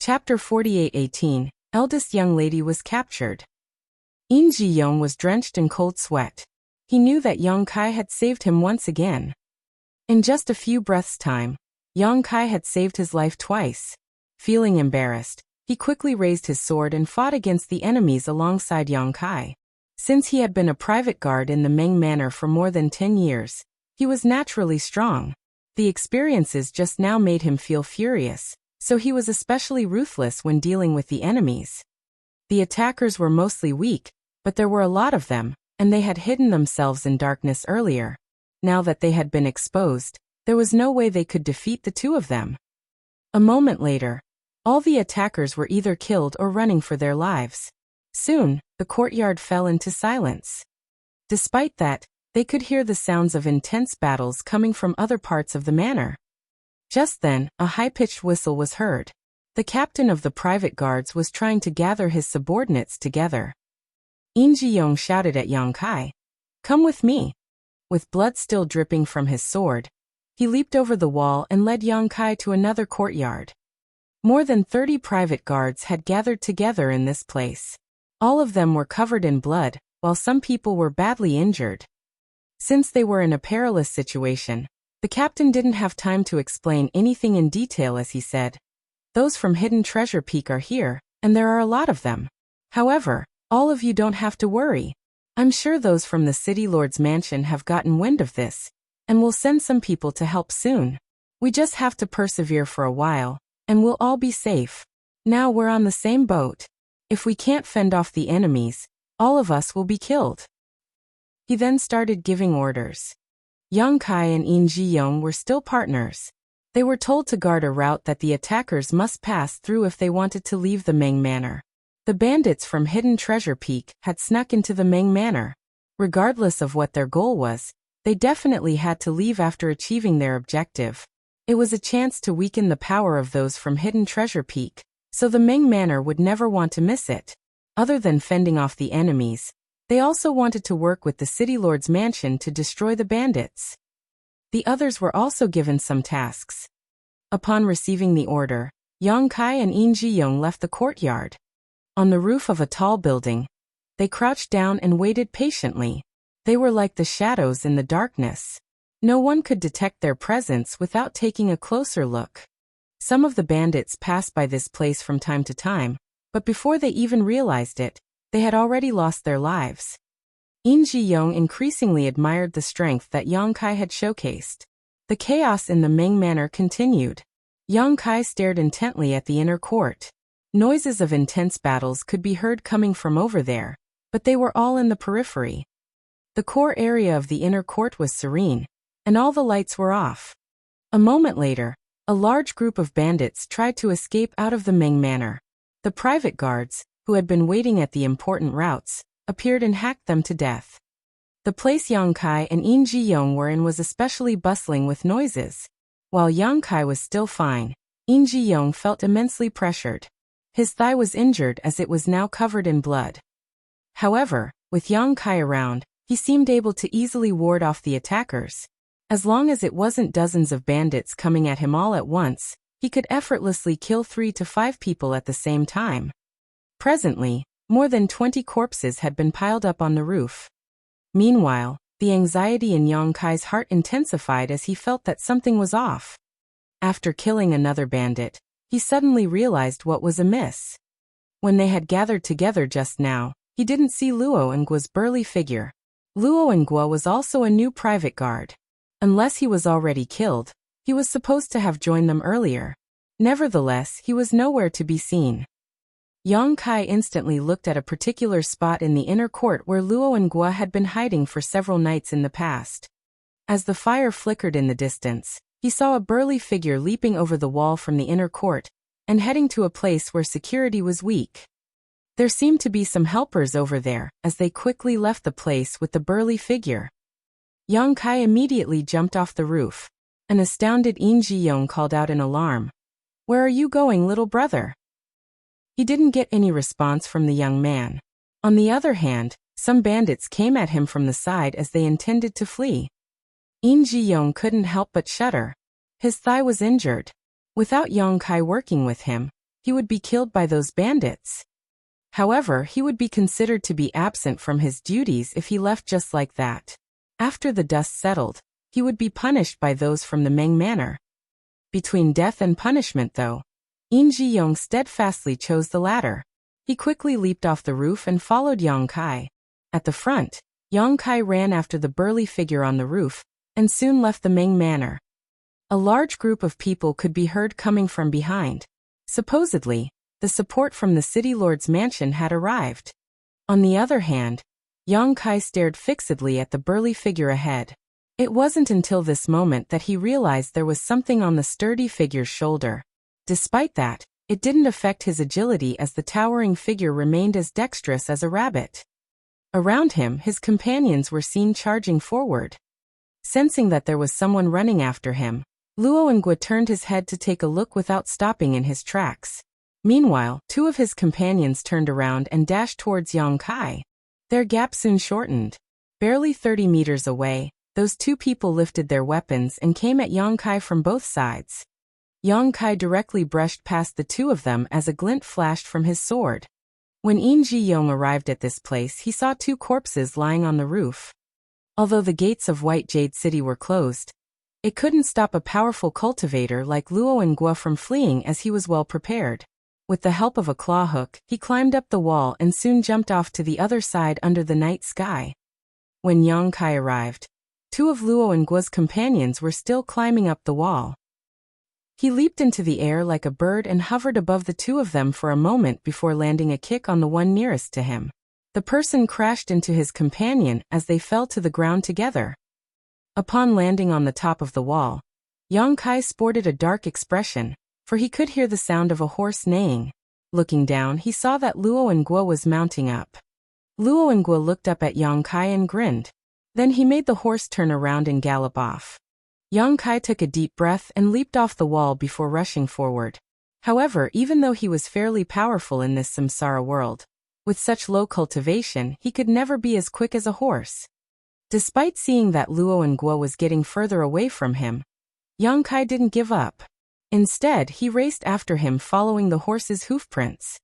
Chapter 48:18. Eldest young lady was captured. In Ji-young was drenched in cold sweat. He knew that Yang Kai had saved him once again. In just a few breaths' time, Yang Kai had saved his life twice. Feeling embarrassed, he quickly raised his sword and fought against the enemies alongside Yang Kai. Since he had been a private guard in the Ming Manor for more than 10 years, he was naturally strong. The experiences just now made him feel furious, so he was especially ruthless when dealing with the enemies. The attackers were mostly weak, but there were a lot of them, and they had hidden themselves in darkness earlier. Now that they had been exposed, there was no way they could defeat the two of them. A moment later, all the attackers were either killed or running for their lives. Soon, the courtyard fell into silence. Despite that, they could hear the sounds of intense battles coming from other parts of the manor. Just then, a high-pitched whistle was heard. The captain of the private guards was trying to gather his subordinates together. In Ji-young shouted at Yang Kai, "Come with me." With blood still dripping from his sword, he leaped over the wall and led Yang Kai to another courtyard. More than 30 private guards had gathered together in this place. All of them were covered in blood, while some people were badly injured. Since they were in a perilous situation, the captain didn't have time to explain anything in detail as he said, "Those from Hidden Treasure Peak are here, and there are a lot of them. However, all of you don't have to worry. I'm sure those from the City Lord's mansion have gotten wind of this, and will send some people to help soon. We just have to persevere for a while, and we'll all be safe. Now we're on the same boat. If we can't fend off the enemies, all of us will be killed." He then started giving orders. Yang Kai and In Ji-young were still partners. They were told to guard a route that the attackers must pass through if they wanted to leave the Ming Manor. The bandits from Hidden Treasure Peak had snuck into the Ming Manor. Regardless of what their goal was, they definitely had to leave after achieving their objective. It was a chance to weaken the power of those from Hidden Treasure Peak, so the Ming Manor would never want to miss it. Other than fending off the enemies, they also wanted to work with the City Lord's mansion to destroy the bandits. The others were also given some tasks. Upon receiving the order, Yang Kai and In Ji-young left the courtyard. On the roof of a tall building, they crouched down and waited patiently. They were like the shadows in the darkness. No one could detect their presence without taking a closer look. Some of the bandits passed by this place from time to time, but before they even realized it, they had already lost their lives. In Ji-young increasingly admired the strength that Yang Kai had showcased. The chaos in the Ming Manor continued. Yang Kai stared intently at the inner court. Noises of intense battles could be heard coming from over there, but they were all in the periphery. The core area of the inner court was serene, and all the lights were off. A moment later, a large group of bandits tried to escape out of the Ming Manor. The private guards, who had been waiting at the important routes, appeared and hacked them to death. The place Yang Kai and In Ji-young were in was especially bustling with noises. While Yang Kai was still fine, In Ji-young felt immensely pressured. His thigh was injured as it was now covered in blood. However, with Yang Kai around, he seemed able to easily ward off the attackers. As long as it wasn't dozens of bandits coming at him all at once, he could effortlessly kill 3 to 5 people at the same time. Presently, more than 20 corpses had been piled up on the roof. Meanwhile, the anxiety in Yang Kai's heart intensified as he felt that something was off. After killing another bandit, he suddenly realized what was amiss. When they had gathered together just now, he didn't see Luo and Guo's burly figure. Luo and Guo was also a new private guard. Unless he was already killed, he was supposed to have joined them earlier. Nevertheless, he was nowhere to be seen. Yang Kai instantly looked at a particular spot in the inner court where Luo and Guo had been hiding for several nights in the past. As the fire flickered in the distance, he saw a burly figure leaping over the wall from the inner court and heading to a place where security was weak. There seemed to be some helpers over there as they quickly left the place with the burly figure. Yang Kai immediately jumped off the roof. An astounded In Ji-young called out in alarm, "Where are you going, little brother?" He didn't get any response from the young man. On the other hand, some bandits came at him from the side as they intended to flee. In Ji-young couldn't help but shudder. His thigh was injured. Without Yang Kai working with him, he would be killed by those bandits. However, he would be considered to be absent from his duties if he left just like that. After the dust settled, he would be punished by those from the Meng Manor. Between death and punishment though, In Ji-young steadfastly chose the latter. He quickly leaped off the roof and followed Yang Kai. At the front, Yang Kai ran after the burly figure on the roof, and soon left the Meng Manor. A large group of people could be heard coming from behind. Supposedly, the support from the city lord's mansion had arrived. On the other hand, Yang Kai stared fixedly at the burly figure ahead. It wasn't until this moment that he realized there was something on the sturdy figure's shoulder. Despite that, it didn't affect his agility as the towering figure remained as dexterous as a rabbit. Around him, his companions were seen charging forward. Sensing that there was someone running after him, Luo Ngua turned his head to take a look without stopping in his tracks. Meanwhile, two of his companions turned around and dashed towards Yang Kai. Their gap soon shortened. Barely 30 meters away, those two people lifted their weapons and came at Yang Kai from both sides. Yang Kai directly brushed past the two of them as a glint flashed from his sword. When In Ji-young arrived at this place, he saw two corpses lying on the roof. Although the gates of White Jade City were closed, it couldn't stop a powerful cultivator like Luo Ngua from fleeing as he was well prepared. With the help of a claw hook, he climbed up the wall and soon jumped off to the other side under the night sky. When Yang Kai arrived, two of Luo Ngua's companions were still climbing up the wall. He leaped into the air like a bird and hovered above the two of them for a moment before landing a kick on the one nearest to him. The person crashed into his companion as they fell to the ground together. Upon landing on the top of the wall, Yang Kai sported a dark expression, for he could hear the sound of a horse neighing. Looking down, he saw that Luo Ngua was mounting up. Luo Ngua looked up at Yang Kai and grinned. Then he made the horse turn around and gallop off. Yang Kai took a deep breath and leaped off the wall before rushing forward. However, even though he was fairly powerful in this samsara world, with such low cultivation, he could never be as quick as a horse. Despite seeing that Luo Ngua was getting further away from him, Yang Kai didn't give up. Instead, he raced after him following the horse's hoofprints.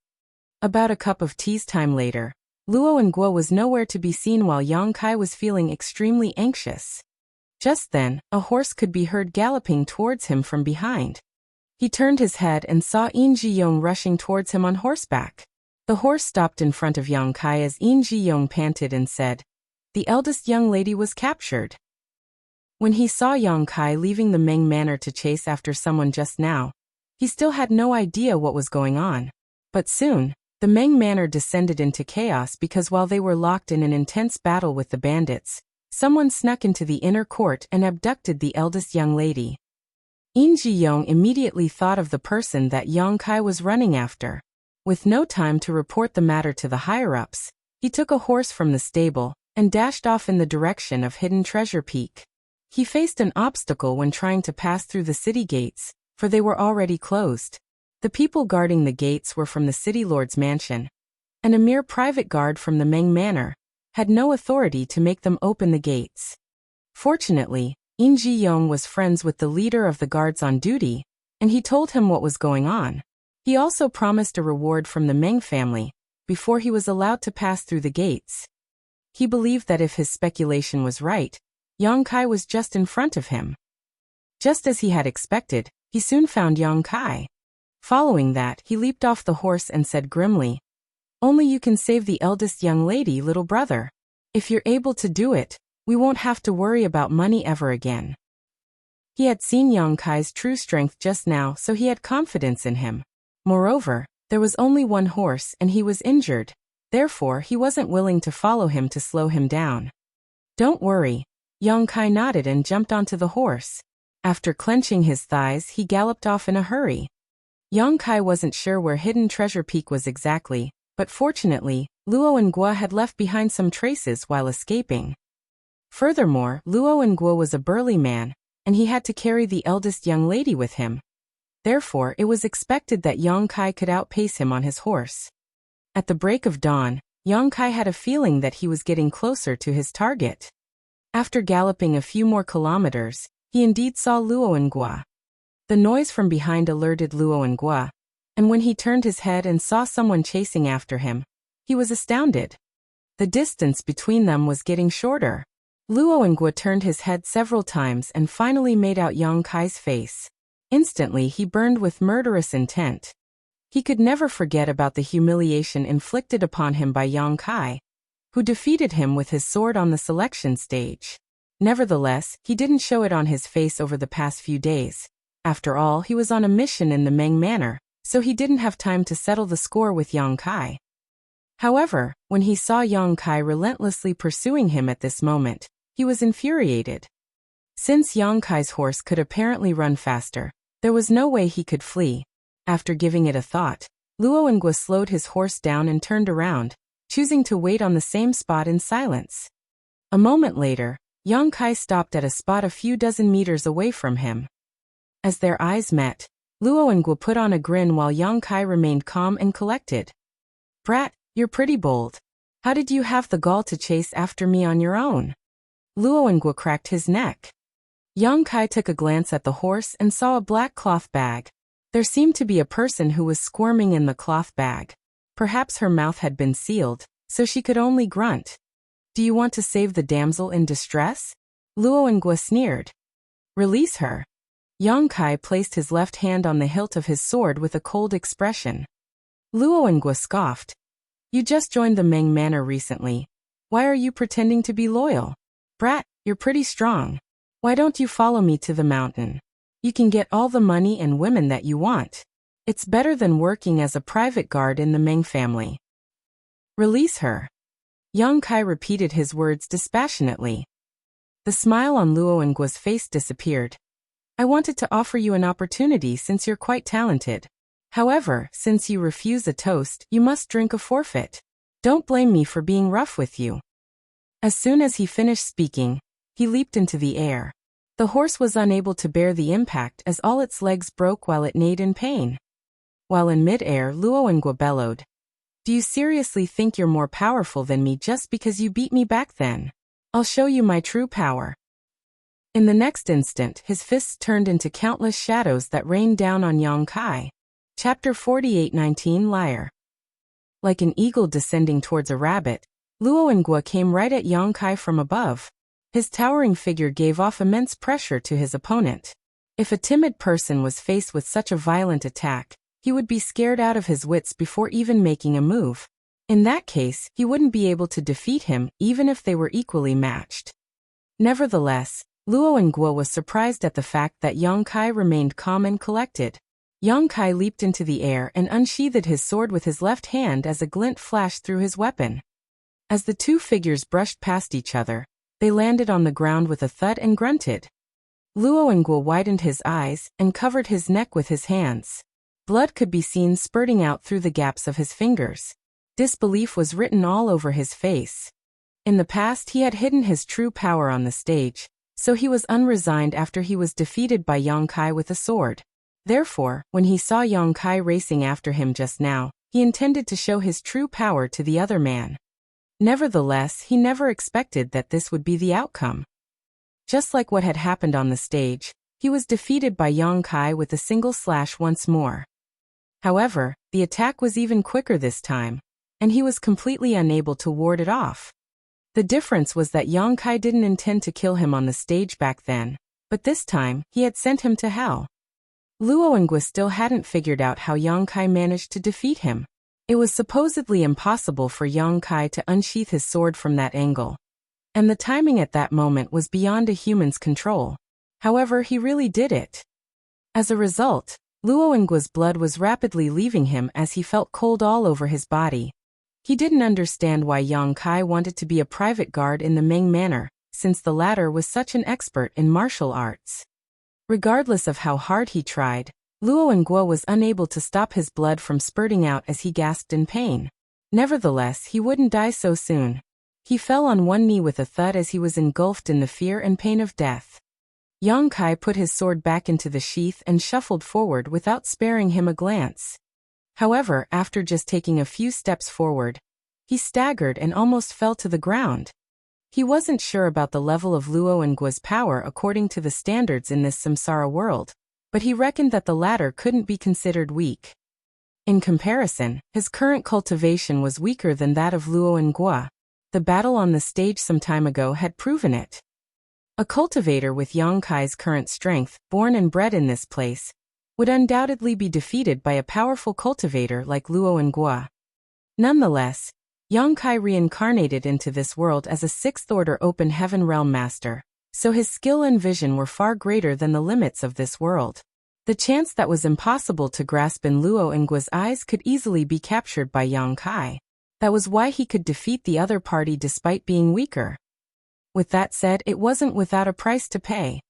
About a cup of tea's time later, Luo Ngua was nowhere to be seen while Yang Kai was feeling extremely anxious. Just then, a horse could be heard galloping towards him from behind. He turned his head and saw In Ji-young rushing towards him on horseback. The horse stopped in front of Yang Kai as In Ji-young panted and said, "The eldest young lady was captured." When he saw Yang Kai leaving the Meng Manor to chase after someone just now, he still had no idea what was going on. But soon, the Meng Manor descended into chaos because while they were locked in an intense battle with the bandits, someone snuck into the inner court and abducted the eldest young lady. In Ji-young immediately thought of the person that Yang Kai was running after. With no time to report the matter to the higher-ups, he took a horse from the stable and dashed off in the direction of Hidden Treasure Peak. He faced an obstacle when trying to pass through the city gates, for they were already closed. The people guarding the gates were from the city lord's mansion, and a mere private guard from the Meng Manor had no authority to make them open the gates. Fortunately, In Ji-young was friends with the leader of the guards on duty, and he told him what was going on. He also promised a reward from the Meng family before he was allowed to pass through the gates. He believed that if his speculation was right, Yang Kai was just in front of him. Just as he had expected, he soon found Yang Kai. Following that, he leaped off the horse and said grimly, "Only you can save the eldest young lady, little brother. If you're able to do it, we won't have to worry about money ever again." He had seen Yang Kai's true strength just now, so he had confidence in him. Moreover, there was only one horse and he was injured. Therefore, he wasn't willing to follow him to slow him down. "Don't worry." Yang Kai nodded and jumped onto the horse. After clenching his thighs, he galloped off in a hurry. Yang Kai wasn't sure where Hidden Treasure Peak was exactly, but fortunately, Luo Ngua had left behind some traces while escaping. Furthermore, Luo Ngua was a burly man, and he had to carry the eldest young lady with him. Therefore, it was expected that Yang Kai could outpace him on his horse. At the break of dawn, Yang Kai had a feeling that he was getting closer to his target. After galloping a few more kilometers, he indeed saw Luo Ngua. The noise from behind alerted Luo Ngua, and when he turned his head and saw someone chasing after him, he was astounded. The distance between them was getting shorter. Luoyinguo turned his head several times and finally made out Yang Kai's face. Instantly he burned with murderous intent. He could never forget about the humiliation inflicted upon him by Yang Kai, who defeated him with his sword on the selection stage. Nevertheless, he didn't show it on his face over the past few days. After all, he was on a mission in the Meng Manor, so he didn't have time to settle the score with Yang Kai. However, when he saw Yang Kai relentlessly pursuing him at this moment, he was infuriated. Since Yang Kai's horse could apparently run faster, there was no way he could flee. After giving it a thought, Luoyinguo slowed his horse down and turned around, choosing to wait on the same spot in silence. A moment later, Yang Kai stopped at a spot a few dozen meters away from him. As their eyes met, Luoyinguo put on a grin while Yang Kai remained calm and collected. "Brat, you're pretty bold. How did you have the gall to chase after me on your own?" Luoyinguo cracked his neck. Yang Kai took a glance at the horse and saw a black cloth bag. There seemed to be a person who was squirming in the cloth bag. Perhaps her mouth had been sealed, so she could only grunt. "Do you want to save the damsel in distress?" Luoyinguo sneered. "Release her." Yang Kai placed his left hand on the hilt of his sword with a cold expression. Luoyinguo scoffed. "You just joined the Meng Manor recently. Why are you pretending to be loyal? Brat, you're pretty strong. Why don't you follow me to the mountain? You can get all the money and women that you want. It's better than working as a private guard in the Meng family." "Release her." Yang Kai repeated his words dispassionately. The smile on Luoyinguo's face disappeared. "I wanted to offer you an opportunity since you're quite talented. However, since you refuse a toast, you must drink a forfeit. Don't blame me for being rough with you." As soon as he finished speaking, he leaped into the air. The horse was unable to bear the impact as all its legs broke while it neighed in pain. While in mid-air, Luoyinguo bellowed, "Do you seriously think you're more powerful than me just because you beat me back then? I'll show you my true power." In the next instant, his fists turned into countless shadows that rained down on Yang Kai. Chapter 48:19 Liar. Like an eagle descending towards a rabbit, Luoyinguo came right at Yang Kai from above. His towering figure gave off immense pressure to his opponent. If a timid person was faced with such a violent attack, he would be scared out of his wits before even making a move. In that case, he wouldn't be able to defeat him even if they were equally matched. Nevertheless, Luoyinguo was surprised at the fact that Yang Kai remained calm and collected. Yang Kai leaped into the air and unsheathed his sword with his left hand as a glint flashed through his weapon. As the two figures brushed past each other, they landed on the ground with a thud and grunted. Luoyinguo widened his eyes and covered his neck with his hands. Blood could be seen spurting out through the gaps of his fingers. Disbelief was written all over his face. In the past he had hidden his true power on the stage, so he was unresigned after he was defeated by Yang Kai with a sword. Therefore, when he saw Yang Kai racing after him just now, he intended to show his true power to the other man. Nevertheless, he never expected that this would be the outcome. Just like what had happened on the stage, he was defeated by Yang Kai with a single slash once more. However, the attack was even quicker this time, and he was completely unable to ward it off. The difference was that Yang Kai didn't intend to kill him on the stage back then, but this time, he had sent him to hell. Luoyinguo still hadn't figured out how Yang Kai managed to defeat him. It was supposedly impossible for Yang Kai to unsheath his sword from that angle, and the timing at that moment was beyond a human's control. However, he really did it. As a result, Luoyinguo's blood was rapidly leaving him as he felt cold all over his body. He didn't understand why Yang Kai wanted to be a private guard in the Meng Manor, since the latter was such an expert in martial arts. Regardless of how hard he tried, Luoyinguo was unable to stop his blood from spurting out as he gasped in pain. Nevertheless, he wouldn't die so soon. He fell on one knee with a thud as he was engulfed in the fear and pain of death. Yang Kai put his sword back into the sheath and shuffled forward without sparing him a glance. However, after just taking a few steps forward, he staggered and almost fell to the ground. He wasn't sure about the level of Luoyinguo's power according to the standards in this samsara world, but he reckoned that the latter couldn't be considered weak. In comparison, his current cultivation was weaker than that of Luo and Gua. The battle on the stage some time ago had proven it. A cultivator with Yang Kai's current strength, born and bred in this place, would undoubtedly be defeated by a powerful cultivator like Luo and Gua. Nonetheless, Yang Kai reincarnated into this world as a sixth-order open heaven realm master, so his skill and vision were far greater than the limits of this world. The chance that was impossible to grasp in Luo and Gua's eyes could easily be captured by Yang Kai. That was why he could defeat the other party despite being weaker. With that said, it wasn't without a price to pay.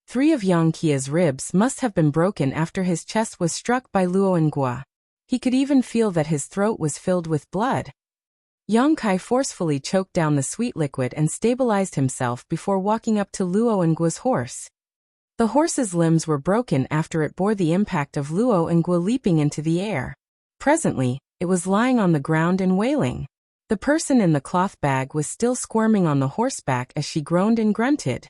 3 of Yang Kai's ribs must have been broken after his chest was struck by Luo and Gua. He could even feel that his throat was filled with blood. Yang Kai forcefully choked down the sweet liquid and stabilized himself before walking up to Luo and Gua's horse. The horse's limbs were broken after it bore the impact of Luo and Gua leaping into the air. Presently, it was lying on the ground and wailing. The person in the cloth bag was still squirming on the horseback as she groaned and grunted.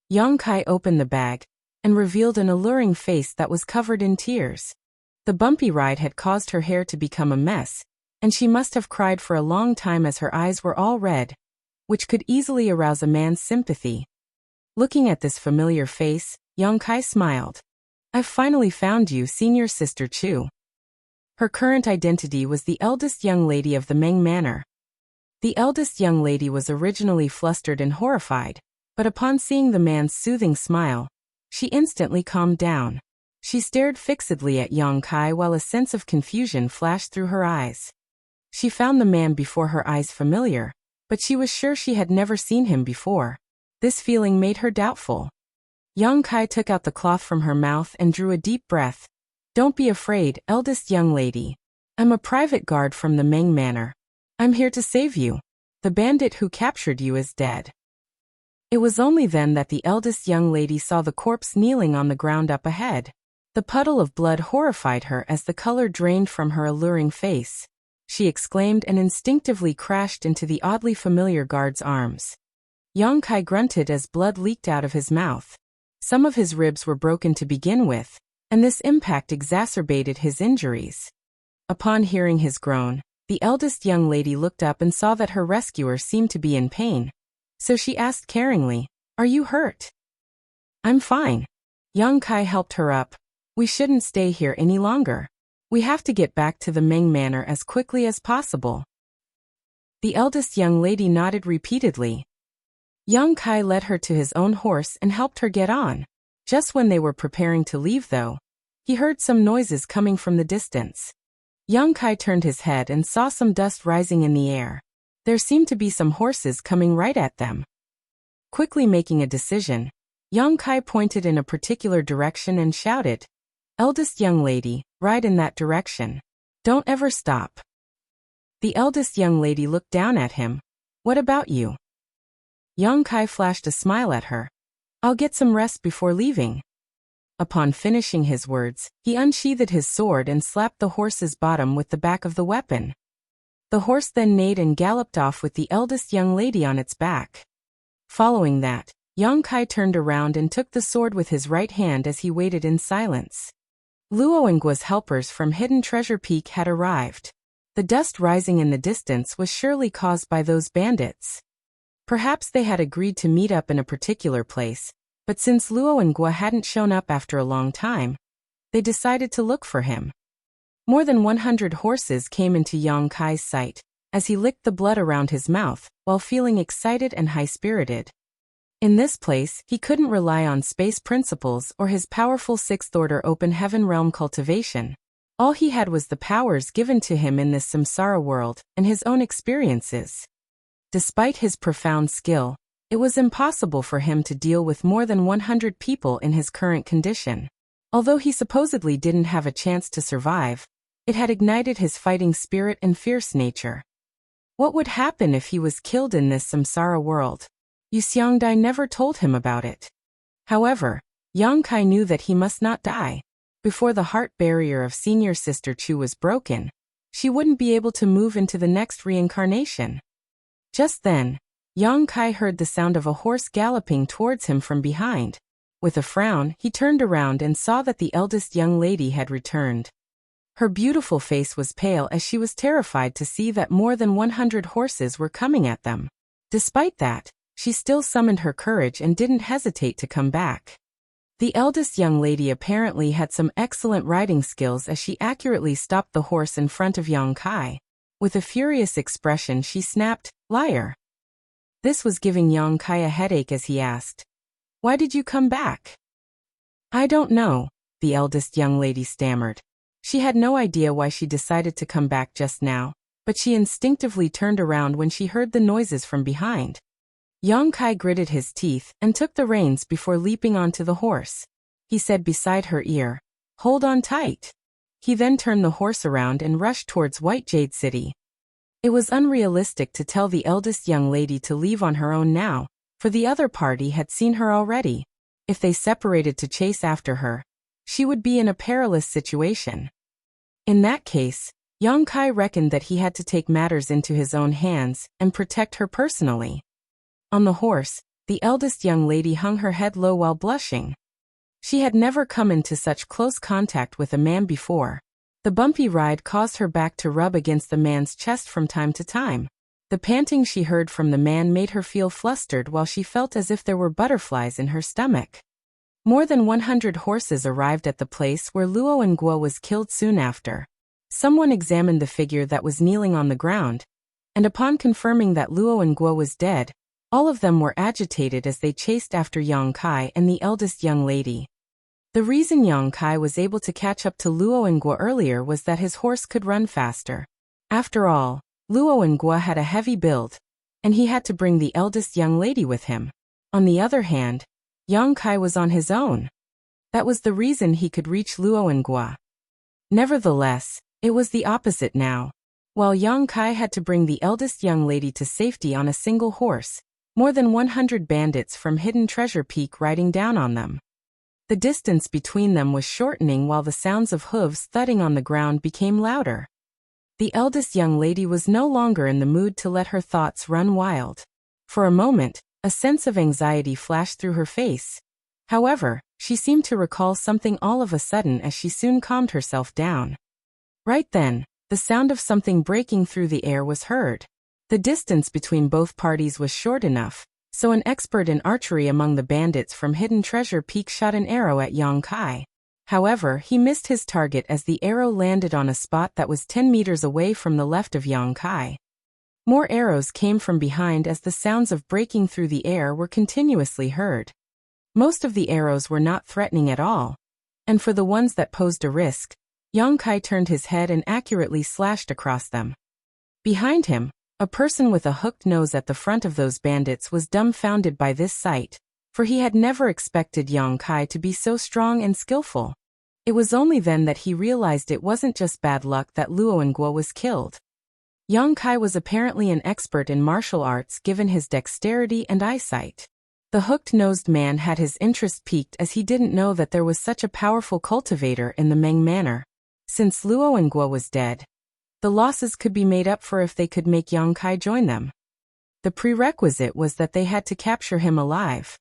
Yang Kai opened the bag and revealed an alluring face that was covered in tears. The bumpy ride had caused her hair to become a mess, and she must have cried for a long time as her eyes were all red, which could easily arouse a man's sympathy. Looking at this familiar face, Yang Kai smiled. "I've finally found you, Senior Sister Chu." Her current identity was the eldest young lady of the Meng Manor. The eldest young lady was originally flustered and horrified, but upon seeing the man's soothing smile, she instantly calmed down. She stared fixedly at Yang Kai while a sense of confusion flashed through her eyes. She found the man before her eyes familiar, but she was sure she had never seen him before. This feeling made her doubtful. Yang Kai took out the cloth from her mouth and drew a deep breath. "Don't be afraid, eldest young lady. I'm a private guard from the Meng Manor. I'm here to save you. The bandit who captured you is dead." It was only then that the eldest young lady saw the corpse kneeling on the ground up ahead. The puddle of blood horrified her as the color drained from her alluring face. She exclaimed and instinctively crashed into the oddly familiar guard's arms. Yang Kai grunted as blood leaked out of his mouth. Some of his ribs were broken to begin with, and this impact exacerbated his injuries. Upon hearing his groan, the eldest young lady looked up and saw that her rescuer seemed to be in pain. So she asked caringly, "Are you hurt?" "I'm fine." Yang Kai helped her up. "We shouldn't stay here any longer. We have to get back to the Meng Manor as quickly as possible." The eldest young lady nodded repeatedly. Yang Kai led her to his own horse and helped her get on. Just when they were preparing to leave though, he heard some noises coming from the distance. Yang Kai turned his head and saw some dust rising in the air. There seemed to be some horses coming right at them. Quickly making a decision, Yang Kai pointed in a particular direction and shouted, "Eldest young lady, ride in that direction. Don't ever stop." The eldest young lady looked down at him. "What about you?" Yang Kai flashed a smile at her. "I'll get some rest before leaving." Upon finishing his words, he unsheathed his sword and slapped the horse's bottom with the back of the weapon. The horse then neighed and galloped off with the eldest young lady on its back. Following that, Yang Kai turned around and took the sword with his right hand as he waited in silence. Luo and Gua's helpers from Hidden Treasure Peak had arrived. The dust rising in the distance was surely caused by those bandits. Perhaps they had agreed to meet up in a particular place, but since Luo and Gua hadn't shown up after a long time, they decided to look for him. More than 100 horses came into Yang Kai's sight, as he licked the blood around his mouth, while feeling excited and high-spirited. In this place, he couldn't rely on space principles or his powerful sixth-order open heaven realm cultivation. All he had was the powers given to him in this samsara world, and his own experiences. Despite his profound skill, it was impossible for him to deal with more than 100 people in his current condition. Although he supposedly didn't have a chance to survive, it had ignited his fighting spirit and fierce nature. What would happen if he was killed in this samsara world? Yu Xiangdai never told him about it. However, Yang Kai knew that he must not die. Before the heart barrier of Senior Sister Chu was broken, she wouldn't be able to move into the next reincarnation. Just then, Yang Kai heard the sound of a horse galloping towards him from behind. With a frown, he turned around and saw that the eldest young lady had returned. Her beautiful face was pale as she was terrified to see that more than 100 horses were coming at them. Despite that, she still summoned her courage and didn't hesitate to come back. The eldest young lady apparently had some excellent riding skills as she accurately stopped the horse in front of Yang Kai. With a furious expression she snapped, "Liar." This was giving Yang Kai a headache as he asked, "Why did you come back?" "I don't know," the eldest young lady stammered. She had no idea why she decided to come back just now, but she instinctively turned around when she heard the noises from behind. Yang Kai gritted his teeth and took the reins before leaping onto the horse. He said beside her ear, "Hold on tight." He then turned the horse around and rushed towards White Jade City. It was unrealistic to tell the eldest young lady to leave on her own now, for the other party had seen her already. If they separated to chase after her, she would be in a perilous situation. In that case, Yang Kai reckoned that he had to take matters into his own hands and protect her personally. On the horse, the eldest young lady hung her head low while blushing. She had never come into such close contact with a man before. The bumpy ride caused her back to rub against the man's chest from time to time. The panting she heard from the man made her feel flustered while she felt as if there were butterflies in her stomach. More than 100 horses arrived at the place where Luo and Guo was killed soon after. Someone examined the figure that was kneeling on the ground, and upon confirming that Luo and Guo was dead, all of them were agitated as they chased after Yang Kai and the eldest young lady. The reason Yang Kai was able to catch up to Luo and Guo earlier was that his horse could run faster. After all, Luo and Guo had a heavy build, and he had to bring the eldest young lady with him. On the other hand, Yang Kai was on his own. That was the reason he could reach Luo and Guo. Nevertheless, it was the opposite now. While Yang Kai had to bring the eldest young lady to safety on a single horse, more than 100 bandits from Hidden Treasure Peak riding down on them. The distance between them was shortening while the sounds of hooves thudding on the ground became louder. The eldest young lady was no longer in the mood to let her thoughts run wild. For a moment, a sense of anxiety flashed through her face. However, she seemed to recall something all of a sudden as she soon calmed herself down. Right then, the sound of something breaking through the air was heard. The distance between both parties was short enough, so an expert in archery among the bandits from Hidden Treasure Peak shot an arrow at Yang Kai. However, he missed his target as the arrow landed on a spot that was 10 meters away from the left of Yang Kai. More arrows came from behind as the sounds of breaking through the air were continuously heard. Most of the arrows were not threatening at all, and for the ones that posed a risk, Yang Kai turned his head and accurately slashed across them. Behind him, a person with a hooked nose at the front of those bandits was dumbfounded by this sight, for he had never expected Yang Kai to be so strong and skillful. It was only then that he realized it wasn't just bad luck that Luo and Guo was killed. Yang Kai was apparently an expert in martial arts given his dexterity and eyesight. The hooked-nosed man had his interest piqued as he didn't know that there was such a powerful cultivator in the Meng Manor. Since Luo and Guo was dead, the losses could be made up for if they could make Yang Kai join them. The prerequisite was that they had to capture him alive.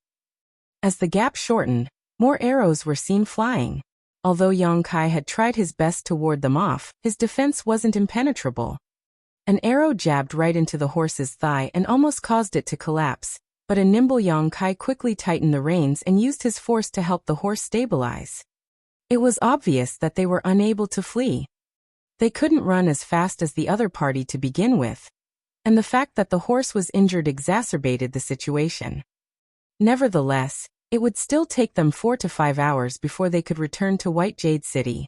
As the gap shortened, more arrows were seen flying. Although Yang Kai had tried his best to ward them off, his defense wasn't impenetrable. An arrow jabbed right into the horse's thigh and almost caused it to collapse, but a nimble Yang Kai quickly tightened the reins and used his force to help the horse stabilize. It was obvious that they were unable to flee. They couldn't run as fast as the other party to begin with, and the fact that the horse was injured exacerbated the situation. Nevertheless, it would still take them 4 to 5 hours before they could return to White Jade City.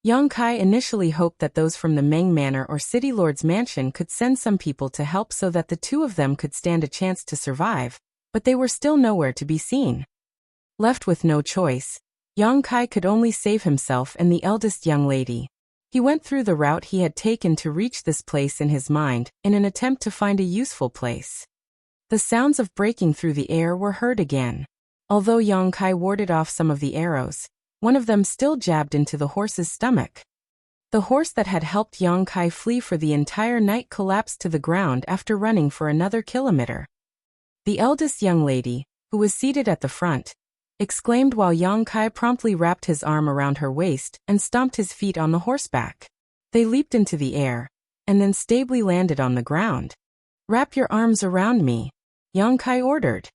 Yang Kai initially hoped that those from the Meng Manor or City Lord's mansion could send some people to help so that the two of them could stand a chance to survive, but they were still nowhere to be seen. Left with no choice, Yang Kai could only save himself and the eldest young lady. He went through the route he had taken to reach this place in his mind, in an attempt to find a useful place. The sounds of breaking through the air were heard again. Although Yang Kai warded off some of the arrows, one of them still jabbed into the horse's stomach. The horse that had helped Yang Kai flee for the entire night collapsed to the ground after running for another kilometer. The eldest young lady, who was seated at the front, exclaimed while Yang Kai promptly wrapped his arm around her waist and stomped his feet on the horseback. They leaped into the air, and then stably landed on the ground. "Wrap your arms around me," Yang Kai ordered.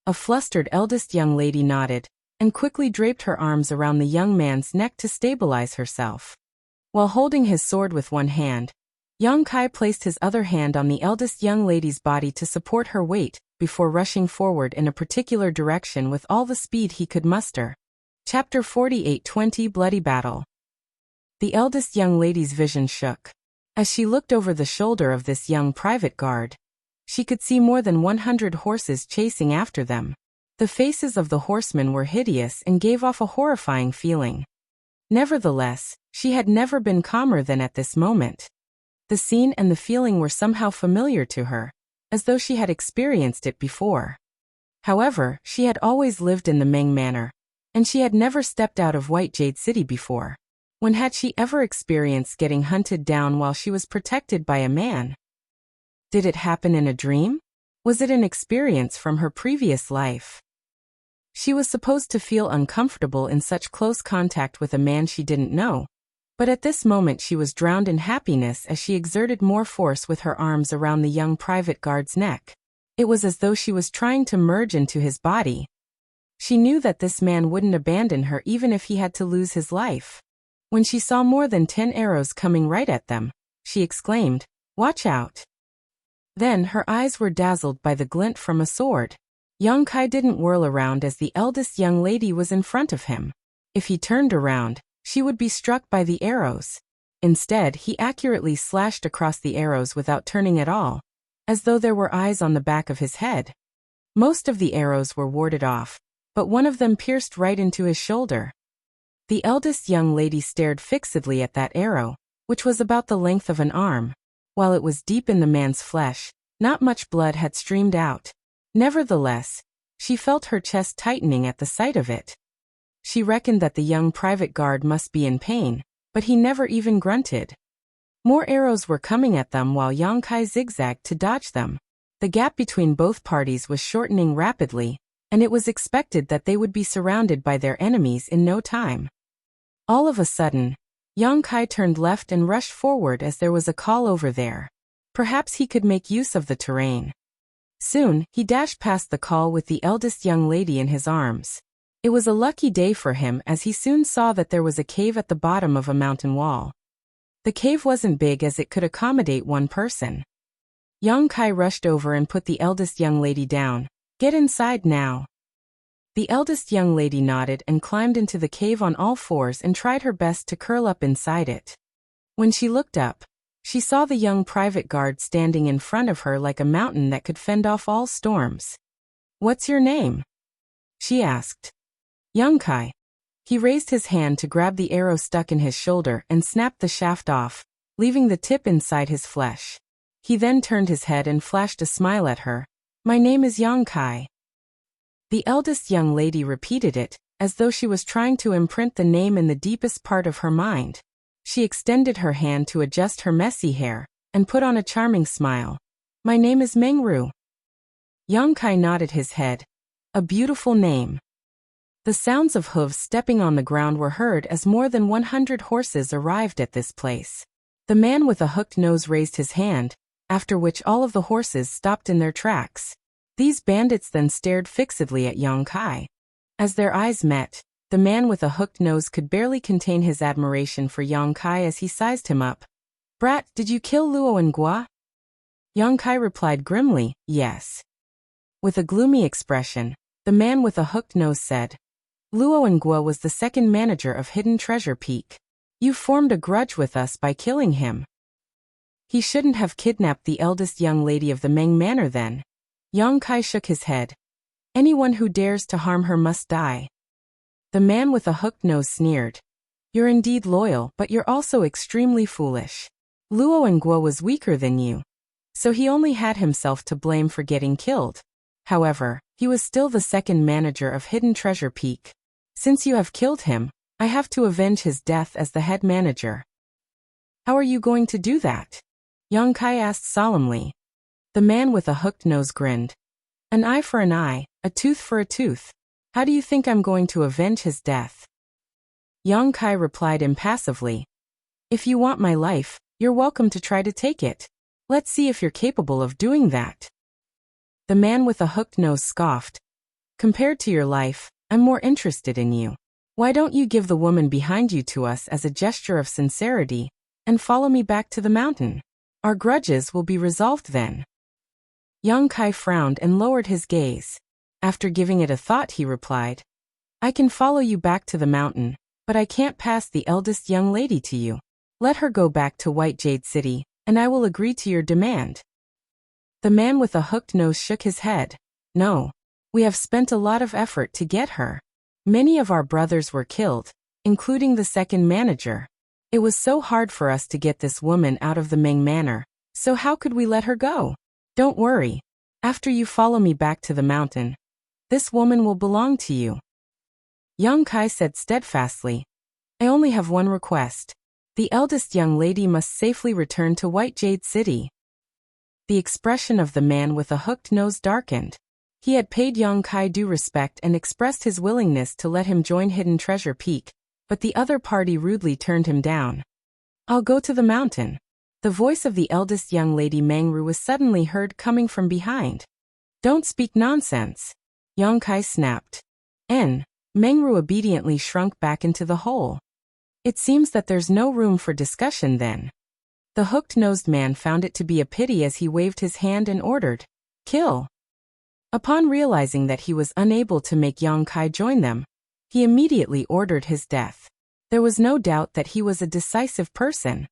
A flustered eldest young lady nodded, and quickly draped her arms around the young man's neck to stabilize herself. While holding his sword with one hand, Yang Kai placed his other hand on the eldest young lady's body to support her weight, before rushing forward in a particular direction with all the speed he could muster. Chapter 48:20 Bloody Battle. The eldest young lady's vision shook. As she looked over the shoulder of this young private guard, she could see more than 100 horses chasing after them. The faces of the horsemen were hideous and gave off a horrifying feeling. Nevertheless, she had never been calmer than at this moment. The scene and the feeling were somehow familiar to her, as though she had experienced it before. However, she had always lived in the Meng Manor, and she had never stepped out of White Jade City before. When had she ever experienced getting hunted down while she was protected by a man? Did it happen in a dream? Was it an experience from her previous life? She was supposed to feel uncomfortable in such close contact with a man she didn't know, but at this moment she was drowned in happiness as she exerted more force with her arms around the young private guard's neck. It was as though she was trying to merge into his body. She knew that this man wouldn't abandon her even if he had to lose his life. When she saw more than 10 arrows coming right at them, she exclaimed, "Watch out." Then her eyes were dazzled by the glint from a sword. Yang Kai didn't whirl around as the eldest young lady was in front of him. If he turned around, she would be struck by the arrows. Instead, he accurately slashed across the arrows without turning at all, as though there were eyes on the back of his head. Most of the arrows were warded off, but one of them pierced right into his shoulder. The eldest young lady stared fixedly at that arrow, which was about the length of an arm. While it was deep in the man's flesh, not much blood had streamed out. Nevertheless, she felt her chest tightening at the sight of it. She reckoned that the young private guard must be in pain, but he never even grunted. More arrows were coming at them while Yang Kai zigzagged to dodge them. The gap between both parties was shortening rapidly, and it was expected that they would be surrounded by their enemies in no time. All of a sudden, Yang Kai turned left and rushed forward as there was a call over there. Perhaps he could make use of the terrain. Soon, he dashed past the call with the eldest young lady in his arms. It was a lucky day for him as he soon saw that there was a cave at the bottom of a mountain wall. The cave wasn't big as it could accommodate one person. Yang Kai rushed over and put the eldest young lady down. "Get inside now." The eldest young lady nodded and climbed into the cave on all fours and tried her best to curl up inside it. When she looked up, she saw the young private guard standing in front of her like a mountain that could fend off all storms. "What's your name?" she asked. "Yang Kai." He raised his hand to grab the arrow stuck in his shoulder and snapped the shaft off, leaving the tip inside his flesh. He then turned his head and flashed a smile at her. "My name is Yang Kai." The eldest young lady repeated it, as though she was trying to imprint the name in the deepest part of her mind. She extended her hand to adjust her messy hair, and put on a charming smile. "My name is Mengru." Yang Kai nodded his head. "A beautiful name." The sounds of hooves stepping on the ground were heard as more than 100 horses arrived at this place. The man with a hooked nose raised his hand, after which all of the horses stopped in their tracks. These bandits then stared fixedly at Yang Kai. As their eyes met, the man with a hooked nose could barely contain his admiration for Yang Kai as he sized him up. "Brat, did you kill Luo and Gua?" Yang Kai replied grimly, "Yes." With a gloomy expression, the man with a hooked nose said, "Luo and Gua was the second manager of Hidden Treasure Peak. You formed a grudge with us by killing him." "He shouldn't have kidnapped the eldest young lady of the Meng Manor then." Yang Kai shook his head. "Anyone who dares to harm her must die." The man with a hooked nose sneered. "You're indeed loyal, but you're also extremely foolish. Luo and Guo was weaker than you, so he only had himself to blame for getting killed. However, he was still the second manager of Hidden Treasure Peak. Since you have killed him, I have to avenge his death as the head manager." "How are you going to do that?" Yang Kai asked solemnly. The man with a hooked nose grinned. "An eye for an eye, a tooth for a tooth." How do you think I'm going to avenge his death? Yang Kai replied impassively. If you want my life, you're welcome to try to take it. Let's see if you're capable of doing that. The man with a hooked nose scoffed. Compared to your life, I'm more interested in you. Why don't you give the woman behind you to us as a gesture of sincerity, and follow me back to the mountain? Our grudges will be resolved then. Yang Kai frowned and lowered his gaze. After giving it a thought, he replied, I can follow you back to the mountain, but I can't pass the eldest young lady to you. Let her go back to White Jade City, and I will agree to your demand. The man with a hooked nose shook his head. No. We have spent a lot of effort to get her. Many of our brothers were killed, including the second manager. It was so hard for us to get this woman out of the Meng Manor, so how could we let her go? Don't worry. After you follow me back to the mountain, this woman will belong to you. Yang Kai said steadfastly, I only have one request. The eldest young lady must safely return to White Jade City. The expression of the man with a hooked nose darkened. He had paid Yang Kai due respect and expressed his willingness to let him join Hidden Treasure Peak, but the other party rudely turned him down. I'll go to the mountain. The voice of the eldest young lady Mengru was suddenly heard coming from behind. Don't speak nonsense. Yang Kai snapped. Mengru obediently shrunk back into the hole. It seems that there's no room for discussion then. The hooked-nosed man found it to be a pity as he waved his hand and ordered, Kill. Upon realizing that he was unable to make Yang Kai join them, he immediately ordered his death. There was no doubt that he was a decisive person.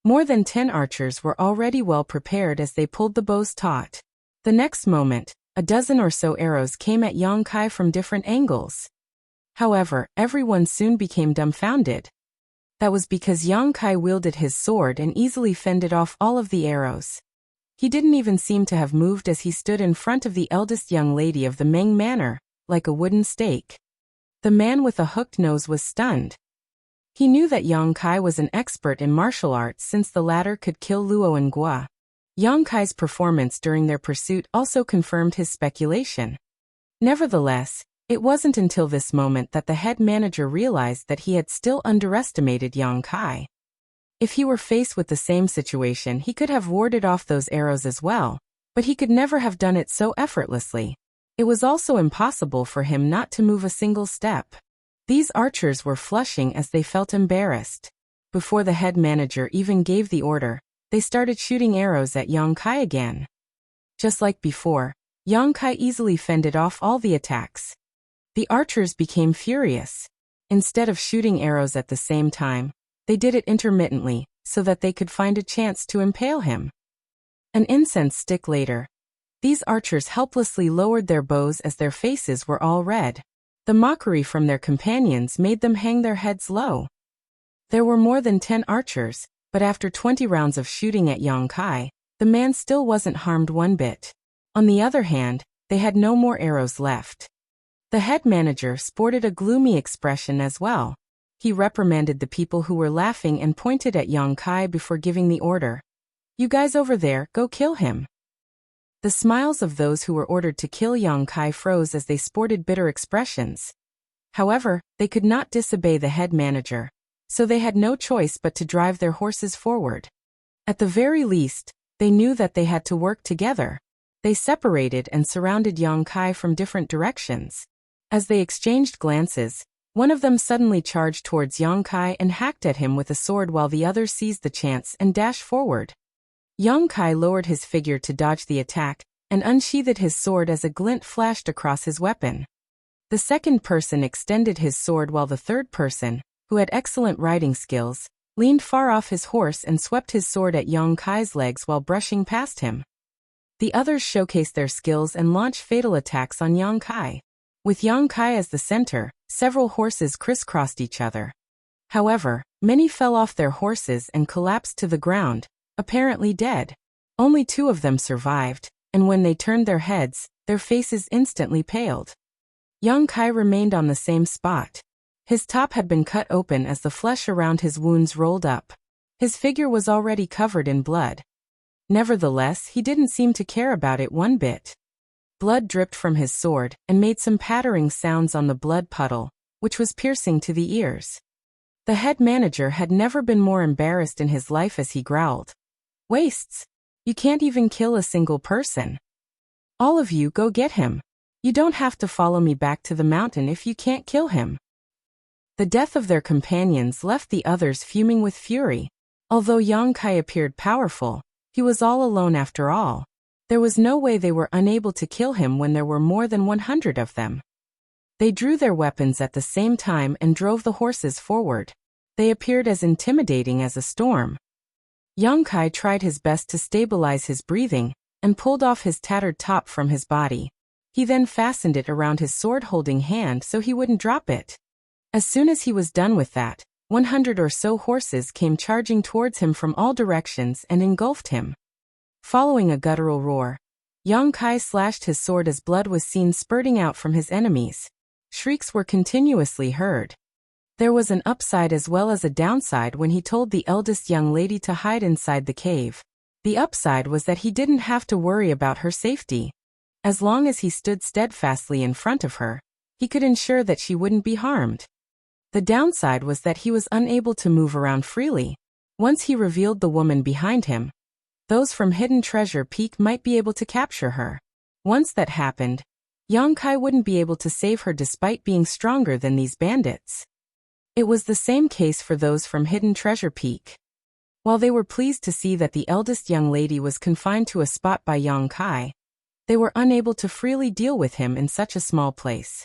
More than 10 archers were already well prepared as they pulled the bows taut. The next moment, a dozen or so arrows came at Yang Kai from different angles. However, everyone soon became dumbfounded. That was because Yang Kai wielded his sword and easily fended off all of the arrows. He didn't even seem to have moved as he stood in front of the eldest young lady of the Meng Manor, like a wooden stake. The man with a hooked nose was stunned. He knew that Yang Kai was an expert in martial arts since the latter could kill Luo and Gua. Yang Kai's performance during their pursuit also confirmed his speculation. Nevertheless, it wasn't until this moment that the head manager realized that he had still underestimated Yang Kai. If he were faced with the same situation, he could have warded off those arrows as well, but he could never have done it so effortlessly. It was also impossible for him not to move a single step. These archers were flushing as they felt embarrassed. Before the head manager even gave the order, they started shooting arrows at Yang Kai again. Just like before, Yang Kai easily fended off all the attacks. The archers became furious. Instead of shooting arrows at the same time, they did it intermittently, so that they could find a chance to impale him. An incense stick later, these archers helplessly lowered their bows as their faces were all red. The mockery from their companions made them hang their heads low. There were more than 10 archers, but after 20 rounds of shooting at Yang Kai, the man still wasn't harmed one bit. On the other hand, they had no more arrows left. The head manager sported a gloomy expression as well. He reprimanded the people who were laughing and pointed at Yang Kai before giving the order. You guys over there, go kill him. The smiles of those who were ordered to kill Yang Kai froze as they sported bitter expressions. However, they could not disobey the head manager, so they had no choice but to drive their horses forward. At the very least, they knew that they had to work together. They separated and surrounded Yang Kai from different directions. As they exchanged glances, one of them suddenly charged towards Yang Kai and hacked at him with a sword while the other seized the chance and dashed forward. Yang Kai lowered his figure to dodge the attack and unsheathed his sword as a glint flashed across his weapon. The second person extended his sword while the third person, who had excellent riding skills, leaned far off his horse and swept his sword at Yang Kai's legs while brushing past him. The others showcased their skills and launched fatal attacks on Yang Kai. With Yang Kai as the center, several horses crisscrossed each other. However, many fell off their horses and collapsed to the ground, apparently dead. Only 2 of them survived, and when they turned their heads, their faces instantly paled. Yang Kai remained on the same spot. His top had been cut open as the flesh around his wounds rolled up. His figure was already covered in blood. Nevertheless, he didn't seem to care about it one bit. Blood dripped from his sword and made some pattering sounds on the blood puddle, which was piercing to the ears. The head manager had never been more embarrassed in his life as he growled. "Wastes! You can't even kill a single person. All of you go get him. You don't have to follow me back to the mountain if you can't kill him." The death of their companions left the others fuming with fury. Although Yang Kai appeared powerful, he was all alone after all. There was no way they were unable to kill him when there were more than 100 of them. They drew their weapons at the same time and drove the horses forward. They appeared as intimidating as a storm. Yang Kai tried his best to stabilize his breathing and pulled off his tattered top from his body. He then fastened it around his sword-holding hand so he wouldn't drop it. As soon as he was done with that, 100 or so horses came charging towards him from all directions and engulfed him. Following a guttural roar, Yang Kai slashed his sword as blood was seen spurting out from his enemies. Shrieks were continuously heard. There was an upside as well as a downside when he told the eldest young lady to hide inside the cave. The upside was that he didn't have to worry about her safety. As long as he stood steadfastly in front of her, he could ensure that she wouldn't be harmed. The downside was that he was unable to move around freely. Once he revealed the woman behind him, those from Hidden Treasure Peak might be able to capture her. Once that happened, Yang Kai wouldn't be able to save her despite being stronger than these bandits. It was the same case for those from Hidden Treasure Peak. While they were pleased to see that the eldest young lady was confined to a spot by Yang Kai, they were unable to freely deal with him in such a small place.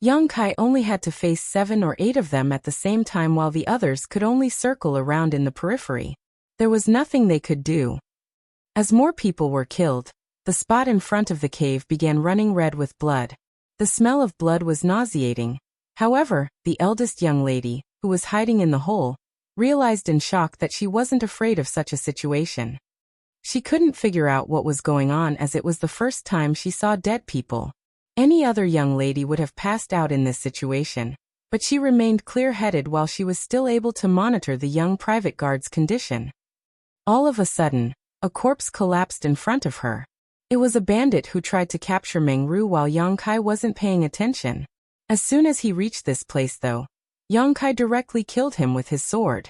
Yang Kai only had to face 7 or 8 of them at the same time while the others could only circle around in the periphery. There was nothing they could do. As more people were killed, the spot in front of the cave began running red with blood. The smell of blood was nauseating. However, the eldest young lady, who was hiding in the hole, realized in shock that she wasn't afraid of such a situation. She couldn't figure out what was going on as it was the first time she saw dead people. Any other young lady would have passed out in this situation, but she remained clear-headed while she was still able to monitor the young private guard's condition. All of a sudden, a corpse collapsed in front of her. It was a bandit who tried to capture Meng Ru while Yang Kai wasn't paying attention. As soon as he reached this place though, Yang Kai directly killed him with his sword.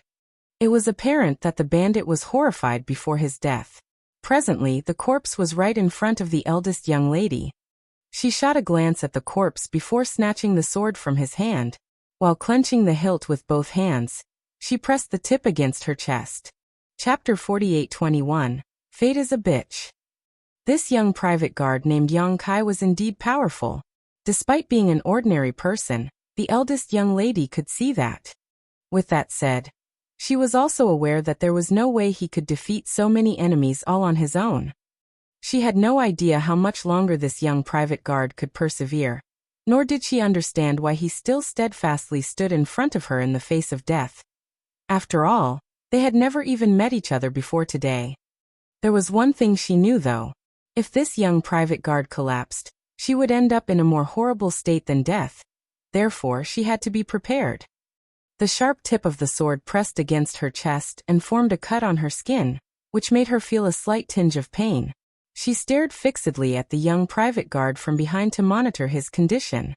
It was apparent that the bandit was horrified before his death. Presently, the corpse was right in front of the eldest young lady. She shot a glance at the corpse before snatching the sword from his hand. While clenching the hilt with both hands, she pressed the tip against her chest. Chapter 48:21. Fate is a bitch. This young private guard named Yang Kai was indeed powerful. Despite being an ordinary person, the eldest young lady could see that. With that said, she was also aware that there was no way he could defeat so many enemies all on his own. She had no idea how much longer this young private guard could persevere, nor did she understand why he still steadfastly stood in front of her in the face of death. After all, they had never even met each other before today. There was one thing she knew though. If this young private guard collapsed, she would end up in a more horrible state than death. Therefore, she had to be prepared. The sharp tip of the sword pressed against her chest and formed a cut on her skin, which made her feel a slight tinge of pain. She stared fixedly at the young private guard from behind to monitor his condition.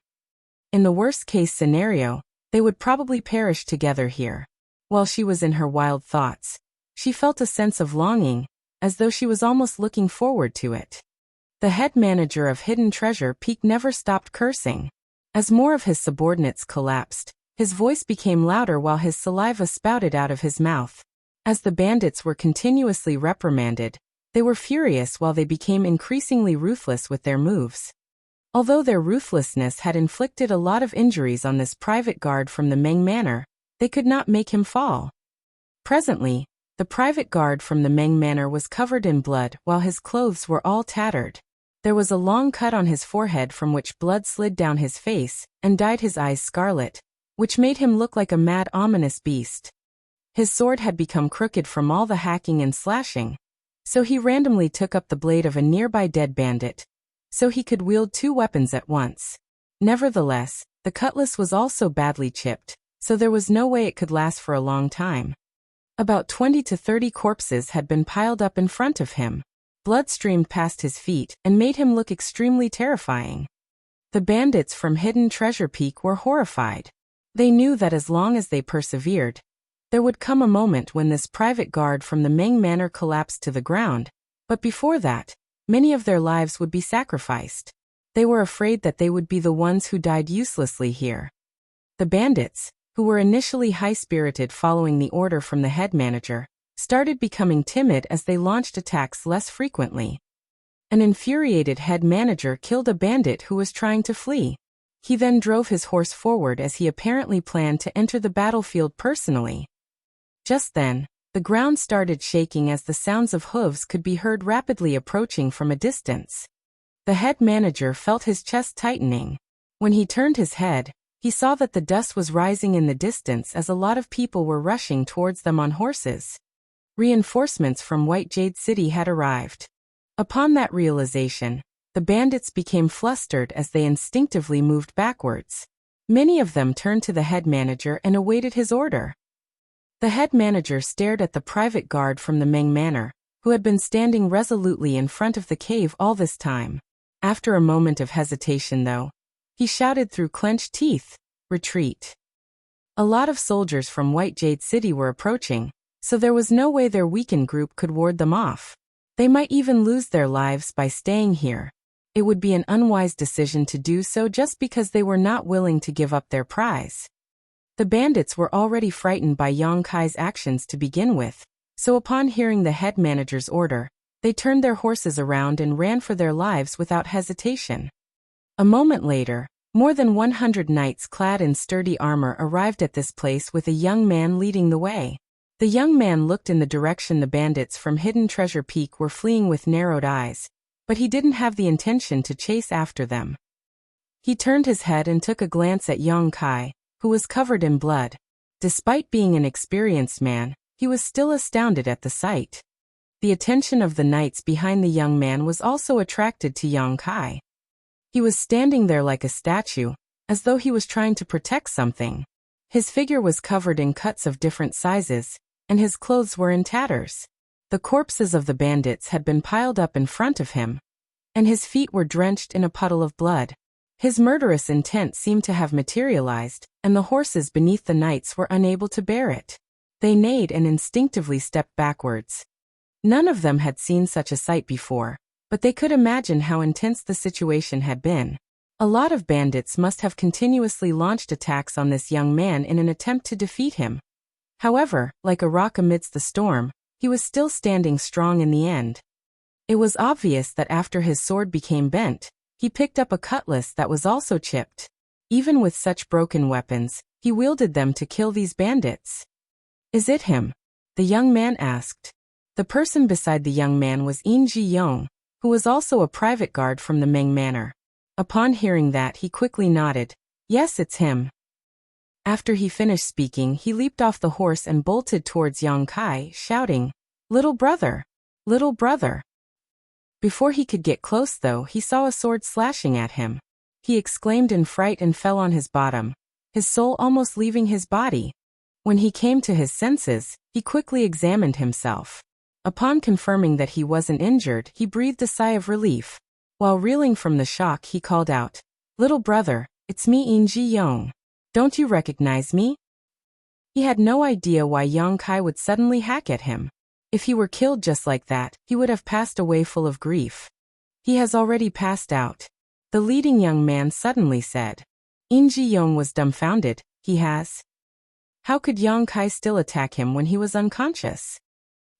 In the worst-case scenario, they would probably perish together here. While she was in her wild thoughts, she felt a sense of longing, as though she was almost looking forward to it. The head manager of Hidden Treasure Peak never stopped cursing. As more of his subordinates collapsed, his voice became louder while his saliva spouted out of his mouth. As the bandits were continuously reprimanded, they were furious while they became increasingly ruthless with their moves. Although their ruthlessness had inflicted a lot of injuries on this private guard from the Meng Manor, they could not make him fall. Presently, the private guard from the Meng Manor was covered in blood while his clothes were all tattered. There was a long cut on his forehead from which blood slid down his face and dyed his eyes scarlet, which made him look like a mad, ominous beast. His sword had become crooked from all the hacking and slashing, so he randomly took up the blade of a nearby dead bandit, so he could wield 2 weapons at once. Nevertheless, the cutlass was also badly chipped, so there was no way it could last for a long time. About 20 to 30 corpses had been piled up in front of him. Blood streamed past his feet and made him look extremely terrifying. The bandits from Hidden Treasure Peak were horrified. They knew that as long as they persevered, there would come a moment when this private guard from the Meng Manor collapsed to the ground, but before that, many of their lives would be sacrificed. They were afraid that they would be the ones who died uselessly here. The bandits, who were initially high-spirited following the order from the head manager, started becoming timid as they launched attacks less frequently. An infuriated head manager killed a bandit who was trying to flee. He then drove his horse forward as he apparently planned to enter the battlefield personally. Just then, the ground started shaking as the sounds of hooves could be heard rapidly approaching from a distance. The head manager felt his chest tightening. When he turned his head, he saw that the dust was rising in the distance as a lot of people were rushing towards them on horses. Reinforcements from White Jade City had arrived. Upon that realization, the bandits became flustered as they instinctively moved backwards. Many of them turned to the head manager and awaited his order. The head manager stared at the private guard from the Meng Manor, who had been standing resolutely in front of the cave all this time. After a moment of hesitation though, he shouted through clenched teeth, "Retreat." A lot of soldiers from White Jade City were approaching, so there was no way their weakened group could ward them off. They might even lose their lives by staying here. It would be an unwise decision to do so just because they were not willing to give up their prize. The bandits were already frightened by Yang Kai's actions to begin with, so upon hearing the head manager's order, they turned their horses around and ran for their lives without hesitation. A moment later, more than 100 knights clad in sturdy armor arrived at this place with a young man leading the way. The young man looked in the direction the bandits from Hidden Treasure Peak were fleeing with narrowed eyes, but he didn't have the intention to chase after them. He turned his head and took a glance at Yang Kai, who was covered in blood. Despite being an experienced man, he was still astounded at the sight. The attention of the knights behind the young man was also attracted to Yang Kai. He was standing there like a statue, as though he was trying to protect something. His figure was covered in cuts of different sizes, and his clothes were in tatters. The corpses of the bandits had been piled up in front of him, and his feet were drenched in a puddle of blood. His murderous intent seemed to have materialized, and the horses beneath the knights were unable to bear it. They neighed and instinctively stepped backwards. None of them had seen such a sight before, but they could imagine how intense the situation had been. A lot of bandits must have continuously launched attacks on this young man in an attempt to defeat him. However, like a rock amidst the storm, he was still standing strong in the end. It was obvious that after his sword became bent, he picked up a cutlass that was also chipped. Even with such broken weapons, he wielded them to kill these bandits. "Is it him?" the young man asked. The person beside the young man was Ji-young, who was also a private guard from the Meng Manor. Upon hearing that, he quickly nodded. "Yes, it's him." After he finished speaking, he leaped off the horse and bolted towards Yang Kai, shouting, "Little brother! Little brother!" Before he could get close though, he saw a sword slashing at him. He exclaimed in fright and fell on his bottom, his soul almost leaving his body. When he came to his senses, he quickly examined himself. Upon confirming that he wasn't injured, he breathed a sigh of relief. While reeling from the shock, he called out, "Little brother, it's me, Ji-young. Don't you recognize me?" He had no idea why Yang Kai would suddenly hack at him. If he were killed just like that, he would have passed away full of grief. "He has already passed out," the leading young man suddenly said. Ji-young was dumbfounded. "He has? How could Yang Kai still attack him when he was unconscious?"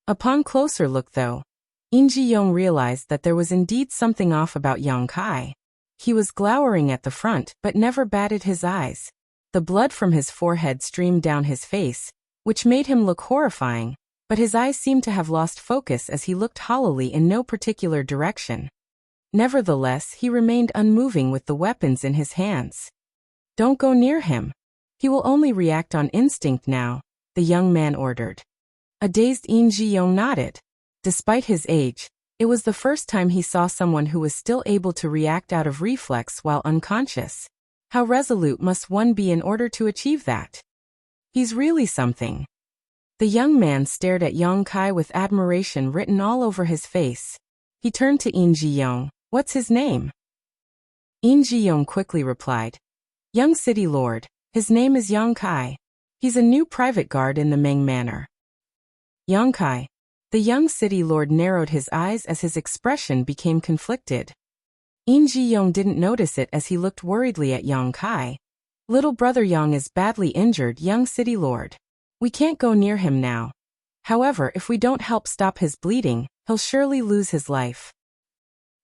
Upon closer look though, Ji-young realized that there was indeed something off about Yang Kai. He was glowering at the front but never batted his eyes. The blood from his forehead streamed down his face, which made him look horrifying, but his eyes seemed to have lost focus as he looked hollowly in no particular direction. Nevertheless, he remained unmoving with the weapons in his hands. "Don't go near him. He will only react on instinct now," the young man ordered. A dazed Ji-young nodded. Despite his age, it was the first time he saw someone who was still able to react out of reflex while unconscious. How resolute must one be in order to achieve that? He's really something. The young man stared at Yang Kai with admiration written all over his face. He turned to In Ji-young. What's his name? In Ji-young quickly replied. Young city lord. His name is Yang Kai. He's a new private guard in the Meng Manor. Yang Kai. The young city lord narrowed his eyes as his expression became conflicted. In Ji-young didn't notice it as he looked worriedly at Yang Kai. Little brother Yang is badly injured, young city lord. We can't go near him now. However, if we don't help stop his bleeding, he'll surely lose his life.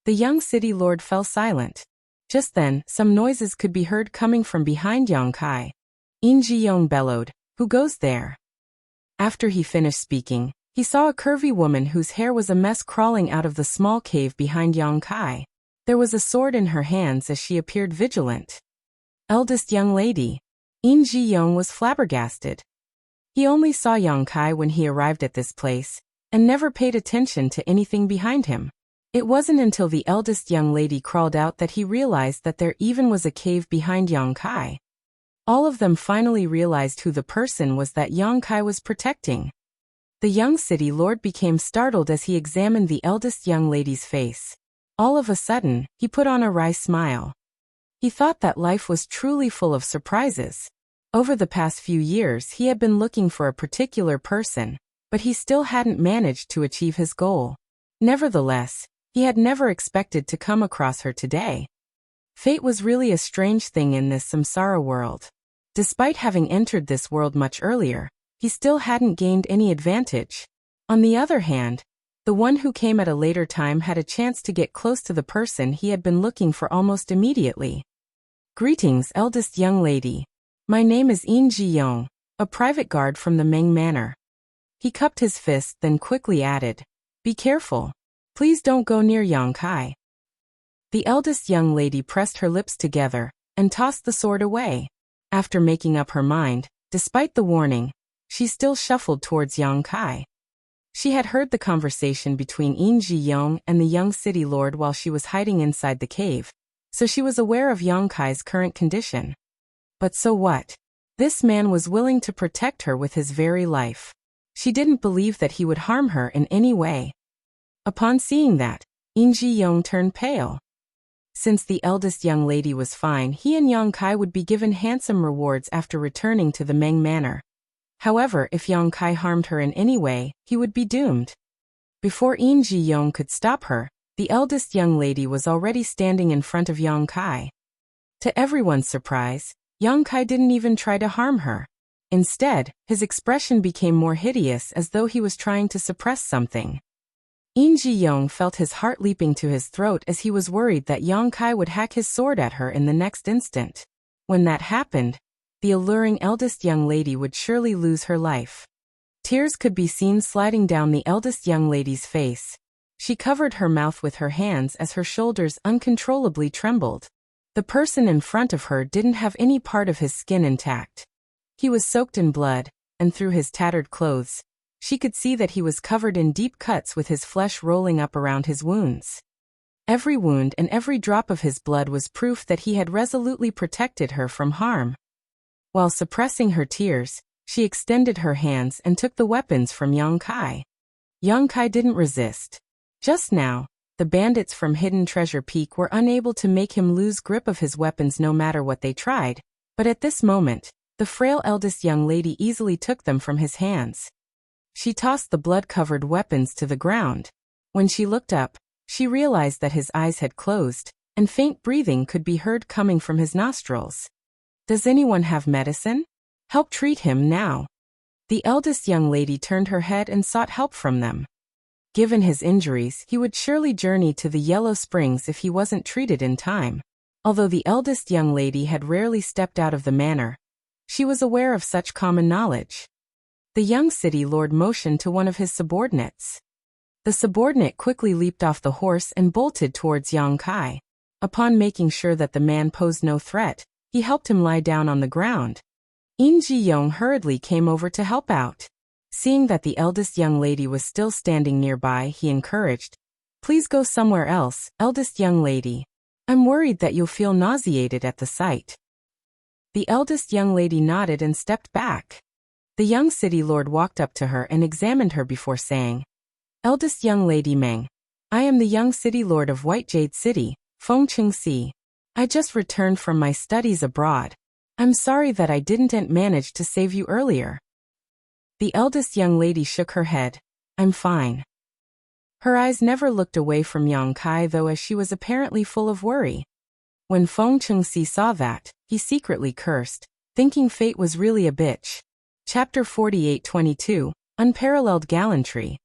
The young city lord fell silent. Just then, some noises could be heard coming from behind Yang Kai. In Ji-young bellowed, "Who goes there?" After he finished speaking, he saw a curvy woman whose hair was a mess crawling out of the small cave behind Yang Kai. There was a sword in her hands as she appeared vigilant. Eldest young lady. In Ji-young was flabbergasted. He only saw Yang Kai when he arrived at this place, and never paid attention to anything behind him. It wasn't until the eldest young lady crawled out that he realized that there even was a cave behind Yang Kai. All of them finally realized who the person was that Yang Kai was protecting. The young city lord became startled as he examined the eldest young lady's face. All of a sudden, he put on a wry smile. He thought that life was truly full of surprises. Over the past few years he had been looking for a particular person, but he still hadn't managed to achieve his goal. Nevertheless, he had never expected to come across her today. Fate was really a strange thing in this samsara world. Despite having entered this world much earlier, he still hadn't gained any advantage. On the other hand, the one who came at a later time had a chance to get close to the person he had been looking for almost immediately. Greetings, eldest young lady. My name is In Ji-young, a private guard from the Meng Manor. He cupped his fist, then quickly added, Be careful. Please don't go near Yang Kai. The eldest young lady pressed her lips together and tossed the sword away. After making up her mind, despite the warning, she still shuffled towards Yang Kai. She had heard the conversation between In Ji-young and the young city lord while she was hiding inside the cave, so she was aware of Yang Kai's current condition. But so what? This man was willing to protect her with his very life. She didn't believe that he would harm her in any way. Upon seeing that, In Ji-young turned pale. Since the eldest young lady was fine, he and Yang Kai would be given handsome rewards after returning to the Meng Manor. However, if Yang Kai harmed her in any way, he would be doomed. Before In Ji-young could stop her, the eldest young lady was already standing in front of Yang Kai. To everyone's surprise, Yang Kai didn't even try to harm her. Instead, his expression became more hideous as though he was trying to suppress something. In Ji-young felt his heart leaping to his throat as he was worried that Yang Kai would hack his sword at her in the next instant. When that happened, the alluring eldest young lady would surely lose her life. Tears could be seen sliding down the eldest young lady's face. She covered her mouth with her hands as her shoulders uncontrollably trembled. The person in front of her didn't have any part of his skin intact. He was soaked in blood, and through his tattered clothes, she could see that he was covered in deep cuts with his flesh rolling up around his wounds. Every wound and every drop of his blood was proof that he had resolutely protected her from harm. While suppressing her tears, she extended her hands and took the weapons from Yang Kai. Yang Kai didn't resist. Just now, the bandits from Hidden Treasure Peak were unable to make him lose grip of his weapons no matter what they tried, but at this moment, the frail eldest young lady easily took them from his hands. She tossed the blood-covered weapons to the ground. When she looked up, she realized that his eyes had closed, and faint breathing could be heard coming from his nostrils. Does anyone have medicine? Help treat him now. The eldest young lady turned her head and sought help from them. Given his injuries, he would surely journey to the Yellow Springs if he wasn't treated in time. Although the eldest young lady had rarely stepped out of the manor, she was aware of such common knowledge. The young city lord motioned to one of his subordinates. The subordinate quickly leaped off the horse and bolted towards Yang Kai. Upon making sure that the man posed no threat, he helped him lie down on the ground. In Ji-young hurriedly came over to help out. Seeing that the eldest young lady was still standing nearby, he encouraged, Please go somewhere else, eldest young lady. I'm worried that you'll feel nauseated at the sight. The eldest young lady nodded and stepped back. The young city lord walked up to her and examined her before saying, Eldest young lady Meng, I am the young city lord of White Jade City, Feng Qingxi. I just returned from my studies abroad. I'm sorry that I didn't manage to save you earlier. The eldest young lady shook her head. I'm fine. Her eyes never looked away from Yang Kai though, as she was apparently full of worry. When Feng Qingxi saw that, he secretly cursed, thinking fate was really a bitch. Chapter 48-22, Unparalleled Gallantry.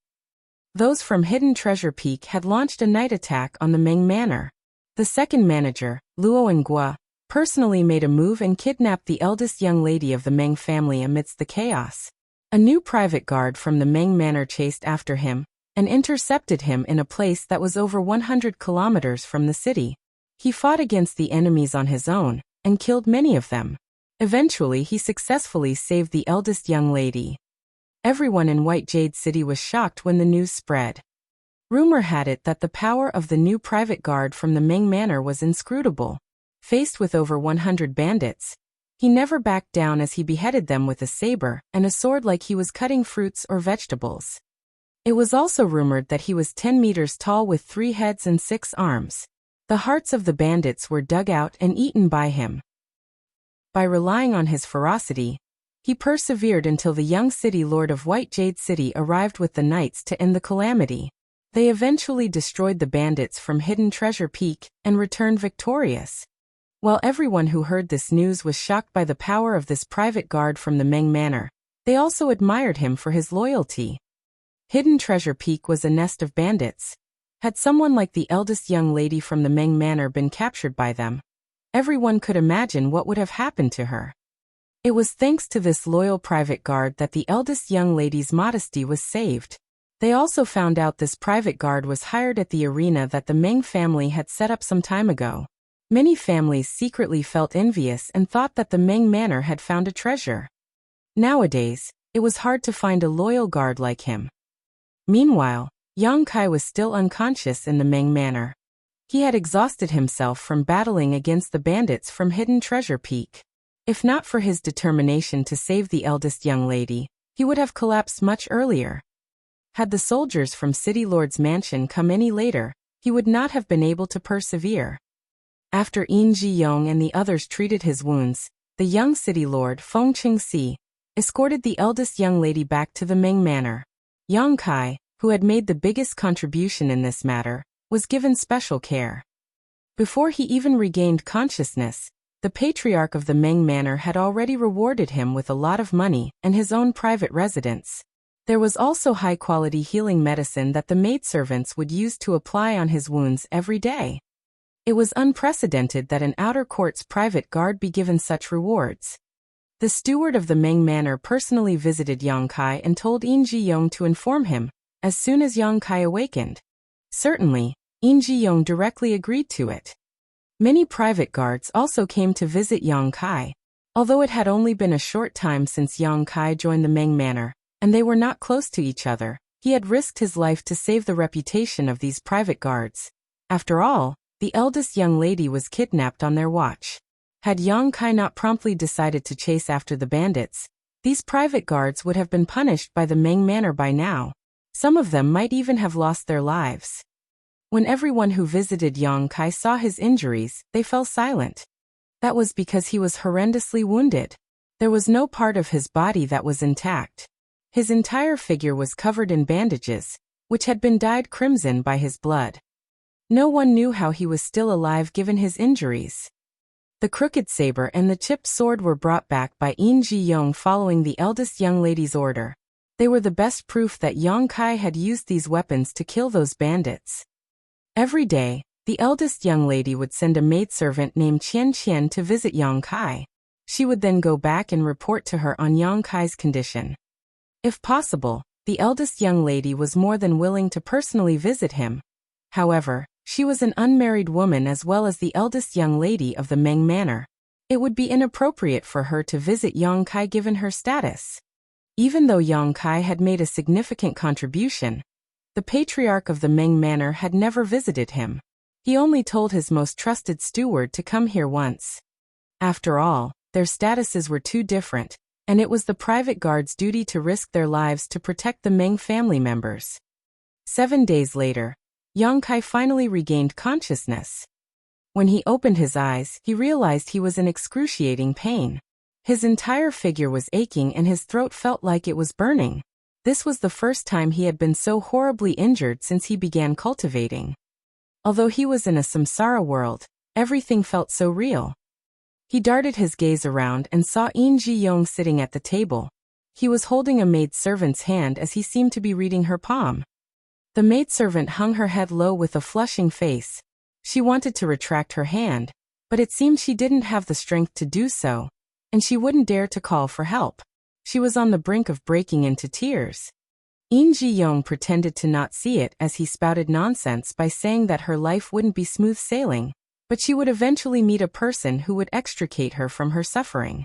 Those from Hidden Treasure Peak had launched a night attack on the Meng Manor. The second manager, Luo Ngua, personally made a move and kidnapped the eldest young lady of the Meng family amidst the chaos. A new private guard from the Meng Manor chased after him and intercepted him in a place that was over 100 kilometers from the city. He fought against the enemies on his own and killed many of them. Eventually, he successfully saved the eldest young lady. Everyone in White Jade City was shocked when the news spread. Rumor had it that the power of the new private guard from the Meng Manor was inscrutable. Faced with over 100 bandits, he never backed down as he beheaded them with a saber and a sword like he was cutting fruits or vegetables. It was also rumored that he was 10 meters tall with 3 heads and 6 arms. The hearts of the bandits were dug out and eaten by him. By relying on his ferocity, he persevered until the young city lord of White Jade City arrived with the knights to end the calamity. They eventually destroyed the bandits from Hidden Treasure Peak and returned victorious. While everyone who heard this news was shocked by the power of this private guard from the Meng Manor, they also admired him for his loyalty. Hidden Treasure Peak was a nest of bandits. Had someone like the eldest young lady from the Meng Manor been captured by them, everyone could imagine what would have happened to her. It was thanks to this loyal private guard that the eldest young lady's modesty was saved. They also found out this private guard was hired at the arena that the Meng family had set up some time ago. Many families secretly felt envious and thought that the Meng Manor had found a treasure. Nowadays, it was hard to find a loyal guard like him. Meanwhile, Yang Kai was still unconscious in the Meng Manor. He had exhausted himself from battling against the bandits from Hidden Treasure Peak. If not for his determination to save the eldest young lady, he would have collapsed much earlier. Had the soldiers from City Lord's mansion come any later, he would not have been able to persevere. After Yin Ji-yong and the others treated his wounds, the young City Lord, Feng Qingxi, escorted the eldest young lady back to the Meng Manor. Yang Kai, who had made the biggest contribution in this matter, was given special care. Before he even regained consciousness, the patriarch of the Meng Manor had already rewarded him with a lot of money and his own private residence. There was also high-quality healing medicine that the maidservants would use to apply on his wounds every day. It was unprecedented that an outer court's private guard be given such rewards. The steward of the Meng Manor personally visited Yang Kai and told Yin Ji-yong to inform him as soon as Yang Kai awakened. Certainly, Yin Ji-yong directly agreed to it. Many private guards also came to visit Yang Kai. Although it had only been a short time since Yang Kai joined the Meng Manor, and they were not close to each other, he had risked his life to save the reputation of these private guards. After all, the eldest young lady was kidnapped on their watch. Had Yang Kai not promptly decided to chase after the bandits, these private guards would have been punished by the Meng Manor by now. Some of them might even have lost their lives. When everyone who visited Yang Kai saw his injuries, they fell silent. That was because he was horrendously wounded. There was no part of his body that was intact. His entire figure was covered in bandages, which had been dyed crimson by his blood. No one knew how he was still alive given his injuries. The crooked saber and the chipped sword were brought back by Yin Ji-yong following the eldest young lady's order. They were the best proof that Yang Kai had used these weapons to kill those bandits. Every day, the eldest young lady would send a maidservant named Qian Qian to visit Yang Kai. She would then go back and report to her on Yang Kai's condition. If possible, the eldest young lady was more than willing to personally visit him. However, she was an unmarried woman as well as the eldest young lady of the Meng Manor. It would be inappropriate for her to visit Yang Kai given her status. Even though Yang Kai had made a significant contribution, the patriarch of the Meng Manor had never visited him. He only told his most trusted steward to come here once. After all, their statuses were too different, and it was the private guard's duty to risk their lives to protect the Meng family members. 7 days later, Yang Kai finally regained consciousness. When he opened his eyes, he realized he was in excruciating pain. His entire figure was aching and his throat felt like it was burning. This was the first time he had been so horribly injured since he began cultivating. Although he was in a samsara world, everything felt so real. He darted his gaze around and saw In Ji-young sitting at the table. He was holding a maidservant's hand as he seemed to be reading her palm. The maidservant hung her head low with a flushing face. She wanted to retract her hand, but it seemed she didn't have the strength to do so, and she wouldn't dare to call for help. She was on the brink of breaking into tears. In Ji-young pretended to not see it as he spouted nonsense by saying that her life wouldn't be smooth sailing, but she would eventually meet a person who would extricate her from her suffering.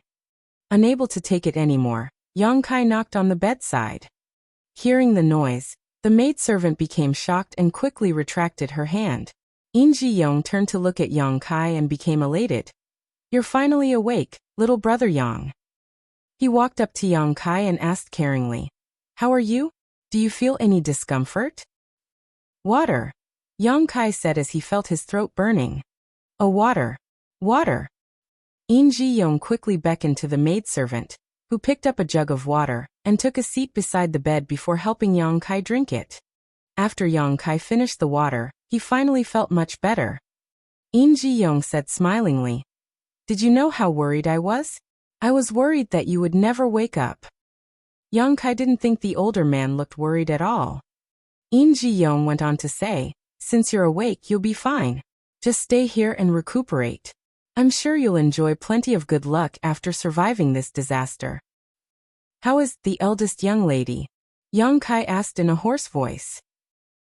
Unable to take it anymore, Yang Kai knocked on the bedside. Hearing the noise, the maidservant became shocked and quickly retracted her hand. In Ji-young turned to look at Yang Kai and became elated. "You're finally awake, little brother Yang." He walked up to Yang Kai and asked caringly, "How are you? Do you feel any discomfort?" "Water," Yang Kai said as he felt his throat burning. "Oh, water. Water." In Ji-young quickly beckoned to the maidservant, who picked up a jug of water and took a seat beside the bed before helping Yang Kai drink it. After Yang Kai finished the water, he finally felt much better. In Ji-young said smilingly, "Did you know how worried I was? I was worried that you would never wake up." Yang Kai didn't think the older man looked worried at all. In Ji-young went on to say, "Since you're awake, you'll be fine. Just stay here and recuperate. I'm sure you'll enjoy plenty of good luck after surviving this disaster." "How is the eldest young lady?" Yang Kai asked in a hoarse voice.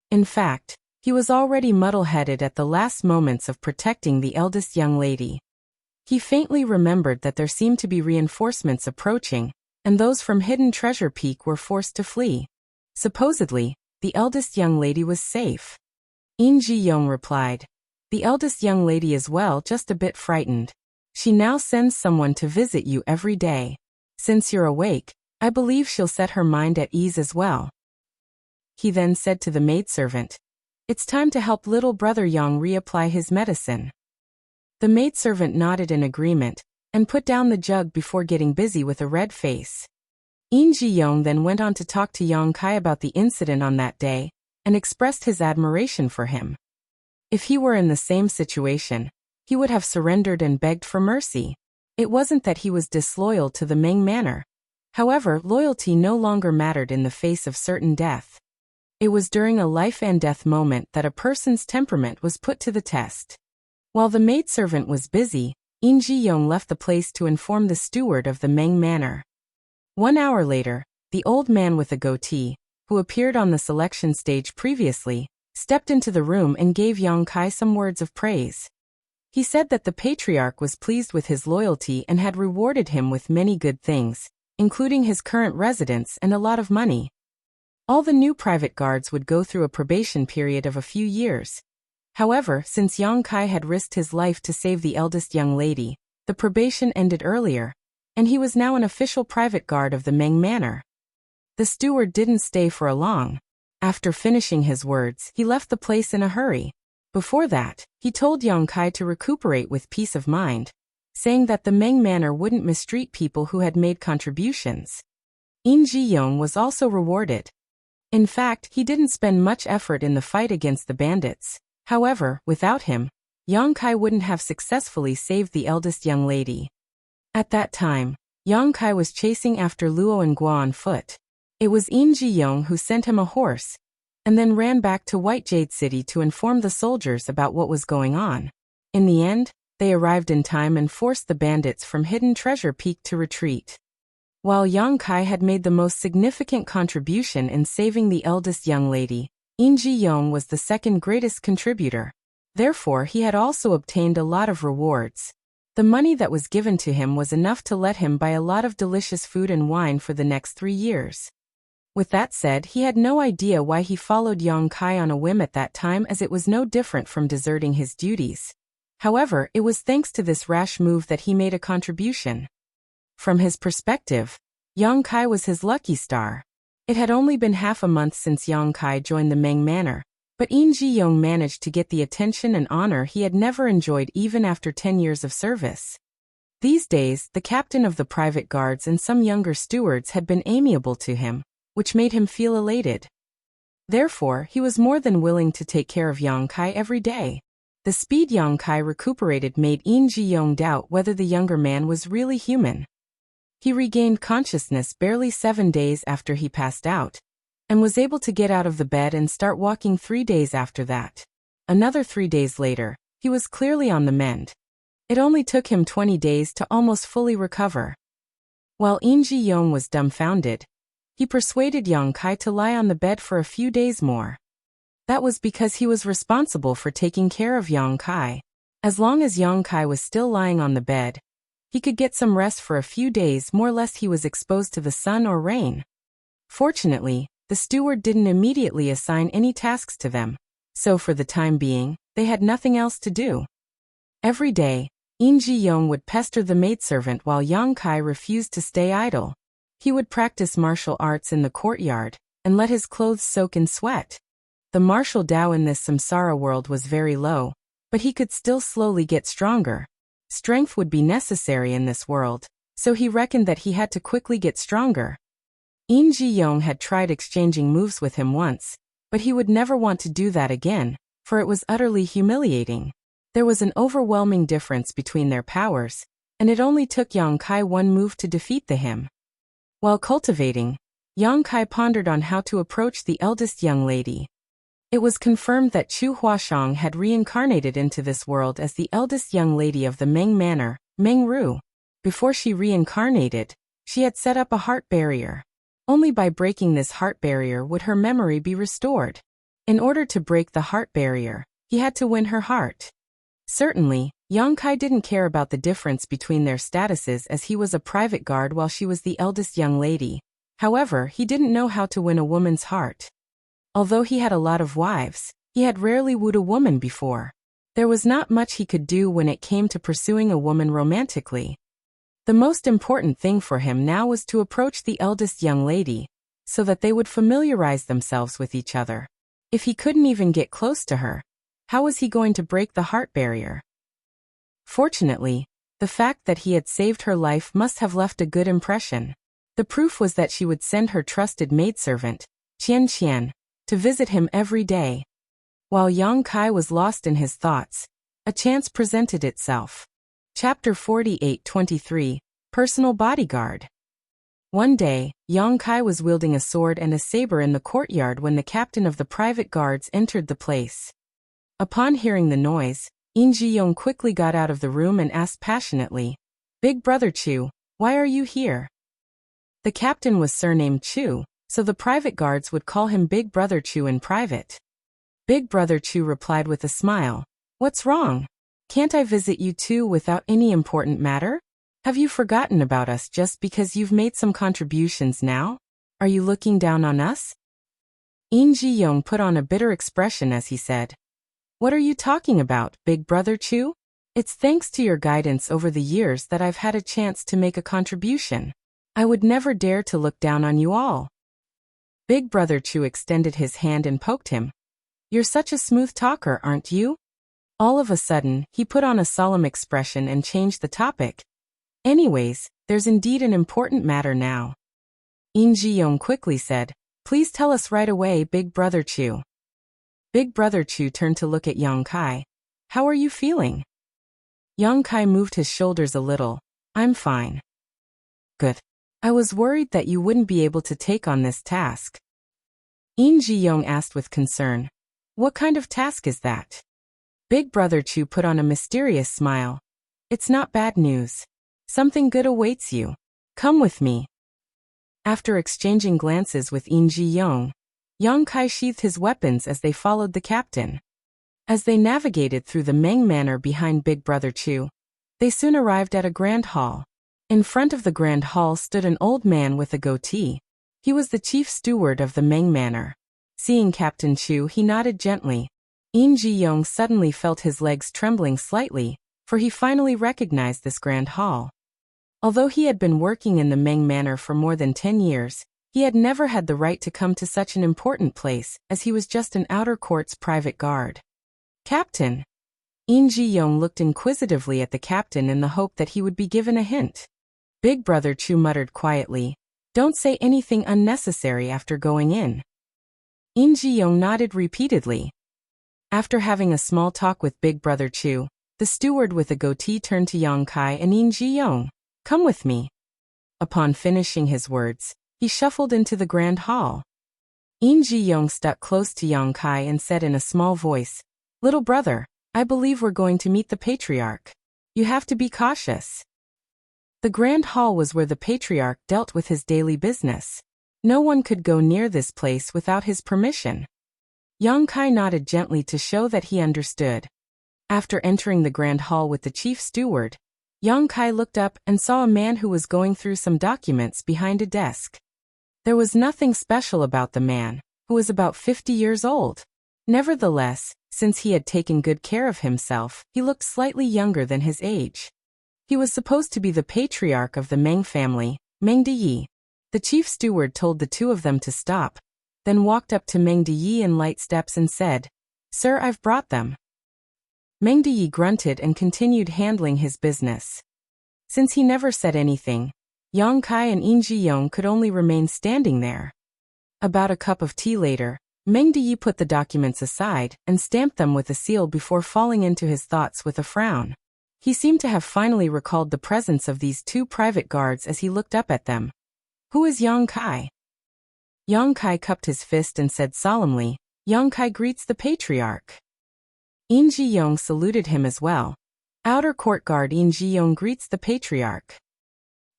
In fact, he was already muddle-headed at the last moments of protecting the eldest young lady. He faintly remembered that there seemed to be reinforcements approaching, and those from Hidden Treasure Peak were forced to flee. Supposedly, the eldest young lady was safe. In Ji-young replied, "The eldest young lady is well, just a bit frightened. She now sends someone to visit you every day. Since you're awake, I believe she'll set her mind at ease as well." He then said to the maidservant, "It's time to help little brother Yang reapply his medicine." The maidservant nodded in agreement and put down the jug before getting busy with a red face. In Ji-young then went on to talk to Yang Kai about the incident on that day and expressed his admiration for him. If he were in the same situation, he would have surrendered and begged for mercy. It wasn't that he was disloyal to the Ming Manor. However, loyalty no longer mattered in the face of certain death. It was during a life and death moment that a person's temperament was put to the test. While the maidservant was busy, In Ji-young left the place to inform the steward of the Meng Manor. 1 hour later, the old man with a goatee, who appeared on the selection stage previously, stepped into the room and gave Yang Kai some words of praise. He said that the patriarch was pleased with his loyalty and had rewarded him with many good things, including his current residence and a lot of money. All the new private guards would go through a probation period of a few years. However, since Yang Kai had risked his life to save the eldest young lady, the probation ended earlier, and he was now an official private guard of the Meng Manor. The steward didn't stay for long. After finishing his words, he left the place in a hurry. Before that, he told Yang Kai to recuperate with peace of mind, saying that the Meng Manor wouldn't mistreat people who had made contributions. In Ji-young was also rewarded. In fact, he didn't spend much effort in the fight against the bandits. However, without him, Yang Kai wouldn't have successfully saved the eldest young lady. At that time, Yang Kai was chasing after Luo and Guo on foot. It was In Ji-young who sent him a horse, and then ran back to White Jade City to inform the soldiers about what was going on. In the end, they arrived in time and forced the bandits from Hidden Treasure Peak to retreat. While Yang Kai had made the most significant contribution in saving the eldest young lady, In Ji-young was the second greatest contributor. Therefore, he had also obtained a lot of rewards. The money that was given to him was enough to let him buy a lot of delicious food and wine for the next 3 years. With that said, he had no idea why he followed Yang Kai on a whim at that time, as it was no different from deserting his duties. However, it was thanks to this rash move that he made a contribution. From his perspective, Yang Kai was his lucky star. It had only been half a month since Yang Kai joined the Meng Manor, But Yin Ji-young managed to get the attention and honor he had never enjoyed even after 10 years of service. These days, the captain of the private guards and some younger stewards had been amiable to him, which made him feel elated. Therefore, he was more than willing to take care of Yang Kai every day. The speed Yang Kai recuperated made Yin Ji-young doubt whether the younger man was really human. He regained consciousness barely 7 days after he passed out, and was able to get out of the bed and start walking 3 days after that. Another 3 days later, he was clearly on the mend. It only took him 20 days to almost fully recover. While Yin Ji-young was dumbfounded, he persuaded Yang Kai to lie on the bed for a few days more. That was because he was responsible for taking care of Yang Kai. As long as Yang Kai was still lying on the bed, he could get some rest for a few days more lest he was exposed to the sun or rain. Fortunately, the steward didn't immediately assign any tasks to them, so for the time being, they had nothing else to do. Every day, Yin Ji-young would pester the maidservant while Yang Kai refused to stay idle. He would practice martial arts in the courtyard, and let his clothes soak in sweat. The martial Tao in this samsara world was very low, but he could still slowly get stronger. Strength would be necessary in this world, so he reckoned that he had to quickly get stronger. Yin Ji-young had tried exchanging moves with him once, but he would never want to do that again, for it was utterly humiliating. There was an overwhelming difference between their powers, and it only took Yang Kai one move to defeat him. While cultivating, Yang Kai pondered on how to approach the eldest young lady. It was confirmed that Chu Huashang had reincarnated into this world as the eldest young lady of the Meng Manor, Meng Ru. Before she reincarnated, she had set up a heart barrier. Only by breaking this heart barrier would her memory be restored. In order to break the heart barrier, he had to win her heart. Certainly, Yang Kai didn't care about the difference between their statuses as he was a private guard while she was the eldest young lady. However, he didn't know how to win a woman's heart. Although he had a lot of wives, he had rarely wooed a woman before. There was not much he could do when it came to pursuing a woman romantically. The most important thing for him now was to approach the eldest young lady, so that they would familiarize themselves with each other. If he couldn't even get close to her, how was he going to break the heart barrier? Fortunately, the fact that he had saved her life must have left a good impression. The proof was that she would send her trusted maidservant, Qian Qian, to visit him every day. While Yang Kai was lost in his thoughts, a chance presented itself. Chapter 48-23, Personal Bodyguard. One day, Yang Kai was wielding a sword and a saber in the courtyard when the captain of the private guards entered the place. Upon hearing the noise, Yin Ji-young quickly got out of the room and asked passionately, "Big brother Chu, why are you here?" The captain was surnamed Chu, so the private guards would call him Big Brother Chu in private. Big Brother Chu replied with a smile, "What's wrong? Can't I visit you too without any important matter? Have you forgotten about us just because you've made some contributions now? Are you looking down on us?" Yin Ji-young put on a bitter expression as he said, "What are you talking about, Big Brother Chu? It's thanks to your guidance over the years that I've had a chance to make a contribution. I would never dare to look down on you all." Big Brother Chu extended his hand and poked him. "You're such a smooth talker, aren't you?" All of a sudden, he put on a solemn expression and changed the topic. "Anyways, there's indeed an important matter now." Yin Ji-young quickly said, "Please tell us right away, Big Brother Chu." Big Brother Chu turned to look at Yang Kai. "How are you feeling?" Yang Kai moved his shoulders a little. "I'm fine." "Good. I was worried that you wouldn't be able to take on this task." Yin Ji-young asked with concern, "What kind of task is that?" Big Brother Chu put on a mysterious smile. "It's not bad news. Something good awaits you. Come with me." After exchanging glances with Yin Ji-young, Yang Kai sheathed his weapons as they followed the captain. As they navigated through the Meng Manor behind Big Brother Chu, they soon arrived at a grand hall. In front of the grand hall stood an old man with a goatee. He was the chief steward of the Meng Manor. Seeing Captain Chu, he nodded gently. Yin Ji-young suddenly felt his legs trembling slightly, for he finally recognized this grand hall. Although he had been working in the Meng Manor for more than 10 years, He had never had the right to come to such an important place, as he was just an outer court's private guard. Captain. In Ji-young looked inquisitively at the captain in the hope that he would be given a hint. Big Brother Chu muttered quietly, "Don't say anything unnecessary after going in." In Ji-young nodded repeatedly. After having a small talk with Big Brother Chu, the steward with a goatee turned to Yang Kai and In Ji-young. "Come with me." Upon finishing his words, he shuffled into the grand hall. In Ji-young stuck close to Yang Kai and said in a small voice, "Little brother, I believe we're going to meet the patriarch. You have to be cautious." The grand hall was where the patriarch dealt with his daily business. No one could go near this place without his permission. Yang Kai nodded gently to show that he understood. After entering the grand hall with the chief steward, Yang Kai looked up and saw a man who was going through some documents behind a desk. There was nothing special about the man, who was about 50 years old. Nevertheless, since he had taken good care of himself, he looked slightly younger than his age. He was supposed to be the patriarch of the Meng family, Meng Deyi. The chief steward told the two of them to stop, then walked up to Meng Deyi in light steps and said, "Sir, I've brought them." Meng Deyi grunted and continued handling his business. Since he never said anything, Yang Kai and In Ji-young could only remain standing there. About a cup of tea later, Meng Deyi put the documents aside and stamped them with a seal before falling into his thoughts with a frown. He seemed to have finally recalled the presence of these two private guards as he looked up at them. "Who is Yang Kai?" Yang Kai cupped his fist and said solemnly, "Yang Kai greets the patriarch." In Ji-young saluted him as well. "Outer court guard In Ji-young greets the patriarch."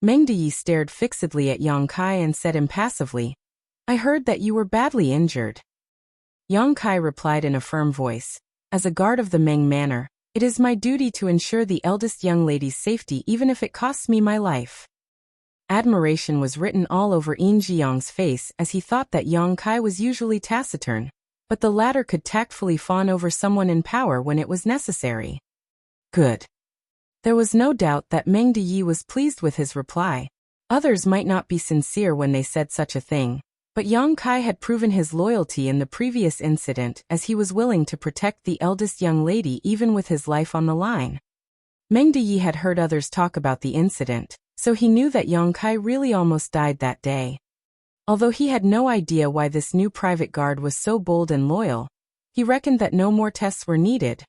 Meng Deyi stared fixedly at Yang Kai and said impassively, "I heard that you were badly injured." Yang Kai replied in a firm voice, "As a guard of the Meng Manor, it is my duty to ensure the eldest young lady's safety even if it costs me my life." Admiration was written all over In Ji-young's face as he thought that Yang Kai was usually taciturn, but the latter could tactfully fawn over someone in power when it was necessary. Good. There was no doubt that Meng Deyi was pleased with his reply. Others might not be sincere when they said such a thing, but Yang Kai had proven his loyalty in the previous incident as he was willing to protect the eldest young lady even with his life on the line. Meng Deyi had heard others talk about the incident, so he knew that Yang Kai really almost died that day. Although he had no idea why this new private guard was so bold and loyal, he reckoned that no more tests were needed.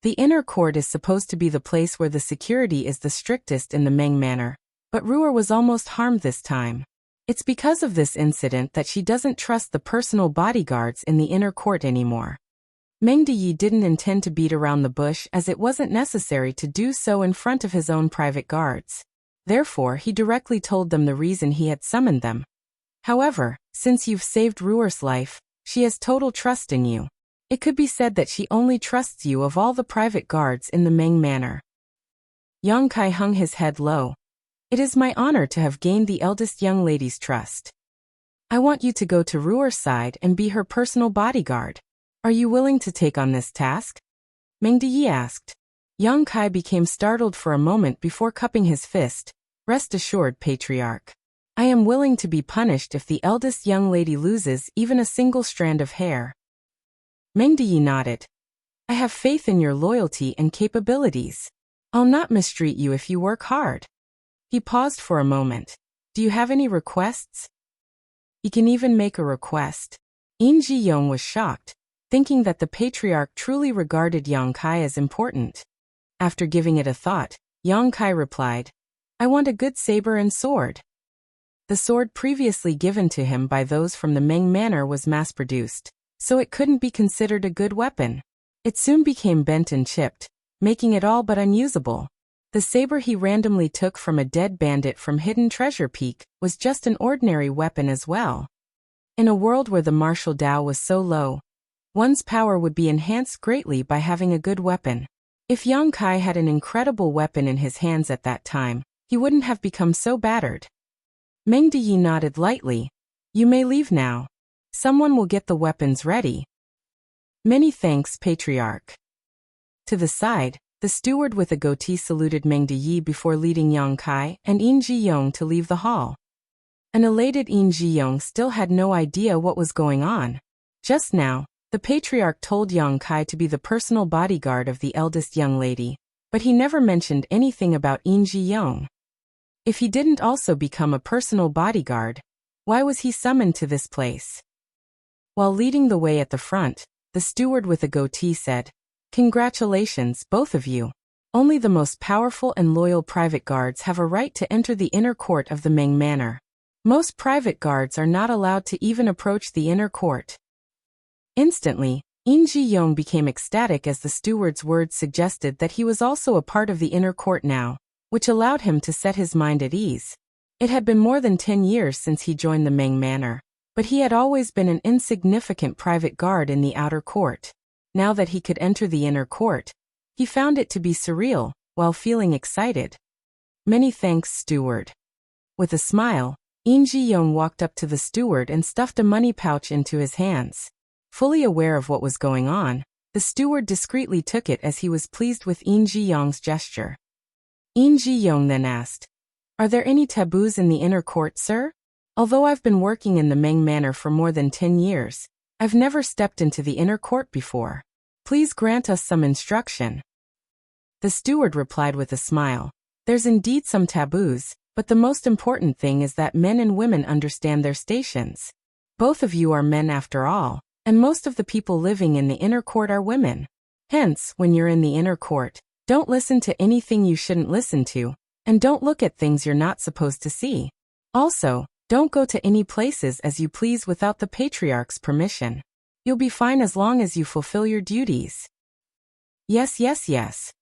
The inner court is supposed to be the place where the security is the strictest in the Meng Manor, but Ruer was almost harmed this time. It's because of this incident that she doesn't trust the personal bodyguards in the inner court anymore. Meng Deyi didn't intend to beat around the bush as it wasn't necessary to do so in front of his own private guards. Therefore, he directly told them the reason he had summoned them. "However, since you've saved Ruer's life, she has total trust in you. It could be said that she only trusts you of all the private guards in the Meng Manor." Yang Kai hung his head low. "It is my honor to have gained the eldest young lady's trust. I want you to go to Ruer's side and be her personal bodyguard. Are you willing to take on this task?" Meng Deyi asked. Yang Kai became startled for a moment before cupping his fist. "Rest assured, patriarch. I am willing to be punished if the eldest young lady loses even a single strand of hair." Meng Deyi nodded. "I have faith in your loyalty and capabilities. I'll not mistreat you if you work hard." He paused for a moment. "Do you have any requests?" "He can even make a request." In Ji-young was shocked, thinking that the patriarch truly regarded Yang Kai as important. After giving it a thought, Yang Kai replied, "I want a good saber and sword." The sword previously given to him by those from the Meng Manor was mass-produced, so it couldn't be considered a good weapon. It soon became bent and chipped, making it all but unusable. The saber he randomly took from a dead bandit from Hidden Treasure Peak was just an ordinary weapon as well. In a world where the martial Tao was so low, one's power would be enhanced greatly by having a good weapon. If Yang Kai had an incredible weapon in his hands at that time, he wouldn't have become so battered. Meng Deyi nodded lightly. "You may leave now. Someone will get the weapons ready." "Many thanks, patriarch." To the side, the steward with a goatee saluted Meng Deyi before leading Yang Kai and In Ji-young to leave the hall. An elated Yin Ji-young still had no idea what was going on. Just now, the patriarch told Yang Kai to be the personal bodyguard of the eldest young lady, but he never mentioned anything about Yin Ji-young. If he didn't also become a personal bodyguard, why was he summoned to this place? While leading the way at the front, the steward with a goatee said, "Congratulations, both of you. Only the most powerful and loyal private guards have a right to enter the inner court of the Ming Manor. Most private guards are not allowed to even approach the inner court." Instantly, Yin Ji-young became ecstatic as the steward's words suggested that he was also a part of the inner court now, which allowed him to set his mind at ease. It had been more than 10 years since he joined the Ming Manor, but he had always been an insignificant private guard in the outer court. Now that he could enter the inner court, he found it to be surreal, while feeling excited. "Many thanks, steward." With a smile, Yin Ji-young walked up to the steward and stuffed a money pouch into his hands. Fully aware of what was going on, the steward discreetly took it as he was pleased with Yin Ji-young's gesture. Yin Ji-young then asked, "Are there any taboos in the inner court, sir? Although I've been working in the Ming Manor for more than 10 years, I've never stepped into the inner court before. Please grant us some instruction." The steward replied with a smile, "There's indeed some taboos, but the most important thing is that men and women understand their stations. Both of you are men after all, and most of the people living in the inner court are women. Hence, when you're in the inner court, don't listen to anything you shouldn't listen to, and don't look at things you're not supposed to see. Also, don't go to any places as you please without the patriarch's permission. You'll be fine as long as you fulfill your duties." "Yes, yes, yes."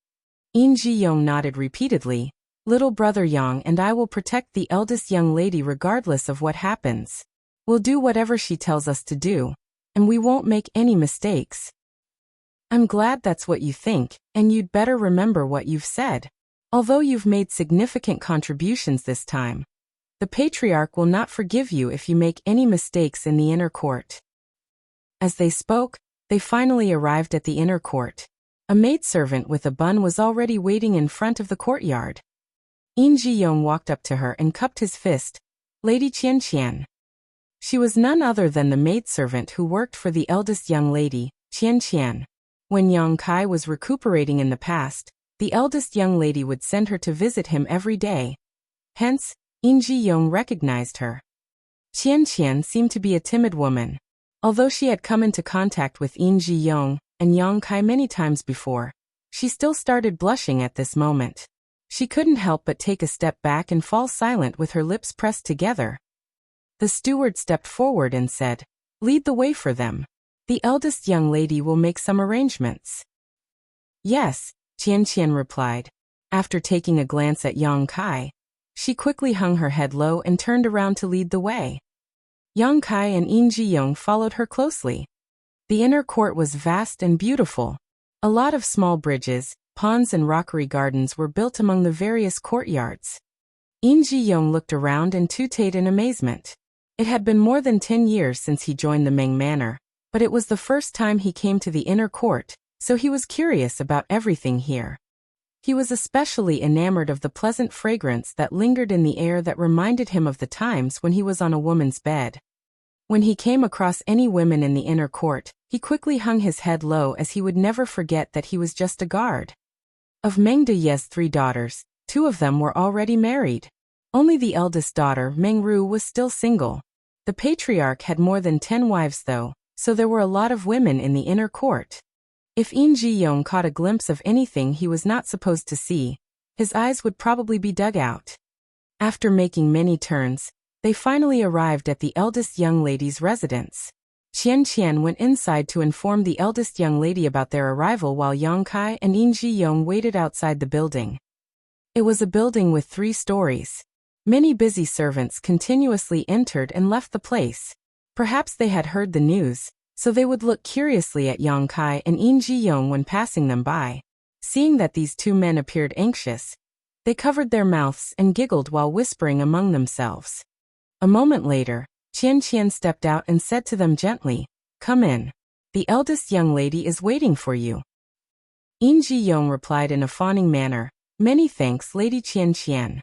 Yin Ji-young nodded repeatedly. "Little brother Yang and I will protect the eldest young lady regardless of what happens. We'll do whatever she tells us to do, and we won't make any mistakes." "I'm glad that's what you think, and you'd better remember what you've said. Although you've made significant contributions this time, the patriarch will not forgive you if you make any mistakes in the inner court." As they spoke, they finally arrived at the inner court. A maidservant with a bun was already waiting in front of the courtyard. Yin Ji-young walked up to her and cupped his fist. "Lady Qian Qian." She was none other than the maidservant who worked for the eldest young lady, Qian Qian. When Yang Kai was recuperating in the past, the eldest young lady would send her to visit him every day. Hence, Yin Ji-young recognized her. Qian Qian seemed to be a timid woman. Although she had come into contact with Yin Ji-young and Yang Kai many times before, she still started blushing at this moment. She couldn't help but take a step back and fall silent with her lips pressed together. The steward stepped forward and said, "Lead the way for them. The eldest young lady will make some arrangements." "Yes," Qian Qian replied. After taking a glance at Yang Kai, she quickly hung her head low and turned around to lead the way. Yang Kai and Yin Ji-young followed her closely. The inner court was vast and beautiful. A lot of small bridges, ponds and rockery gardens were built among the various courtyards. Yin Ji-young looked around and tooted in amazement. It had been more than 10 years since he joined the Ming Manor, but it was the first time he came to the inner court, so he was curious about everything here. He was especially enamored of the pleasant fragrance that lingered in the air that reminded him of the times when he was on a woman's bed. When he came across any women in the inner court, he quickly hung his head low as he would never forget that he was just a guard. Of Meng Deye's 3 daughters, 2 of them were already married. Only the eldest daughter, Meng Ru, was still single. The patriarch had more than 10 wives though, so there were a lot of women in the inner court. If Yin Ji-young caught a glimpse of anything he was not supposed to see, his eyes would probably be dug out. After making many turns, they finally arrived at the eldest young lady's residence. Qian Qian went inside to inform the eldest young lady about their arrival while Yang Kai and Yin Ji-young waited outside the building. It was a building with 3 stories. Many busy servants continuously entered and left the place. Perhaps they had heard the news, so they would look curiously at Yang Kai and Yin Ji-young when passing them by. Seeing that these 2 men appeared anxious, they covered their mouths and giggled while whispering among themselves. A moment later, Qian Qian stepped out and said to them gently, "Come in. The eldest young lady is waiting for you." Yin Ji-young replied in a fawning manner, "Many thanks, Lady Qian Qian."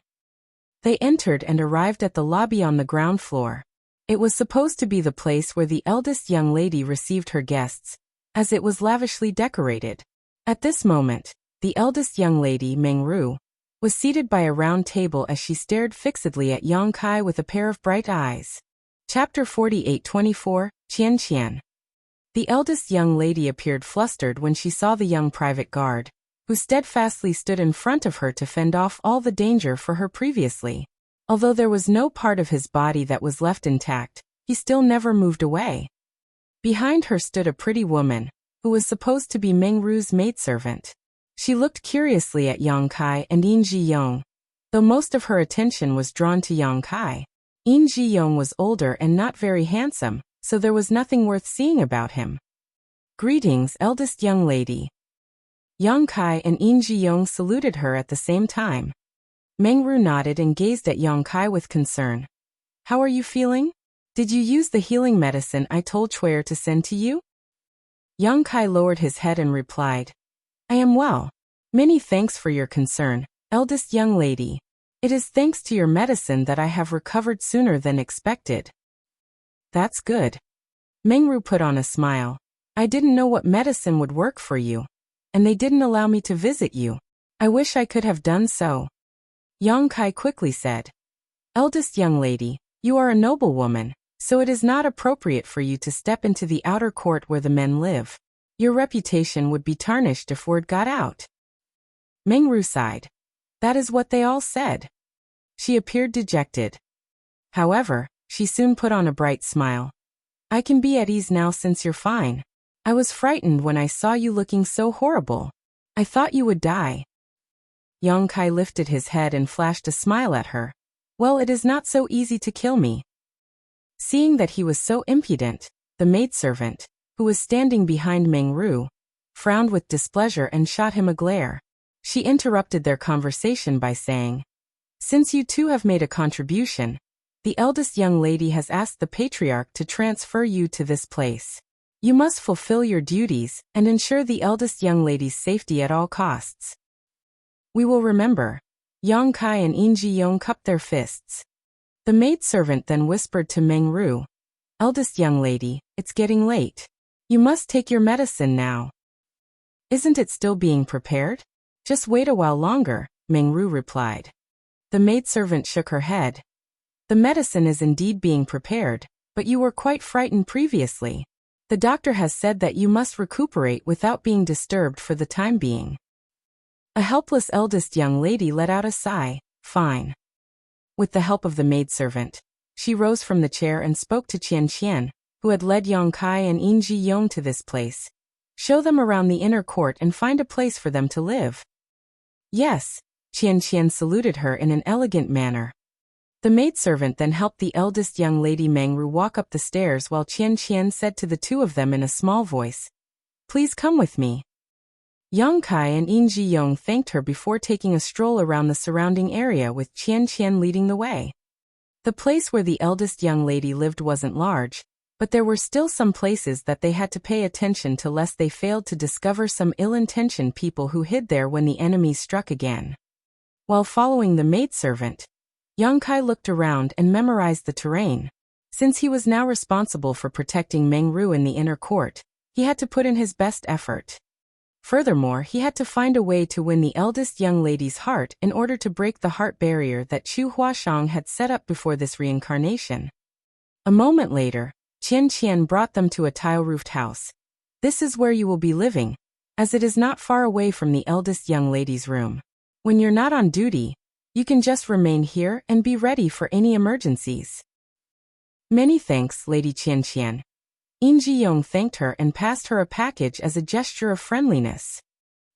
They entered and arrived at the lobby on the ground floor. It was supposed to be the place where the eldest young lady received her guests, as it was lavishly decorated. At this moment, the eldest young lady, Meng Ru, was seated by a round table as she stared fixedly at Yang Kai with a pair of bright eyes. Chapter 48-24, Qian Qian. The eldest young lady appeared flustered when she saw the young private guard, who steadfastly stood in front of her to fend off all the danger for her previously. Although there was no part of his body that was left intact, he still never moved away. Behind her stood a pretty woman, who was supposed to be Meng Ru's maidservant. She looked curiously at Yang Kai and Yin Ji-yong, though most of her attention was drawn to Yang Kai. Yin Ji-yong was older and not very handsome, so there was nothing worth seeing about him. "Greetings, eldest young lady." Yang Kai and Yin Ji-yong saluted her at the same time. Meng Ru nodded and gazed at Yang Kai with concern. "How are you feeling? Did you use the healing medicine I told Chuer to send to you?" Yang Kai lowered his head and replied, "I am well. Many thanks for your concern, eldest young lady. It is thanks to your medicine that I have recovered sooner than expected." "That's good." Meng Ru put on a smile. "I didn't know what medicine would work for you, and they didn't allow me to visit you. I wish I could have done so." Yang Kai quickly said, "Eldest young lady, you are a noble woman, so it is not appropriate for you to step into the outer court where the men live. Your reputation would be tarnished if word got out." Meng Ru sighed. "That is what they all said." She appeared dejected. However, she soon put on a bright smile. "I can be at ease now since you're fine. I was frightened when I saw you looking so horrible. I thought you would die." Yang Kai lifted his head and flashed a smile at her. "Well, it is not so easy to kill me." Seeing that he was so impudent, the maidservant, who was standing behind Meng Ru, frowned with displeasure and shot him a glare. She interrupted their conversation by saying, "Since you two have made a contribution, the eldest young lady has asked the patriarch to transfer you to this place. You must fulfill your duties and ensure the eldest young lady's safety at all costs." "We will remember." Yang Kai and Yin Ji-yong cupped their fists. The maidservant then whispered to Meng Ru, "Eldest young lady, it's getting late. You must take your medicine now." "Isn't it still being prepared? Just wait a while longer," Meng Ru replied. The maidservant shook her head. "The medicine is indeed being prepared, but you were quite frightened previously. The doctor has said that you must recuperate without being disturbed for the time being." A helpless eldest young lady let out a sigh. "Fine." With the help of the maidservant, she rose from the chair and spoke to Qian Qian, who had led Yang Kai and Yin Ji-yong to this place. "Show them around the inner court and find a place for them to live." "Yes." Qian Qian saluted her in an elegant manner. The maidservant then helped the eldest young lady Meng Ru walk up the stairs while Qian Qian said to the two of them in a small voice, "Please come with me." Yang Kai and Yin Ji-yong thanked her before taking a stroll around the surrounding area with Qian Qian leading the way. The place where the eldest young lady lived wasn't large, but there were still some places that they had to pay attention to lest they failed to discover some ill-intentioned people who hid there when the enemy struck again. While following the maidservant, Yang Kai looked around and memorized the terrain. Since he was now responsible for protecting Meng Ru in the inner court, he had to put in his best effort. Furthermore, he had to find a way to win the eldest young lady's heart in order to break the heart barrier that Chu Huashang had set up before this reincarnation. A moment later, Qian Qian brought them to a tile-roofed house. "This is where you will be living, as it is not far away from the eldest young lady's room. When you're not on duty, you can just remain here and be ready for any emergencies." "Many thanks, Lady Qian Qian." Yin Ji-yong thanked her and passed her a package as a gesture of friendliness.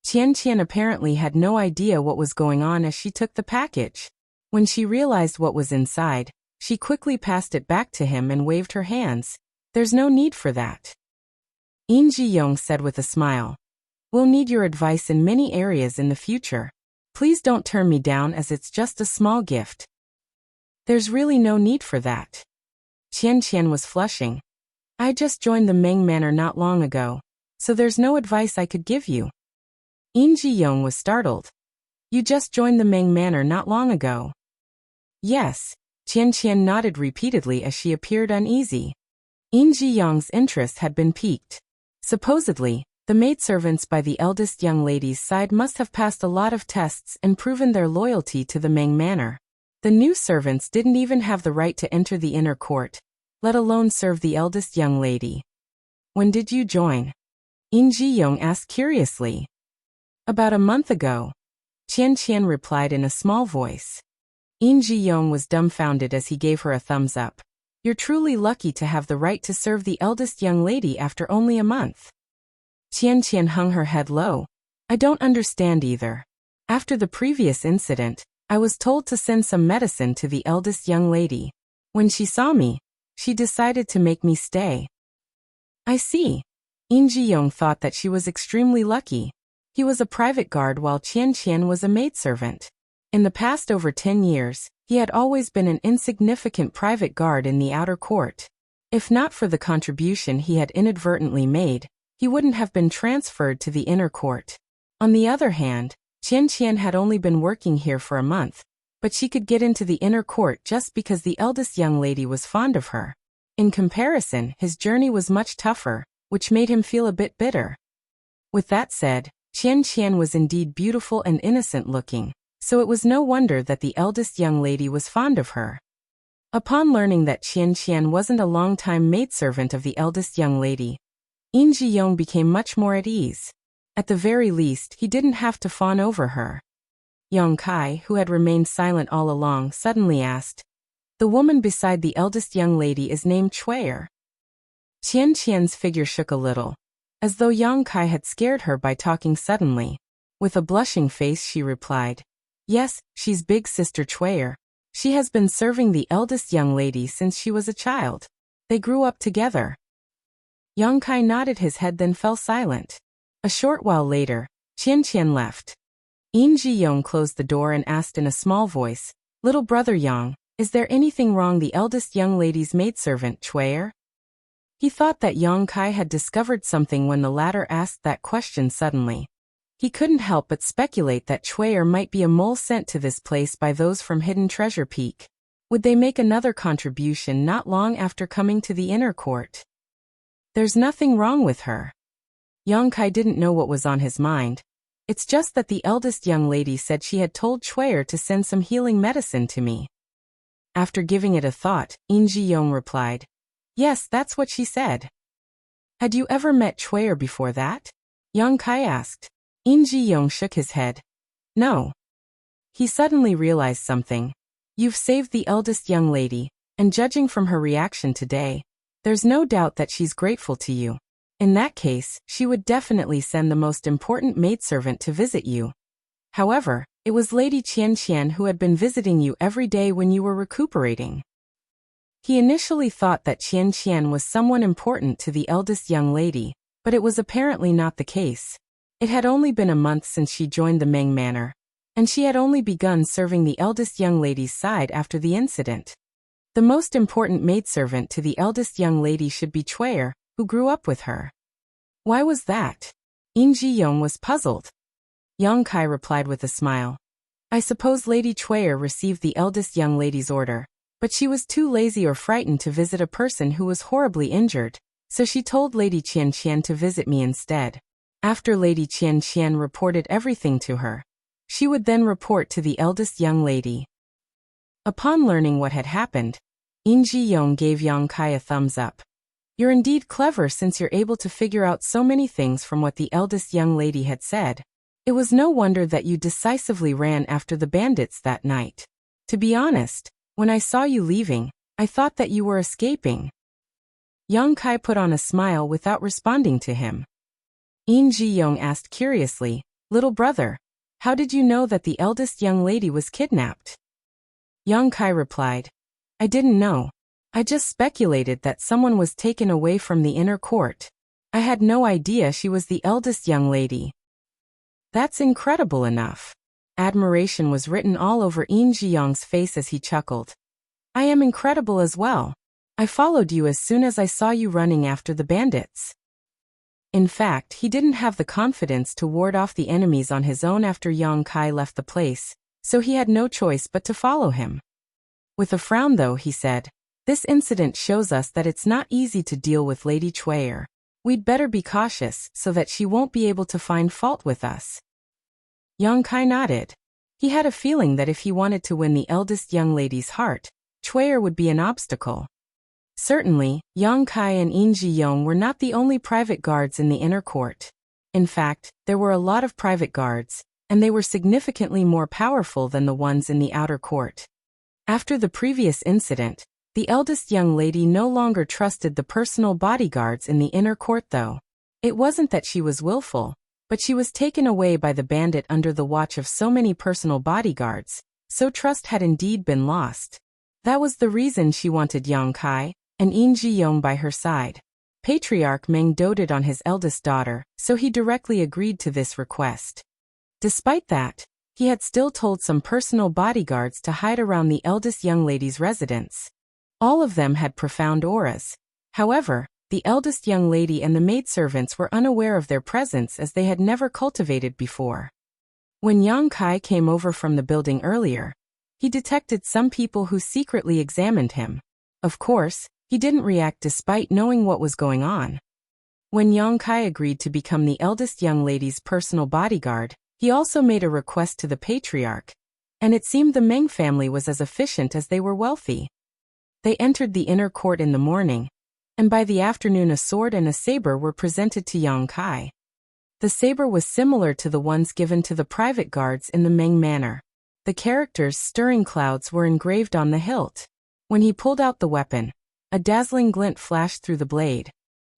Qian Qian apparently had no idea what was going on as she took the package. When she realized what was inside, she quickly passed it back to him and waved her hands. "There's no need for that." Yin Ji-yong said with a smile, "We'll need your advice in many areas in the future. Please don't turn me down as it's just a small gift." "There's really no need for that." Qian Qian was flushing. "I just joined the Meng Manor not long ago, so there's no advice I could give you." Yin Ji-yong was startled. "You just joined the Meng Manor not long ago?" Yes. Qian nodded repeatedly as she appeared uneasy. Yin Ji-young's interest had been piqued. Supposedly, the maidservants by the eldest young lady's side must have passed a lot of tests and proven their loyalty to the Ming manor. The new servants didn't even have the right to enter the inner court, let alone serve the eldest young lady. When did you join? Yin Ji-young asked curiously. About a month ago. Qian replied in a small voice. Yin Ji-young was dumbfounded as he gave her a thumbs up. You're truly lucky to have the right to serve the eldest young lady after only a month. Qian hung her head low. I don't understand either. After the previous incident, I was told to send some medicine to the eldest young lady. When she saw me, she decided to make me stay. I see. Yin Ji-young thought that she was extremely lucky. He was a private guard while Qian was a maidservant. In the past over 10 years, he had always been an insignificant private guard in the outer court. If not for the contribution he had inadvertently made, he wouldn't have been transferred to the inner court. On the other hand, Qian had only been working here for a month, but she could get into the inner court just because the eldest young lady was fond of her. In comparison, his journey was much tougher, which made him feel a bit bitter. With that said, Qian was indeed beautiful and innocent looking, so it was no wonder that the eldest young lady was fond of her. Upon learning that Qian wasn't a long-time maidservant of the eldest young lady, Yin Ji-young became much more at ease. At the very least, he didn't have to fawn over her. Young Kai, who had remained silent all along, suddenly asked, "The woman beside the eldest young lady is named Chui'er?" Qian's figure shook a little, as though Yang Kai had scared her by talking suddenly. With a blushing face she replied, "Yes, she's big sister Chui'er. She has been serving the eldest young lady since she was a child. They grew up together." Yang Kai nodded his head then fell silent. A short while later, Qian left. Yin Ji-young closed the door and asked in a small voice, "Little brother Yang, is there anything wrong the eldest young lady's maidservant Chui'er?" He thought that Yang Kai had discovered something when the latter asked that question suddenly. He couldn't help but speculate that Chui'er might be a mole sent to this place by those from Hidden Treasure Peak. Would they make another contribution not long after coming to the inner court? There's nothing wrong with her. Yang Kai didn't know what was on his mind. It's just that the eldest young lady said she had told Chui'er to send some healing medicine to me. After giving it a thought, Yin Ji-young replied, "Yes, that's what she said." "Had you ever met Chui'er before that?" Yang Kai asked. Yin Ji-young shook his head. "No." He suddenly realized something. "You've saved the eldest young lady, and judging from her reaction today, there's no doubt that she's grateful to you. In that case, she would definitely send the most important maidservant to visit you. However, it was Lady Qian who had been visiting you every day when you were recuperating." He initially thought that Qian was someone important to the eldest young lady, but it was apparently not the case. It had only been a month since she joined the Ming manor, and she had only begun serving the eldest young lady's side after the incident. The most important maidservant to the eldest young lady should be Chui'er, who grew up with her. Why was that? Yin Ji-young was puzzled. Yang Kai replied with a smile. "I suppose Lady Chui'er received the eldest young lady's order, but she was too lazy or frightened to visit a person who was horribly injured, so she told Lady Qian to visit me instead. After Lady Qian reported everything to her, she would then report to the eldest young lady." Upon learning what had happened, Yin Ji-young gave Yang Kai a thumbs up. "You're indeed clever since you're able to figure out so many things from what the eldest young lady had said. It was no wonder that you decisively ran after the bandits that night. To be honest, when I saw you leaving, I thought that you were escaping." Yang Kai put on a smile without responding to him. Yin Ji-young asked curiously, "Little brother, how did you know that the eldest young lady was kidnapped?" Yang Kai replied, "I didn't know. I just speculated that someone was taken away from the inner court. I had no idea she was the eldest young lady." "That's incredible enough." Admiration was written all over Yin Ji-young's face as he chuckled. "I am incredible as well. I followed you as soon as I saw you running after the bandits." In fact, he didn't have the confidence to ward off the enemies on his own after Yang Kai left the place, so he had no choice but to follow him. With a frown though, he said, "This incident shows us that it's not easy to deal with Lady Chuayer. We'd better be cautious so that she won't be able to find fault with us." Yang Kai nodded. He had a feeling that if he wanted to win the eldest young lady's heart, Chuayer would be an obstacle. Certainly, Yang Kai and Yin Ji-yong were not the only private guards in the inner court. In fact, there were a lot of private guards, and they were significantly more powerful than the ones in the outer court. After the previous incident, the eldest young lady no longer trusted the personal bodyguards in the inner court though. It wasn't that she was willful, but she was taken away by the bandit under the watch of so many personal bodyguards, so trust had indeed been lost. That was the reason she wanted Yang Kai and Yin Ji-yong by her side. Patriarch Meng doted on his eldest daughter, so he directly agreed to this request. Despite that, he had still told some personal bodyguards to hide around the eldest young lady's residence. All of them had profound auras. However, the eldest young lady and the maidservants were unaware of their presence as they had never cultivated before. When Yang Kai came over from the building earlier, he detected some people who secretly examined him. Of course, he didn't react despite knowing what was going on. When Yang Kai agreed to become the eldest young lady's personal bodyguard, he also made a request to the patriarch, and it seemed the Meng family was as efficient as they were wealthy. They entered the inner court in the morning, and by the afternoon a sword and a saber were presented to Yang Kai. The saber was similar to the ones given to the private guards in the Meng manor. The characters "stirring clouds" were engraved on the hilt. When he pulled out the weapon, a dazzling glint flashed through the blade.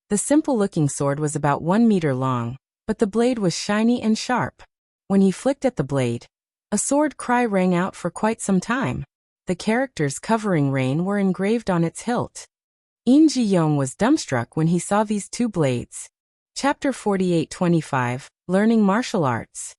The simple-looking sword was about 1 meter long, but the blade was shiny and sharp. When he flicked at the blade, a sword cry rang out for quite some time. The characters "covering rain" were engraved on its hilt. Yin Ji-yong was dumbstruck when he saw these two blades. Chapter 48-25, Learning Martial Arts.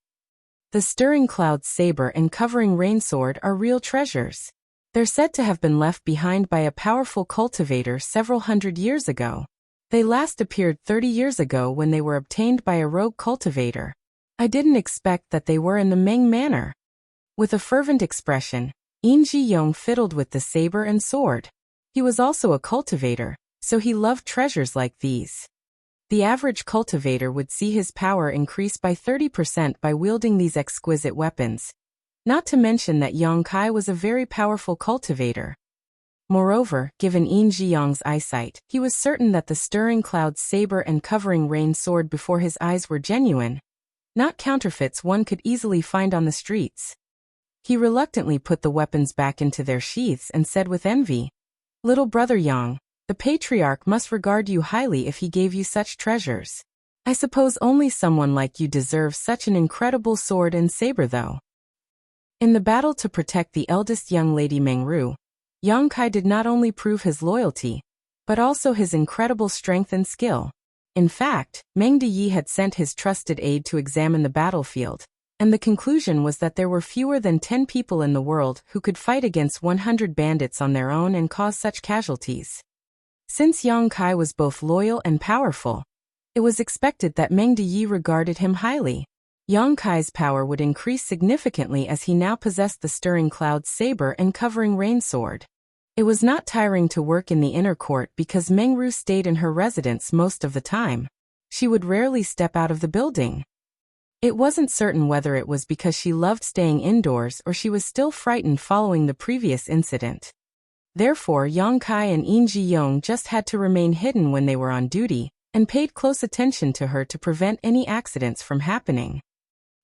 The stirring clouds saber and covering rain sword are real treasures. They're said to have been left behind by a powerful cultivator several hundred years ago. They last appeared 30 years ago when they were obtained by a rogue cultivator. I didn't expect that they were in the Meng manor. With a fervent expression, Yin Ji-yong fiddled with the saber and sword. He was also a cultivator, so he loved treasures like these. The average cultivator would see his power increase by 30% by wielding these exquisite weapons. Not to mention that Yang Kai was a very powerful cultivator. Moreover, given Yin Ji-yong's eyesight, he was certain that the stirring clouds saber and covering rain sword before his eyes were genuine, not counterfeits one could easily find on the streets. He reluctantly put the weapons back into their sheaths and said with envy, "Little brother Yang, the patriarch must regard you highly if he gave you such treasures. I suppose only someone like you deserves such an incredible sword and saber though." In the battle to protect the eldest young lady Meng Ru, Yang Kai did not only prove his loyalty, but also his incredible strength and skill. In fact, Meng Deyi had sent his trusted aide to examine the battlefield, and the conclusion was that there were fewer than 10 people in the world who could fight against 100 bandits on their own and cause such casualties. Since Yang Kai was both loyal and powerful, it was expected that Meng Deyi regarded him highly. Yang Kai's power would increase significantly as he now possessed the stirring clouds saber and covering rain sword. It was not tiring to work in the inner court because Meng Ru stayed in her residence most of the time. She would rarely step out of the building. It wasn't certain whether it was because she loved staying indoors or she was still frightened following the previous incident. Therefore, Yang Kai and Yin Ji-yong just had to remain hidden when they were on duty, and paid close attention to her to prevent any accidents from happening.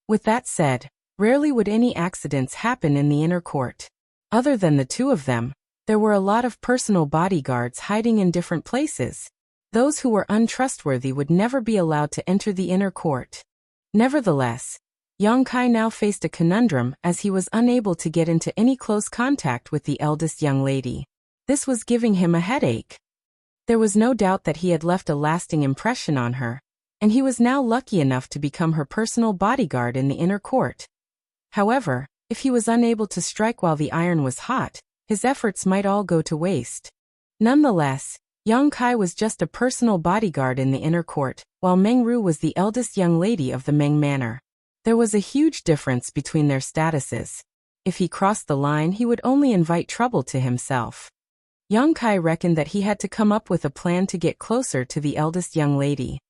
With that said, rarely would any accidents happen in the inner court. Other than the two of them, there were a lot of personal bodyguards hiding in different places. Those who were untrustworthy would never be allowed to enter the inner court. Nevertheless, Yang Kai now faced a conundrum as he was unable to get into any close contact with the eldest young lady. This was giving him a headache. There was no doubt that he had left a lasting impression on her, and he was now lucky enough to become her personal bodyguard in the inner court. However, if he was unable to strike while the iron was hot, his efforts might all go to waste. Nonetheless, Yang Kai was just a personal bodyguard in the inner court, while Meng Ru was the eldest young lady of the Meng manor. There was a huge difference between their statuses. If he crossed the line, he would only invite trouble to himself. Young Kai reckoned that he had to come up with a plan to get closer to the eldest young lady.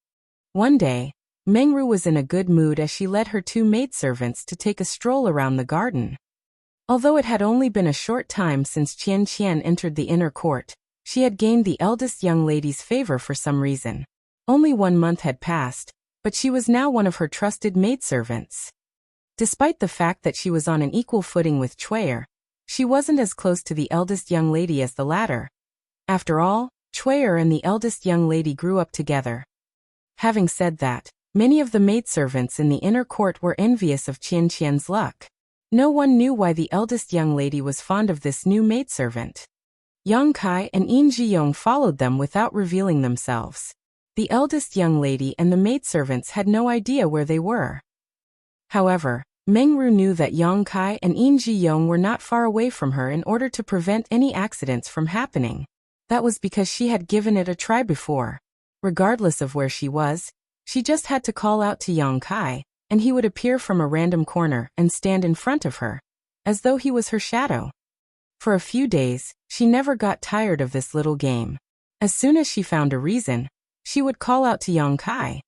One day, Mengru was in a good mood as she led her 2 maidservants to take a stroll around the garden. Although it had only been a short time since Qian Qian entered the inner court, she had gained the eldest young lady's favor for some reason. Only 1 month had passed, but she was now one of her trusted maidservants. Despite the fact that she was on an equal footing with Chui'er, she wasn't as close to the eldest young lady as the latter. After all, Chui'er and the eldest young lady grew up together. Having said that, many of the maidservants in the inner court were envious of Qian Qian's luck. No one knew why the eldest young lady was fond of this new maidservant. Yang Kai and Yin Jiyong followed them without revealing themselves. The eldest young lady and the maidservants had no idea where they were. However, Mengru knew that Yang Kai and Yin Jiyong were not far away from her in order to prevent any accidents from happening. That was because she had given it a try before. Regardless of where she was, she just had to call out to Yang Kai, and he would appear from a random corner and stand in front of her, as though he was her shadow. For a few days, she never got tired of this little game. As soon as she found a reason, she would call out to Yang Kai.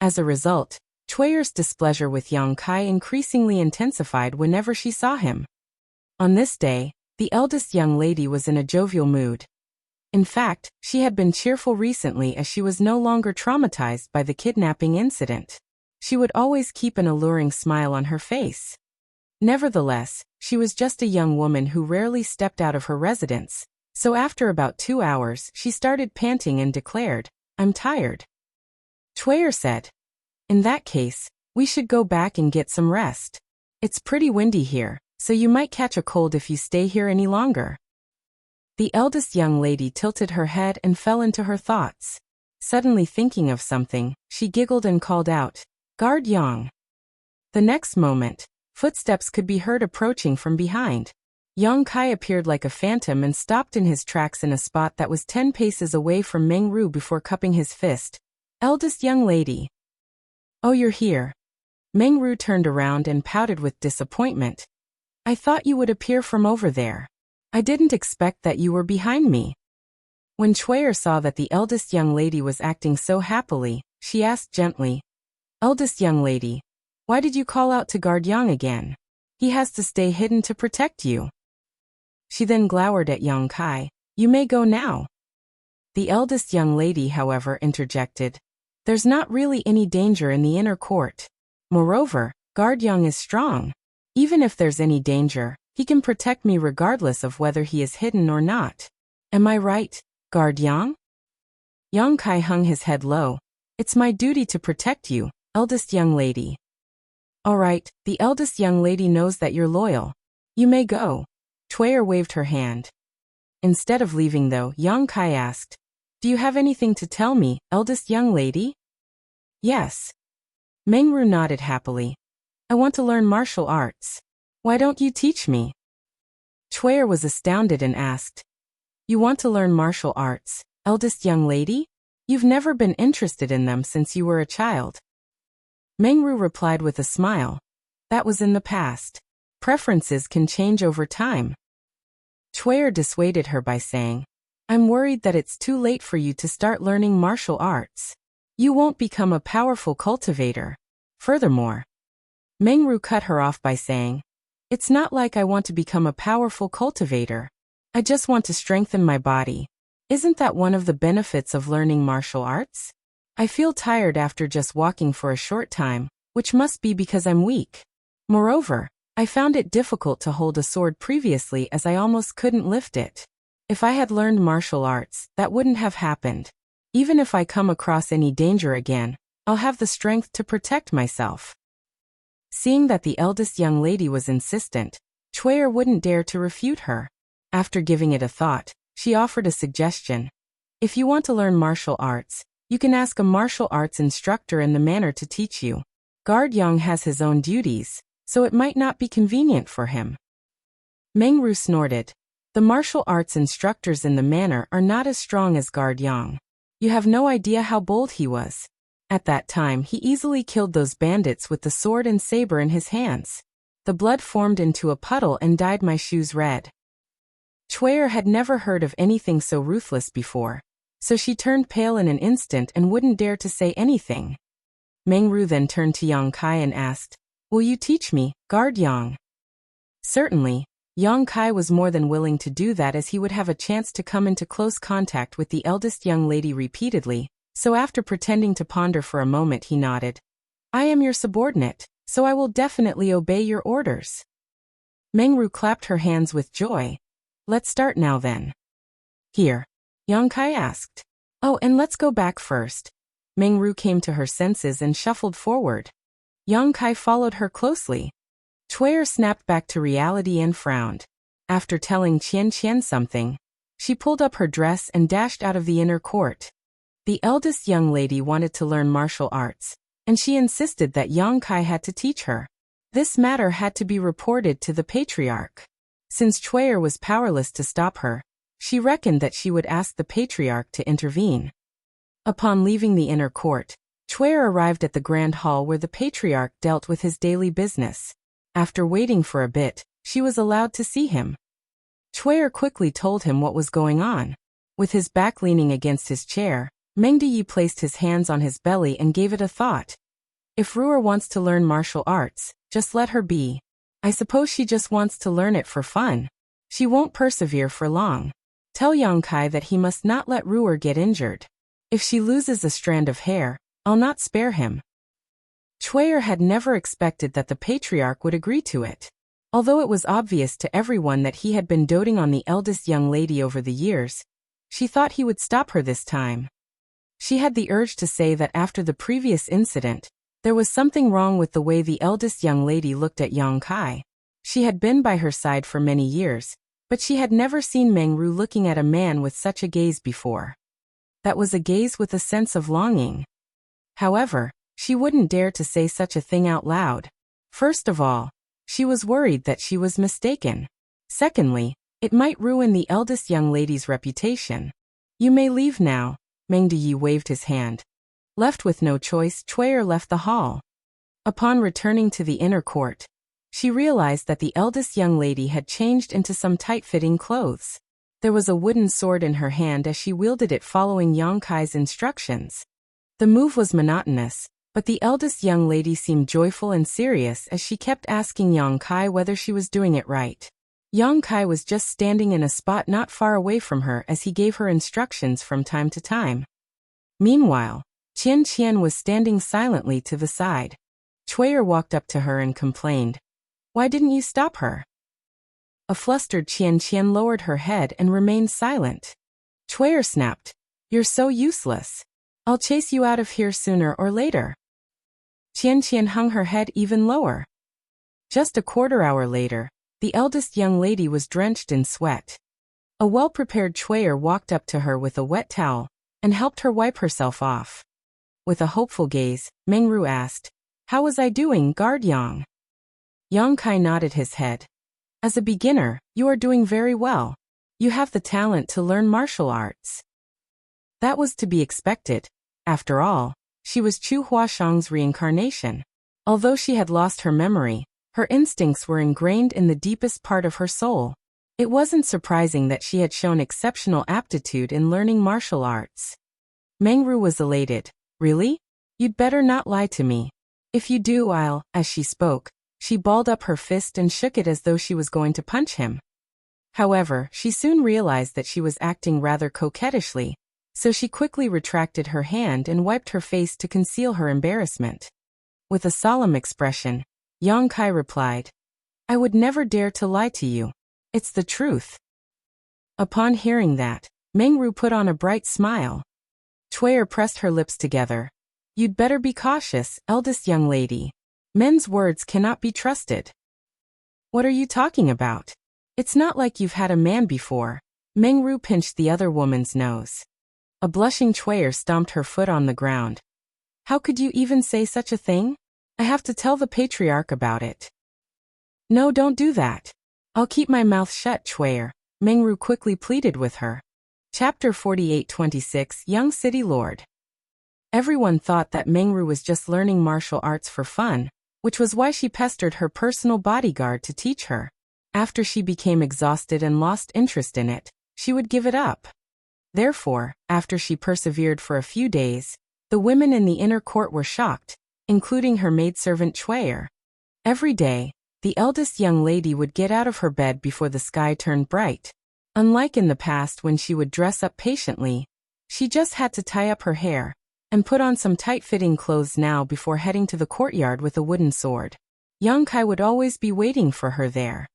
As a result, Chui'er's displeasure with Yang Kai increasingly intensified whenever she saw him. On this day, the eldest young lady was in a jovial mood. In fact, she had been cheerful recently as she was no longer traumatized by the kidnapping incident. She would always keep an alluring smile on her face. Nevertheless, she was just a young woman who rarely stepped out of her residence, so after about 2 hours she started panting and declared, "I'm tired." Chui'er said, "In that case, we should go back and get some rest. It's pretty windy here, so you might catch a cold if you stay here any longer." The eldest young lady tilted her head and fell into her thoughts. Suddenly thinking of something, she giggled and called out, "Guard Yang." The next moment, footsteps could be heard approaching from behind. Yang Kai appeared like a phantom and stopped in his tracks in a spot that was 10 paces away from Mengru before cupping his fist. "Eldest young lady." "Oh, you're here." Mengru turned around and pouted with disappointment. "I thought you would appear from over there. I didn't expect that you were behind me." When Chui'er saw that the eldest young lady was acting so happily, she asked gently, "Eldest young lady, why did you call out to guard Yang again? He has to stay hidden to protect you." She then glowered at Yang Kai. "You may go now." The eldest young lady, however, interjected, "There's not really any danger in the inner court. Moreover, guard Yang is strong. Even if there's any danger, he can protect me regardless of whether he is hidden or not. Am I right, guard Yang?" Yang Kai hung his head low. "It's my duty to protect you, eldest young lady." "All right, the eldest young lady knows that you're loyal. You may go." Chui'er waved her hand. Instead of leaving though, Yang Kai asked, "Do you have anything to tell me, eldest young lady?" "Yes." Mengru nodded happily. "I want to learn martial arts. Why don't you teach me?" Chui'er was astounded and asked, "You want to learn martial arts, eldest young lady? You've never been interested in them since you were a child." Mengru replied with a smile, "That was in the past. Preferences can change over time." Chui'er dissuaded her by saying, "I'm worried that it's too late for you to start learning martial arts. You won't become a powerful cultivator. Furthermore," Mengru cut her off by saying, "It's not like I want to become a powerful cultivator. I just want to strengthen my body. Isn't that one of the benefits of learning martial arts? I feel tired after just walking for a short time, which must be because I'm weak. Moreover, I found it difficult to hold a sword previously as I almost couldn't lift it. If I had learned martial arts, that wouldn't have happened. Even if I come across any danger again, I'll have the strength to protect myself." Seeing that the eldest young lady was insistent, Chui'er wouldn't dare to refute her. After giving it a thought, she offered a suggestion. "If you want to learn martial arts, you can ask a martial arts instructor in the manor to teach you. Guard Yang has his own duties, so it might not be convenient for him." Mengru snorted. "The martial arts instructors in the manor are not as strong as Guard Yang. You have no idea how bold he was. At that time he easily killed those bandits with the sword and saber in his hands. The blood formed into a puddle and dyed my shoes red. Chui'er had never heard of anything so ruthless before, so she turned pale in an instant and wouldn't dare to say anything. Meng Ru then turned to Yang Kai and asked, "Will you teach me, guard Yang?" Certainly, Yang Kai was more than willing to do that, as he would have a chance to come into close contact with the eldest young lady repeatedly, so after pretending to ponder for a moment he nodded. "I am your subordinate, so I will definitely obey your orders." Meng Ru clapped her hands with joy. "Let's start now then." "Here?" Yang Kai asked. "Oh, and let's go back first." Meng Ru came to her senses and shuffled forward. Yang Kai followed her closely. Chui'er snapped back to reality and frowned. After telling Qian Qian something, she pulled up her dress and dashed out of the inner court. The eldest young lady wanted to learn martial arts, and she insisted that Yang Kai had to teach her. This matter had to be reported to the patriarch. Since Chui'er was powerless to stop her, she reckoned that she would ask the patriarch to intervene. Upon leaving the inner court, Chui'er arrived at the grand hall where the patriarch dealt with his daily business. After waiting for a bit, she was allowed to see him. Chui'er quickly told him what was going on. With his back leaning against his chair, Meng Diyi placed his hands on his belly and gave it a thought. If Ru'er wants to learn martial arts, just let her be. I suppose she just wants to learn it for fun. She won't persevere for long. Tell Yang Kai that he must not let Ru'er get injured. If she loses a strand of hair, I'll not spare him. Chui'er had never expected that the patriarch would agree to it. Although it was obvious to everyone that he had been doting on the eldest young lady over the years, she thought he would stop her this time. She had the urge to say that after the previous incident, there was something wrong with the way the eldest young lady looked at Yang Kai. She had been by her side for many years, but she had never seen Meng Ru looking at a man with such a gaze before. That was a gaze with a sense of longing. However, she wouldn't dare to say such a thing out loud. First of all, she was worried that she was mistaken. Secondly, it might ruin the eldest young lady's reputation. "You may leave now," Meng Diyi waved his hand. Left with no choice, Chui'er left the hall. Upon returning to the inner court, she realized that the eldest young lady had changed into some tight-fitting clothes. There was a wooden sword in her hand as she wielded it, following Yang Kai's instructions. The move was monotonous, but the eldest young lady seemed joyful and serious as she kept asking Yang Kai whether she was doing it right. Yang Kai was just standing in a spot not far away from her as he gave her instructions from time to time. Meanwhile, Qian Qian was standing silently to the side. Chui'er walked up to her and complained, "Why didn't you stop her?" A flustered Qian Qian lowered her head and remained silent. Chui'er snapped, "You're so useless. I'll chase you out of here sooner or later." Qian Qian hung her head even lower. Just a quarter hour later, the eldest young lady was drenched in sweat. A well-prepared Chui'er walked up to her with a wet towel and helped her wipe herself off. With a hopeful gaze, Meng Ru asked, "How was I doing, guard Yang?" Yang Kai nodded his head. "As a beginner, you are doing very well. You have the talent to learn martial arts." That was to be expected. After all, she was Chu Huashang's reincarnation. Although she had lost her memory, her instincts were ingrained in the deepest part of her soul. It wasn't surprising that she had shown exceptional aptitude in learning martial arts. Meng Ru was elated. "Really? You'd better not lie to me. If you do, I'll..." As she spoke, she balled up her fist and shook it as though she was going to punch him. However, she soon realized that she was acting rather coquettishly, so she quickly retracted her hand and wiped her face to conceal her embarrassment. With a solemn expression, Yang Kai replied, "I would never dare to lie to you. It's the truth." Upon hearing that, Meng Ru put on a bright smile. Chui'er pressed her lips together. "You'd better be cautious, eldest young lady. Men's words cannot be trusted." "What are you talking about? It's not like you've had a man before." Meng Ru pinched the other woman's nose. A blushing Chui'er stomped her foot on the ground. "How could you even say such a thing? I have to tell the patriarch about it." "No, don't do that. I'll keep my mouth shut, Chui'er," Meng Ru quickly pleaded with her. Chapter 48-26 Young City Lord. Everyone thought that Meng Ru was just learning martial arts for fun, which was why she pestered her personal bodyguard to teach her. After she became exhausted and lost interest in it, she would give it up. Therefore, after she persevered for a few days, the women in the inner court were shocked, including her maidservant Chuer. Every day, the eldest young lady would get out of her bed before the sky turned bright. Unlike in the past when she would dress up patiently, she just had to tie up her hair and put on some tight-fitting clothes now before heading to the courtyard with a wooden sword. Young Kai would always be waiting for her there.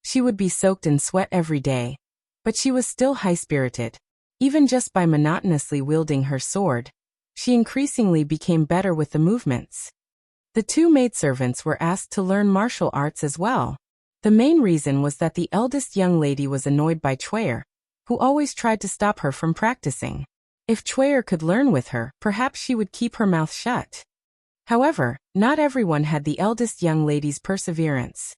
She would be soaked in sweat every day, but she was still high-spirited. Even just by monotonously wielding her sword, she increasingly became better with the movements. The two maidservants were asked to learn martial arts as well. The main reason was that the eldest young lady was annoyed by Chuer, who always tried to stop her from practicing. If Chuer could learn with her, perhaps she would keep her mouth shut. However, not everyone had the eldest young lady's perseverance.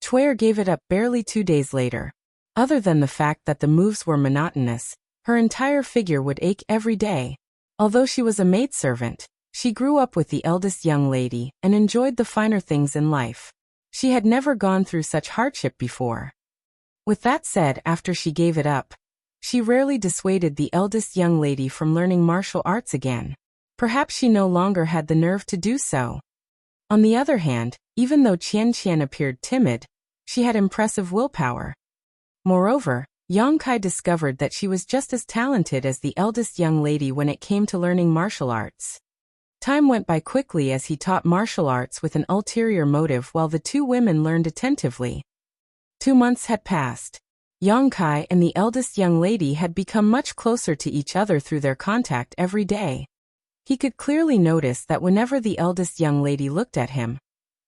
Chuer gave it up barely 2 days later. Other than the fact that the moves were monotonous, her entire figure would ache every day. Although she was a maidservant, she grew up with the eldest young lady and enjoyed the finer things in life. She had never gone through such hardship before. With that said, after she gave it up, she rarely dissuaded the eldest young lady from learning martial arts again. Perhaps she no longer had the nerve to do so. On the other hand, even though Qian appeared timid, she had impressive willpower. Moreover, Yang Kai discovered that she was just as talented as the eldest young lady when it came to learning martial arts. Time went by quickly as he taught martial arts with an ulterior motive while the two women learned attentively. 2 months had passed. Yang Kai and the eldest young lady had become much closer to each other through their contact every day. He could clearly notice that whenever the eldest young lady looked at him,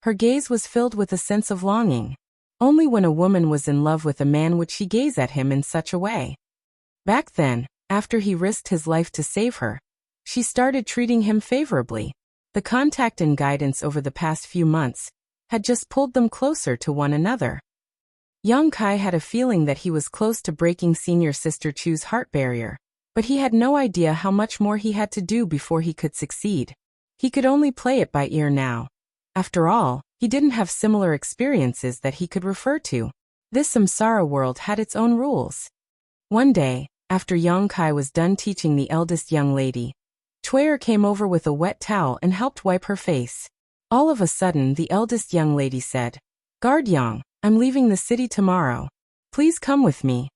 her gaze was filled with a sense of longing. Only when a woman was in love with a man would she gaze at him in such a way. Back then, after he risked his life to save her, she started treating him favorably. The contact and guidance over the past few months had just pulled them closer to one another. Yang Kai had a feeling that he was close to breaking senior sister Chu's heart barrier, but he had no idea how much more he had to do before he could succeed. He could only play it by ear now. After all, he didn't have similar experiences that he could refer to. This samsara world had its own rules. One day, after Yang Kai was done teaching the eldest young lady, Chuer came over with a wet towel and helped wipe her face. All of a sudden, the eldest young lady said, "Guard Yang, I'm leaving the city tomorrow. Please come with me."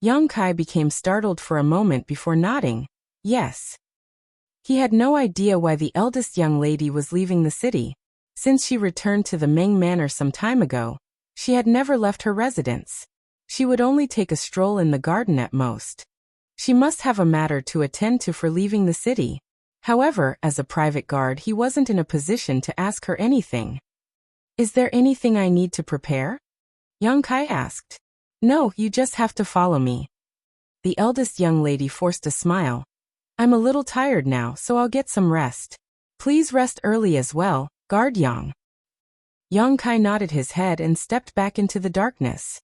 Yang Kai became startled for a moment before nodding, yes. He had no idea why the eldest young lady was leaving the city. Since she returned to the Ming Manor some time ago, she had never left her residence. She would only take a stroll in the garden at most. She must have a matter to attend to for leaving the city. However, as a private guard, he wasn't in a position to ask her anything. "Is there anything I need to prepare?" Yang Kai asked. "No, you just have to follow me." The eldest young lady forced a smile. "I'm a little tired now, so I'll get some rest. Please rest early as well, Guard Yang." Yang Kai nodded his head and stepped back into the darkness.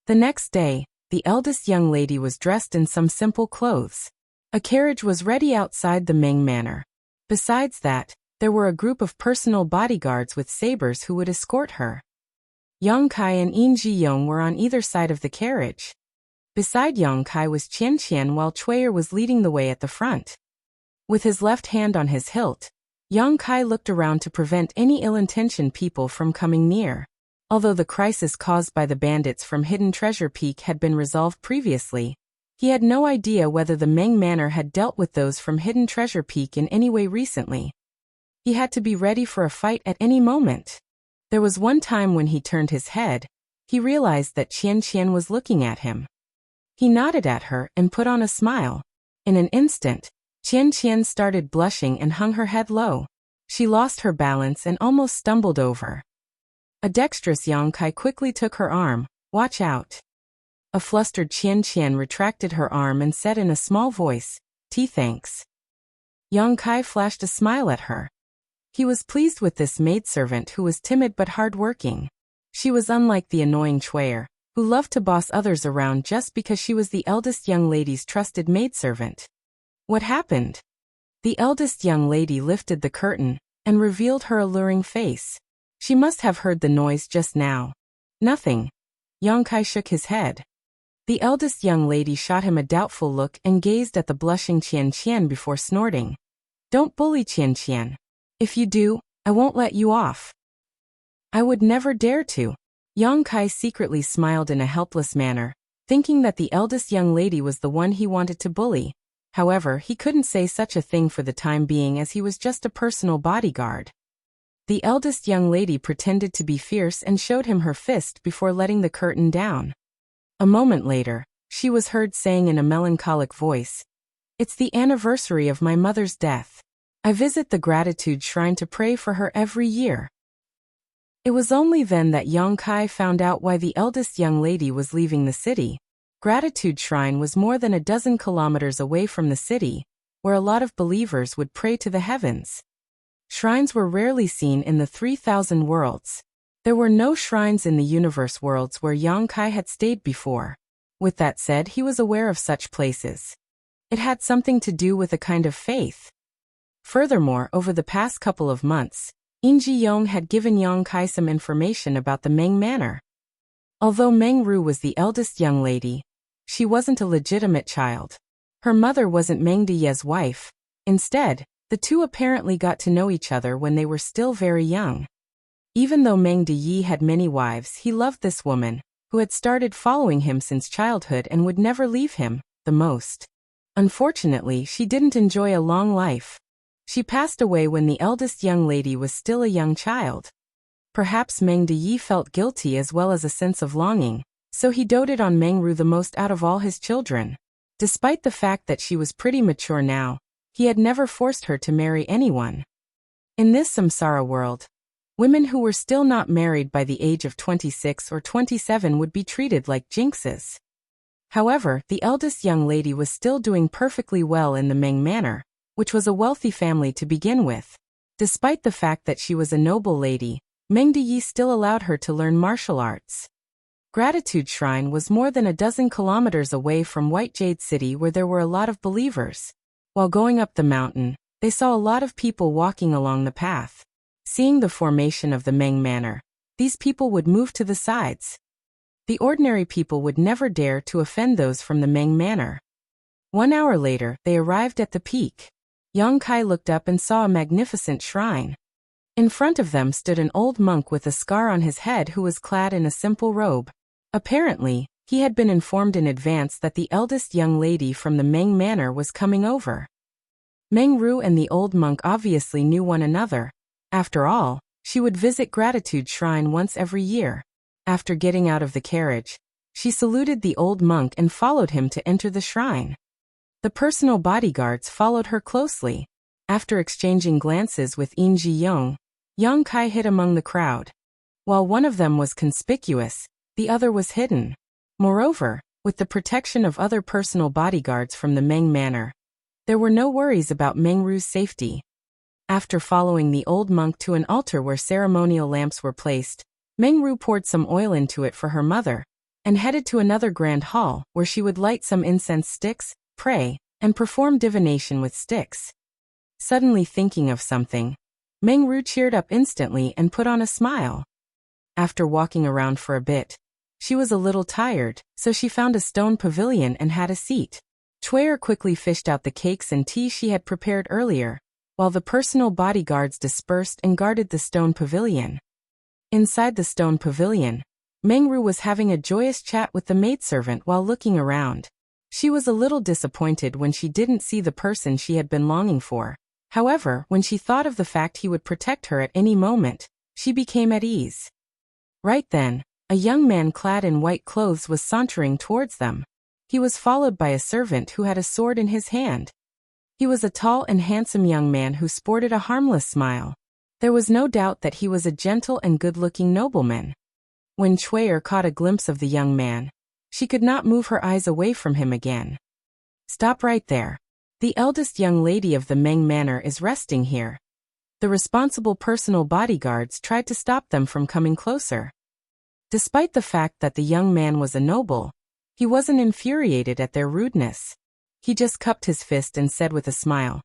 The next day, the eldest young lady was dressed in some simple clothes. A carriage was ready outside the Ming Manor. Besides that, there were a group of personal bodyguards with sabers who would escort her. Yang Kai and Yin Ji-yong were on either side of the carriage. Beside Yang Kai was Qian while Chuer was leading the way at the front. With his left hand on his hilt, Yang Kai looked around to prevent any ill-intentioned people from coming near. Although the crisis caused by the bandits from Hidden Treasure Peak had been resolved previously, he had no idea whether the Ming Manor had dealt with those from Hidden Treasure Peak in any way recently. He had to be ready for a fight at any moment. There was one time when he turned his head, he realized that Qian was looking at him. He nodded at her and put on a smile. In an instant, Qian started blushing and hung her head low. She lost her balance and almost stumbled over. A dexterous Yang Kai quickly took her arm. "Watch out." A flustered Qian retracted her arm and said in a small voice, Thanks." Yang Kai flashed a smile at her. He was pleased with this maidservant who was timid but hardworking. She was unlike the annoying Chuer, who loved to boss others around just because she was the eldest young lady's trusted maidservant. What happened? The eldest young lady lifted the curtain, and revealed her alluring face. She must have heard the noise just now. Nothing. Yang Kai shook his head. The eldest young lady shot him a doubtful look and gazed at the blushing Qian Qian before snorting. Don't bully Qian Qian. If you do, I won't let you off. I would never dare to. Yang Kai secretly smiled in a helpless manner, thinking that the eldest young lady was the one he wanted to bully. However, he couldn't say such a thing for the time being as he was just a personal bodyguard. The eldest young lady pretended to be fierce and showed him her fist before letting the curtain down. A moment later, she was heard saying in a melancholic voice, "It's the anniversary of my mother's death. I visit the gratitude shrine to pray for her every year." It was only then that Yang Kai found out why the eldest young lady was leaving the city. Gratitude Shrine was more than a dozen kilometers away from the city, where a lot of believers would pray to the heavens. Shrines were rarely seen in the 3,000 worlds. There were no shrines in the universe worlds where Yang Kai had stayed before. With that said, he was aware of such places. It had something to do with a kind of faith. Furthermore, over the past couple of months, In Ji-yong had given Yang Kai some information about the Meng Manor. Although Meng Ru was the eldest young lady, she wasn't a legitimate child. Her mother wasn't Meng Deye's wife. Instead, the two apparently got to know each other when they were still very young. Even though Meng Deye had many wives, he loved this woman, who had started following him since childhood and would never leave him, the most. Unfortunately, she didn't enjoy a long life. She passed away when the eldest young lady was still a young child. Perhaps Meng Deye felt guilty as well as a sense of longing, so he doted on Meng Ru the most out of all his children. Despite the fact that she was pretty mature now, he had never forced her to marry anyone. In this samsara world, women who were still not married by the age of 26 or 27 would be treated like jinxes. However, the eldest young lady was still doing perfectly well in the Meng Manor, which was a wealthy family to begin with. Despite the fact that she was a noble lady, Meng Deye still allowed her to learn martial arts. Gratitude Shrine was more than a dozen kilometers away from White Jade City, where there were a lot of believers. While going up the mountain, they saw a lot of people walking along the path. Seeing the formation of the Meng Manor, these people would move to the sides. The ordinary people would never dare to offend those from the Meng Manor. 1 hour later, they arrived at the peak. Yang Kai looked up and saw a magnificent shrine. In front of them stood an old monk with a scar on his head who was clad in a simple robe. Apparently, he had been informed in advance that the eldest young lady from the Meng Manor was coming over. Meng Ru and the old monk obviously knew one another. After all, she would visit Gratitude Shrine once every year. After getting out of the carriage, she saluted the old monk and followed him to enter the shrine. The personal bodyguards followed her closely. After exchanging glances with In Ji-yong, Yang Kai hid among the crowd. While one of them was conspicuous, the other was hidden. Moreover, with the protection of other personal bodyguards from the Meng Manor, there were no worries about Meng Ru's safety. After following the old monk to an altar where ceremonial lamps were placed, Meng Ru poured some oil into it for her mother, and headed to another grand hall where she would light some incense sticks, pray, and perform divination with sticks. Suddenly thinking of something, Meng Ru cheered up instantly and put on a smile. After walking around for a bit, she was a little tired, so she found a stone pavilion and had a seat. Chuer quickly fished out the cakes and tea she had prepared earlier, while the personal bodyguards dispersed and guarded the stone pavilion. Inside the stone pavilion, Meng Ru was having a joyous chat with the maidservant while looking around. She was a little disappointed when she didn't see the person she had been longing for. However, when she thought of the fact he would protect her at any moment, she became at ease. Right then, a young man clad in white clothes was sauntering towards them. He was followed by a servant who had a sword in his hand. He was a tall and handsome young man who sported a harmless smile. There was no doubt that he was a gentle and good-looking nobleman. When Chuer caught a glimpse of the young man, she could not move her eyes away from him again. "Stop right there. The eldest young lady of the Meng Manor is resting here." The responsible personal bodyguards tried to stop them from coming closer. Despite the fact that the young man was a noble, he wasn't infuriated at their rudeness. He just cupped his fist and said with a smile,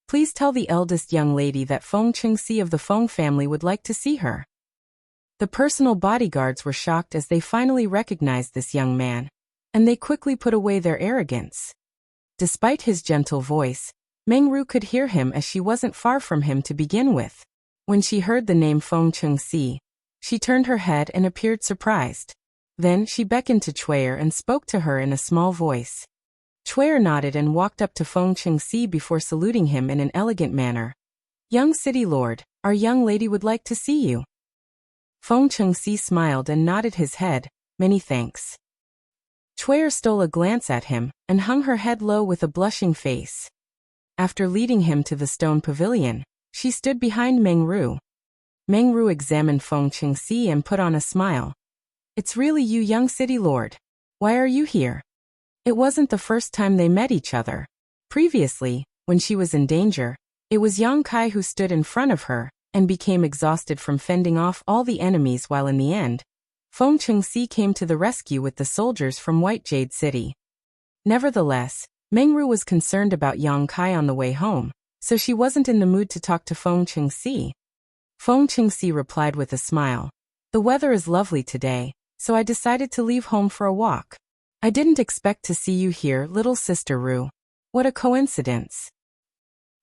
Please tell the eldest young lady that Feng Qingxi of the Feng family would like to see her. The personal bodyguards were shocked as they finally recognized this young man, and they quickly put away their arrogance. Despite his gentle voice, Meng Ru could hear him as she wasn't far from him to begin with. When she heard the name Feng Qingxi, she turned her head and appeared surprised. Then she beckoned to Chuyer and spoke to her in a small voice. Chuyer nodded and walked up to Feng Qingxi before saluting him in an elegant manner. Young city lord, our young lady would like to see you. Feng Qingxi smiled and nodded his head, many thanks. Chuyer stole a glance at him and hung her head low with a blushing face. After leading him to the stone pavilion, she stood behind Meng Ru. Meng Ru examined Feng Qingxi and put on a smile. It's really you, young city lord. Why are you here? It wasn't the first time they met each other. Previously, when she was in danger, it was Yang Kai who stood in front of her and became exhausted from fending off all the enemies, while in the end, Feng Qingxi came to the rescue with the soldiers from White Jade City. Nevertheless, Meng Ru was concerned about Yang Kai on the way home, so she wasn't in the mood to talk to Feng Qingxi. Feng Qingxi replied with a smile. The weather is lovely today, so I decided to leave home for a walk. I didn't expect to see you here, little sister Ru. What a coincidence.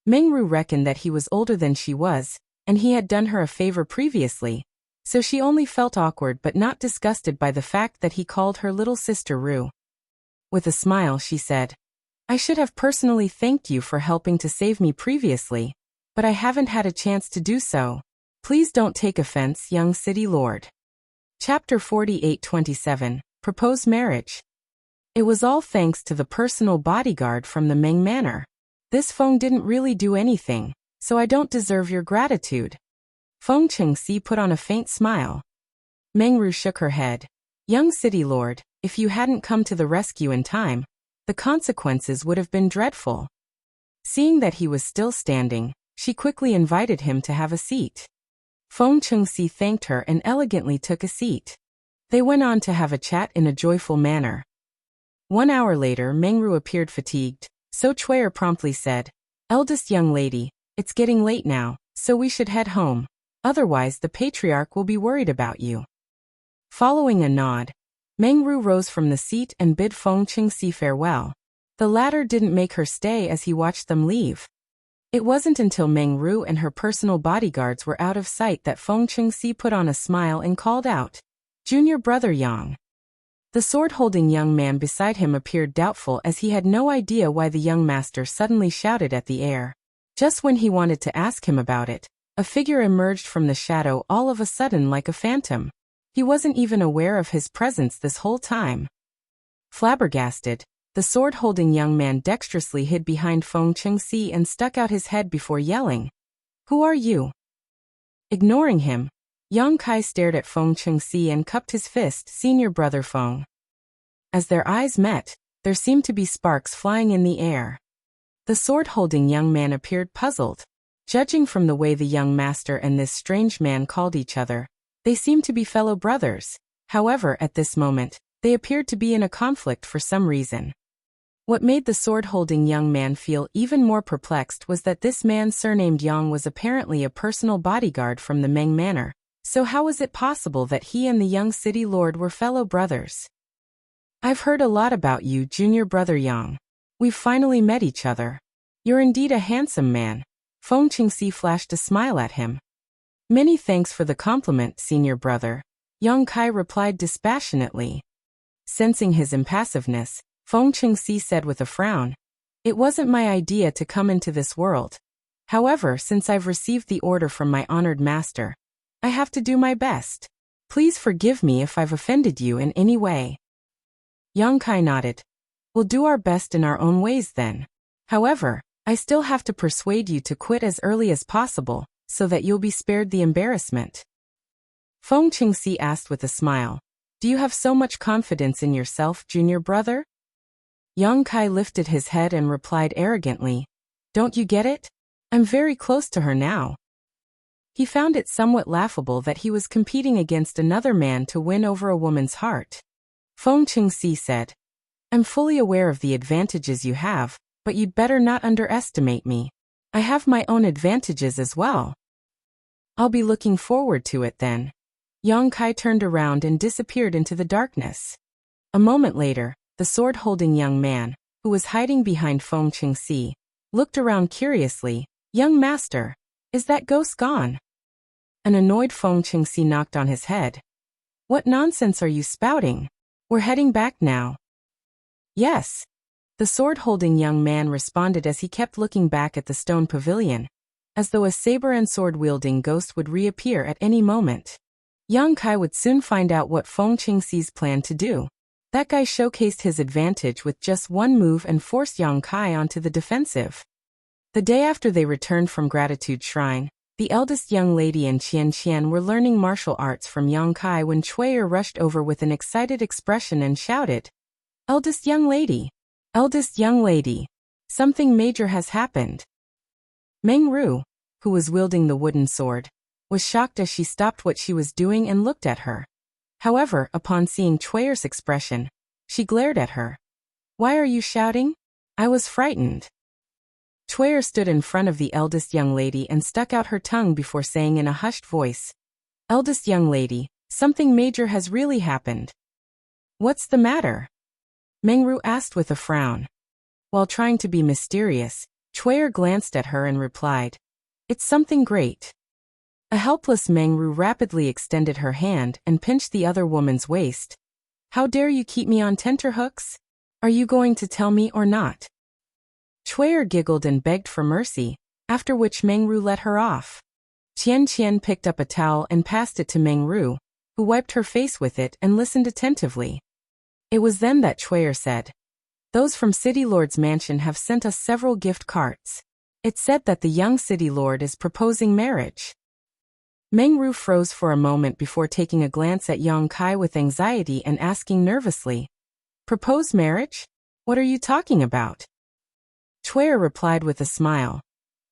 Meng Ru reckoned that he was older than she was, and he had done her a favor previously, so she only felt awkward but not disgusted by the fact that he called her little sister Ru. With a smile she said, I should have personally thanked you for helping to save me previously, but I haven't had a chance to do so. Please don't take offense, young city lord. Chapter 48-27, Proposed Marriage. It was all thanks to the personal bodyguard from the Meng Manor. This Feng didn't really do anything, so I don't deserve your gratitude. Feng Qingxi put on a faint smile. Meng Ru shook her head. Young city lord, if you hadn't come to the rescue in time, the consequences would have been dreadful. Seeing that he was still standing, she quickly invited him to have a seat. Feng Qingxi thanked her and elegantly took a seat. They went on to have a chat in a joyful manner. 1 hour later, Meng Ru appeared fatigued, so Chuyer promptly said, Eldest young lady, it's getting late now, so we should head home. Otherwise the patriarch will be worried about you. Following a nod, Meng Ru rose from the seat and bid Feng Qingxi farewell. The latter didn't make her stay as he watched them leave. It wasn't until Meng Ru and her personal bodyguards were out of sight that Feng Qingxi put on a smile and called out, Junior brother Yang. The sword-holding young man beside him appeared doubtful as he had no idea why the young master suddenly shouted at the air. Just when he wanted to ask him about it, a figure emerged from the shadow all of a sudden like a phantom. He wasn't even aware of his presence this whole time. Flabbergasted, the sword-holding young man dexterously hid behind Feng Qingxi and stuck out his head before yelling, Who are you? Ignoring him, Yang Kai stared at Feng Qingxi and cupped his fist, Senior brother Feng. As their eyes met, there seemed to be sparks flying in the air. The sword-holding young man appeared puzzled. Judging from the way the young master and this strange man called each other, they seemed to be fellow brothers. However, at this moment, they appeared to be in a conflict for some reason. What made the sword-holding young man feel even more perplexed was that this man surnamed Yang was apparently a personal bodyguard from the Meng Manor, so how was it possible that he and the young city lord were fellow brothers? I've heard a lot about you, junior brother Yang. We've finally met each other. You're indeed a handsome man. Feng Qingxi flashed a smile at him. Many thanks for the compliment, senior brother, Yang Kai replied dispassionately. Sensing his impassiveness, Feng Qingxi said with a frown, It wasn't my idea to come into this world. However, since I've received the order from my honored master, I have to do my best. Please forgive me if I've offended you in any way. Yang Kai nodded. We'll do our best in our own ways then. However, I still have to persuade you to quit as early as possible, so that you'll be spared the embarrassment. Feng Qingxi asked with a smile, Do you have so much confidence in yourself, junior brother? Yang Kai lifted his head and replied arrogantly, Don't you get it? I'm very close to her now. He found it somewhat laughable that he was competing against another man to win over a woman's heart. Feng Qingxi said, I'm fully aware of the advantages you have, but you'd better not underestimate me. I have my own advantages as well. I'll be looking forward to it then. Yang Kai turned around and disappeared into the darkness. A moment later, the sword-holding young man, who was hiding behind Feng Qingxi, looked around curiously. Young master, is that ghost gone? An annoyed Feng Qingxi knocked on his head. What nonsense are you spouting? We're heading back now. Yes. The sword-holding young man responded as he kept looking back at the stone pavilion, as though a saber and sword-wielding ghost would reappear at any moment. Yang Kai would soon find out what Feng Qingxi's planned to do. That guy showcased his advantage with just one move and forced Yang Kai onto the defensive. The day after they returned from Gratitude Shrine, the eldest young lady and Qian were learning martial arts from Yang Kai when Chui'er rushed over with an excited expression and shouted, Eldest young lady! Eldest young lady! Something major has happened. Meng Ru, who was wielding the wooden sword, was shocked as she stopped what she was doing and looked at her. However, upon seeing Chui'er's expression, she glared at her. Why are you shouting? I was frightened. Chui'er stood in front of the eldest young lady and stuck out her tongue before saying in a hushed voice, Eldest young lady, something major has really happened. What's the matter? Meng Ru asked with a frown. While trying to be mysterious, Chui'er glanced at her and replied, It's something great. A helpless Meng Ru rapidly extended her hand and pinched the other woman's waist. How dare you keep me on tenterhooks? Are you going to tell me or not? Chui'er giggled and begged for mercy, after which Meng Ru let her off. Qian picked up a towel and passed it to Meng Ru, who wiped her face with it and listened attentively. It was then that Chui'er said, Those from City Lord's mansion have sent us several gift carts. It said that the young City Lord is proposing marriage. Meng Ru froze for a moment before taking a glance at Yang Kai with anxiety and asking nervously, Propose marriage? What are you talking about? Chui'er replied with a smile.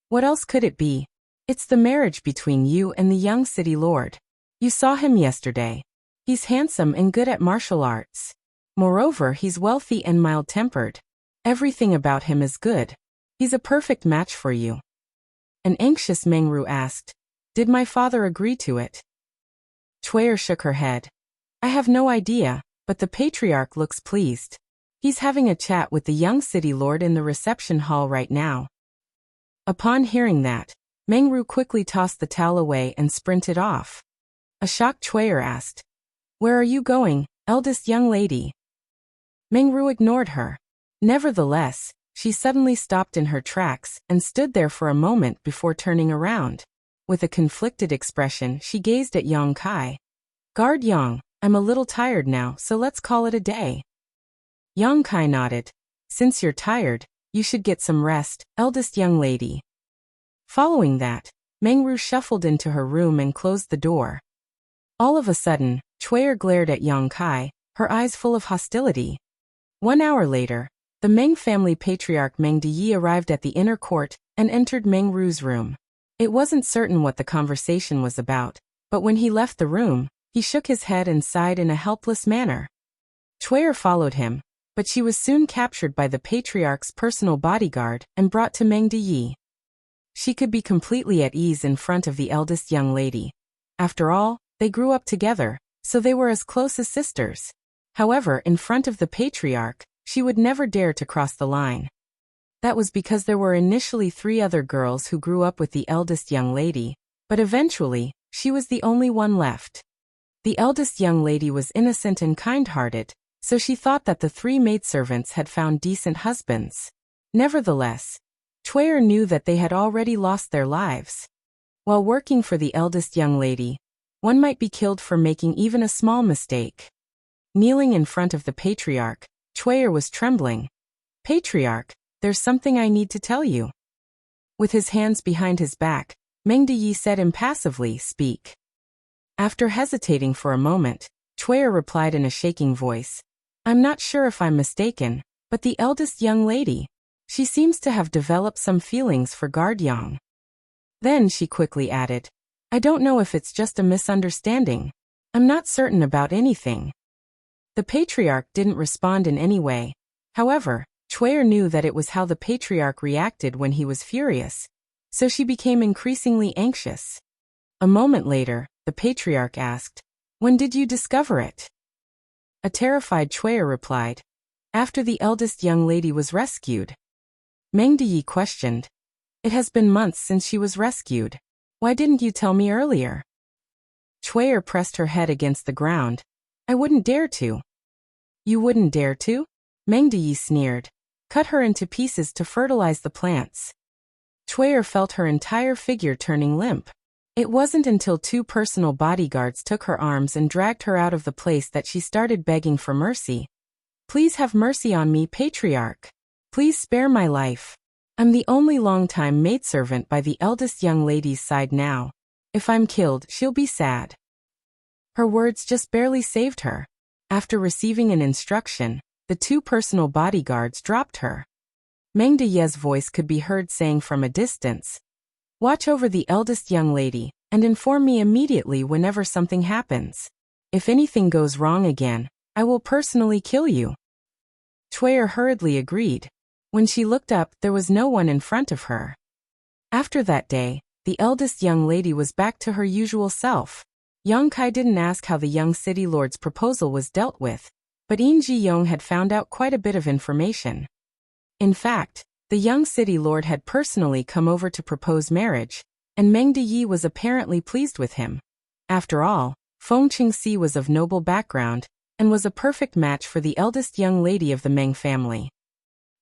What else could it be? It's the marriage between you and the young City Lord. You saw him yesterday. He's handsome and good at martial arts. Moreover, he's wealthy and mild-tempered. Everything about him is good. He's a perfect match for you. An anxious Meng Ru asked, Did my father agree to it? Chui'er shook her head. I have no idea, but the patriarch looks pleased. He's having a chat with the young City Lord in the reception hall right now. Upon hearing that, Meng Ru quickly tossed the towel away and sprinted off. A shocked Chui'er asked, Where are you going, eldest young lady? Meng Ru ignored her. Nevertheless, she suddenly stopped in her tracks and stood there for a moment before turning around. With a conflicted expression, she gazed at Yang Kai. Guard Yang, I'm a little tired now, so let's call it a day. Yang Kai nodded. Since you're tired, you should get some rest, eldest young lady. Following that, Meng Ru shuffled into her room and closed the door. All of a sudden, Chui'er glared at Yang Kai, her eyes full of hostility. 1 hour later, the Meng family patriarch Meng Diyi arrived at the inner court and entered Meng Ru's room. It wasn't certain what the conversation was about, but when he left the room, he shook his head and sighed in a helpless manner. Chui'er followed him, but she was soon captured by the patriarch's personal bodyguard and brought to Meng Diyi. She could be completely at ease in front of the eldest young lady. After all, they grew up together, so they were as close as sisters. However, in front of the patriarch, she would never dare to cross the line. That was because there were initially 3 other girls who grew up with the eldest young lady, but eventually, she was the only one left. The eldest young lady was innocent and kind-hearted, so she thought that the 3 maidservants had found decent husbands. Nevertheless, Chui'er knew that they had already lost their lives. While working for the eldest young lady, one might be killed for making even a small mistake. Kneeling in front of the patriarch, Chui'er was trembling. Patriarch, there's something I need to tell you. With his hands behind his back, Meng Diyi said impassively, Speak. After hesitating for a moment, Chui'er replied in a shaking voice, I'm not sure if I'm mistaken, but the eldest young lady, she seems to have developed some feelings for Guard Yang. Then she quickly added, I don't know if it's just a misunderstanding. I'm not certain about anything. The patriarch didn't respond in any way. However, Chui'er knew that it was how the patriarch reacted when he was furious. so she became increasingly anxious. A moment later, the patriarch asked, "When did you discover it?" A terrified Chuya replied, "After the eldest young lady was rescued." Meng Deyi questioned, "It has been months since she was rescued. Why didn't you tell me earlier?" Chuya pressed her head against the ground. "I wouldn't dare to." "You wouldn't dare to?" Meng Deyi sneered. "Cut her into pieces to fertilize the plants." Chuya felt her entire figure turning limp. It wasn't until 2 personal bodyguards took her arms and dragged her out of the place that she started begging for mercy. "Please have mercy on me, patriarch. Please spare my life. I'm the only long-time maidservant by the eldest young lady's side now. If I'm killed, she'll be sad." Her words just barely saved her. After receiving an instruction, the 2 personal bodyguards dropped her. Meng Deyi's voice could be heard saying from a distance, "Watch over the eldest young lady, and inform me immediately whenever something happens. If anything goes wrong again, I will personally kill you." Chuya hurriedly agreed. When she looked up, there was no one in front of her. After that day, the eldest young lady was back to her usual self. Yang Kai didn't ask how the young city lord's proposal was dealt with, but Yin Ji-yong had found out quite a bit of information. In fact, the young city lord had personally come over to propose marriage, and Meng Deyi was apparently pleased with him. After all, Feng Qingxi was of noble background, and was a perfect match for the eldest young lady of the Meng family.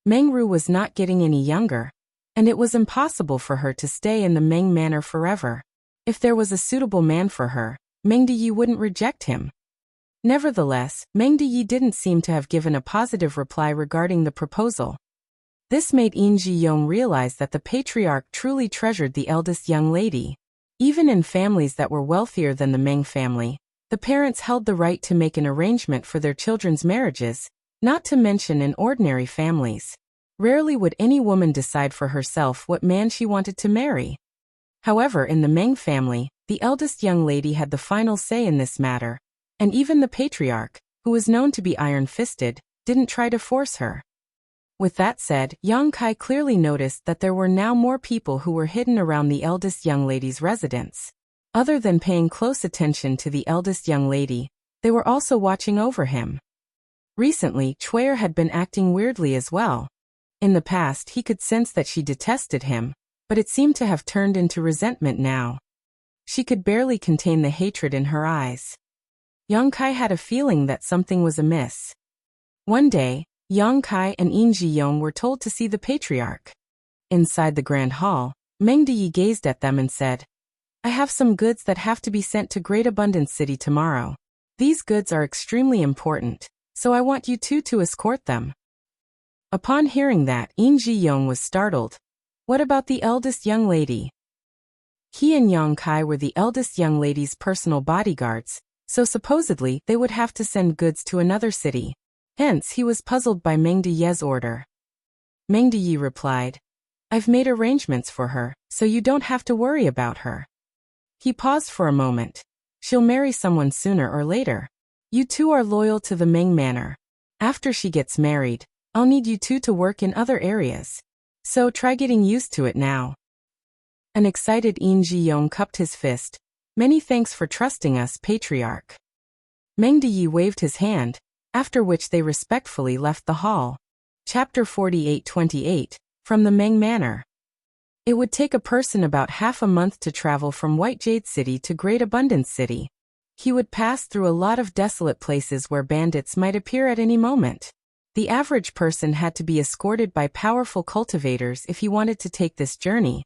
Meng Ru was not getting any younger, and it was impossible for her to stay in the Meng manor forever. If there was a suitable man for her, Meng Deyi wouldn't reject him. Nevertheless, Meng Deyi didn't seem to have given a positive reply regarding the proposal. This made Yin Ji-yong realize that the patriarch truly treasured the eldest young lady. Even in families that were wealthier than the Meng family, the parents held the right to make an arrangement for their children's marriages, not to mention in ordinary families. Rarely would any woman decide for herself what man she wanted to marry. However, in the Meng family, the eldest young lady had the final say in this matter, and even the patriarch, who was known to be iron-fisted, didn't try to force her. With that said, Yang Kai clearly noticed that there were now more people who were hidden around the eldest young lady's residence. Other than paying close attention to the eldest young lady, they were also watching over him. Recently, Chuya had been acting weirdly as well. In the past, he could sense that she detested him, but it seemed to have turned into resentment now. She could barely contain the hatred in her eyes. Yang Kai had a feeling that something was amiss. One day, Yang Kai and Yin Ji-yong were told to see the patriarch. Inside the grand hall, Meng Deyi gazed at them and said, "I have some goods that have to be sent to Great Abundance City tomorrow. These goods are extremely important, so I want you two to escort them." Upon hearing that, Yin Ji-yong was startled. What about the eldest young lady? He and Yang Kai were the eldest young lady's personal bodyguards, so supposedly they would have to send goods to another city. Hence, he was puzzled by Meng Deyi's order. Meng Deyi replied, "I've made arrangements for her, so you don't have to worry about her." He paused for a moment. "She'll marry someone sooner or later. You two are loyal to the Meng manor. After she gets married, I'll need you two to work in other areas. So try getting used to it now." An excited Yin Ji-yong cupped his fist. "Many thanks for trusting us, patriarch." Meng Deyi waved his hand, after which they respectfully left the hall. Chapter 48-28, From the Meng Manor. It would take a person about half a month to travel from White Jade City to Great Abundance City. He would pass through a lot of desolate places where bandits might appear at any moment. The average person had to be escorted by powerful cultivators if he wanted to take this journey.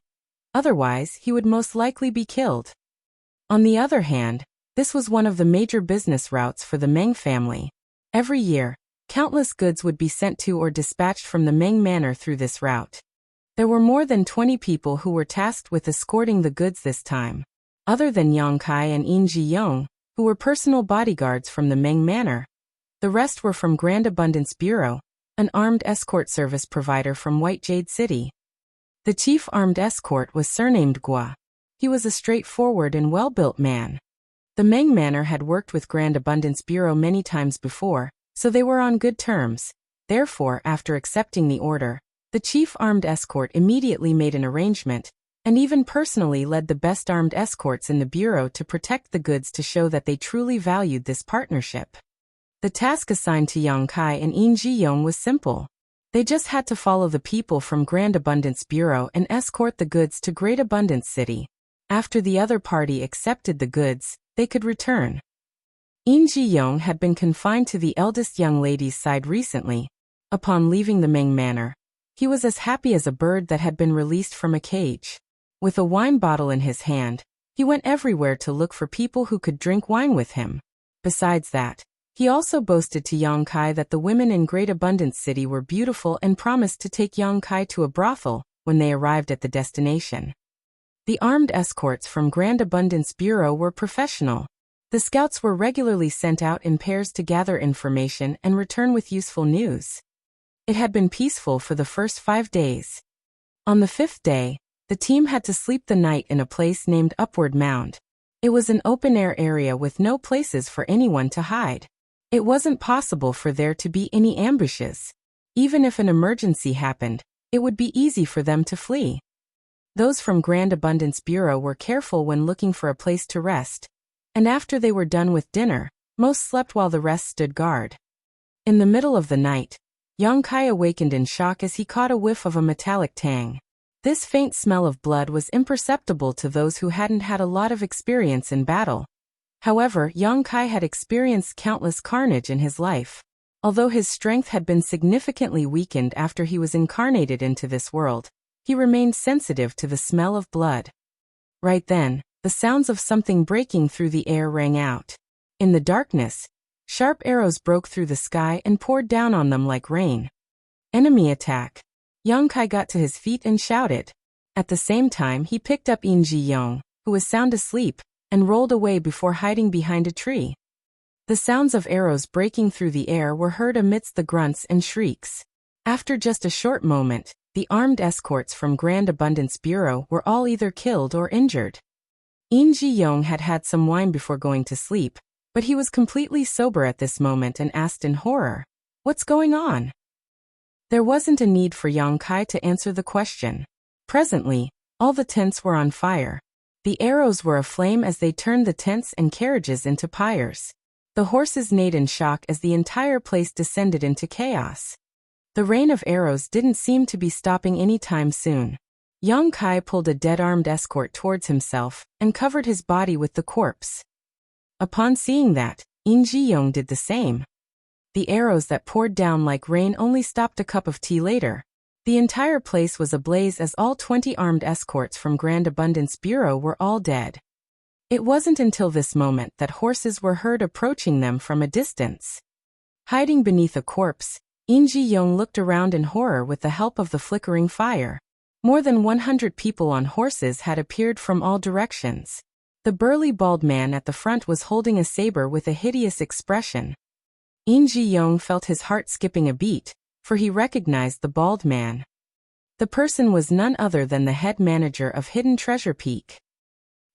Otherwise, he would most likely be killed. On the other hand, this was one of the major business routes for the Meng family. Every year, countless goods would be sent to or dispatched from the Meng manor through this route. There were more than 20 people who were tasked with escorting the goods this time. Other than Yang Kai and Yin Ji-yong, who were personal bodyguards from the Meng manor, the rest were from Grand Abundance Bureau, an armed escort service provider from White Jade City. The chief armed escort was surnamed Gua. He was a straightforward and well-built man. The Meng manor had worked with Grand Abundance Bureau many times before, so they were on good terms. Therefore, after accepting the order, the chief armed escort immediately made an arrangement, and even personally led the best armed escorts in the bureau to protect the goods to show that they truly valued this partnership. The task assigned to Yang Kai and Yin Ji-young was simple. They just had to follow the people from Grand Abundance Bureau and escort the goods to Great Abundance City. After the other party accepted the goods, they could return. Yin Ji-young had been confined to the eldest young lady's side recently. Upon leaving the Ming Manor, he was as happy as a bird that had been released from a cage. With a wine bottle in his hand, he went everywhere to look for people who could drink wine with him. Besides that, he also boasted to Yang Kai that the women in Great Abundance City were beautiful and promised to take Yang Kai to a brothel when they arrived at the destination. The armed escorts from Grand Abundance Bureau were professional. The scouts were regularly sent out in pairs to gather information and return with useful news. It had been peaceful for the first 5 days. On the 5th day, the team had to sleep the night in a place named Upward Mound. It was an open-air area with no places for anyone to hide. It wasn't possible for there to be any ambushes. Even if an emergency happened, it would be easy for them to flee. Those from Grand Abundance Bureau were careful when looking for a place to rest, and after they were done with dinner, most slept while the rest stood guard. In the middle of the night, Yang Kai awakened in shock as he caught a whiff of a metallic tang. This faint smell of blood was imperceptible to those who hadn't had a lot of experience in battle. However, Yang Kai had experienced countless carnage in his life. Although his strength had been significantly weakened after he was incarnated into this world, he remained sensitive to the smell of blood. Right then, the sounds of something breaking through the air rang out. In the darkness, sharp arrows broke through the sky and poured down on them like rain. Enemy attack! Yang Kai got to his feet and shouted. At the same time, he picked up Yin Ji-young, who was sound asleep, and rolled away before hiding behind a tree. The sounds of arrows breaking through the air were heard amidst the grunts and shrieks. After just a short moment, the armed escorts from Grand Abundance Bureau were all either killed or injured. Yin Ji-young had had some wine before going to sleep, but he was completely sober at this moment and asked in horror, "What's going on?" There wasn't a need for Yang Kai to answer the question. Presently, all the tents were on fire. The arrows were aflame as they turned the tents and carriages into pyres. The horses neighed in shock as the entire place descended into chaos. The rain of arrows didn't seem to be stopping any time soon. Yang Kai pulled a dead-armed escort towards himself and covered his body with the corpse. Upon seeing that, Yin Ji-young did the same. The arrows that poured down like rain only stopped a cup of tea later. The entire place was ablaze as all 20 armed escorts from Grand Abundance Bureau were all dead. It wasn't until this moment that horses were heard approaching them from a distance. Hiding beneath a corpse, Yin Ji-young looked around in horror with the help of the flickering fire. More than 100 people on horses had appeared from all directions. The burly bald man at the front was holding a saber with a hideous expression. Yin Ji-young felt his heart skipping a beat, for he recognized the bald man. The person was none other than the head manager of Hidden Treasure Peak.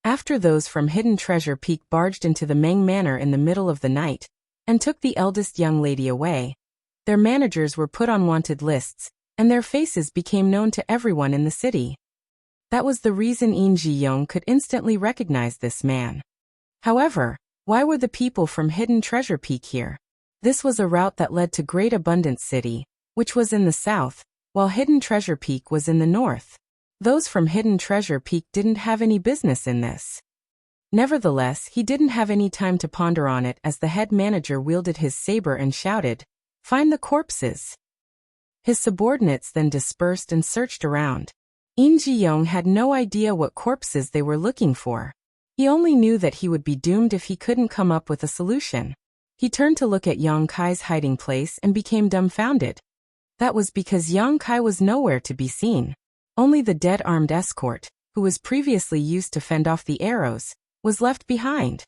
After those from Hidden Treasure Peak barged into the Ming Manor in the middle of the night, and took the eldest young lady away, their managers were put on wanted lists, and their faces became known to everyone in the city. That was the reason Yin Ji-young could instantly recognize this man. However, why were the people from Hidden Treasure Peak here? This was a route that led to Great Abundance City, which was in the south, while Hidden Treasure Peak was in the north. Those from Hidden Treasure Peak didn't have any business in this. Nevertheless, he didn't have any time to ponder on it as the head manager wielded his saber and shouted, "Find the corpses!" His subordinates then dispersed and searched around. Yin Ji-young had no idea what corpses they were looking for. He only knew that he would be doomed if he couldn't come up with a solution. He turned to look at Yang Kai's hiding place and became dumbfounded. That was because Yang Kai was nowhere to be seen. Only the dead armed escort, who was previously used to fend off the arrows, was left behind.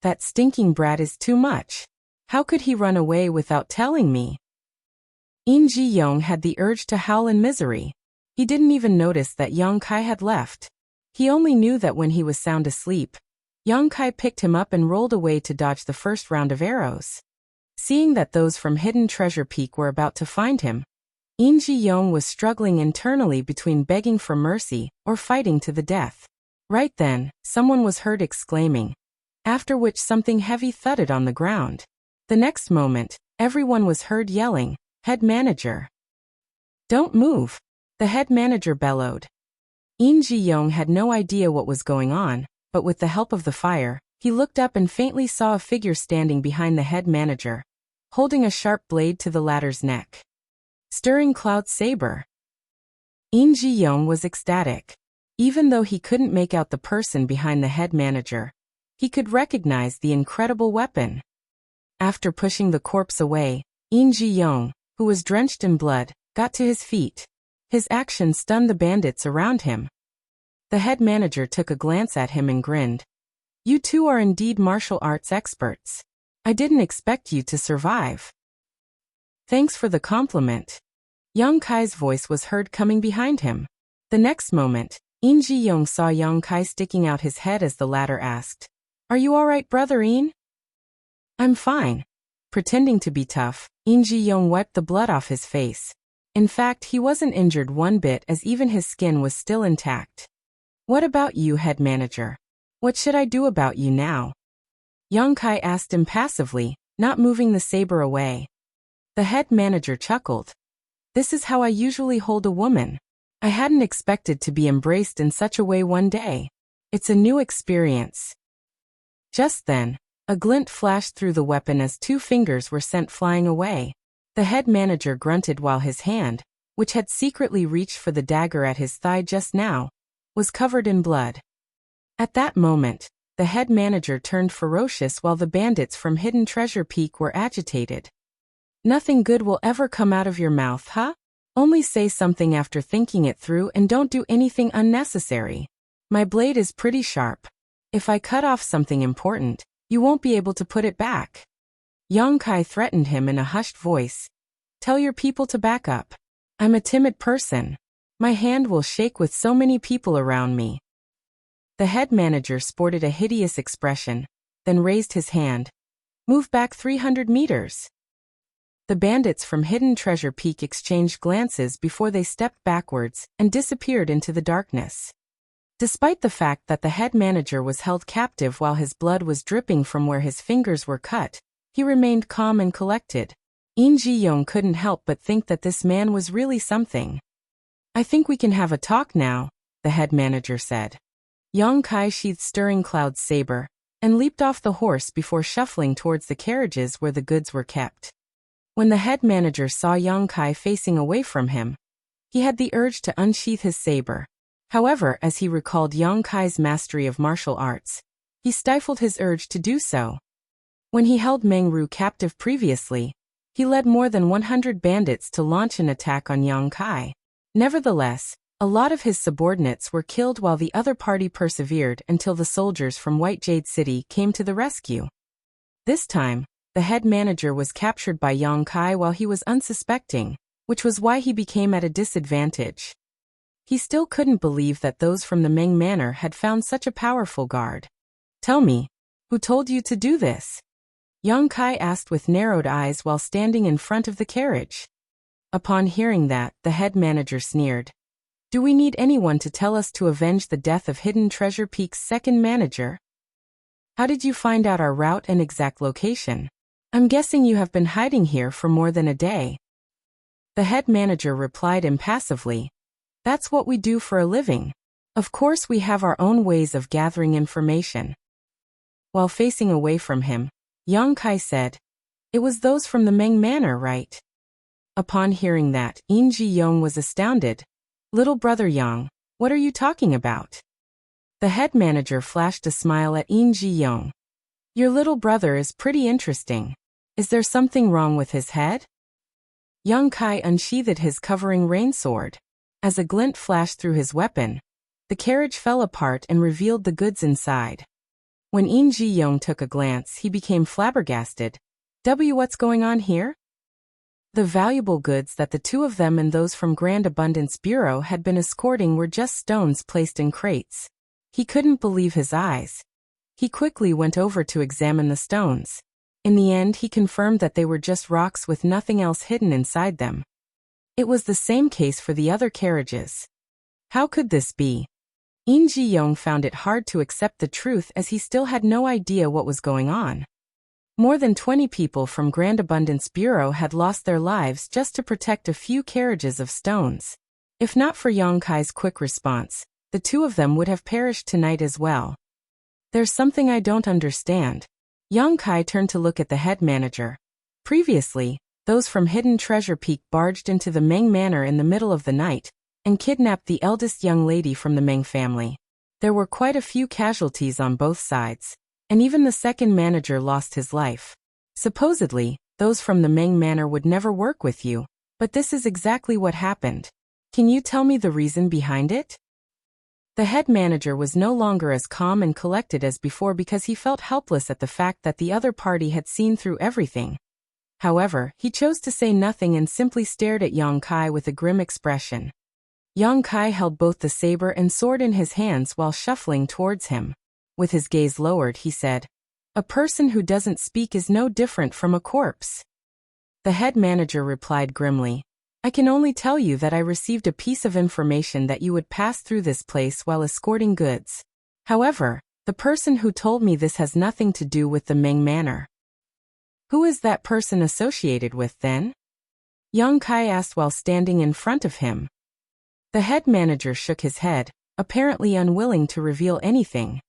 That stinking brat is too much. How could he run away without telling me? Yin Ji-young had the urge to howl in misery. He didn't even notice that Yang Kai had left. He only knew that when he was sound asleep, Yang Kai picked him up and rolled away to dodge the first round of arrows. Seeing that those from Hidden Treasure Peak were about to find him, In Ji-young was struggling internally between begging for mercy or fighting to the death. Right then, someone was heard exclaiming, after which something heavy thudded on the ground. The next moment, everyone was heard yelling, "Head manager! Don't move!" The head manager bellowed. In Ji-young had no idea what was going on, but with the help of the fire, he looked up and faintly saw a figure standing behind the head manager, holding a sharp blade to the latter's neck. Stirring cloud saber. In Ji-young was ecstatic. Even though he couldn't make out the person behind the head manager, he could recognize the incredible weapon. After pushing the corpse away, In Ji-young, who was drenched in blood, got to his feet. His action stunned the bandits around him. The head manager took a glance at him and grinned. "You two are indeed martial arts experts. I didn't expect you to survive." "Thanks for the compliment." Yang Kai's voice was heard coming behind him. The next moment, In Ji-young saw Yang Kai sticking out his head as the latter asked, "Are you all right, brother In?" "I'm fine." Pretending to be tough, In Ji-young wiped the blood off his face. In fact, he wasn't injured one bit as even his skin was still intact. "What about you, head manager? What should I do about you now?" Yang Kai asked impassively, not moving the saber away. The head manager chuckled. "This is how I usually hold a woman. I hadn't expected to be embraced in such a way one day. It's a new experience." Just then, a glint flashed through the weapon as two fingers were sent flying away. The head manager grunted while his hand, which had secretly reached for the dagger at his thigh just now, was covered in blood. At that moment, the head manager turned ferocious while the bandits from Hidden Treasure Peak were agitated. "Nothing good will ever come out of your mouth, huh? Only say something after thinking it through and don't do anything unnecessary. My blade is pretty sharp. If I cut off something important, you won't be able to put it back." Yang Kai threatened him in a hushed voice. "Tell your people to back up. I'm a timid person. My hand will shake with so many people around me." The head manager sported a hideous expression, then raised his hand. "Move back 300 meters." The bandits from Hidden Treasure Peak exchanged glances before they stepped backwards and disappeared into the darkness. Despite the fact that the head manager was held captive while his blood was dripping from where his fingers were cut, he remained calm and collected. In Ji-young couldn't help but think that this man was really something. "I think we can have a talk now," the head manager said. Yang Kai sheathed Stirring Cloud's saber and leaped off the horse before shuffling towards the carriages where the goods were kept. When the head manager saw Yang Kai facing away from him, he had the urge to unsheath his saber. However, as he recalled Yang Kai's mastery of martial arts, he stifled his urge to do so. When he held Meng Ru captive previously, he led more than 100 bandits to launch an attack on Yang Kai. Nevertheless, a lot of his subordinates were killed while the other party persevered until the soldiers from White Jade City came to the rescue. This time, the head manager was captured by Yang Kai while he was unsuspecting, which was why he became at a disadvantage. He still couldn't believe that those from the Meng Manor had found such a powerful guard. "Tell me, who told you to do this?" Yang Kai asked with narrowed eyes while standing in front of the carriage. Upon hearing that, the head manager sneered. "Do we need anyone to tell us to avenge the death of Hidden Treasure Peak's second manager? How did you find out our route and exact location? I'm guessing you have been hiding here for more than a day." The head manager replied impassively. "That's what we do for a living. Of course we have our own ways of gathering information." While facing away from him, Yang Kai said, "It was those from the Meng Manor, right?" Upon hearing that, In Ji-young was astounded. "Little brother Yang, what are you talking about?" The head manager flashed a smile at In Ji-young. "Your little brother is pretty interesting. Is there something wrong with his head?" Yang Kai unsheathed his covering rain sword. As a glint flashed through his weapon, the carriage fell apart and revealed the goods inside. When In Ji-young took a glance, he became flabbergasted. What's going on here?" The valuable goods that the two of them and those from Grand Abundance Bureau had been escorting were just stones placed in crates. He couldn't believe his eyes. He quickly went over to examine the stones. In the end, he confirmed that they were just rocks with nothing else hidden inside them. It was the same case for the other carriages. How could this be? In Ji-young found it hard to accept the truth as he still had no idea what was going on. More than 20 people from Grand Abundance Bureau had lost their lives just to protect a few carriages of stones. If not for Yang Kai's quick response, the two of them would have perished tonight as well. There's something I don't understand. Yang Kai turned to look at the head manager. Previously, those from Hidden Treasure Peak barged into the Meng Manor in the middle of the night and kidnapped the eldest young lady from the Meng family. There were quite a few casualties on both sides, and even the second manager lost his life. Supposedly, those from the Meng Manor would never work with you, but this is exactly what happened. Can you tell me the reason behind it? The head manager was no longer as calm and collected as before because he felt helpless at the fact that the other party had seen through everything. However, he chose to say nothing and simply stared at Yang Kai with a grim expression. Yang Kai held both the saber and sword in his hands while shuffling towards him. With his gaze lowered, he said, "A person who doesn't speak is no different from a corpse." The head manager replied grimly, "I can only tell you that I received a piece of information that you would pass through this place while escorting goods. However, the person who told me this has nothing to do with the Meng Manor." "Who is that person associated with then?" Yang Kai asked while standing in front of him. The head manager shook his head, apparently unwilling to reveal anything.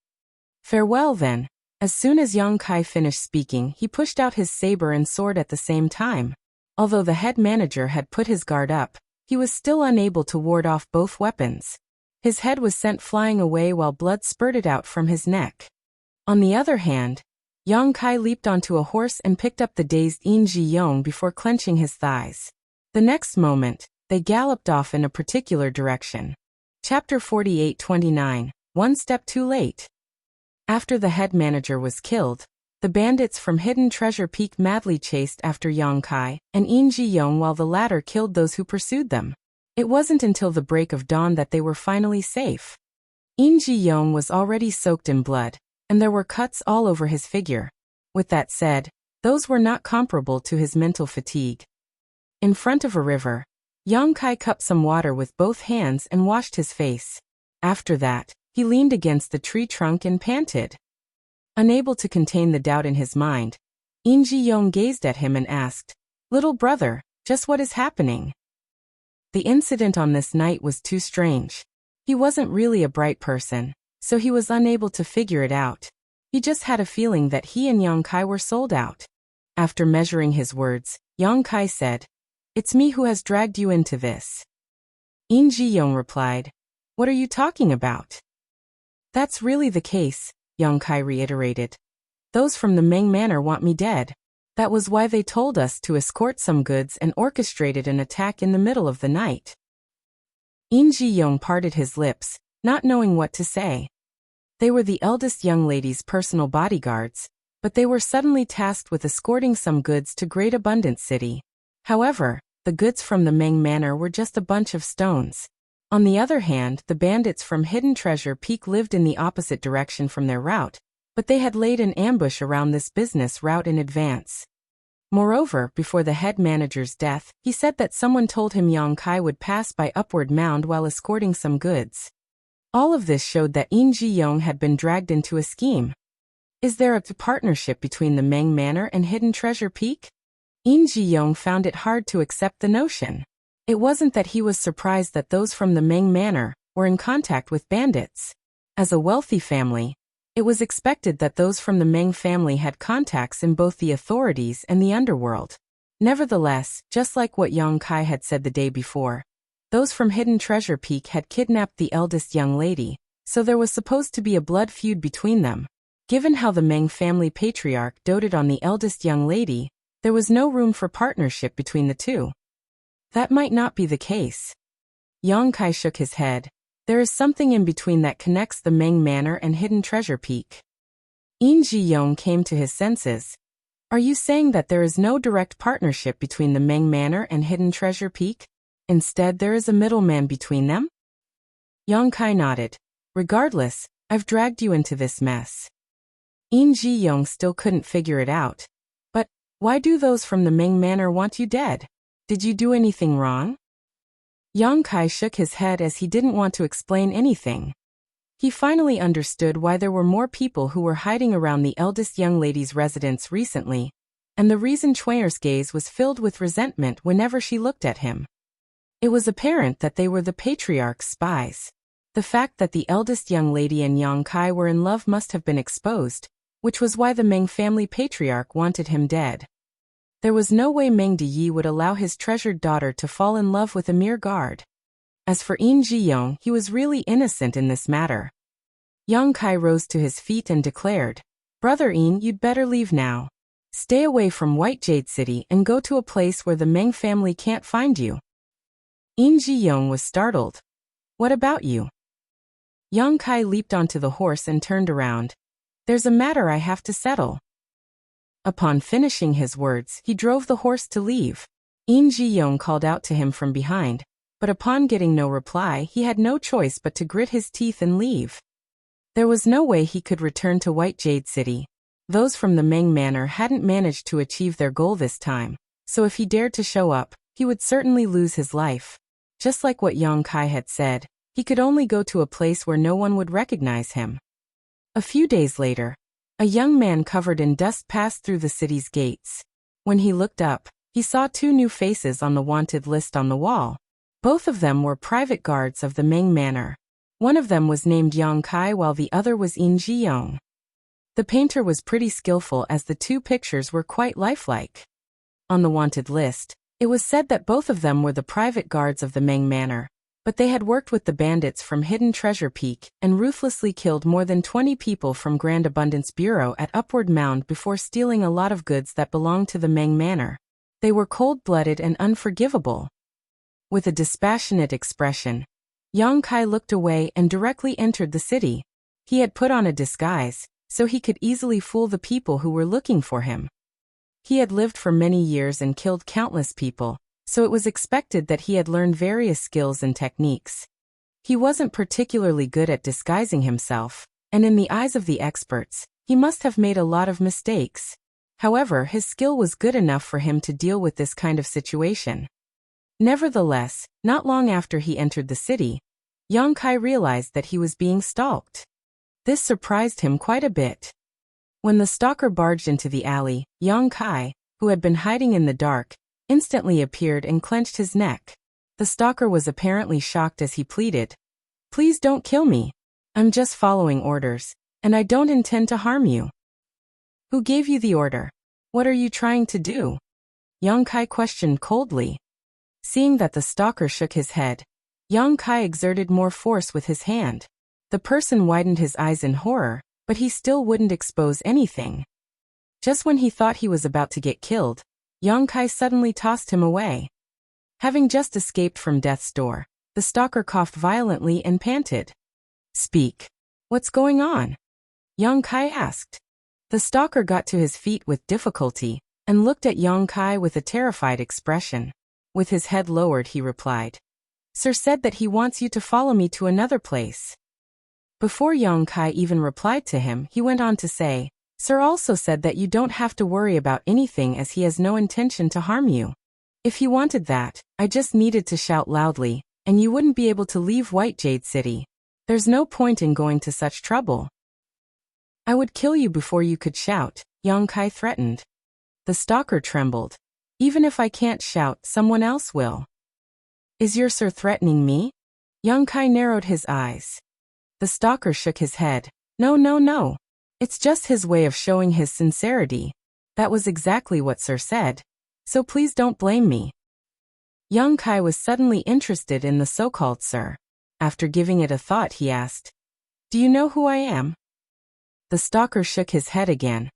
"Farewell then." As soon as Yang Kai finished speaking, he pushed out his saber and sword at the same time. Although the head manager had put his guard up, he was still unable to ward off both weapons. His head was sent flying away while blood spurted out from his neck. On the other hand, Yang Kai leaped onto a horse and picked up the dazed In Ji-young before clenching his thighs. The next moment, they galloped off in a particular direction. Chapter 48-29, One Step Too Late. After the head manager was killed, the bandits from Hidden Treasure Peak madly chased after Yang Kai and In Ji-young while the latter killed those who pursued them. It wasn't until the break of dawn that they were finally safe. In Ji-young was already soaked in blood, and there were cuts all over his figure. With that said, those were not comparable to his mental fatigue. In front of a river, Yang Kai cupped some water with both hands and washed his face. After that, he leaned against the tree trunk and panted. Unable to contain the doubt in his mind, In Ji-young gazed at him and asked, "Little brother, just what is happening?" The incident on this night was too strange. He wasn't really a bright person, so he was unable to figure it out. He just had a feeling that he and Yang Kai were sold out. After measuring his words, Yang Kai said, "It's me who has dragged you into this." In Ji-young replied, "What are you talking about?" "That's really the case," Yang Kai reiterated. "Those from the Meng Manor want me dead. That was why they told us to escort some goods and orchestrated an attack in the middle of the night." In Ji-young parted his lips, not knowing what to say. They were the eldest young lady's personal bodyguards, but they were suddenly tasked with escorting some goods to Great Abundance City. However, the goods from the Meng Manor were just a bunch of stones. On the other hand, the bandits from Hidden Treasure Peak lived in the opposite direction from their route, but they had laid an ambush around this business route in advance. Moreover, before the head manager's death, he said that someone told him Yang Kai would pass by Upward Mound while escorting some goods. All of this showed that In Ji-young had been dragged into a scheme. Is there a partnership between the Meng Manor and Hidden Treasure Peak? In Ji-young found it hard to accept the notion. It wasn't that he was surprised that those from the Meng Manor were in contact with bandits. As a wealthy family, it was expected that those from the Meng family had contacts in both the authorities and the underworld. Nevertheless, just like what Yang Kai had said the day before, those from Hidden Treasure Peak had kidnapped the eldest young lady, so there was supposed to be a blood feud between them. Given how the Meng family patriarch doted on the eldest young lady, there was no room for partnership between the two. That might not be the case. Yang Kai shook his head. There is something in between that connects the Meng Manor and Hidden Treasure Peak. In Ji-young came to his senses. Are you saying that there is no direct partnership between the Meng Manor and Hidden Treasure Peak? Instead, there is a middleman between them? Yang Kai nodded. Regardless, I've dragged you into this mess. In Ji-young still couldn't figure it out. But why do those from the Meng Manor want you dead? Did you do anything wrong? Yang Kai shook his head as he didn't want to explain anything. He finally understood why there were more people who were hiding around the eldest young lady's residence recently, and the reason Chuier's gaze was filled with resentment whenever she looked at him. It was apparent that they were the patriarch's spies. The fact that the eldest young lady and Yang Kai were in love must have been exposed, which was why the Meng family patriarch wanted him dead. There was no way Meng Deyi would allow his treasured daughter to fall in love with a mere guard. As for Yin Jiyong, he was really innocent in this matter. Yang Kai rose to his feet and declared, "Brother Yin, you'd better leave now. Stay away from White Jade City and go to a place where the Meng family can't find you." Yin Jiyong was startled. "What about you?" Yang Kai leaped onto the horse and turned around. "There's a matter I have to settle." Upon finishing his words, he drove the horse to leave. Yin Jiyong called out to him from behind, but upon getting no reply, he had no choice but to grit his teeth and leave. There was no way he could return to White Jade City. Those from the Meng Manor hadn't managed to achieve their goal this time, so if he dared to show up, he would certainly lose his life. Just like what Yang Kai had said, he could only go to a place where no one would recognize him. A few days later, a young man covered in dust passed through the city's gates. When he looked up, he saw two new faces on the wanted list on the wall. Both of them were private guards of the Meng Manor. One of them was named Yang Kai while the other was Yin Jiyong. The painter was pretty skillful as the two pictures were quite lifelike. On the wanted list, it was said that both of them were the private guards of the Meng Manor, but they had worked with the bandits from Hidden Treasure Peak and ruthlessly killed more than 20 people from Grand Abundance Bureau at Upward Mound before stealing a lot of goods that belonged to the Meng Manor. They were cold-blooded and unforgivable. With a dispassionate expression, Yang Kai looked away and directly entered the city. He had put on a disguise, so he could easily fool the people who were looking for him. He had lived for many years and killed countless people, so it was expected that he had learned various skills and techniques. He wasn't particularly good at disguising himself, and in the eyes of the experts, he must have made a lot of mistakes. However, his skill was good enough for him to deal with this kind of situation. Nevertheless, not long after he entered the city, Yang Kai realized that he was being stalked. This surprised him quite a bit. When the stalker barged into the alley, Yang Kai, who had been hiding in the dark, instantly appeared and clenched his neck. The stalker was apparently shocked as he pleaded, "Please don't kill me. I'm just following orders, and I don't intend to harm you." "Who gave you the order? What are you trying to do?" Yang Kai questioned coldly. Seeing that the stalker shook his head, Yang Kai exerted more force with his hand. The person widened his eyes in horror, but he still wouldn't expose anything. Just when he thought he was about to get killed, Yang Kai suddenly tossed him away. Having just escaped from death's door, the stalker coughed violently and panted. "Speak. What's going on?" Yang Kai asked. The stalker got to his feet with difficulty, and looked at Yang Kai with a terrified expression. With his head lowered, he replied, "Sir said that he wants you to follow me to another place." Before Yang Kai even replied to him, he went on to say, "Sir also said that you don't have to worry about anything as he has no intention to harm you. If he wanted that, I just needed to shout loudly, and you wouldn't be able to leave White Jade City. There's no point in going to such trouble." "I would kill you before you could shout," Yang Kai threatened. The stalker trembled. "Even if I can't shout, someone else will." "Is your sir threatening me?" Yang Kai narrowed his eyes. The stalker shook his head. No. It's just his way of showing his sincerity. That was exactly what Sir said. So please don't blame me." Yang Kai was suddenly interested in the so-called Sir. After giving it a thought, he asked, "Do you know who I am?" The stalker shook his head again.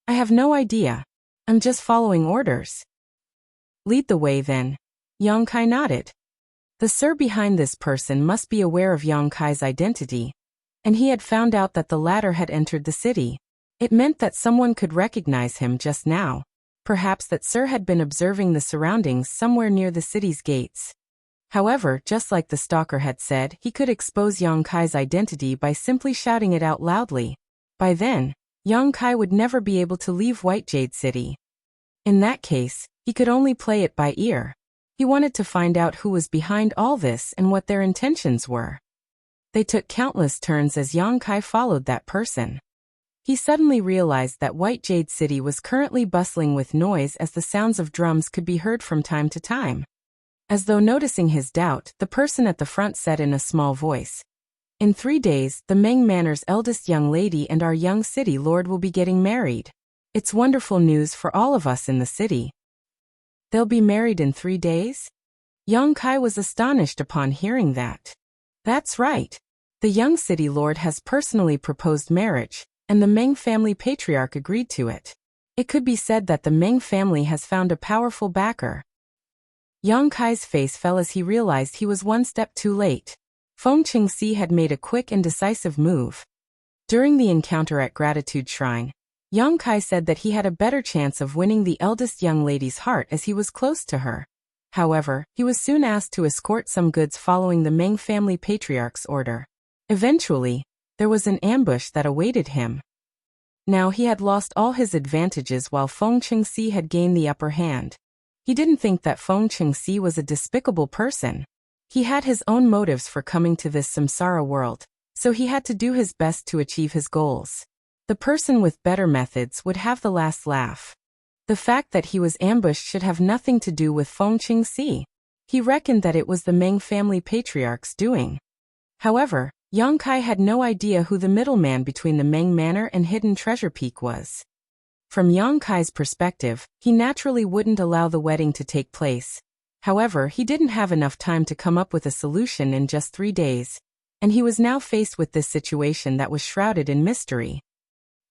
"I have no idea. I'm just following orders." "Lead the way then." Yang Kai nodded. The Sir behind this person must be aware of Yang Kai's identity, and he had found out that the latter had entered the city. It meant that someone could recognize him just now. Perhaps that Sir had been observing the surroundings somewhere near the city's gates. However, just like the stalker had said, he could expose Yang Kai's identity by simply shouting it out loudly. By then, Yang Kai would never be able to leave White Jade City. In that case, he could only play it by ear. He wanted to find out who was behind all this and what their intentions were. They took countless turns as Yang Kai followed that person. He suddenly realized that White Jade City was currently bustling with noise as the sounds of drums could be heard from time to time. As though noticing his doubt, the person at the front said in a small voice, "In 3 days, the Meng Manor's eldest young lady and our young city lord will be getting married. It's wonderful news for all of us in the city." "They'll be married in 3 days?" Yang Kai was astonished upon hearing that. That's right. The young city lord has personally proposed marriage, and the Meng family patriarch agreed to it. It could be said that the Meng family has found a powerful backer. Yang Kai's face fell as he realized he was one step too late. Feng Qingxi had made a quick and decisive move. During the encounter at Gratitude Shrine, Yang Kai said that he had a better chance of winning the eldest young lady's heart as he was close to her. However, he was soon asked to escort some goods following the Meng family patriarch's order. Eventually, there was an ambush that awaited him. Now he had lost all his advantages while Feng Qingxi had gained the upper hand. He didn't think that Feng Qingxi was a despicable person. He had his own motives for coming to this samsara world, so he had to do his best to achieve his goals. The person with better methods would have the last laugh. The fact that he was ambushed should have nothing to do with Feng Qingxi. He reckoned that it was the Meng family patriarch's doing. However, Yang Kai had no idea who the middleman between the Meng Manor and Hidden Treasure Peak was. From Yang Kai's perspective, he naturally wouldn't allow the wedding to take place. However, he didn't have enough time to come up with a solution in just 3 days, and he was now faced with this situation that was shrouded in mystery.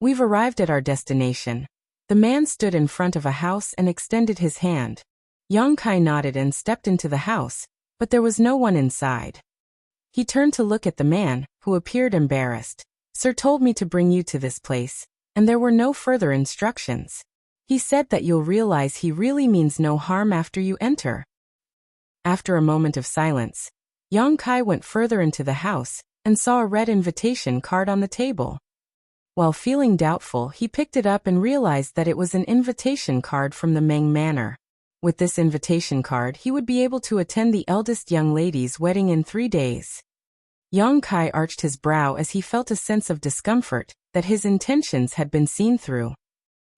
"We've arrived at our destination." The man stood in front of a house and extended his hand. Yang Kai nodded and stepped into the house, but there was no one inside. He turned to look at the man, who appeared embarrassed. "Sir told me to bring you to this place, and there were no further instructions. He said that you'll realize he really means no harm after you enter." After a moment of silence, Yang Kai went further into the house and saw a red invitation card on the table. While feeling doubtful, he picked it up and realized that it was an invitation card from the Meng Manor. With this invitation card, he would be able to attend the eldest young lady's wedding in 3 days. Yang Kai arched his brow as he felt a sense of discomfort that his intentions had been seen through.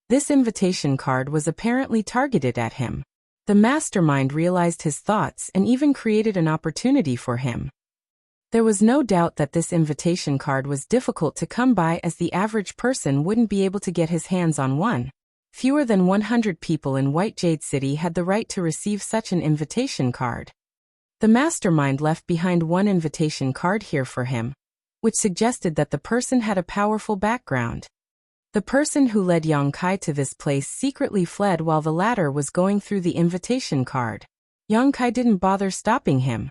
This invitation card was apparently targeted at him. The mastermind realized his thoughts and even created an opportunity for him. There was no doubt that this invitation card was difficult to come by as the average person wouldn't be able to get his hands on one. Fewer than 100 people in White Jade City had the right to receive such an invitation card. The mastermind left behind one invitation card here for him, which suggested that the person had a powerful background. The person who led Yang Kai to this place secretly fled while the latter was going through the invitation card. Yang Kai didn't bother stopping him.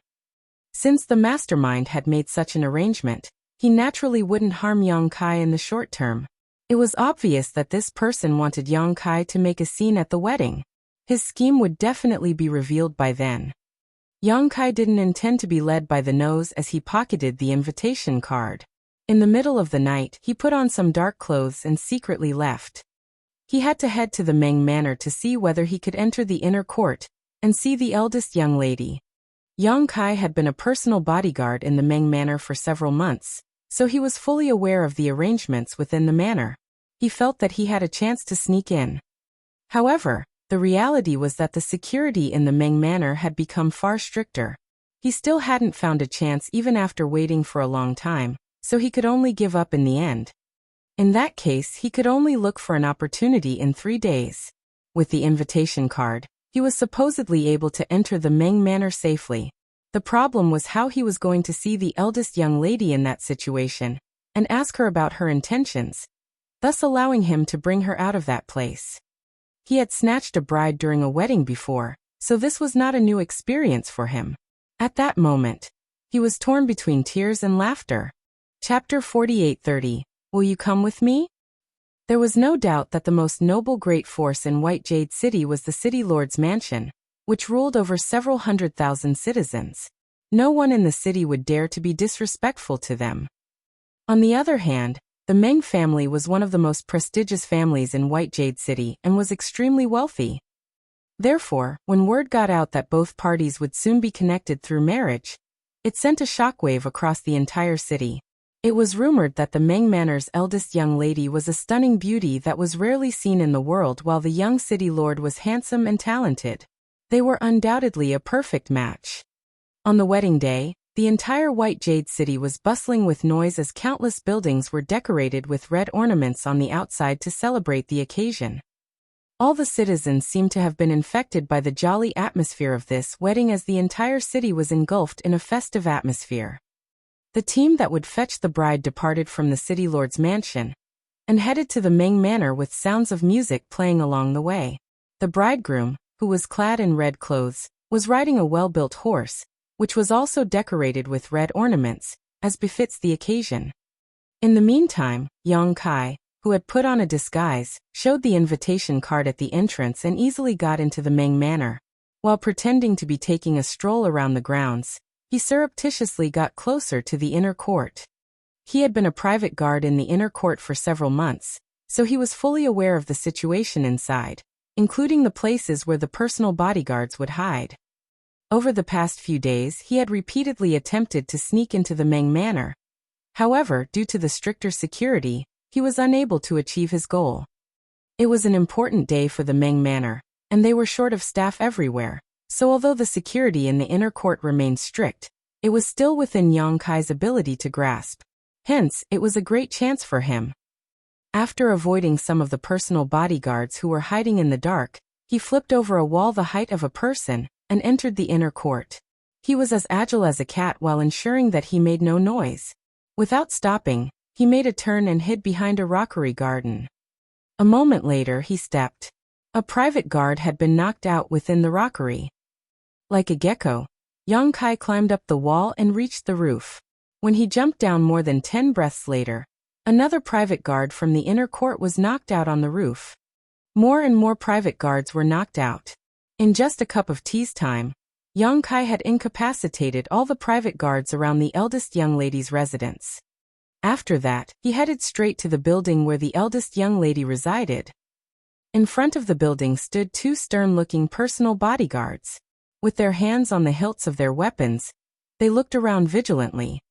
Since the mastermind had made such an arrangement, he naturally wouldn't harm Yang Kai in the short term. It was obvious that this person wanted Yang Kai to make a scene at the wedding. His scheme would definitely be revealed by then. Yang Kai didn't intend to be led by the nose as he pocketed the invitation card. In the middle of the night, he put on some dark clothes and secretly left. He had to head to the Meng Manor to see whether he could enter the inner court and see the eldest young lady. Yang Kai had been a personal bodyguard in the Meng Manor for several months, so he was fully aware of the arrangements within the manor. He felt that he had a chance to sneak in. However, the reality was that the security in the Meng Manor had become far stricter. He still hadn't found a chance even after waiting for a long time, so he could only give up in the end. In that case, he could only look for an opportunity in 3 days. With the invitation card, he was supposedly able to enter the Meng Manor safely. The problem was how he was going to see the eldest young lady in that situation and ask her about her intentions, thus allowing him to bring her out of that place. He had snatched a bride during a wedding before, so this was not a new experience for him. At that moment, he was torn between tears and laughter. Chapter 48:30. Will you come with me? There was no doubt that the most noble great force in White Jade City was the City Lord's mansion, which ruled over several 100,000 citizens. No one in the city would dare to be disrespectful to them. On the other hand, the Meng family was one of the most prestigious families in White Jade City and was extremely wealthy. Therefore, when word got out that both parties would soon be connected through marriage, it sent a shockwave across the entire city. It was rumored that the Meng Manor's eldest young lady was a stunning beauty that was rarely seen in the world, while the young city lord was handsome and talented. They were undoubtedly a perfect match. On the wedding day, the entire White Jade City was bustling with noise as countless buildings were decorated with red ornaments on the outside to celebrate the occasion. All the citizens seemed to have been infected by the jolly atmosphere of this wedding, as the entire city was engulfed in a festive atmosphere. The team that would fetch the bride departed from the city lord's mansion and headed to the Meng Manor with sounds of music playing along the way. The bridegroom, who was clad in red clothes, was riding a well-built horse, which was also decorated with red ornaments, as befits the occasion. In the meantime, Yang Kai, who had put on a disguise, showed the invitation card at the entrance and easily got into the Meng Manor. While pretending to be taking a stroll around the grounds, he surreptitiously got closer to the inner court. He had been a private guard in the inner court for several months, so he was fully aware of the situation inside, including the places where the personal bodyguards would hide. Over the past few days, he had repeatedly attempted to sneak into the Meng Manor. However, due to the stricter security, he was unable to achieve his goal. It was an important day for the Meng Manor, and they were short of staff everywhere, so although the security in the inner court remained strict, it was still within Yang Kai's ability to grasp. Hence, it was a great chance for him. After avoiding some of the personal bodyguards who were hiding in the dark, he flipped over a wall the height of a person and entered the inner court. He was as agile as a cat while ensuring that he made no noise. Without stopping, he made a turn and hid behind a rockery garden. A moment later he stepped. A private guard had been knocked out within the rockery. Like a gecko, Yang Kai climbed up the wall and reached the roof. When he jumped down more than 10 breaths later, another private guard from the inner court was knocked out on the roof. More and more private guards were knocked out. In just a cup of tea's time, Yang Kai had incapacitated all the private guards around the eldest young lady's residence. After that, he headed straight to the building where the eldest young lady resided. In front of the building stood two stern-looking personal bodyguards. With their hands on the hilts of their weapons, they looked around vigilantly.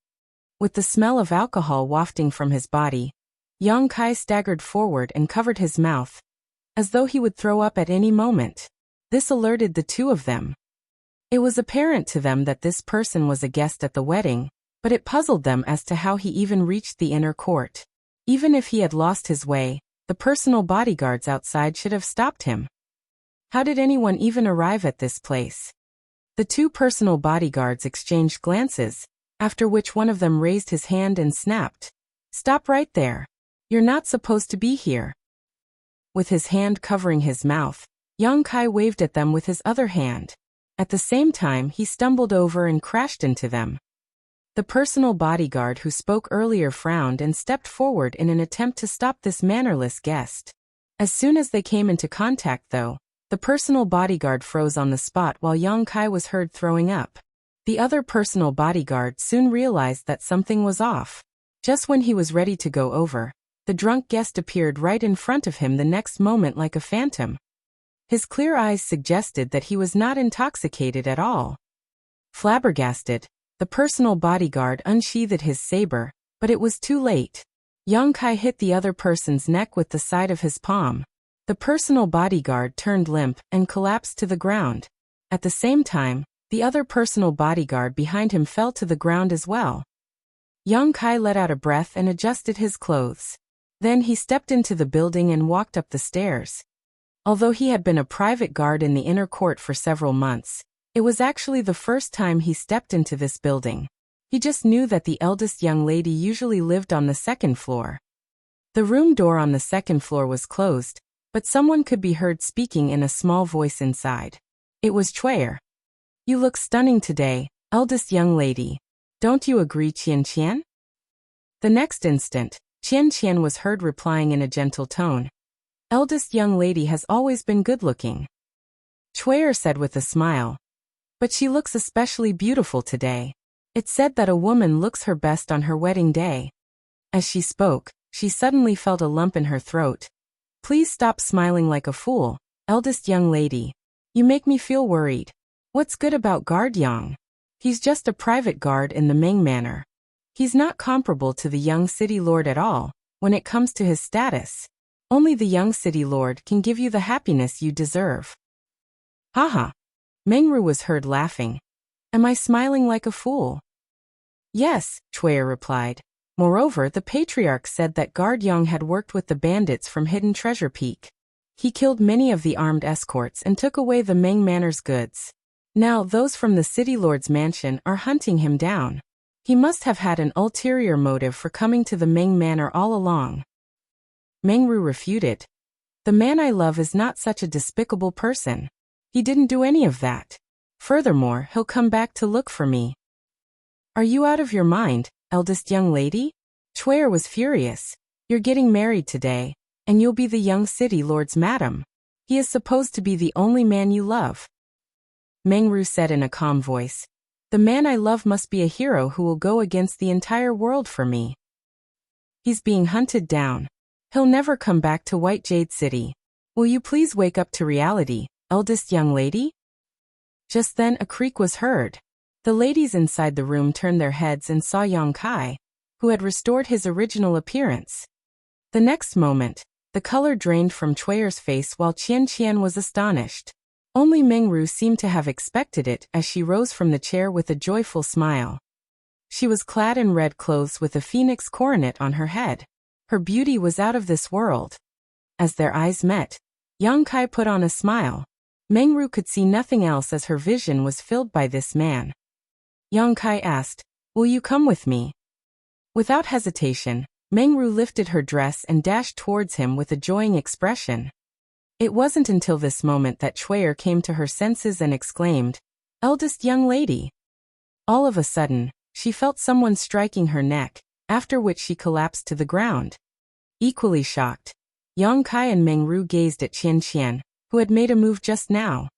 With the smell of alcohol wafting from his body, Yang Kai staggered forward and covered his mouth, as though he would throw up at any moment. This alerted the two of them. It was apparent to them that this person was a guest at the wedding, but it puzzled them as to how he even reached the inner court. Even if he had lost his way, the personal bodyguards outside should have stopped him. How did anyone even arrive at this place? The two personal bodyguards exchanged glances, after which one of them raised his hand and snapped, "Stop right there. You're not supposed to be here." With his hand covering his mouth, Yang Kai waved at them with his other hand. At the same time, he stumbled over and crashed into them. The personal bodyguard who spoke earlier frowned and stepped forward in an attempt to stop this mannerless guest. As soon as they came into contact, though, the personal bodyguard froze on the spot while Yang Kai was heard throwing up. The other personal bodyguard soon realized that something was off. Just when he was ready to go over, the drunk guest appeared right in front of him the next moment like a phantom. His clear eyes suggested that he was not intoxicated at all. Flabbergasted, the personal bodyguard unsheathed his saber, but it was too late. Yang Kai hit the other person's neck with the side of his palm. The personal bodyguard turned limp and collapsed to the ground. At the same time, the other personal bodyguard behind him fell to the ground as well. Yang Kai let out a breath and adjusted his clothes. Then he stepped into the building and walked up the stairs. Although he had been a private guard in the inner court for several months, it was actually the first time he stepped into this building. He just knew that the eldest young lady usually lived on the second floor. The room door on the second floor was closed, but someone could be heard speaking in a small voice inside. It was Chuyer. "You look stunning today, eldest young lady. Don't you agree, Qian Qian?" The next instant, Qian Qian was heard replying in a gentle tone, "Eldest young lady has always been good-looking." Chuyer said with a smile, "But she looks especially beautiful today. It's said that a woman looks her best on her wedding day." As she spoke, she suddenly felt a lump in her throat. "Please stop smiling like a fool, eldest young lady. You make me feel worried. What's good about Guard Yang? He's just a private guard in the Ming Manor. He's not comparable to the young city lord at all, when it comes to his status. Only the young city lord can give you the happiness you deserve. Haha. Mengru was heard laughing. Am I smiling like a fool? Yes, Chuya replied. Moreover, the patriarch said that Guard Yang had worked with the bandits from Hidden Treasure Peak. He killed many of the armed escorts and took away the Ming Manor's goods. Now those from the city lord's mansion are hunting him down. He must have had an ulterior motive for coming to the Ming Manor all along. Mengru refuted. The man I love is not such a despicable person. He didn't do any of that. Furthermore, he'll come back to look for me. Are you out of your mind, eldest young lady? Chuya was furious. You're getting married today, and you'll be the young city lord's madam. He is supposed to be the only man you love. Mengru said in a calm voice. The man I love must be a hero who will go against the entire world for me. He's being hunted down. He'll never come back to White Jade City. Will you please wake up to reality, eldest young lady? Just then a creak was heard. The ladies inside the room turned their heads and saw Yang Kai, who had restored his original appearance. The next moment, the color drained from Chuya's face while Qian was astonished. Only Mengru seemed to have expected it as she rose from the chair with a joyful smile. She was clad in red clothes with a phoenix coronet on her head. Her beauty was out of this world. As their eyes met, Yang Kai put on a smile. Mengru could see nothing else as her vision was filled by this man. Yang Kai asked, "Will you come with me?" Without hesitation, Mengru lifted her dress and dashed towards him with a joying expression. It wasn't until this moment that Chuya came to her senses and exclaimed, "Eldest young lady!" All of a sudden, she felt someone striking her neck, after which she collapsed to the ground. Equally shocked, Yang Kai and Mengru gazed at Qian, who had made a move just now.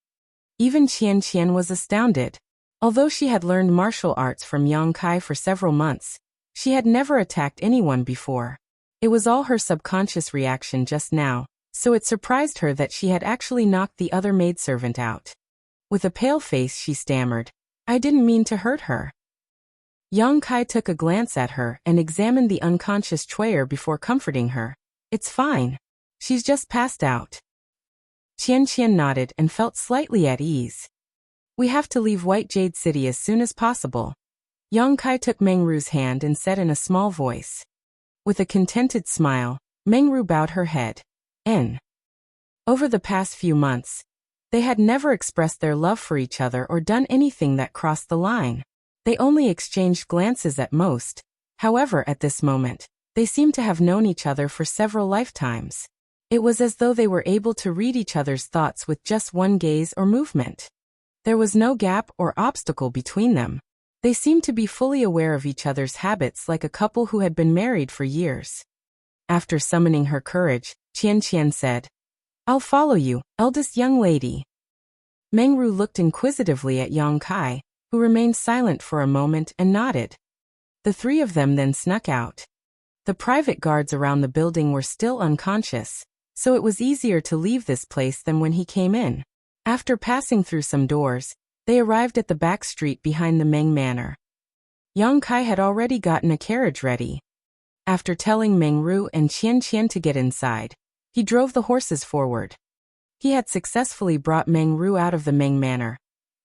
Even Qian was astounded. Although she had learned martial arts from Yang Kai for several months, she had never attacked anyone before. It was all her subconscious reaction just now, so it surprised her that she had actually knocked the other maidservant out. With a pale face she stammered, "I didn't mean to hurt her." Yang Kai took a glance at her and examined the unconscious Chuya before comforting her. "It's fine. She's just passed out." Qian nodded and felt slightly at ease. "We have to leave White Jade City as soon as possible." Yang Kai took Mengru's hand and said in a small voice. With a contented smile, Mengru bowed her head. Over the past few months, they had never expressed their love for each other or done anything that crossed the line. They only exchanged glances at most. However, at this moment, they seemed to have known each other for several lifetimes. It was as though they were able to read each other's thoughts with just one gaze or movement. There was no gap or obstacle between them. They seemed to be fully aware of each other's habits like a couple who had been married for years. After summoning her courage, Qian said, "I'll follow you, eldest young lady." Mengru looked inquisitively at Yang Kai, who remained silent for a moment and nodded. The three of them then snuck out. The private guards around the building were still unconscious, so it was easier to leave this place than when he came in. After passing through some doors, they arrived at the back street behind the Ming Manor. Yang Kai had already gotten a carriage ready. After telling Mengru and Qian to get inside, he drove the horses forward. He had successfully brought Mengru out of the Ming Manor,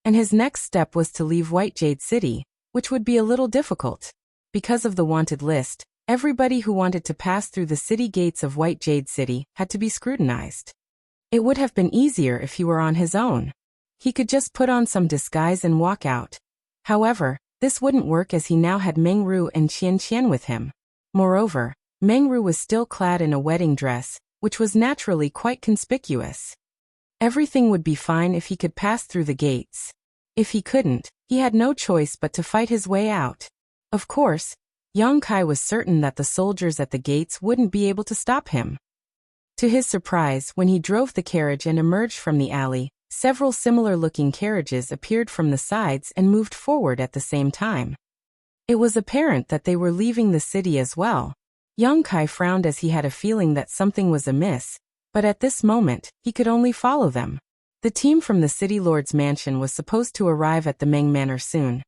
and his next step was to leave White Jade City, which would be a little difficult. Because of the wanted list, everybody who wanted to pass through the city gates of White Jade City had to be scrutinized. It would have been easier if he were on his own. He could just put on some disguise and walk out. However, this wouldn't work as he now had Mengru and Qian with him. Moreover, Mengru was still clad in a wedding dress, which was naturally quite conspicuous. Everything would be fine if he could pass through the gates. If he couldn't, he had no choice but to fight his way out. Of course, Yang Kai was certain that the soldiers at the gates wouldn't be able to stop him. To his surprise, when he drove the carriage and emerged from the alley, several similar-looking carriages appeared from the sides and moved forward at the same time. It was apparent that they were leaving the city as well. Yang Kai frowned as he had a feeling that something was amiss, but at this moment, he could only follow them. The team from the City Lord's mansion was supposed to arrive at the Meng Manor soon.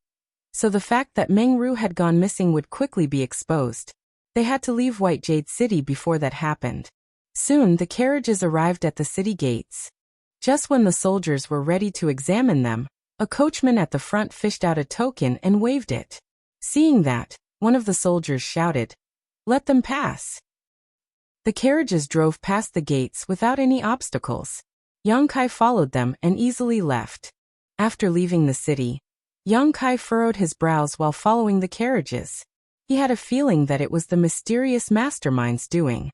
So the fact that Meng Ru had gone missing would quickly be exposed. They had to leave White Jade City before that happened. Soon the carriages arrived at the city gates. Just when the soldiers were ready to examine them, a coachman at the front fished out a token and waved it. Seeing that, one of the soldiers shouted, "Let them pass." The carriages drove past the gates without any obstacles. Yang Kai followed them and easily left. After leaving the city, Yang Kai furrowed his brows while following the carriages. He had a feeling that it was the mysterious mastermind's doing.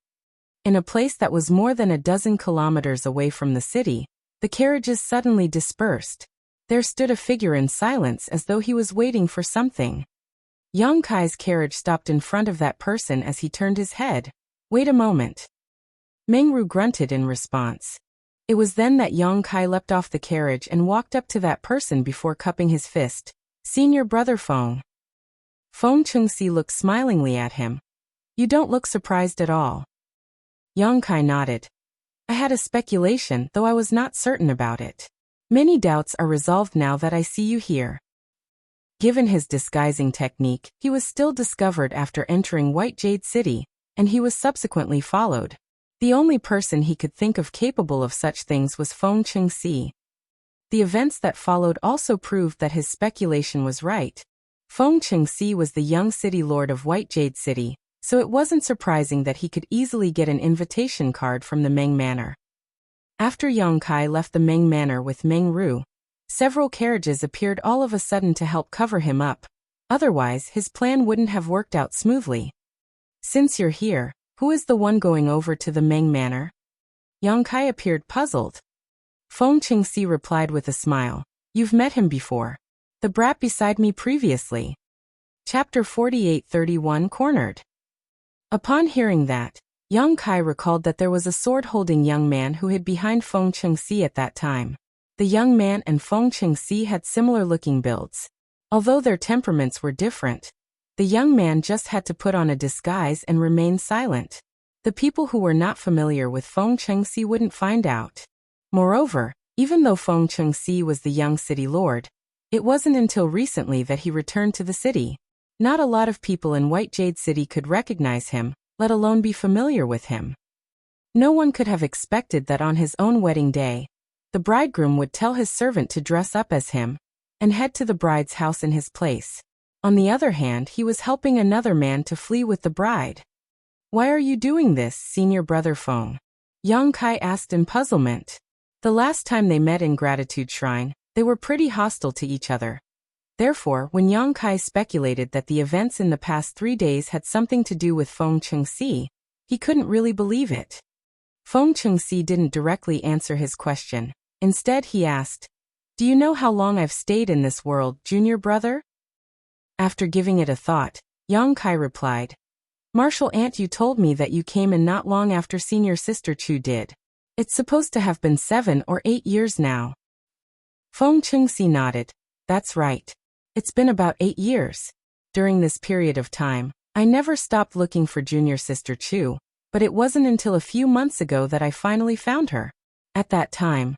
In a place that was more than a dozen kilometers away from the city, the carriages suddenly dispersed. There stood a figure in silence as though he was waiting for something. Yang Kai's carriage stopped in front of that person as he turned his head. "Wait a moment." Meng Ru grunted in response. It was then that Yang Kai leapt off the carriage and walked up to that person before cupping his fist. "Senior brother Feng." Feng Chengxi looked smilingly at him. "You don't look surprised at all." Yang Kai nodded. "I had a speculation, though I was not certain about it. Many doubts are resolved now that I see you here." Given his disguising technique, he was still discovered after entering White Jade City, and he was subsequently followed. The only person he could think of capable of such things was Feng Chengxi. The events that followed also proved that his speculation was right. Feng Chengxi was the young city lord of White Jade City, so it wasn't surprising that he could easily get an invitation card from the Meng Manor. After Yang Kai left the Meng Manor with Meng Ru, several carriages appeared all of a sudden to help cover him up. Otherwise, his plan wouldn't have worked out smoothly. "Since you're here, who is the one going over to the Meng Manor?" Yang Kai appeared puzzled. Feng Chengxi replied with a smile. "You've met him before. The brat beside me previously." Chapter 48:31 Cornered. Upon hearing that, Yang Kai recalled that there was a sword-holding young man who hid behind Feng Chengxi at that time. The young man and Feng Chengxi had similar-looking builds. Although their temperaments were different, the young man just had to put on a disguise and remain silent. The people who were not familiar with Feng Chengxi wouldn't find out. Moreover, even though Feng Chengxi was the young city lord, it wasn't until recently that he returned to the city. Not a lot of people in White Jade City could recognize him, let alone be familiar with him. No one could have expected that on his own wedding day, the bridegroom would tell his servant to dress up as him and head to the bride's house in his place. On the other hand, he was helping another man to flee with the bride. "Why are you doing this, senior brother Feng?" Yang Kai asked in puzzlement. The last time they met in Gratitude Shrine, they were pretty hostile to each other. Therefore, when Yang Kai speculated that the events in the past 3 days had something to do with Feng Chengxi, he couldn't really believe it. Feng Chengxi didn't directly answer his question. Instead, he asked, "Do you know how long I've stayed in this world, junior brother?" After giving it a thought, Yang Kai replied, "Martial aunt, you told me that you came in not long after senior sister Chu did. It's supposed to have been 7 or 8 years now." Feng Chengxi nodded. "That's right. It's been about 8 years. During this period of time, I never stopped looking for junior sister Chu, but it wasn't until a few months ago that I finally found her. At that time,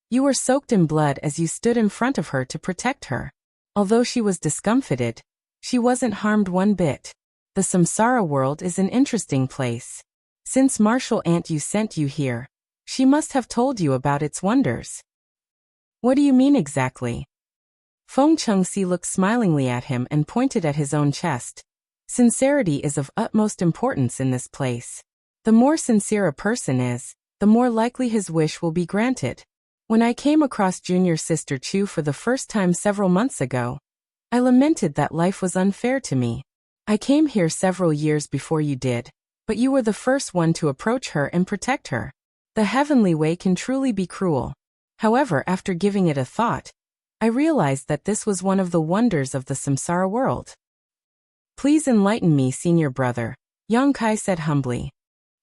you were soaked in blood as you stood in front of her to protect her. Although she was discomfited, she wasn't harmed one bit. The samsara world is an interesting place. Since martial aunt you sent you here, she must have told you about its wonders." "What do you mean exactly?" Feng Chengxi looked smilingly at him and pointed at his own chest. "Sincerity is of utmost importance in this place. The more sincere a person is, the more likely his wish will be granted. When I came across junior sister Chu for the first time several months ago, I lamented that life was unfair to me. I came here several years before you did, but you were the first one to approach her and protect her. The heavenly way can truly be cruel. However, after giving it a thought, I realized that this was one of the wonders of the samsara world." "Please enlighten me, senior brother," Yang Kai said humbly.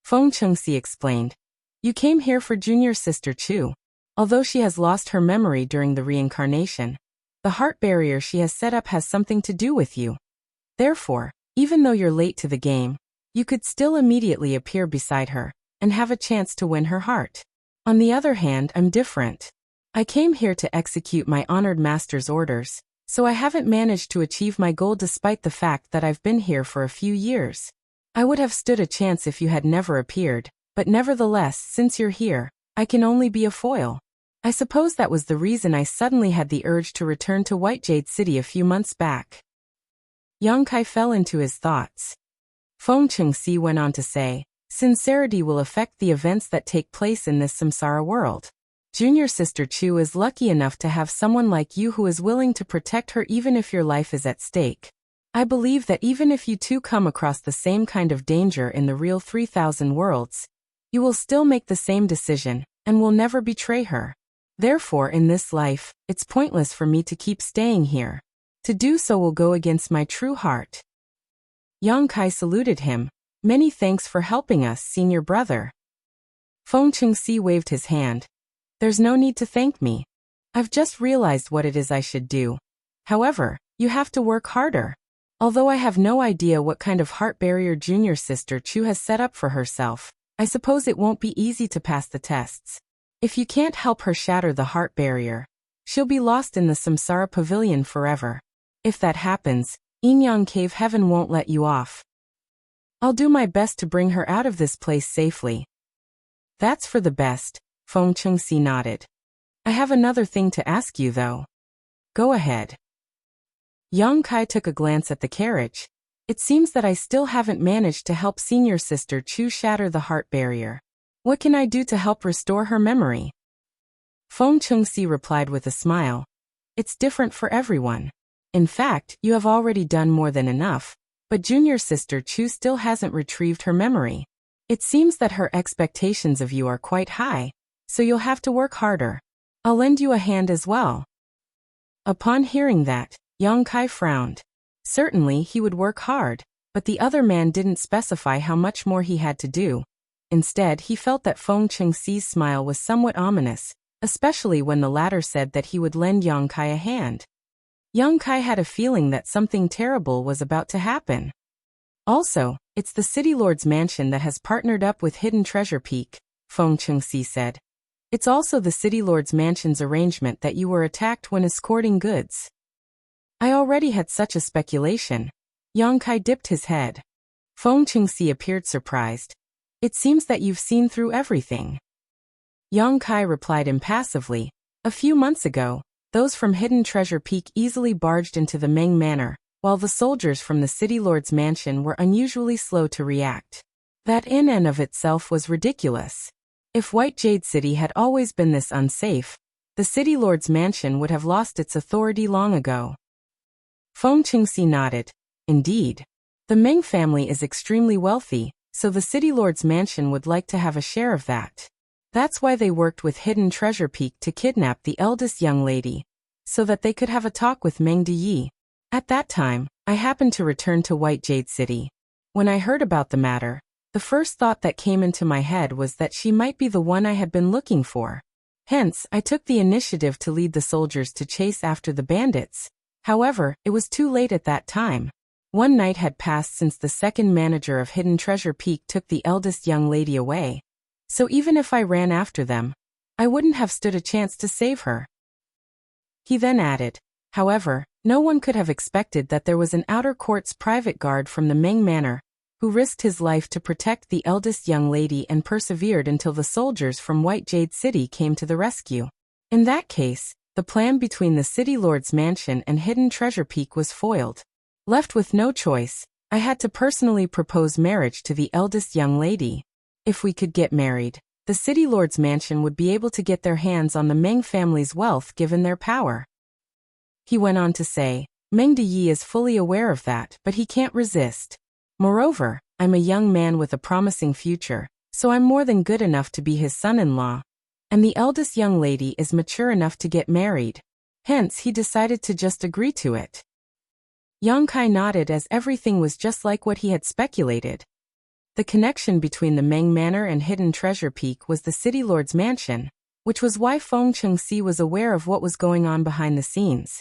Feng Chengxi explained, "You came here for junior sister Chu. Although she has lost her memory during the reincarnation, the heart barrier she has set up has something to do with you. Therefore, even though you're late to the game, you could still immediately appear beside her and have a chance to win her heart. On the other hand, I'm different. I came here to execute my honored master's orders, so I haven't managed to achieve my goal despite the fact that I've been here for a few years. I would have stood a chance if you had never appeared, but nevertheless, since you're here, I can only be a foil. I suppose that was the reason I suddenly had the urge to return to White Jade City a few months back. Yang Kai fell into his thoughts. Feng Chengxi went on to say, sincerity will affect the events that take place in this samsara world. Junior Sister Chu is lucky enough to have someone like you who is willing to protect her even if your life is at stake. I believe that even if you two come across the same kind of danger in the real 3,000 worlds, you will still make the same decision, and will never betray her. Therefore, in this life, it's pointless for me to keep staying here. To do so will go against my true heart. Yang Kai saluted him. Many thanks for helping us, senior brother. Feng Chengxi waved his hand. There's no need to thank me. I've just realized what it is I should do. However, you have to work harder. Although I have no idea what kind of heart barrier Junior Sister Chu has set up for herself, I suppose it won't be easy to pass the tests. If you can't help her shatter the heart barrier, she'll be lost in the Samsara Pavilion forever. If that happens, Yin-Yang Cave Heaven won't let you off. I'll do my best to bring her out of this place safely. That's for the best, Feng Chengxi nodded. I have another thing to ask you though. Go ahead. Yang Kai took a glance at the carriage. It seems that I still haven't managed to help Senior Sister Chu shatter the heart barrier. What can I do to help restore her memory? Feng Chengxi replied with a smile. It's different for everyone. In fact, you have already done more than enough, but Junior Sister Chu still hasn't retrieved her memory. It seems that her expectations of you are quite high, so you'll have to work harder. I'll lend you a hand as well. Upon hearing that, Yang Kai frowned. Certainly he would work hard, but the other man didn't specify how much more he had to do. Instead, he felt that Feng Chengxi's smile was somewhat ominous, especially when the latter said that he would lend Yang Kai a hand. Yang Kai had a feeling that something terrible was about to happen. Also, it's the City Lord's mansion that has partnered up with Hidden Treasure Peak, Feng Chengxi said. It's also the City Lord's mansion's arrangement that you were attacked when escorting goods. I already had such a speculation. Yang Kai dipped his head. Feng Chengxi appeared surprised. It seems that you've seen through everything. Yang Kai replied impassively. A few months ago, those from Hidden Treasure Peak easily barged into the Meng Manor, while the soldiers from the City Lord's mansion were unusually slow to react. That in and of itself was ridiculous. If White Jade City had always been this unsafe, the City Lord's mansion would have lost its authority long ago. Feng Chengxi nodded. Indeed. The Meng family is extremely wealthy, so the City Lord's mansion would like to have a share of that. That's why they worked with Hidden Treasure Peak to kidnap the eldest young lady, so that they could have a talk with Meng Deyi. At that time, I happened to return to White Jade City. When I heard about the matter, the first thought that came into my head was that she might be the one I had been looking for. Hence, I took the initiative to lead the soldiers to chase after the bandits. However, it was too late at that time. One night had passed since the second manager of Hidden Treasure Peak took the eldest young lady away. So even if I ran after them, I wouldn't have stood a chance to save her. He then added, however, no one could have expected that there was an outer court's private guard from the Meng Manor, who risked his life to protect the eldest young lady and persevered until the soldiers from White Jade City came to the rescue. In that case, the plan between the City Lord's mansion and Hidden Treasure Peak was foiled. Left with no choice, I had to personally propose marriage to the eldest young lady. If we could get married, the City Lord's mansion would be able to get their hands on the Meng family's wealth given their power. He went on to say, Meng Deyi is fully aware of that, but he can't resist. Moreover, I'm a young man with a promising future, so I'm more than good enough to be his son-in-law. And the eldest young lady is mature enough to get married. Hence, he decided to just agree to it. Yang Kai nodded as everything was just like what he had speculated. The connection between the Meng Manor and Hidden Treasure Peak was the City Lord's mansion, which was why Feng Chengxi was aware of what was going on behind the scenes.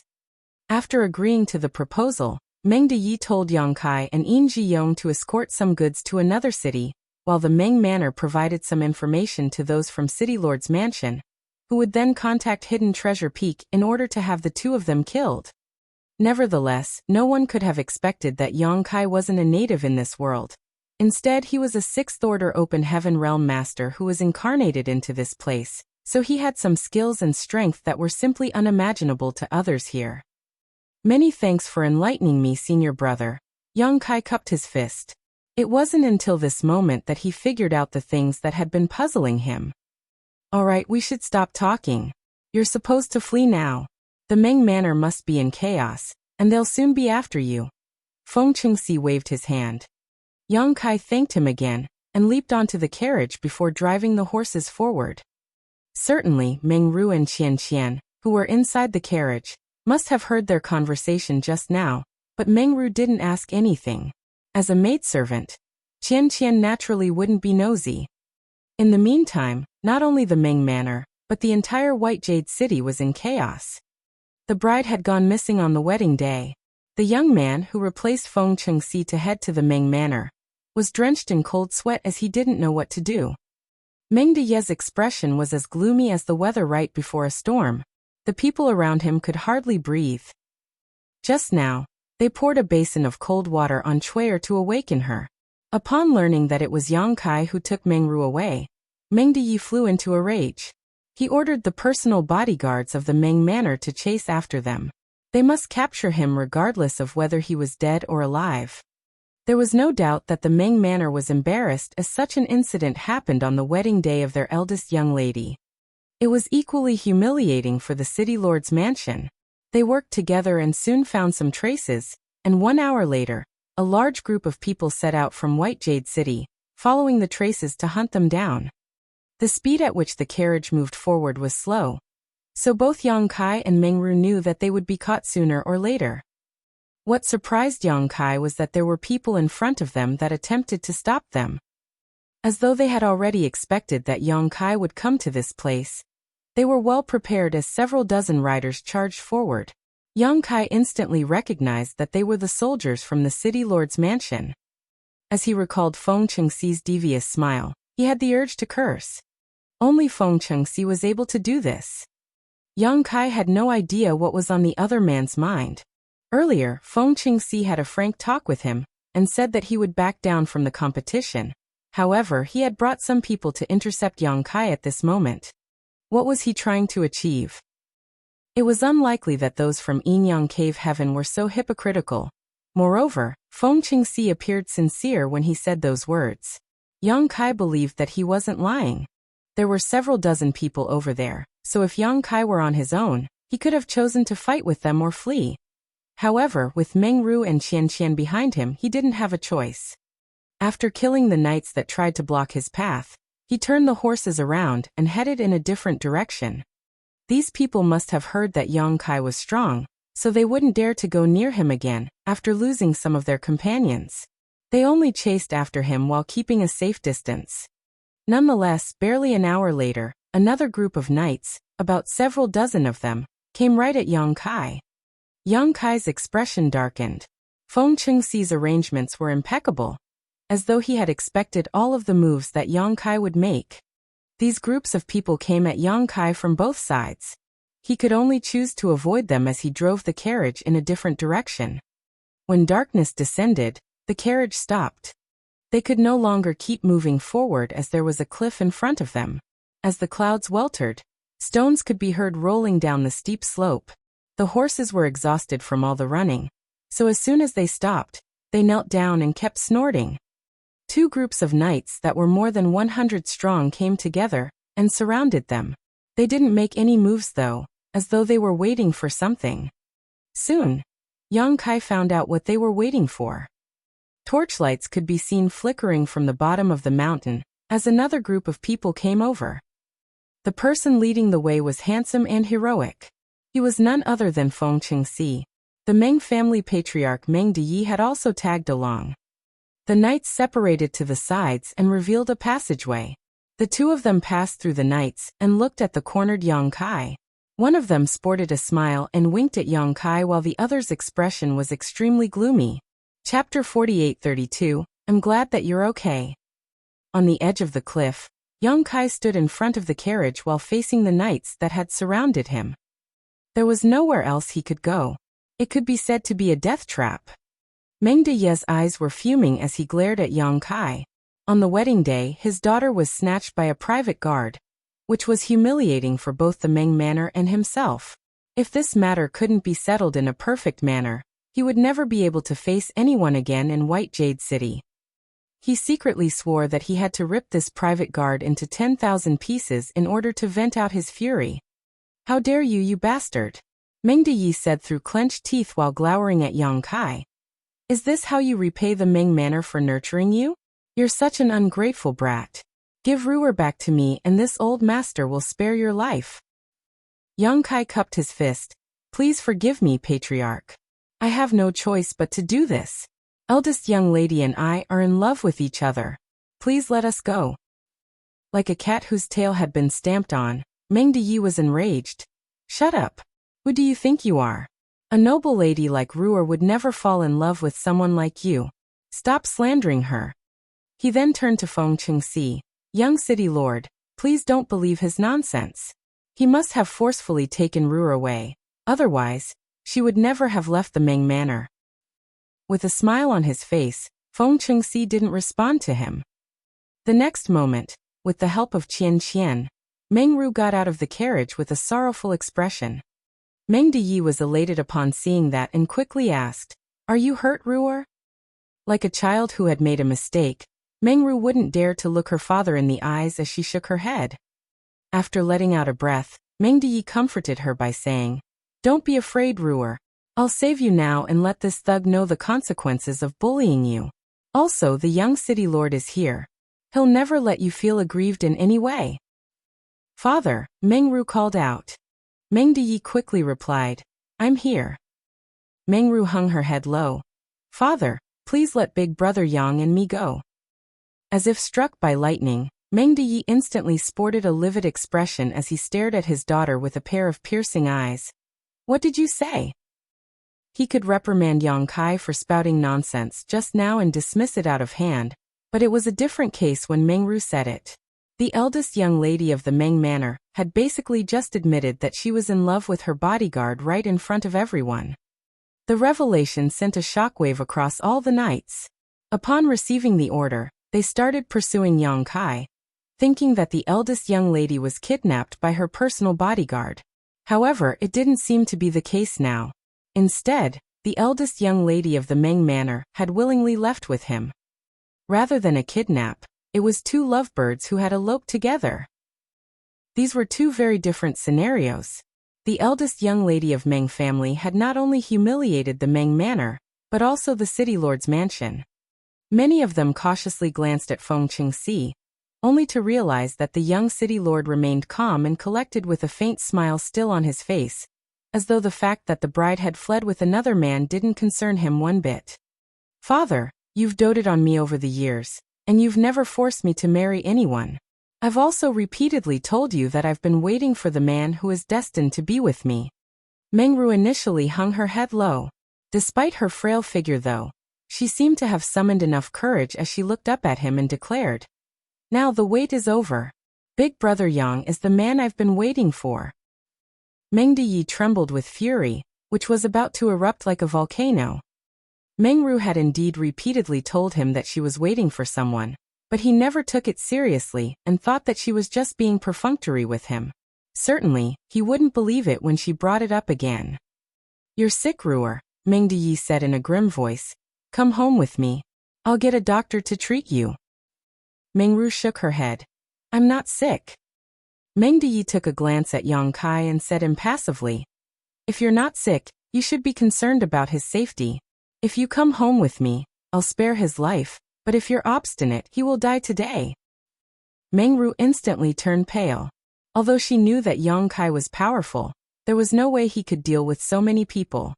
After agreeing to the proposal, Meng Deyi told Yang Kai and Yin Jiyong to escort some goods to another city, while the Meng Manor provided some information to those from City Lord's mansion. who would then contact Hidden Treasure Peak in order to have the two of them killed. Nevertheless, no one could have expected that Yongkai wasn't a native in this world. Instead, he was a sixth-order open heaven realm master who was incarnated into this place, so he had some skills and strength that were simply unimaginable to others here. Many thanks for enlightening me, senior brother. Yongkai cupped his fist. It wasn't until this moment that he figured out the things that had been puzzling him. Alright, we should stop talking. You're supposed to flee now. The Ming Manor must be in chaos, and they'll soon be after you. Feng Qingxi waved his hand. Yongkai thanked him again, and leaped onto the carriage before driving the horses forward. Certainly, Meng Ru and Qian Qian, who were inside the carriage, must have heard their conversation just now, but Meng Ru didn't ask anything. As a maidservant, Qian Qian naturally wouldn't be nosy. In the meantime, not only the Ming Manor, but the entire White Jade City was in chaos. The bride had gone missing on the wedding day. The young man who replaced Feng Qingxi to head to the Ming Manor was drenched in cold sweat as he didn't know what to do. Meng Deye's expression was as gloomy as the weather right before a storm. The people around him could hardly breathe. Just now, they poured a basin of cold water on Chui'er to awaken her. Upon learning that it was Yongkai who took Meng Ru away, Meng Deye flew into a rage. He ordered the personal bodyguards of the Ming Manor to chase after them. They must capture him regardless of whether he was dead or alive. There was no doubt that the Ming Manor was embarrassed as such an incident happened on the wedding day of their eldest young lady. It was equally humiliating for the city lord's mansion. They worked together and soon found some traces, and 1 hour later, a large group of people set out from White Jade City, following the traces to hunt them down. The speed at which the carriage moved forward was slow, so both Yongkai and Meng Ru knew that they would be caught sooner or later. What surprised Yongkai was that there were people in front of them that attempted to stop them. As though they had already expected that Yongkai would come to this place, they were well prepared as several dozen riders charged forward. Yongkai instantly recognized that they were the soldiers from the city lord's mansion. As he recalled Feng Qingxi's devious smile, he had the urge to curse. Only Feng Qingxi was able to do this. Yongkai had no idea what was on the other man's mind. Earlier, Feng Qingxi had a frank talk with him, and said that he would back down from the competition. However, he had brought some people to intercept Yongkai at this moment. What was he trying to achieve? It was unlikely that those from Yinyang Cave Heaven were so hypocritical. Moreover, Feng Qingxi appeared sincere when he said those words. Yongkai believed that he wasn't lying. There were several dozen people over there, so if Yongkai were on his own, he could have chosen to fight with them or flee. However, with Meng Ru and Qian Qian behind him, he didn't have a choice. After killing the knights that tried to block his path, he turned the horses around and headed in a different direction. These people must have heard that Yongkai was strong, so they wouldn't dare to go near him again, after losing some of their companions. They only chased after him while keeping a safe distance. Nonetheless, barely an hour later, another group of knights, about several dozen of them, came right at Yongkai. Yongkai's expression darkened. Feng Qingxi's arrangements were impeccable, as though he had expected all of the moves that Yongkai would make. These groups of people came at Yongkai from both sides. He could only choose to avoid them as he drove the carriage in a different direction. When darkness descended, the carriage stopped. They could no longer keep moving forward as there was a cliff in front of them. As the clouds weltered, stones could be heard rolling down the steep slope. The horses were exhausted from all the running, so as soon as they stopped, they knelt down and kept snorting. Two groups of knights that were more than 100 strong came together and surrounded them. They didn't make any moves though, as though they were waiting for something. Soon, Yongkai found out what they were waiting for. Torchlights could be seen flickering from the bottom of the mountain as another group of people came over. The person leading the way was handsome and heroic. He was none other than Feng Qingxi. The Meng family patriarch Meng Deye had also tagged along. The knights separated to the sides and revealed a passageway. The two of them passed through the knights and looked at the cornered Yongkai. One of them sported a smile and winked at Yongkai while the other's expression was extremely gloomy. Chapter 48-32, I'm glad that you're okay. On the edge of the cliff, Young Kai stood in front of the carriage while facing the knights that had surrounded him. There was nowhere else he could go. It could be said to be a death trap. Meng Deye's eyes were fuming as he glared at Young Kai. On the wedding day, his daughter was snatched by a private guard, which was humiliating for both the Meng manor and himself. If this matter couldn't be settled in a perfect manner, he would never be able to face anyone again in White Jade City. He secretly swore that he had to rip this private guard into 10,000 pieces in order to vent out his fury. "How dare you, you bastard!" Meng Deyi said through clenched teeth while glowering at Young Kai. "Is this how you repay the Meng manor for nurturing you? You're such an ungrateful brat. Give Ruer back to me and this old master will spare your life." Young Kai cupped his fist. "Please forgive me, patriarch. I have no choice but to do this. Eldest young lady and I are in love with each other. Please let us go." Like a cat whose tail had been stamped on, Meng Deyi was enraged. "Shut up. Who do you think you are? A noble lady like Ruer would never fall in love with someone like you. Stop slandering her." He then turned to Feng Qingxi. "Young city lord, please don't believe his nonsense. He must have forcefully taken Ruer away. Otherwise, she would never have left the Meng manor." With a smile on his face, Feng Qingxi didn't respond to him. The next moment, with the help of Qian Qian, Meng Ru got out of the carriage with a sorrowful expression. Meng Deyi was elated upon seeing that and quickly asked, "Are you hurt, Ruer?" Like a child who had made a mistake, Meng Ru wouldn't dare to look her father in the eyes as she shook her head. After letting out a breath, Meng Deyi comforted her by saying, "Don't be afraid, Ruer. I'll save you now and let this thug know the consequences of bullying you. Also, the young city lord is here. He'll never let you feel aggrieved in any way." "Father," Meng Ru called out. Meng Deyi quickly replied, "I'm here." Meng Ru hung her head low. "Father, please let big brother Yang and me go." As if struck by lightning, Meng Deyi instantly sported a livid expression as he stared at his daughter with a pair of piercing eyes. "What did you say?" He could reprimand Yang Kai for spouting nonsense just now and dismiss it out of hand, but it was a different case when Meng Ru said it. The eldest young lady of the Meng manor had basically just admitted that she was in love with her bodyguard right in front of everyone. The revelation sent a shockwave across all the knights. Upon receiving the order, they started pursuing Yang Kai, thinking that the eldest young lady was kidnapped by her personal bodyguard. However, it didn't seem to be the case now. Instead, the eldest young lady of the Meng manor had willingly left with him. Rather than a kidnap, it was two lovebirds who had eloped together. These were two very different scenarios. The eldest young lady of Meng family had not only humiliated the Meng manor, but also the city lord's mansion. Many of them cautiously glanced at Feng Qingxi, only to realize that the young city lord remained calm and collected with a faint smile still on his face, as though the fact that the bride had fled with another man didn't concern him one bit. "Father, you've doted on me over the years, and you've never forced me to marry anyone. I've also repeatedly told you that I've been waiting for the man who is destined to be with me." Meng Ru initially hung her head low. Despite her frail figure though, she seemed to have summoned enough courage as she looked up at him and declared, "Now the wait is over. Big brother Yang is the man I've been waiting for." Meng Deyi trembled with fury, which was about to erupt like a volcano. Meng Ru had indeed repeatedly told him that she was waiting for someone, but he never took it seriously and thought that she was just being perfunctory with him. Certainly, he wouldn't believe it when she brought it up again. "You're sick, Ruer," Meng Deyi said in a grim voice. "Come home with me. I'll get a doctor to treat you." Meng Ru shook her head. "I'm not sick." Meng Deyi took a glance at Yang Kai and said impassively, "If you're not sick, you should be concerned about his safety. If you come home with me, I'll spare his life, but if you're obstinate, he will die today." Meng Ru instantly turned pale. Although she knew that Yang Kai was powerful, there was no way he could deal with so many people.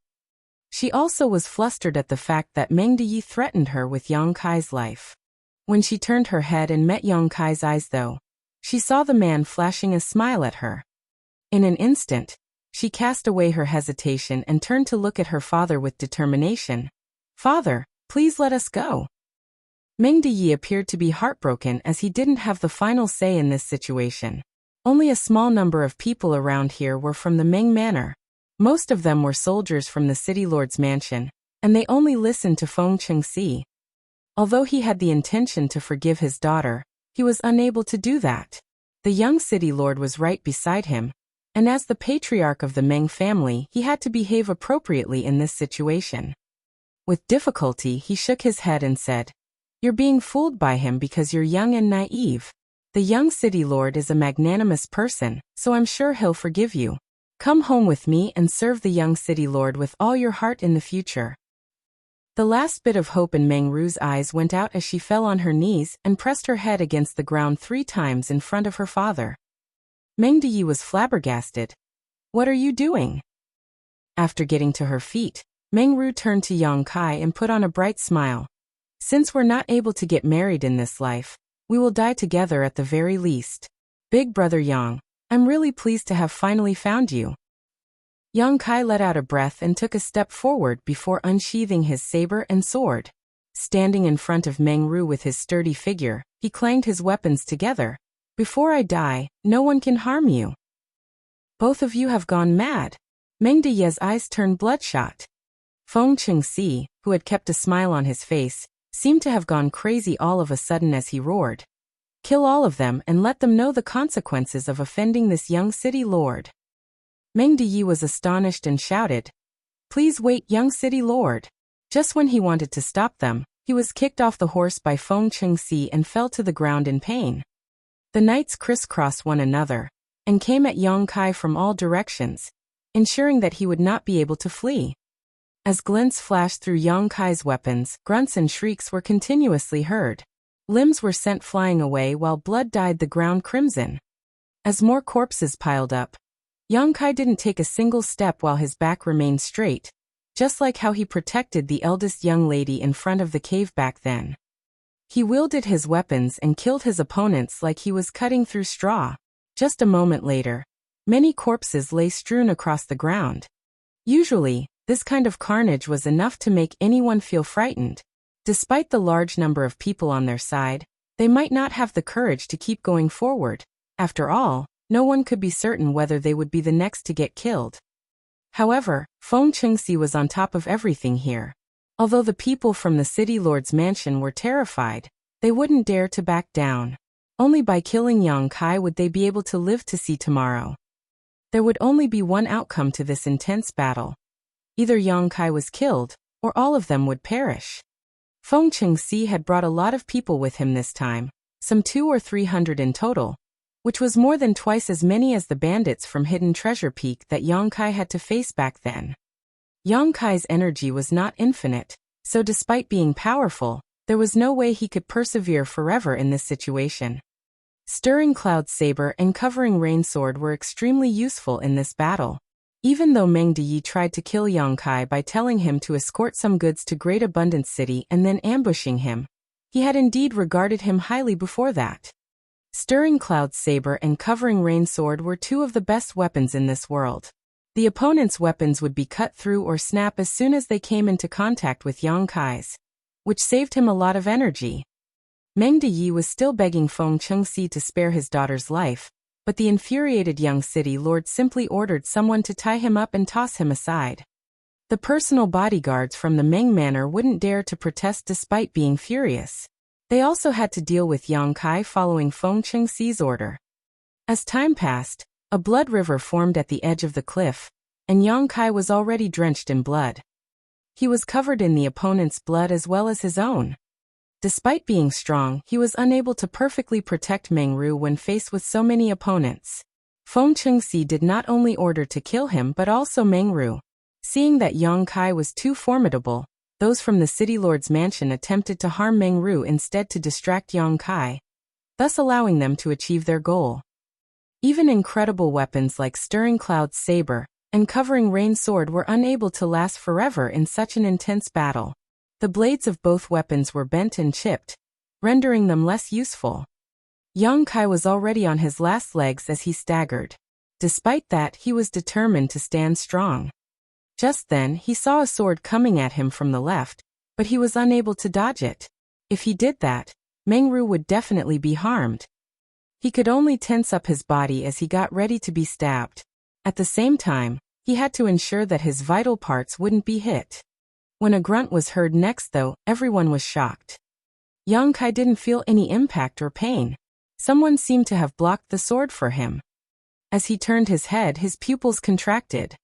She also was flustered at the fact that Meng Deyi threatened her with Yang Kai's life. When she turned her head and met Yang Kai's eyes though, she saw the man flashing a smile at her. In an instant, she cast away her hesitation and turned to look at her father with determination. "Father, please let us go." Meng Deyi appeared to be heartbroken as he didn't have the final say in this situation. Only a small number of people around here were from the Meng Manor. Most of them were soldiers from the city lord's mansion, and they only listened to Feng Chengxi. Although he had the intention to forgive his daughter, he was unable to do that. The young city lord was right beside him, and as the patriarch of the Meng family, he had to behave appropriately in this situation. With difficulty, he shook his head and said, "You're being fooled by him because you're young and naive. The young city lord is a magnanimous person, so I'm sure he'll forgive you. Come home with me and serve the young city lord with all your heart in the future." The last bit of hope in Meng Ru's eyes went out as she fell on her knees and pressed her head against the ground 3 times in front of her father. Meng Deyi was flabbergasted. "What are you doing?" After getting to her feet, Meng Ru turned to Yang Kai and put on a bright smile. "Since we're not able to get married in this life, we will die together at the very least. Big brother Yang, I'm really pleased to have finally found you." Yang Kai let out a breath and took a step forward before unsheathing his saber and sword. Standing in front of Meng Ru with his sturdy figure, he clanged his weapons together. "Before I die, no one can harm you." "Both of you have gone mad." Meng Deyi's eyes turned bloodshot. Feng Chengxi, who had kept a smile on his face, seemed to have gone crazy all of a sudden as he roared. "Kill all of them and let them know the consequences of offending this young city lord." Meng Deyi was astonished and shouted, "Please wait, young city lord." Just when he wanted to stop them, he was kicked off the horse by Feng Chengxi and fell to the ground in pain. The knights crisscrossed one another and came at Yang Kai from all directions, ensuring that he would not be able to flee. As glints flashed through Yang Kai's weapons, grunts and shrieks were continuously heard. Limbs were sent flying away while blood dyed the ground crimson. As more corpses piled up, Yang Kai didn't take a single step while his back remained straight, just like how he protected the eldest young lady in front of the cave back then. He wielded his weapons and killed his opponents like he was cutting through straw. Just a moment later, many corpses lay strewn across the ground. Usually, this kind of carnage was enough to make anyone feel frightened. Despite the large number of people on their side, they might not have the courage to keep going forward. After all, no one could be certain whether they would be the next to get killed. However, Feng Chengxi was on top of everything here. Although the people from the city lord's mansion were terrified, they wouldn't dare to back down. Only by killing Yang Kai would they be able to live to see tomorrow. There would only be one outcome to this intense battle. Either Yang Kai was killed, or all of them would perish. Feng Chengxi had brought a lot of people with him this time, some 200 or 300 in total, which was more than twice as many as the bandits from Hidden Treasure Peak that Yang Kai had to face back then. Yang Kai's energy was not infinite, so despite being powerful, there was no way he could persevere forever in this situation. Stirring Cloud Saber and Covering Rain Sword were extremely useful in this battle. Even though Meng Deyi tried to kill Yang Kai by telling him to escort some goods to Great Abundance City and then ambushing him, he had indeed regarded him highly before that. Stirring Cloud Saber and Covering Rain Sword were 2 of the best weapons in this world. The opponent's weapons would be cut through or snap as soon as they came into contact with Yang Kai's, which saved him a lot of energy. Meng Deyi was still begging Feng Chengxi to spare his daughter's life, but the infuriated young city lord simply ordered someone to tie him up and toss him aside. The personal bodyguards from the Meng Manor wouldn't dare to protest despite being furious. They also had to deal with Yang Kai following Feng Chengxi's order. As time passed, a blood river formed at the edge of the cliff, and Yang Kai was already drenched in blood. He was covered in the opponent's blood as well as his own. Despite being strong, he was unable to perfectly protect Meng Ru when faced with so many opponents. Feng Chengxi did not only order to kill him but also Meng Ru. Seeing that Yang Kai was too formidable, those from the city lord's mansion attempted to harm Meng Ru instead to distract Yang Kai, thus allowing them to achieve their goal. Even incredible weapons like Stirring Cloud Saber and Covering Rain Sword were unable to last forever in such an intense battle. The blades of both weapons were bent and chipped, rendering them less useful. Yang Kai was already on his last legs as he staggered. Despite that, he was determined to stand strong. Just then, he saw a sword coming at him from the left, but he was unable to dodge it. If he did that, Mengru would definitely be harmed. He could only tense up his body as he got ready to be stabbed. At the same time, he had to ensure that his vital parts wouldn't be hit. When a grunt was heard next though, everyone was shocked. Yang Kai didn't feel any impact or pain. Someone seemed to have blocked the sword for him. As he turned his head, his pupils contracted.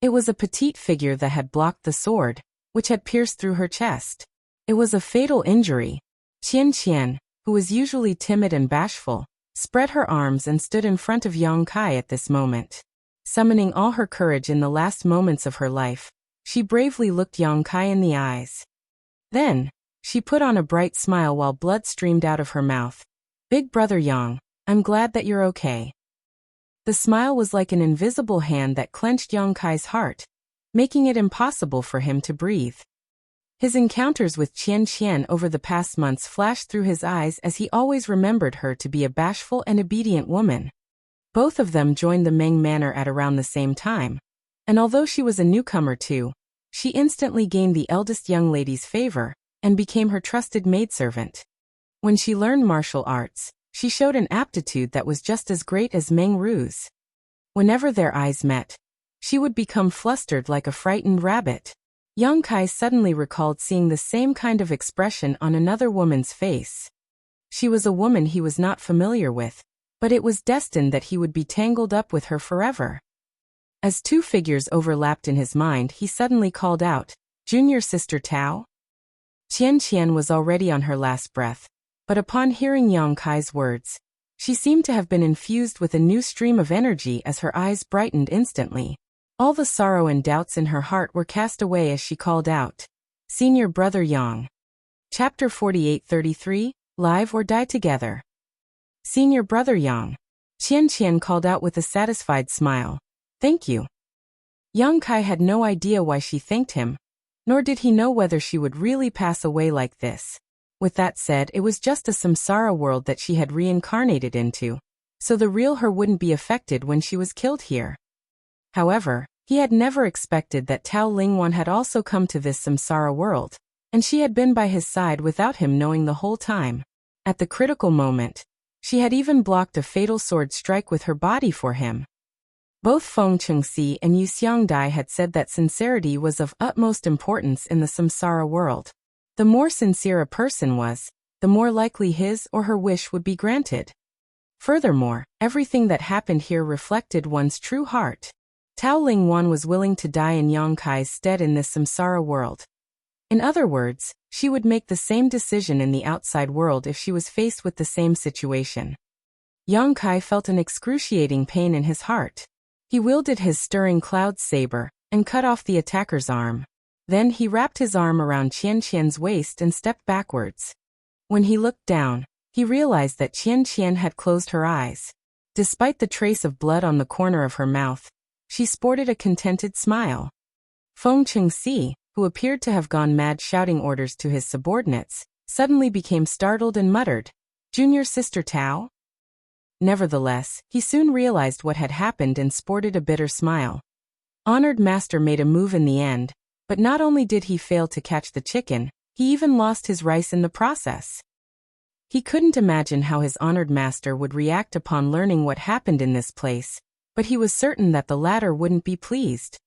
It was a petite figure that had blocked the sword, which had pierced through her chest. It was a fatal injury. Qian, who was usually timid and bashful, spread her arms and stood in front of Yang Kai at this moment. Summoning all her courage in the last moments of her life, she bravely looked Yang Kai in the eyes. Then, she put on a bright smile while blood streamed out of her mouth. "Big brother Yang, I'm glad that you're okay." The smile was like an invisible hand that clenched Yang Kai's heart, making it impossible for him to breathe. His encounters with Qian over the past months flashed through his eyes as he always remembered her to be a bashful and obedient woman. Both of them joined the Meng Manor at around the same time, and although she was a newcomer too, she instantly gained the eldest young lady's favor and became her trusted maidservant. When she learned martial arts, she showed an aptitude that was just as great as Meng Ru's. Whenever their eyes met, she would become flustered like a frightened rabbit. Yang Kai suddenly recalled seeing the same kind of expression on another woman's face. She was a woman he was not familiar with, but it was destined that he would be tangled up with her forever. As two figures overlapped in his mind, he suddenly called out, "Junior sister Tao?" Qian was already on her last breath, but upon hearing Yang Kai's words, she seemed to have been infused with a new stream of energy as her eyes brightened instantly. All the sorrow and doubts in her heart were cast away as she called out, "Senior brother Yang." Chapter 48-33, Live or Die Together. "Senior brother Yang." Qian called out with a satisfied smile. "Thank you." Yang Kai had no idea why she thanked him, nor did he know whether she would really pass away like this. With that said, it was just a samsara world that she had reincarnated into, so the real her wouldn't be affected when she was killed here. However, he had never expected that Tao Lingwan had also come to this samsara world, and she had been by his side without him knowing the whole time. At the critical moment, she had even blocked a fatal sword strike with her body for him. Both Feng Chengxi and Yu Xiangdai had said that sincerity was of utmost importance in the samsara world. The more sincere a person was, the more likely his or her wish would be granted. Furthermore, everything that happened here reflected one's true heart. Tao Lingwan was willing to die in Yang Kai's stead in this samsara world. In other words, she would make the same decision in the outside world if she was faced with the same situation. Yang Kai felt an excruciating pain in his heart. He wielded his stirring cloud saber and cut off the attacker's arm. Then he wrapped his arm around Qian's waist and stepped backwards. When he looked down, he realized that Qian had closed her eyes. Despite the trace of blood on the corner of her mouth, she sported a contented smile. Feng Chengxi, who appeared to have gone mad shouting orders to his subordinates, suddenly became startled and muttered, "Junior sister Tao?" Nevertheless, he soon realized what had happened and sported a bitter smile. Honored Master made a move in the end, but not only did he fail to catch the chicken, he even lost his rice in the process. He couldn't imagine how his honored master would react upon learning what happened in this place, but he was certain that the latter wouldn't be pleased.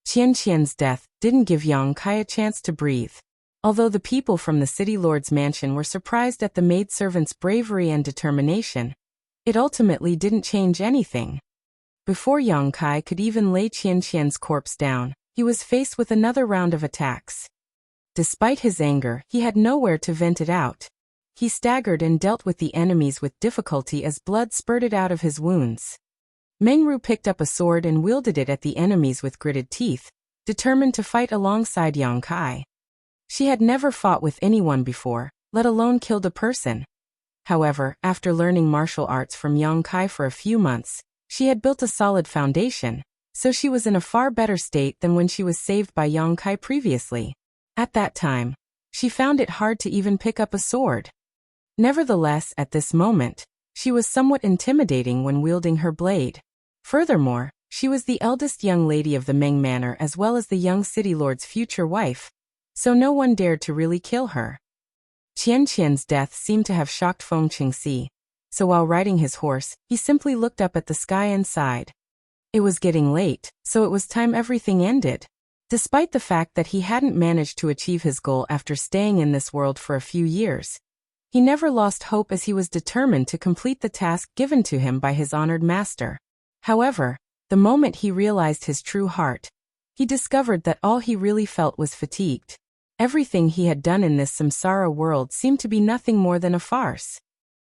Qian's death didn't give Yang Kai a chance to breathe. Although the people from the city lord's mansion were surprised at the maidservant's bravery and determination, it ultimately didn't change anything. Before Yang Kai could even lay Qian's corpse down, he was faced with another round of attacks. Despite his anger, he had nowhere to vent it out. He staggered and dealt with the enemies with difficulty as blood spurted out of his wounds. Mengru picked up a sword and wielded it at the enemies with gritted teeth, determined to fight alongside Yang Kai. She had never fought with anyone before, let alone killed a person. However, after learning martial arts from Yang Kai for a few months, she had built a solid foundation, so she was in a far better state than when she was saved by Yang Kai previously. At that time, she found it hard to even pick up a sword. Nevertheless, at this moment, she was somewhat intimidating when wielding her blade. Furthermore, she was the eldest young lady of the Meng Manor as well as the young city lord's future wife, so no one dared to really kill her. Qian Qian's death seemed to have shocked Feng Qingxi, so while riding his horse, he simply looked up at the sky and sighed. It was getting late, so it was time everything ended. Despite the fact that he hadn't managed to achieve his goal after staying in this world for a few years, he never lost hope as he was determined to complete the task given to him by his honored master. However, the moment he realized his true heart, he discovered that all he really felt was fatigued. Everything he had done in this samsara world seemed to be nothing more than a farce.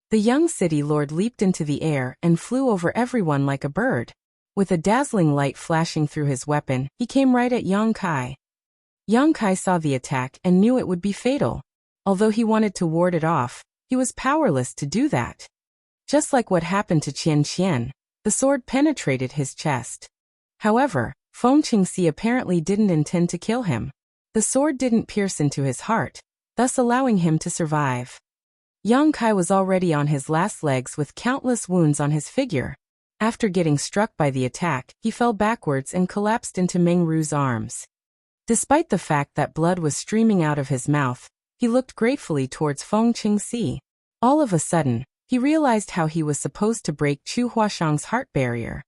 The young city lord leaped into the air and flew over everyone like a bird. With a dazzling light flashing through his weapon, he came right at Yang Kai. Yang Kai saw the attack and knew it would be fatal. Although he wanted to ward it off, he was powerless to do that. Just like what happened to Qian Qian, the sword penetrated his chest. However, Feng Qingxi apparently didn't intend to kill him. The sword didn't pierce into his heart, thus allowing him to survive. Yang Kai was already on his last legs with countless wounds on his figure. After getting struck by the attack, he fell backwards and collapsed into Meng Ru's arms. Despite the fact that blood was streaming out of his mouth, he looked gratefully towards Feng Qingxi. All of a sudden, he realized how he was supposed to break Chu Huashang's heart barrier.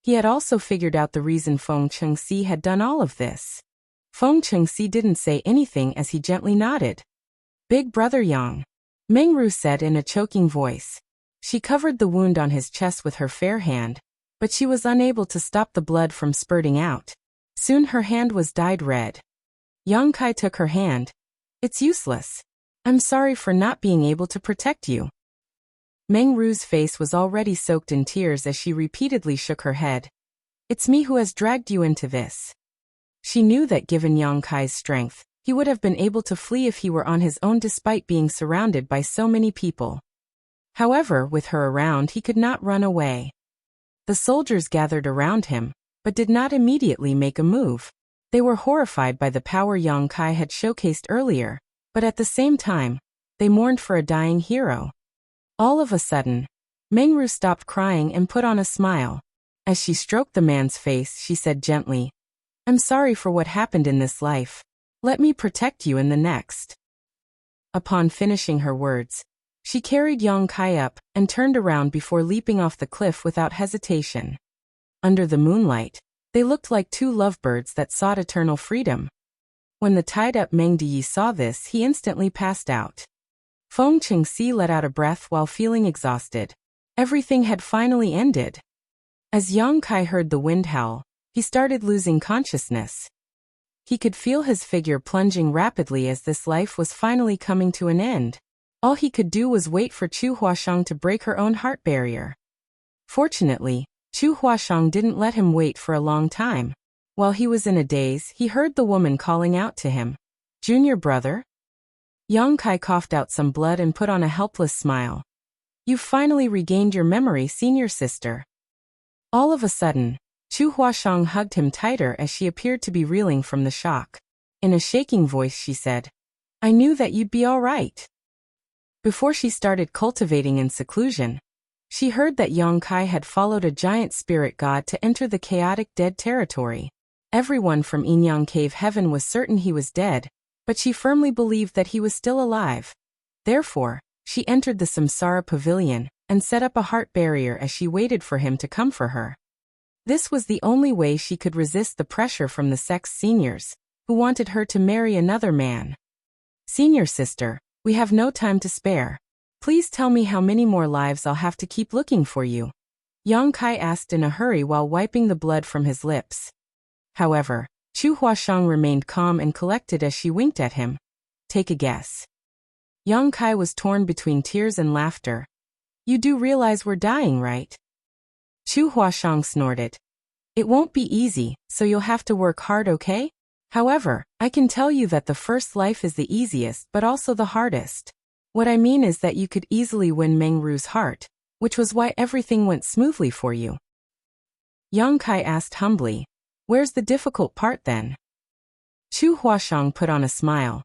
He had also figured out the reason Feng Qingxi had done all of this. Feng Qingxi didn't say anything as he gently nodded. "Big brother Yang," Meng Ru said in a choking voice. She covered the wound on his chest with her fair hand, but she was unable to stop the blood from spurting out. Soon her hand was dyed red. Yang Kai took her hand. "It's useless. I'm sorry for not being able to protect you." Meng Ru's face was already soaked in tears as she repeatedly shook her head. "It's me who has dragged you into this." She knew that given Yang Kai's strength, he would have been able to flee if he were on his own despite being surrounded by so many people. However, with her around, he could not run away. The soldiers gathered around him, but did not immediately make a move. They were horrified by the power Yang Kai had showcased earlier, but at the same time, they mourned for a dying hero. All of a sudden, Meng Ru stopped crying and put on a smile. As she stroked the man's face, she said gently, "I'm sorry for what happened in this life. Let me protect you in the next." Upon finishing her words, she carried Yang Kai up and turned around before leaping off the cliff without hesitation. Under the moonlight, they looked like two lovebirds that sought eternal freedom. When the tied-up Meng Diyi saw this, he instantly passed out. Feng Qingxi let out a breath while feeling exhausted. Everything had finally ended. As Yang Kai heard the wind howl, he started losing consciousness. He could feel his figure plunging rapidly as this life was finally coming to an end. All he could do was wait for Chu Huashang to break her own heart barrier. Fortunately, Chu Huashang didn't let him wait for a long time. While he was in a daze, he heard the woman calling out to him, "Junior brother?" Yang Kai coughed out some blood and put on a helpless smile. "You've finally regained your memory, senior sister." All of a sudden, Chu Huashang hugged him tighter as she appeared to be reeling from the shock. In a shaking voice she said, "I knew that you'd be all right." Before she started cultivating in seclusion, she heard that Yang Kai had followed a giant spirit god to enter the chaotic dead territory. Everyone from Yinyang Cave Heaven was certain he was dead, but she firmly believed that he was still alive. Therefore, she entered the Samsara Pavilion and set up a heart barrier as she waited for him to come for her. This was the only way she could resist the pressure from the sect's seniors, who wanted her to marry another man. "Senior sister, we have no time to spare. Please tell me how many more lives I'll have to keep looking for you," Yang Kai asked in a hurry while wiping the blood from his lips. However, Chu Huashang remained calm and collected as she winked at him. "Take a guess." Yang Kai was torn between tears and laughter. "You do realize we're dying, right?" Chu Huashang snorted. "It won't be easy, so you'll have to work hard, okay? However, I can tell you that the first life is the easiest but also the hardest. What I mean is that you could easily win Meng Ru's heart, which was why everything went smoothly for you." Yang Kai asked humbly, "Where's the difficult part then?" Chu Huashang put on a smile.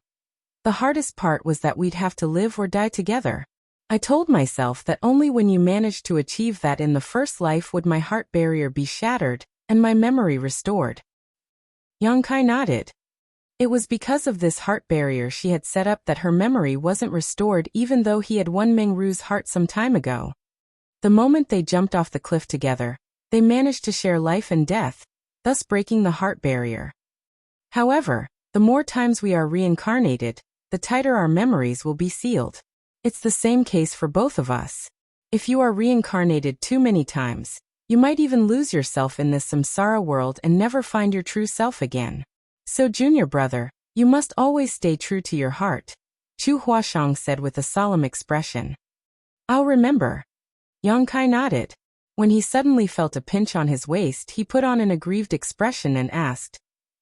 "The hardest part was that we'd have to live or die together. I told myself that only when you managed to achieve that in the first life would my heart barrier be shattered and my memory restored." Yang Kai nodded. It was because of this heart barrier she had set up that her memory wasn't restored even though he had won Mengru's heart some time ago. The moment they jumped off the cliff together, they managed to share life and death, thus breaking the heart barrier. However, the more times we are reincarnated, the tighter our memories will be sealed. It's the same case for both of us. If you are reincarnated too many times, you might even lose yourself in this samsara world and never find your true self again. So junior brother, you must always stay true to your heart, Chu Huashang said with a solemn expression. I'll remember. Yang Kai nodded. When he suddenly felt a pinch on his waist, he put on an aggrieved expression and asked,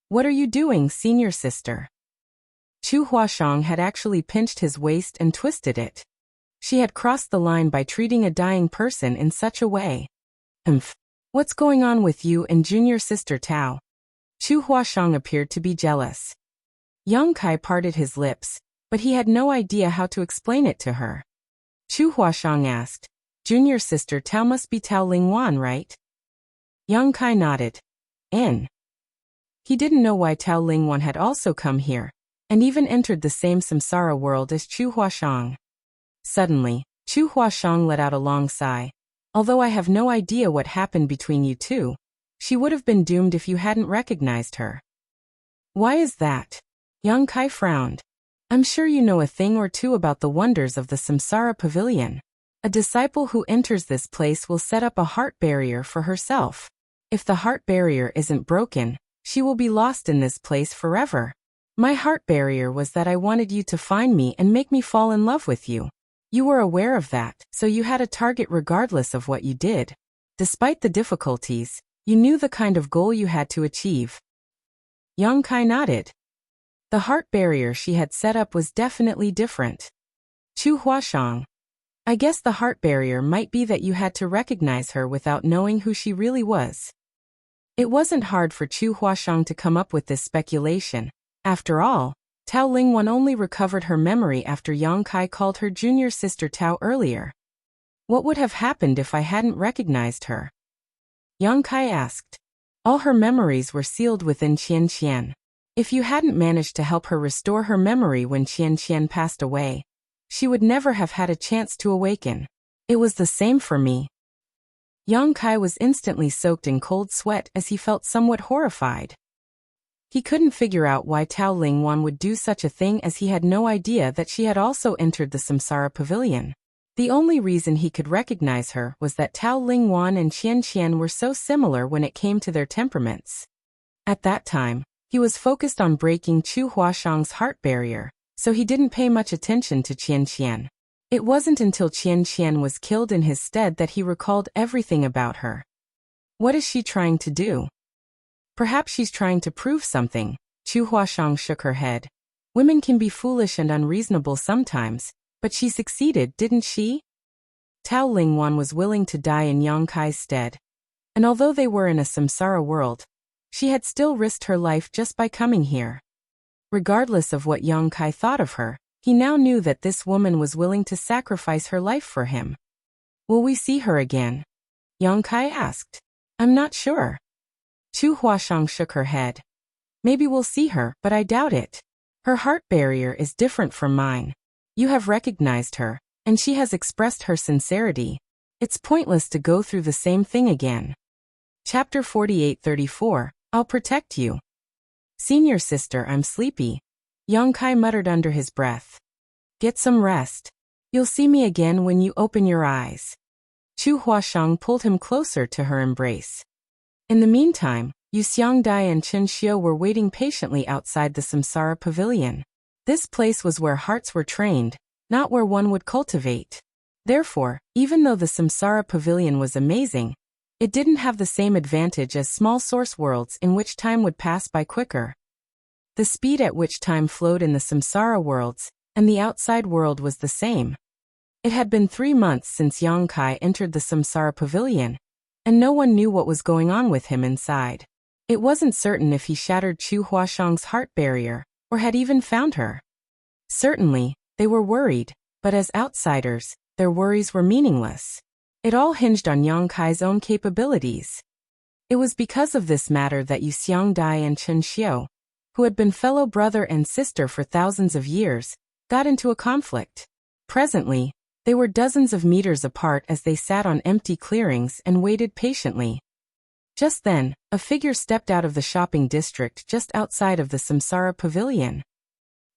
"What are you doing, senior sister?" Chu Huashang had actually pinched his waist and twisted it. She had crossed the line by treating a dying person in such a way. What's going on with you and junior sister Tao? Chu Huashang appeared to be jealous. Yang Kai parted his lips, but he had no idea how to explain it to her. Chu Huashang asked, "Junior sister Tao must be Tao Lingwan, right?" Yang Kai nodded. He didn't know why Tao Lingwan had also come here, and even entered the same samsara world as Chu Huashang. Suddenly, Chu Huashang let out a long sigh. Although I have no idea what happened between you two, she would have been doomed if you hadn't recognized her. Why is that? Yang Kai frowned. I'm sure you know a thing or two about the wonders of the Samsara Pavilion. A disciple who enters this place will set up a heart barrier for herself. If the heart barrier isn't broken, she will be lost in this place forever. My heart barrier was that I wanted you to find me and make me fall in love with you. You were aware of that, so you had a target regardless of what you did. Despite the difficulties, you knew the kind of goal you had to achieve. Yang Kai nodded. The heart barrier she had set up was definitely different. Chu Huashang. I guess the heart barrier might be that you had to recognize her without knowing who she really was. It wasn't hard for Chu Huashang to come up with this speculation. After all, Tao Lingwan only recovered her memory after Yang Kai called her junior sister Tao earlier. What would have happened if I hadn't recognized her? Yang Kai asked. All her memories were sealed within Qian Qian. If you hadn't managed to help her restore her memory when Qian Qian passed away, she would never have had a chance to awaken. It was the same for me. Yang Kai was instantly soaked in cold sweat as he felt somewhat horrified. He couldn't figure out why Tao Lingwan would do such a thing, as he had no idea that she had also entered the Samsara Pavilion. The only reason he could recognize her was that Tao Lingwan and Qian Qian were so similar when it came to their temperaments. At that time, he was focused on breaking Chu Huashang's heart barrier, so he didn't pay much attention to Qian Qian. It wasn't until Qian Qian was killed in his stead that he recalled everything about her. What is she trying to do? Perhaps she's trying to prove something. Chu Huashang shook her head. Women can be foolish and unreasonable sometimes, but she succeeded, didn't she? Tao Lingwan was willing to die in Yang Kai's stead. And although they were in a samsara world, she had still risked her life just by coming here. Regardless of what Yang Kai thought of her, he now knew that this woman was willing to sacrifice her life for him. Will we see her again? Yang Kai asked. I'm not sure. Chu Huashang shook her head. Maybe we'll see her, but I doubt it. Her heart barrier is different from mine. You have recognized her, and she has expressed her sincerity. It's pointless to go through the same thing again. Chapter 48-34, I'll protect you. Senior sister, I'm sleepy. Yang Kai muttered under his breath. Get some rest. You'll see me again when you open your eyes. Chu Huashang pulled him closer to her embrace. In the meantime, Yu Xiangdai and Chen Xiu were waiting patiently outside the Samsara Pavilion. This place was where hearts were trained, not where one would cultivate. Therefore, even though the Samsara Pavilion was amazing, it didn't have the same advantage as small source worlds in which time would pass by quicker. The speed at which time flowed in the Samsara worlds and the outside world was the same. It had been 3 months since Yang Kai entered the Samsara Pavilion, and no one knew what was going on with him inside. It wasn't certain if he shattered Chu Huashang's heart barrier, or had even found her. Certainly, they were worried, but as outsiders, their worries were meaningless. It all hinged on Yang Kai's own capabilities. It was because of this matter that Yu Xiangdai and Chen Xiu, who had been fellow brother and sister for thousands of years, got into a conflict. Presently, they were dozens of meters apart as they sat on empty clearings and waited patiently. Just then, a figure stepped out of the shopping district just outside of the Samsara Pavilion.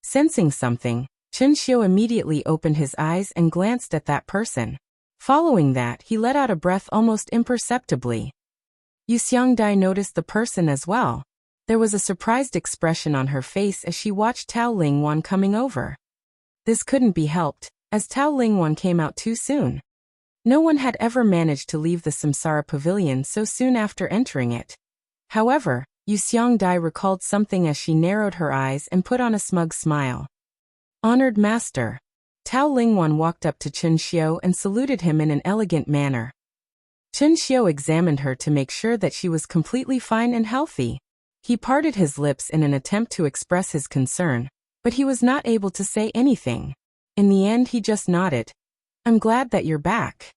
Sensing something, Chen Xiu immediately opened his eyes and glanced at that person. Following that, he let out a breath almost imperceptibly. Yu Xiangdai noticed the person as well. There was a surprised expression on her face as she watched Tao Lingwan coming over. This couldn't be helped, as Tao Lingwan came out too soon. No one had ever managed to leave the Samsara Pavilion so soon after entering it. However, Yu Xiangdai recalled something as she narrowed her eyes and put on a smug smile. Honored Master. Tao Lingwan walked up to Chen Xiu and saluted him in an elegant manner. Chen Xiu examined her to make sure that she was completely fine and healthy. He parted his lips in an attempt to express his concern, but he was not able to say anything. In the end, he just nodded. I'm glad that you're back.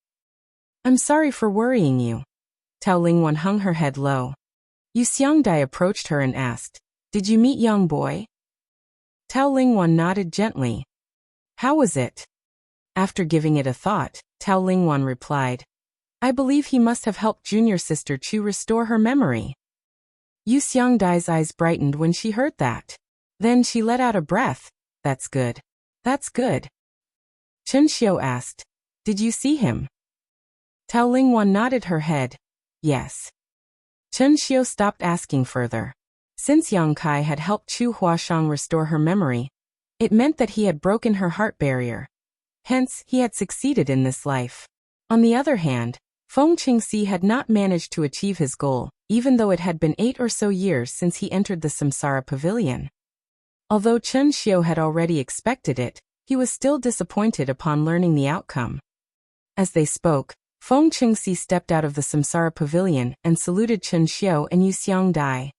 I'm sorry for worrying you. Tao Lingwan hung her head low. Yu Xiangdai approached her and asked, Did you meet young boy? Tao Lingwan nodded gently. How was it? After giving it a thought, Tao Lingwan replied, I believe he must have helped junior sister Chu restore her memory. Yu Xiangdai's eyes brightened when she heard that. Then she let out a breath. That's good. That's good. Chen Xiu asked, Did you see him? Tao Lingwan nodded her head. Yes. Chen Xiu stopped asking further. Since Yang Kai had helped Chu Huashang restore her memory, it meant that he had broken her heart barrier. Hence, he had succeeded in this life. On the other hand, Feng Qingxi had not managed to achieve his goal, even though it had been 8 or so years since he entered the Samsara Pavilion. Although Chen Xiu had already expected it, he was still disappointed upon learning the outcome. As they spoke, Feng Qingxi stepped out of the Samsara Pavilion and saluted Chen Xiu and Yu Xiangdai.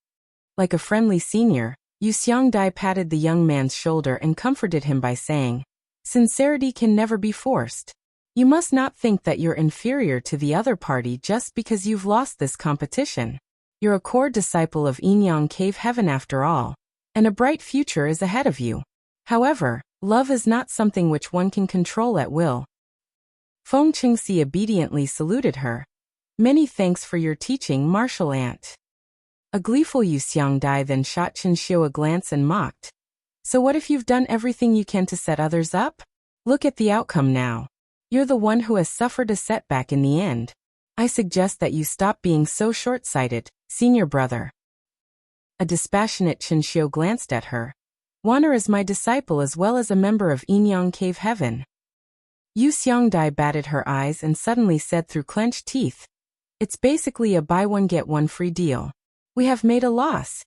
Like a friendly senior, Yu Xiangdai patted the young man's shoulder and comforted him by saying, Sincerity can never be forced. You must not think that you're inferior to the other party just because you've lost this competition. You're a core disciple of Yinyang Cave Heaven after all, and a bright future is ahead of you. However, love is not something which one can control at will. Feng Qingxi obediently saluted her. Many thanks for your teaching, martial aunt. A gleeful Yu Xiangdai then shot Chen Xiu a glance and mocked. So what if you've done everything you can to set others up? Look at the outcome now. You're the one who has suffered a setback in the end. I suggest that you stop being so short-sighted, senior brother. A dispassionate Chen Xiu glanced at her. Wanner is my disciple as well as a member of Yinyang Cave Heaven. Yu Xiangdai batted her eyes and suddenly said through clenched teeth, It's basically a buy one get one free deal. We have made a loss.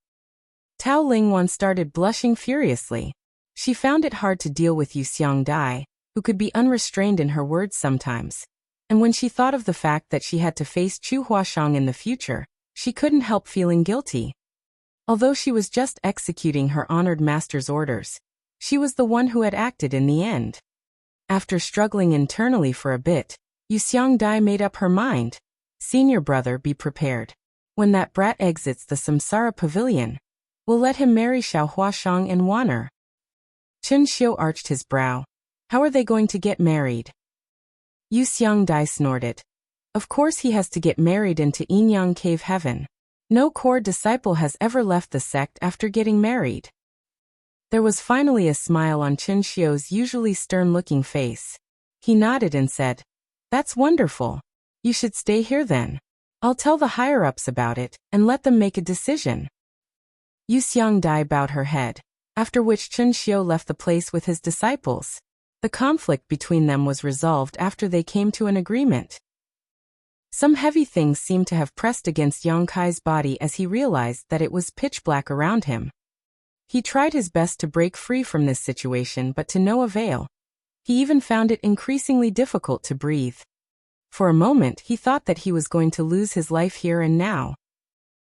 Tao Lingwan started blushing furiously. She found it hard to deal with Yu Xiangdai, who could be unrestrained in her words sometimes. And when she thought of the fact that she had to face Chu Huashang in the future, she couldn't help feeling guilty. Although she was just executing her honored master's orders, she was the one who had acted in the end. After struggling internally for a bit, Yu Xiangdai made up her mind. Senior brother, be prepared. When that brat exits the Samsara Pavilion, we'll let him marry Xiao Huashang and Wanner. Chen Xiu arched his brow. How are they going to get married? Yu Xiangdai snorted. Of course he has to get married into Yinyang Cave Heaven. No core disciple has ever left the sect after getting married. There was finally a smile on Chen Xiu's usually stern-looking face. He nodded and said, That's wonderful. You should stay here then. I'll tell the higher-ups about it, and let them make a decision. Yu Xiangdai bowed her head, after which Chen Xiu left the place with his disciples. The conflict between them was resolved after they came to an agreement. Some heavy things seemed to have pressed against Yang Kai's body as he realized that it was pitch black around him. He tried his best to break free from this situation but to no avail. He even found it increasingly difficult to breathe. For a moment he thought that he was going to lose his life here and now.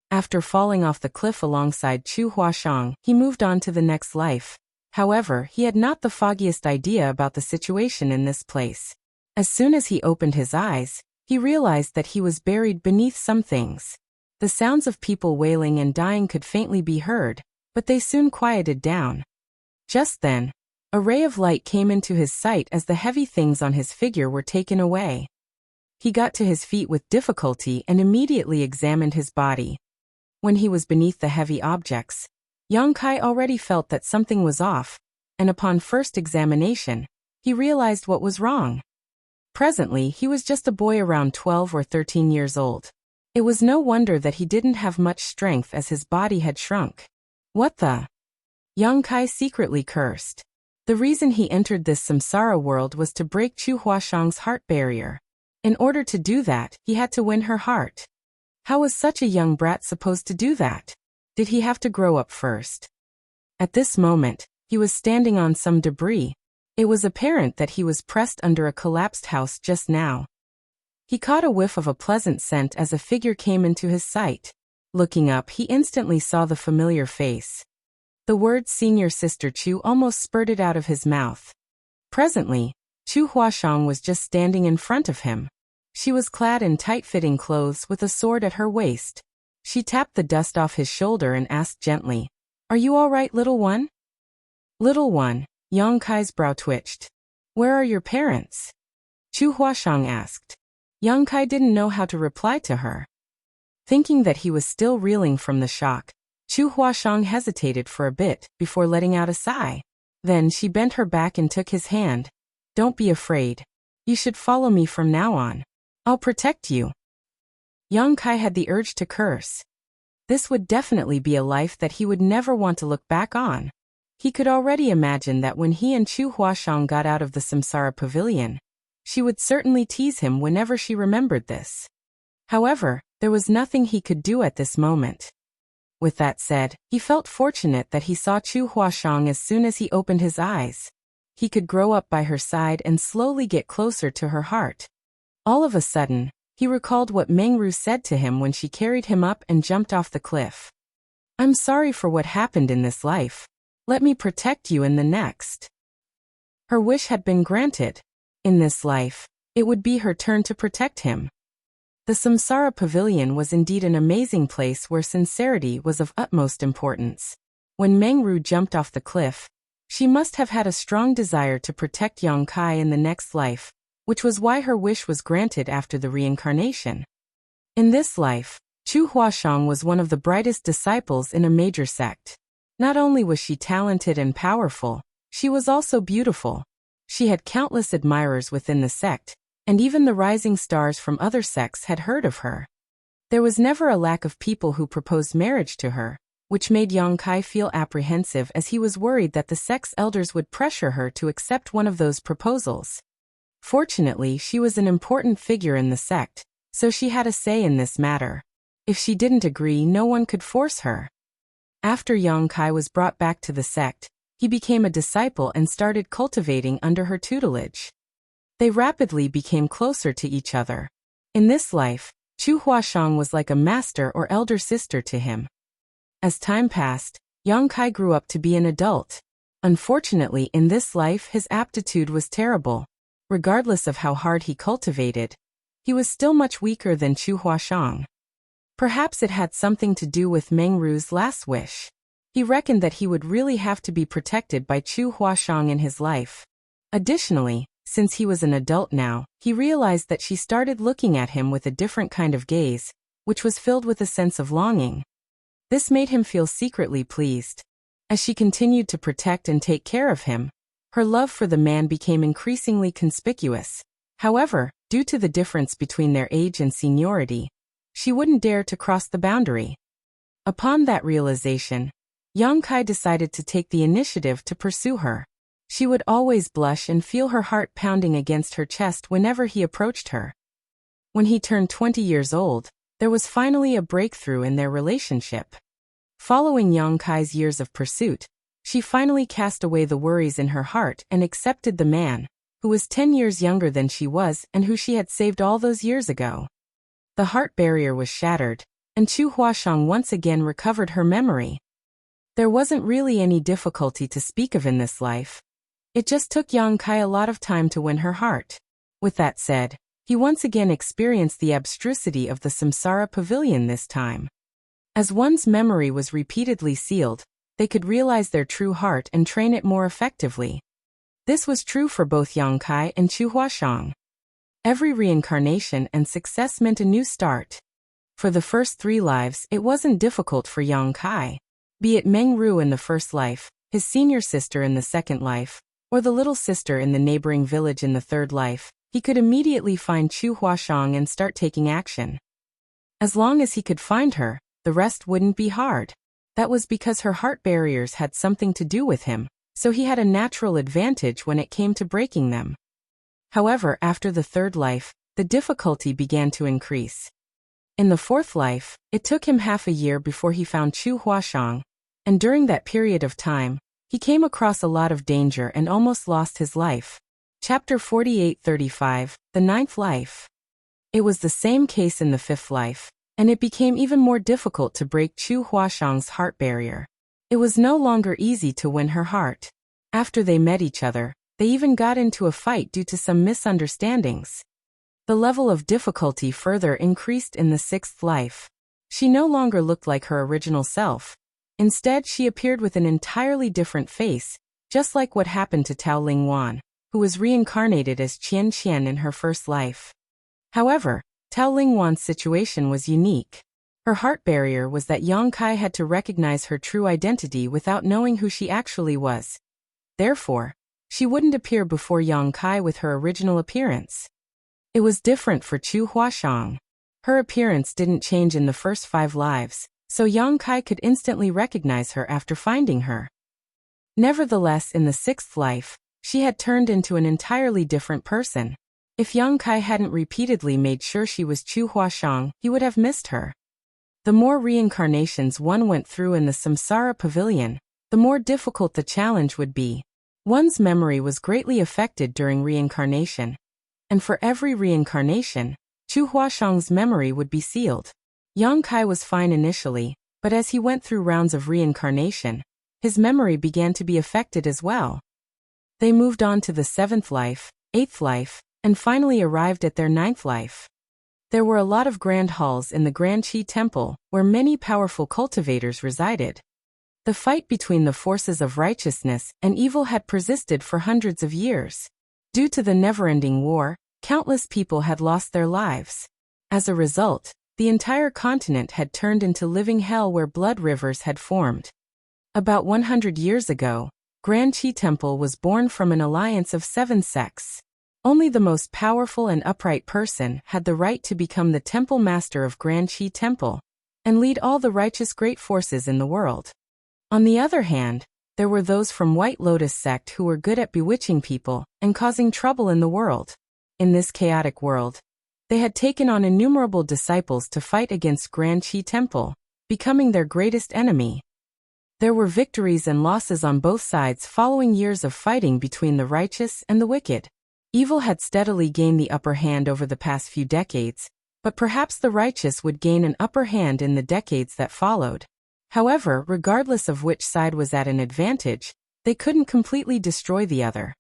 After falling off the cliff alongside Chu Huashang, he moved on to the next life. However, he had not the foggiest idea about the situation in this place. As soon as he opened his eyes, he realized that he was buried beneath some things. The sounds of people wailing and dying could faintly be heard, but they soon quieted down. Just then, a ray of light came into his sight as the heavy things on his figure were taken away. He got to his feet with difficulty and immediately examined his body. When he was beneath the heavy objects, Yang Kai already felt that something was off, and upon first examination, he realized what was wrong. Presently, he was just a boy around 12 or 13 years old. It was no wonder that he didn't have much strength as his body had shrunk. What the? Yang Kai secretly cursed. The reason he entered this samsara world was to break Chu Huashang's heart barrier. In order to do that, he had to win her heart. How was such a young brat supposed to do that? Did he have to grow up first? At this moment, he was standing on some debris. It was apparent that he was pressed under a collapsed house just now. He caught a whiff of a pleasant scent as a figure came into his sight. Looking up, he instantly saw the familiar face. The words "Senior Sister Chu" almost spurted out of his mouth. Presently, Chu Huashang was just standing in front of him. She was clad in tight-fitting clothes with a sword at her waist. She tapped the dust off his shoulder and asked gently, "Are you all right, little one?" Little one, Yang Kai's brow twitched. "Where are your parents?" Chu Huashang asked. Yang Kai didn't know how to reply to her. Thinking that he was still reeling from the shock, Chu Huashang hesitated for a bit before letting out a sigh. Then she bent her back and took his hand. "Don't be afraid. You should follow me from now on. I'll protect you." Yang Kai had the urge to curse. This would definitely be a life that he would never want to look back on. He could already imagine that when he and Chu Huashang got out of the Samsara Pavilion, she would certainly tease him whenever she remembered this. However, there was nothing he could do at this moment. With that said, he felt fortunate that he saw Chu Huashang as soon as he opened his eyes. He could grow up by her side and slowly get closer to her heart. All of a sudden, he recalled what Mengru said to him when she carried him up and jumped off the cliff. "I'm sorry for what happened in this life. Let me protect you in the next." Her wish had been granted. In this life, it would be her turn to protect him. The Samsara Pavilion was indeed an amazing place where sincerity was of utmost importance. When Mengru jumped off the cliff, she must have had a strong desire to protect Yang Kai in the next life, which was why her wish was granted after the reincarnation. In this life, Chu Huashang was one of the brightest disciples in a major sect. Not only was she talented and powerful, she was also beautiful. She had countless admirers within the sect, and even the rising stars from other sects had heard of her. There was never a lack of people who proposed marriage to her, which made Yang Kai feel apprehensive as he was worried that the sect's elders would pressure her to accept one of those proposals. Fortunately, she was an important figure in the sect, so she had a say in this matter. If she didn't agree, no one could force her. After Yang Kai was brought back to the sect, he became a disciple and started cultivating under her tutelage. They rapidly became closer to each other. In this life, Chu Huashang was like a master or elder sister to him. As time passed, Yang Kai grew up to be an adult. Unfortunately, in this life his aptitude was terrible. Regardless of how hard he cultivated, he was still much weaker than Chu Huashang. Perhaps it had something to do with Mengru's last wish. He reckoned that he would really have to be protected by Chu Huashang in his life. Additionally, since he was an adult now, he realized that she started looking at him with a different kind of gaze, which was filled with a sense of longing. This made him feel secretly pleased. As she continued to protect and take care of him, her love for the man became increasingly conspicuous. However, due to the difference between their age and seniority, she wouldn't dare to cross the boundary. Upon that realization, Yang Kai decided to take the initiative to pursue her. She would always blush and feel her heart pounding against her chest whenever he approached her. When he turned 20 years old, there was finally a breakthrough in their relationship. Following Yang Kai's years of pursuit, she finally cast away the worries in her heart and accepted the man, who was 10 years younger than she was and who she had saved all those years ago. The heart barrier was shattered, and Chu Huashang once again recovered her memory. There wasn't really any difficulty to speak of in this life. It just took Yang Kai a lot of time to win her heart. With that said, he once again experienced the abstrusity of the Samsara Pavilion this time. As one's memory was repeatedly sealed, they could realize their true heart and train it more effectively. This was true for both Yang Kai and Chu Huashang. Every reincarnation and success meant a new start. For the first 3 lives, it wasn't difficult for Yang Kai. Be it Meng Ru in the first life, his senior sister in the second life, or the little sister in the neighboring village in the third life, he could immediately find Chu Huashang and start taking action. As long as he could find her, the rest wouldn't be hard. That was because her heart barriers had something to do with him, so he had a natural advantage when it came to breaking them. However, after the third life, the difficulty began to increase. In the fourth life, it took him half a year before he found Chu Huashang, and during that period of time, he came across a lot of danger and almost lost his life. Chapter 48-35, The Ninth Life. It was the same case in the fifth life, and it became even more difficult to break Chu Huashang's heart barrier. It was no longer easy to win her heart. After they met each other, they even got into a fight due to some misunderstandings. The level of difficulty further increased in the sixth life. She no longer looked like her original self. Instead, she appeared with an entirely different face, just like what happened to Tao Lingwan, who was reincarnated as Qian Qian in her first life. However, Tao Lingwan's situation was unique. Her heart barrier was that Yang Kai had to recognize her true identity without knowing who she actually was. Therefore, she wouldn't appear before Yang Kai with her original appearance. It was different for Chu Huashang. Her appearance didn't change in the first 5 lives, so Yang Kai could instantly recognize her after finding her. Nevertheless, in the sixth life, she had turned into an entirely different person. If Yang Kai hadn't repeatedly made sure she was Chu Huashang, he would have missed her. The more reincarnations one went through in the Samsara Pavilion, the more difficult the challenge would be. One's memory was greatly affected during reincarnation. And for every reincarnation, Chu Huashang's memory would be sealed. Yang Kai was fine initially, but as he went through rounds of reincarnation, his memory began to be affected as well. They moved on to the 7th life, 8th life, and finally arrived at their 9th life. There were a lot of grand halls in the Grand Qi Temple, where many powerful cultivators resided. The fight between the forces of righteousness and evil had persisted for hundreds of years. Due to the never-ending war, countless people had lost their lives. As a result, the entire continent had turned into living hell where blood rivers had formed. About 100 years ago, Grand Qi Temple was born from an alliance of 7 sects. Only the most powerful and upright person had the right to become the temple master of Grand Qi Temple and lead all the righteous great forces in the world. On the other hand, there were those from White Lotus sect who were good at bewitching people and causing trouble in the world. In this chaotic world, they had taken on innumerable disciples to fight against Grand Qi Temple, becoming their greatest enemy. There were victories and losses on both sides following years of fighting between the righteous and the wicked. Evil had steadily gained the upper hand over the past few decades, but perhaps the righteous would gain an upper hand in the decades that followed. However, regardless of which side was at an advantage, they couldn't completely destroy the other.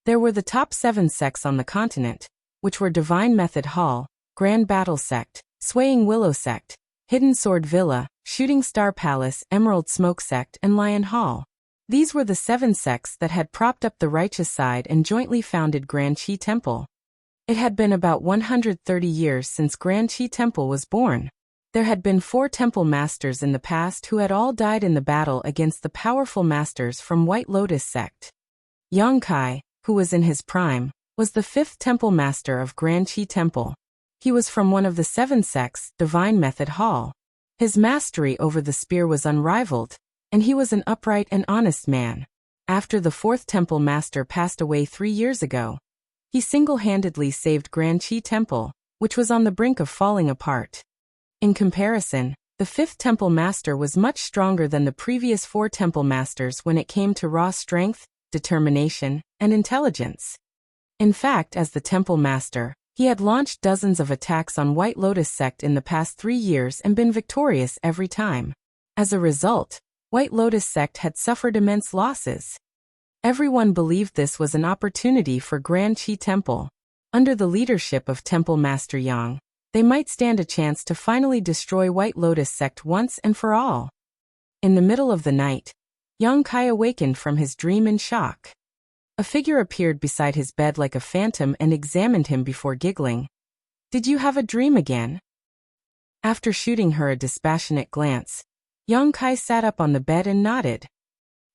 There were the top 7 sects on the continent, which were Divine Method Hall, Grand Battle Sect, Swaying Willow Sect, Hidden Sword Villa, Shooting Star Palace, Emerald Smoke Sect, and Lion Hall. These were the 7 sects that had propped up the righteous side and jointly founded Grand Qi Temple. It had been about 130 years since Grand Qi Temple was born. There had been 4 temple masters in the past who had all died in the battle against the powerful masters from White Lotus sect. Yang Kai, who was in his prime, was the 5th temple master of Grand Qi Temple. He was from one of the 7 sects, Divine Method Hall. His mastery over the spear was unrivaled, and he was an upright and honest man. After the 4th temple master passed away 3 years ago, he single-handedly saved Grand Qi Temple, which was on the brink of falling apart. In comparison, the 5th temple master was much stronger than the previous 4 temple masters when it came to raw strength, determination, and intelligence. In fact, as the temple master, he had launched dozens of attacks on White Lotus sect in the past 3 years and been victorious every time. As a result, White Lotus sect had suffered immense losses. Everyone believed this was an opportunity for Grand Qi Temple. Under the leadership of Temple Master Yang, they might stand a chance to finally destroy White Lotus sect once and for all. In the middle of the night, Yang Kai awakened from his dream in shock. A figure appeared beside his bed like a phantom and examined him before giggling. "Did you have a dream again?" After shooting her a dispassionate glance, Yang Kai sat up on the bed and nodded.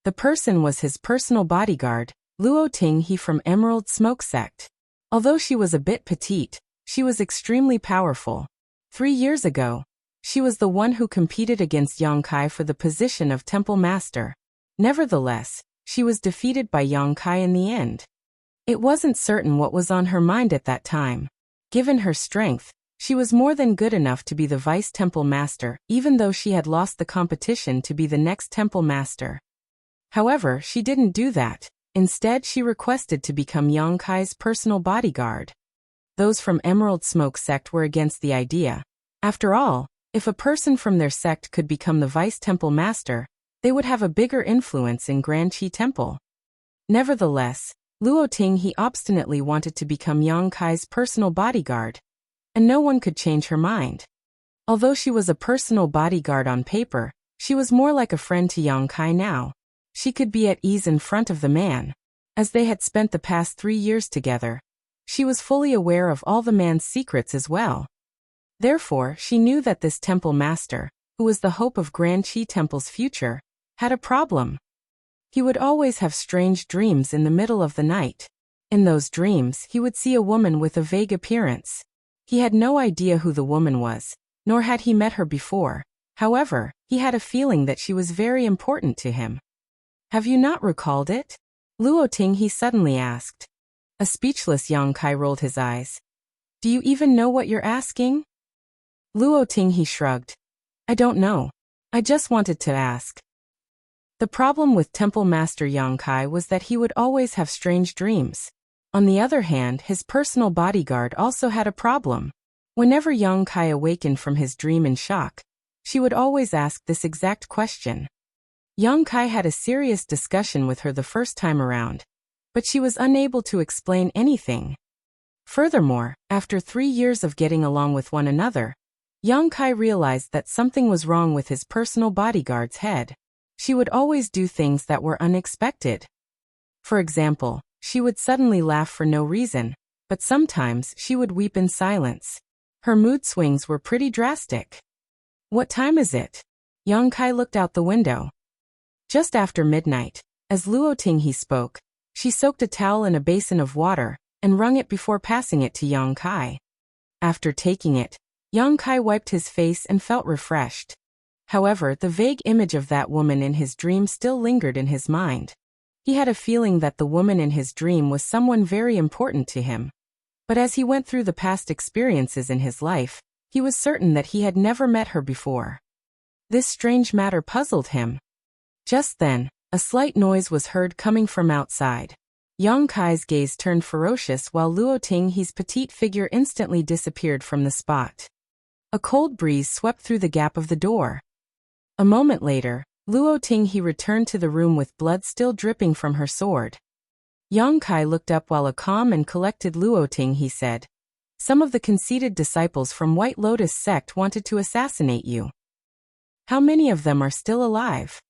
The person was his personal bodyguard, Luo Tinghe from Emerald Smoke Sect. Although she was a bit petite, she was extremely powerful. 3 years ago, she was the one who competed against Yang Kai for the position of Temple Master. Nevertheless, she was defeated by Yang Kai in the end. It wasn't certain what was on her mind at that time. Given her strength, she was more than good enough to be the Vice Temple Master, even though she had lost the competition to be the next Temple Master. However, she didn't do that. Instead, she requested to become Yang Kai's personal bodyguard. Those from Emerald Smoke Sect were against the idea. After all, if a person from their sect could become the Vice Temple Master, they would have a bigger influence in Grand Qi Temple. Nevertheless, Luo Tinghe obstinately wanted to become Yang Kai's personal bodyguard, and no one could change her mind. Although she was a personal bodyguard on paper, she was more like a friend to Yang Kai now. She could be at ease in front of the man. As they had spent the past 3 years together, she was fully aware of all the man's secrets as well. Therefore, she knew that this temple master, who was the hope of Grand Qi Temple's future, had a problem. He would always have strange dreams in the middle of the night. In those dreams, he would see a woman with a vague appearance. He had no idea who the woman was, nor had he met her before. However, he had a feeling that she was very important to him. "Have you not recalled it?" Luo Tinghe suddenly asked. A speechless Yang Kai rolled his eyes. "Do you even know what you're asking?" Luo Tinghe shrugged. "I don't know. I just wanted to ask." The problem with Temple Master Yang Kai was that he would always have strange dreams. On the other hand, his personal bodyguard also had a problem. Whenever Yang Kai awakened from his dream in shock, she would always ask this exact question. Yang Kai had a serious discussion with her the first time around, but she was unable to explain anything. Furthermore, after 3 years of getting along with one another, Yang Kai realized that something was wrong with his personal bodyguard's head. She would always do things that were unexpected. For example, she would suddenly laugh for no reason, but sometimes she would weep in silence. Her mood swings were pretty drastic. "What time is it?" Yang Kai looked out the window. Just after midnight. As Luo Tinghe spoke, she soaked a towel in a basin of water and wrung it before passing it to Yang Kai. After taking it, Yang Kai wiped his face and felt refreshed. However, the vague image of that woman in his dream still lingered in his mind. He had a feeling that the woman in his dream was someone very important to him. But as he went through the past experiences in his life, he was certain that he had never met her before. This strange matter puzzled him. Just then, a slight noise was heard coming from outside. Yang Kai's gaze turned ferocious while Luo Tinghe's petite figure instantly disappeared from the spot. A cold breeze swept through the gap of the door. A moment later, Luo Tinghe returned to the room with blood still dripping from her sword. Yang Kai looked up while a calm and collected Luo Tinghe said, "Some of the conceited disciples from White Lotus sect wanted to assassinate you. How many of them are still alive?"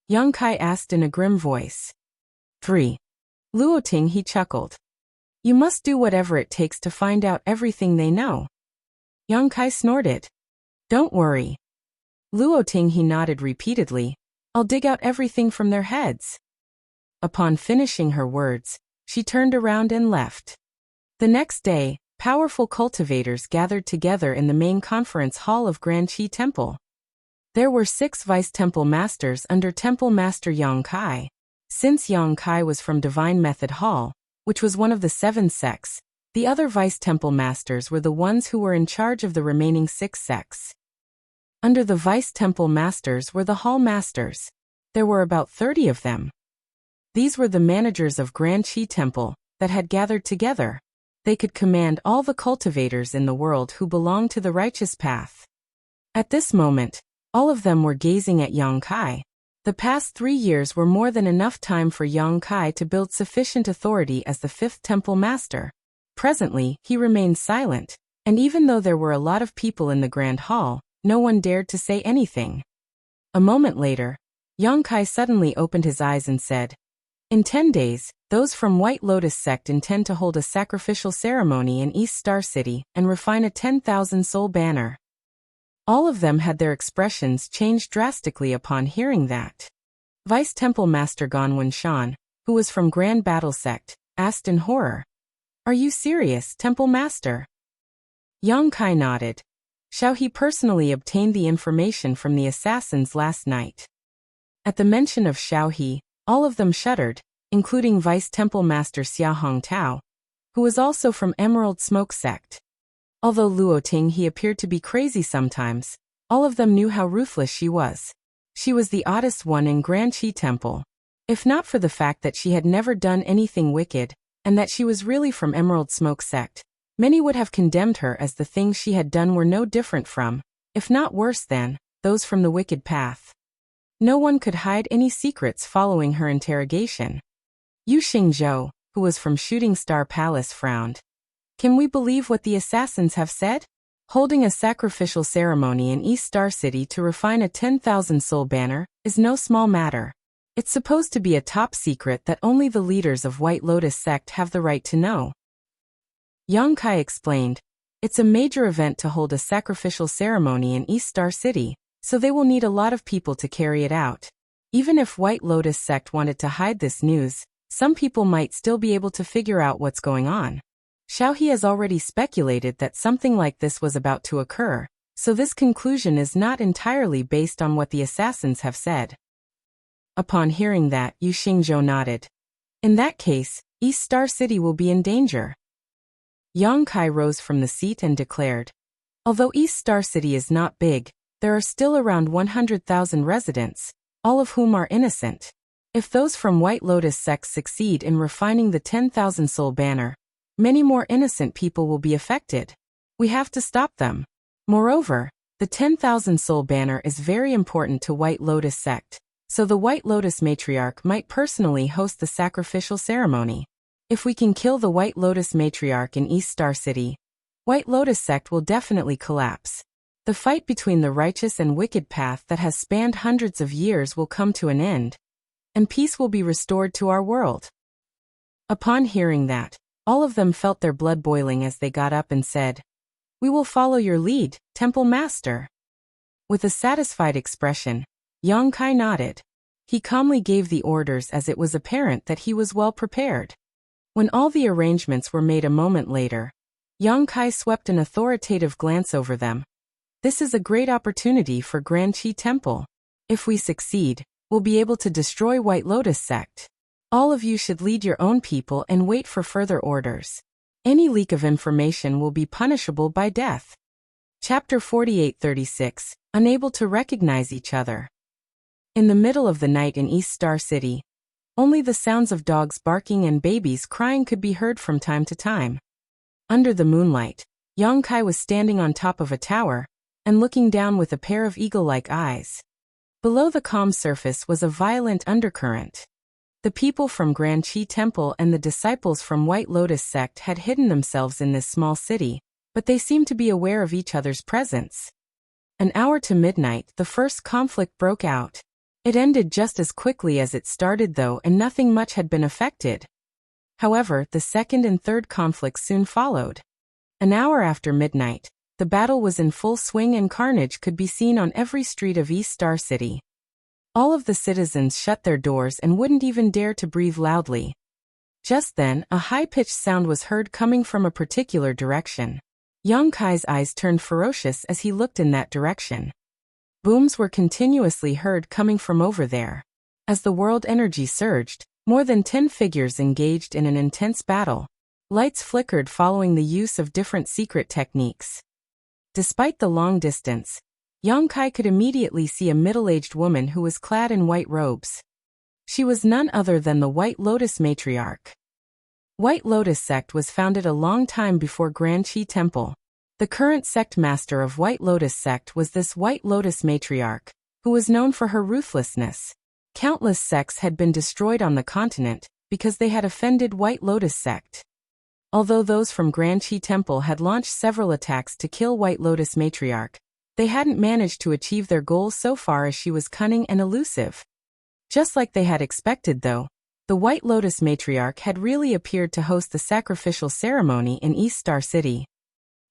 Yang Kai asked in a grim voice. 3. Luo Tinghe chuckled. "You must do whatever it takes to find out everything they know." Yang Kai snorted. "Don't worry." Luo Tinghe nodded repeatedly. "I'll dig out everything from their heads." Upon finishing her words, she turned around and left. The next day, powerful cultivators gathered together in the main conference hall of Grand Qi Temple. There were 6 Vice Temple Masters under Temple Master Yang Kai. Since Yang Kai was from Divine Method Hall, which was one of the 7 sects, the other Vice Temple Masters were the ones who were in charge of the remaining 6 sects. Under the Vice Temple Masters were the Hall Masters. There were about 30 of them. These were the managers of Grand Qi Temple that had gathered together. They could command all the cultivators in the world who belonged to the righteous path. At this moment, all of them were gazing at Yang Kai. The past 3 years were more than enough time for Yang Kai to build sufficient authority as the 5th Temple Master. Presently, he remained silent, and even though there were a lot of people in the Grand Hall, no one dared to say anything. A moment later, Yang Kai suddenly opened his eyes and said, "In 10 days, those from White Lotus sect intend to hold a sacrificial ceremony in East Star City and refine a 10,000 soul banner." All of them had their expressions changed drastically upon hearing that. Vice Temple Master Ganwen Shan, who was from Grand Battle sect, asked in horror, "Are you serious, Temple Master?" Yang Kai nodded. Xiao He personally obtained the information from the assassins last night. At the mention of Xiao He, all of them shuddered, including Vice Temple Master Xia Hong Tao, who was also from Emerald Smoke sect. Although Luo Ting he appeared to be crazy sometimes, all of them knew how ruthless she was. She was the oddest one in Grand Qi Temple. If not for the fact that she had never done anything wicked, and that she was really from Emerald Smoke sect, many would have condemned her as the things she had done were no different from, if not worse than, those from the wicked path. No one could hide any secrets following her interrogation. Yu Xingzhou, who was from Shooting Star Palace, frowned. "Can we believe what the assassins have said? Holding a sacrificial ceremony in East Star City to refine a 10,000 soul banner is no small matter. It's supposed to be a top secret that only the leaders of White Lotus sect have the right to know." Yang Kai explained, "It's a major event to hold a sacrificial ceremony in East Star City, so they will need a lot of people to carry it out. Even if White Lotus sect wanted to hide this news, some people might still be able to figure out what's going on. Xiao He has already speculated that something like this was about to occur, so this conclusion is not entirely based on what the assassins have said." Upon hearing that, Yu Xingzhou nodded. "In that case, East Star City will be in danger." Yang Kai rose from the seat and declared, "Although East Star City is not big, there are still around 100,000 residents, all of whom are innocent. If those from White Lotus sect succeed in refining the 10,000 soul banner, many more innocent people will be affected. We have to stop them. Moreover, the 10,000 soul banner is very important to White Lotus sect, so the White Lotus matriarch might personally host the sacrificial ceremony. If we can kill the White Lotus matriarch in East Star City, White Lotus sect will definitely collapse. The fight between the righteous and wicked path that has spanned hundreds of years will come to an end, and peace will be restored to our world." Upon hearing that, all of them felt their blood boiling as they got up and said, "We will follow your lead, Temple Master." With a satisfied expression, Yang Kai nodded. He calmly gave the orders as it was apparent that he was well prepared. When all the arrangements were made a moment later, Yang Kai swept an authoritative glance over them. "This is a great opportunity for Grand Qi Temple. If we succeed, we'll be able to destroy White Lotus sect. All of you should lead your own people and wait for further orders. Any leak of information will be punishable by death." Chapter 48-36, Unable to recognize each other. In the middle of the night in East Star City, only the sounds of dogs barking and babies crying could be heard from time to time. Under the moonlight, Yang Kai was standing on top of a tower and looking down with a pair of eagle-like eyes. Below the calm surface was a violent undercurrent. The people from Grand Qi Temple and the disciples from White Lotus sect had hidden themselves in this small city, but they seemed to be aware of each other's presence. An hour to midnight, the first conflict broke out. It ended just as quickly as it started though, and nothing much had been affected. However, the second and third conflicts soon followed. An hour after midnight, the battle was in full swing and carnage could be seen on every street of East Star City. All of the citizens shut their doors and wouldn't even dare to breathe loudly. Just then, a high-pitched sound was heard coming from a particular direction. Yang Kai's eyes turned ferocious as he looked in that direction. Booms were continuously heard coming from over there. As the world energy surged, more than 10 figures engaged in an intense battle. Lights flickered following the use of different secret techniques. Despite the long distance, Yang Kai could immediately see a middle-aged woman who was clad in white robes. She was none other than the White Lotus matriarch. White Lotus sect was founded a long time before Grand Qi Temple. The current sect master of White Lotus sect was this White Lotus matriarch, who was known for her ruthlessness. Countless sects had been destroyed on the continent because they had offended White Lotus sect. Although those from Grand Qi Temple had launched several attacks to kill White Lotus matriarch, they hadn't managed to achieve their goals so far as she was cunning and elusive. Just like they had expected though, the White Lotus matriarch had really appeared to host the sacrificial ceremony in East Star City.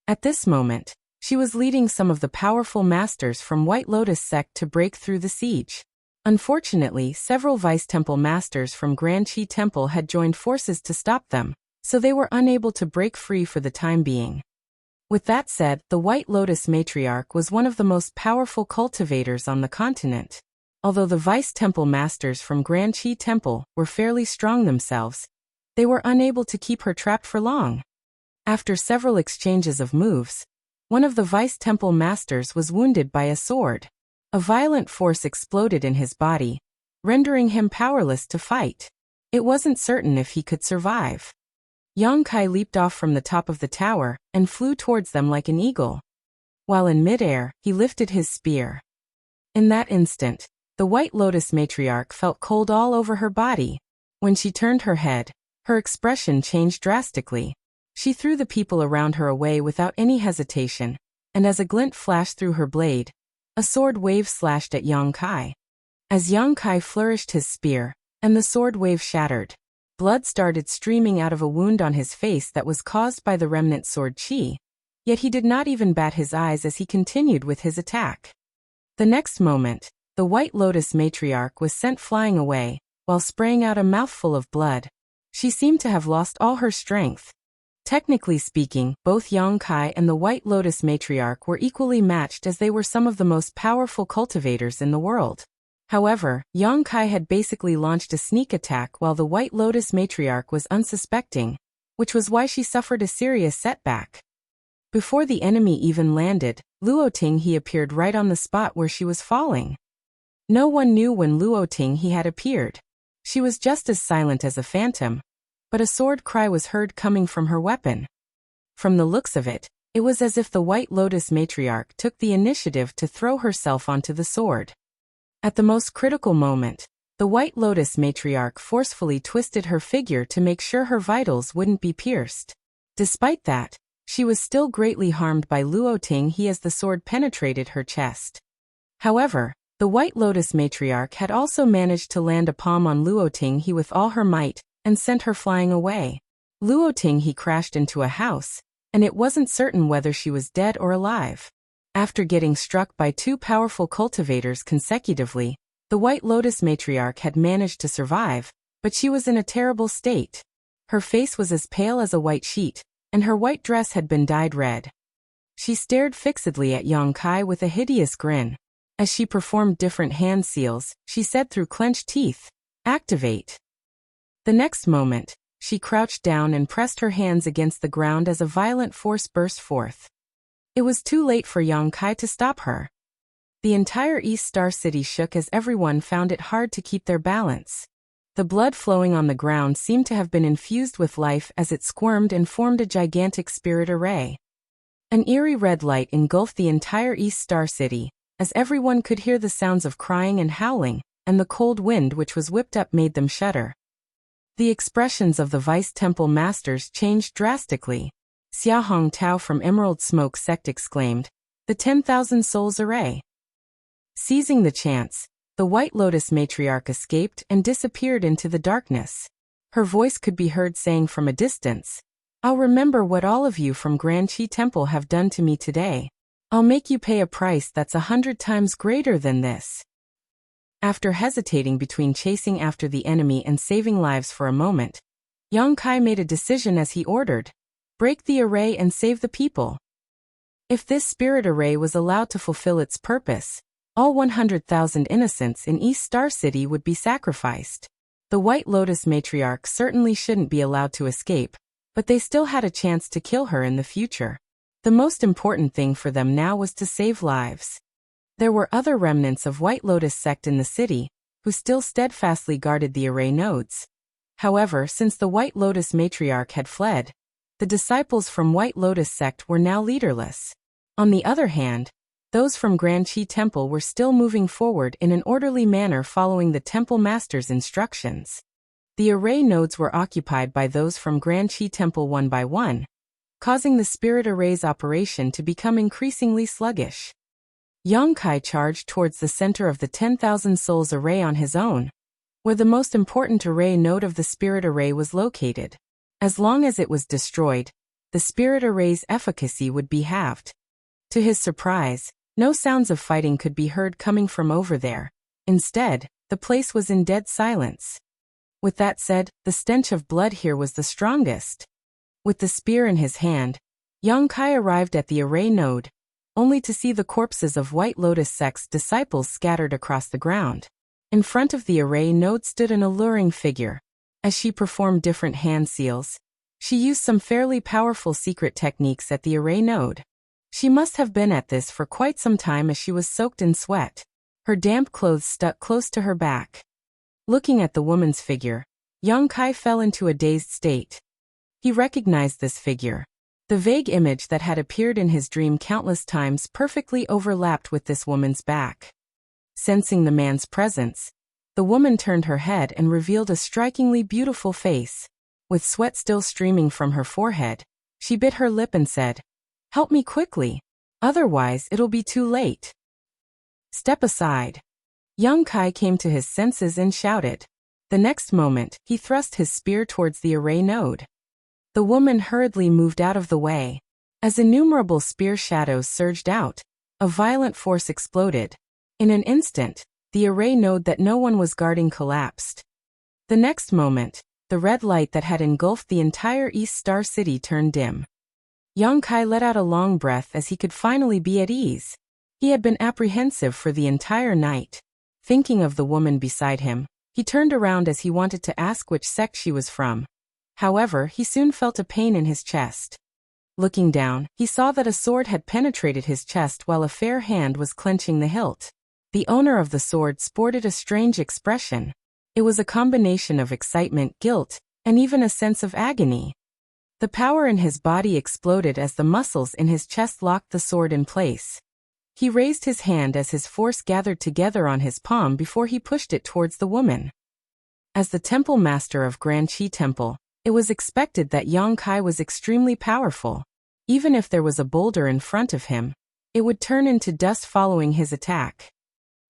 At this moment, she was leading some of the powerful masters from White Lotus sect to break through the siege. Unfortunately, several Vice Temple masters from Grand Chi Temple had joined forces to stop them, so they were unable to break free for the time being. With that said, the White Lotus matriarch was one of the most powerful cultivators on the continent. Although the Vice Temple masters from Grand Chi Temple were fairly strong themselves, they were unable to keep her trapped for long. After several exchanges of moves, one of the Vice Temple masters was wounded by a sword. A violent force exploded in his body, rendering him powerless to fight. It wasn't certain if he could survive. Yang Kai leaped off from the top of the tower and flew towards them like an eagle. While in midair, he lifted his spear. In that instant, the White Lotus matriarch felt cold all over her body. When she turned her head, her expression changed drastically. She threw the people around her away without any hesitation, and as a glint flashed through her blade, a sword wave slashed at Yang Kai. As Yang Kai flourished his spear, and the sword wave shattered, blood started streaming out of a wound on his face that was caused by the remnant sword chi, yet he did not even bat his eyes as he continued with his attack. The next moment, the White Lotus matriarch was sent flying away, while spraying out a mouthful of blood. She seemed to have lost all her strength. Technically speaking, both Yang Kai and the White Lotus matriarch were equally matched as they were some of the most powerful cultivators in the world. However, Yang Kai had basically launched a sneak attack while the White Lotus matriarch was unsuspecting, which was why she suffered a serious setback. Before the enemy even landed, Luoting he appeared right on the spot where she was falling. No one knew when Luoting he had appeared. She was just as silent as a phantom, but a sword cry was heard coming from her weapon. From the looks of it, it was as if the White Lotus matriarch took the initiative to throw herself onto the sword. At the most critical moment, the White Lotus matriarch forcefully twisted her figure to make sure her vitals wouldn't be pierced. Despite that, she was still greatly harmed by Luoting he as the sword penetrated her chest. However, the White Lotus matriarch had also managed to land a palm on Luoting he with all her might, and sent her flying away. Luoting he crashed into a house, and it wasn't certain whether she was dead or alive. After getting struck by two powerful cultivators consecutively, the White Lotus matriarch had managed to survive, but she was in a terrible state. Her face was as pale as a white sheet, and her white dress had been dyed red. She stared fixedly at Yang Kai with a hideous grin. As she performed different hand seals, she said through clenched teeth, "Activate." The next moment, she crouched down and pressed her hands against the ground as a violent force burst forth. It was too late for Yang Kai to stop her. The entire East Star City shook as everyone found it hard to keep their balance. The blood flowing on the ground seemed to have been infused with life as it squirmed and formed a gigantic spirit array. An eerie red light engulfed the entire East Star City, as everyone could hear the sounds of crying and howling, and the cold wind which was whipped up made them shudder. The expressions of the Vice Temple masters changed drastically. Xia Hong Tao from Emerald Smoke Sect exclaimed, "The 10,000 Souls Array." Seizing the chance, the White Lotus matriarch escaped and disappeared into the darkness. Her voice could be heard saying from a distance, "I'll remember what all of you from Grand Chi Temple have done to me today. I'll make you pay a price that's 100 times greater than this." After hesitating between chasing after the enemy and saving lives for a moment, Yang Kai made a decision as he ordered, "Break the array and save the people." If this spirit array was allowed to fulfill its purpose, all 100,000 innocents in East Star City would be sacrificed. The White Lotus matriarch certainly shouldn't be allowed to escape, but they still had a chance to kill her in the future. The most important thing for them now was to save lives. There were other remnants of White Lotus sect in the city, who still steadfastly guarded the array nodes. However, since the White Lotus matriarch had fled, the disciples from White Lotus sect were now leaderless. On the other hand, those from Grand Chi Temple were still moving forward in an orderly manner following the temple master's instructions. The array nodes were occupied by those from Grand Chi Temple one by one, causing the spirit array's operation to become increasingly sluggish. Yang Kai charged towards the center of the 10,000 souls array on his own, where the most important array node of the spirit array was located. As long as it was destroyed, the spirit array's efficacy would be halved. To his surprise, no sounds of fighting could be heard coming from over there. Instead, the place was in dead silence. With that said, the stench of blood here was the strongest. With the spear in his hand, Yang Kai arrived at the array node, only to see the corpses of White Lotus sect's disciples scattered across the ground. In front of the array node stood an alluring figure. As she performed different hand seals, she used some fairly powerful secret techniques at the array node. She must have been at this for quite some time as she was soaked in sweat. Her damp clothes stuck close to her back. Looking at the woman's figure, Yang Kai fell into a dazed state. He recognized this figure. The vague image that had appeared in his dream countless times perfectly overlapped with this woman's back. Sensing the man's presence, the woman turned her head and revealed a strikingly beautiful face. With sweat still streaming from her forehead, she bit her lip and said, "Help me quickly, otherwise it'll be too late." "Step aside." Yang Kai came to his senses and shouted. The next moment, he thrust his spear towards the array node. The woman hurriedly moved out of the way. As innumerable spear shadows surged out, a violent force exploded. In an instant, the array node that no one was guarding collapsed. The next moment, the red light that had engulfed the entire East Star City turned dim. Yang Kai let out a long breath as he could finally be at ease. He had been apprehensive for the entire night. Thinking of the woman beside him, he turned around as he wanted to ask which sect she was from. However, he soon felt a pain in his chest. Looking down, he saw that a sword had penetrated his chest while a fair hand was clenching the hilt. The owner of the sword sported a strange expression. It was a combination of excitement, guilt, and even a sense of agony. The power in his body exploded as the muscles in his chest locked the sword in place. He raised his hand as his force gathered together on his palm before he pushed it towards the woman. As the temple master of Grand Chi Temple, it was expected that Yang Kai was extremely powerful. Even if there was a boulder in front of him, it would turn into dust following his attack.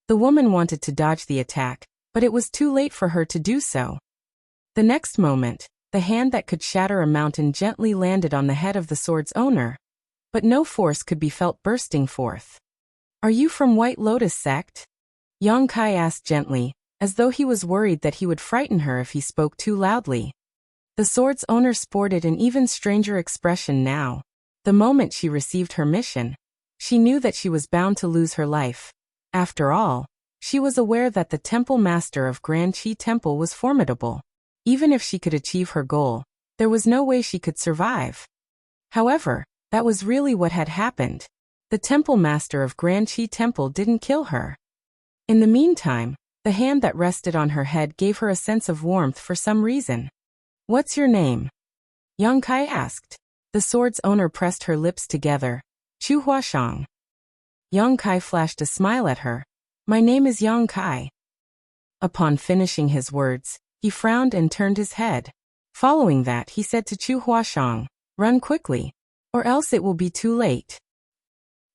The woman wanted to dodge the attack, but it was too late for her to do so. The next moment, the hand that could shatter a mountain gently landed on the head of the sword's owner. But no force could be felt bursting forth. "Are you from White Lotus sect?" Yang Kai asked gently, as though he was worried that he would frighten her if he spoke too loudly. The sword's owner sported an even stranger expression now. The moment she received her mission, she knew that she was bound to lose her life. After all, she was aware that the temple master of Grand Chi Temple was formidable. Even if she could achieve her goal, there was no way she could survive. However, that was really what had happened. The temple master of Grand Chi Temple didn't kill her. In the meantime, the hand that rested on her head gave her a sense of warmth for some reason. "What's your name?" Yang Kai asked. The sword's owner pressed her lips together. "Chu Huashang." Yang Kai flashed a smile at her. "My name is Yang Kai." Upon finishing his words, he frowned and turned his head. Following that, he said to Chu Huashang, "Run quickly, or else it will be too late."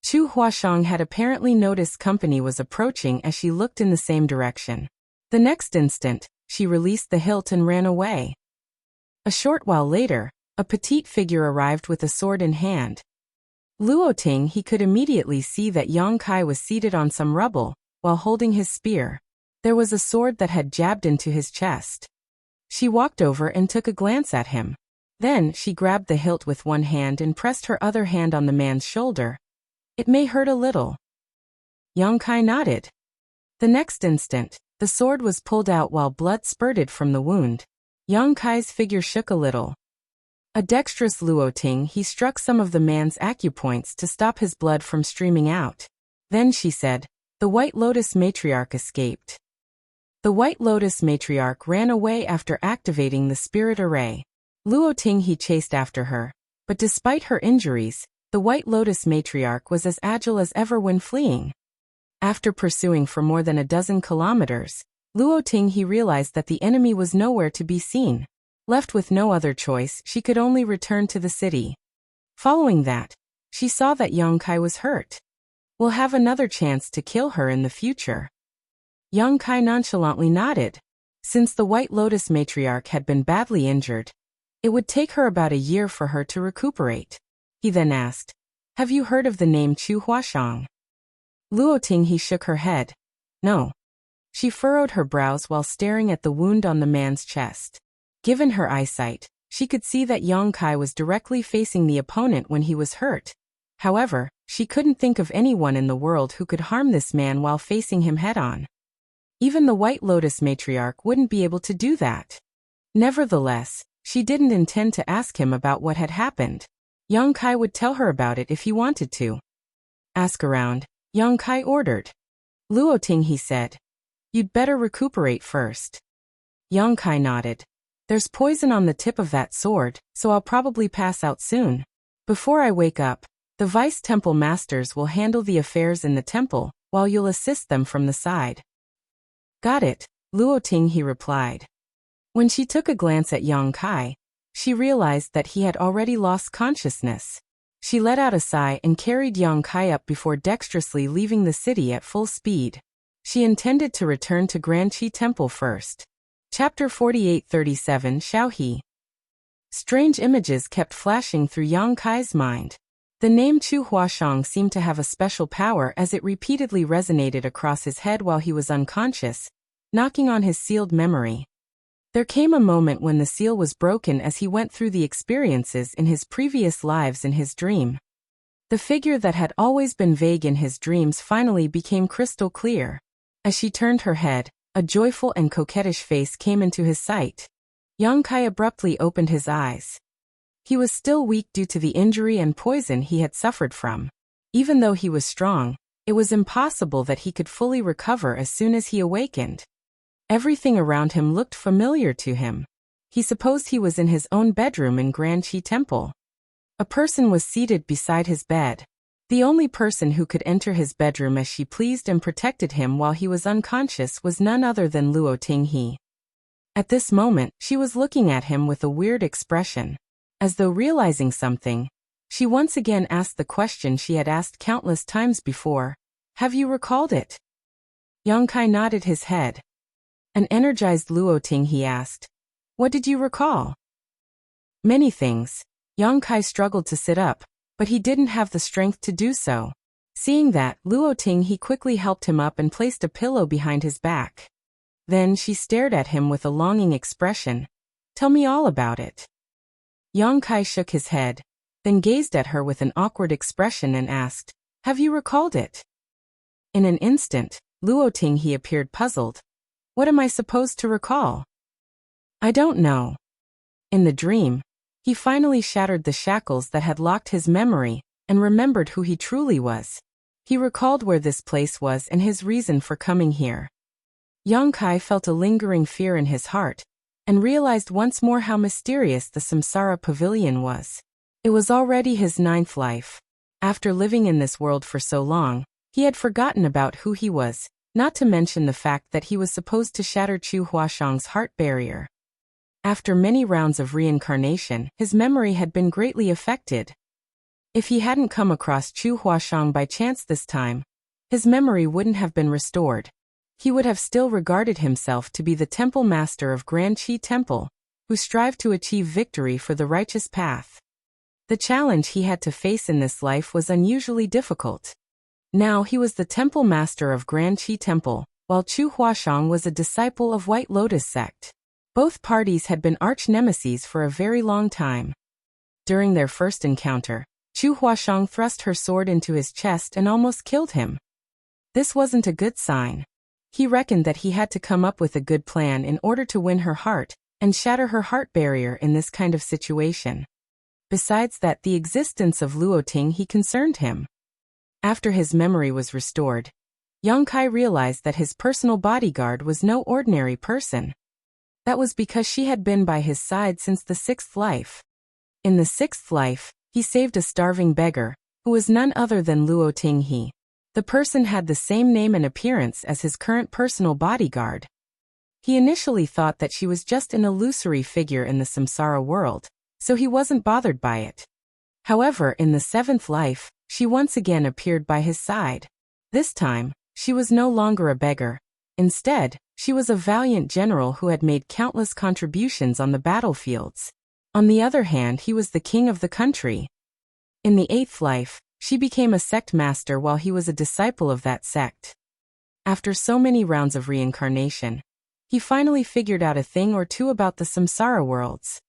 Chu Huashang had apparently noticed company was approaching as she looked in the same direction. The next instant, she released the hilt and ran away. A short while later, a petite figure arrived with a sword in hand. Luoting, he could immediately see that Yang Kai was seated on some rubble, while holding his spear. There was a sword that had jabbed into his chest. She walked over and took a glance at him. Then, she grabbed the hilt with one hand and pressed her other hand on the man's shoulder. "It may hurt a little." Yang Kai nodded. The next instant, the sword was pulled out while blood spurted from the wound. Yang Kai's figure shook a little. A dexterous Luoting, he struck some of the man's acupoints to stop his blood from streaming out. Then she said, "The White Lotus matriarch escaped." The White Lotus matriarch ran away after activating the spirit array. Luoting he chased after her. But despite her injuries, the White Lotus matriarch was as agile as ever when fleeing. After pursuing for more than a dozen kilometers, Luoting he realized that the enemy was nowhere to be seen. Left with no other choice, she could only return to the city. Following that, she saw that Yang Kai was hurt. "We'll have another chance to kill her in the future." Yang Kai nonchalantly nodded. Since the White Lotus matriarch had been badly injured, it would take her about a year for her to recuperate. He then asked, "Have you heard of the name Chu Huashang?" Luo Tinghe shook her head. No. She furrowed her brows while staring at the wound on the man's chest. Given her eyesight, she could see that Yang Kai was directly facing the opponent when he was hurt. However, she couldn't think of anyone in the world who could harm this man while facing him head-on. Even the White Lotus matriarch wouldn't be able to do that. Nevertheless, she didn't intend to ask him about what had happened. Yang Kai would tell her about it if he wanted to. Ask around, Yang Kai ordered. Luo Tinghe said, "You'd better recuperate first." Yang Kai nodded. "There's poison on the tip of that sword, so I'll probably pass out soon. Before I wake up, the vice temple masters will handle the affairs in the temple, while you'll assist them from the side." "Got it," Luo Tinghe replied. When she took a glance at Yang Kai, she realized that he had already lost consciousness. She let out a sigh and carried Yang Kai up before dexterously leaving the city at full speed. She intended to return to Granqi Temple first. Chapter 4837 Xiaohe. Strange images kept flashing through Yang Kai's mind. The name Chu Huashang seemed to have a special power as it repeatedly resonated across his head while he was unconscious, knocking on his sealed memory. There came a moment when the seal was broken as he went through the experiences in his previous lives in his dream. The figure that had always been vague in his dreams finally became crystal clear. As she turned her head, a joyful and coquettish face came into his sight. Yang Kai abruptly opened his eyes. He was still weak due to the injury and poison he had suffered from. Even though he was strong, it was impossible that he could fully recover as soon as he awakened. Everything around him looked familiar to him. He supposed he was in his own bedroom in Granqi Temple. A person was seated beside his bed. The only person who could enter his bedroom as she pleased and protected him while he was unconscious was none other than Luo Tinghe. At this moment, she was looking at him with a weird expression. As though realizing something, she once again asked the question she had asked countless times before. "Have you recalled it?" Yang Kai nodded his head. An energized Luo Tinghe asked, "What did you recall?" "Many things." Yang Kai struggled to sit up, but he didn't have the strength to do so. Seeing that, Luo Tinghe quickly helped him up and placed a pillow behind his back. Then she stared at him with a longing expression. "Tell me all about it." Yang Kai shook his head, then gazed at her with an awkward expression and asked, "Have you recalled it?" In an instant, Luo Tinghe appeared puzzled. "What am I supposed to recall?" "I don't know." In the dream, he finally shattered the shackles that had locked his memory and remembered who he truly was. He recalled where this place was and his reason for coming here. Yang Kai felt a lingering fear in his heart and realized once more how mysterious the Samsara Pavilion was. It was already his 9th life. After living in this world for so long, he had forgotten about who he was, not to mention the fact that he was supposed to shatter Chu Huashang's heart barrier. After many rounds of reincarnation, his memory had been greatly affected. If he hadn't come across Chu Huashang by chance this time, his memory wouldn't have been restored. He would have still regarded himself to be the temple master of Granqi Temple, who strived to achieve victory for the righteous path. The challenge he had to face in this life was unusually difficult. Now he was the temple master of Granqi Temple, while Chu Huashang was a disciple of White Lotus sect. Both parties had been arch-nemeses for a very long time. During their first encounter, Chu Huashang thrust her sword into his chest and almost killed him. This wasn't a good sign. He reckoned that he had to come up with a good plan in order to win her heart and shatter her heart barrier in this kind of situation. Besides that, the existence of Luo Tinghe concerned him. After his memory was restored, Yang Kai realized that his personal bodyguard was no ordinary person. That was because she had been by his side since the 6th life. In the 6th life, he saved a starving beggar, who was none other than Luo Tinghe. The person had the same name and appearance as his current personal bodyguard. He initially thought that she was just an illusory figure in the samsara world, so he wasn't bothered by it. However, in the 7th life, she once again appeared by his side. This time, she was no longer a beggar. Instead, She was a valiant general who had made countless contributions on the battlefields. On the other hand, he was the king of the country. In the 8th life, she became a sect master while he was a disciple of that sect. After so many rounds of reincarnation, he finally figured out a thing or two about the samsara worlds.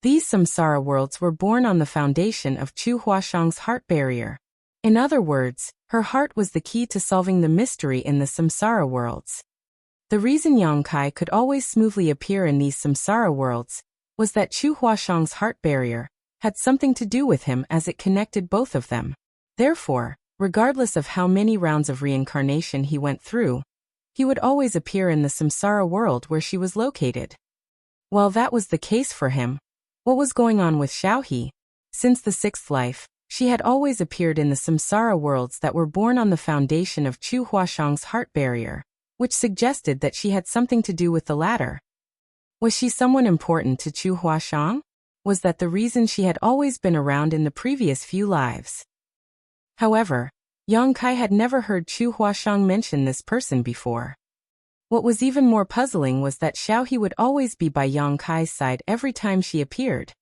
These samsara worlds were born on the foundation of Chu Huashang's heart barrier. In other words, her heart was the key to solving the mystery in the samsara worlds. The reason Yang Kai could always smoothly appear in these samsara worlds was that Chu Huashang's heart barrier had something to do with him, as it connected both of them. Therefore, regardless of how many rounds of reincarnation he went through, he would always appear in the samsara world where she was located. While that was the case for him, what was going on with Xiaohe? Since the 6th life, she had always appeared in the samsara worlds that were born on the foundation of Chu Huashang's heart barrier, which suggested that she had something to do with the latter. Was she someone important to Chu Huashang? Was that the reason she had always been around in the previous few lives? However, Yang Kai had never heard Chu Huashang mention this person before. What was even more puzzling was that Xiaohe would always be by Yang Kai's side every time she appeared.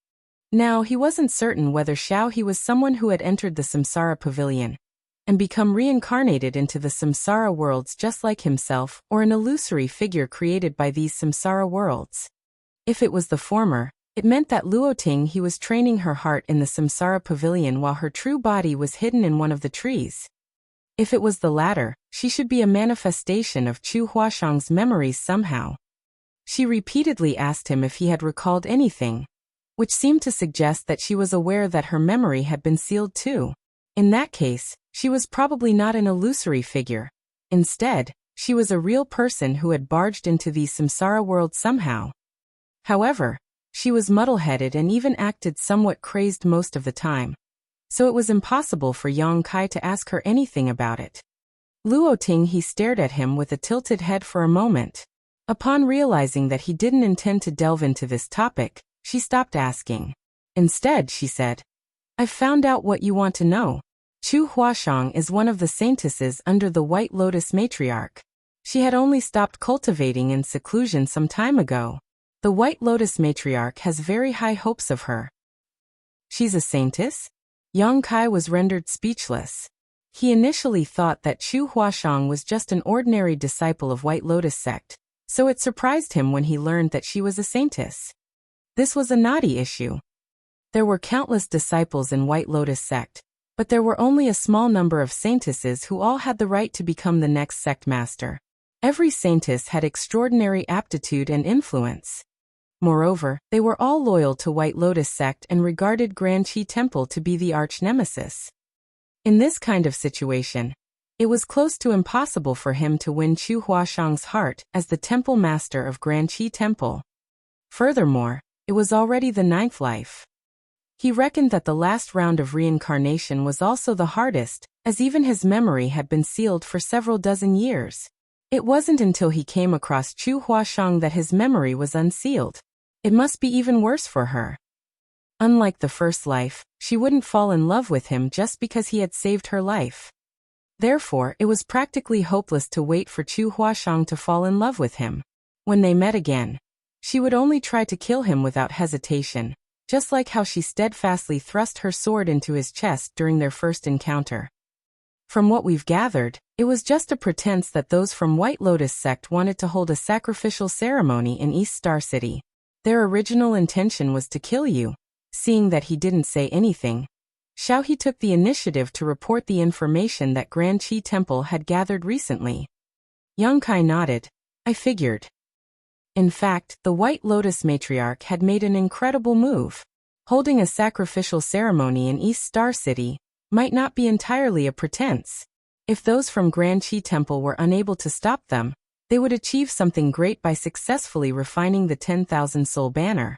Now he wasn't certain whether Xiaohe was someone who had entered the samsara pavilion and become reincarnated into the samsara worlds just like himself, or an illusory figure created by these samsara worlds. If it was the former, it meant that Luoting he was training her heart in the samsara pavilion while her true body was hidden in one of the trees. If it was the latter, she should be a manifestation of Chu Huashang's memories somehow. She repeatedly asked him if he had recalled anything, which seemed to suggest that she was aware that her memory had been sealed too. In that case, she was probably not an illusory figure. Instead, she was a real person who had barged into the samsara world somehow. However, she was muddle-headed and even acted somewhat crazed most of the time, so it was impossible for Yang Kai to ask her anything about it. Luoting he stared at him with a tilted head for a moment. Upon realizing that he didn't intend to delve into this topic, she stopped asking. Instead, she said, "I've found out what you want to know. Chu Huashang is one of the saintesses under the White Lotus matriarch. She had only stopped cultivating in seclusion some time ago. The White Lotus matriarch has very high hopes of her." "She's a saintess?" Yang Kai was rendered speechless. He initially thought that Chu Huashang was just an ordinary disciple of White Lotus sect, so it surprised him when he learned that she was a saintess. This was a knotty issue. There were countless disciples in White Lotus sect, but there were only a small number of saintesses who all had the right to become the next sect master. Every saintess had extraordinary aptitude and influence. Moreover, they were all loyal to White Lotus sect and regarded Grand Qi Temple to be the arch-nemesis. In this kind of situation, it was close to impossible for him to win Chu Huashang's heart as the temple master of Grand Qi Temple. Furthermore, it was already the 9th life. He reckoned that the last round of reincarnation was also the hardest, as even his memory had been sealed for several dozen years. It wasn't until he came across Chu Huashang that his memory was unsealed. It must be even worse for her. Unlike the first life, she wouldn't fall in love with him just because he had saved her life. Therefore, it was practically hopeless to wait for Chu Huashang to fall in love with him. When they met again, she would only try to kill him without hesitation, just like how she steadfastly thrust her sword into his chest during their first encounter. From what we've gathered, it was just a pretense that those from White Lotus sect wanted to hold a sacrificial ceremony in East Star City. Their original intention was to kill you. Seeing that he didn't say anything, Xiaohe took the initiative to report the information that Grand Qi Temple had gathered recently. Yang Kai nodded. "I figured." In fact, the White Lotus matriarch had made an incredible move. Holding a sacrificial ceremony in East Star City might not be entirely a pretense. If those from Grand Qi Temple were unable to stop them, they would achieve something great by successfully refining the 10,000 soul banner.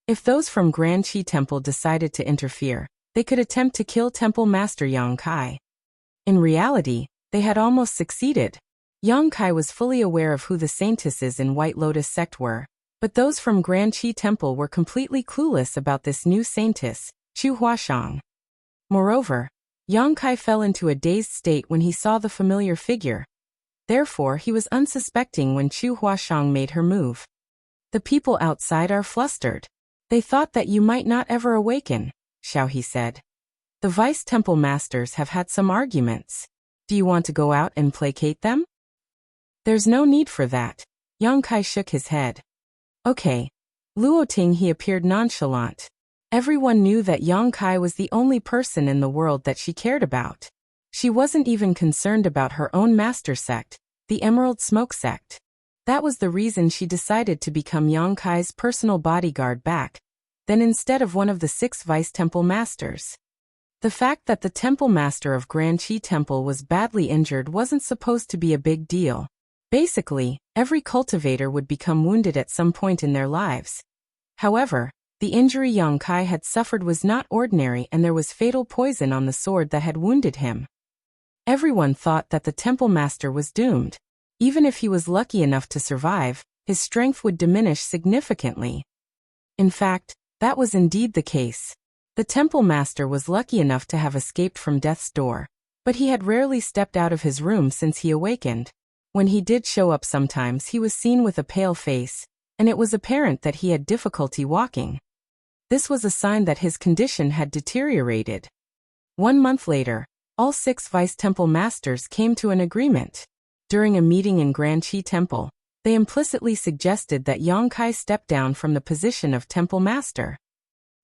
If those from Grand Qi Temple decided to interfere, they could attempt to kill Temple Master Yang Kai. In reality, they had almost succeeded. Yang Kai was fully aware of who the saintesses in White Lotus sect were, but those from Grand Qi Temple were completely clueless about this new saintess, Chu Huashang. Moreover, Yang Kai fell into a dazed state when he saw the familiar figure. Therefore, he was unsuspecting when Chu Huashang made her move. The people outside are flustered. They thought that you might not ever awaken, Xiao He said. The vice temple masters have had some arguments. Do you want to go out and placate them? There's no need for that. Yang Kai shook his head. Okay. Luo Ting he appeared nonchalant. Everyone knew that Yang Kai was the only person in the world that she cared about. She wasn't even concerned about her own master sect, the Emerald Smoke sect. That was the reason she decided to become Yang Kai's personal bodyguard back, then instead of one of the 6 vice temple masters. The fact that the temple master of Grand Qi Temple was badly injured wasn't supposed to be a big deal. Basically, every cultivator would become wounded at some point in their lives. However, the injury Yang Kai had suffered was not ordinary, and there was fatal poison on the sword that had wounded him. Everyone thought that the temple master was doomed. Even if he was lucky enough to survive, his strength would diminish significantly. In fact, that was indeed the case. The temple master was lucky enough to have escaped from death's door, but he had rarely stepped out of his room since he awakened. When he did show up sometimes he was seen with a pale face, and it was apparent that he had difficulty walking. This was a sign that his condition had deteriorated. 1 month later, all 6 vice temple masters came to an agreement. During a meeting in Grand Qi Temple, they implicitly suggested that Yang Kai step down from the position of temple master.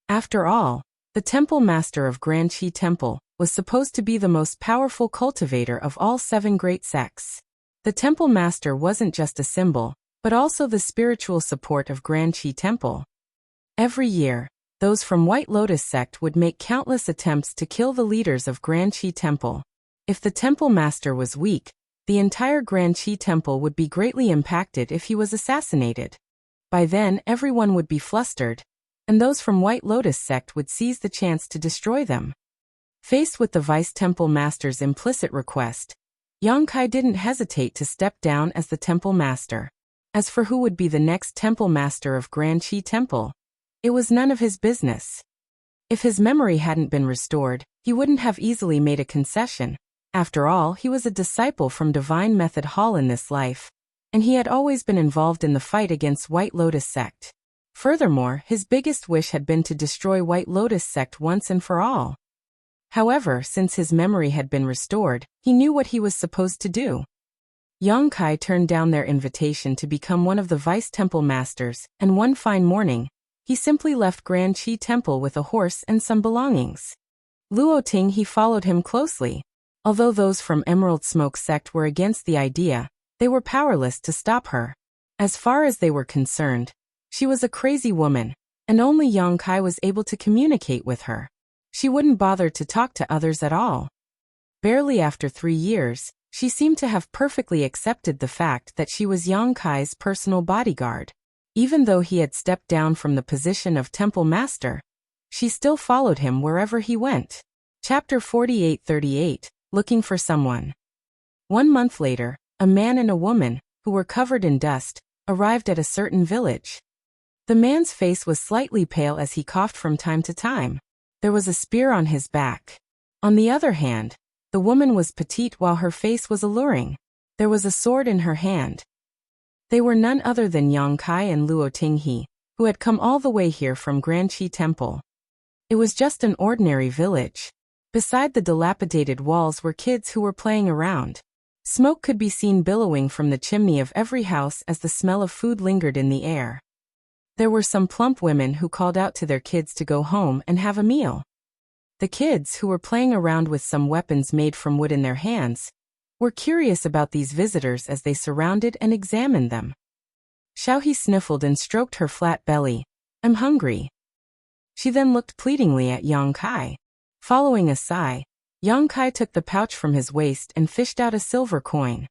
After all, the temple master of Grand Qi Temple was supposed to be the most powerful cultivator of all 7 great sects. The temple master wasn't just a symbol, but also the spiritual support of Grand Qi Temple. Every year, those from White Lotus sect would make countless attempts to kill the leaders of Grand Qi Temple. If the temple master was weak, the entire Grand Qi Temple would be greatly impacted if he was assassinated. By then, everyone would be flustered, and those from White Lotus sect would seize the chance to destroy them. Faced with the vice temple master's implicit request, Yang Kai didn't hesitate to step down as the temple master. As for who would be the next temple master of Grand Qi Temple, it was none of his business. If his memory hadn't been restored, he wouldn't have easily made a concession. After all, he was a disciple from Divine Method Hall in this life, and he had always been involved in the fight against White Lotus sect. Furthermore, his biggest wish had been to destroy White Lotus sect once and for all. However, since his memory had been restored, he knew what he was supposed to do. Yang Kai turned down their invitation to become one of the vice temple masters, and one fine morning, he simply left Grand Qi Temple with a horse and some belongings. Luo Ting he followed him closely. Although those from Emerald Smoke sect were against the idea, they were powerless to stop her. As far as they were concerned, she was a crazy woman, and only Yang Kai was able to communicate with her. She wouldn't bother to talk to others at all. Barely after 3 years, she seemed to have perfectly accepted the fact that she was Yang Kai's personal bodyguard. Even though he had stepped down from the position of temple master, she still followed him wherever he went. Chapter 48:38, Looking for Someone. 1 month later, a man and a woman, who were covered in dust, arrived at a certain village. The man's face was slightly pale as he coughed from time to time. There was a spear on his back. On the other hand, the woman was petite while her face was alluring. There was a sword in her hand. They were none other than Yang Kai and Luo Tinghe, who had come all the way here from Grand Qi Temple. It was just an ordinary village. Beside the dilapidated walls were kids who were playing around. Smoke could be seen billowing from the chimney of every house as the smell of food lingered in the air. There were some plump women who called out to their kids to go home and have a meal. The kids, who were playing around with some weapons made from wood in their hands, were curious about these visitors as they surrounded and examined them. Xiaohe sniffled and stroked her flat belly. "I'm hungry." She then looked pleadingly at Yang Kai. Following a sigh, Yang Kai took the pouch from his waist and fished out a silver coin.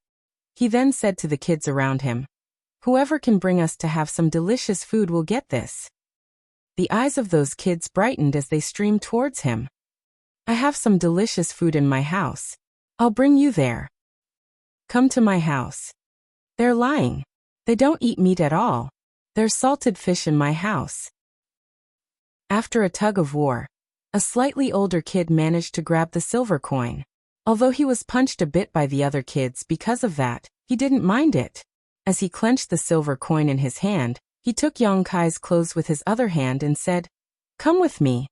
He then said to the kids around him, "Whoever can bring us to have some delicious food will get this." The eyes of those kids brightened as they streamed towards him. "I have some delicious food in my house. I'll bring you there. Come to my house." "They're lying. They don't eat meat at all. There's salted fish in my house." After a tug of war, a slightly older kid managed to grab the silver coin. Although he was punched a bit by the other kids because of that, he didn't mind it. As he clenched the silver coin in his hand, he took Yang Kai's clothes with his other hand and said, "Come with me."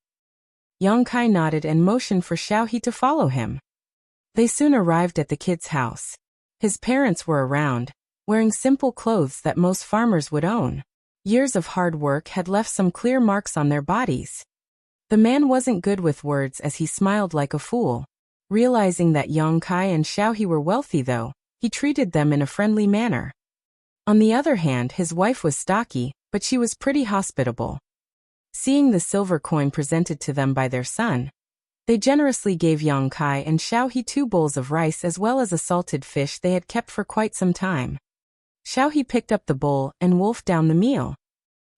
Yang Kai nodded and motioned for Xiaohe to follow him. They soon arrived at the kid's house. His parents were around, wearing simple clothes that most farmers would own. Years of hard work had left some clear marks on their bodies. The man wasn't good with words as he smiled like a fool. Realizing that Yang Kai and Xiaohe were wealthy though, he treated them in a friendly manner. On the other hand, his wife was stocky, but she was pretty hospitable. Seeing the silver coin presented to them by their son, they generously gave Yang Kai and Xiaohe 2 bowls of rice as well as a salted fish they had kept for quite some time. Xiaohe picked up the bowl and wolfed down the meal.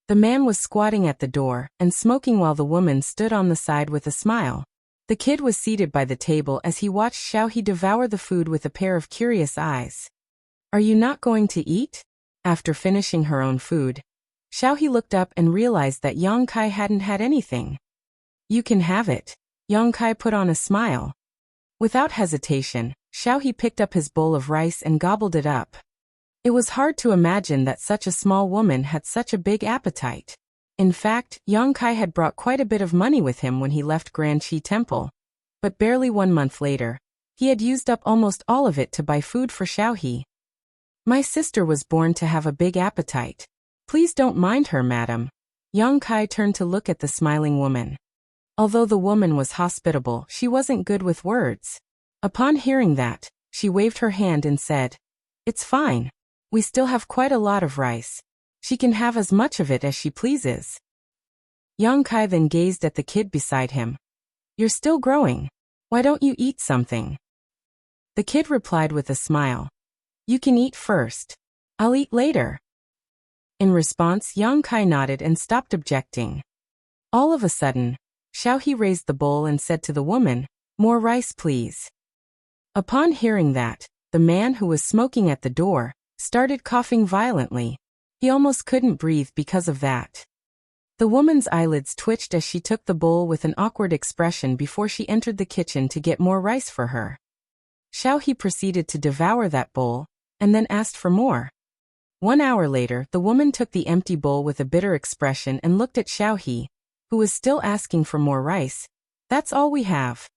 The man was squatting at the door and smoking while the woman stood on the side with a smile. The kid was seated by the table as he watched Xiaohe devour the food with a pair of curious eyes. "Are you not going to eat?" After finishing her own food, Xiaohe looked up and realized that Yang Kai hadn't had anything. "You can have it." Yang Kai put on a smile. Without hesitation, Xiaohe picked up his bowl of rice and gobbled it up. It was hard to imagine that such a small woman had such a big appetite. In fact, Yang Kai had brought quite a bit of money with him when he left Grand Qi Temple. But barely 1 month later, he had used up almost all of it to buy food for Xiaohe. "My sister was born to have a big appetite. Please don't mind her, madam." Yang Kai turned to look at the smiling woman. Although the woman was hospitable, she wasn't good with words. Upon hearing that, she waved her hand and said, "It's fine. We still have quite a lot of rice. She can have as much of it as she pleases." Yang Kai then gazed at the kid beside him. "You're still growing. Why don't you eat something?" The kid replied with a smile, "You can eat first. I'll eat later." In response, Yang Kai nodded and stopped objecting. All of a sudden, Xiaohe raised the bowl and said to the woman, "More rice, please." Upon hearing that, the man who was smoking at the door started coughing violently. He almost couldn't breathe because of that. The woman's eyelids twitched as she took the bowl with an awkward expression before she entered the kitchen to get more rice for her. Xiaohe proceeded to devour that bowl, and then asked for more. 1 hour later, the woman took the empty bowl with a bitter expression and looked at Xiaohe, who was still asking for more rice. "That's all we have."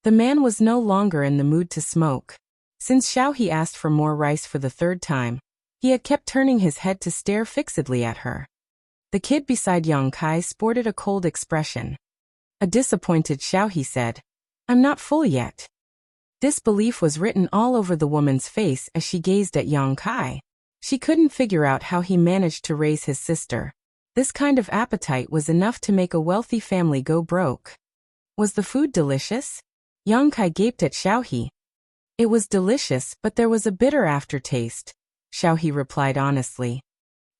The man was no longer in the mood to smoke. Since Xiaohe asked for more rice for the 3rd time, he had kept turning his head to stare fixedly at her. The kid beside Yang Kai sported a cold expression. A disappointed Xiaohe said, "I'm not full yet." Disbelief was written all over the woman's face as she gazed at Yang Kai. She couldn't figure out how he managed to raise his sister. This kind of appetite was enough to make a wealthy family go broke. Was the food delicious? Yang Kai gaped at Xiaohe. "It was delicious, but there was a bitter aftertaste," Xiaohe replied honestly.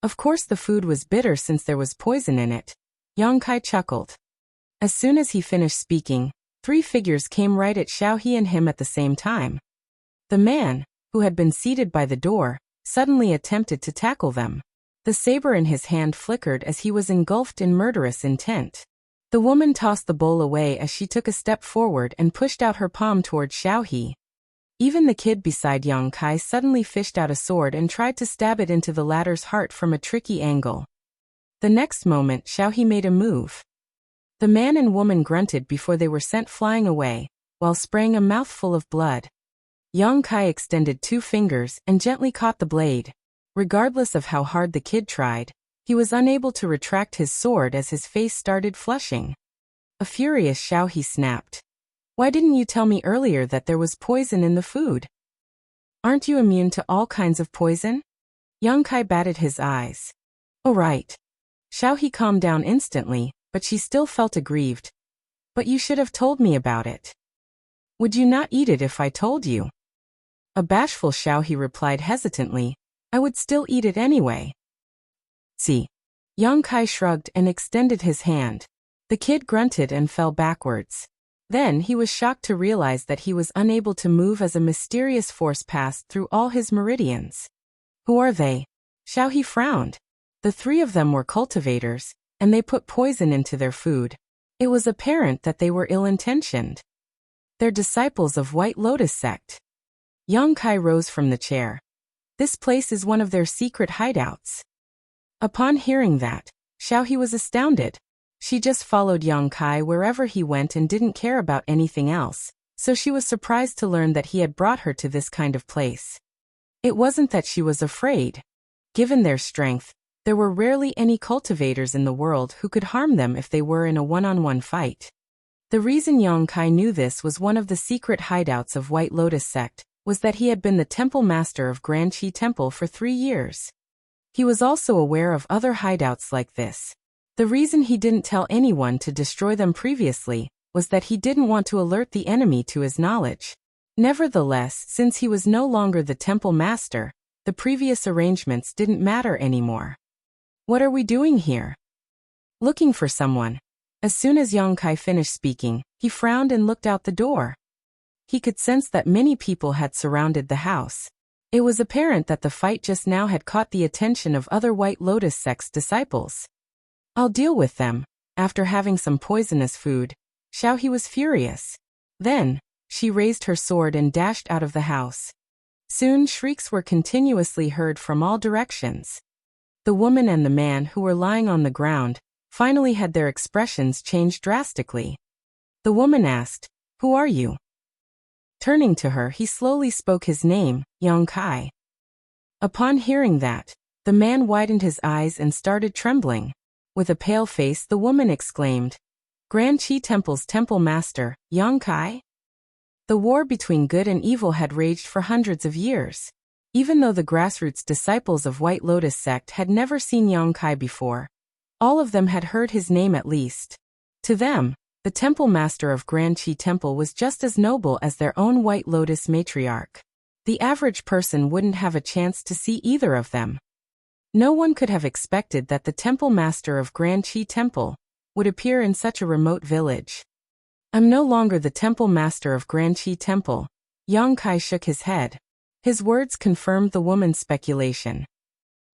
Of course the food was bitter since there was poison in it. Yang Kai chuckled. As soon as he finished speaking, 3 figures came right at Xiaohe and him at the same time. The man, who had been seated by the door, suddenly attempted to tackle them. The saber in his hand flickered as he was engulfed in murderous intent. The woman tossed the bowl away as she took a step forward and pushed out her palm toward Xiaohe. Even the kid beside Yang Kai suddenly fished out a sword and tried to stab it into the latter's heart from a tricky angle. The next moment, Xiaohe made a move. The man and woman grunted before they were sent flying away, while spraying a mouthful of blood. Yang Kai extended 2 fingers and gently caught the blade. Regardless of how hard the kid tried, he was unable to retract his sword as his face started flushing. A furious Xiaohe snapped. "Why didn't you tell me earlier that there was poison in the food? Aren't you immune to all kinds of poison?" Yang Kai batted his eyes. "Oh right." Xiaohe calmed down instantly, but she still felt aggrieved. "But you should have told me about it. Would you not eat it if I told you?" A bashful Xiaohe replied hesitantly, "I would still eat it anyway." "See." Yang Kai shrugged and extended his hand. The kid grunted and fell backwards. Then he was shocked to realize that he was unable to move as a mysterious force passed through all his meridians. "Who are they?" Xiaohe frowned. The 3 of them were cultivators, and they put poison into their food. It was apparent that they were ill-intentioned. "They're disciples of White Lotus sect." Yang Kai rose from the chair. This place is one of their secret hideouts. Upon hearing that, Xiaohe was astounded. She just followed Yang Kai wherever he went and didn't care about anything else, so she was surprised to learn that he had brought her to this kind of place. It wasn't that she was afraid. Given their strength, there were rarely any cultivators in the world who could harm them if they were in a one-on-one fight. The reason Yang Kai knew this was one of the secret hideouts of White Lotus sect was that he had been the temple master of Grand Qi Temple for 3 years. He was also aware of other hideouts like this. The reason he didn't tell anyone to destroy them previously was that he didn't want to alert the enemy to his knowledge. Nevertheless, since he was no longer the temple master, the previous arrangements didn't matter anymore. What are we doing here? Looking for someone. As soon as Yang Kai finished speaking, he frowned and looked out the door. He could sense that many people had surrounded the house. It was apparent that the fight just now had caught the attention of other White Lotus sect's disciples. I'll deal with them. After having some poisonous food, Xiaohe was furious. Then, she raised her sword and dashed out of the house. Soon shrieks were continuously heard from all directions. The woman and the man who were lying on the ground finally had their expressions changed drastically. The woman asked, "Who are you?" Turning to her, he slowly spoke his name, Yang Kai. Upon hearing that, the man widened his eyes and started trembling. With a pale face, the woman exclaimed, "Grand Qi Temple's temple master, Yang Kai?" The war between good and evil had raged for hundreds of years. Even though the grassroots disciples of White Lotus sect had never seen Yang Kai before, all of them had heard his name at least. To them, the temple master of Grand Qi Temple was just as noble as their own White Lotus matriarch. The average person wouldn't have a chance to see either of them. No one could have expected that the temple master of Grand Qi Temple would appear in such a remote village. "I'm no longer the temple master of Grand Qi Temple." Yang Kai shook his head. His words confirmed the woman's speculation.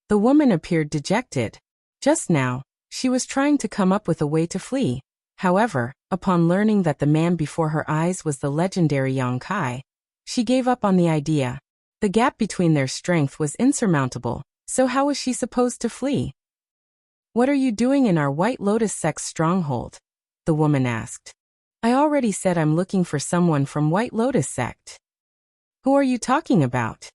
The woman appeared dejected. Just now, she was trying to come up with a way to flee. However, upon learning that the man before her eyes was the legendary Yang Kai, she gave up on the idea. The gap between their strength was insurmountable, so how was she supposed to flee? "What are you doing in our White Lotus sect's stronghold?" the woman asked. "I already said I'm looking for someone from White Lotus sect." "Who are you talking about?"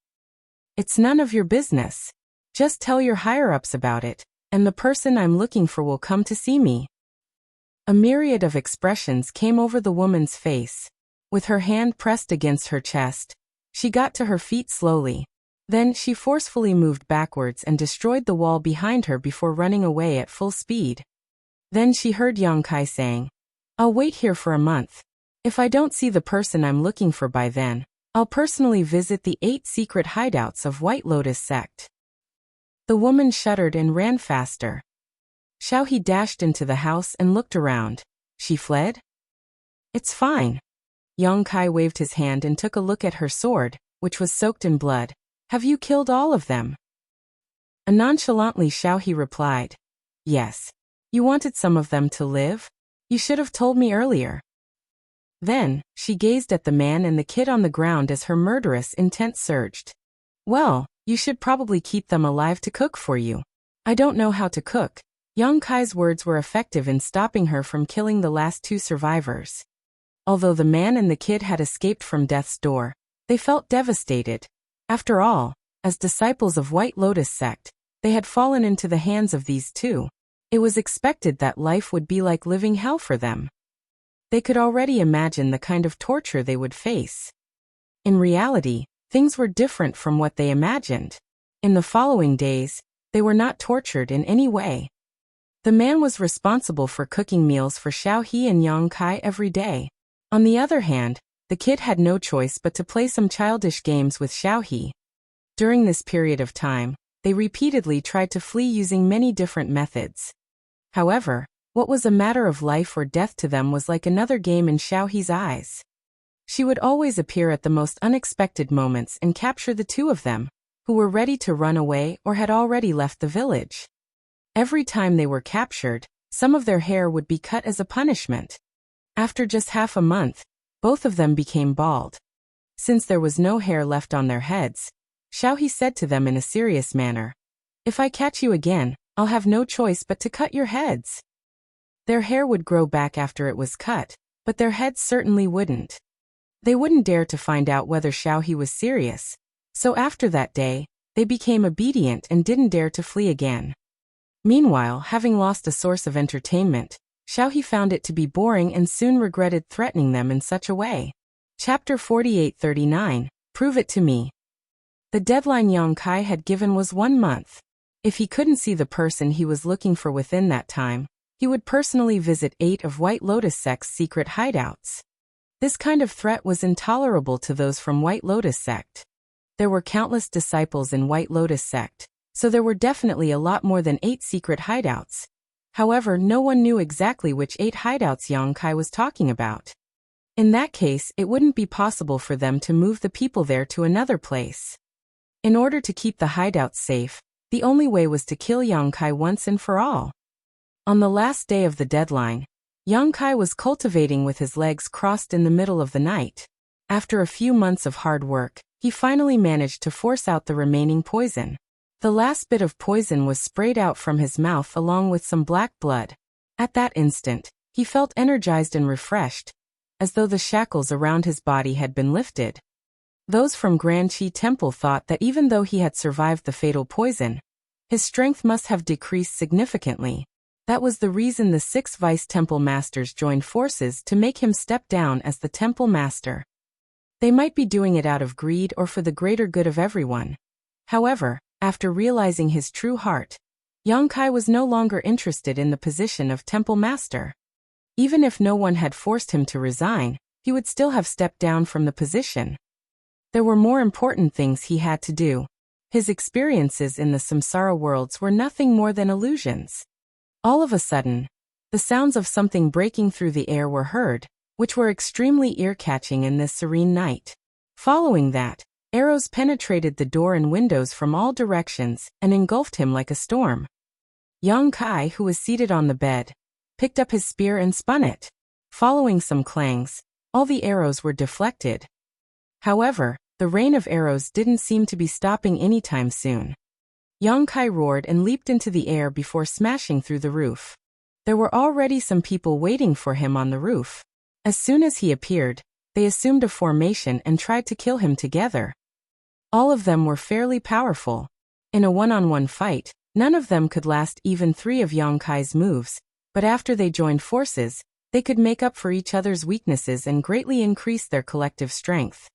"It's none of your business. Just tell your higher-ups about it, and the person I'm looking for will come to see me." A myriad of expressions came over the woman's face. With her hand pressed against her chest, she got to her feet slowly. Then she forcefully moved backwards and destroyed the wall behind her before running away at full speed. Then she heard Yang Kai saying, "I'll wait here for a month. If I don't see the person I'm looking for by then, I'll personally visit the 8 secret hideouts of White Lotus sect." The woman shuddered and ran faster. Xiaohe dashed into the house and looked around. She fled? "It's fine." Yang Kai waved his hand and took a look at her sword, which was soaked in blood. "Have you killed all of them?" Nonchalantly Xiaohe replied, "Yes. You wanted some of them to live? You should have told me earlier." Then, she gazed at the man and the kid on the ground as her murderous intent surged. "Well, you should probably keep them alive to cook for you." "I don't know how to cook." Yang Kai's words were effective in stopping her from killing the last 2 survivors. Although the man and the kid had escaped from death's door, they felt devastated. After all, as disciples of White Lotus sect, they had fallen into the hands of these 2. It was expected that life would be like living hell for them. They could already imagine the kind of torture they would face. In reality, things were different from what they imagined. In the following days, they were not tortured in any way. The man was responsible for cooking meals for Xiaohe and Yang Kai every day. On the other hand, the kid had no choice but to play some childish games with Xiaohe. During this period of time, they repeatedly tried to flee using many different methods. However, what was a matter of life or death to them was like another game in Xiaohe's eyes. She would always appear at the most unexpected moments and capture the 2 of them, who were ready to run away or had already left the village. Every time they were captured, some of their hair would be cut as a punishment. After just half a month, both of them became bald. Since there was no hair left on their heads, Xiao said to them in a serious manner. If I catch you again, I'll have no choice but to cut your heads. Their hair would grow back after it was cut, but their heads certainly wouldn't. They wouldn't dare to find out whether Xiao was serious, so after that day, they became obedient and didn't dare to flee again. Meanwhile, having lost a source of entertainment, Xiao found it to be boring and soon regretted threatening them in such a way. Chapter 48-39, Prove It to Me. The deadline Yang Kai had given was 1 month. If he couldn't see the person he was looking for within that time, he would personally visit 8 of White Lotus Sect's secret hideouts. This kind of threat was intolerable to those from White Lotus Sect. There were countless disciples in White Lotus Sect, so there were definitely a lot more than 8 secret hideouts. However, no one knew exactly which 8 hideouts Yang Kai was talking about. In that case, it wouldn't be possible for them to move the people there to another place. In order to keep the hideouts safe, the only way was to kill Yang Kai once and for all. On the last day of the deadline, Yang Kai was cultivating with his legs crossed in the middle of the night. After a few months of hard work, he finally managed to force out the remaining poison. The last bit of poison was sprayed out from his mouth along with some black blood. At that instant, he felt energized and refreshed, as though the shackles around his body had been lifted. Those from Grand Qi Temple thought that even though he had survived the fatal poison, his strength must have decreased significantly. That was the reason the 6 vice temple masters joined forces to make him step down as the temple master. They might be doing it out of greed or for the greater good of everyone. However, after realizing his true heart, Yang Kai was no longer interested in the position of temple master. Even if no one had forced him to resign, he would still have stepped down from the position. There were more important things he had to do. His experiences in the samsara worlds were nothing more than illusions. All of a sudden, the sounds of something breaking through the air were heard, which were extremely ear-catching in this serene night. Following that, arrows penetrated the door and windows from all directions and engulfed him like a storm. Yang Kai, who was seated on the bed, picked up his spear and spun it. Following some clangs, all the arrows were deflected. However, the rain of arrows didn't seem to be stopping anytime soon. Yang Kai roared and leaped into the air before smashing through the roof. There were already some people waiting for him on the roof. As soon as he appeared, they assumed a formation and tried to kill him together. All of them were fairly powerful. In a one-on-one fight, none of them could last even 3 of Yang Kai's moves, but after they joined forces, they could make up for each other's weaknesses and greatly increase their collective strength.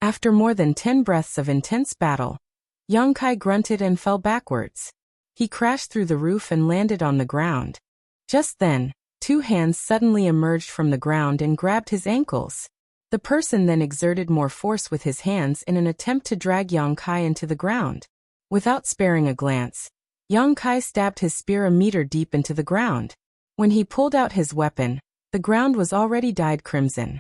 After more than 10 breaths of intense battle, Yang Kai grunted and fell backwards. He crashed through the roof and landed on the ground. Just then, 2 hands suddenly emerged from the ground and grabbed his ankles. The person then exerted more force with his hands in an attempt to drag Yang Kai into the ground. Without sparing a glance, Yang Kai stabbed his spear a meter deep into the ground. When he pulled out his weapon, the ground was already dyed crimson.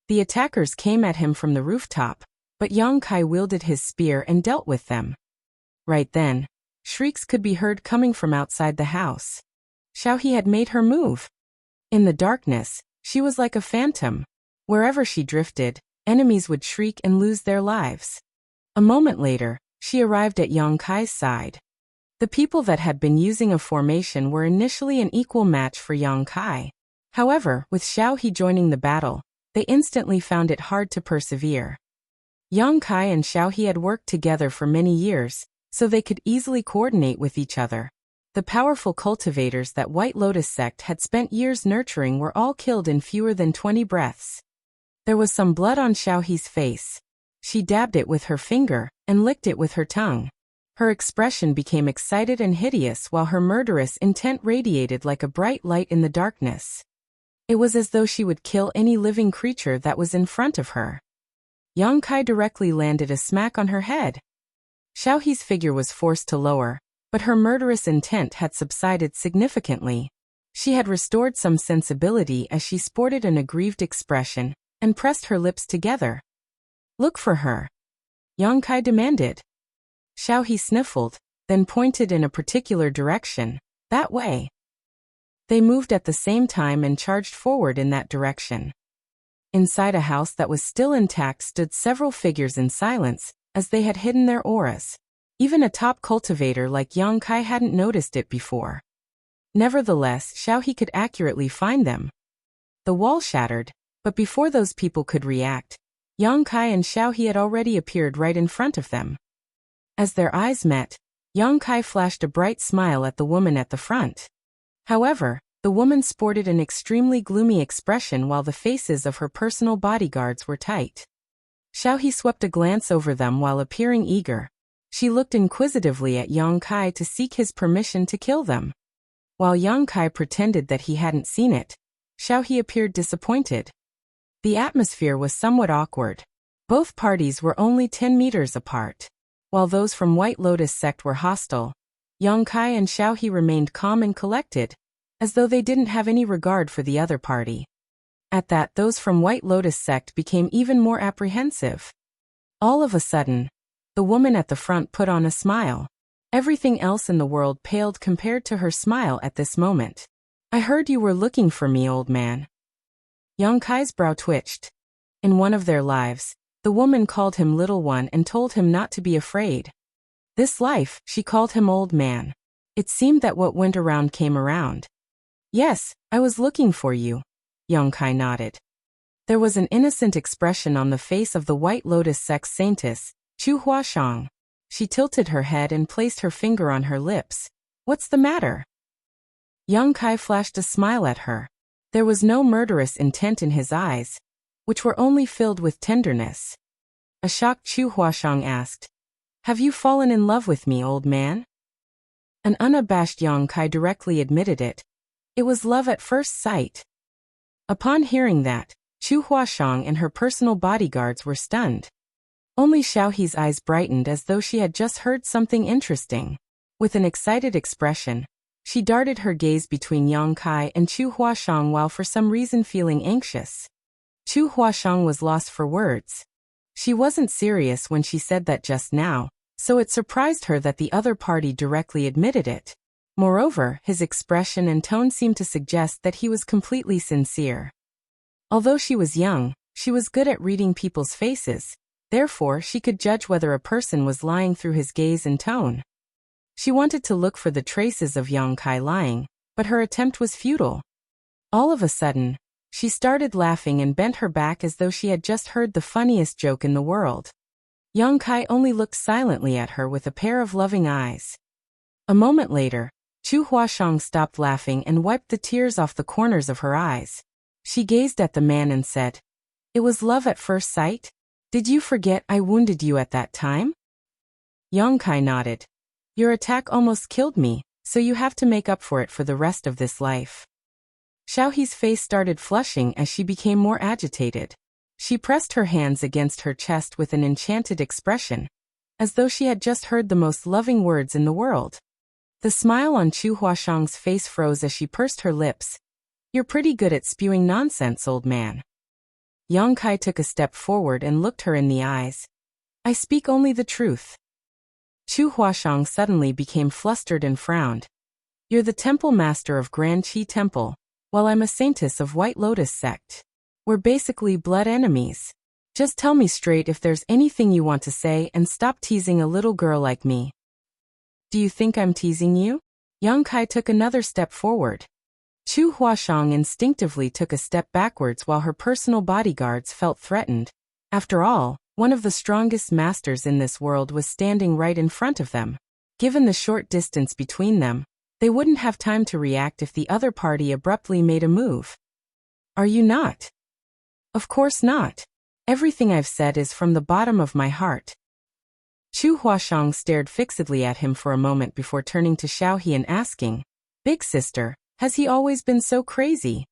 The attackers came at him from the rooftop, but Yang Kai wielded his spear and dealt with them. Right then, shrieks could be heard coming from outside the house. Xiao had made her move. In the darkness, she was like a phantom. Wherever she drifted, enemies would shriek and lose their lives. A moment later, she arrived at Yang Kai's side. The people that had been using a formation were initially an equal match for Yang Kai. However, with Xiao joining the battle, they instantly found it hard to persevere. Yang Kai and Xiao had worked together for many years, so they could easily coordinate with each other. The powerful cultivators that White Lotus Sect had spent years nurturing were all killed in fewer than 20 breaths. There was some blood on Xiao's face. She dabbed it with her finger and licked it with her tongue. Her expression became excited and hideous while her murderous intent radiated like a bright light in the darkness. It was as though she would kill any living creature that was in front of her. Yang Kai directly landed a smack on her head. Xiao's figure was forced to lower, but her murderous intent had subsided significantly. She had restored some sensibility as she sported an aggrieved expression and pressed her lips together. "Look for her," Yang Kai demanded. Xiao sniffled, then pointed in a particular direction. "That way." They moved at the same time and charged forward in that direction. Inside a house that was still intact stood several figures in silence, as they had hidden their auras. Even a top cultivator like Yang Kai hadn't noticed it before. Nevertheless, Xiaohe could accurately find them. The wall shattered, but before those people could react, Yang Kai and Xiaohe had already appeared right in front of them. As their eyes met, Yang Kai flashed a bright smile at the woman at the front. However, the woman sported an extremely gloomy expression while the faces of her personal bodyguards were tight. Xiaohe swept a glance over them while appearing eager. She looked inquisitively at Yang Kai to seek his permission to kill them. While Yang Kai pretended that he hadn't seen it, Xiaohe appeared disappointed. The atmosphere was somewhat awkward. Both parties were only 10 meters apart. While those from White Lotus sect were hostile, Yang Kai and Xiaohe remained calm and collected, as though they didn't have any regard for the other party. At that, those from White Lotus sect became even more apprehensive. All of a sudden, the woman at the front put on a smile. Everything else in the world paled compared to her smile at this moment. "I heard you were looking for me, old man." Yang Kai's brow twitched. In one of their lives, the woman called him little one and told him not to be afraid. This life, she called him old man. It seemed that what went around came around. "Yes, I was looking for you," Yang Kai nodded. There was an innocent expression on the face of the White Lotus sect saintess, Chu Huashang. She tilted her head and placed her finger on her lips. "What's the matter?" Yang Kai flashed a smile at her. There was no murderous intent in his eyes, which were only filled with tenderness. A shocked Chu Huashang asked, "Have you fallen in love with me, old man?" An unabashed Yang Kai directly admitted it. It was love at first sight. Upon hearing that, Chu Huashang and her personal bodyguards were stunned. Only Xiaohe's eyes brightened as though she had just heard something interesting. With an excited expression, she darted her gaze between Yang Kai and Chu Huashang while for some reason feeling anxious. Chu Huashang was lost for words. She wasn't serious when she said that just now, so it surprised her that the other party directly admitted it. Moreover, his expression and tone seemed to suggest that he was completely sincere. Although she was young, she was good at reading people's faces. Therefore, she could judge whether a person was lying through his gaze and tone. She wanted to look for the traces of Yang Kai lying, but her attempt was futile. All of a sudden, she started laughing and bent her back as though she had just heard the funniest joke in the world. Yang Kai only looked silently at her with a pair of loving eyes. A moment later, Chu Huashang stopped laughing and wiped the tears off the corners of her eyes. She gazed at the man and said, "It was love at first sight? Did you forget I wounded you at that time?" Yang Kai nodded. "Your attack almost killed me, so you have to make up for it for the rest of this life." Xiaohe's face started flushing as she became more agitated. She pressed her hands against her chest with an enchanted expression, as though she had just heard the most loving words in the world. The smile on Chu Huashang's face froze as she pursed her lips. "You're pretty good at spewing nonsense, old man." Yang Kai took a step forward and looked her in the eyes. "I speak only the truth." Chu Huashang suddenly became flustered and frowned. "You're the temple master of Grand Qi Temple, while I'm a saintess of White Lotus sect. We're basically blood enemies. Just tell me straight if there's anything you want to say and stop teasing a little girl like me." "Do you think I'm teasing you?" Yang Kai took another step forward. Chu Huashang instinctively took a step backwards while her personal bodyguards felt threatened. After all, one of the strongest masters in this world was standing right in front of them. Given the short distance between them, they wouldn't have time to react if the other party abruptly made a move. "Are you not?" "Of course not. Everything I've said is from the bottom of my heart." Chu Huashang stared fixedly at him for a moment before turning to Xiaohe and asking, "Big sister, has he always been so crazy?"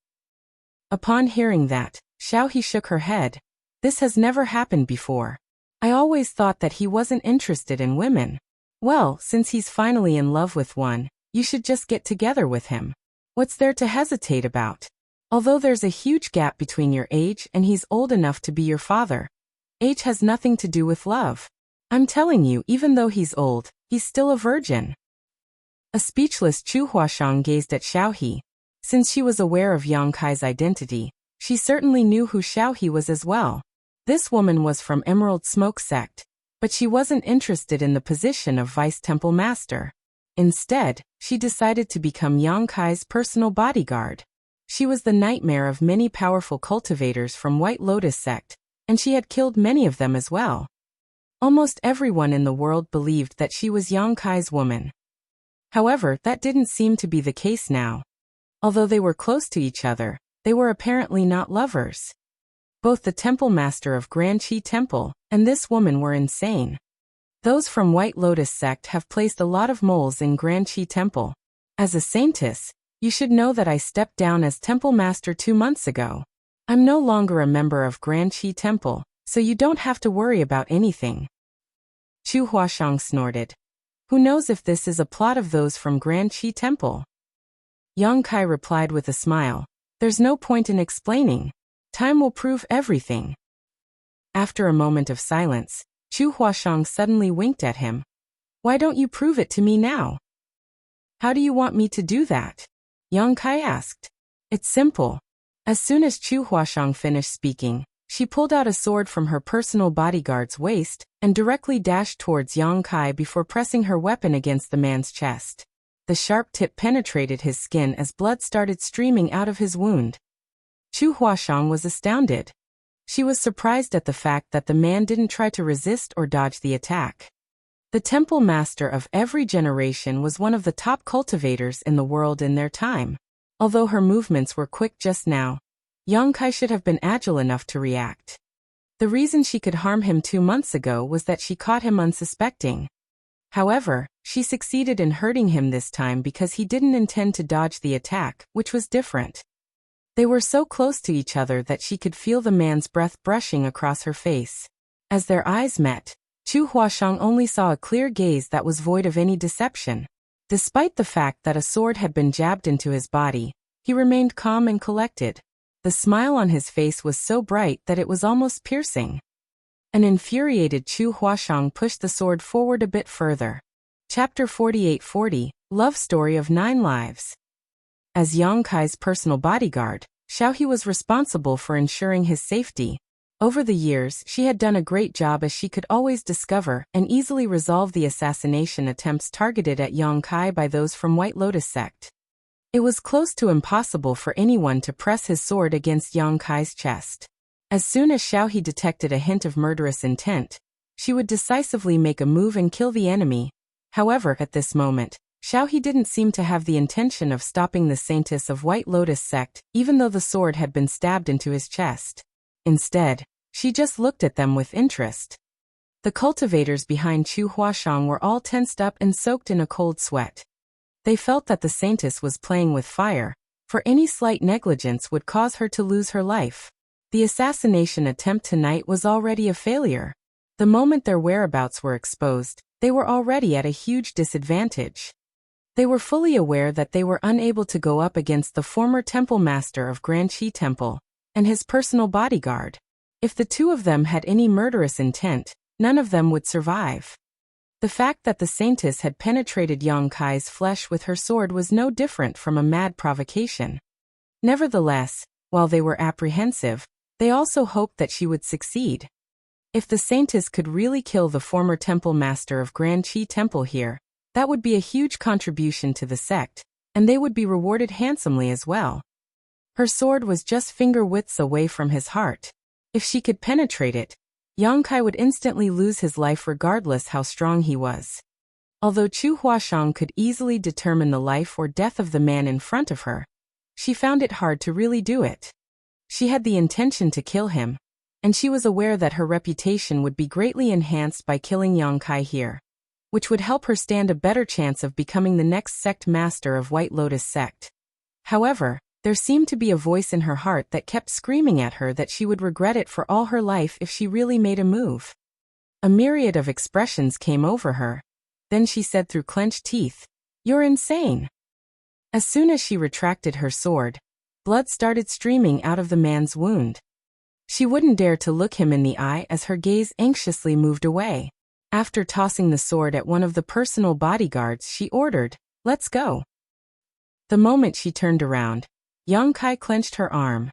Upon hearing that, Xiaohe shook her head. "This has never happened before. I always thought that he wasn't interested in women. Well, since he's finally in love with one, you should just get together with him. What's there to hesitate about? Although there's a huge gap between your age and he's old enough to be your father, age has nothing to do with love. I'm telling you, even though he's old, he's still a virgin." A speechless Chu Huashang gazed at Xiaohe. Since she was aware of Yang Kai's identity, she certainly knew who Xiaohe was as well. This woman was from Emerald Smoke sect. But she wasn't interested in the position of vice temple master. Instead, she decided to become Yang Kai's personal bodyguard. She was the nightmare of many powerful cultivators from White Lotus sect, and she had killed many of them as well. Almost everyone in the world believed that she was Yang Kai's woman. However, that didn't seem to be the case now. Although they were close to each other, they were apparently not lovers. Both the temple master of Grand Qi Temple and this woman were insane. Those from White Lotus sect have placed a lot of moles in Grand Qi Temple. As a saintess, you should know that I stepped down as temple master 2 months ago. I'm no longer a member of Grand Qi Temple, so you don't have to worry about anything. Chu Huashang snorted. Who knows if this is a plot of those from Grand Qi Temple? Yang Kai replied with a smile. There's no point in explaining. Time will prove everything. After a moment of silence, Chu Huashang suddenly winked at him. Why don't you prove it to me now? How do you want me to do that? Yang Kai asked. It's simple. As soon as Chu Huashang finished speaking, she pulled out a sword from her personal bodyguard's waist and directly dashed towards Yang Kai before pressing her weapon against the man's chest. The sharp tip penetrated his skin as blood started streaming out of his wound. Chu Huashang was astounded. She was surprised at the fact that the man didn't try to resist or dodge the attack. The temple master of every generation was one of the top cultivators in the world in their time. Although her movements were quick just now, Yang Kai should have been agile enough to react. The reason she could harm him 2 months ago was that she caught him unsuspecting. However, she succeeded in hurting him this time because he didn't intend to dodge the attack, which was different. They were so close to each other that she could feel the man's breath brushing across her face. As their eyes met, Chu Huashang only saw a clear gaze that was void of any deception. Despite the fact that a sword had been jabbed into his body, he remained calm and collected. The smile on his face was so bright that it was almost piercing. An infuriated Chu Huashang pushed the sword forward a bit further. Chapter 4840, Love Story of 9 Lives. As Yang Kai's personal bodyguard, Xiaohe was responsible for ensuring his safety. Over the years, she had done a great job as she could always discover and easily resolve the assassination attempts targeted at Yang Kai by those from White Lotus sect. It was close to impossible for anyone to press his sword against Yang Kai's chest. As soon as Xiaohe detected a hint of murderous intent, she would decisively make a move and kill the enemy. However, at this moment, Xiaohe didn't seem to have the intention of stopping the saintess of White Lotus sect, even though the sword had been stabbed into his chest. Instead, she just looked at them with interest. The cultivators behind Chu Huashang were all tensed up and soaked in a cold sweat. They felt that the saintess was playing with fire, for any slight negligence would cause her to lose her life. The assassination attempt tonight was already a failure. The moment their whereabouts were exposed, they were already at a huge disadvantage. They were fully aware that they were unable to go up against the former temple master of Grand Qi Temple and his personal bodyguard. If the two of them had any murderous intent, none of them would survive. The fact that the saintess had penetrated Yang Kai's flesh with her sword was no different from a mad provocation. Nevertheless, while they were apprehensive, they also hoped that she would succeed. If the saintess could really kill the former temple master of Grand Qi Temple here, that would be a huge contribution to the sect, and they would be rewarded handsomely as well. Her sword was just finger widths away from his heart. If she could penetrate it, Yang Kai would instantly lose his life regardless how strong he was. Although Chu Huashang could easily determine the life or death of the man in front of her, she found it hard to really do it. She had the intention to kill him, and she was aware that her reputation would be greatly enhanced by killing Yang Kai here, which would help her stand a better chance of becoming the next sect master of White Lotus sect. However, there seemed to be a voice in her heart that kept screaming at her that she would regret it for all her life if she really made a move. A myriad of expressions came over her. Then she said through clenched teeth, "You're insane." As soon as she retracted her sword, blood started streaming out of the man's wound. She wouldn't dare to look him in the eye as her gaze anxiously moved away. After tossing the sword at one of the personal bodyguards, she ordered, "Let's go." The moment she turned around, Yang Kai clenched her arm.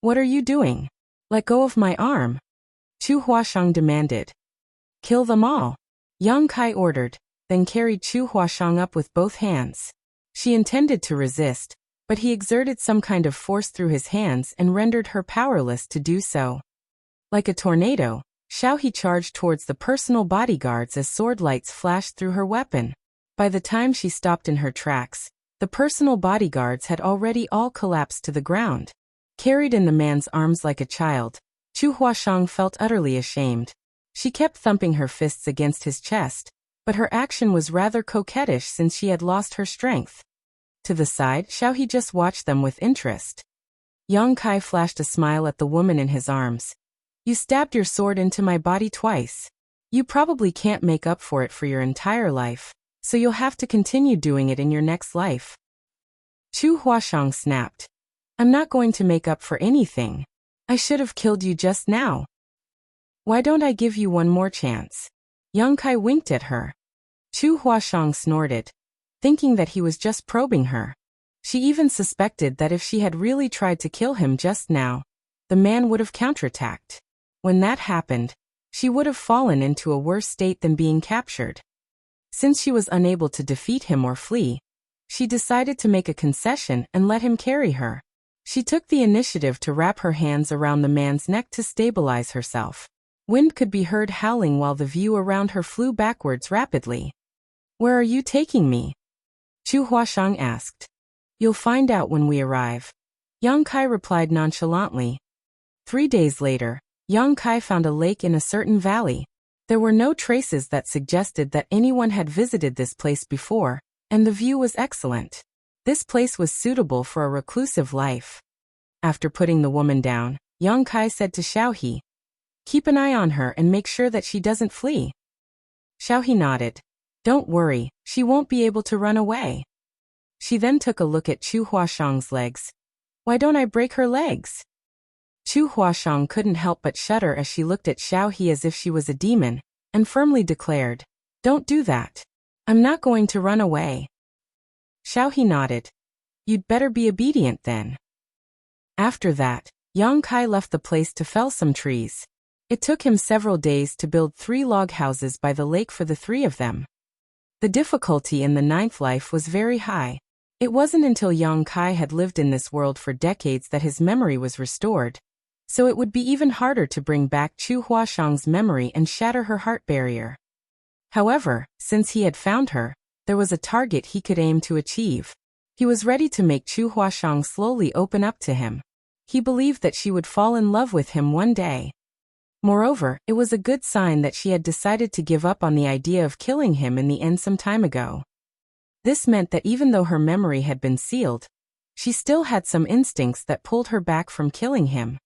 "What are you doing? Let go of my arm," Chu Huashang demanded. Kill them all, Yang Kai ordered, then carried Chu Huashang up with both hands. She intended to resist, but he exerted some kind of force through his hands and rendered her powerless to do so. Like a tornado, Xiaohe charged towards the personal bodyguards as sword lights flashed through her weapon. By the time she stopped in her tracks, the personal bodyguards had already all collapsed to the ground. Carried in the man's arms like a child, Chu Huashang felt utterly ashamed. She kept thumping her fists against his chest, but her action was rather coquettish since she had lost her strength. To the side, Xiaohe just watched them with interest. Yang Kai flashed a smile at the woman in his arms. You stabbed your sword into my body twice. You probably can't make up for it for your entire life, so you'll have to continue doing it in your next life. Chu Huashang snapped. I'm not going to make up for anything. I should have killed you just now. Why don't I give you one more chance? Yang Kai winked at her. Chu Huashang snorted, thinking that he was just probing her. She even suspected that if she had really tried to kill him just now, the man would have counterattacked. When that happened, she would have fallen into a worse state than being captured. Since she was unable to defeat him or flee, she decided to make a concession and let him carry her. She took the initiative to wrap her hands around the man's neck to stabilize herself. Wind could be heard howling while the view around her flew backwards rapidly. Where are you taking me? Chu Huashang asked. You'll find out when we arrive. Yang Kai replied nonchalantly. 3 days later, Yang Kai found a lake in a certain valley. There were no traces that suggested that anyone had visited this place before, and the view was excellent. This place was suitable for a reclusive life. After putting the woman down, Yang Kai said to Xiaohe, keep an eye on her and make sure that she doesn't flee. Xiaohe nodded. Don't worry, she won't be able to run away. She then took a look at Chu Huashang's legs. Why don't I break her legs? Chu Huashang couldn't help but shudder as she looked at Xiaohe as if she was a demon, and firmly declared, don't do that. I'm not going to run away. Xiaohe nodded. You'd better be obedient then. After that, Yang Kai left the place to fell some trees. It took him several days to build 3 log houses by the lake for the 3 of them. The difficulty in the 9th life was very high. It wasn't until Yang Kai had lived in this world for decades that his memory was restored, so it would be even harder to bring back Chu Huashang's memory and shatter her heart barrier. However, since he had found her, there was a target he could aim to achieve. He was ready to make Chu Huashang slowly open up to him. He believed that she would fall in love with him one day. Moreover, it was a good sign that she had decided to give up on the idea of killing him in the end some time ago. This meant that even though her memory had been sealed, she still had some instincts that pulled her back from killing him.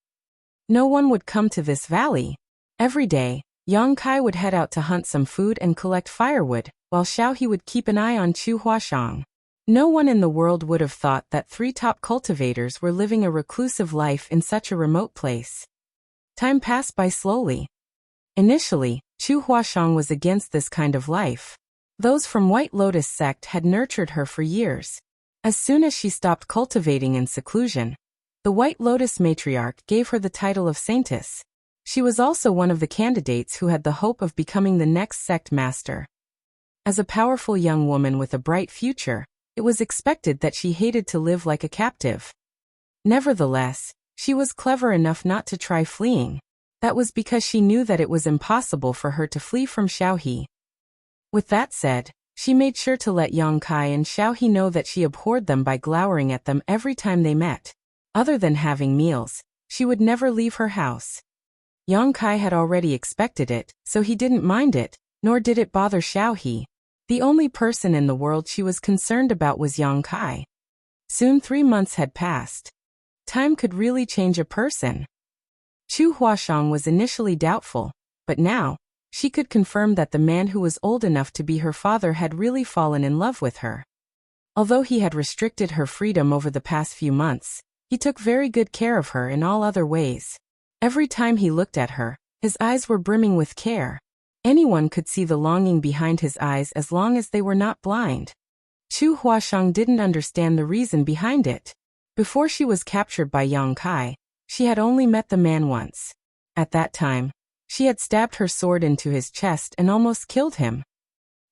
No one would come to this valley. Every day, Yang Kai would head out to hunt some food and collect firewood, while Xiaohe would keep an eye on Chu Huashang. No one in the world would have thought that 3 top cultivators were living a reclusive life in such a remote place. Time passed by slowly. Initially, Chu Huashang was against this kind of life. Those from White Lotus sect had nurtured her for years. As soon as she stopped cultivating in seclusion, the White Lotus matriarch gave her the title of saintess. She was also one of the candidates who had the hope of becoming the next sect master. As a powerful young woman with a bright future, it was expected that she hated to live like a captive. Nevertheless, she was clever enough not to try fleeing. That was because she knew that it was impossible for her to flee from Xiaohe. With that said, she made sure to let Yang Kai and Xiaohe know that she abhorred them by glowering at them every time they met. Other than having meals, she would never leave her house. Yang Kai had already expected it, so he didn't mind it, nor did it bother Xiaohe. The only person in the world she was concerned about was Yang Kai. Soon 3 months had passed. Time could really change a person. Chu Huashang was initially doubtful, but now, she could confirm that the man who was old enough to be her father had really fallen in love with her. Although he had restricted her freedom over the past few months, he took very good care of her in all other ways. Every time he looked at her, his eyes were brimming with care. Anyone could see the longing behind his eyes as long as they were not blind. Chu Huashang didn't understand the reason behind it. Before she was captured by Yang Kai, she had only met the man once. At that time, She had stabbed her sword into his chest and almost killed him.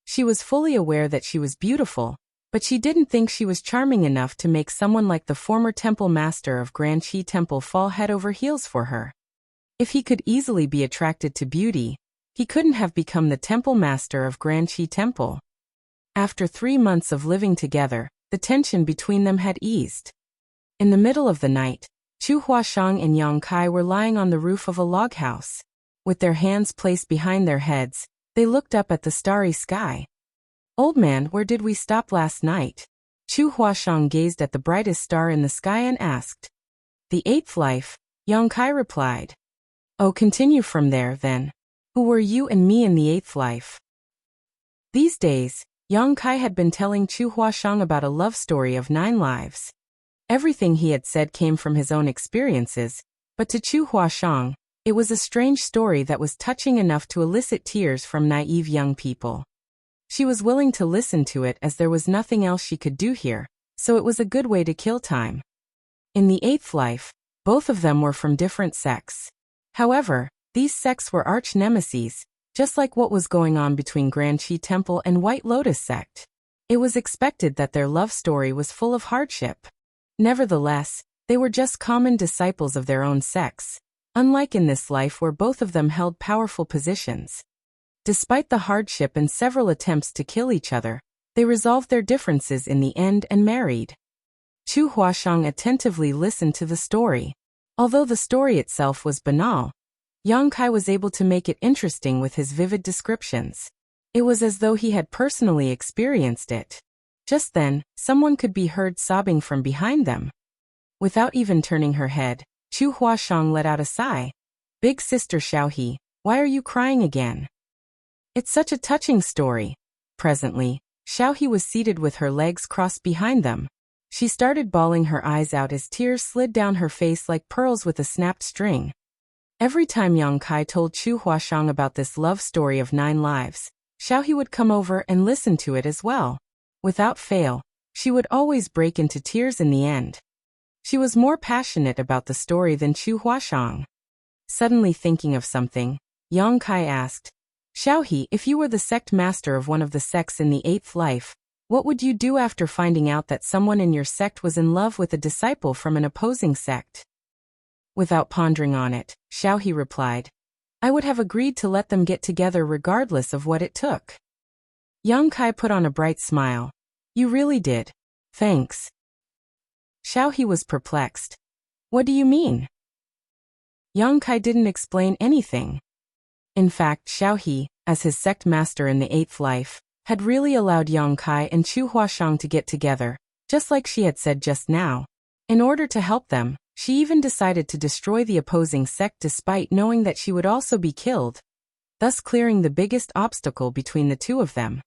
She was fully aware that she was beautiful, but she didn't think she was charming enough to make someone like the former temple master of Grand Qi Temple fall head over heels for her. If he could easily be attracted to beauty, he couldn't have become the temple master of Grand Qi Temple. After 3 months of living together, the tension between them had eased. In the middle of the night, Chu Huashang and Yang Kai were lying on the roof of a log house. With their hands placed behind their heads, they looked up at the starry sky. "Old man, where did we stop last night?" Chu Huashang gazed at the brightest star in the sky and asked. "The 8th life," Yang Kai replied. "Oh, continue from there, then. Who were you and me in the 8th life?" These days, Yang Kai had been telling Chu Huashang about a love story of 9 lives. Everything he had said came from his own experiences, but to Chu Huashang, it was a strange story that was touching enough to elicit tears from naive young people. She was willing to listen to it as there was nothing else she could do here, so it was a good way to kill time. In the 8th life, both of them were from different sects. However, these sects were arch-nemeses, just like what was going on between Grand Qi Temple and White Lotus sect. It was expected that their love story was full of hardship. Nevertheless, they were just common disciples of their own sects, unlike in this life where both of them held powerful positions. Despite the hardship and several attempts to kill each other, they resolved their differences in the end and married. Chu Huashang attentively listened to the story. Although the story itself was banal, Yang Kai was able to make it interesting with his vivid descriptions. It was as though he had personally experienced it. Just then, someone could be heard sobbing from behind them. Without even turning her head, Chu Huashang let out a sigh. "Big sister Xiaohe, why are you crying again?" "It's such a touching story." Presently, Xiaohe was seated with her legs crossed behind them. She started bawling her eyes out as tears slid down her face like pearls with a snapped string. Every time Yang Kai told Chu Huashang about this love story of 9 lives, Xiaohe would come over and listen to it as well. Without fail, she would always break into tears in the end. She was more passionate about the story than Chu Huashang. Suddenly thinking of something, Yang Kai asked, "Xiaohe, if you were the sect master of one of the sects in the 8th life, what would you do after finding out that someone in your sect was in love with a disciple from an opposing sect?" Without pondering on it, Xiaohe replied, "I would have agreed to let them get together regardless of what it took." Yang Kai put on a bright smile. "You really did. Thanks." Xiaohe was perplexed. "What do you mean?" Yang Kai didn't explain anything. In fact, Xiaohe, as his sect master in the 8th life, had really allowed Yang Kai and Chu Huashang to get together, just like she had said just now. In order to help them, she even decided to destroy the opposing sect despite knowing that she would also be killed, thus clearing the biggest obstacle between the two of them.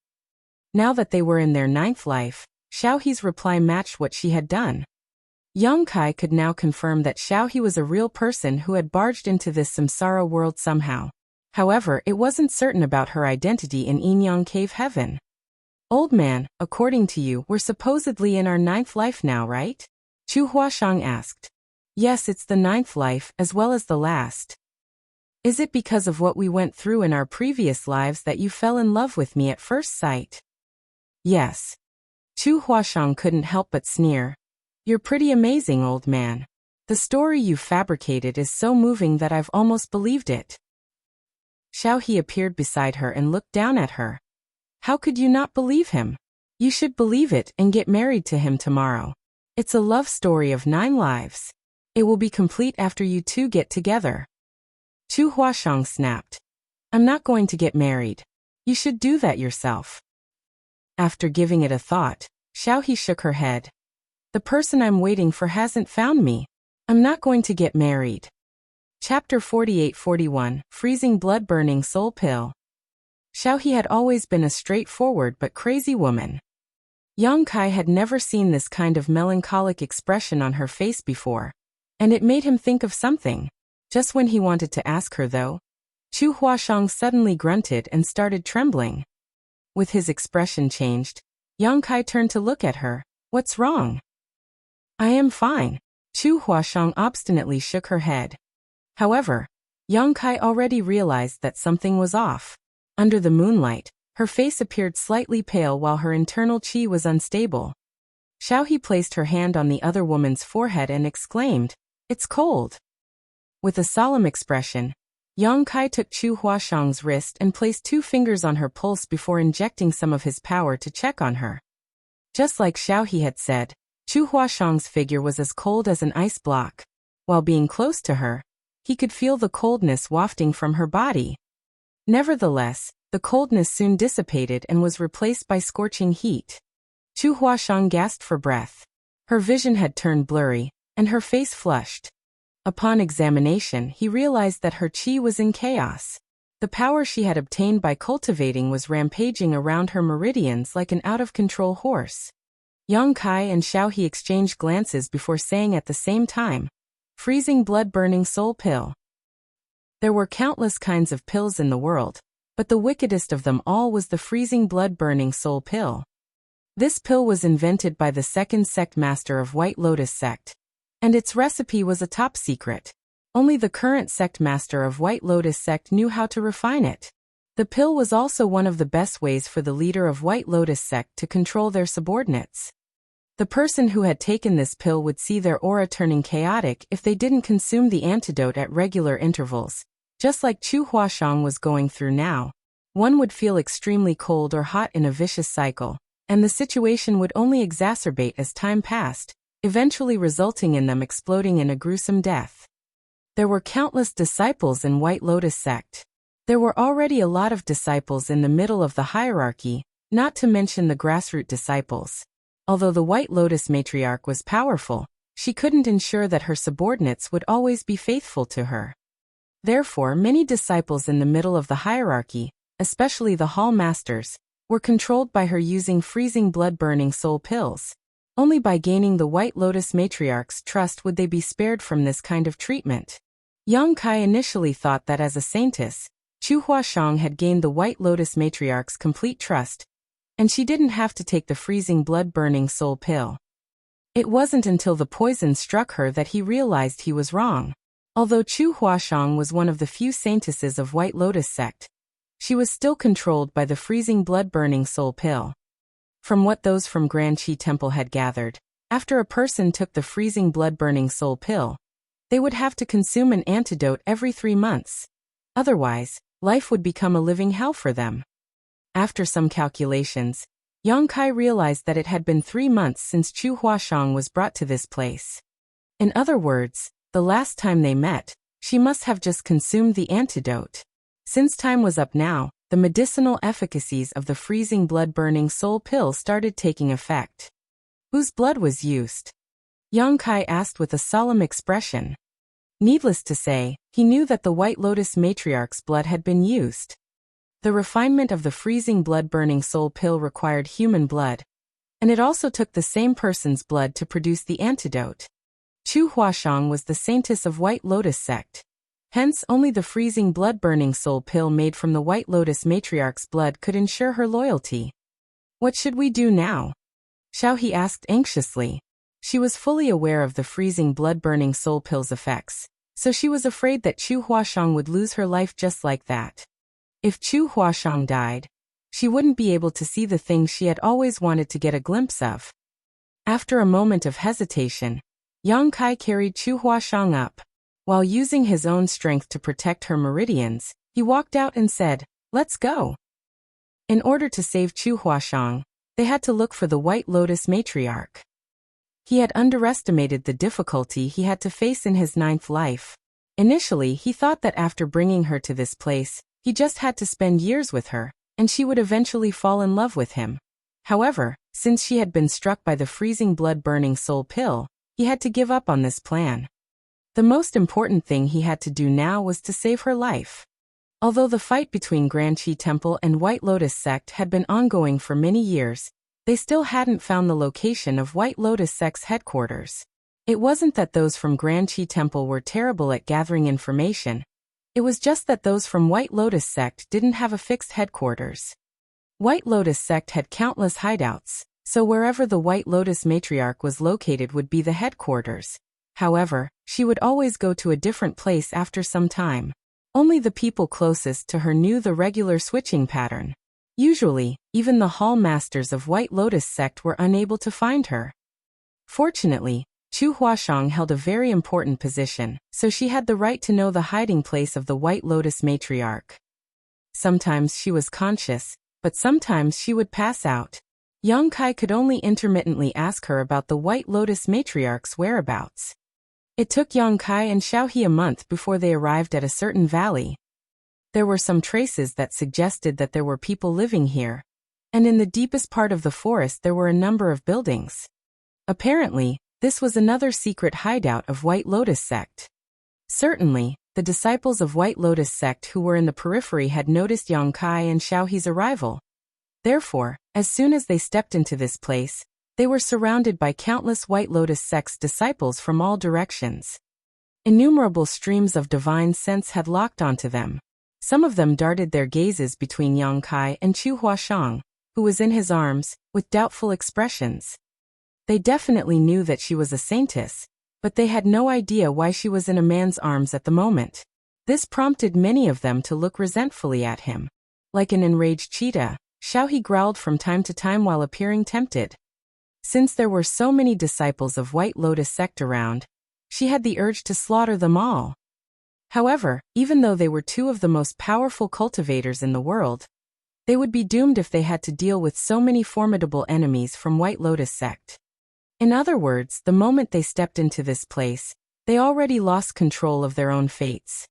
Now that they were in their 9th life, Xiaohe's reply matched what she had done. Yang Kai could now confirm that Xiaohe was a real person who had barged into this samsara world somehow. However, it wasn't certain about her identity in Yinyang Cave Heaven. "Old man, according to you, we're supposedly in our 9th life now, right?" Chu Huashang asked. "Yes, it's the 9th life, as well as the last." "Is it because of what we went through in our previous lives that you fell in love with me at first sight?" "Yes." Chu Huashang couldn't help but sneer. "You're pretty amazing, old man. The story you fabricated is so moving that I've almost believed it." Xiaohe appeared beside her and looked down at her. "How could you not believe him? You should believe it and get married to him tomorrow. It's a love story of 9 lives. It will be complete after you two get together." Chu Huashang snapped. "I'm not going to get married. You should do that yourself." After giving it a thought, Xiaohe shook her head. "The person I'm waiting for hasn't found me. I'm not going to get married." Chapter 48-41, Freezing Blood-Burning Soul Pill. Xiaohe had always been a straightforward but crazy woman. Yang Kai had never seen this kind of melancholic expression on her face before, and it made him think of something. Just when he wanted to ask her though, Chu Huashang suddenly grunted and started trembling. With his expression changed, Yang Kai turned to look at her. "What's wrong?" "I am fine." Chu Huashang obstinately shook her head. However, Young Kai already realized that something was off. Under the moonlight, her face appeared slightly pale while her internal qi was unstable. Xiaohe placed her hand on the other woman's forehead and exclaimed, "It's cold." With a solemn expression, Yang Kai took Chu Huashang's wrist and placed 2 fingers on her pulse before injecting some of his power to check on her. Just like Xiaohe had said, Chu Huashang's figure was as cold as an ice block. While being close to her, he could feel the coldness wafting from her body. Nevertheless, the coldness soon dissipated and was replaced by scorching heat. Chu Huashang gasped for breath. Her vision had turned blurry, and her face flushed. Upon examination, he realized that her qi was in chaos. The power she had obtained by cultivating was rampaging around her meridians like an out-of-control horse. Yang Kai and Xiaohe exchanged glances before saying at the same time, "Freezing blood-burning soul pill." There were countless kinds of pills in the world, but the wickedest of them all was the freezing blood-burning soul pill. This pill was invented by the second sect master of White Lotus sect, and its recipe was a top secret. Only the current sect master of White Lotus sect knew how to refine it. The pill was also one of the best ways for the leader of White Lotus sect to control their subordinates. The person who had taken this pill would see their aura turning chaotic if they didn't consume the antidote at regular intervals, just like Chu Huashang was going through now. One would feel extremely cold or hot in a vicious cycle, and the situation would only exacerbate as time passed, eventually resulting in them exploding in a gruesome death. There were countless disciples in White Lotus sect. There were already a lot of disciples in the middle of the hierarchy, not to mention the grassroots disciples. Although the White Lotus matriarch was powerful, she couldn't ensure that her subordinates would always be faithful to her. Therefore, many disciples in the middle of the hierarchy, especially the hall masters, were controlled by her using freezing blood-burning soul pills. Only by gaining the White Lotus matriarch's trust would they be spared from this kind of treatment. Yang Kai initially thought that as a saintess, Chu Huashang had gained the White Lotus matriarch's complete trust, and she didn't have to take the freezing blood-burning soul pill. It wasn't until the poison struck her that he realized he was wrong. Although Chu Huashang was one of the few saintesses of White Lotus sect, she was still controlled by the freezing blood-burning soul pill. From what those from Grand Qi Temple had gathered, after a person took the freezing blood-burning soul pill, they would have to consume an antidote every 3 months. Otherwise, life would become a living hell for them. After some calculations, Yang Kai realized that it had been 3 months since Chu Huashang was brought to this place. In other words, the last time they met, she must have just consumed the antidote. Since time was up now, the medicinal efficacies of the freezing blood-burning soul pill started taking effect. Whose blood was used? Yang Kai asked with a solemn expression. Needless to say, he knew that the White Lotus matriarch's blood had been used. The refinement of the freezing blood-burning soul pill required human blood, and it also took the same person's blood to produce the antidote. Chu Huashang was the saintess of White Lotus sect. Hence, only the freezing blood-burning soul pill made from the White Lotus matriarch's blood could ensure her loyalty. What should we do now? Xiaohe asked anxiously. She was fully aware of the freezing blood-burning soul pill's effects, so she was afraid that Chu Huashang would lose her life just like that. If Chu Huashang died, she wouldn't be able to see the things she had always wanted to get a glimpse of. After a moment of hesitation, Yang Kai carried Chu Huashang up. While using his own strength to protect her meridians, he walked out and said, "Let's go." In order to save Chu Huashang, they had to look for the White Lotus matriarch. He had underestimated the difficulty he had to face in his 9th life. Initially, he thought that after bringing her to this place, he just had to spend years with her, and she would eventually fall in love with him. However, since she had been struck by the freezing blood-burning soul pill, he had to give up on this plan. The most important thing he had to do now was to save her life. Although the fight between Grand Qi Temple and White Lotus sect had been ongoing for many years, they still hadn't found the location of White Lotus sect's headquarters. It wasn't that those from Grand Qi Temple were terrible at gathering information. It was just that those from White Lotus sect didn't have a fixed headquarters. White Lotus sect had countless hideouts, so wherever the White Lotus matriarch was located would be the headquarters. However, she would always go to a different place after some time. Only the people closest to her knew the regular switching pattern. Usually, even the hall masters of White Lotus sect were unable to find her. Fortunately, Chu Huashang held a very important position, so she had the right to know the hiding place of the White Lotus matriarch. Sometimes she was conscious, but sometimes she would pass out. Yang Kai could only intermittently ask her about the White Lotus matriarch's whereabouts. It took Yang Kai and Xiaohe a month before they arrived at a certain valley. There were some traces that suggested that there were people living here, and in the deepest part of the forest there were a number of buildings. Apparently, this was another secret hideout of White Lotus sect. Certainly, the disciples of White Lotus sect who were in the periphery had noticed Yang Kai and Xiaohe's arrival. Therefore, as soon as they stepped into this place, they were surrounded by countless White Lotus sect's disciples from all directions. Innumerable streams of divine sense had locked onto them. Some of them darted their gazes between Yang Kai and Chu Huashang, who was in his arms, with doubtful expressions. They definitely knew that she was a saintess, but they had no idea why she was in a man's arms at the moment. This prompted many of them to look resentfully at him. Like an enraged cheetah, Xiaohe growled from time to time while appearing tempted. Since there were so many disciples of White Lotus sect around, she had the urge to slaughter them all. However, even though they were two of the most powerful cultivators in the world, they would be doomed if they had to deal with so many formidable enemies from White Lotus sect. In other words, the moment they stepped into this place, they already lost control of their own fates.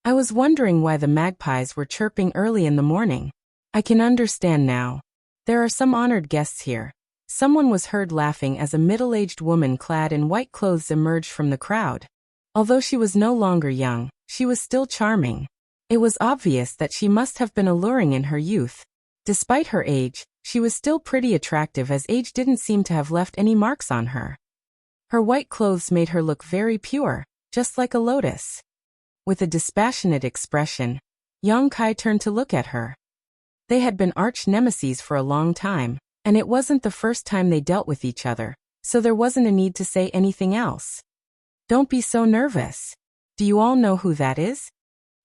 I was wondering why the magpies were chirping early in the morning. I can understand now. There are some honored guests here. Someone was heard laughing as a middle-aged woman clad in white clothes emerged from the crowd. Although she was no longer young, she was still charming. It was obvious that she must have been alluring in her youth. Despite her age, she was still pretty attractive as age didn't seem to have left any marks on her. Her white clothes made her look very pure, just like a lotus. With a dispassionate expression, Yang Kai turned to look at her. They had been arch nemesis for a long time, and it wasn't the first time they dealt with each other, so there wasn't a need to say anything else. Don't be so nervous. Do you all know who that is?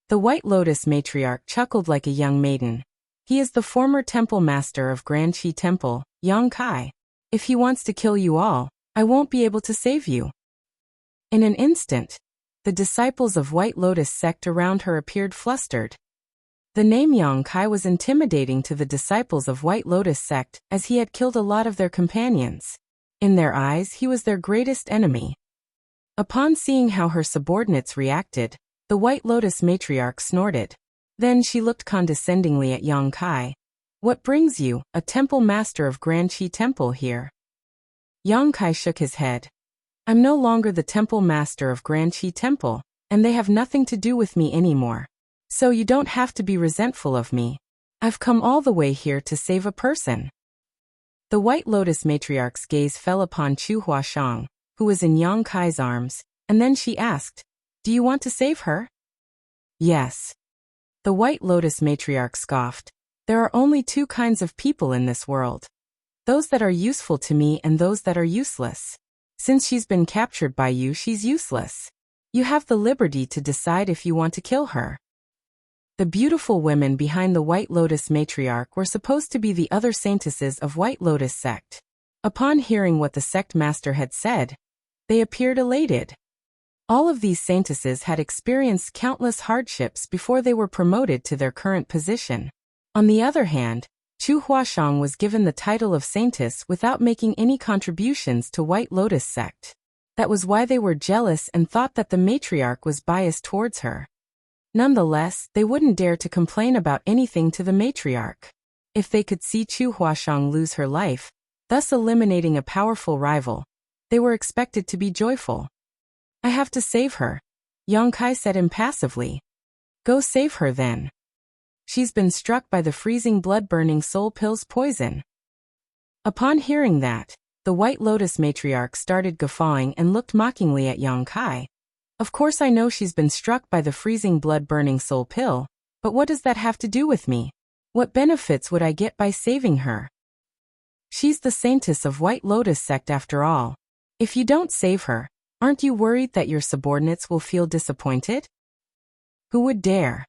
The White Lotus matriarch chuckled like a young maiden. He is the former temple master of Grand Qi Temple, Yang Kai. If he wants to kill you all, I won't be able to save you. In an instant, the disciples of White Lotus sect around her appeared flustered. The name Yang Kai was intimidating to the disciples of White Lotus sect as he had killed a lot of their companions. In their eyes, he was their greatest enemy. Upon seeing how her subordinates reacted, the White Lotus matriarch snorted. Then she looked condescendingly at Yang Kai. What brings you, a temple master of Grand Qi Temple, here? Yang Kai shook his head. I'm no longer the temple master of Grand Qi Temple, and they have nothing to do with me anymore. So you don't have to be resentful of me. I've come all the way here to save a person. The White Lotus matriarch's gaze fell upon Chu Huashang, who was in Yang Kai's arms, and then she asked, Do you want to save her? Yes. The White Lotus matriarch scoffed. There are only two kinds of people in this world. Those that are useful to me and those that are useless. Since she's been captured by you, she's useless. You have the liberty to decide if you want to kill her. The beautiful women behind the White Lotus matriarch were supposed to be the other saintesses of White Lotus sect. Upon hearing what the sect master had said, they appeared elated. All of these saintesses had experienced countless hardships before they were promoted to their current position. On the other hand, Chu Huashang was given the title of saintess without making any contributions to White Lotus sect. That was why they were jealous and thought that the matriarch was biased towards her. Nonetheless, they wouldn't dare to complain about anything to the matriarch. If they could see Chu Huashang lose her life, thus eliminating a powerful rival, they were expected to be joyful. I have to save her, Yang Kai said impassively. Go save her then. She's been struck by the freezing blood-burning soul pill's poison. Upon hearing that, the White Lotus matriarch started guffawing and looked mockingly at Yang Kai. Of course I know she's been struck by the freezing blood-burning soul pill, but what does that have to do with me? What benefits would I get by saving her? She's the saintess of White Lotus sect after all. If you don't save her, aren't you worried that your subordinates will feel disappointed? Who would dare?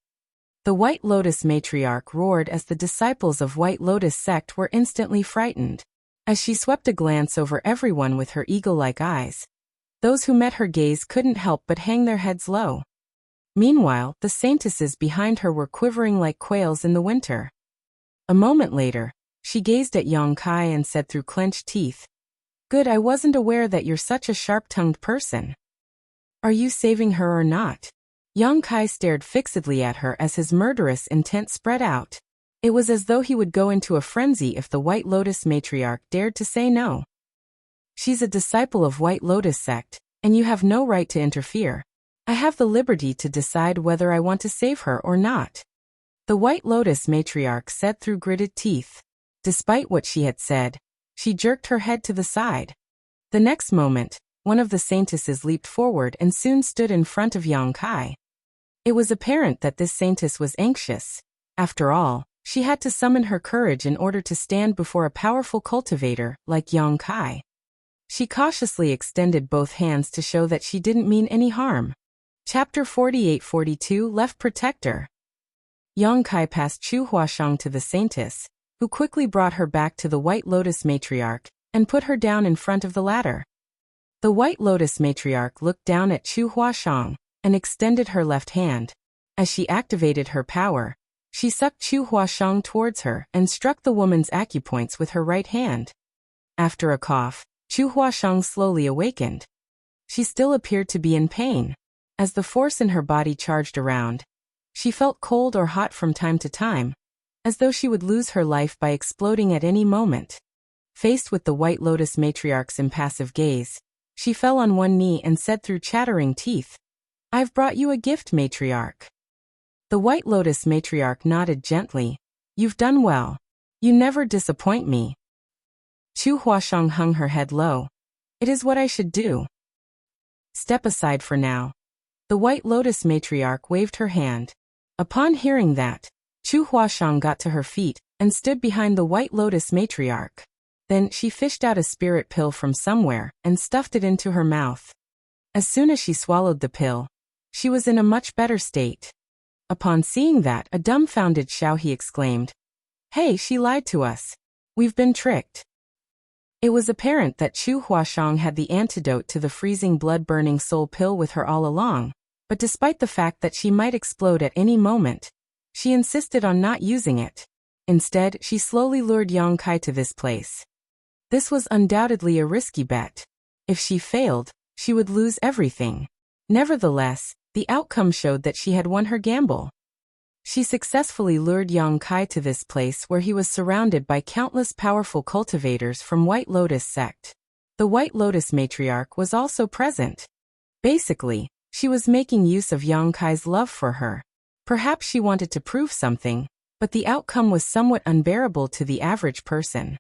The White Lotus matriarch roared as the disciples of White Lotus sect were instantly frightened. As she swept a glance over everyone with her eagle-like eyes, those who met her gaze couldn't help but hang their heads low. Meanwhile, the saintesses behind her were quivering like quails in the winter. A moment later, she gazed at Yang Kai and said through clenched teeth, "Good, I wasn't aware that you're such a sharp-tongued person. Are you saving her or not?" Yang Kai stared fixedly at her as his murderous intent spread out. It was as though he would go into a frenzy if the White Lotus matriarch dared to say no. "She's a disciple of White Lotus sect, and you have no right to interfere. I have the liberty to decide whether I want to save her or not," the White Lotus matriarch said through gritted teeth. Despite what she had said, she jerked her head to the side. The next moment, one of the saintesses leaped forward and soon stood in front of Yang Kai. It was apparent that this saintess was anxious. After all, she had to summon her courage in order to stand before a powerful cultivator like Yang Kai. She cautiously extended both hands to show that she didn't mean any harm. Chapter 48-42 Left Protector. Yang Kai passed Chu Huashang to the saintess, who quickly brought her back to the White Lotus matriarch and put her down in front of the latter. The White Lotus matriarch looked down at Chu Huashang and extended her left hand. As she activated her power, she sucked Chu Huashang towards her and struck the woman's acupoints with her right hand. After a cough, Chu Huashang slowly awakened. She still appeared to be in pain. As the force in her body charged around, she felt cold or hot from time to time, as though she would lose her life by exploding at any moment. Faced with the White Lotus matriarch's impassive gaze, she fell on one knee and said through chattering teeth, "I've brought you a gift, matriarch." The White Lotus matriarch nodded gently. "You've done well. You never disappoint me." Chu Huashang hung her head low. "It is what I should do." "Step aside for now." The White Lotus matriarch waved her hand. Upon hearing that, Chu Huashang got to her feet and stood behind the White Lotus matriarch. Then she fished out a spirit pill from somewhere and stuffed it into her mouth. As soon as she swallowed the pill, she was in a much better state. Upon seeing that, a dumbfounded Xiaohe exclaimed, "Hey, she lied to us. We've been tricked." It was apparent that Chu Huashang had the antidote to the freezing blood-burning soul pill with her all along, but despite the fact that she might explode at any moment, she insisted on not using it. Instead, she slowly lured Yang Kai to this place. This was undoubtedly a risky bet. If she failed, she would lose everything. Nevertheless, the outcome showed that she had won her gamble. She successfully lured Yang Kai to this place where he was surrounded by countless powerful cultivators from White Lotus sect. The White Lotus matriarch was also present. Basically, she was making use of Yang Kai's love for her. Perhaps she wanted to prove something, but the outcome was somewhat unbearable to the average person.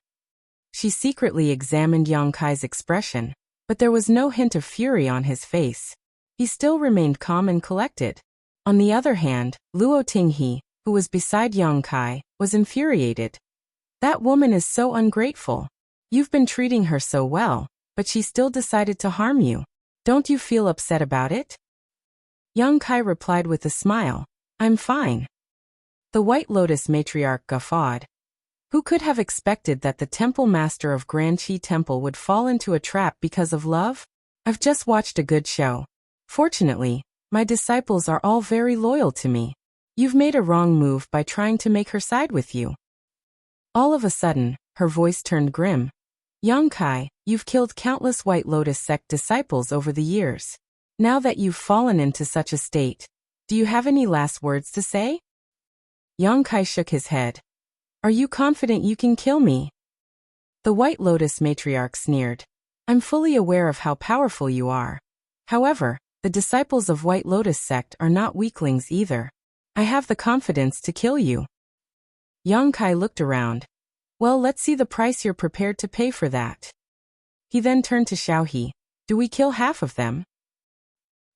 She secretly examined Yang Kai's expression, but there was no hint of fury on his face. He still remained calm and collected. On the other hand, Luo Tinghe, who was beside Yang Kai, was infuriated. "That woman is so ungrateful. You've been treating her so well, but she still decided to harm you. Don't you feel upset about it?" Yang Kai replied with a smile, "I'm fine." The White Lotus matriarch guffawed. Who could have expected that the temple master of Grand Qi Temple would fall into a trap because of love? I've just watched a good show. Fortunately, my disciples are all very loyal to me. You've made a wrong move by trying to make her side with you. All of a sudden, her voice turned grim. "Yang Kai, you've killed countless White Lotus sect disciples over the years. Now that you've fallen into such a state, do you have any last words to say?" Yang Kai shook his head. "Are you confident you can kill me?" The White Lotus matriarch sneered. "I'm fully aware of how powerful you are. However, the disciples of White Lotus sect are not weaklings either. I have the confidence to kill you." Yang Kai looked around. "Well, let's see the price you're prepared to pay for that." He then turned to Xiaohe. "Do we kill half of them?"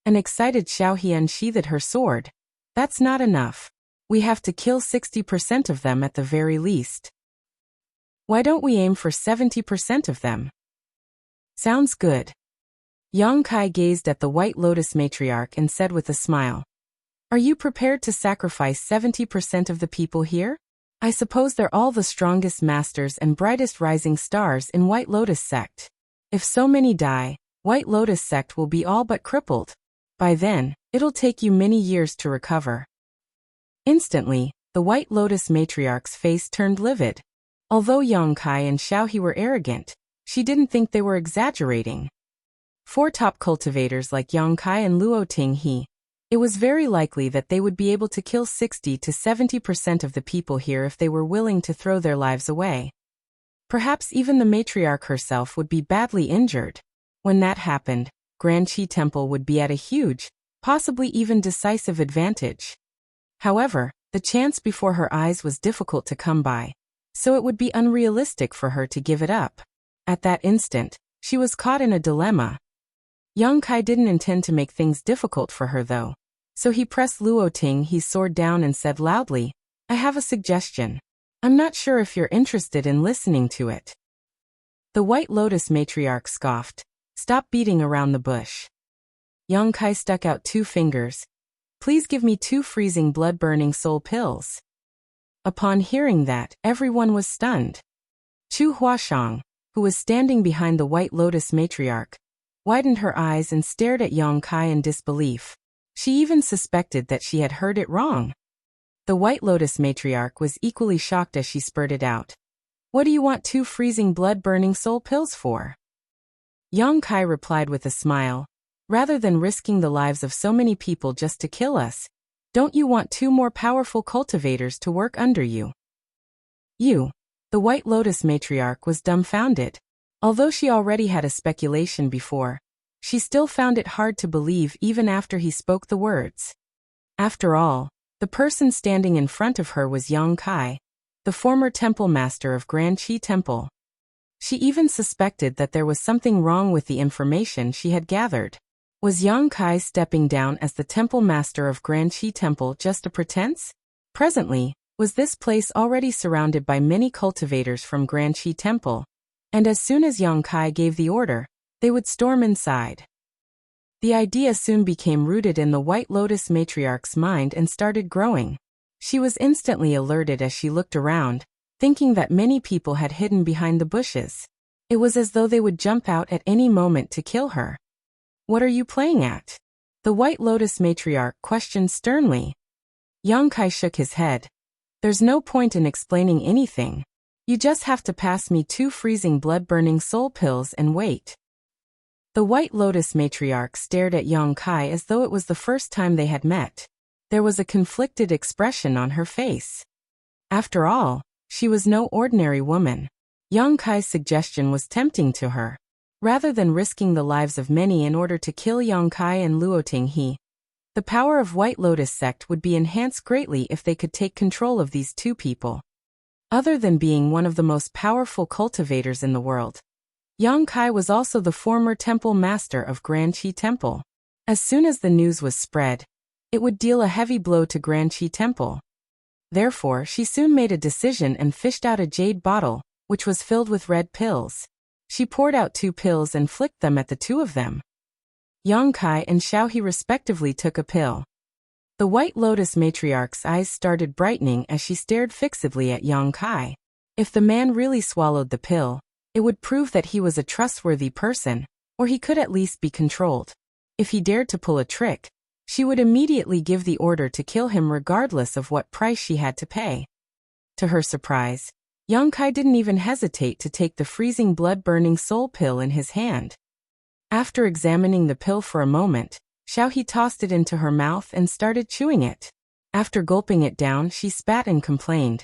An excited Xiaohe unsheathed her sword. "That's not enough. We have to kill 60% of them at the very least. Why don't we aim for 70% of them?" "Sounds good." Yang Kai gazed at the White Lotus matriarch and said with a smile, Are you prepared to sacrifice 70% of the people here? I suppose they're all the strongest masters and brightest rising stars in White Lotus sect. If so many die, White Lotus sect will be all but crippled. By then, it'll take you many years to recover. Instantly, the White Lotus matriarch's face turned livid. Although Yang Kai and Xiao He were arrogant, she didn't think they were exaggerating. 4 top cultivators like Yang Kai and Luo Tinghe, it was very likely that they would be able to kill 60 to 70% of the people here if they were willing to throw their lives away. Perhaps even the matriarch herself would be badly injured. When that happened, Grand Qi Temple would be at a huge, possibly even decisive advantage. However, the chance before her eyes was difficult to come by, so it would be unrealistic for her to give it up. At that instant, she was caught in a dilemma. Yang Kai didn't intend to make things difficult for her though, so he pressed Luo Tinghe's sword down and said loudly, "I have a suggestion. I'm not sure if you're interested in listening to it." The White Lotus matriarch scoffed, "Stop beating around the bush." Yang Kai stuck out 2 fingers. "Please give me 2 freezing blood-burning soul pills." Upon hearing that, everyone was stunned. Chu Huashang, who was standing behind the White Lotus matriarch, widened her eyes and stared at Yang Kai in disbelief. She even suspected that she had heard it wrong. The White Lotus matriarch was equally shocked as she spurted out, "What do you want 2 freezing blood-burning soul pills for?" Yang Kai replied with a smile, "Rather than risking the lives of so many people just to kill us, don't you want 2 more powerful cultivators to work under you?" The White Lotus matriarch was dumbfounded. Although she already had a speculation before, she still found it hard to believe even after he spoke the words. After all, the person standing in front of her was Yang Kai, the former temple master of Grand Qi Temple. She even suspected that there was something wrong with the information she had gathered. Was Yang Kai stepping down as the temple master of Grand Qi Temple just a pretense? Presently, was this place already surrounded by many cultivators from Grand Qi Temple, and as soon as Yang Kai gave the order, they would storm inside. The idea soon became rooted in the White Lotus matriarch's mind and started growing. She was instantly alerted as she looked around, thinking that many people had hidden behind the bushes. It was as though they would jump out at any moment to kill her. "What are you playing at?" the White Lotus matriarch questioned sternly. Yang Kai shook his head. "There's no point in explaining anything. You just have to pass me 2 freezing blood-burning soul pills and wait." The White Lotus matriarch stared at Yang Kai as though it was the first time they had met. There was a conflicted expression on her face. After all, she was no ordinary woman. Yang Kai's suggestion was tempting to her. Rather than risking the lives of many in order to kill Yang Kai and Luo Tinghe, the power of White Lotus sect would be enhanced greatly if they could take control of these 2 people. Other than being one of the most powerful cultivators in the world, Yang Kai was also the former temple master of Grand Qi Temple. As soon as the news was spread, it would deal a heavy blow to Grand Qi Temple. Therefore, she soon made a decision and fished out a jade bottle, which was filled with red pills. She poured out 2 pills and flicked them at the 2 of them. Yang Kai and Xiao He respectively took a pill. The White Lotus matriarch's eyes started brightening as she stared fixedly at Yang Kai. If the man really swallowed the pill, it would prove that he was a trustworthy person, or he could at least be controlled. If he dared to pull a trick, she would immediately give the order to kill him regardless of what price she had to pay. To her surprise, Yang Kai didn't even hesitate to take the freezing blood-burning soul pill in his hand. After examining the pill for a moment, Xiao He tossed it into her mouth and started chewing it. After gulping it down, she spat and complained,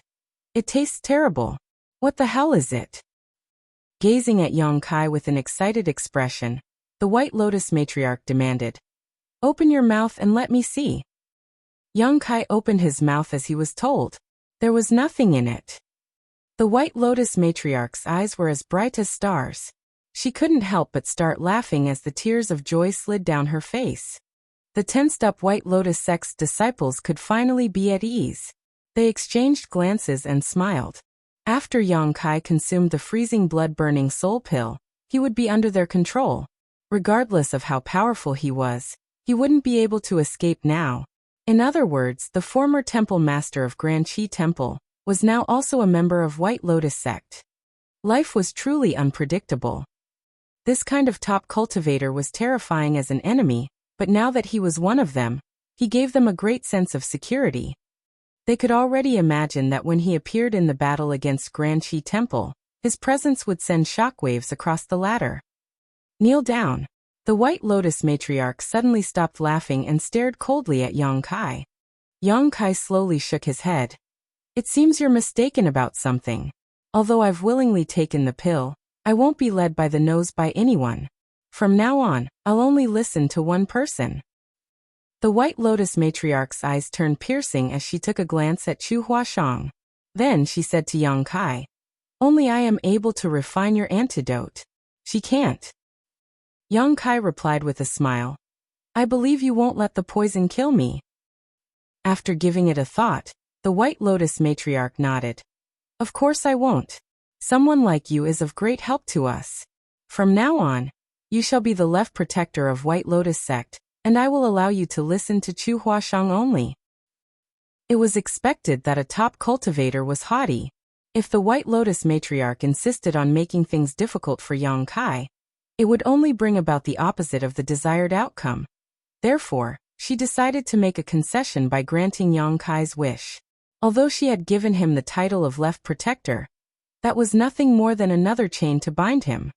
"It tastes terrible. What the hell is it?" Gazing at Yang Kai with an excited expression, the White Lotus matriarch demanded, "Open your mouth and let me see." Yang Kai opened his mouth as he was told. There was nothing in it. The White Lotus matriarch's eyes were as bright as stars. She couldn't help but start laughing as the tears of joy slid down her face. The tensed-up White Lotus sect's disciples could finally be at ease. They exchanged glances and smiled. After Yang Kai consumed the freezing blood-burning soul pill, he would be under their control. Regardless of how powerful he was, he wouldn't be able to escape now. In other words, the former temple master of Grand Qi Temple was now also a member of White Lotus sect. Life was truly unpredictable. This kind of top cultivator was terrifying as an enemy, but now that he was one of them, he gave them a great sense of security. They could already imagine that when he appeared in the battle against Grand Qi Temple, his presence would send shockwaves across the ladder. Kneel down. The White Lotus matriarch suddenly stopped laughing and stared coldly at Yang Kai. Yang Kai slowly shook his head. It seems you're mistaken about something. Although I've willingly taken the pill, I won't be led by the nose by anyone. From now on, I'll only listen to one person. The White Lotus matriarch's eyes turned piercing as she took a glance at Chu Huashang. Then she said to Yang Kai, "Only I am able to refine your antidote. She can't." Yang Kai replied with a smile, "I believe you won't let the poison kill me." After giving it a thought, the White Lotus matriarch nodded. "Of course I won't. Someone like you is of great help to us. From now on, you shall be the left protector of White Lotus sect, and I will allow you to listen to Chu Huashang only." It was expected that a top cultivator was haughty. If the White Lotus matriarch insisted on making things difficult for Yang Kai, it would only bring about the opposite of the desired outcome. Therefore, she decided to make a concession by granting Yang Kai's wish. Although she had given him the title of left protector, that was nothing more than another chain to bind him.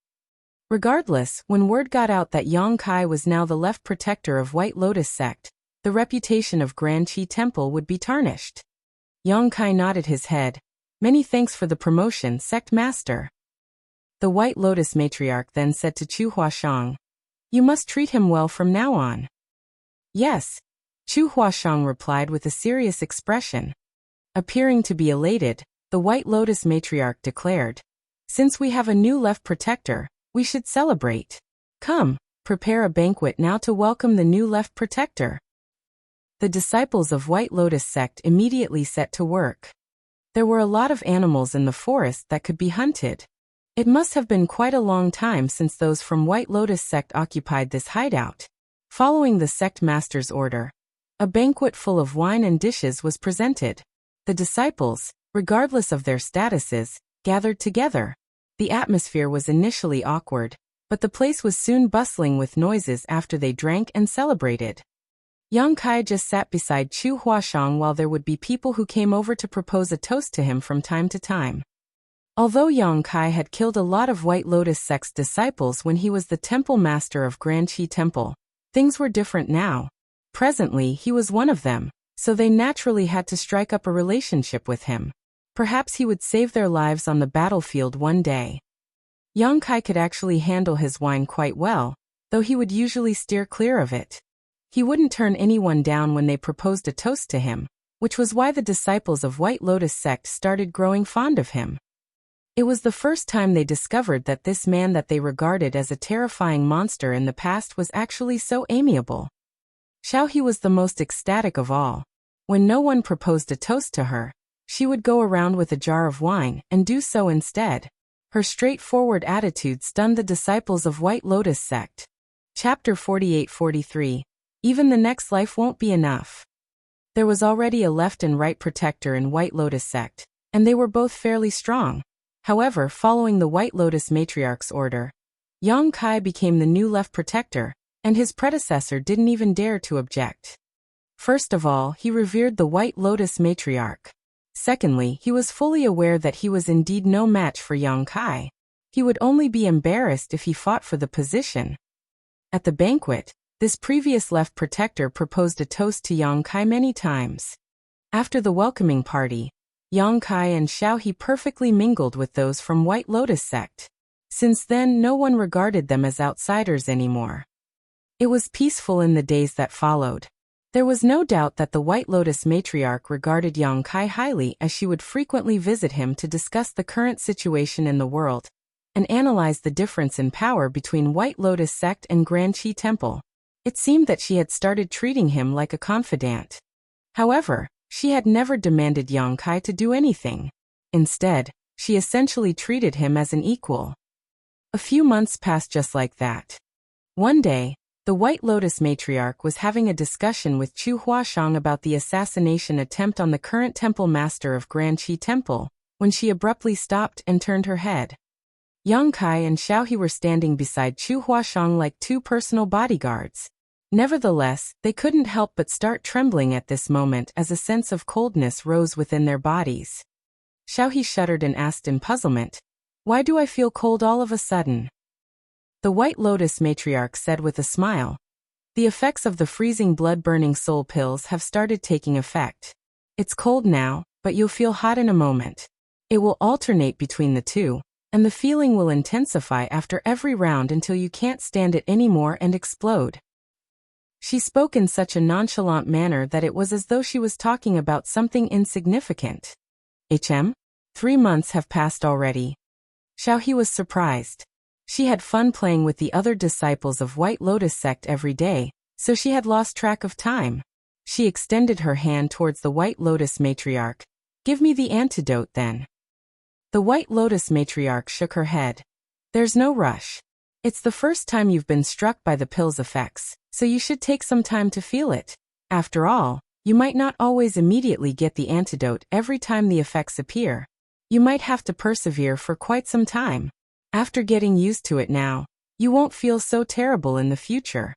Regardless, when word got out that Yang Kai was now the left protector of White Lotus sect, the reputation of Grand Qi Temple would be tarnished. Yang Kai nodded his head. "Many thanks for the promotion, sect master." The White Lotus matriarch then said to Chu Huashang, "You must treat him well from now on." "Yes," Chu Huashang replied with a serious expression. Appearing to be elated, the White Lotus matriarch declared, "Since we have a new left protector, we should celebrate. Come, prepare a banquet now to welcome the new left protector." The disciples of White Lotus sect immediately set to work. There were a lot of animals in the forest that could be hunted. It must have been quite a long time since those from White Lotus sect occupied this hideout. Following the sect master's order, a banquet full of wine and dishes was presented. The disciples, regardless of their statuses, gathered together. The atmosphere was initially awkward, but the place was soon bustling with noises after they drank and celebrated. Yang Kai just sat beside Chu Huashang while there would be people who came over to propose a toast to him from time to time. Although Yang Kai had killed a lot of White Lotus sect's disciples when he was the temple master of Grand Qi Temple, things were different now. Presently he was one of them, so they naturally had to strike up a relationship with him. Perhaps he would save their lives on the battlefield one day. Yang Kai could actually handle his wine quite well, though he would usually steer clear of it. He wouldn't turn anyone down when they proposed a toast to him, which was why the disciples of White Lotus sect started growing fond of him. It was the first time they discovered that this man that they regarded as a terrifying monster in the past was actually so amiable. Xiaohe was the most ecstatic of all. When no one proposed a toast to her, she would go around with a jar of wine and do so instead. Her straightforward attitude stunned the disciples of White Lotus sect. Chapter 48-43. Even the next life won't be enough. There was already a left and right protector in White Lotus sect, and they were both fairly strong. However, following the White Lotus matriarch's order, Yang Kai became the new left protector, and his predecessor didn't even dare to object. First of all, he revered the White Lotus matriarch. Secondly, he was fully aware that he was indeed no match for Yang Kai. He would only be embarrassed if he fought for the position. At the banquet, this previous left protector proposed a toast to Yang Kai many times. After the welcoming party, Yang Kai and Xiaohe perfectly mingled with those from White Lotus sect. Since then, no one regarded them as outsiders anymore. It was peaceful in the days that followed. There was no doubt that the White Lotus matriarch regarded Yang Kai highly, as she would frequently visit him to discuss the current situation in the world and analyze the difference in power between White Lotus sect and Grand Qi Temple. It seemed that she had started treating him like a confidant. However, she had never demanded Yang Kai to do anything. Instead, she essentially treated him as an equal. A few months passed just like that. One day, The White Lotus matriarch was having a discussion with Chu Huashang about the assassination attempt on the current temple master of Grand Qi Temple, when she abruptly stopped and turned her head. Yang Kai and Xiaohe were standing beside Chu Huashang like two personal bodyguards. Nevertheless, they couldn't help but start trembling at this moment as a sense of coldness rose within their bodies. Xiaohe shuddered and asked in puzzlement, "Why do I feel cold all of a sudden?" The White Lotus matriarch said with a smile, "The effects of the freezing blood-burning soul pills have started taking effect. It's cold now, but you'll feel hot in a moment. It will alternate between the two, and the feeling will intensify after every round until you can't stand it anymore and explode." She spoke in such a nonchalant manner that it was as though she was talking about something insignificant. 3 months have passed already. Xiaohe was surprised. She had fun playing with the other disciples of White Lotus sect every day, so she had lost track of time. She extended her hand towards the White Lotus matriarch. "Give me the antidote then." The White Lotus matriarch shook her head. "There's no rush. It's the first time you've been struck by the pill's effects, so you should take some time to feel it. After all, you might not always immediately get the antidote every time the effects appear. You might have to persevere for quite some time. After getting used to it now, you won't feel so terrible in the future."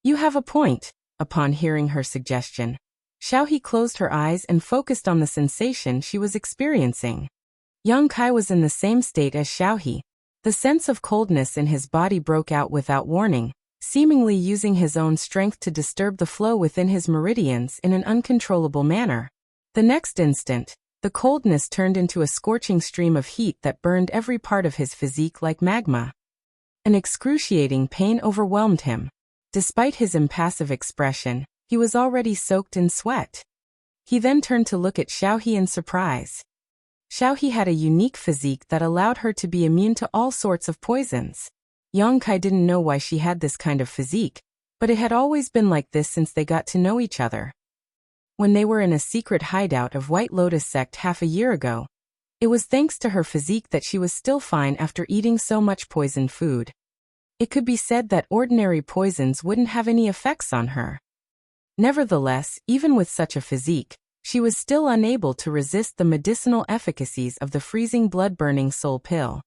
"You have a point." Upon hearing her suggestion, Xiaohe closed her eyes and focused on the sensation she was experiencing. Yang Kai was in the same state as Xiaohe. The sense of coldness in his body broke out without warning, seemingly using his own strength to disturb the flow within his meridians in an uncontrollable manner. The next instant, the coldness turned into a scorching stream of heat that burned every part of his physique like magma. An excruciating pain overwhelmed him. Despite his impassive expression, he was already soaked in sweat. He then turned to look at Xiaohe in surprise. Xiaohe had a unique physique that allowed her to be immune to all sorts of poisons. Yang Kai didn't know why she had this kind of physique, but it had always been like this since they got to know each other. When they were in a secret hideout of White Lotus sect half a year ago, it was thanks to her physique that she was still fine after eating so much poisoned food. It could be said that ordinary poisons wouldn't have any effects on her. Nevertheless, even with such a physique, she was still unable to resist the medicinal efficacies of the freezing blood-burning soul pill.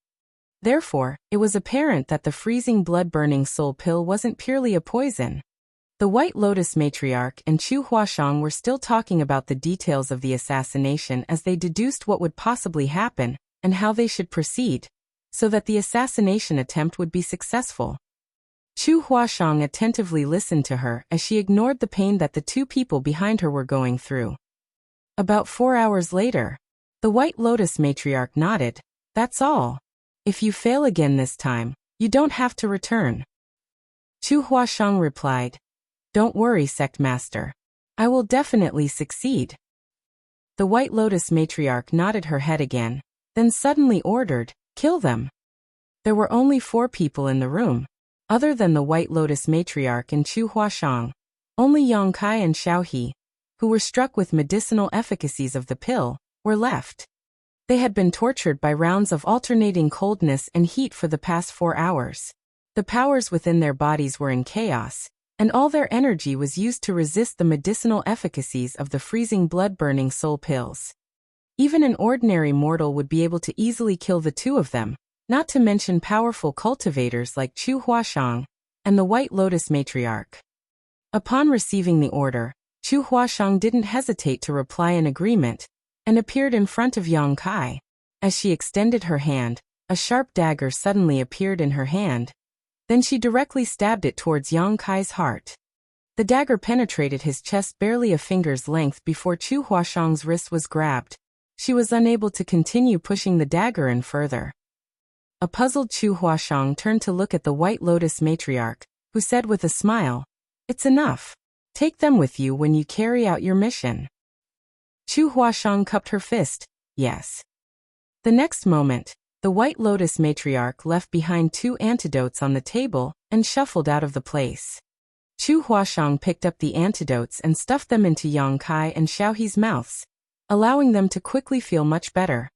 Therefore, it was apparent that the freezing blood-burning soul pill wasn't purely a poison. The White Lotus matriarch and Chu Huashang were still talking about the details of the assassination as they deduced what would possibly happen and how they should proceed, so that the assassination attempt would be successful. Chu Huashang attentively listened to her as she ignored the pain that the two people behind her were going through. About 4 hours later, the White Lotus matriarch nodded. "That's all. If you fail again this time, you don't have to return." Chu Huashang replied, "Don't worry, sect master. I will definitely succeed." The White Lotus matriarch nodded her head again, then suddenly ordered, "Kill them." There were only 4 people in the room. Other than the White Lotus matriarch and Chu Huashang, only Yang Kai and Xiaohe, who were struck with medicinal efficacies of the pill, were left. They had been tortured by rounds of alternating coldness and heat for the past 4 hours. The powers within their bodies were in chaos, and all their energy was used to resist the medicinal efficacies of the freezing blood-burning soul pills. Even an ordinary mortal would be able to easily kill the 2 of them, not to mention powerful cultivators like Chu Huashang and the White Lotus matriarch. Upon receiving the order, Chu Huashang didn't hesitate to reply in agreement, and appeared in front of Yang Kai. As she extended her hand, a sharp dagger suddenly appeared in her hand. Then she directly stabbed it towards Yang Kai's heart. The dagger penetrated his chest barely a finger's length before Chu Huashang's wrist was grabbed. She was unable to continue pushing the dagger in further. A puzzled Chu Huashang turned to look at the White Lotus matriarch, who said with a smile, "It's enough. Take them with you when you carry out your mission." Chu Huashang cupped her fist. "Yes." The next moment, the White Lotus matriarch left behind 2 antidotes on the table and shuffled out of the place. Chu Huashang picked up the antidotes and stuffed them into Yang Kai and Xiaohe's mouths, allowing them to quickly feel much better.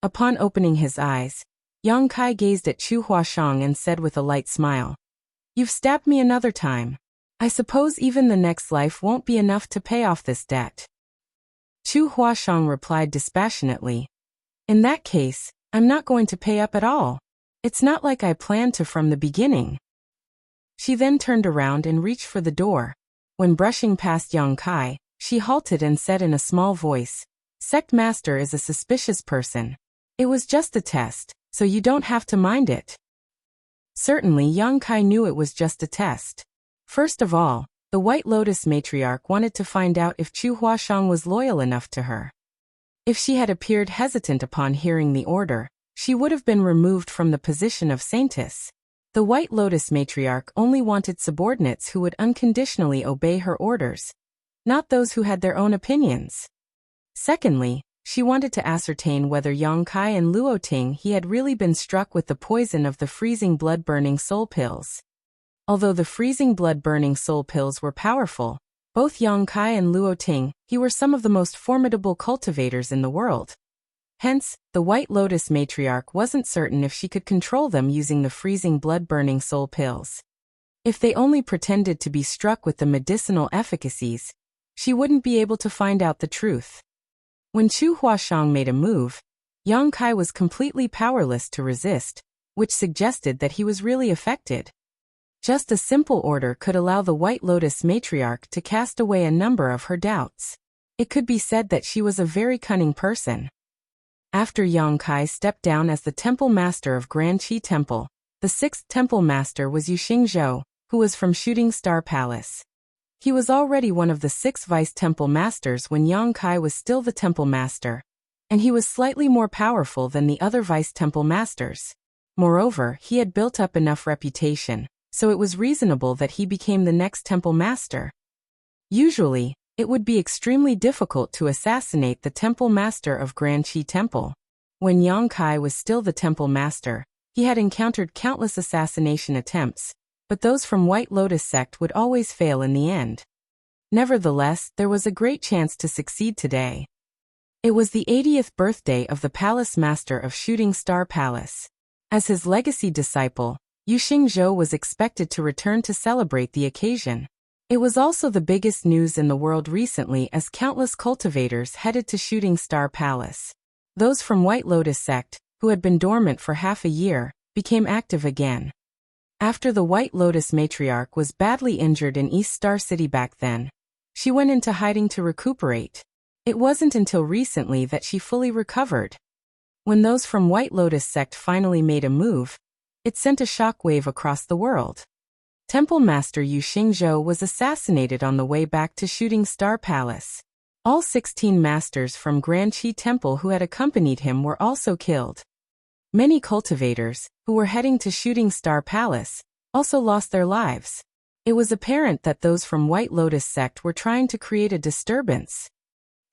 Upon opening his eyes, Yang Kai gazed at Chu Huashang and said with a light smile, You've stabbed me another time. I suppose even the next life won't be enough to pay off this debt. Chu Huashang replied dispassionately. In that case, I'm not going to pay up at all. It's not like I planned to from the beginning. She then turned around and reached for the door. When brushing past Yang Kai, she halted and said in a small voice, Sect Master is a suspicious person. It was just a test, so you don't have to mind it. Certainly Yang Kai knew it was just a test. First of all, the White Lotus matriarch wanted to find out if Chu Huashang was loyal enough to her. If she had appeared hesitant upon hearing the order, she would have been removed from the position of saintess. The White Lotus matriarch only wanted subordinates who would unconditionally obey her orders, not those who had their own opinions. Secondly, she wanted to ascertain whether Yang Kai and Luo Ting he had really been struck with the poison of the freezing blood-burning soul pills. Although the freezing blood-burning soul pills were powerful, both Yang Kai and Luo Ting he were some of the most formidable cultivators in the world. Hence, the White Lotus matriarch wasn't certain if she could control them using the freezing blood-burning soul pills. If they only pretended to be struck with the medicinal efficacies, she wouldn't be able to find out the truth. When Chu Huashang made a move, Yang Kai was completely powerless to resist, which suggested that he was really affected. Just a simple order could allow the White Lotus matriarch to cast away a number of her doubts. It could be said that she was a very cunning person. After Yang Kai stepped down as the temple master of Grand Qi Temple, the sixth temple master was Yuxing Zhou, who was from Shooting Star Palace. He was already one of the 6 vice-temple masters when Yang Kai was still the temple master, and he was slightly more powerful than the other vice-temple masters. Moreover, he had built up enough reputation, so it was reasonable that he became the next temple master. Usually, it would be extremely difficult to assassinate the temple master of Grand Qi Temple. When Yang Kai was still the temple master, he had encountered countless assassination attempts, but those from White Lotus sect would always fail in the end. Nevertheless, there was a great chance to succeed today. It was the 80th birthday of the palace master of Shooting Star Palace. As his legacy disciple, Yuxing Zhou was expected to return to celebrate the occasion. It was also the biggest news in the world recently as countless cultivators headed to Shooting Star Palace. Those from White Lotus sect, who had been dormant for half a year, became active again. After the White Lotus matriarch was badly injured in East Star City back then, she went into hiding to recuperate. It wasn't until recently that she fully recovered. When those from White Lotus sect finally made a move, it sent a shockwave across the world. Temple Master Yuxing Zhou was assassinated on the way back to Shooting Star Palace. All 16 masters from Grand Qi Temple who had accompanied him were also killed. Many cultivators, who were heading to Shooting Star Palace, also lost their lives. It was apparent that those from White Lotus sect were trying to create a disturbance.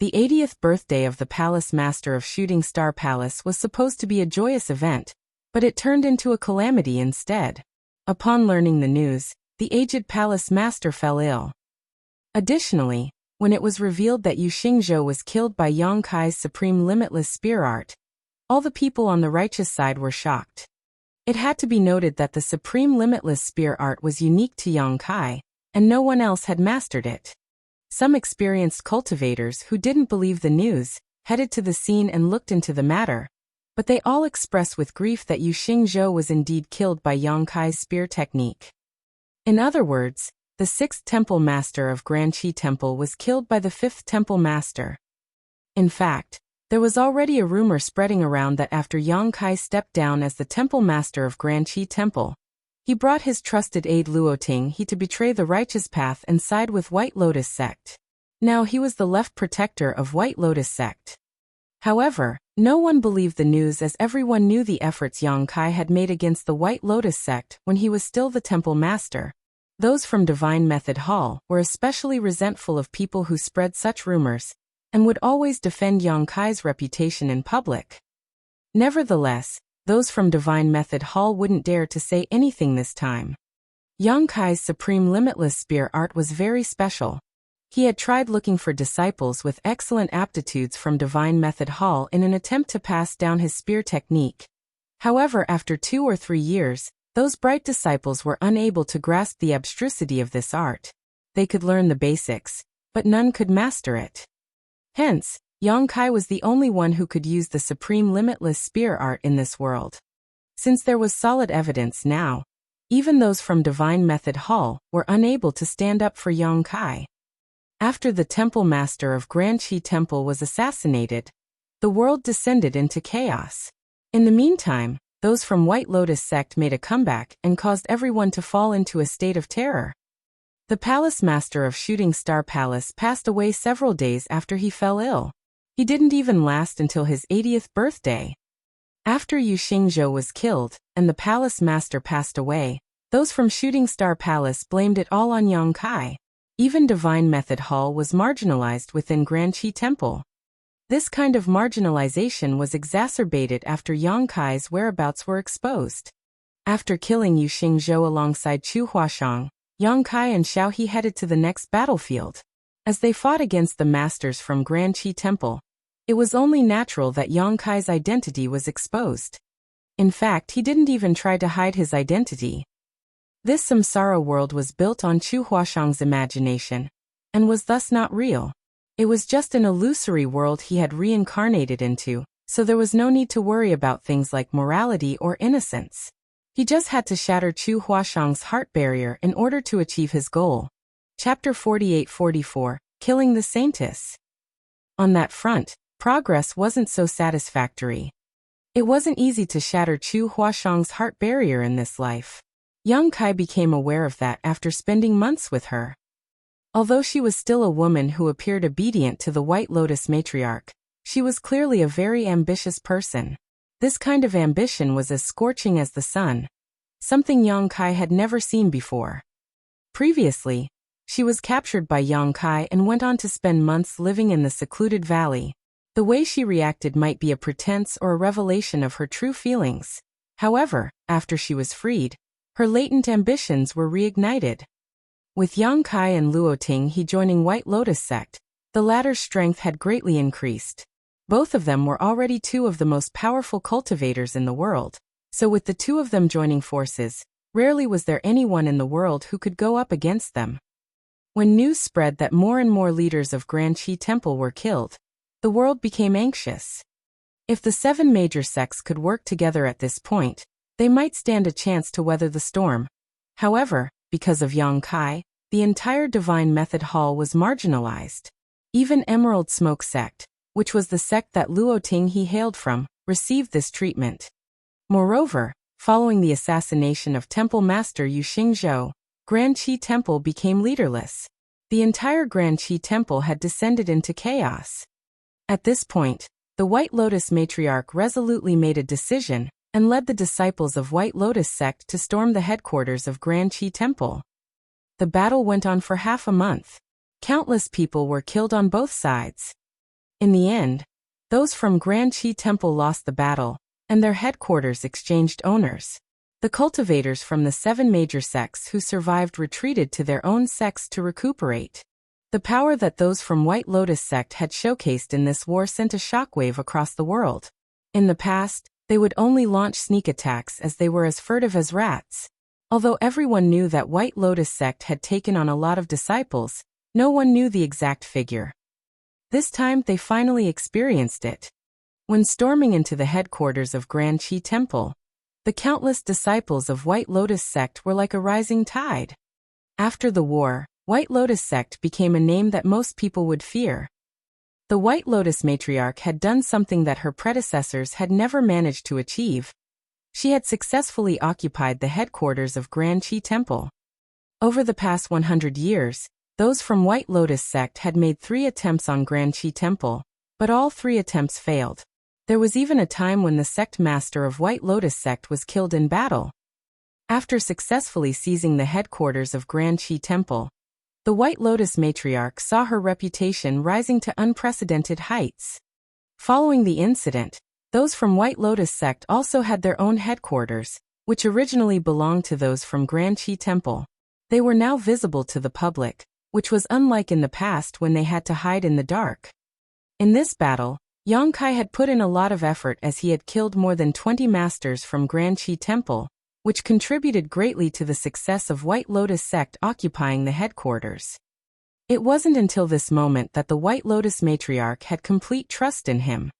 The 80th birthday of the Palace Master of Shooting Star Palace was supposed to be a joyous event, but it turned into a calamity instead. Upon learning the news, the aged Palace Master fell ill. Additionally, when it was revealed that Yuxing Zhou was killed by Yang Kai's supreme limitless spear art, all the people on the righteous side were shocked. It had to be noted that the supreme limitless spear art was unique to Yang Kai, and no one else had mastered it. Some experienced cultivators who didn't believe the news headed to the scene and looked into the matter, but they all expressed with grief that Yuxing Zhou was indeed killed by Yang Kai's spear technique. In other words, the 6th temple master of Grand Qi Temple was killed by the 5th temple master. In fact, there was already a rumor spreading around that after Yang Kai stepped down as the temple master of Grand Qi Temple, he brought his trusted aide Luo Ting he to betray the righteous path and side with White Lotus sect. Now he was the left protector of White Lotus sect. However, no one believed the news as everyone knew the efforts Yang Kai had made against the White Lotus sect when he was still the temple master. Those from Divine Method Hall were especially resentful of people who spread such rumors, and would always defend Yang Kai's reputation in public. Nevertheless, those from Divine Method Hall wouldn't dare to say anything this time. Yang Kai's supreme limitless spear art was very special. He had tried looking for disciples with excellent aptitudes from Divine Method Hall in an attempt to pass down his spear technique. However, after 2 or 3 years, Those bright disciples were unable to grasp the abstrusity of this art. They could learn the basics, but none could master it. Hence, Yang Kai was the only one who could use the supreme limitless spear art in this world. Since there was solid evidence now, even those from Divine Method Hall were unable to stand up for Yang Kai. After the temple master of Grand Qi Temple was assassinated, the world descended into chaos. In the meantime, those from White Lotus sect made a comeback and caused everyone to fall into a state of terror. The palace master of Shooting Star Palace passed away several days after he fell ill. He didn't even last until his 80th birthday. After Yu Xingzhou was killed, and the palace master passed away, those from Shooting Star Palace blamed it all on Yang Kai. Even Divine Method Hall was marginalized within Grand Qi Temple. This kind of marginalization was exacerbated after Yang Kai's whereabouts were exposed. After killing Yu Xingzhou alongside Chu Huashang, Yang Kai and Xiao He headed to the next battlefield. As they fought against the masters from Grand Qi Temple, it was only natural that Yang Kai's identity was exposed. In fact, he didn't even try to hide his identity. This samsara world was built on Chu Huashang's imagination, and was thus not real. It was just an illusory world he had reincarnated into, so there was no need to worry about things like morality or innocence. He just had to shatter Chu Huashang's heart barrier in order to achieve his goal. Chapter 48-44, Killing the Saintess. On that front, progress wasn't so satisfactory. It wasn't easy to shatter Chu Huashang's heart barrier in this life. Yang Kai became aware of that after spending months with her. Although she was still a woman who appeared obedient to the White Lotus matriarch, she was clearly a very ambitious person. This kind of ambition was as scorching as the sun, something Yang Kai had never seen before. Previously, she was captured by Yang Kai and went on to spend months living in the secluded valley. The way she reacted might be a pretense or a revelation of her true feelings. However, after she was freed, her latent ambitions were reignited. With Yang Kai and Luo Ting he joining White Lotus sect, the latter's strength had greatly increased. Both of them were already two of the most powerful cultivators in the world, so with the two of them joining forces, rarely was there anyone in the world who could go up against them. When news spread that more and more leaders of Grand Qi Temple were killed, the world became anxious. If the 7 major sects could work together at this point, they might stand a chance to weather the storm. However, because of Yang Kai, the entire Divine Method Hall was marginalized. Even Emerald Smoke sect, which was the sect that Luo Ting he hailed from, received this treatment. Moreover, following the assassination of Temple Master Yu Xingzhou, Grand Qi Temple became leaderless. The entire Grand Qi Temple had descended into chaos. At this point, the White Lotus matriarch resolutely made a decision and led the disciples of White Lotus sect to storm the headquarters of Grand Qi Temple. The battle went on for half a month. Countless people were killed on both sides. In the end, those from Grand Qi Temple lost the battle, and their headquarters exchanged owners. The cultivators from the 7 major sects who survived retreated to their own sects to recuperate. The power that those from White Lotus sect had showcased in this war sent a shockwave across the world. In the past, they would only launch sneak attacks as they were as furtive as rats. Although everyone knew that White Lotus sect had taken on a lot of disciples, no one knew the exact figure. This time they finally experienced it. When storming into the headquarters of Grand Qi Temple, the countless disciples of White Lotus sect were like a rising tide. After the war, White Lotus sect became a name that most people would fear. The White Lotus matriarch had done something that her predecessors had never managed to achieve. She had successfully occupied the headquarters of Grand Qi Temple. Over the past 100 years, those from White Lotus sect had made 3 attempts on Grand Qi Temple, but all 3 attempts failed. There was even a time when the sect master of White Lotus sect was killed in battle. After successfully seizing the headquarters of Grand Qi Temple, the White Lotus matriarch saw her reputation rising to unprecedented heights. Following the incident, those from White Lotus sect also had their own headquarters, which originally belonged to those from Grand Qi Temple. They were now visible to the public, which was unlike in the past when they had to hide in the dark. In this battle, Yang Kai had put in a lot of effort as he had killed more than 20 masters from Grand Qi Temple, which contributed greatly to the success of White Lotus sect occupying the headquarters. It wasn't until this moment that the White Lotus matriarch had complete trust in him.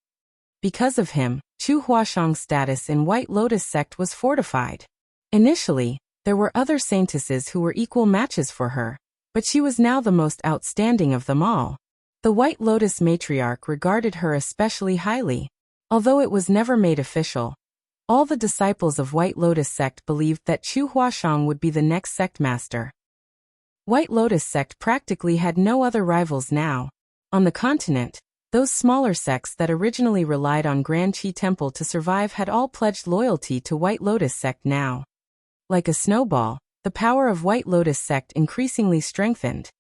Because of him, Chu Huashang's status in White Lotus sect was fortified. Initially, there were other saintesses who were equal matches for her, but she was now the most outstanding of them all. The White Lotus matriarch regarded her especially highly. Although it was never made official, all the disciples of White Lotus sect believed that Chu Huashang would be the next sect master. White Lotus sect practically had no other rivals now. On the continent, those smaller sects that originally relied on Grand Qi Temple to survive had all pledged loyalty to White Lotus sect now. Like a snowball, the power of White Lotus sect increasingly strengthened.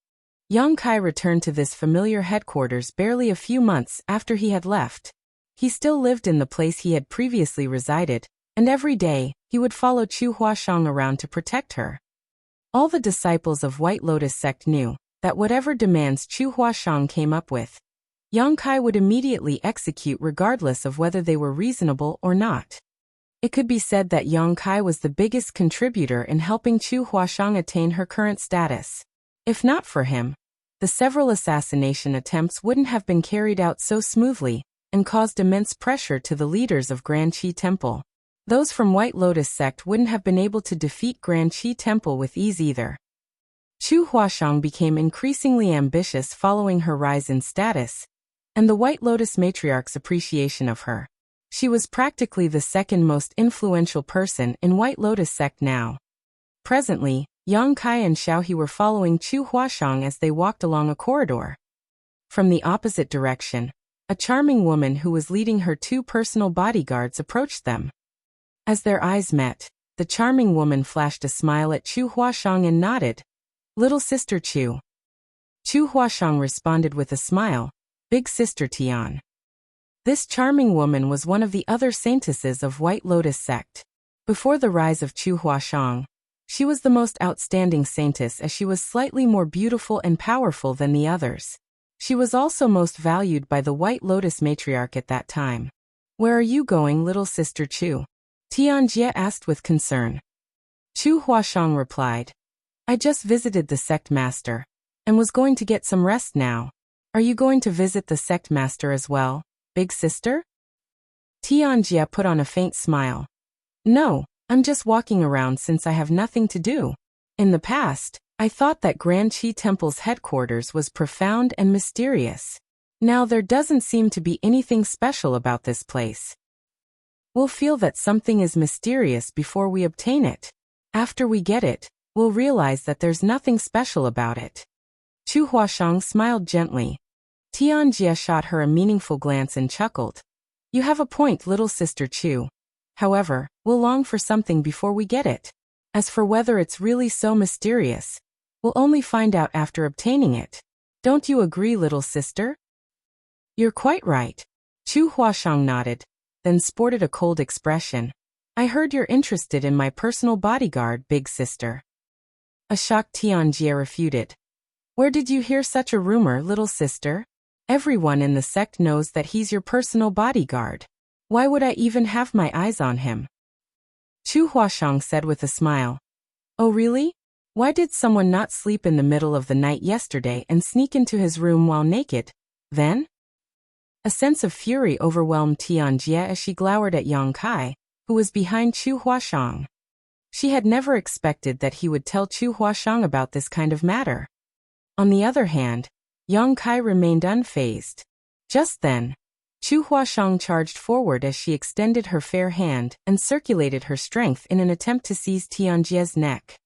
Yang Kai returned to this familiar headquarters barely a few months after he had left. He still lived in the place he had previously resided, and every day, he would follow Chu Huashang around to protect her. All the disciples of White Lotus sect knew that whatever demands Chu Huashang came up with, Yang Kai would immediately execute regardless of whether they were reasonable or not. It could be said that Yang Kai was the biggest contributor in helping Chu Huashang attain her current status. If not for him, the several assassination attempts wouldn't have been carried out so smoothly and caused immense pressure to the leaders of Grand Qi Temple. Those from White Lotus sect wouldn't have been able to defeat Grand Qi Temple with ease either. Chu Huashang became increasingly ambitious following her rise in status, and the White Lotus matriarch's appreciation of her. She was practically the second most influential person in White Lotus sect now. Presently, Yang Kai and Xiaohe were following Chu Huashang as they walked along a corridor. From the opposite direction, a charming woman who was leading her 2 personal bodyguards approached them. As their eyes met, the charming woman flashed a smile at Chu Huashang and nodded. "Little sister Chu." Chu Huashang responded with a smile, "Big sister Tian." This charming woman was one of the other saintesses of White Lotus sect. Before the rise of Chu Huashang, she was the most outstanding saintess as she was slightly more beautiful and powerful than the others. She was also most valued by the White Lotus matriarch at that time. "Where are you going, little sister Chu?" Tianjie asked with concern. Chu Huashang replied, "I just visited the sect master, and was going to get some rest now. Are you going to visit the sect master as well, big sister?" Tianjie put on a faint smile. "No, I'm just walking around since I have nothing to do. In the past, I thought that Grand Qi Temple's headquarters was profound and mysterious. Now there doesn't seem to be anything special about this place. We'll feel that something is mysterious before we obtain it. After we get it, we'll realize that there's nothing special about it." Chu Huashang smiled gently. Tianjie shot her a meaningful glance and chuckled. "You have a point, little sister Chu. However, we'll long for something before we get it. As for whether it's really so mysterious, we'll only find out after obtaining it. Don't you agree, little sister?" "You're quite right." Chu Huashang nodded, then sported a cold expression. "I heard you're interested in my personal bodyguard, big sister." A shocked Tianjie refuted. "Where did you hear such a rumor, little sister? Everyone in the sect knows that he's your personal bodyguard. Why would I even have my eyes on him?" Chu Huashang said with a smile. "Oh really? Why did someone not sleep in the middle of the night yesterday and sneak into his room while naked, then?" A sense of fury overwhelmed Tianjie as she glowered at Yang Kai, who was behind Chu Huashang. She had never expected that he would tell Chu Huashang about this kind of matter. On the other hand, Yang Kai remained unfazed. Just then, Chu Huashang charged forward as she extended her fair hand and circulated her strength in an attempt to seize Tianjie's neck.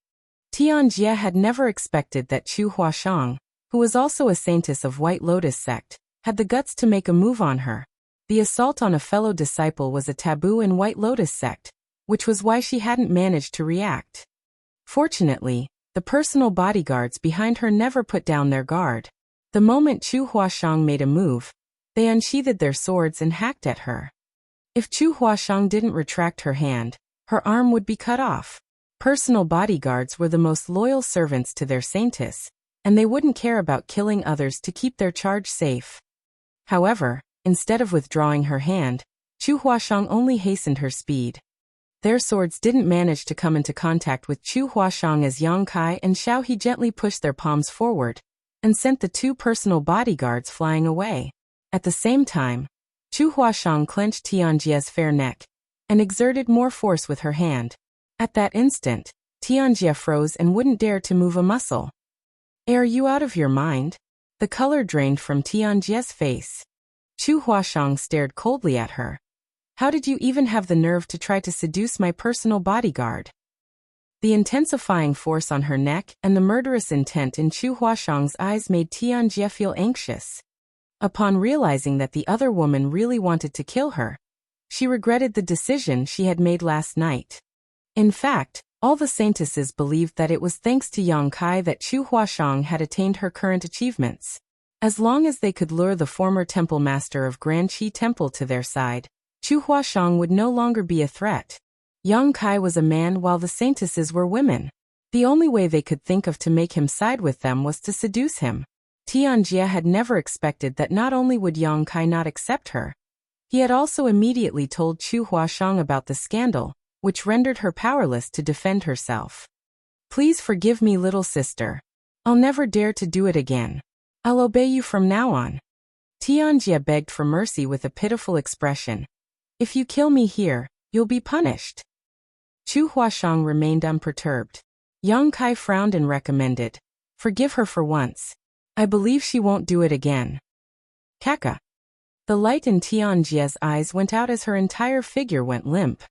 Tianjie had never expected that Chu Huashang, who was also a saintess of White Lotus sect, had the guts to make a move on her. The assault on a fellow disciple was a taboo in White Lotus sect, which was why she hadn't managed to react. Fortunately, the personal bodyguards behind her never put down their guard. The moment Chu Huashang made a move, they unsheathed their swords and hacked at her. If Chu Huashang didn't retract her hand, her arm would be cut off. Personal bodyguards were the most loyal servants to their saintess, and they wouldn't care about killing others to keep their charge safe. However, instead of withdrawing her hand, Chu Huashang only hastened her speed. Their swords didn't manage to come into contact with Chu Huashang as Yang Kai and Xiao He gently pushed their palms forward and sent the two personal bodyguards flying away. At the same time, Chu Huashang clenched Tianjie's fair neck and exerted more force with her hand. At that instant, Tianjie froze and wouldn't dare to move a muscle. "Are you out of your mind?" The color drained from Tianjie's face. Chu Huashang stared coldly at her. "How did you even have the nerve to try to seduce my personal bodyguard?" The intensifying force on her neck and the murderous intent in Chu Huashang's eyes made Tianjie feel anxious. Upon realizing that the other woman really wanted to kill her, she regretted the decision she had made last night. In fact, all the saintesses believed that it was thanks to Yang Kai that Chu Huashang had attained her current achievements. As long as they could lure the former temple master of Grand Qi Temple to their side, Chu Huashang would no longer be a threat. Yang Kai was a man while the saintesses were women. The only way they could think of to make him side with them was to seduce him. Tianjie had never expected that not only would Yang Kai not accept her, he had also immediately told Chu Huashang about the scandal, which rendered her powerless to defend herself. "Please forgive me, little sister. I'll never dare to do it again. I'll obey you from now on." Tianjie begged for mercy with a pitiful expression. "If you kill me here, you'll be punished." Chu Huashang remained unperturbed. Yang Kai frowned and recommended, "Forgive her for once. I believe she won't do it again." "Kaka." The light in Tianjie's eyes went out as her entire figure went limp.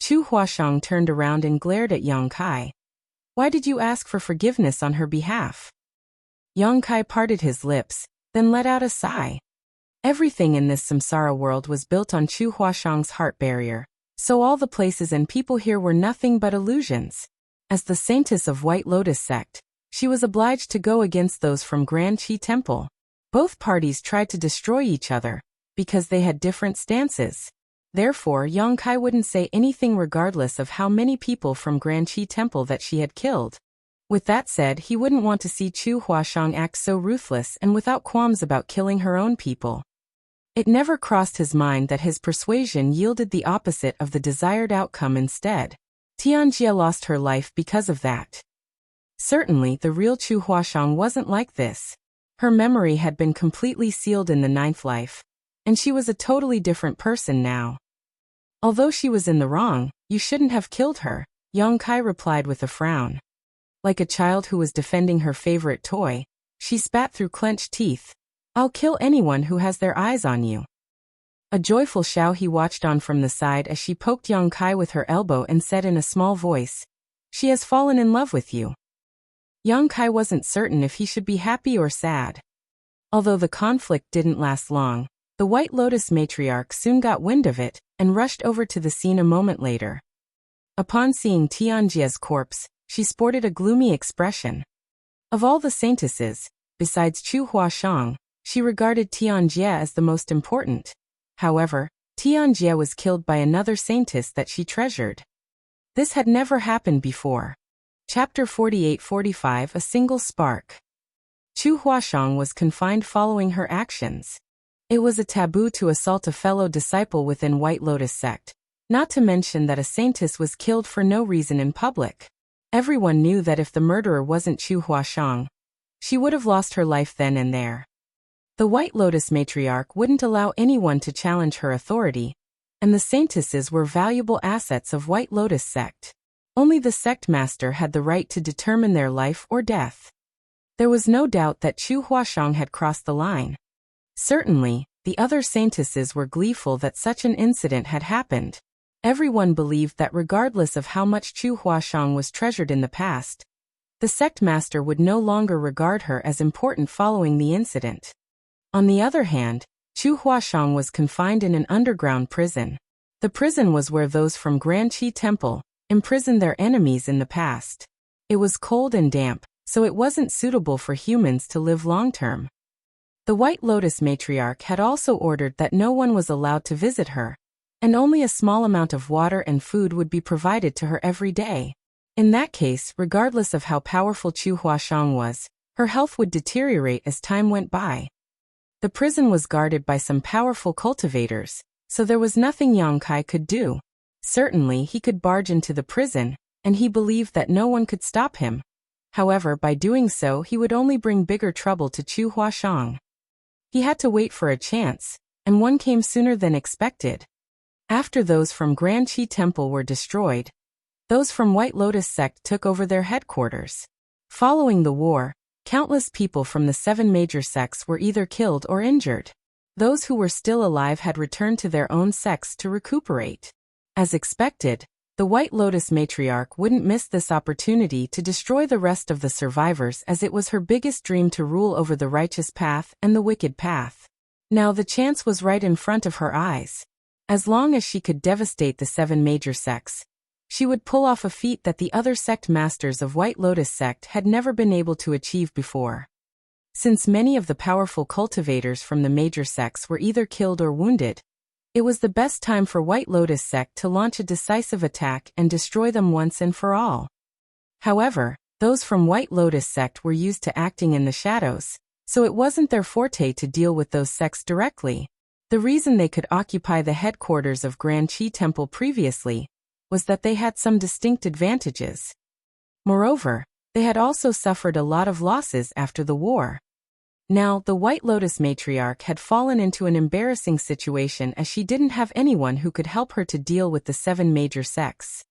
Chu Huashang turned around and glared at Yang Kai. "Why did you ask for forgiveness on her behalf?" Yang Kai parted his lips, then let out a sigh. Everything in this samsara world was built on Chu Huashang's heart barrier, so all the places and people here were nothing but illusions. As the saintess of White Lotus sect, she was obliged to go against those from Grand Qi Temple. Both parties tried to destroy each other, because they had different stances. Therefore, Yang Kai wouldn't say anything regardless of how many people from Grand Qi Temple that she had killed. With that said, he wouldn't want to see Chu Huashang act so ruthless and without qualms about killing her own people. It never crossed his mind that his persuasion yielded the opposite of the desired outcome instead. Tianjie lost her life because of that. Certainly, the real Chu Huashang wasn't like this. Her memory had been completely sealed in the ninth life, and she was a totally different person now. "Although she was in the wrong, you shouldn't have killed her," Yang Kai replied with a frown. Like a child who was defending her favorite toy, she spat through clenched teeth. "I'll kill anyone who has their eyes on you." A joyful Xiao He watched on from the side as she poked Yang Kai with her elbow and said in a small voice, "She has fallen in love with you." Yang Kai wasn't certain if he should be happy or sad. Although the conflict didn't last long, the White Lotus matriarch soon got wind of it and rushed over to the scene a moment later. Upon seeing Tianjie's corpse, she sported a gloomy expression. Of all the saintesses, besides Chu Huashang, she regarded Tianjie as the most important. However, Tianjie was killed by another saintess that she treasured. This had never happened before. Chapter 48-45 A Single Spark. Chu Huashang was confined following her actions. It was a taboo to assault a fellow disciple within White Lotus sect, not to mention that a saintess was killed for no reason in public. Everyone knew that if the murderer wasn't Chu Huashang, she would have lost her life then and there. The White Lotus matriarch wouldn't allow anyone to challenge her authority, and the saintesses were valuable assets of White Lotus sect. Only the sect master had the right to determine their life or death. There was no doubt that Chu Huashang had crossed the line. Certainly, the other saintesses were gleeful that such an incident had happened. Everyone believed that regardless of how much Chu Huashang was treasured in the past, the sect master would no longer regard her as important following the incident. On the other hand, Chu Huashang was confined in an underground prison. The prison was where those from Grand Qi Temple imprisoned their enemies in the past. It was cold and damp, so it wasn't suitable for humans to live long-term. The White Lotus matriarch had also ordered that no one was allowed to visit her, and only a small amount of water and food would be provided to her every day. In that case, regardless of how powerful Chu Huashang was, her health would deteriorate as time went by. The prison was guarded by some powerful cultivators, so there was nothing Yang Kai could do. Certainly he could barge into the prison, and he believed that no one could stop him. However, by doing so he would only bring bigger trouble to Chu Huashang. He had to wait for a chance, and one came sooner than expected. After those from Grand Qi Temple were destroyed, those from White Lotus sect took over their headquarters. Following the war, countless people from the 7 major sects were either killed or injured. Those who were still alive had returned to their own sects to recuperate. As expected, the White Lotus matriarch wouldn't miss this opportunity to destroy the rest of the survivors, as it was her biggest dream to rule over the righteous path and the wicked path. Now the chance was right in front of her eyes. As long as she could devastate the 7 major sects, she would pull off a feat that the other sect masters of White Lotus sect had never been able to achieve before. Since many of the powerful cultivators from the major sects were either killed or wounded, it was the best time for White Lotus sect to launch a decisive attack and destroy them once and for all. However, those from White Lotus sect were used to acting in the shadows, so it wasn't their forte to deal with those sects directly. The reason they could occupy the headquarters of Grand Qi Temple previously was that they had some distinct advantages. Moreover, they had also suffered a lot of losses after the war. Now, the White Lotus matriarch had fallen into an embarrassing situation, as she didn't have anyone who could help her to deal with the 7 major sects.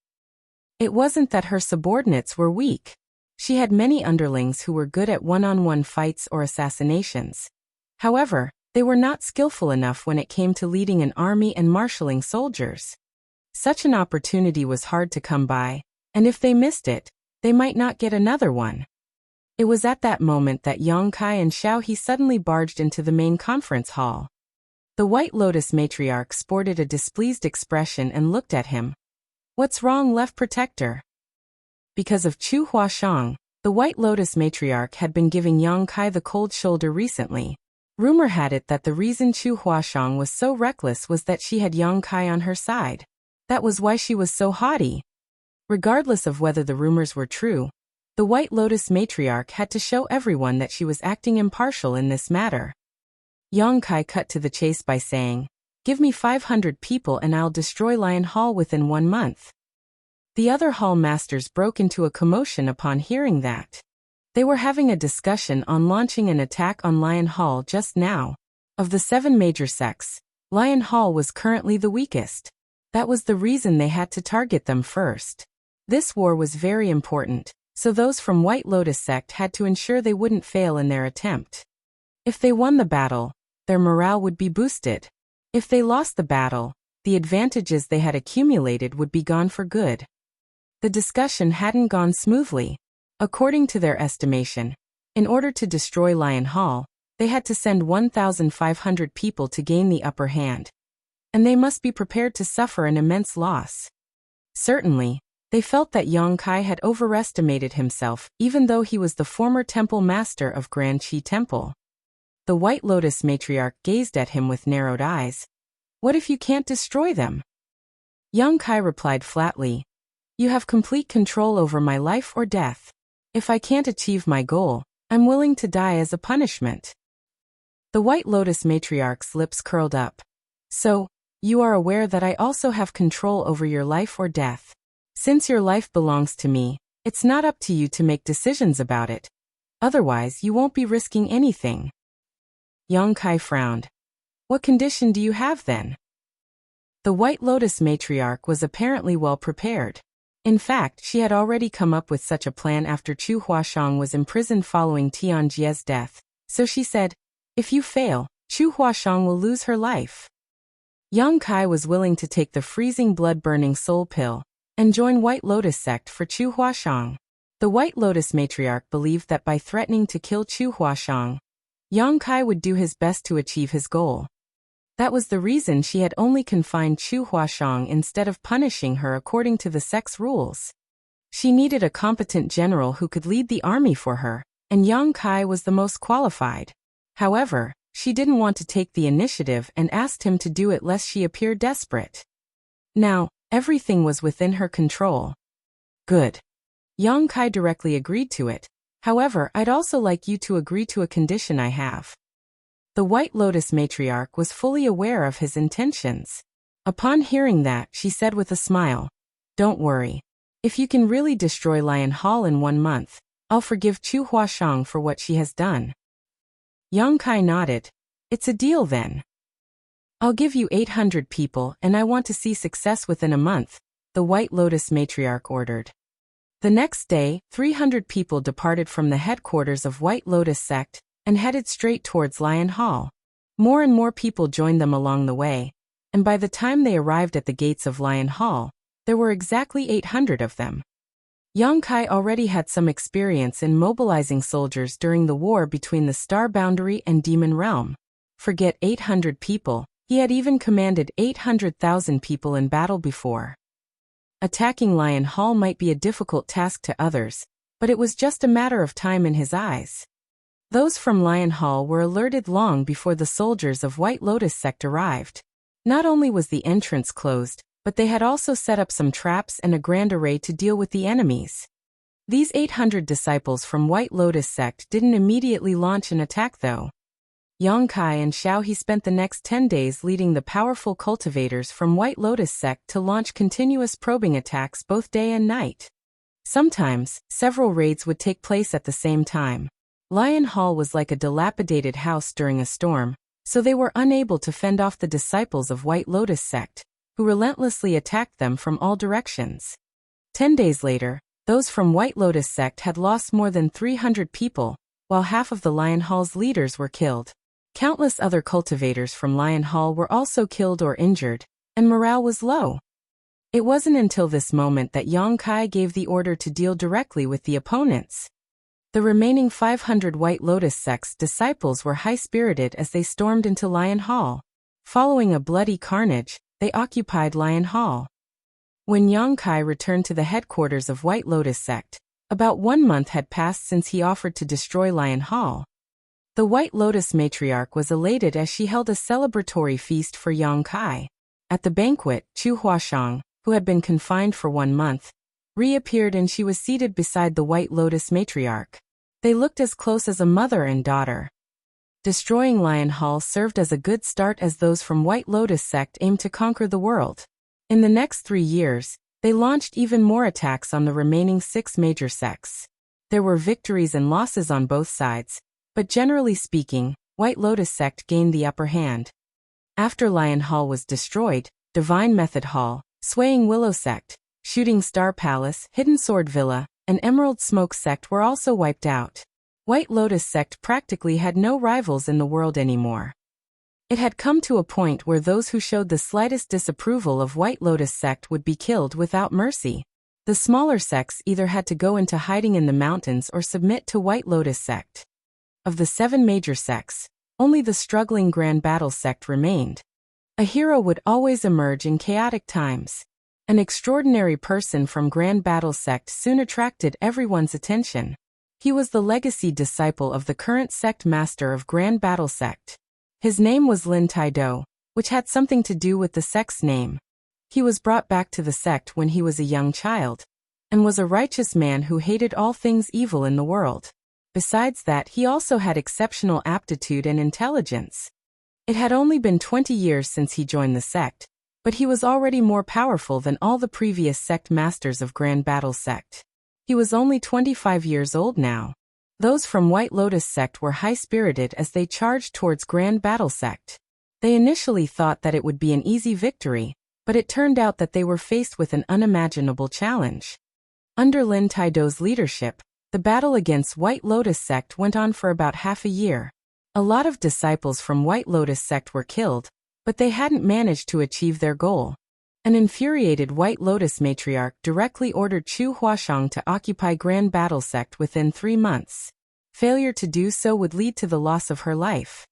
It wasn't that her subordinates were weak. She had many underlings who were good at one-on-one fights or assassinations. However, they were not skillful enough when it came to leading an army and marshalling soldiers. Such an opportunity was hard to come by, and if they missed it, they might not get another one. It was at that moment that Yang Kai and Xiao He suddenly barged into the main conference hall. The White Lotus matriarch sported a displeased expression and looked at him. "What's wrong, Left Protector?" Because of Chu Huashang, the White Lotus matriarch had been giving Yang Kai the cold shoulder recently. Rumor had it that the reason Chu Huashang was so reckless was that she had Yang Kai on her side. That was why she was so haughty. Regardless of whether the rumors were true, the White Lotus matriarch had to show everyone that she was acting impartial in this matter. Yang Kai cut to the chase by saying, "Give me 500 people and I'll destroy Lion Hall within 1 month." The other hall masters broke into a commotion upon hearing that. They were having a discussion on launching an attack on Lion Hall just now. Of the 7 major sects, Lion Hall was currently the weakest. That was the reason they had to target them first. This war was very important, so those from White Lotus sect had to ensure they wouldn't fail in their attempt. If they won the battle, their morale would be boosted. If they lost the battle, the advantages they had accumulated would be gone for good. The discussion hadn't gone smoothly. According to their estimation, in order to destroy Lion Hall, they had to send 1,500 people to gain the upper hand. And they must be prepared to suffer an immense loss. Certainly, they felt that Yang Kai had overestimated himself, even though he was the former temple master of Grand Qi Temple. The White Lotus matriarch gazed at him with narrowed eyes. "What if you can't destroy them?" Yang Kai replied flatly, "You have complete control over my life or death. If I can't achieve my goal, I'm willing to die as a punishment." The White Lotus matriarch's lips curled up. "So, you are aware that I also have control over your life or death. Since your life belongs to me, it's not up to you to make decisions about it. Otherwise, you won't be risking anything." Yang Kai frowned. "What condition do you have then?" The White Lotus matriarch was apparently well prepared. In fact, she had already come up with such a plan after Chu Huashang was imprisoned following Tianjie's death. So she said, "If you fail, Chu Huashang will lose her life." Yang Kai was willing to take the freezing blood-burning soul pill and join White Lotus sect for Chu Huashang. The White Lotus matriarch believed that by threatening to kill Chu Huashang, Yang Kai would do his best to achieve his goal. That was the reason she had only confined Chu Huashang instead of punishing her according to the sect's rules. She needed a competent general who could lead the army for her, and Yang Kai was the most qualified. However, she didn't want to take the initiative and asked him to do it lest she appear desperate. Now, everything was within her control. "Good." Yang Kai directly agreed to it. "However, I'd also like you to agree to a condition I have." The White Lotus matriarch was fully aware of his intentions. Upon hearing that, she said with a smile, "Don't worry. If you can really destroy Lion Hall in 1 month, I'll forgive Chu Huashang for what she has done." Yang Kai nodded. "It's a deal then. I'll give you 800 people and I want to see success within a month," the White Lotus matriarch ordered. The next day, 300 people departed from the headquarters of White Lotus sect and headed straight towards Lion Hall. More and more people joined them along the way, and by the time they arrived at the gates of Lion Hall, there were exactly 800 of them. Yang Kai already had some experience in mobilizing soldiers during the war between the Star Boundary and Demon Realm. Forget 800 people, he had even commanded 800,000 people in battle before. Attacking Lion Hall might be a difficult task to others, but it was just a matter of time in his eyes. Those from Lion Hall were alerted long before the soldiers of White Lotus sect arrived. Not only was the entrance closed, but they had also set up some traps and a grand array to deal with the enemies. These 800 disciples from White Lotus sect didn't immediately launch an attack though. Yang Kai and Xiao He spent the next 10 days leading the powerful cultivators from White Lotus sect to launch continuous probing attacks both day and night. Sometimes, several raids would take place at the same time. Lion Hall was like a dilapidated house during a storm, so they were unable to fend off the disciples of White Lotus sect, who relentlessly attacked them from all directions. 10 days later, those from White Lotus sect had lost more than 300 people, while half of the Lion Hall's leaders were killed. Countless other cultivators from Lion Hall were also killed or injured, and morale was low. It wasn't until this moment that Yang Kai gave the order to deal directly with the opponents. The remaining 500 White Lotus sect's disciples were high-spirited as they stormed into Lion Hall. Following a bloody carnage, they occupied Lion Hall. When Yang Kai returned to the headquarters of White Lotus sect, about 1 month had passed since he offered to destroy Lion Hall. The White Lotus matriarch was elated as she held a celebratory feast for Yang Kai. At the banquet, Chu Huashang, who had been confined for 1 month, reappeared and she was seated beside the White Lotus matriarch. They looked as close as a mother and daughter. Destroying Lion Hall served as a good start as those from White Lotus sect aimed to conquer the world. In the next 3 years, they launched even more attacks on the remaining 6 major sects. There were victories and losses on both sides, but generally speaking, White Lotus sect gained the upper hand. After Lion Hall was destroyed, Divine Method Hall, Swaying Willow sect, Shooting Star Palace, Hidden Sword Villa, and Emerald Smoke sect were also wiped out. White Lotus sect practically had no rivals in the world anymore. It had come to a point where those who showed the slightest disapproval of White Lotus sect would be killed without mercy. The smaller sects either had to go into hiding in the mountains or submit to White Lotus sect. Of the 7 major sects, only the struggling Grand Battle sect remained. A hero would always emerge in chaotic times. An extraordinary person from Grand Battle sect soon attracted everyone's attention. He was the legacy disciple of the current sect master of Grand Battle sect. His name was Lin Taido, which had something to do with the sect's name. He was brought back to the sect when he was a young child, and was a righteous man who hated all things evil in the world. Besides that, he also had exceptional aptitude and intelligence. It had only been 20 years since he joined the sect, but he was already more powerful than all the previous sect masters of Grand Battle sect. He was only 25 years old now. Those from White Lotus sect were high-spirited as they charged towards Grand Battle sect. They initially thought that it would be an easy victory, but it turned out that they were faced with an unimaginable challenge. Under Lin Taido's leadership, the battle against White Lotus sect went on for about half a year. A lot of disciples from White Lotus sect were killed, but they hadn't managed to achieve their goal. An infuriated White Lotus matriarch directly ordered Chu Huashang to occupy Grand Battle sect within 3 months. Failure to do so would lead to the loss of her life.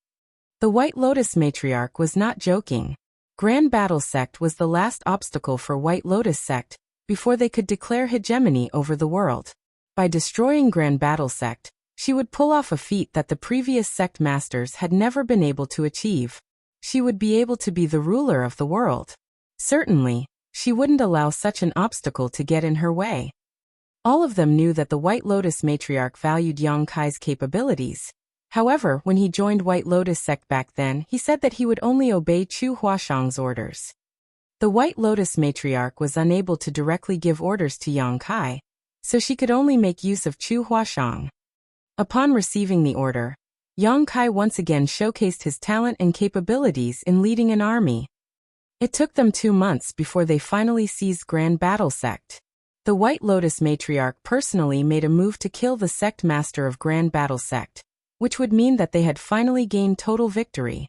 The White Lotus matriarch was not joking. Grand Battle sect was the last obstacle for White Lotus sect before they could declare hegemony over the world. By destroying Grand Battle sect, she would pull off a feat that the previous sect masters had never been able to achieve. She would be able to be the ruler of the world. Certainly, she wouldn't allow such an obstacle to get in her way. All of them knew that the White Lotus matriarch valued Yang Kai's capabilities. However, when he joined White Lotus sect back then, he said that he would only obey Chu Huashang's orders. The White Lotus matriarch was unable to directly give orders to Yang Kai, so she could only make use of Chu Huashang. Upon receiving the order, Yang Kai once again showcased his talent and capabilities in leading an army. It took them 2 months before they finally seized Grand Battle Sect. The White Lotus matriarch personally made a move to kill the sect master of Grand Battle Sect, which would mean that they had finally gained total victory.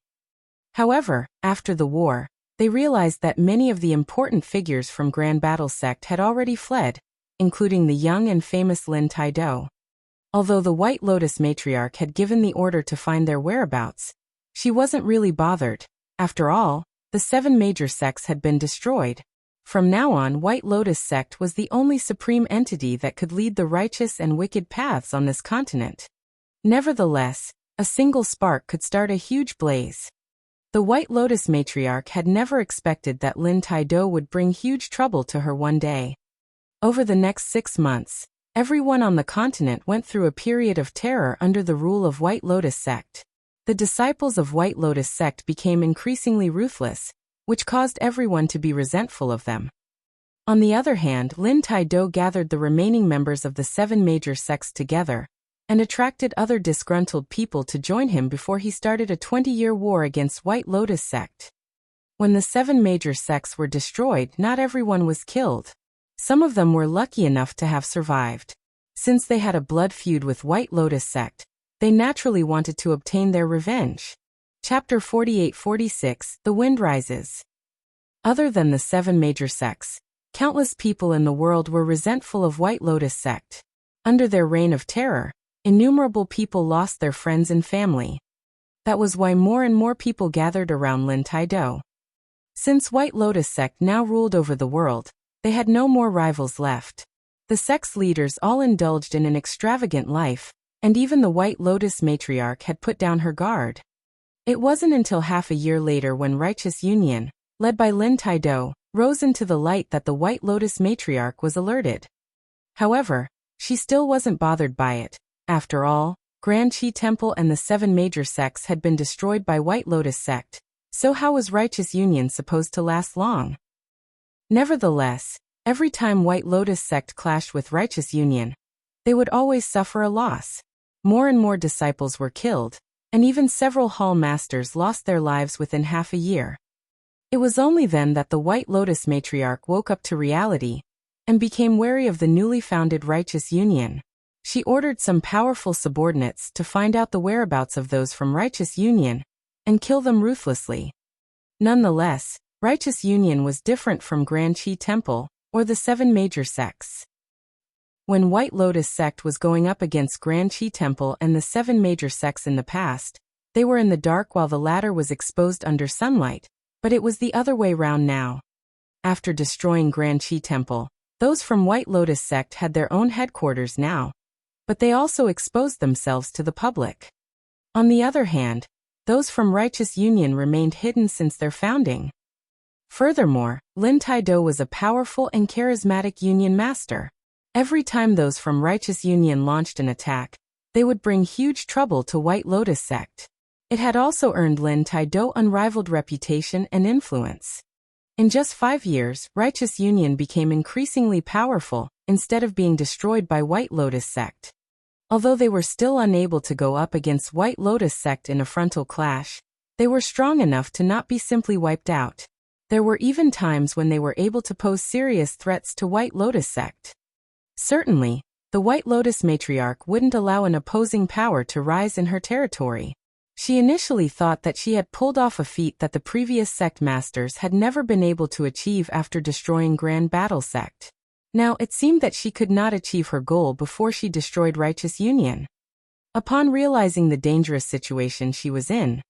However, after the war, they realized that many of the important figures from Grand Battle Sect had already fled, including the young and famous Lin Taido. Although the White Lotus matriarch had given the order to find their whereabouts, she wasn't really bothered. After all, the 7 major sects had been destroyed. From now on, White Lotus sect was the only supreme entity that could lead the righteous and wicked paths on this continent. Nevertheless, a single spark could start a huge blaze. The White Lotus matriarch had never expected that Lin Taido would bring huge trouble to her one day. Over the next 6 months, everyone on the continent went through a period of terror under the rule of White Lotus sect. The disciples of White Lotus sect became increasingly ruthless, which caused everyone to be resentful of them. On the other hand, Lin Taido gathered the remaining members of the 7 major sects together and attracted other disgruntled people to join him before he started a 20-year war against White Lotus sect. When the 7 major sects were destroyed, not everyone was killed. Some of them were lucky enough to have survived. Since they had a blood feud with White Lotus sect, they naturally wanted to obtain their revenge. Chapter 48-46, The Wind Rises. Other than the 7 major sects, countless people in the world were resentful of White Lotus sect. Under their reign of terror, innumerable people lost their friends and family. That was why more and more people gathered around Lin Taido. Since White Lotus sect now ruled over the world, they had no more rivals left. The sect's leaders all indulged in an extravagant life, and even the White Lotus matriarch had put down her guard. It wasn't until half a year later when Righteous Union, led by Lin Taido, rose into the light that the White Lotus matriarch was alerted. However, she still wasn't bothered by it. After all, Grand Qi Temple and the 7 major sects had been destroyed by White Lotus sect, so how was Righteous Union supposed to last long? Nevertheless, every time White Lotus sect clashed with Righteous Union, they would always suffer a loss. More and more disciples were killed, and even several hall masters lost their lives within half a year. It was only then that the White Lotus matriarch woke up to reality and became wary of the newly founded Righteous Union. She ordered some powerful subordinates to find out the whereabouts of those from Righteous Union and kill them ruthlessly. Nonetheless, Righteous Union was different from Grand Qi Temple or the 7 major sects. When White Lotus sect was going up against Grand Qi Temple and the 7 major sects in the past, they were in the dark while the latter was exposed under sunlight, but it was the other way round now. After destroying Grand Qi Temple, those from White Lotus sect had their own headquarters now, but they also exposed themselves to the public. On the other hand, those from Righteous Union remained hidden since their founding. Furthermore, Lin Taido was a powerful and charismatic union master. Every time those from Righteous Union launched an attack, they would bring huge trouble to White Lotus sect. It had also earned Lin Taido unrivaled reputation and influence. In just 5 years, Righteous Union became increasingly powerful, instead of being destroyed by White Lotus sect. Although they were still unable to go up against White Lotus sect in a frontal clash, they were strong enough to not be simply wiped out. There were even times when they were able to pose serious threats to White Lotus sect. Certainly, the White Lotus matriarch wouldn't allow an opposing power to rise in her territory. She initially thought that she had pulled off a feat that the previous sect masters had never been able to achieve after destroying Grand Battle Sect. Now it seemed that she could not achieve her goal before she destroyed Righteous Union. Upon realizing the dangerous situation she was in,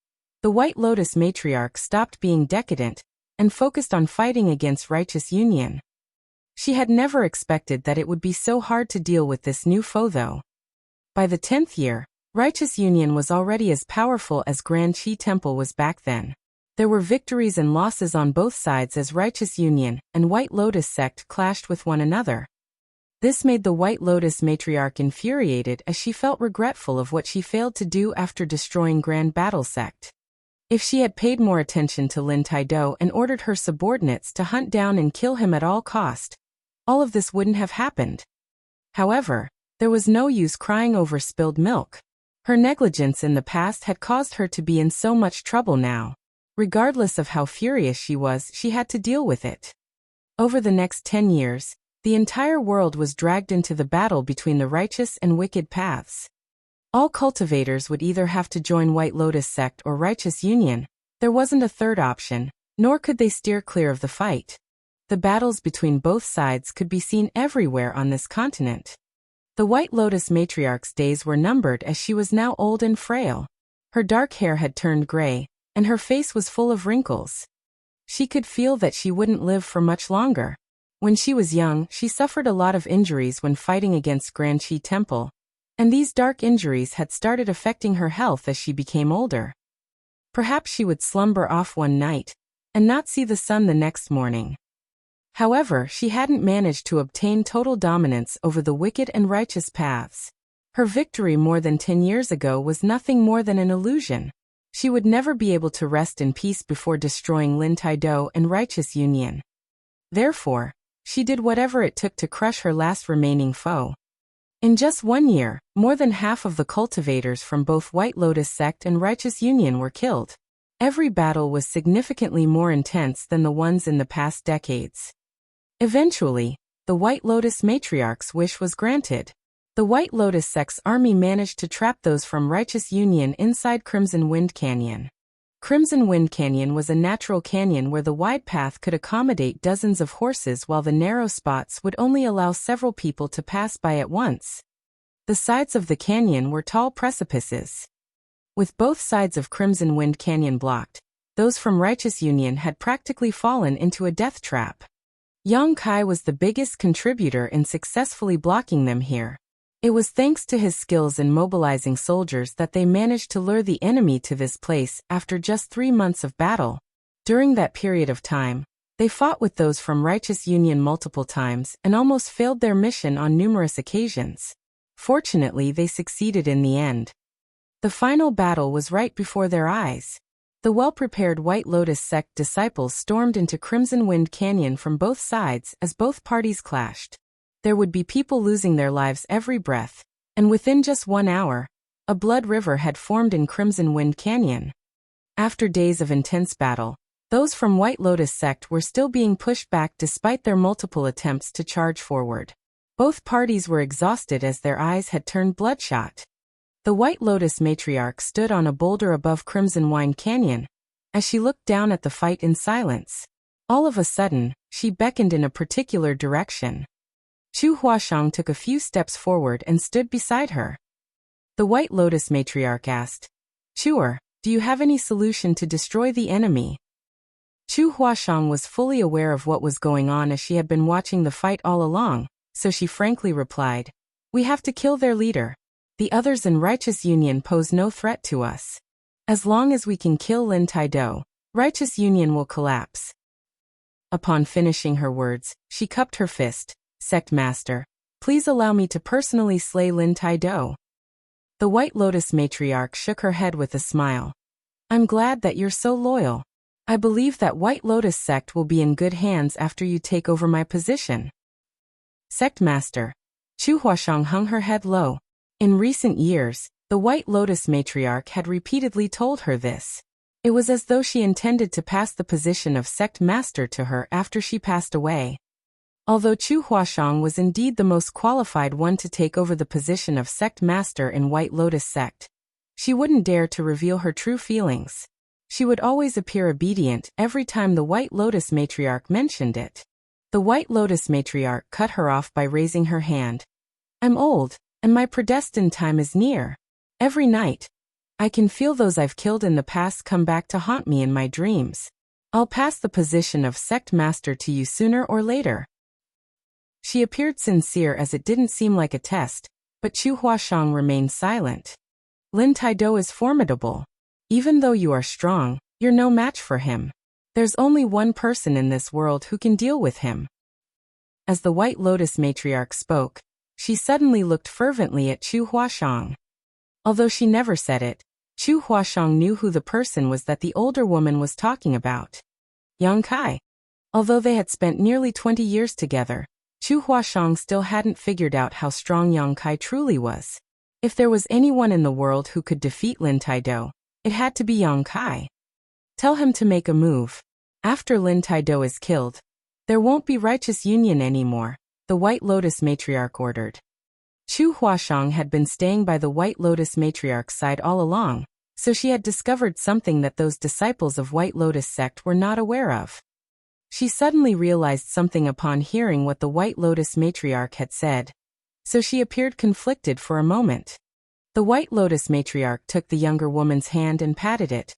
the White Lotus matriarch stopped being decadent and focused on fighting against Righteous Union. She had never expected that it would be so hard to deal with this new foe though. By the 10th year, Righteous Union was already as powerful as Grand Qi Temple was back then. There were victories and losses on both sides as Righteous Union and White Lotus sect clashed with one another. This made the White Lotus matriarch infuriated as she felt regretful of what she failed to do after destroying Grand Battle Sect. If she had paid more attention to Lin Taido and ordered her subordinates to hunt down and kill him at all cost, all of this wouldn't have happened. However, there was no use crying over spilled milk. Her negligence in the past had caused her to be in so much trouble now. Regardless of how furious she was, she had to deal with it. Over the next 10 years, the entire world was dragged into the battle between the righteous and wicked paths. All cultivators would either have to join White Lotus sect or Righteous Union. There wasn't a third option, nor could they steer clear of the fight. The battles between both sides could be seen everywhere on this continent. The White Lotus matriarch's days were numbered as she was now old and frail. Her dark hair had turned gray, and her face was full of wrinkles. She could feel that she wouldn't live for much longer. When she was young, she suffered a lot of injuries when fighting against Grand Qi Temple, and these dark injuries had started affecting her health as she became older. Perhaps she would slumber off one night, and not see the sun the next morning. However, she hadn't managed to obtain total dominance over the wicked and righteous paths. Her victory more than 10 years ago was nothing more than an illusion. She would never be able to rest in peace before destroying Lin Taido and Righteous Union. Therefore, she did whatever it took to crush her last remaining foe. In just 1 year, more than half of the cultivators from both White Lotus sect and Righteous Union were killed. Every battle was significantly more intense than the ones in the past decades. Eventually, the White Lotus matriarch's wish was granted. The White Lotus sect's army managed to trap those from Righteous Union inside Crimson Wind Canyon. Crimson Wind Canyon was a natural canyon where the wide path could accommodate dozens of horses while the narrow spots would only allow several people to pass by at once. The sides of the canyon were tall precipices. With both sides of Crimson Wind Canyon blocked, those from Righteous Union had practically fallen into a death trap. Yang Kai was the biggest contributor in successfully blocking them here. It was thanks to his skills in mobilizing soldiers that they managed to lure the enemy to this place after just 3 months of battle. During that period of time, they fought with those from Righteous Union multiple times and almost failed their mission on numerous occasions. Fortunately, they succeeded in the end. The final battle was right before their eyes. The well-prepared White Lotus sect disciples stormed into Crimson Wind Canyon from both sides as both parties clashed. There would be people losing their lives every breath, and within just 1 hour, a blood river had formed in Crimson Wind Canyon. After days of intense battle, those from White Lotus sect were still being pushed back despite their multiple attempts to charge forward. Both parties were exhausted as their eyes had turned bloodshot. The White Lotus matriarch stood on a boulder above Crimson Wind Canyon, as she looked down at the fight in silence. All of a sudden, she beckoned in a particular direction. Chu Huashang took a few steps forward and stood beside her. The White Lotus matriarch asked, "Chuer, do you have any solution to destroy the enemy?" Chu Huashang was fully aware of what was going on as she had been watching the fight all along, so she frankly replied, "We have to kill their leader. The others in Righteous Union pose no threat to us. As long as we can kill Lin Taido, Righteous Union will collapse." Upon finishing her words, she cupped her fist. "Sect Master, please allow me to personally slay Lin Taido." The White Lotus matriarch shook her head with a smile. "I'm glad that you're so loyal. I believe that White Lotus sect will be in good hands after you take over my position." "Sect Master." Chu Huashang hung her head low. In recent years, the White Lotus matriarch had repeatedly told her this. It was as though she intended to pass the position of Sect Master to her after she passed away. Although Chu Huashang was indeed the most qualified one to take over the position of Sect Master in White Lotus sect, she wouldn't dare to reveal her true feelings. She would always appear obedient every time the White Lotus matriarch mentioned it. The White Lotus matriarch cut her off by raising her hand. "I'm old, and my predestined time is near. Every night, I can feel those I've killed in the past come back to haunt me in my dreams. I'll pass the position of Sect Master to you sooner or later." She appeared sincere as it didn't seem like a test, but Chu Huashang remained silent. "Lin Taido is formidable. Even though you are strong, you're no match for him. There's only one person in this world who can deal with him." As the White Lotus matriarch spoke, she suddenly looked fervently at Chu Huashang. Although she never said it, Chu Huashang knew who the person was that the older woman was talking about. Yang Kai. Although they had spent nearly 20 years together, Chu Huashang still hadn't figured out how strong Yang Kai truly was. If there was anyone in the world who could defeat Lin Taido, it had to be Yang Kai. Tell him to make a move. After Lin Taido is killed, there won't be righteous union anymore, the White Lotus matriarch ordered. Chu Huashang had been staying by the White Lotus matriarch's side all along, so she had discovered something that those disciples of White Lotus sect were not aware of. She suddenly realized something upon hearing what the White Lotus matriarch had said, so she appeared conflicted for a moment. The White Lotus matriarch took the younger woman's hand and patted it.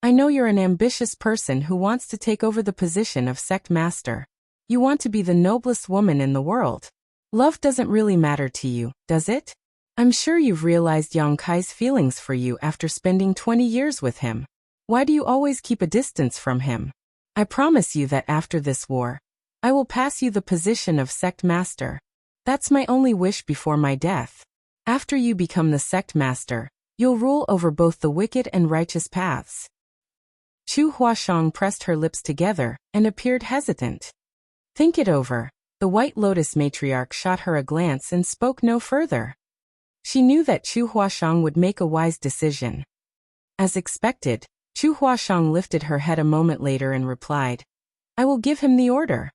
I know you're an ambitious person who wants to take over the position of sect master. You want to be the noblest woman in the world. Love doesn't really matter to you, does it? I'm sure you've realized Yang Kai's feelings for you after spending 20 years with him. Why do you always keep a distance from him? I promise you that after this war, I will pass you the position of sect master. That's my only wish before my death. After you become the sect master, you'll rule over both the wicked and righteous paths. Chu Huashang pressed her lips together and appeared hesitant. Think it over. The White Lotus matriarch shot her a glance and spoke no further. She knew that Chu Huashang would make a wise decision. As expected, Chu Huashang lifted her head a moment later and replied, I will give him the order.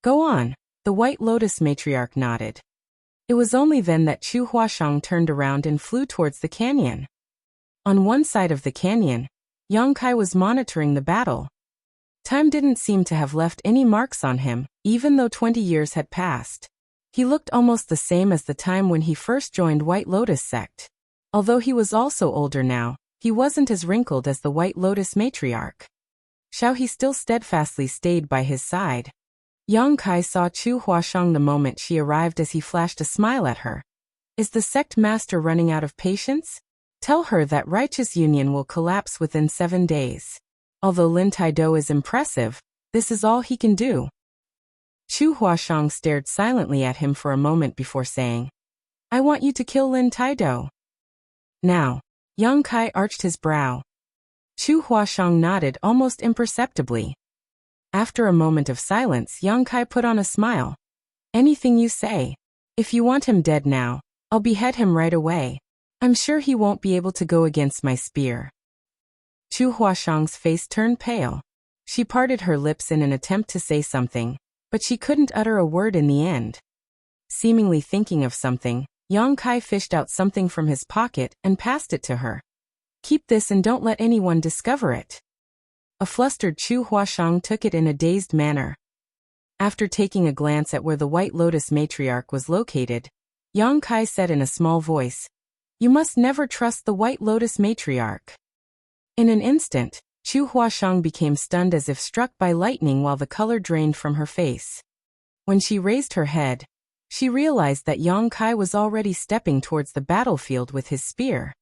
Go on, the White Lotus matriarch nodded. It was only then that Chu Huashang turned around and flew towards the canyon. On one side of the canyon, Yang Kai was monitoring the battle. Time didn't seem to have left any marks on him, even though 20 years had passed. He looked almost the same as the time when he first joined White Lotus sect. Although he was also older now, he wasn't as wrinkled as the White Lotus matriarch. He still steadfastly stayed by his side. Yang Kai saw Chu Huashang the moment she arrived as he flashed a smile at her. Is the sect master running out of patience? Tell her that righteous union will collapse within 7 days. Although Lin Taido is impressive, this is all he can do. Chu Huashang stared silently at him for a moment before saying, I want you to kill Lin Taido. Now. Yang Kai arched his brow. Chu Huashang nodded almost imperceptibly. After a moment of silence, Yang Kai put on a smile. Anything you say. If you want him dead now, I'll behead him right away. I'm sure he won't be able to go against my spear. Chu Huashang's face turned pale. She parted her lips in an attempt to say something, but she couldn't utter a word in the end. Seemingly thinking of something, Yang Kai fished out something from his pocket and passed it to her. Keep this and don't let anyone discover it. A flustered Chu Huashang took it in a dazed manner. After taking a glance at where the White Lotus matriarch was located, Yang Kai said in a small voice, You must never trust the White Lotus matriarch. In an instant, Chu Huashang became stunned as if struck by lightning while the color drained from her face. When she raised her head, she realized that Yang Kai was already stepping towards the battlefield with his spear.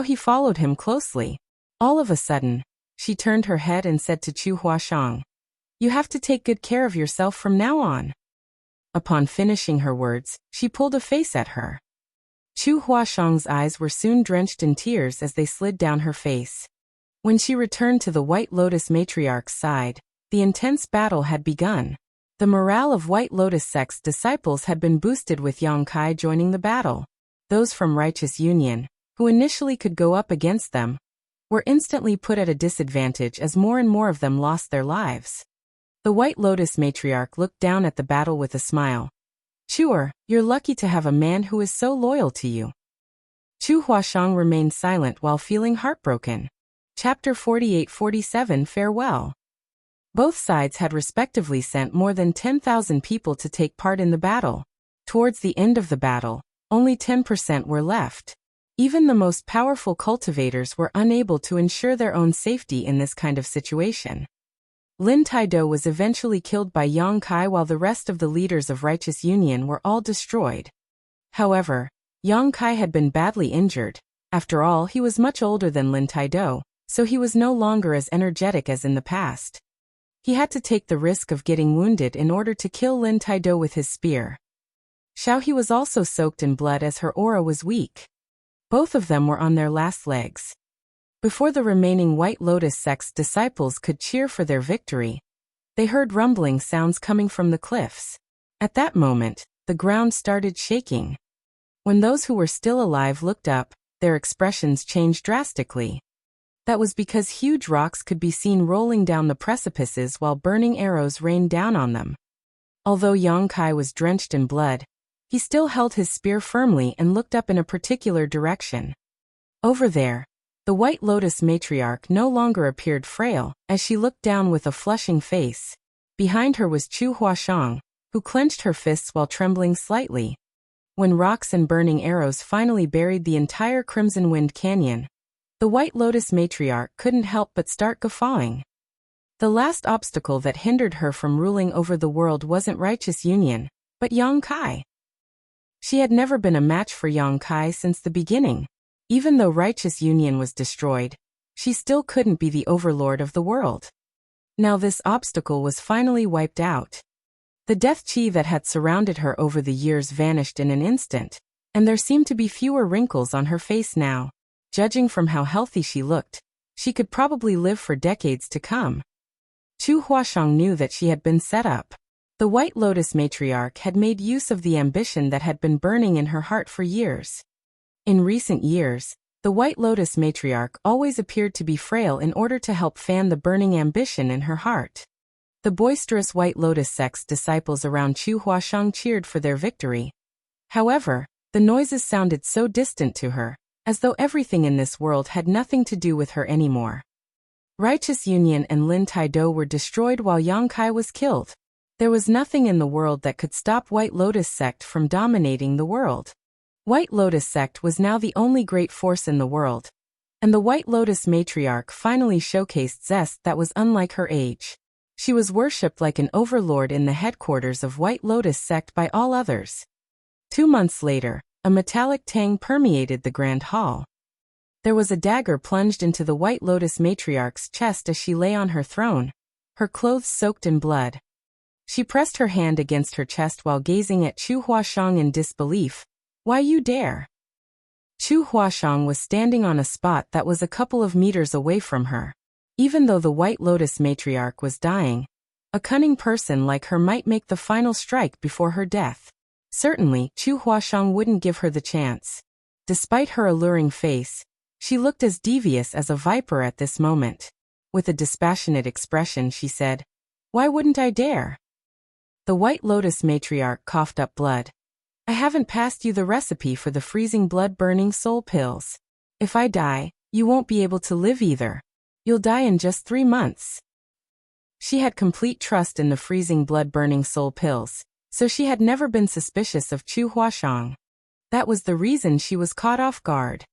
He followed him closely. All of a sudden, she turned her head and said to Chu Huashang, You have to take good care of yourself from now on. Upon finishing her words, she pulled a face at her. Chu Huashang's eyes were soon drenched in tears as they slid down her face. When she returned to the White Lotus matriarch's side, the intense battle had begun. The morale of White Lotus sect's disciples had been boosted with Yang Kai joining the battle. Those from Righteous Union, who initially could go up against them, were instantly put at a disadvantage as more and more of them lost their lives. The White Lotus matriarch looked down at the battle with a smile. Chuer, you're lucky to have a man who is so loyal to you. Chu Huashang remained silent while feeling heartbroken. Chapter 48-47 Farewell. Both sides had respectively sent more than 10,000 people to take part in the battle. Towards the end of the battle, only 10% were left. Even the most powerful cultivators were unable to ensure their own safety in this kind of situation. Lin Taido was eventually killed by Yang Kai while the rest of the leaders of Righteous Union were all destroyed. However, Yang Kai had been badly injured. After all, he was much older than Lin Taido, so he was no longer as energetic as in the past. He had to take the risk of getting wounded in order to kill Lin Taido with his spear. He was also soaked in blood as her aura was weak. Both of them were on their last legs. Before the remaining White Lotus sect's disciples could cheer for their victory, they heard rumbling sounds coming from the cliffs. At that moment, the ground started shaking. When those who were still alive looked up, their expressions changed drastically. That was because huge rocks could be seen rolling down the precipices while burning arrows rained down on them. Although Yang Kai was drenched in blood, he still held his spear firmly and looked up in a particular direction. Over there, the White Lotus matriarch no longer appeared frail, as she looked down with a flushing face. Behind her was Chu Huashang, who clenched her fists while trembling slightly. When rocks and burning arrows finally buried the entire Crimson Wind Canyon, the White Lotus matriarch couldn't help but start guffawing. The last obstacle that hindered her from ruling over the world wasn't Righteous Union, but Yang Kai. She had never been a match for Yang Kai since the beginning. Even though Righteous Union was destroyed, she still couldn't be the overlord of the world. Now this obstacle was finally wiped out. The death chi that had surrounded her over the years vanished in an instant, and there seemed to be fewer wrinkles on her face now. Judging from how healthy she looked, she could probably live for decades to come. Chu Huashang knew that she had been set up. The White Lotus matriarch had made use of the ambition that had been burning in her heart for years. In recent years, the White Lotus matriarch always appeared to be frail in order to help fan the burning ambition in her heart. The boisterous White Lotus sect's disciples around Chu Huashang cheered for their victory. However, the noises sounded so distant to her, as though everything in this world had nothing to do with her anymore. Righteous Union and Lin Taido were destroyed while Yang Kai was killed. There was nothing in the world that could stop White Lotus sect from dominating the world. White Lotus sect was now the only great force in the world, and the White Lotus matriarch finally showcased zest that was unlike her age. She was worshipped like an overlord in the headquarters of White Lotus sect by all others. 2 months later, a metallic tang permeated the grand hall. There was a dagger plunged into the White Lotus matriarch's chest as she lay on her throne, her clothes soaked in blood. She pressed her hand against her chest while gazing at Chu Huashang in disbelief. "Why you dare?" Chu Huashang was standing on a spot that was a couple of meters away from her. Even though the White Lotus matriarch was dying, a cunning person like her might make the final strike before her death. Certainly, Chu Huashang wouldn't give her the chance. Despite her alluring face, she looked as devious as a viper at this moment. With a dispassionate expression, she said, "Why wouldn't I dare?" The White Lotus matriarch coughed up blood. "I haven't passed you the recipe for the freezing blood-burning soul pills. If I die, you won't be able to live either. You'll die in just 3 months." She had complete trust in the freezing blood-burning soul pills, so she had never been suspicious of Chu Huashang. That was the reason she was caught off guard.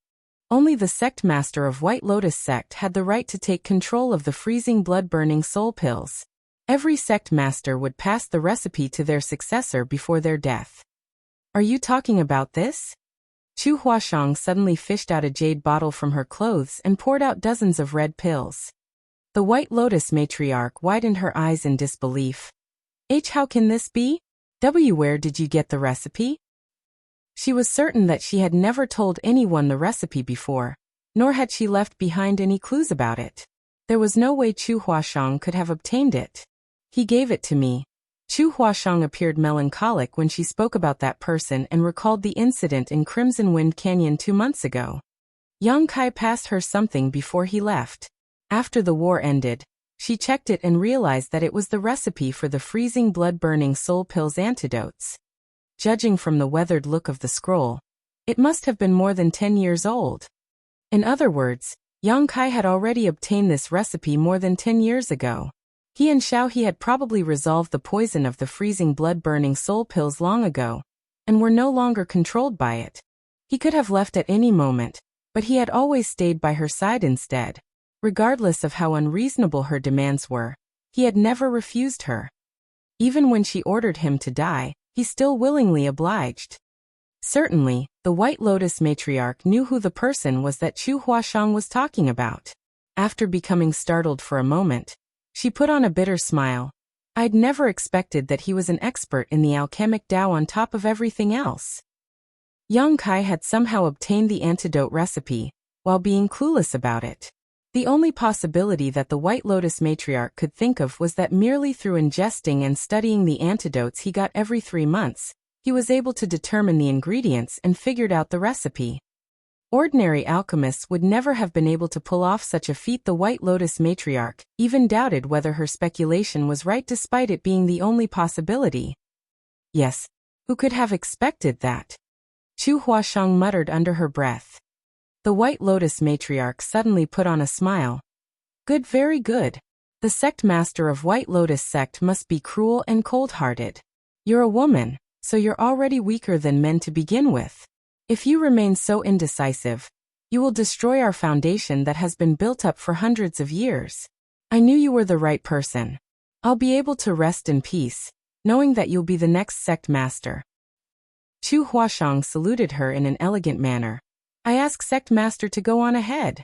Only the sect master of White Lotus sect had the right to take control of the freezing blood-burning soul pills. Every sect master would pass the recipe to their successor before their death. "Are you talking about this?" Chu Huashang suddenly fished out a jade bottle from her clothes and poured out dozens of red pills. The White Lotus matriarch widened her eyes in disbelief. How can this be? Where did you get the recipe?" She was certain that she had never told anyone the recipe before, nor had she left behind any clues about it. There was no way Chu Huashang could have obtained it. "He gave it to me." Chu Huashang appeared melancholic when she spoke about that person and recalled the incident in Crimson Wind Canyon 2 months ago. Yang Kai passed her something before he left. After the war ended, she checked it and realized that it was the recipe for the freezing blood-burning soul pills antidotes. Judging from the weathered look of the scroll, it must have been more than 10 years old. In other words, Yang Kai had already obtained this recipe more than 10 years ago. He and Xiaohe had probably resolved the poison of the freezing blood-burning soul pills long ago, and were no longer controlled by it. He could have left at any moment, but he had always stayed by her side instead. Regardless of how unreasonable her demands were, he had never refused her. Even when she ordered him to die, he still willingly obliged. Certainly, the White Lotus matriarch knew who the person was that Chu Huashang was talking about. After becoming startled for a moment, she put on a bitter smile. "I'd never expected that he was an expert in the alchemic Tao on top of everything else." Young Kai had somehow obtained the antidote recipe, while being clueless about it. The only possibility that the White Lotus matriarch could think of was that merely through ingesting and studying the antidotes he got every 3 months, he was able to determine the ingredients and figured out the recipe. Ordinary alchemists would never have been able to pull off such a feat. The White Lotus matriarch even doubted whether her speculation was right despite it being the only possibility. Yes, who could have expected that? Chu Huasheng muttered under her breath. The White Lotus matriarch suddenly put on a smile. Good, very good. The sect master of White Lotus sect must be cruel and cold-hearted. You're a woman, so you're already weaker than men to begin with. If you remain so indecisive, you will destroy our foundation that has been built up for hundreds of years. I knew you were the right person. I'll be able to rest in peace, knowing that you'll be the next sect master. Chu Huasheng saluted her in an elegant manner. I ask sect master to go on ahead.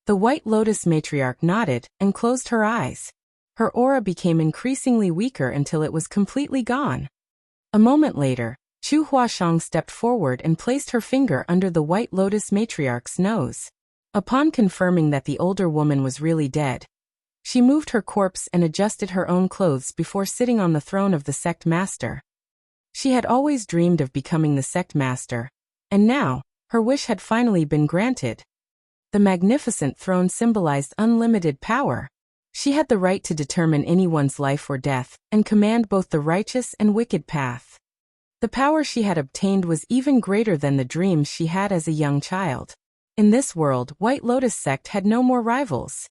The White Lotus matriarch nodded and closed her eyes. Her aura became increasingly weaker until it was completely gone. A moment later, Chu Huasheng stepped forward and placed her finger under the White Lotus matriarch's nose. Upon confirming that the older woman was really dead, she moved her corpse and adjusted her own clothes before sitting on the throne of the sect master. She had always dreamed of becoming the sect master, and now, her wish had finally been granted. The magnificent throne symbolized unlimited power. She had the right to determine anyone's life or death, and command both the righteous and wicked path. The power she had obtained was even greater than the dreams she had as a young child. In this world, White Lotus sect had no more rivals.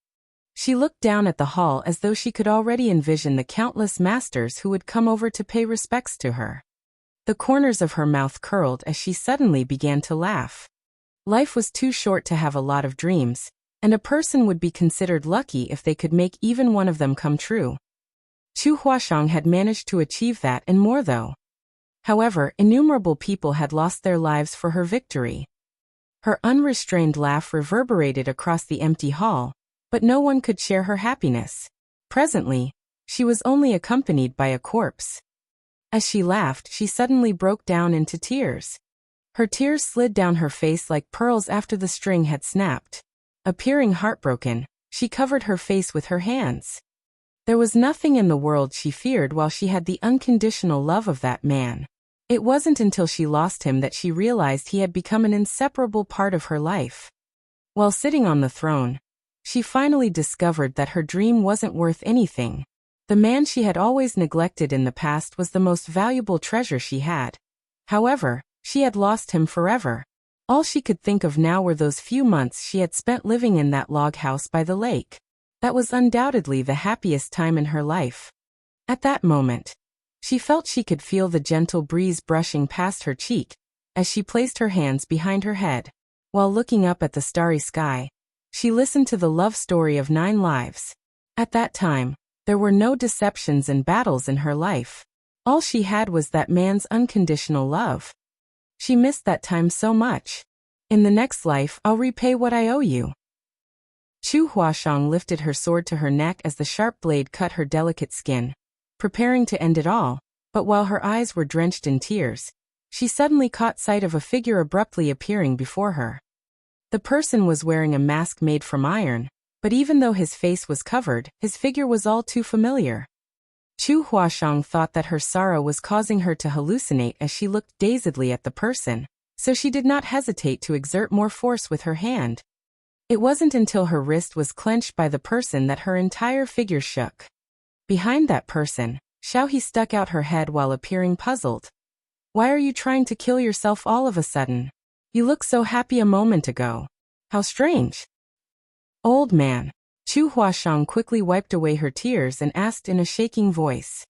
She looked down at the hall as though she could already envision the countless masters who would come over to pay respects to her. The corners of her mouth curled as she suddenly began to laugh. Life was too short to have a lot of dreams, and a person would be considered lucky if they could make even one of them come true. Chu Huasheng had managed to achieve that and more though. However, innumerable people had lost their lives for her victory. Her unrestrained laugh reverberated across the empty hall, but no one could share her happiness. Presently, she was only accompanied by a corpse. As she laughed, she suddenly broke down into tears. Her tears slid down her face like pearls after the string had snapped. Appearing heartbroken, she covered her face with her hands. There was nothing in the world she feared while she had the unconditional love of that man. It wasn't until she lost him that she realized he had become an inseparable part of her life. While sitting on the throne, she finally discovered that her dream wasn't worth anything. The man she had always neglected in the past was the most valuable treasure she had. However, she had lost him forever. All she could think of now were those few months she had spent living in that log house by the lake. That was undoubtedly the happiest time in her life. At that moment, she felt she could feel the gentle breeze brushing past her cheek, as she placed her hands behind her head. While looking up at the starry sky, she listened to the love story of 9 lives. At that time, there were no deceptions and battles in her life. All she had was that man's unconditional love. She missed that time so much. In the next life, I'll repay what I owe you. Chu Huasheng lifted her sword to her neck as the sharp blade cut her delicate skin, preparing to end it all, but while her eyes were drenched in tears, she suddenly caught sight of a figure abruptly appearing before her. The person was wearing a mask made from iron, but even though his face was covered, his figure was all too familiar. Chu Huasheng thought that her sorrow was causing her to hallucinate as she looked dazedly at the person, so she did not hesitate to exert more force with her hand. It wasn't until her wrist was clenched by the person that her entire figure shook. Behind that person, Xiaohe stuck out her head while appearing puzzled. Why are you trying to kill yourself all of a sudden? You looked so happy a moment ago. How strange. Old man. Chu Huasheng quickly wiped away her tears and asked in a shaking voice.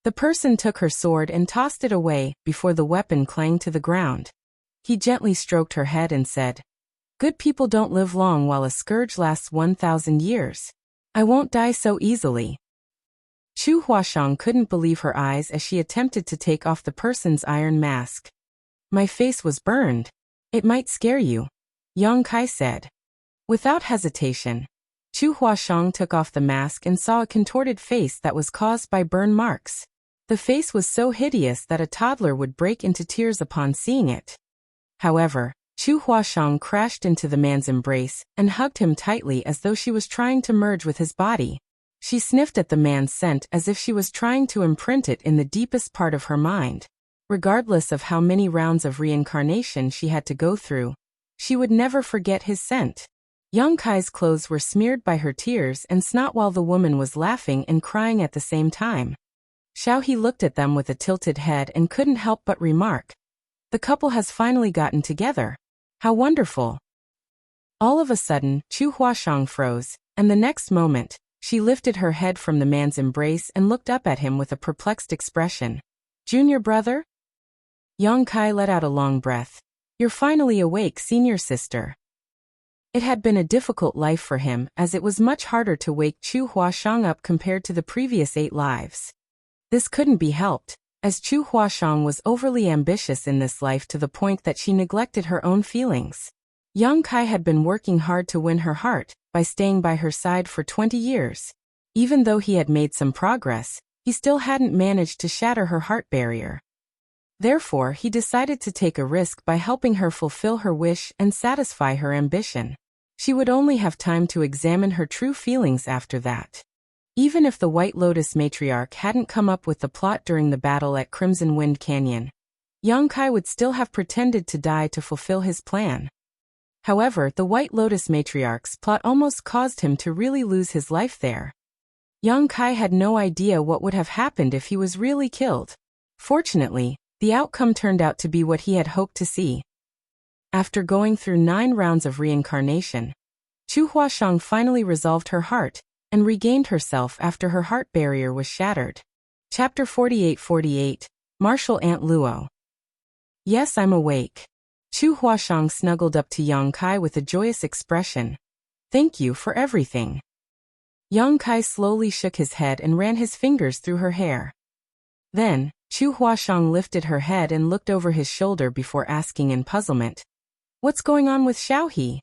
The person took her sword and tossed it away before the weapon clanged to the ground. He gently stroked her head and said, Good people don't live long while a scourge lasts 1,000 years. I won't die so easily. Chu Huasheng couldn't believe her eyes as she attempted to take off the person's iron mask. My face was burned. It might scare you, Yang Kai said. Without hesitation, Chu Huasheng took off the mask and saw a contorted face that was caused by burn marks. The face was so hideous that a toddler would break into tears upon seeing it. However, Chu Huashang crashed into the man's embrace and hugged him tightly as though she was trying to merge with his body. She sniffed at the man's scent as if she was trying to imprint it in the deepest part of her mind. Regardless of how many rounds of reincarnation she had to go through, she would never forget his scent. Yang Kai's clothes were smeared by her tears and snot while the woman was laughing and crying at the same time. Xiaohe looked at them with a tilted head and couldn't help but remark, "The couple has finally gotten together. How wonderful." All of a sudden, Chu Huashang froze, and the next moment, she lifted her head from the man's embrace and looked up at him with a perplexed expression. "Junior brother?" Yang Kai let out a long breath. "You're finally awake, senior sister." It had been a difficult life for him, as it was much harder to wake Chu Huashang up compared to the previous 8 lives. This couldn't be helped, as Chu Huashang was overly ambitious in this life to the point that she neglected her own feelings. Yang Kai had been working hard to win her heart, by staying by her side for 20 years. Even though he had made some progress, he still hadn't managed to shatter her heart barrier. Therefore, he decided to take a risk by helping her fulfill her wish and satisfy her ambition. She would only have time to examine her true feelings after that. Even if the White Lotus matriarch hadn't come up with the plot during the battle at Crimson Wind Canyon, Yang Kai would still have pretended to die to fulfill his plan. However, the White Lotus matriarch's plot almost caused him to really lose his life there. Yang Kai had no idea what would have happened if he was really killed. Fortunately, the outcome turned out to be what he had hoped to see. After going through 9 rounds of reincarnation, Chu Huashang finally resolved her heart and regained herself after her heart barrier was shattered. Chapter 48. Martial Aunt Luo. "Yes, I'm awake." Chu Huashang snuggled up to Yang Kai with a joyous expression. "Thank you for everything." Yang Kai slowly shook his head and ran his fingers through her hair. Then, Chu Huashang lifted her head and looked over his shoulder before asking in puzzlement, "What's going on with Xiaohe?"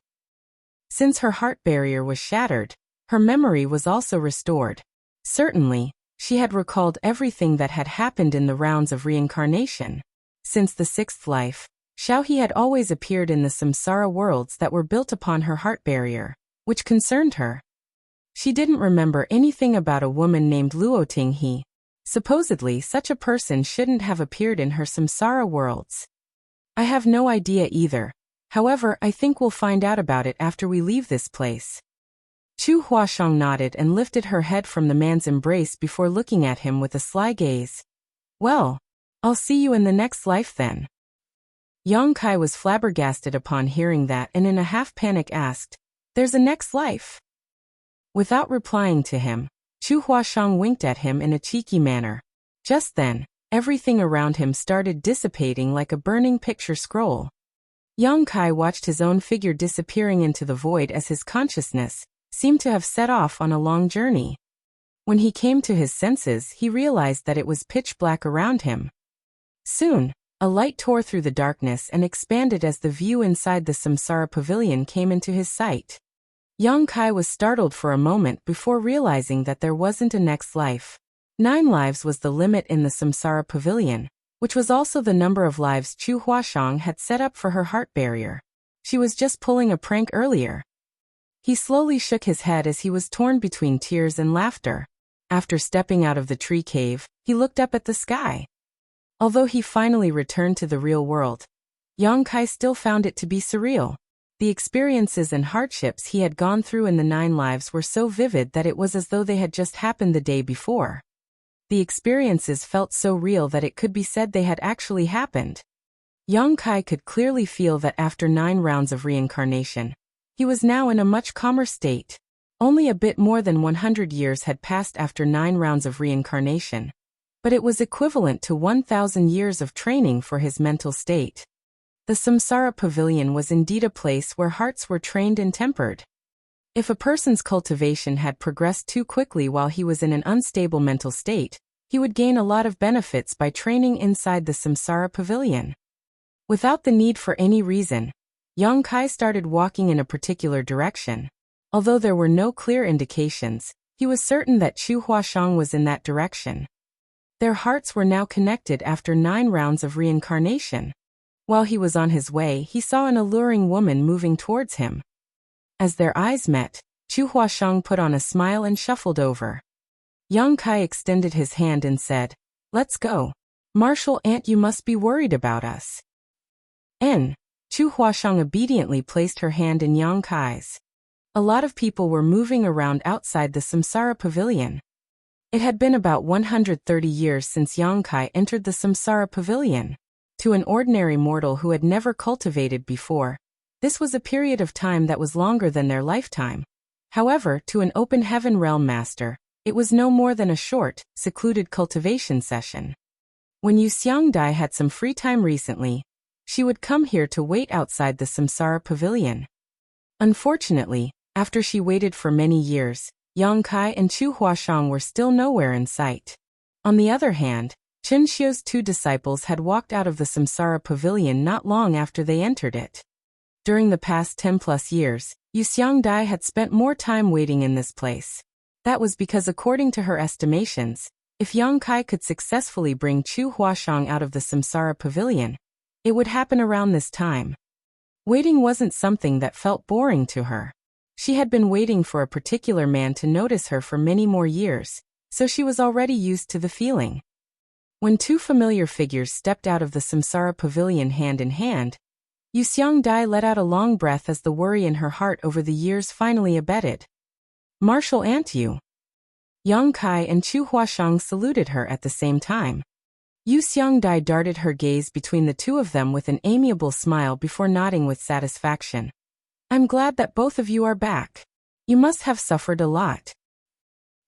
Since her heart barrier was shattered, her memory was also restored. Certainly, she had recalled everything that had happened in the rounds of reincarnation. Since the 6th life, Xiaohe had always appeared in the samsara worlds that were built upon her heart barrier, which concerned her. She didn't remember anything about a woman named Luo Tinghe. Supposedly, such a person shouldn't have appeared in her samsara worlds. "I have no idea either. However, I think we'll find out about it after we leave this place." Chu Huashang nodded and lifted her head from the man's embrace before looking at him with a sly gaze. "Well, I'll see you in the next life then." Yang Kai was flabbergasted upon hearing that and in a half-panic asked, "There's a next life?" Without replying to him, Chu Huashang winked at him in a cheeky manner. Just then, everything around him started dissipating like a burning picture scroll. Yang Kai watched his own figure disappearing into the void as his consciousness seemed to have set off on a long journey. When he came to his senses, he realized that it was pitch black around him. Soon, a light tore through the darkness and expanded as the view inside the Samsara Pavilion came into his sight. Yang Kai was startled for a moment before realizing that there wasn't a next life. 9 lives was the limit in the Samsara Pavilion, which was also the number of lives Chu Huashang had set up for her heart barrier. She was just pulling a prank earlier. He slowly shook his head as he was torn between tears and laughter. After stepping out of the tree cave, he looked up at the sky. Although he finally returned to the real world, Yang Kai still found it to be surreal. The experiences and hardships he had gone through in the 9 lives were so vivid that it was as though they had just happened the day before. The experiences felt so real that it could be said they had actually happened. Yang Kai could clearly feel that after 9 rounds of reincarnation, he was now in a much calmer state. Only a bit more than 100 years had passed after 9 rounds of reincarnation, but it was equivalent to 1,000 years of training for his mental state. The Samsara Pavilion was indeed a place where hearts were trained and tempered. If a person's cultivation had progressed too quickly while he was in an unstable mental state, he would gain a lot of benefits by training inside the Samsara Pavilion. Without the need for any reason, Yang Kai started walking in a particular direction. Although there were no clear indications, he was certain that Chu Huashang was in that direction. Their hearts were now connected after 9 rounds of reincarnation. While he was on his way, he saw an alluring woman moving towards him. As their eyes met, Chu Huasheng put on a smile and shuffled over. Yang Kai extended his hand and said, "Let's go. Martial Ant, you must be worried about us." Chu Huasheng obediently placed her hand in Yang Kai's. A lot of people were moving around outside the Samsara Pavilion. It had been about 130 years since Yang Kai entered the Samsara Pavilion. To an ordinary mortal who had never cultivated before, this was a period of time that was longer than their lifetime. However, to an open heaven realm master, it was no more than a short, secluded cultivation session. When Yu Xiangdai had some free time recently, she would come here to wait outside the Samsara Pavilion. Unfortunately, after she waited for many years, Yang Kai and Chu Huasheng were still nowhere in sight. On the other hand, Chen Xiu's 2 disciples had walked out of the Samsara Pavilion not long after they entered it. During the past 10+ years, Yu Xiangdai had spent more time waiting in this place. That was because according to her estimations, if Yang Kai could successfully bring Chu Huasheng out of the Samsara Pavilion, it would happen around this time. Waiting wasn't something that felt boring to her. She had been waiting for a particular man to notice her for many more years, so she was already used to the feeling. When 2 familiar figures stepped out of the Samsara Pavilion hand in hand, Yu Xiangdai let out a long breath as the worry in her heart over the years finally abated. "Martial Ant, you." Yang Kai and Chu Huasheng saluted her at the same time. Yu Xiangdai darted her gaze between the 2 of them with an amiable smile before nodding with satisfaction. "I'm glad that both of you are back. You must have suffered a lot."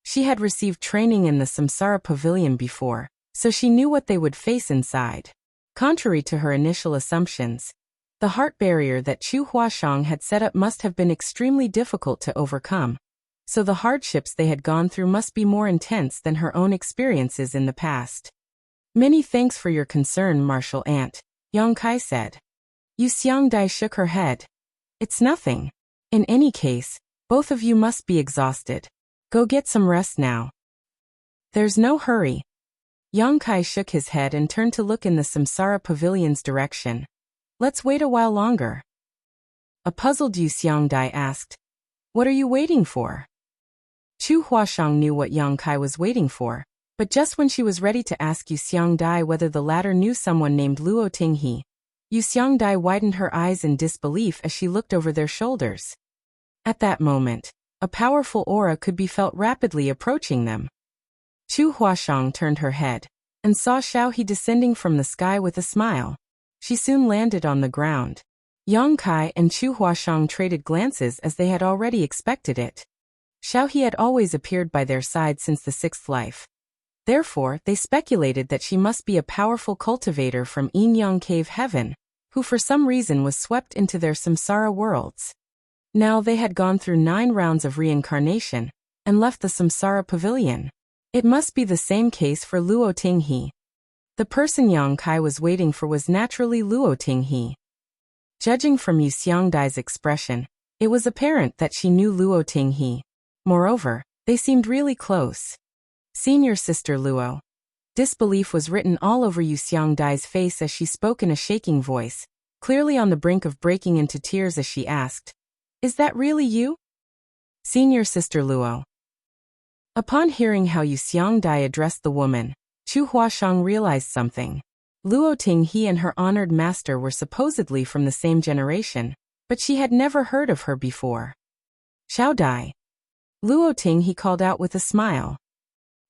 She had received training in the Samsara Pavilion before, so she knew what they would face inside. Contrary to her initial assumptions, the heart barrier that Chu Huasheng had set up must have been extremely difficult to overcome, so the hardships they had gone through must be more intense than her own experiences in the past. "Many thanks for your concern, Martial Ant," Yang Kai said. Yu Xiangdai shook her head. "It's nothing. In any case, both of you must be exhausted. Go get some rest now." "There's no hurry." Yang Kai shook his head and turned to look in the Samsara Pavilion's direction. "Let's wait a while longer." A puzzled Yu Xiangdai asked, "What are you waiting for?" Chu Huasheng knew what Yang Kai was waiting for, but just when she was ready to ask Yu Xiangdai whether the latter knew someone named Luo Tinghe, Yu Xiangdai widened her eyes in disbelief as she looked over their shoulders. At that moment, a powerful aura could be felt rapidly approaching them. Chu Huasheng turned her head and saw Xiaohe descending from the sky with a smile. She soon landed on the ground. Yang Kai and Chu Huasheng traded glances as they had already expected it. Xiaohe had always appeared by their side since the 6th life. Therefore, they speculated that she must be a powerful cultivator from Yin Yang Cave Heaven, who for some reason was swept into their samsara worlds. Now they had gone through 9 rounds of reincarnation and left the Samsara Pavilion. It must be the same case for Luo Tinghe. The person Yang Kai was waiting for was naturally Luo Tinghe. Judging from Yu Xiangdai's expression, it was apparent that she knew Luo Tinghe. Moreover, they seemed really close. "Senior Sister Luo." Disbelief was written all over Yu Xiangdai's face as she spoke in a shaking voice, clearly on the brink of breaking into tears as she asked, "Is that really you?" "Senior Sister Luo." Upon hearing how Yu Xiangdai addressed the woman, Chu Huasheng realized something. Luo Tinghe and her honored master were supposedly from the same generation, but she had never heard of her before. "Xiao Dai." Luo Tinghe called out with a smile.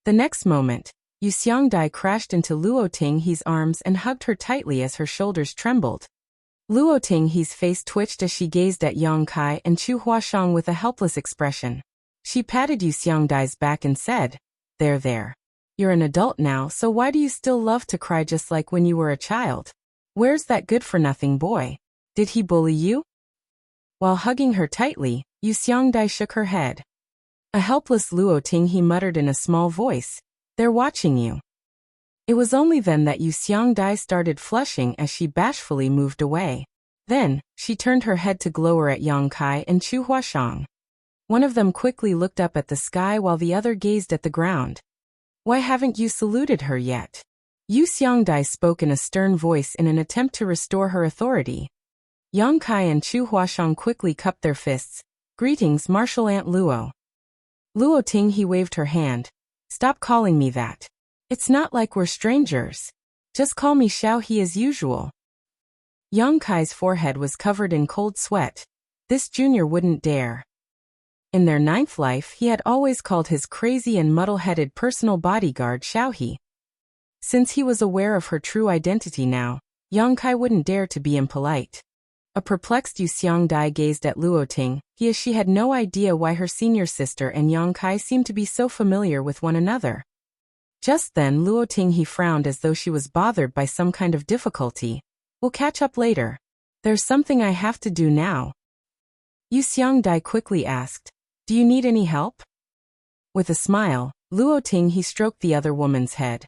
The next moment, Yu Xiangdai crashed into Luo Tinghe's arms and hugged her tightly as her shoulders trembled. Luo Tinghe's face twitched as she gazed at Yang Kai and Chu Huasheng with a helpless expression. She patted Yu Xiangdai's back and said, There. You're an adult now, so why do you still love to cry just like when you were a child? Where's that good-for-nothing boy? Did he bully you?" While hugging her tightly, Yu Xiangdai shook her head. A helpless Luo Tinghe muttered in a small voice, "They're watching you." It was only then that Yu Xiangdai started flushing as she bashfully moved away. Then, she turned her head to glower at Yang Kai and Chu Huasheng. One of them quickly looked up at the sky while the other gazed at the ground. "Why haven't you saluted her yet?" Yu Xiangdai spoke in a stern voice in an attempt to restore her authority. Yang Kai and Chu Huashang quickly cupped their fists. Greetings, Martial Aunt Luo. Luo Ting, he waved her hand. Stop calling me that. It's not like we're strangers. Just call me Xiao He as usual. Yang Kai's forehead was covered in cold sweat. This junior wouldn't dare. In their 9th life, he had always called his crazy and muddle-headed personal bodyguard Xiao He. Since he was aware of her true identity now, Yang Kai wouldn't dare to be impolite. A perplexed Yu Xiangdai gazed at Luo Ting. He as she had no idea why her senior sister and Yang Kai seemed to be so familiar with one another. Just then Luo Ting he frowned as though she was bothered by some kind of difficulty. We'll catch up later. There's something I have to do now. Yu Xiangdai quickly asked, do you need any help? With a smile, Luo Ting he stroked the other woman's head.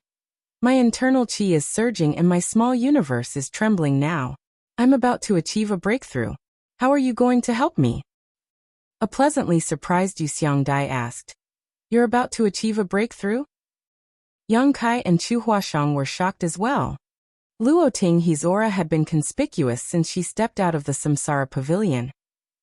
My internal qi is surging and my small universe is trembling now. I'm about to achieve a breakthrough. How are you going to help me? A pleasantly surprised Yu Xiangdai asked. You're about to achieve a breakthrough? Yang Kai and Chu Huashang were shocked as well. Luo Ting he's aura had been conspicuous since she stepped out of the Samsara Pavilion,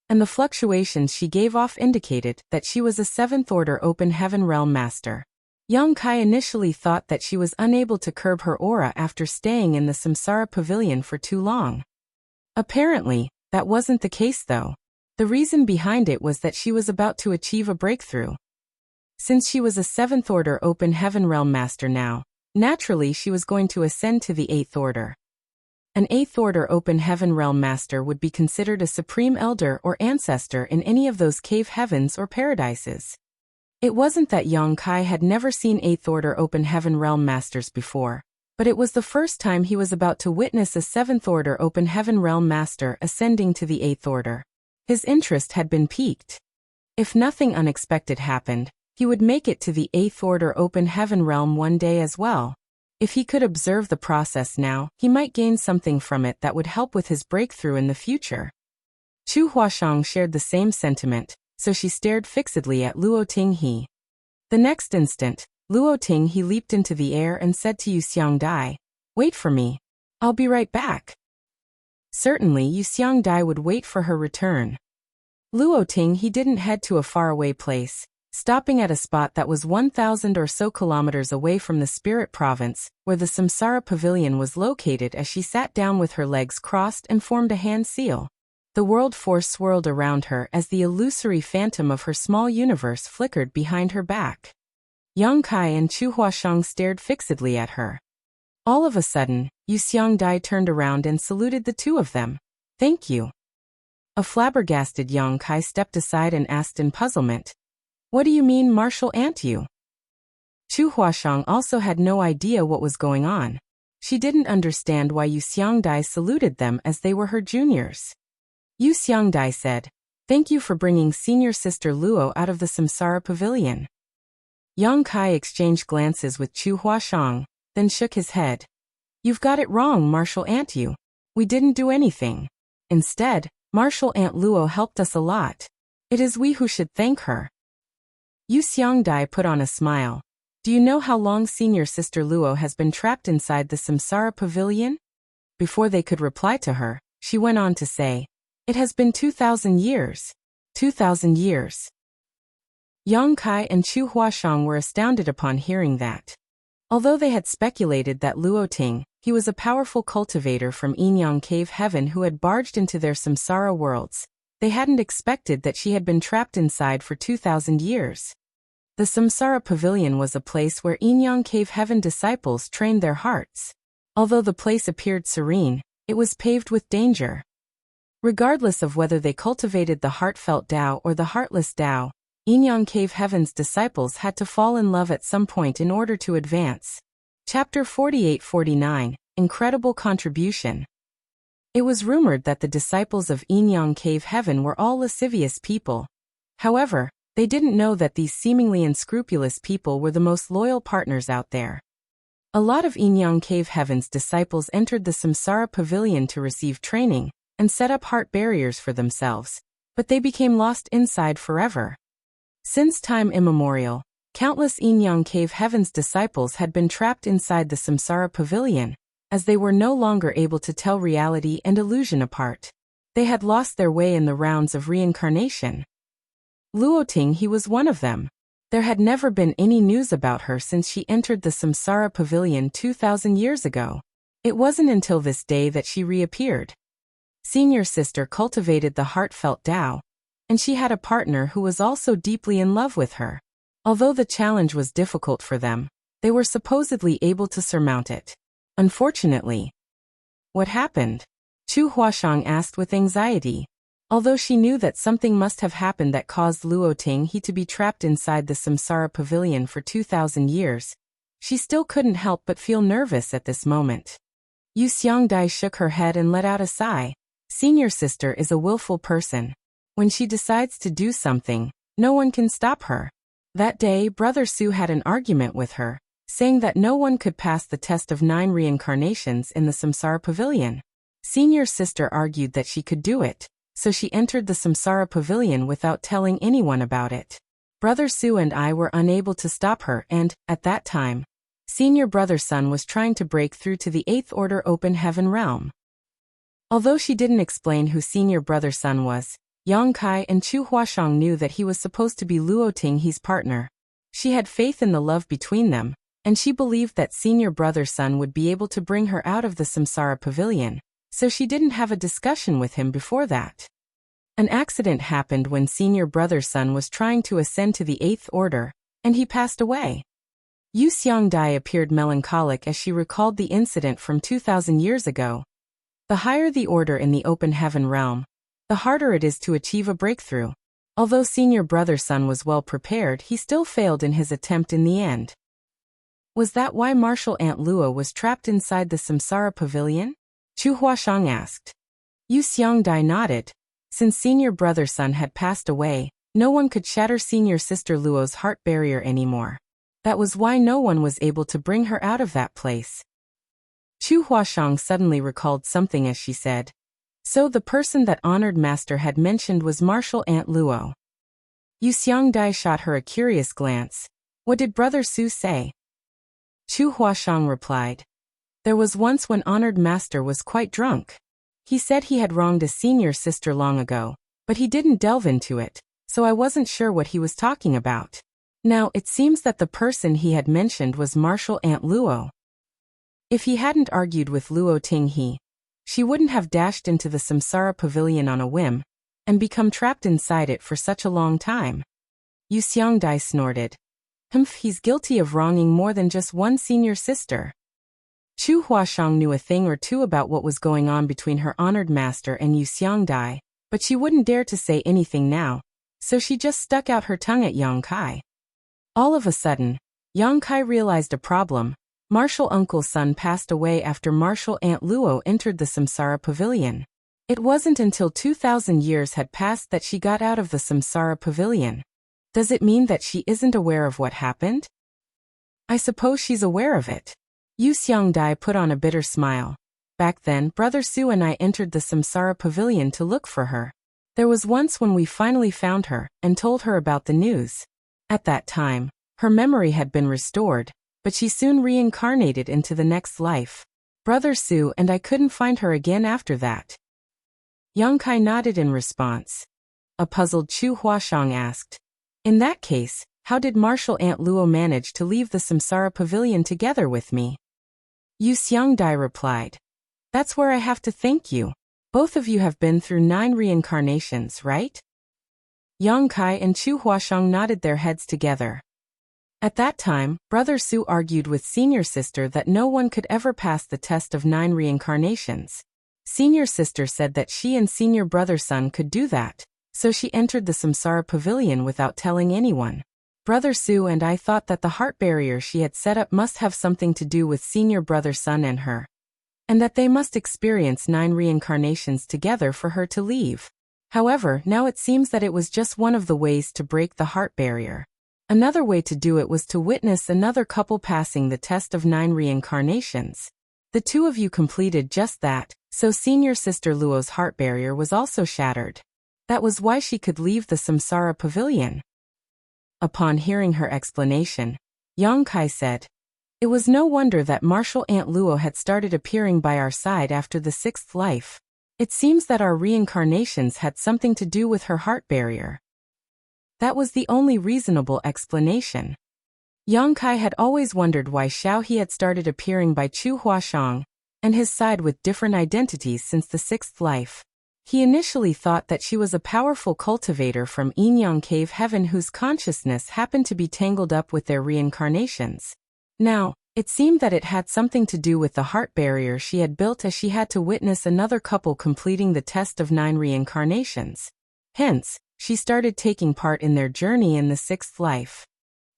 and the fluctuations she gave off indicated that she was a 7th-order open heaven realm master. Yang Kai initially thought that she was unable to curb her aura after staying in the Samsara Pavilion for too long. Apparently, that wasn't the case though. The reason behind it was that she was about to achieve a breakthrough. Since she was a 7th-order open heaven realm master now, naturally she was going to ascend to the 8th order. An 8th-order open heaven realm master would be considered a supreme elder or ancestor in any of those cave heavens or paradises. It wasn't that Yang Kai had never seen 8th-order open heaven realm masters before, but it was the first time he was about to witness a 7th-order open heaven realm master ascending to the 8th order. His interest had been piqued. If nothing unexpected happened, he would make it to the 8th order open heaven realm one day as well. If he could observe the process now, he might gain something from it that would help with his breakthrough in the future. Chu Huashang shared the same sentiment, so she stared fixedly at Luo Ting he. The next instant, Luo Ting he leaped into the air and said to Yu Xiangdai, wait for me. I'll be right back. Certainly Yu Xiangdai would wait for her return. Luo Ting he didn't head to a faraway place, stopping at a spot that was 1,000 or so kilometers away from the spirit province, where the Samsara Pavilion was located. As she sat down with her legs crossed and formed a hand seal, the world force swirled around her as the illusory phantom of her small universe flickered behind her back. Yang Kai and Chu Huashang stared fixedly at her. All of a sudden, Yu Xiangdai turned around and saluted the two of them. Thank you. A flabbergasted Yang Kai stepped aside and asked in puzzlement, what do you mean, Martial Aunt you? Chu Huashang also had no idea what was going on. She didn't understand why Yu Xiangdai saluted them as they were her juniors. Yu Xiangdai said, thank you for bringing senior sister Luo out of the Samsara Pavilion. Yang Kai exchanged glances with Chu Huashang, then shook his head. You've got it wrong, Martial Aunt you. We didn't do anything. Instead, Martial Aunt Luo helped us a lot. It is we who should thank her. Yu Xiangdai put on a smile. Do you know how long senior sister Luo has been trapped inside the Samsara Pavilion? Before they could reply to her, she went on to say, it has been 2,000 years. 2,000 years. Yang Kai and Chu Huashang were astounded upon hearing that. Although they had speculated that Luo Ting, he was a powerful cultivator from Yinyang Cave Heaven who had barged into their samsara worlds, they hadn't expected that she had been trapped inside for 2,000 years. The Samsara Pavilion was a place where Yinyang Cave Heaven disciples trained their hearts. Although the place appeared serene, it was paved with danger. Regardless of whether they cultivated the heartfelt Tao or the heartless Tao, Yinyang Cave Heaven's disciples had to fall in love at some point in order to advance. Chapter 48-49, Incredible Contribution. It was rumored that the disciples of Yinyang Cave Heaven were all lascivious people. However, they didn't know that these seemingly unscrupulous people were the most loyal partners out there. A lot of Yinyang Cave Heaven's disciples entered the Samsara Pavilion to receive training and set up heart barriers for themselves, but they became lost inside forever. Since time immemorial, Countless Inyang Cave Heaven's disciples had been trapped inside the Samsara Pavilion, as they were no longer able to tell reality and illusion apart. They had lost their way in the rounds of reincarnation. Luoting, he was one of them. There had never been any news about her since she entered the Samsara Pavilion 2,000 years ago. It wasn't until this day that she reappeared. Senior sister cultivated the heartfelt Tao, and she had a partner who was also deeply in love with her. Although the challenge was difficult for them, they were supposedly able to surmount it. Unfortunately. What happened? Chu Huashang asked with anxiety. Although she knew that something must have happened that caused Luoting he to be trapped inside the Samsara Pavilion for 2,000 years, she still couldn't help but feel nervous at this moment. Yu Xiangdai shook her head and let out a sigh. Senior sister is a willful person. When she decides to do something, no one can stop her. That day, Brother Su had an argument with her, saying that no one could pass the test of 9 reincarnations in the Samsara Pavilion. Senior sister argued that she could do it, so she entered the Samsara Pavilion without telling anyone about it. Brother Su and I were unable to stop her and, at that time, Senior Brother Sun was trying to break through to the 8th Order Open Heaven realm. Although she didn't explain who Senior Brother Sun was, Yang Kai and Chu Huashang knew that he was supposed to be Luoting He's partner. She had faith in the love between them, and she believed that Senior Brother Sun would be able to bring her out of the Samsara Pavilion, so she didn't have a discussion with him before that. An accident happened when Senior Brother Sun was trying to ascend to the 8th Order, and he passed away. Yu Xiangdai appeared melancholic as she recalled the incident from 2,000 years ago. The higher the order in the open heaven realm, the harder it is to achieve a breakthrough. Although Senior Brother Sun was well prepared, he still failed in his attempt in the end. Was that why Martial Aunt Luo was trapped inside the Samsara Pavilion? Chu Huashang asked. Yu Xiangdai nodded. Since Senior Brother Sun had passed away, no one could shatter Senior Sister Luo's heart barrier anymore. That was why no one was able to bring her out of that place. Chu Huashang suddenly recalled something as she said. So the person that honored master had mentioned was Martial Aunt Luo. Yu Xiangdai shot her a curious glance. What did Brother Su say? Chu Huashang replied. There was once when honored master was quite drunk. He said he had wronged a senior sister long ago, but he didn't delve into it, so I wasn't sure what he was talking about. Now it seems that the person he had mentioned was Martial Aunt Luo. If he hadn't argued with Luo Tinghe, she wouldn't have dashed into the Samsara Pavilion on a whim, and become trapped inside it for such a long time. Yu Xiangdai snorted. He's guilty of wronging more than just one senior sister. Chu Huashang knew a thing or two about what was going on between her honored master and Yu Xiangdai, but she wouldn't dare to say anything now, so she just stuck out her tongue at Yang Kai. All of a sudden, Yang Kai realized a problem. Martial Uncle Sun passed away after Martial Aunt Luo entered the Samsara Pavilion. It wasn't until 2,000 years had passed that she got out of the Samsara Pavilion. Does it mean that she isn't aware of what happened? I suppose she's aware of it. Yu Xiangdai put on a bitter smile. Back then, Brother Su and I entered the Samsara Pavilion to look for her. There was once when we finally found her and told her about the news. At that time, her memory had been restored, but she soon reincarnated into the next life. Brother Su and I couldn't find her again after that. Yang Kai nodded in response. A puzzled Chu Huashang asked. In that case, how did Martial Aunt Luo manage to leave the Samsara Pavilion together with me? Yu Xiangdai replied. That's where I have to thank you. Both of you have been through 9 reincarnations, right? Yang Kai and Chu Huashang nodded their heads together. At that time, Brother Su argued with Senior Sister that no one could ever pass the test of 9 reincarnations. Senior Sister said that she and Senior Brother Sun could do that, so she entered the Samsara Pavilion without telling anyone. Brother Su and I thought that the heart barrier she had set up must have something to do with Senior Brother Sun and her, and that they must experience 9 reincarnations together for her to leave. However, now it seems that it was just one of the ways to break the heart barrier. Another way to do it was to witness another couple passing the test of 9 reincarnations. The two of you completed just that, so Senior Sister Luo's heart barrier was also shattered. That was why she could leave the Samsara Pavilion. Upon hearing her explanation, Yang Kai said, "It was no wonder that Martial Aunt Luo had started appearing by our side after the sixth life. It seems that our reincarnations had something to do with her heart barrier." That was the only reasonable explanation. Yang Kai had always wondered why Xiao He had started appearing by Chu Huashang and his side with different identities since the sixth life. He initially thought that she was a powerful cultivator from Yin-Yang Cave Heaven whose consciousness happened to be tangled up with their reincarnations. Now, it seemed that it had something to do with the heart barrier she had built as she had to witness another couple completing the test of 9 reincarnations. Hence, she started taking part in their journey in the sixth life.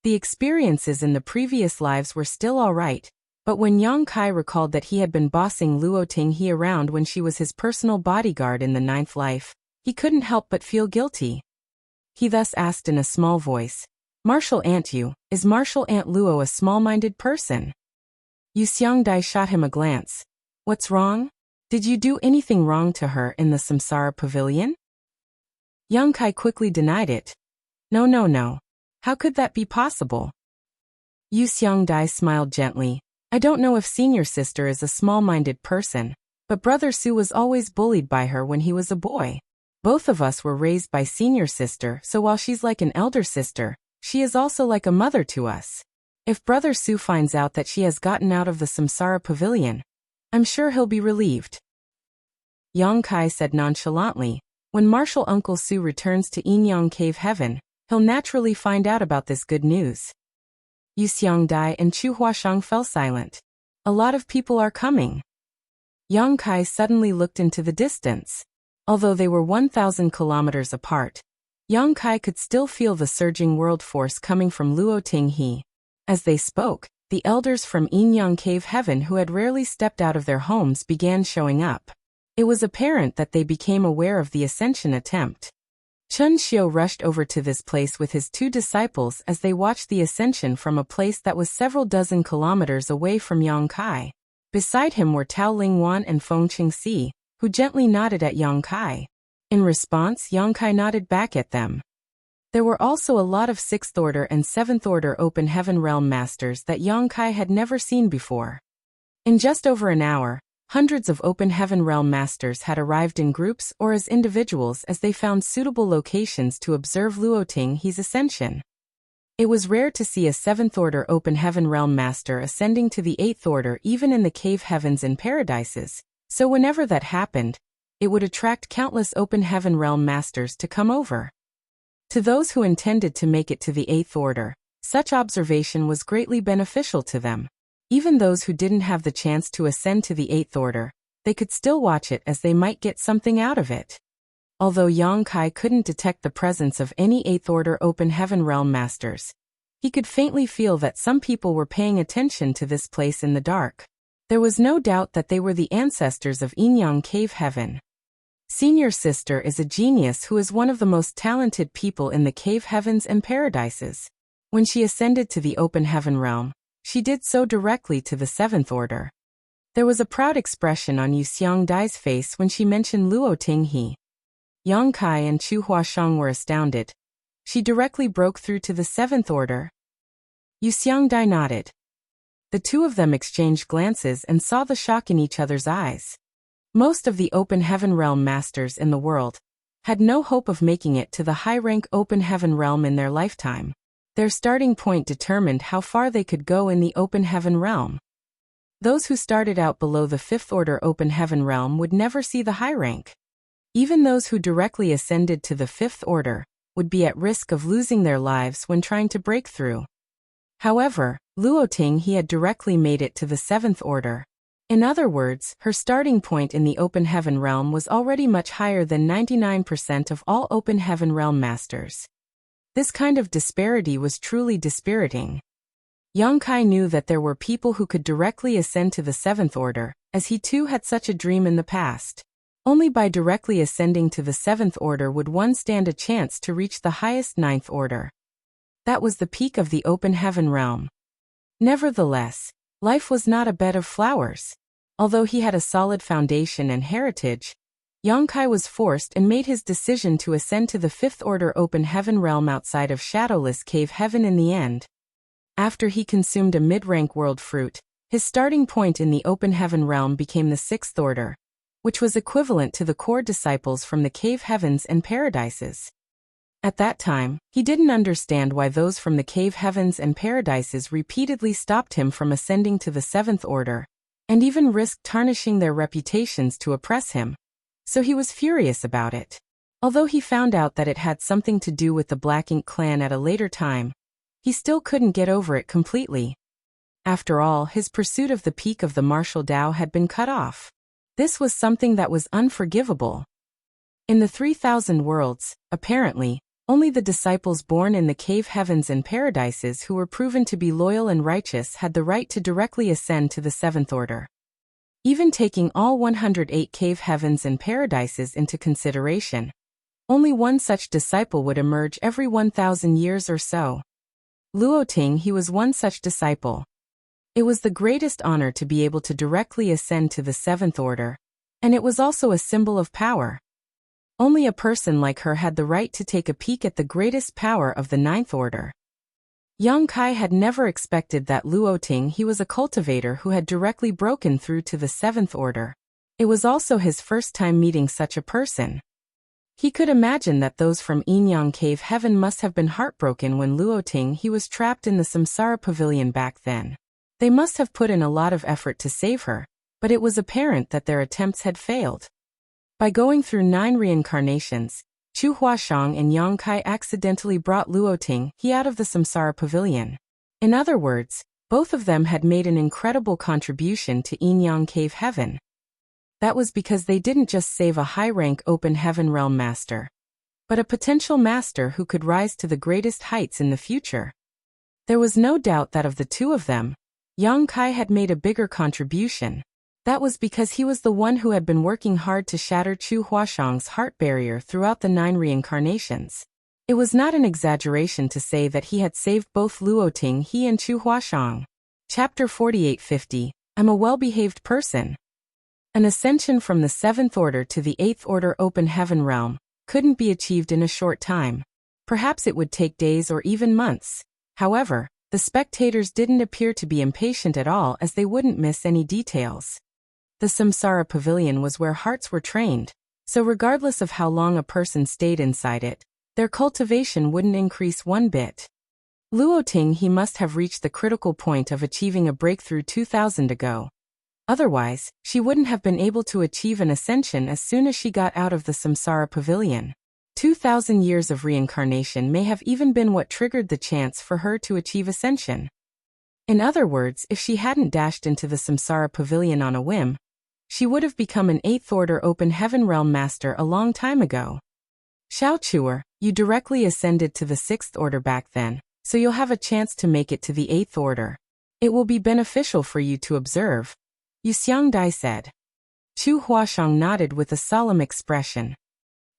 The experiences in the previous lives were still alright, but when Yang Kai recalled that he had been bossing Luo Tinghe around when she was his personal bodyguard in the 9th life, he couldn't help but feel guilty. He thus asked in a small voice, "Martial Aunt Yu, is Martial Aunt Luo a small-minded person?" Yu Xiangdai shot him a glance. "What's wrong? Did you do anything wrong to her in the Samsara Pavilion?" Yang Kai quickly denied it. No. How could that be possible?" Yu Xiangdai smiled gently. "I don't know if senior sister is a small-minded person, but brother Su was always bullied by her when he was a boy. Both of us were raised by senior sister, so while she's like an elder sister, she is also like a mother to us. If brother Su finds out that she has gotten out of the Samsara Pavilion, I'm sure he'll be relieved." Yang Kai said nonchalantly, "When Martial Uncle Su returns to Yin-Yang Cave Heaven, he'll naturally find out about this good news." Yu Xiangdai and Chu Huashang fell silent. "A lot of people are coming." Yang Kai suddenly looked into the distance. Although they were 1,000 kilometers apart, Yang Kai could still feel the surging world force coming from Luo Tinghe. As they spoke, the elders from Yin-Yang Cave Heaven who had rarely stepped out of their homes began showing up. It was apparent that they became aware of the ascension attempt. Chun Xiu rushed over to this place with his 2 disciples as they watched the ascension from a place that was several dozen kilometers away from Yang Kai. Beside him were Tao Lingwan and Feng Qingxi, who gently nodded at Yang Kai. In response, Yang Kai nodded back at them. There were also a lot of 6th Order and 7th Order Open Heaven Realm Masters that Yang Kai had never seen before. In just over an hour, hundreds of Open Heaven Realm Masters had arrived in groups or as individuals as they found suitable locations to observe Luo Tinghe's ascension. It was rare to see a 7th Order Open Heaven Realm Master ascending to the 8th Order even in the Cave Heavens and Paradises, so whenever that happened, it would attract countless Open Heaven Realm Masters to come over. To those who intended to make it to the 8th Order, such observation was greatly beneficial to them. Even those who didn't have the chance to ascend to the 8th Order, they could still watch it as they might get something out of it. Although Yang Kai couldn't detect the presence of any 8th Order Open Heaven Realm Masters, he could faintly feel that some people were paying attention to this place in the dark. There was no doubt that they were the ancestors of Yin-Yang Cave Heaven. Senior Sister is a genius who is one of the most talented people in the Cave Heavens and Paradises. When she ascended to the Open Heaven Realm, she did so directly to the 7th Order. There was a proud expression on Yu Xiangdai's face when she mentioned Luo Tinghe. Yang Kai and Chu Huashang were astounded. She directly broke through to the 7th Order. Yu Xiangdai nodded. The two of them exchanged glances and saw the shock in each other's eyes. Most of the Open Heaven Realm Masters in the world had no hope of making it to the high-rank Open Heaven Realm in their lifetime. Their starting point determined how far they could go in the Open Heaven Realm. Those who started out below the 5th Order Open Heaven Realm would never see the high rank. Even those who directly ascended to the 5th Order would be at risk of losing their lives when trying to break through. However, Luo Tinghe had directly made it to the 7th Order. In other words, her starting point in the Open Heaven Realm was already much higher than 99% of all Open Heaven Realm Masters. This kind of disparity was truly dispiriting. Yang Kai knew that there were people who could directly ascend to the 7th Order, as he too had such a dream in the past. Only by directly ascending to the 7th Order would one stand a chance to reach the highest 9th Order. That was the peak of the Open Heaven Realm. Nevertheless, life was not a bed of flowers. Although he had a solid foundation and heritage, Yongkai was forced and made his decision to ascend to the Fifth Order Open Heaven realm outside of Shadowless Cave Heaven in the end. After he consumed a mid-rank world fruit, his starting point in the Open Heaven realm became the Sixth Order, which was equivalent to the core disciples from the Cave Heavens and Paradises. At that time, he didn't understand why those from the Cave Heavens and Paradises repeatedly stopped him from ascending to the Seventh Order, and even risked tarnishing their reputations to oppress him. So he was furious about it. Although he found out that it had something to do with the Black Ink clan at a later time, he still couldn't get over it completely. After all, his pursuit of the peak of the martial Tao had been cut off. This was something that was unforgivable. In the 3,000 worlds, apparently, only the disciples born in the Cave Heavens and Paradises who were proven to be loyal and righteous had the right to directly ascend to the Seventh Order. Even taking all 108 Cave Heavens and Paradises into consideration, only one such disciple would emerge every 1,000 years or so. Luoting, he was one such disciple. It was the greatest honor to be able to directly ascend to the Seventh Order, and it was also a symbol of power. Only a person like her had the right to take a peek at the greatest power of the Ninth Order. Yongkai had never expected that Luoting, he was a cultivator who had directly broken through to the Seventh Order. It was also his first time meeting such a person. He could imagine that those from Inyang Cave Heaven must have been heartbroken when Luoting, he was trapped in the Samsara Pavilion back then. They must have put in a lot of effort to save her, but it was apparent that their attempts had failed. By going through 9 reincarnations, Chu Huashang and Yongkai accidentally brought Luoting, he out of the Samsara Pavilion. In other words, both of them had made an incredible contribution to Inyang Cave Heaven. That was because they didn't just save a high-rank Open Heaven Realm master, but a potential master who could rise to the greatest heights in the future. There was no doubt that of the two of them, Yongkai had made a bigger contribution. That was because he was the one who had been working hard to shatter Chu Huashang's heart barrier throughout the 9 reincarnations. It was not an exaggeration to say that he had saved both Luoting, he and Chu Huashang. Chapter 4850, I'm a well-behaved person. An ascension from the 7th Order to the 8th Order Open Heaven realm couldn't be achieved in a short time. Perhaps it would take days or even months. However, the spectators didn't appear to be impatient at all, as they wouldn't miss any details. The Samsara Pavilion was where hearts were trained, so regardless of how long a person stayed inside it, their cultivation wouldn't increase one bit. Luoting, he must have reached the critical point of achieving a breakthrough 2,000 ago. Otherwise, she wouldn't have been able to achieve an ascension as soon as she got out of the Samsara Pavilion. 2,000 years of reincarnation may have even been what triggered the chance for her to achieve ascension. In other words, if she hadn't dashed into the Samsara Pavilion on a whim, she would have become an 8th Order Open Heaven Realm Master a long time ago. Xiaochuer, you directly ascended to the 6th Order back then, so you'll have a chance to make it to the 8th Order. It will be beneficial for you to observe, Yu Xiangdai said. Chu Huashang nodded with a solemn expression.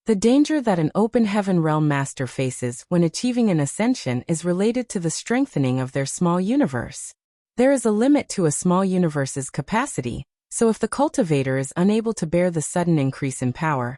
The danger that an Open Heaven Realm Master faces when achieving an ascension is related to the strengthening of their small universe. There is a limit to a small universe's capacity, so if the cultivator is unable to bear the sudden increase in power,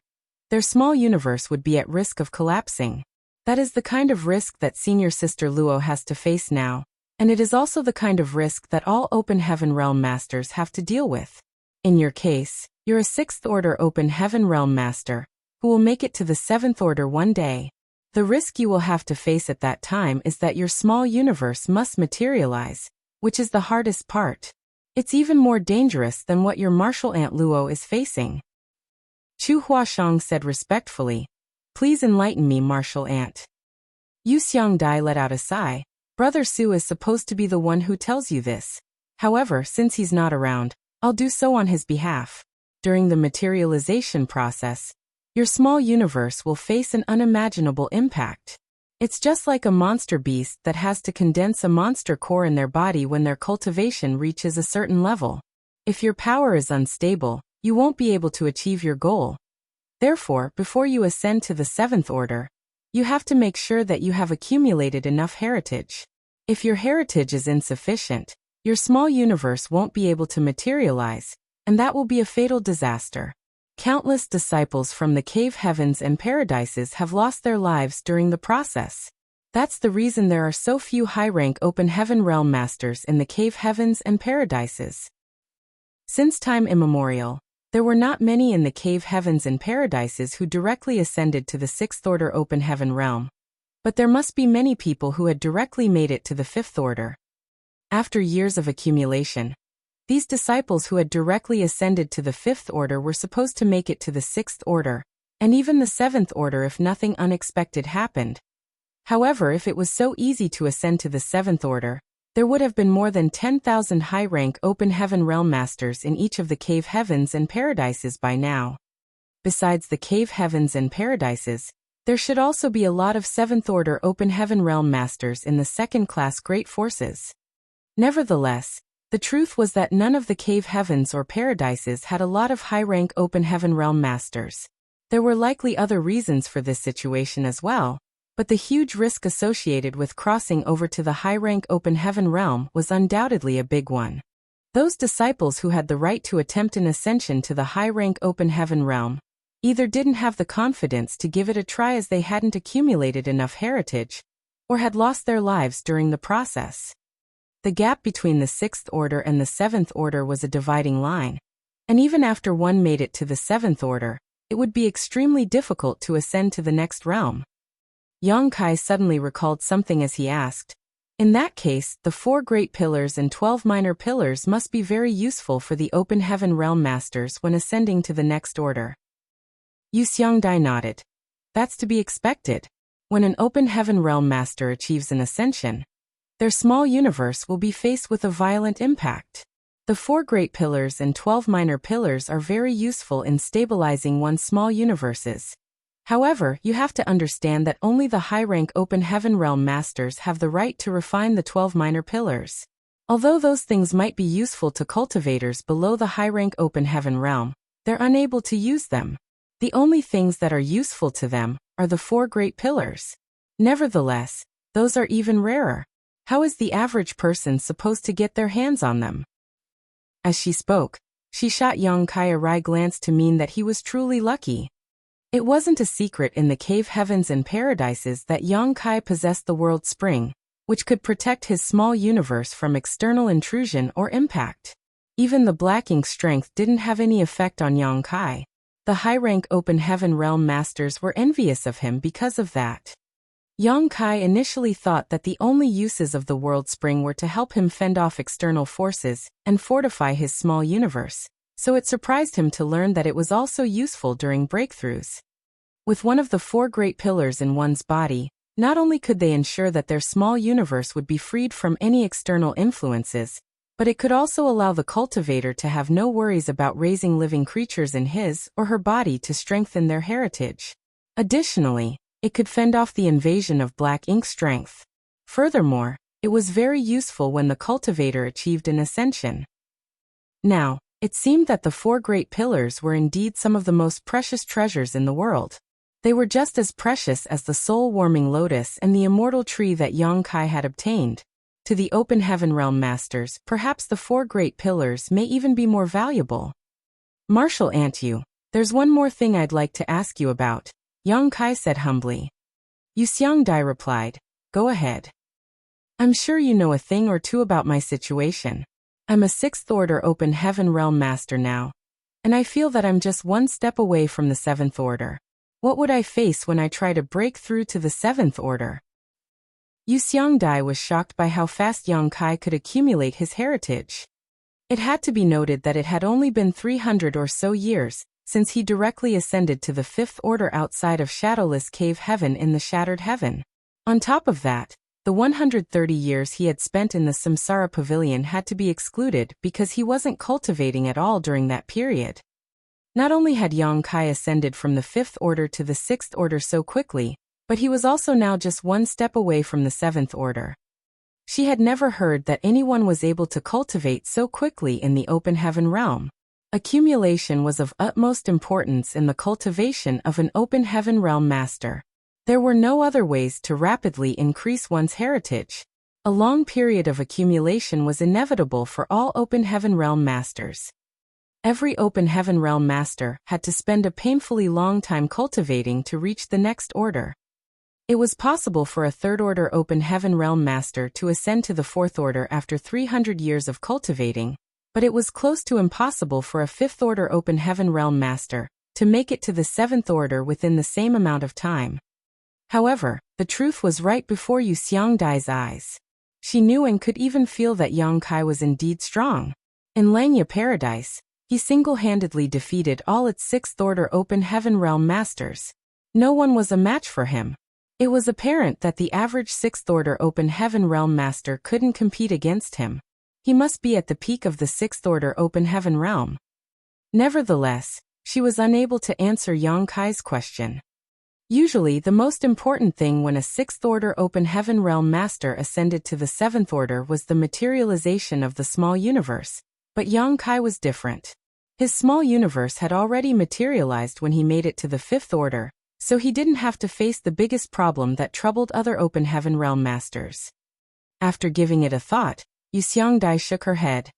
their small universe would be at risk of collapsing. That is the kind of risk that Senior Sister Luo has to face now, and it is also the kind of risk that all Open Heaven Realm Masters have to deal with. In your case, you're a 6th Order Open Heaven Realm Master, who will make it to the 7th Order one day. The risk you will have to face at that time is that your small universe must materialize, which is the hardest part. It's even more dangerous than what your martial aunt Luo is facing. Chu Huashang said respectfully, Please enlighten me, martial aunt. Yu Xiangdai let out a sigh. Brother Su is supposed to be the one who tells you this. However, since he's not around, I'll do so on his behalf. During the materialization process, your small universe will face an unimaginable impact. It's just like a monster beast that has to condense a monster core in their body when their cultivation reaches a certain level. If your power is unstable, you won't be able to achieve your goal. Therefore, before you ascend to the 7th Order, you have to make sure that you have accumulated enough heritage. If your heritage is insufficient, your small universe won't be able to materialize, and that will be a fatal disaster. Countless disciples from the cave heavens and paradises have lost their lives during the process. That's the reason there are so few high-rank open heaven realm masters in the cave heavens and paradises. Since time immemorial, there were not many in the cave heavens and paradises who directly ascended to the sixth order open heaven realm. But there must be many people who had directly made it to the fifth order. After years of accumulation, these disciples who had directly ascended to the fifth order were supposed to make it to the sixth order, and even the seventh order if nothing unexpected happened. However, if it was so easy to ascend to the seventh order, there would have been more than 10,000 high-rank open heaven realm masters in each of the cave heavens and paradises by now. Besides the cave heavens and paradises, there should also be a lot of seventh order open heaven realm masters in the second-class great forces. Nevertheless, the truth was that none of the cave heavens or paradises had a lot of high-rank open heaven realm masters. There were likely other reasons for this situation as well, but the huge risk associated with crossing over to the high-rank open heaven realm was undoubtedly a big one. Those disciples who had the right to attempt an ascension to the high-rank open heaven realm either didn't have the confidence to give it a try as they hadn't accumulated enough heritage, or had lost their lives during the process. The gap between the sixth order and the seventh order was a dividing line, and even after one made it to the seventh order, it would be extremely difficult to ascend to the next realm. Yang Kai suddenly recalled something as he asked, "In that case, the 4 great pillars and 12 minor pillars must be very useful for the open heaven realm masters when ascending to the next order." Yu Xiangdai nodded. That's to be expected. When an open heaven realm master achieves an ascension, their small universe will be faced with a violent impact. The 4 great pillars and 12 minor pillars are very useful in stabilizing one's small universes. However, you have to understand that only the high-rank open heaven realm masters have the right to refine the 12 minor pillars. Although those things might be useful to cultivators below the high-rank open heaven realm, they're unable to use them. The only things that are useful to them are the 4 great pillars. Nevertheless, those are even rarer. How is the average person supposed to get their hands on them? As she spoke, she shot Yang Kai a wry glance to mean that he was truly lucky. It wasn't a secret in the cave heavens and paradises that Yang Kai possessed the world spring, which could protect his small universe from external intrusion or impact. Even the black ink strength didn't have any effect on Yang Kai. The high-rank open heaven realm masters were envious of him because of that. Yang Kai initially thought that the only uses of the world spring were to help him fend off external forces and fortify his small universe, so it surprised him to learn that it was also useful during breakthroughs. With one of the 4 great pillars in one's body, not only could they ensure that their small universe would be freed from any external influences, but it could also allow the cultivator to have no worries about raising living creatures in his or her body to strengthen their heritage. Additionally, it could fend off the invasion of black ink strength. Furthermore, it was very useful when the cultivator achieved an ascension. Now, it seemed that the 4 great pillars were indeed some of the most precious treasures in the world. They were just as precious as the soul-warming lotus and the immortal tree that Yang Kai had obtained. To the open heaven realm masters, perhaps the 4 great pillars may even be more valuable. Martial Antyu, there's one more thing I'd like to ask you about, Yang Kai said humbly. Yu Xiangdai replied, "Go ahead. I'm sure you know a thing or two about my situation. I'm a 6th order open heaven realm master now, and I feel that I'm just one step away from the 7th order. What would I face when I try to break through to the 7th order?" Yu Xiangdai was shocked by how fast Yang Kai could accumulate his heritage. It had to be noted that it had only been 300 or so years since he directly ascended to the 5th order outside of Shadowless Cave Heaven in the Shattered Heaven. On top of that, the 130 years he had spent in the Samsara Pavilion had to be excluded because he wasn't cultivating at all during that period. Not only had Yang Kai ascended from the 5th order to the 6th order so quickly, but he was also now just one step away from the 7th order. She had never heard that anyone was able to cultivate so quickly in the open heaven realm. Accumulation was of utmost importance in the cultivation of an open heaven realm master. There were no other ways to rapidly increase one's heritage. A long period of accumulation was inevitable for all open heaven realm masters. Every Open Heaven Realm master had to spend a painfully long time cultivating to reach the next order. It was possible for a third order Open Heaven Realm master to ascend to the fourth order after 300 years of cultivating, but it was close to impossible for a fifth order Open Heaven Realm master to make it to the seventh order within the same amount of time. However, the truth was right before Yu Xiangdai's eyes. She knew and could even feel that Yang Kai was indeed strong. In Langya Paradise, he single-handedly defeated all its sixth-order Open Heaven Realm masters. No one was a match for him. It was apparent that the average sixth-order Open Heaven Realm master couldn't compete against him. He must be at the peak of the sixth-order Open Heaven Realm. Nevertheless, she was unable to answer Yang Kai's question. Usually the most important thing when a sixth-order Open Heaven Realm master ascended to the seventh order was the materialization of the small universe, but Yang Kai was different. His small universe had already materialized when he made it to the fifth order, so he didn't have to face the biggest problem that troubled other Open Heaven Realm masters. After giving it a thought, Yu Xiangdai shook her head.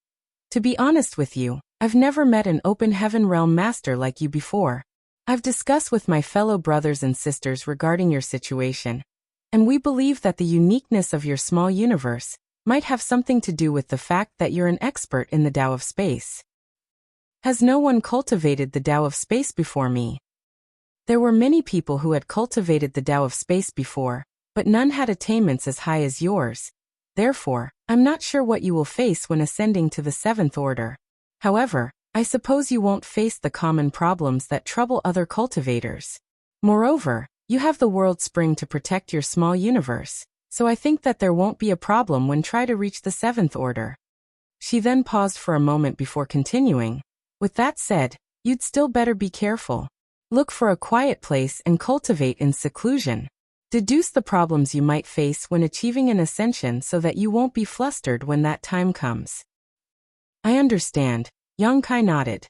To be honest with you, I've never met an Open Heaven Realm master like you before. I've discussed with my fellow brothers and sisters regarding your situation, and we believe that the uniqueness of your small universe might have something to do with the fact that you're an expert in the Tao of Space. Has no one cultivated the Tao of Space before me? There were many people who had cultivated the Tao of Space before, but none had attainments as high as yours. Therefore, I'm not sure what you will face when ascending to the seventh order. However, I suppose you won't face the common problems that trouble other cultivators. Moreover, you have the World Spring to protect your small universe, so I think that there won't be a problem when try to reach the seventh order. She then paused for a moment before continuing. With that said, you'd still better be careful. Look for a quiet place and cultivate in seclusion. Deduce the problems you might face when achieving an ascension so that you won't be flustered when that time comes. I understand, Yang Kai nodded.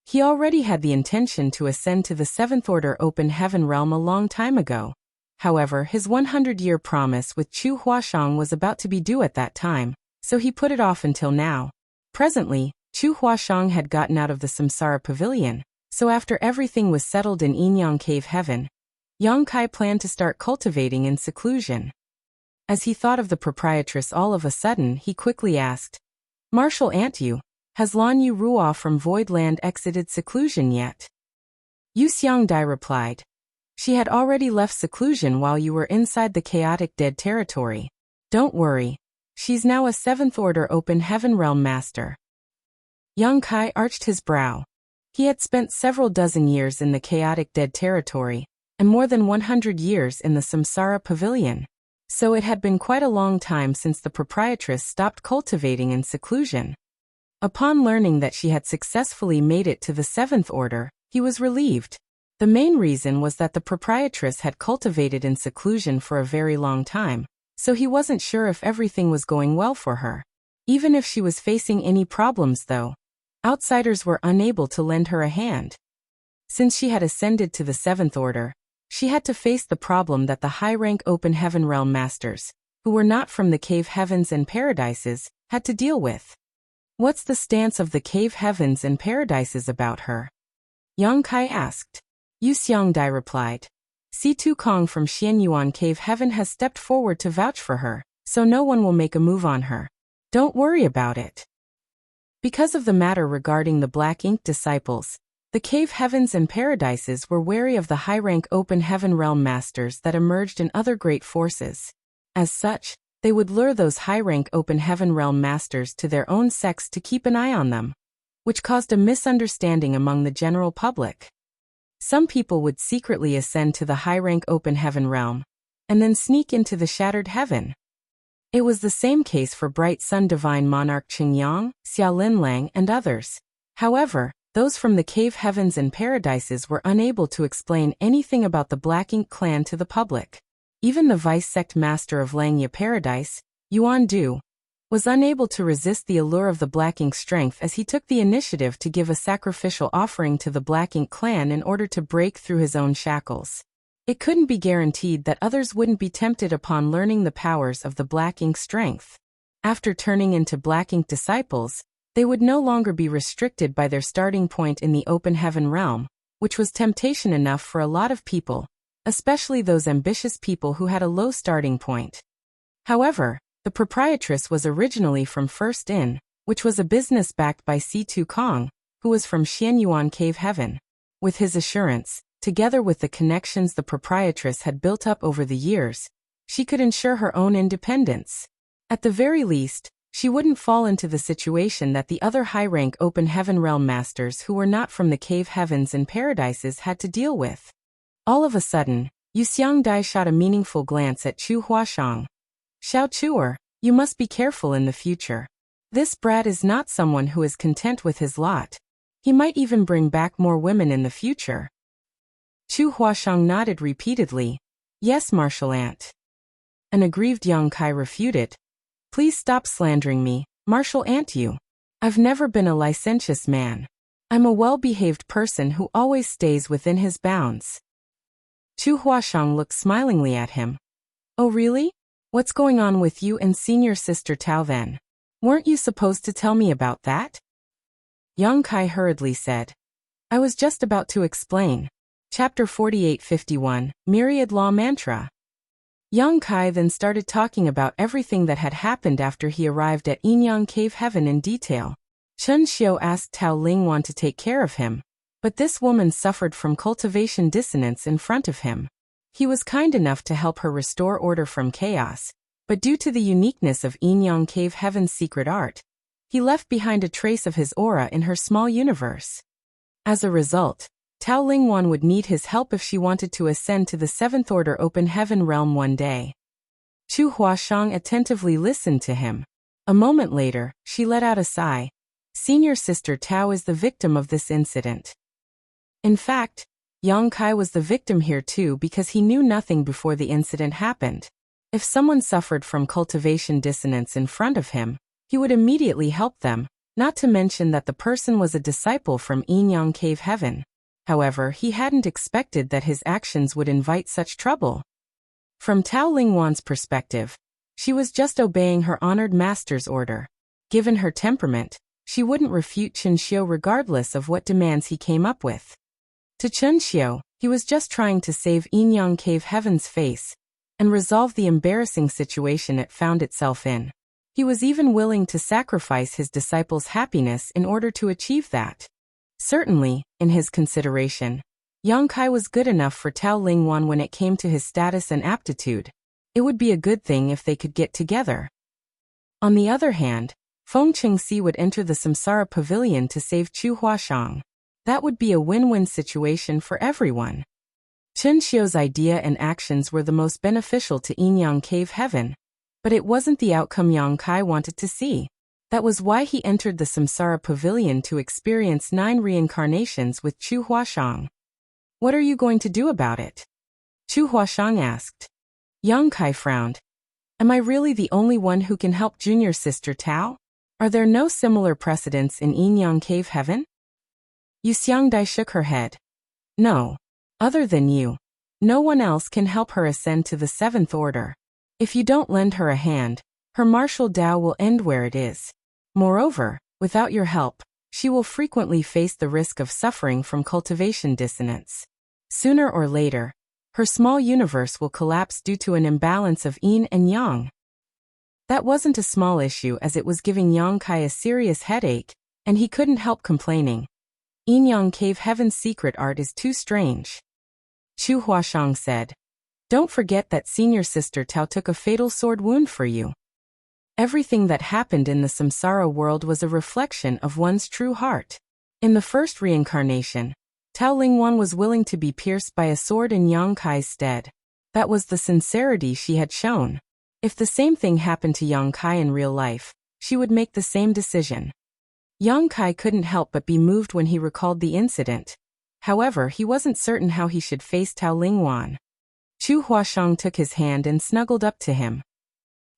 He already had the intention to ascend to the seventh order Open Heaven Realm a long time ago. However, his 100-year promise with Chu Huashang was about to be due at that time, so he put it off until now. Presently, Chu Huashang had gotten out of the Samsara Pavilion, so after everything was settled in Yinyang Cave Heaven, Yang Kai planned to start cultivating in seclusion. As he thought of the proprietress all of a sudden, he quickly asked, Marshal Aunt Yu, has Lan Yu Ruo from Void Land exited seclusion yet? Yu Xiangdai replied. She had already left seclusion while you were inside the chaotic dead territory. Don't worry. She's now a seventh order Open Heaven Realm master. Yang Kai arched his brow. He had spent several dozen years in the chaotic dead territory, and more than 100 years in the Samsara Pavilion. So it had been quite a long time since the proprietress stopped cultivating in seclusion. Upon learning that she had successfully made it to the seventh order, he was relieved. The main reason was that the proprietress had cultivated in seclusion for a very long time, so he wasn't sure if everything was going well for her. Even if she was facing any problems though, outsiders were unable to lend her a hand. Since she had ascended to the seventh order, she had to face the problem that the high-rank Open Heaven Realm masters, who were not from the Cave Heavens and Paradises, had to deal with. What's the stance of the Cave Heavens and Paradises about her? Yang Kai asked. Yu Xiangdai replied. Si Kong from Xianyuan Cave Heaven has stepped forward to vouch for her, so no one will make a move on her. Don't worry about it. Because of the matter regarding the Black Ink disciples, the Cave Heavens and Paradises were wary of the high-rank Open Heaven Realm masters that emerged in other great forces. As such, they would lure those high-rank Open Heaven Realm masters to their own sects to keep an eye on them, which caused a misunderstanding among the general public. Some people would secretly ascend to the high-rank Open Heaven Realm, and then sneak into the Shattered Heaven. It was the same case for Bright Sun Divine Monarch Qingyang, Xia Linlang, and others. However, those from the Cave Heavens and Paradises were unable to explain anything about the Black Ink clan to the public. Even the vice-sect master of Langya Paradise, Yuan Du, was unable to resist the allure of the Black Ink strength as he took the initiative to give a sacrificial offering to the Black Ink clan in order to break through his own shackles. It couldn't be guaranteed that others wouldn't be tempted upon learning the powers of the Black Ink strength. After turning into Black Ink disciples, They would no longer be restricted by their starting point in the open heaven realm, which was temptation enough for a lot of people, especially those ambitious people who had a low starting point. However, the proprietress was originally from First Inn, which was a business backed by Si-Tu Kong, who was from Xianyuan Cave Heaven. With his assurance, together with the connections the proprietress had built up over the years, she could ensure her own independence. At the very least, she wouldn't fall into the situation that the other high-rank open heaven realm masters who were not from the cave heavens and paradises had to deal with. All of a sudden, Yu Xiangdai shot a meaningful glance at Chu Huashang. Xiao Chuer, you must be careful in the future. This brat is not someone who is content with his lot. He might even bring back more women in the future. Chu Huashang nodded repeatedly. Yes, martial aunt. An aggrieved Yang Kai refuted. Please stop slandering me, martial aunt you. I've never been a licentious man. I'm a well-behaved person who always stays within his bounds. Chu Huashang looked smilingly at him. Oh really? What's going on with you and senior sister Tao then? Weren't you supposed to tell me about that? Yang Kai hurriedly said. I was just about to explain. Chapter 4851, Myriad Law Mantra. Yang Kai then started talking about everything that had happened after he arrived at Yinyang Cave Heaven in detail. Chen Xiu asked Tao Lingwan to take care of him, but this woman suffered from cultivation dissonance in front of him. He was kind enough to help her restore order from chaos, but due to the uniqueness of Yinyang Cave Heaven's secret art, he left behind a trace of his aura in her small universe. As a result, Tao Lingwan would need his help if she wanted to ascend to the Seventh Order Open Heaven realm one day. Chu Huashang attentively listened to him. A moment later, she let out a sigh. Senior sister Tao is the victim of this incident. In fact, Yang Kai was the victim here too because he knew nothing before the incident happened. If someone suffered from cultivation dissonance in front of him, he would immediately help them, not to mention that the person was a disciple from Yinyang Cave Heaven. However, he hadn't expected that his actions would invite such trouble. From Tao Lingwan's perspective, she was just obeying her honored master's order. Given her temperament, she wouldn't refute Chen Xiu regardless of what demands he came up with. To Chen Xiu, he was just trying to save Yinyang Cave Heaven's face and resolve the embarrassing situation it found itself in. He was even willing to sacrifice his disciple's happiness in order to achieve that. Certainly, in his consideration, Yang Kai was good enough for Tao Lingwan when it came to his status and aptitude. It would be a good thing if they could get together. On the other hand, Feng Qingxi would enter the Samsara Pavilion to save Chu Huashang. That would be a win-win situation for everyone. Chen Xiu's idea and actions were the most beneficial to Yinyang Cave Heaven, but it wasn't the outcome Yang Kai wanted to see. That was why he entered the Samsara Pavilion to experience 9 reincarnations with Chu Huashang. What are you going to do about it? Chu Huashang asked. Yang Kai frowned. Am I really the only one who can help junior sister Tao? Are there no similar precedents in Yinyang Cave Heaven? Yu Xiangdai shook her head. No. Other than you, no one else can help her ascend to the Seventh Order. If you don't lend her a hand, her martial Tao will end where it is. Moreover, without your help, she will frequently face the risk of suffering from cultivation dissonance. Sooner or later, her small universe will collapse due to an imbalance of yin and yang. That wasn't a small issue as it was giving Yang Kai a serious headache, and he couldn't help complaining. Yinyang Cave Heaven's secret art is too strange. Chu Huashang said. Don't forget that senior sister Tao took a fatal sword wound for you. Everything that happened in the samsara world was a reflection of one's true heart. In the first reincarnation, Tao Lingwan was willing to be pierced by a sword in Yang Kai's stead. That was the sincerity she had shown. If the same thing happened to Yang Kai in real life, she would make the same decision. Yang Kai couldn't help but be moved when he recalled the incident. However, he wasn't certain how he should face Tao Lingwan. Chu Huashang took his hand and snuggled up to him.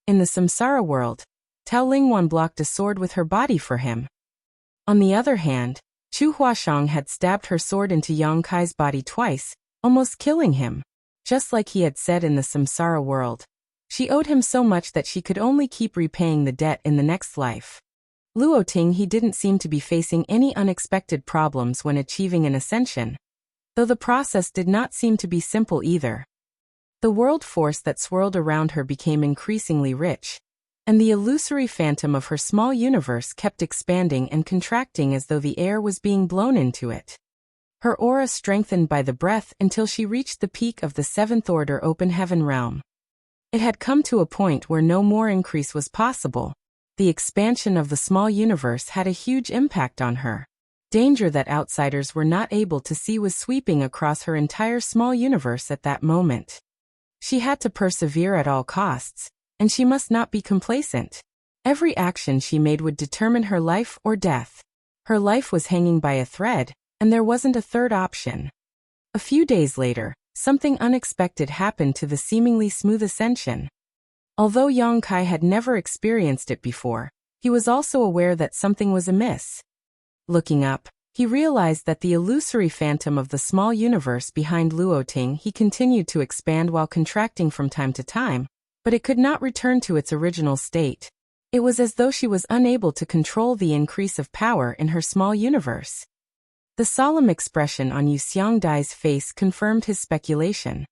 In the samsara world, Tao Lingwan blocked a sword with her body for him. On the other hand, Chu Huashang had stabbed her sword into Yang Kai's body twice, almost killing him. Just like he had said in the samsara world, she owed him so much that she could only keep repaying the debt in the next life. Luoting he didn't seem to be facing any unexpected problems when achieving an ascension, though the process did not seem to be simple either. The world force that swirled around her became increasingly rich, and the illusory phantom of her small universe kept expanding and contracting as though the air was being blown into it. Her aura strengthened by the breath until she reached the peak of the seventh order open heaven realm. It had come to a point where no more increase was possible. The expansion of the small universe had a huge impact on her. Danger that outsiders were not able to see was sweeping across her entire small universe at that moment. She had to persevere at all costs, and she must not be complacent. Every action she made would determine her life or death. Her life was hanging by a thread, and there wasn't a third option. A few days later, something unexpected happened to the seemingly smooth ascension. Although Yang Kai had never experienced it before, he was also aware that something was amiss. Looking up, he realized that the illusory phantom of the small universe behind Luoting he continued to expand while contracting from time to time, but it could not return to its original state. It was as though she was unable to control the increase of power in her small universe. The solemn expression on Yu Xiangdai's face confirmed his speculation.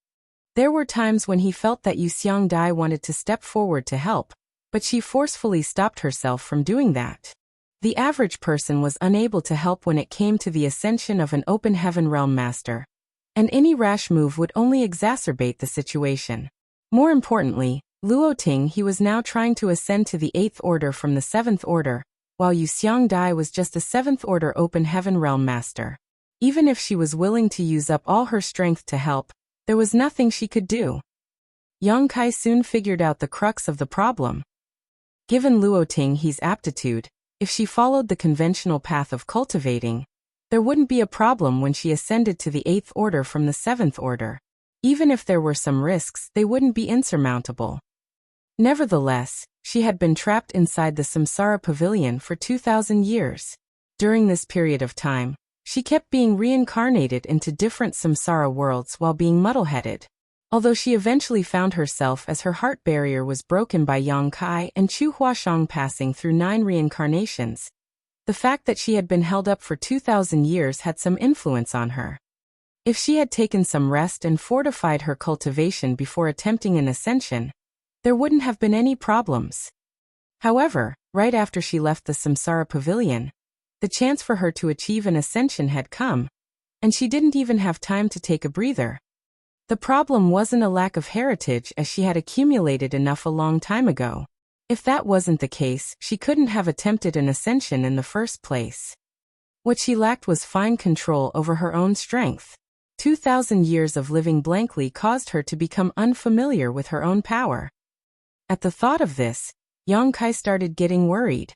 There were times when he felt that Yu Xiangdai wanted to step forward to help, but she forcefully stopped herself from doing that. The average person was unable to help when it came to the ascension of an open heaven realm master, and any rash move would only exacerbate the situation. More importantly, Luoting he was now trying to ascend to the 8th order from the 7th order, while Yu Xiangdai was just a 7th order open heaven realm master. Even if she was willing to use up all her strength to help, there was nothing she could do. Yang Kai soon figured out the crux of the problem. Given Luoting he's aptitude, if she followed the conventional path of cultivating, there wouldn't be a problem when she ascended to the 8th order from the 7th order. Even if there were some risks, they wouldn't be insurmountable. Nevertheless, she had been trapped inside the Samsara Pavilion for 2,000 years. During this period of time, she kept being reincarnated into different samsara worlds while being muddle-headed. Although she eventually found herself as her heart barrier was broken by Yang Kai and Chu Huashang passing through 9 reincarnations, the fact that she had been held up for 2,000 years had some influence on her. If she had taken some rest and fortified her cultivation before attempting an ascension, there wouldn't have been any problems. However, right after she left the Samsara Pavilion, the chance for her to achieve an ascension had come, and she didn't even have time to take a breather. The problem wasn't a lack of heritage as she had accumulated enough a long time ago. If that wasn't the case, she couldn't have attempted an ascension in the first place. What she lacked was fine control over her own strength. 2,000 years of living blankly caused her to become unfamiliar with her own power. At the thought of this, Yang Kai started getting worried.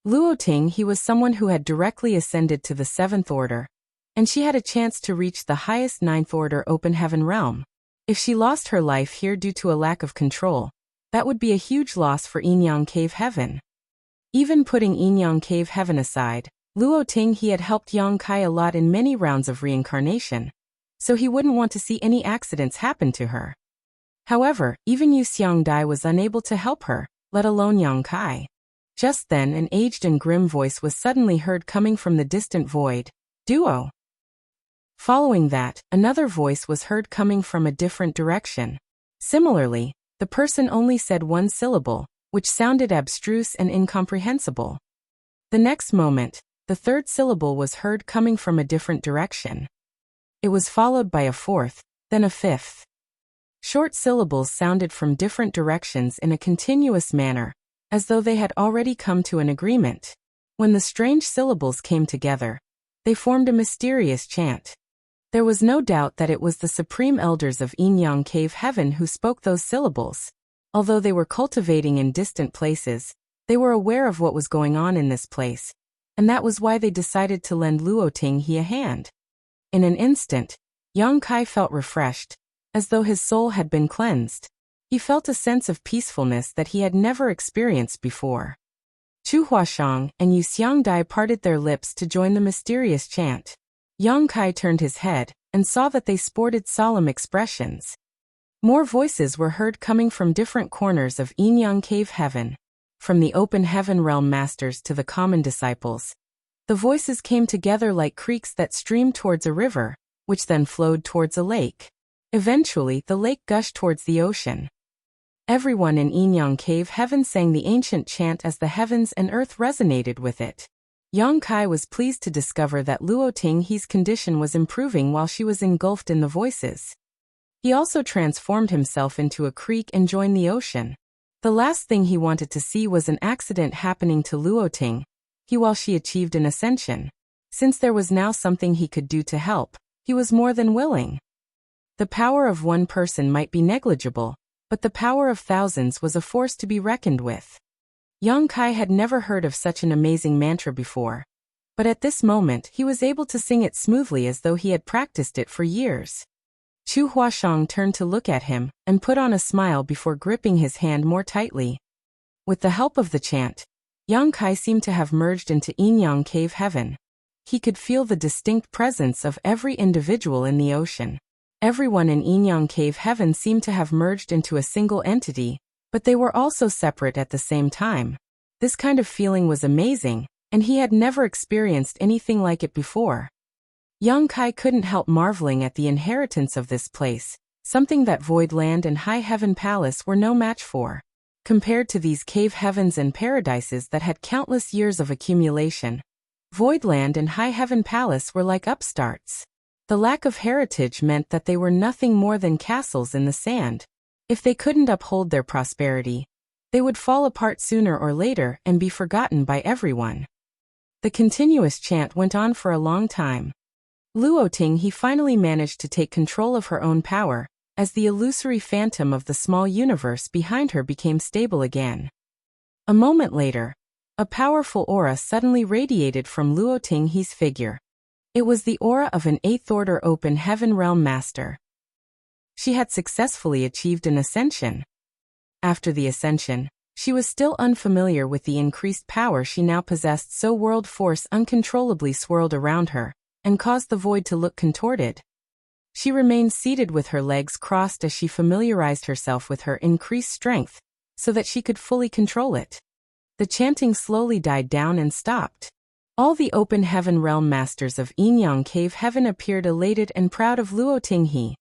Luoting he was someone who had directly ascended to the 7th order, and she had a chance to reach the highest 9th order open heaven realm. If she lost her life here due to a lack of control, that would be a huge loss for Yinyang Cave Heaven. Even putting Yinyang Cave Heaven aside, Luoting he had helped Yang Kai a lot in many rounds of reincarnation, so he wouldn't want to see any accidents happen to her. However, even Yu Xiangdai was unable to help her, let alone Yang Kai. Just then an aged and grim voice was suddenly heard coming from the distant void. Duo. Following that, another voice was heard coming from a different direction. Similarly, the person only said one syllable, which sounded abstruse and incomprehensible. The next moment, the third syllable was heard coming from a different direction. It was followed by a fourth, then a fifth. Short syllables sounded from different directions in a continuous manner, as though they had already come to an agreement. When the strange syllables came together, they formed a mysterious chant. There was no doubt that it was the supreme elders of Yinyang Cave Heaven who spoke those syllables. Although they were cultivating in distant places, they were aware of what was going on in this place, and that was why they decided to lend Luoting he a hand. In an instant, Yang Kai felt refreshed, as though his soul had been cleansed. He felt a sense of peacefulness that he had never experienced before. Chu Huashang and Yu Xiangdai parted their lips to join the mysterious chant. Yang Kai turned his head and saw that they sported solemn expressions. More voices were heard coming from different corners of Yinyang Cave Heaven. from the open heaven realm masters to the common disciples. The voices came together like creeks that streamed towards a river, which then flowed towards a lake. Eventually, the lake gushed towards the ocean. Everyone in Inyang Cave Heaven sang the ancient chant as the heavens and earth resonated with it. Yang Kai was pleased to discover that Luo Tinghe's condition was improving while she was engulfed in the voices. He also transformed himself into a creek and joined the ocean. The last thing he wanted to see was an accident happening to Luo Ting, while she achieved an ascension. Since there was now something he could do to help, he was more than willing. The power of one person might be negligible, but the power of thousands was a force to be reckoned with. Yang Kai had never heard of such an amazing mantra before, but at this moment he was able to sing it smoothly as though he had practiced it for years. Chu Huashang turned to look at him and put on a smile before gripping his hand more tightly. With the help of the chant, Yang Kai seemed to have merged into Inyang Cave Heaven. He could feel the distinct presence of every individual in the ocean. Everyone in Inyang Cave Heaven seemed to have merged into a single entity, but they were also separate at the same time. This kind of feeling was amazing, and he had never experienced anything like it before. Yang Kai couldn't help marveling at the inheritance of this place, something that Void Land and High Heaven Palace were no match for. Compared to these cave heavens and paradises that had countless years of accumulation, Void Land and High Heaven Palace were like upstarts. The lack of heritage meant that they were nothing more than castles in the sand. If they couldn't uphold their prosperity, they would fall apart sooner or later and be forgotten by everyone. The continuous chant went on for a long time. Luo Tinghe finally managed to take control of her own power, as the illusory phantom of the small universe behind her became stable again. A moment later, a powerful aura suddenly radiated from Luo Tinghe's figure. It was the aura of an 8th Order Open Heaven Realm Master. She had successfully achieved an ascension. After the ascension, she was still unfamiliar with the increased power she now possessed, so world force uncontrollably swirled around her and caused the void to look contorted. She remained seated with her legs crossed as she familiarized herself with her increased strength so that she could fully control it. The chanting slowly died down and stopped. All the Open Heaven Realm Masters of Inyang Cave Heaven appeared elated and proud of Luo Tinghe.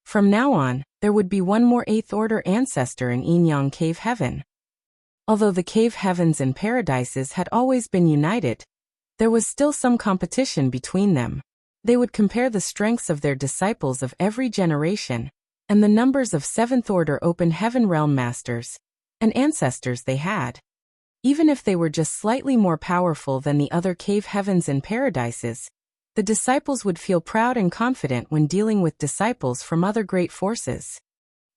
From now on, there would be one more 8th Order ancestor in Inyang Cave Heaven. Although the cave heavens and paradises had always been united, there was still some competition between them. They would compare the strengths of their disciples of every generation, and the numbers of 7th Order Open Heaven Realm Masters and ancestors they had. Even if they were just slightly more powerful than the other cave heavens and paradises, the disciples would feel proud and confident when dealing with disciples from other great forces.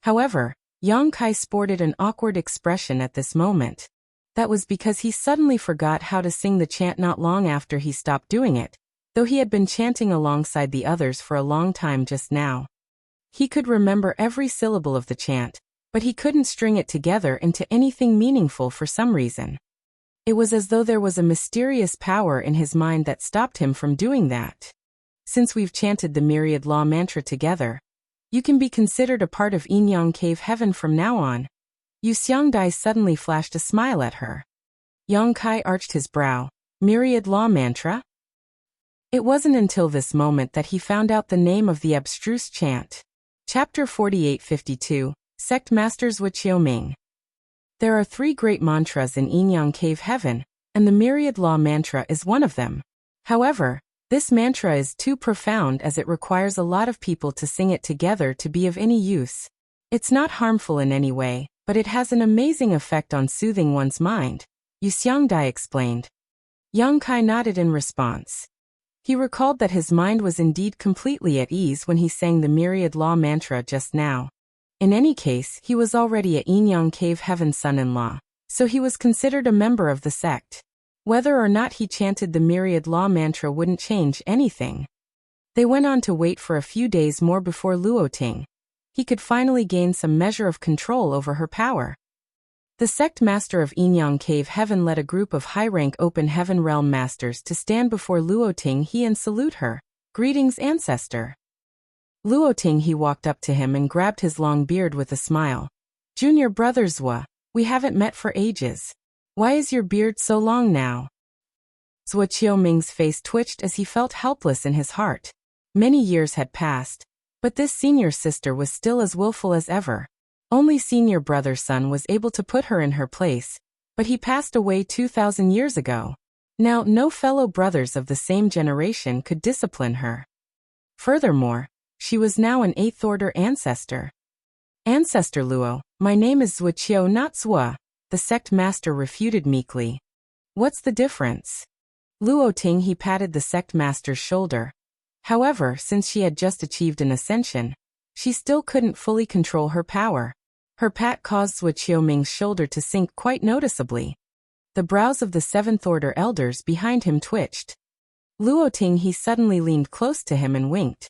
However, Yang Kai sported an awkward expression at this moment. That was because he suddenly forgot how to sing the chant not long after he stopped doing it, though he had been chanting alongside the others for a long time just now. He could remember every syllable of the chant, but he couldn't string it together into anything meaningful for some reason. It was as though there was a mysterious power in his mind that stopped him from doing that. Since we've chanted the Myriad Law mantra together, you can be considered a part of Inyang Cave Heaven from now on. Yu Xiangdai suddenly flashed a smile at her. Yang Kai arched his brow. Myriad Law mantra? It wasn't until this moment that he found out the name of the abstruse chant. Chapter 4852, Sect Masters Wuxia Ming. There are 3 great mantras in Inyang Cave Heaven, and the Myriad Law mantra is one of them. However, this mantra is too profound as it requires a lot of people to sing it together to be of any use. It's not harmful in any way, but it has an amazing effect on soothing one's mind, Yu Xiangdai explained. Yang Kai nodded in response. He recalled that his mind was indeed completely at ease when he sang the Myriad Law mantra just now. In any case, he was already a Inyang Cave Heaven son-in-law, so he was considered a member of the sect. Whether or not he chanted the Myriad Law mantra wouldn't change anything. They went on to wait for a few days more before Luo Tinghe. He could finally gain some measure of control over her power. The sect master of Inyang Cave Heaven led a group of high-rank Open Heaven Realm Masters to stand before Luo Tinghe and salute her. Greetings, ancestor. Luo Tinghe walked up to him and grabbed his long beard with a smile. Junior brother Zwa, we haven't met for ages. Why is your beard so long now? Zhuo Qiuming's face twitched as he felt helpless in his heart. Many years had passed, but this senior sister was still as willful as ever. Only senior brother's son was able to put her in her place, but he passed away 2,000 years ago. Now, no fellow brothers of the same generation could discipline her. Furthermore, she was now an 8th-order ancestor. Ancestor Luo, my name is Zhuo, not Zhua, the sect master refuted meekly. What's the difference? Luo Ting, he patted the sect master's shoulder. However, since she had just achieved an ascension, she still couldn't fully control her power. Her pat caused Zhuo Qiuming's shoulder to sink quite noticeably. The brows of the 7th-order elders behind him twitched. Luo Ting, he suddenly leaned close to him and winked.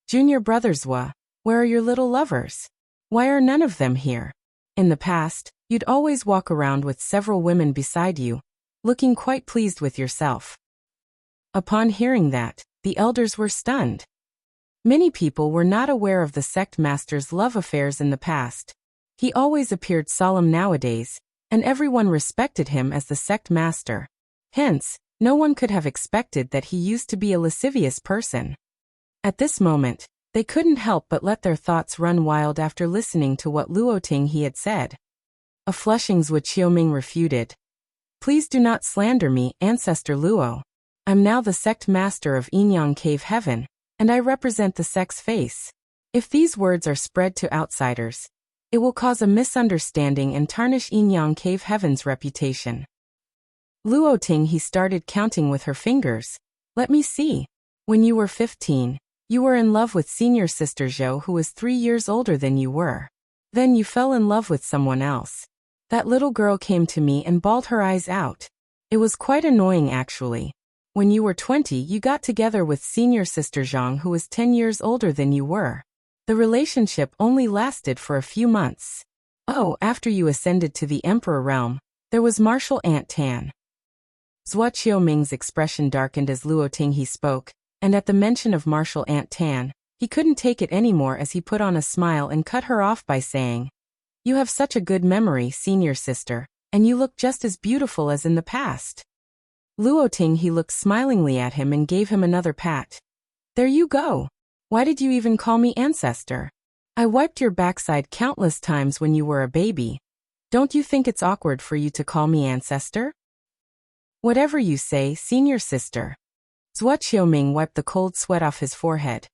Junior brother Zhua, where are your little lovers? Why are none of them here? In the past, you'd always walk around with several women beside you, looking quite pleased with yourself. Upon hearing that, the elders were stunned. Many people were not aware of the sect master's love affairs in the past. He always appeared solemn nowadays, and everyone respected him as the sect master. Hence, no one could have expected that he used to be a lascivious person. At this moment, they couldn't help but let their thoughts run wild after listening to what Luo Ting he had said. A flushing Zhuo Qiuming refuted. Please do not slander me, Ancestor Luo. I'm now the sect master of Yinyang Cave Heaven, and I represent the sect's face. If these words are spread to outsiders, it will cause a misunderstanding and tarnish Yinyang Cave Heaven's reputation. Luo Ting, he started counting with her fingers. Let me see. When you were 15, you were in love with senior sister Zhou, who was 3 years older than you were. Then you fell in love with someone else. That little girl came to me and bawled her eyes out. It was quite annoying actually. When you were 20, you got together with senior sister Zhang, who was 10 years older than you were. The relationship only lasted for a few months. Oh, after you ascended to the Emperor realm, there was Martial Aunt Tan. Zhuo Qiuming's expression darkened as Luo Ting he spoke, and at the mention of Martial Aunt Tan, he couldn't take it anymore as he put on a smile and cut her off by saying, You have such a good memory, senior sister, and you look just as beautiful as in the past. Luo Ting he looked smilingly at him and gave him another pat. There you go. Why did you even call me ancestor? I wiped your backside countless times when you were a baby. Don't you think it's awkward for you to call me ancestor? Whatever you say, senior sister. Zhuo Qiuming wiped the cold sweat off his forehead.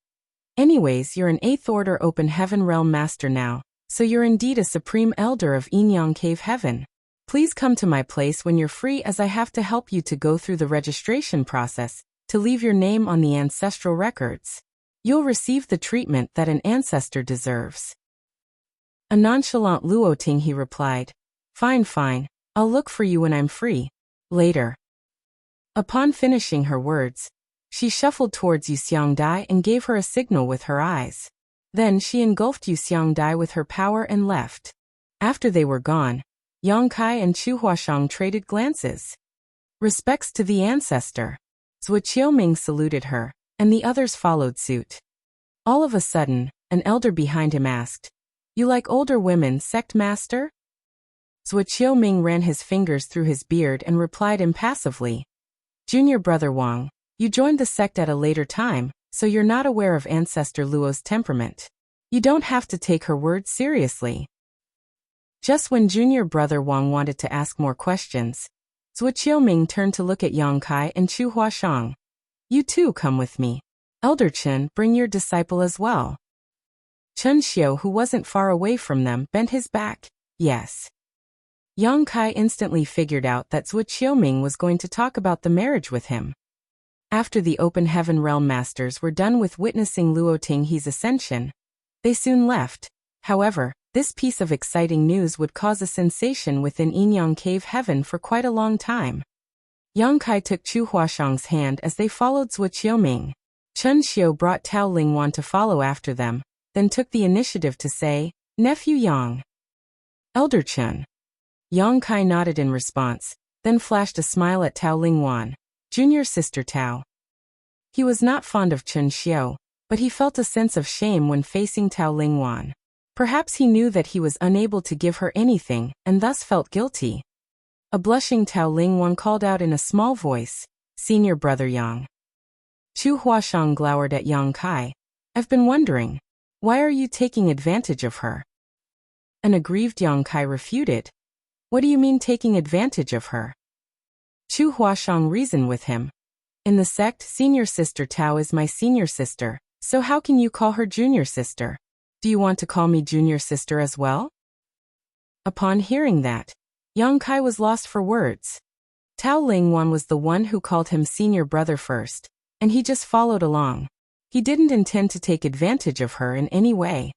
Anyways, you're an 8th-order open heaven realm master now, so you're indeed a supreme elder of Yinyang Cave Heaven. Please come to my place when you're free, as I have to help you to go through the registration process, to leave your name on the ancestral records. You'll receive the treatment that an ancestor deserves. A nonchalant Luo Ting he replied. Fine, I'll look for you when I'm free. Later. Upon finishing her words, she shuffled towards Yu Xiangdai and gave her a signal with her eyes. Then she engulfed Yu Xiangdai with her power and left. After they were gone, Yang Kai and Chu Huashang traded glances. Respects to the ancestor. Zhuo Qiuming saluted her, and the others followed suit. All of a sudden, an elder behind him asked, You like older women, sect master? Zhuo Qiuming ran his fingers through his beard and replied impassively. Junior brother Wang, you joined the sect at a later time, so you're not aware of Ancestor Luo's temperament. You don't have to take her words seriously. Just when junior brother Wang wanted to ask more questions, Zhuo Qiuming turned to look at Yang Kai and Chu Huashang. You too come with me. Elder Chen, bring your disciple as well. Chen Xiu, who wasn't far away from them, bent his back. Yes. Yang Kai instantly figured out that Zhuo Qiuming was going to talk about the marriage with him. After the Open Heaven Realm Masters were done with witnessing Luo Ting He's ascension, they soon left. However, this piece of exciting news would cause a sensation within Yinyang Cave Heaven for quite a long time. Yang Kai took Chu Huashang's hand as they followed Zhuo Qiuming. Chen Xiu brought Tao Lingwan to follow after them, then took the initiative to say, Nephew Yang. Elder Chen. Yang Kai nodded in response, then flashed a smile at Tao Lingwan. Junior sister Tao. He was not fond of Chen Xiu, but he felt a sense of shame when facing Tao Lingwan. Perhaps he knew that he was unable to give her anything, and thus felt guilty. A blushing Tao Lingwan called out in a small voice, "Senior brother Yang." Chu Huashang glowered at Yang Kai. "I've been wondering, why are you taking advantage of her?" An aggrieved Yang Kai refuted. "What do you mean taking advantage of her?" Chu Huashang reasoned with him. "In the sect, senior sister Tao is my senior sister, so how can you call her junior sister? Do you want to call me junior sister as well?" Upon hearing that, Yang Kai was lost for words. Tao Lingwan was the one who called him senior brother first, and he just followed along. He didn't intend to take advantage of her in any way.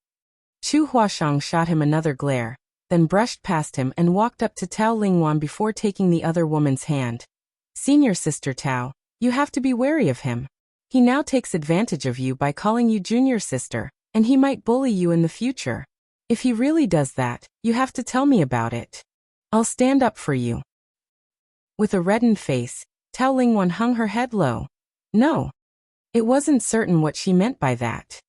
Chu Huashang shot him another glare, then brushed past him and walked up to Tao Lingwan before taking the other woman's hand. "Senior sister Tao, you have to be wary of him. He now takes advantage of you by calling you junior sister, and he might bully you in the future. If he really does that, you have to tell me about it. I'll stand up for you." With a reddened face, Tao Lingwan hung her head low. No. It wasn't certain what she meant by that.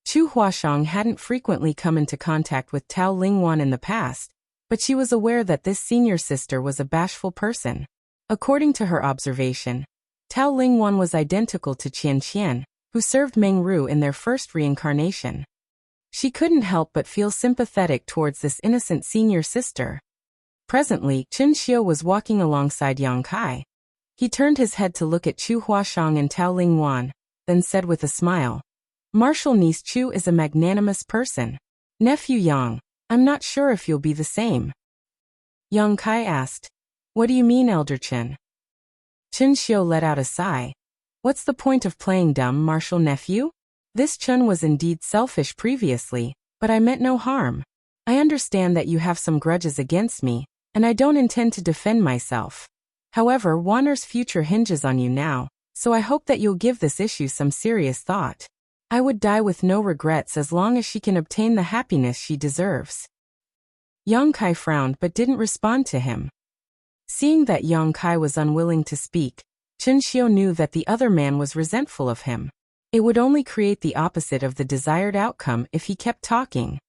Chu Huashang hadn't frequently come into contact with Tao Lingwan in the past, but she was aware that this senior sister was a bashful person. According to her observation, Tao Lingwan was identical to Qian Qian, who served Meng Ru in their first reincarnation. She couldn't help but feel sympathetic towards this innocent senior sister. Presently, Chen Xiu was walking alongside Yang Kai. He turned his head to look at Chu Huashang and Tao Lingwan, then said with a smile, "Martial niece Chu is a magnanimous person. Nephew Yang, I'm not sure if you'll be the same." Yang Kai asked, "What do you mean, Elder Chen?" Chen Xiu let out a sigh. "What's the point of playing dumb, martial nephew? This Chen was indeed selfish previously, but I meant no harm. I understand that you have some grudges against me, and I don't intend to defend myself. However, Wanner's future hinges on you now, so I hope that you'll give this issue some serious thought. I would die with no regrets as long as she can obtain the happiness she deserves." Yang Kai frowned but didn't respond to him. Seeing that Yang Kai was unwilling to speak, Chen Xiu knew that the other man was resentful of him. It would only create the opposite of the desired outcome if he kept talking.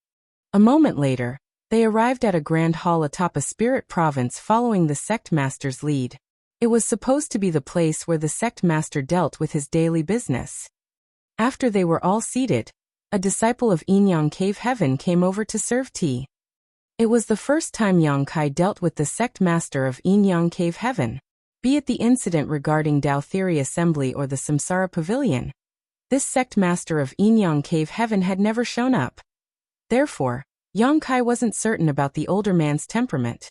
A moment later, they arrived at a grand hall atop a spirit province following the sect master's lead. It was supposed to be the place where the sect master dealt with his daily business. After they were all seated, a disciple of Yin-Yang Cave Heaven came over to serve tea. It was the first time Yang Kai dealt with the sect master of Yin-Yang Cave Heaven, be it the incident regarding Dao Theory Assembly or the Samsara Pavilion. This sect master of Yin-Yang Cave Heaven had never shown up. Therefore, Yang Kai wasn't certain about the older man's temperament.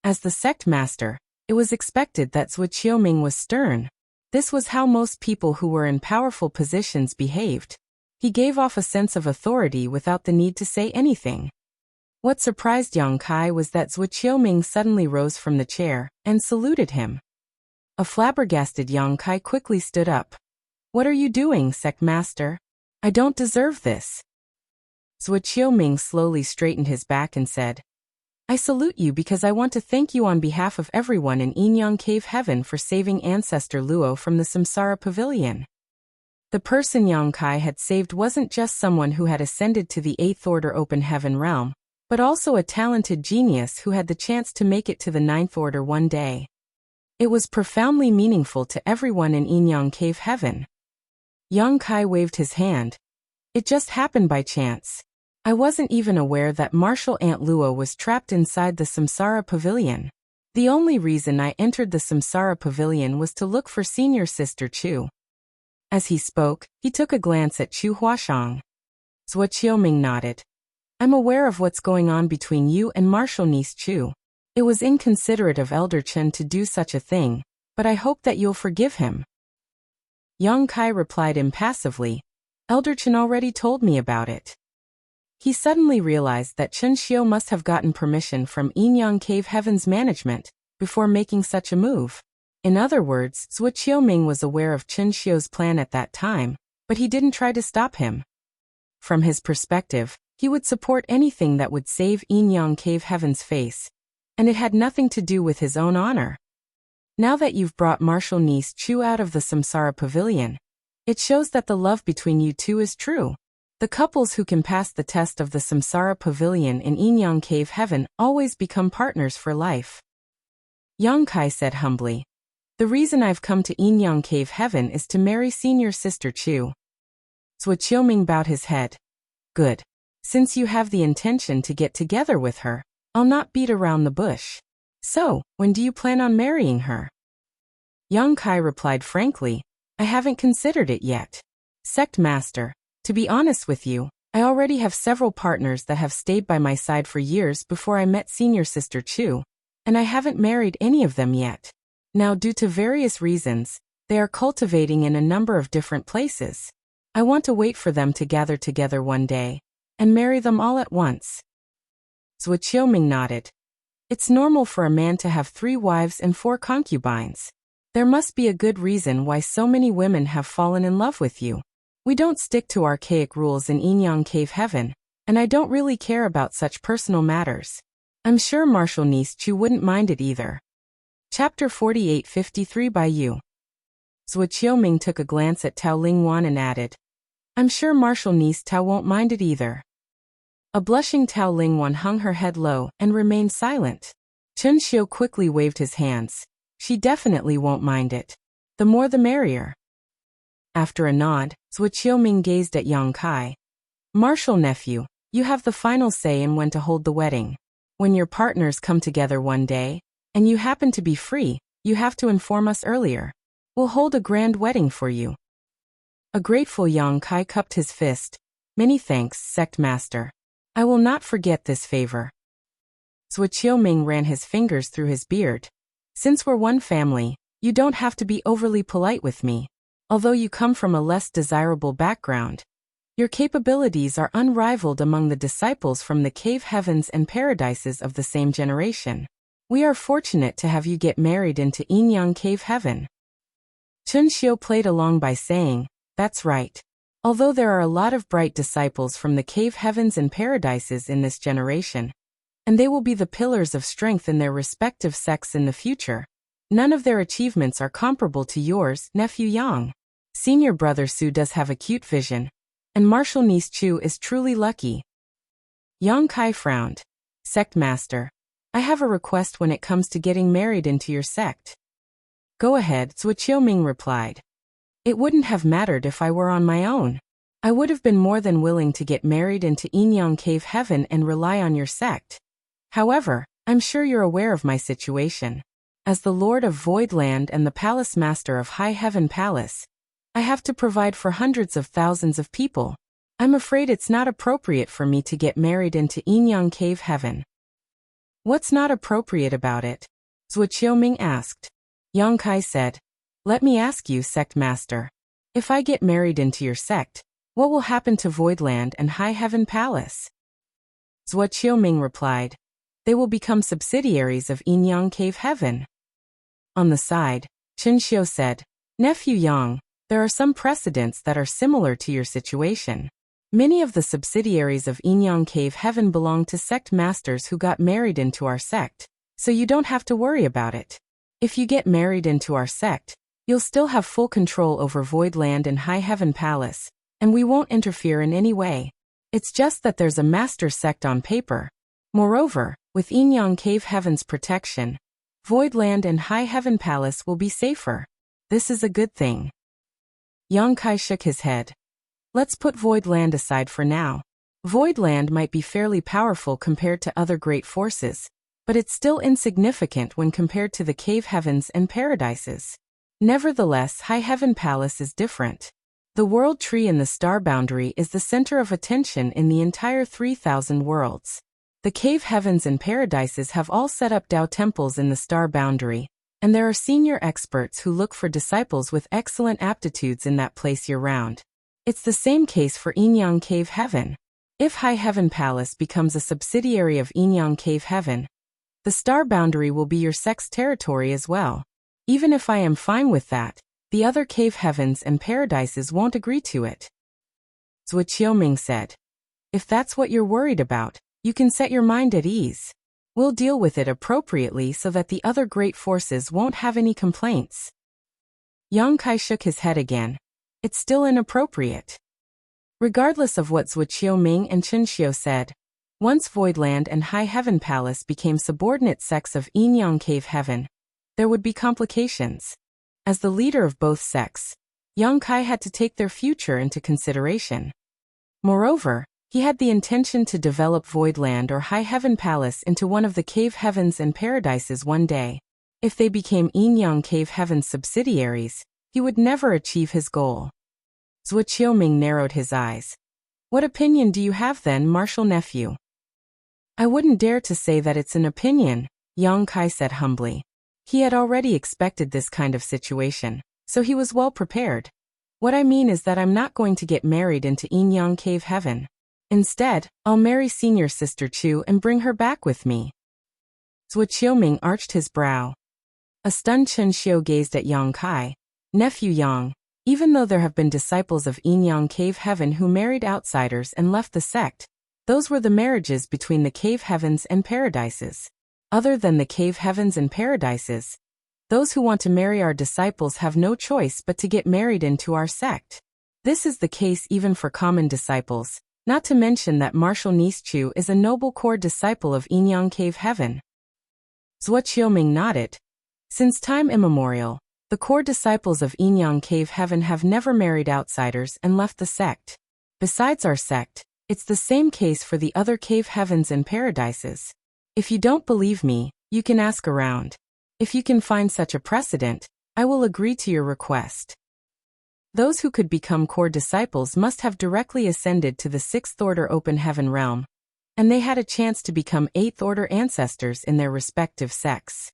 As the sect master, it was expected that Zhuo Qiuming was stern. This was how most people who were in powerful positions behaved. He gave off a sense of authority without the need to say anything. What surprised Yang Kai was that Zhuo Qiuming suddenly rose from the chair and saluted him. A flabbergasted Yang Kai quickly stood up. "What are you doing, sect master? I don't deserve this." Zhuo Qiuming slowly straightened his back and said, "I salute you because I want to thank you on behalf of everyone in Yin-Yang Cave Heaven for saving Ancestor Luo from the Samsara Pavilion." The person Yang Kai had saved wasn't just someone who had ascended to the 8th Order Open Heaven realm, but also a talented genius who had the chance to make it to the 9th Order one day. It was profoundly meaningful to everyone in Yin-Yang Cave Heaven. Yang Kai waved his hand. "It just happened by chance. I wasn't even aware that Martial Aunt Luo was trapped inside the Samsara Pavilion. The only reason I entered the Samsara Pavilion was to look for senior sister Chu." As he spoke, he took a glance at Chu Huashang. Zhuo Qiuming nodded. "I'm aware of what's going on between you and Martial niece Chu. It was inconsiderate of Elder Chen to do such a thing, but I hope that you'll forgive him." Yang Kai replied impassively, "Elder Chen already told me about it." He suddenly realized that Chen Xiu must have gotten permission from Yin-Yang Cave Heaven's management before making such a move. In other words, Zhuo Qiuming was aware of Chen Xiu's plan at that time, but he didn't try to stop him. From his perspective, he would support anything that would save Yin-Yang Cave Heaven's face, and it had nothing to do with his own honor. "Now that you've brought Martial niece Chu out of the Samsara Pavilion, it shows that the love between you two is true. The couples who can pass the test of the Samsara Pavilion in Yin-Yang Cave Heaven always become partners for life." Yang Kai said humbly. The reason I've come to Yinyang Cave Heaven is to marry senior sister Chu. Zhuo Qiuming bowed his head. Good. Since you have the intention to get together with her, I'll not beat around the bush. So, when do you plan on marrying her? Yang Kai replied frankly, I haven't considered it yet. Sect Master, to be honest with you, I already have several partners that have stayed by my side for years before I met senior sister Chu, and I haven't married any of them yet. Now, due to various reasons, they are cultivating in a number of different places. I want to wait for them to gather together one day and marry them all at once. Zhuo Qiuming nodded. It's normal for a man to have 3 wives and 4 concubines. There must be a good reason why so many women have fallen in love with you. We don't stick to archaic rules in Yinyang Cave Heaven, and I don't really care about such personal matters. I'm sure Marshal Niece Chu wouldn't mind it either. Chapter 4853 by you. Zhuo Qiuming took a glance at Tao Lingwan and added, I'm sure Marshal Niece Tao won't mind it either. A blushing Tao Lingwan hung her head low and remained silent. Chen Xiu quickly waved his hands. She definitely won't mind it. The more the merrier. After a nod, Zhuo Qiuming gazed at Yang Kai. Marshal nephew, you have the final say in when to hold the wedding. When your partners come together one day, and you happen to be free, you have to inform us earlier. We'll hold a grand wedding for you. A grateful Yang Kai cupped his fist. Many thanks, Sect Master. I will not forget this favor. Zhuo Qiuming ran his fingers through his beard. Since we're one family, you don't have to be overly polite with me. Although you come from a less desirable background, your capabilities are unrivaled among the disciples from the cave heavens and paradises of the same generation. We are fortunate to have you get married into Yinyang Cave Heaven. Chen Xiu played along by saying, That's right. Although there are a lot of bright disciples from the cave heavens and paradises in this generation, and they will be the pillars of strength in their respective sects in the future, none of their achievements are comparable to yours, nephew Yang. Senior brother Su does have acute vision, and Marshal Niece Chu is truly lucky. Yang Kai frowned. Sect Master, I have a request when it comes to getting married into your sect. Go ahead, Zhuo Qiuming replied. It wouldn't have mattered if I were on my own. I would have been more than willing to get married into Yinyang Cave Heaven and rely on your sect. However, I'm sure you're aware of my situation. As the Lord of Voidland and the Palace Master of High Heaven Palace, I have to provide for hundreds of thousands of people. I'm afraid it's not appropriate for me to get married into Yinyang Cave Heaven. What's not appropriate about it? Zhuo Qiuming asked. Yang Kai said, Let me ask you, Sect Master. If I get married into your sect, what will happen to Voidland and High Heaven Palace? Zhuo Qiuming replied, They will become subsidiaries of Yinyang Cave Heaven. On the side, Chen Xiu said, Nephew Yang, there are some precedents that are similar to your situation. Many of the subsidiaries of Yinyang Cave Heaven belong to sect masters who got married into our sect, so you don't have to worry about it. If you get married into our sect, you'll still have full control over Voidland and High Heaven Palace, and we won't interfere in any way. It's just that there's a master sect on paper. Moreover, with Yinyang Cave Heaven's protection, Voidland and High Heaven Palace will be safer. This is a good thing. Yang Kai shook his head. Let's put Voidland aside for now. Voidland might be fairly powerful compared to other great forces, but it's still insignificant when compared to the cave heavens and paradises. Nevertheless, High Heaven Palace is different. The world tree in the star boundary is the center of attention in the entire 3,000 worlds. The cave heavens and paradises have all set up Dao temples in the star boundary, and there are senior experts who look for disciples with excellent aptitudes in that place year-round. It's the same case for Yinyang Cave Heaven. If High Heaven Palace becomes a subsidiary of Yinyang Cave Heaven, the star boundary will be your sect's territory as well. Even if I am fine with that, the other cave heavens and paradises won't agree to it. Zhuo Qiuming said, If that's what you're worried about, you can set your mind at ease. We'll deal with it appropriately so that the other great forces won't have any complaints. Yang Kai shook his head again. It's still inappropriate. Regardless of what Zhuo Qiuming and Chen Xiu said, once Voidland and High Heaven Palace became subordinate sects of Yinyang Cave Heaven, there would be complications. As the leader of both sects, young Kai had to take their future into consideration. Moreover, he had the intention to develop Voidland or High Heaven Palace into one of the cave heavens and paradises one day. If they became Yin-Yang Cave Heaven's subsidiaries, he would never achieve his goal. Zhuo Qiuming narrowed his eyes. What opinion do you have then, martial nephew? I wouldn't dare to say that it's an opinion, Yang Kai said humbly. He had already expected this kind of situation, so he was well prepared. What I mean is that I'm not going to get married into Yin-Yang Cave Heaven. Instead, I'll marry senior sister Chu and bring her back with me. Zhuo Qiuming arched his brow. A stunned Chen Xiu gazed at Yang Kai. Nephew Yang, even though there have been disciples of Yin-Yang Cave Heaven who married outsiders and left the sect, those were the marriages between the cave heavens and paradises. Other than the cave heavens and paradises, those who want to marry our disciples have no choice but to get married into our sect. This is the case even for common disciples, not to mention that Marshal Nischu is a noble core disciple of Yin-Yang Cave Heaven. Zhuo Qiuming nodded. Since time immemorial, the core disciples of Yin-Yang Cave Heaven have never married outsiders and left the sect. Besides our sect, it's the same case for the other cave heavens and paradises. If you don't believe me, you can ask around. If you can find such a precedent, I will agree to your request. Those who could become core disciples must have directly ascended to the 6th order open heaven realm, and they had a chance to become 8th order ancestors in their respective sects.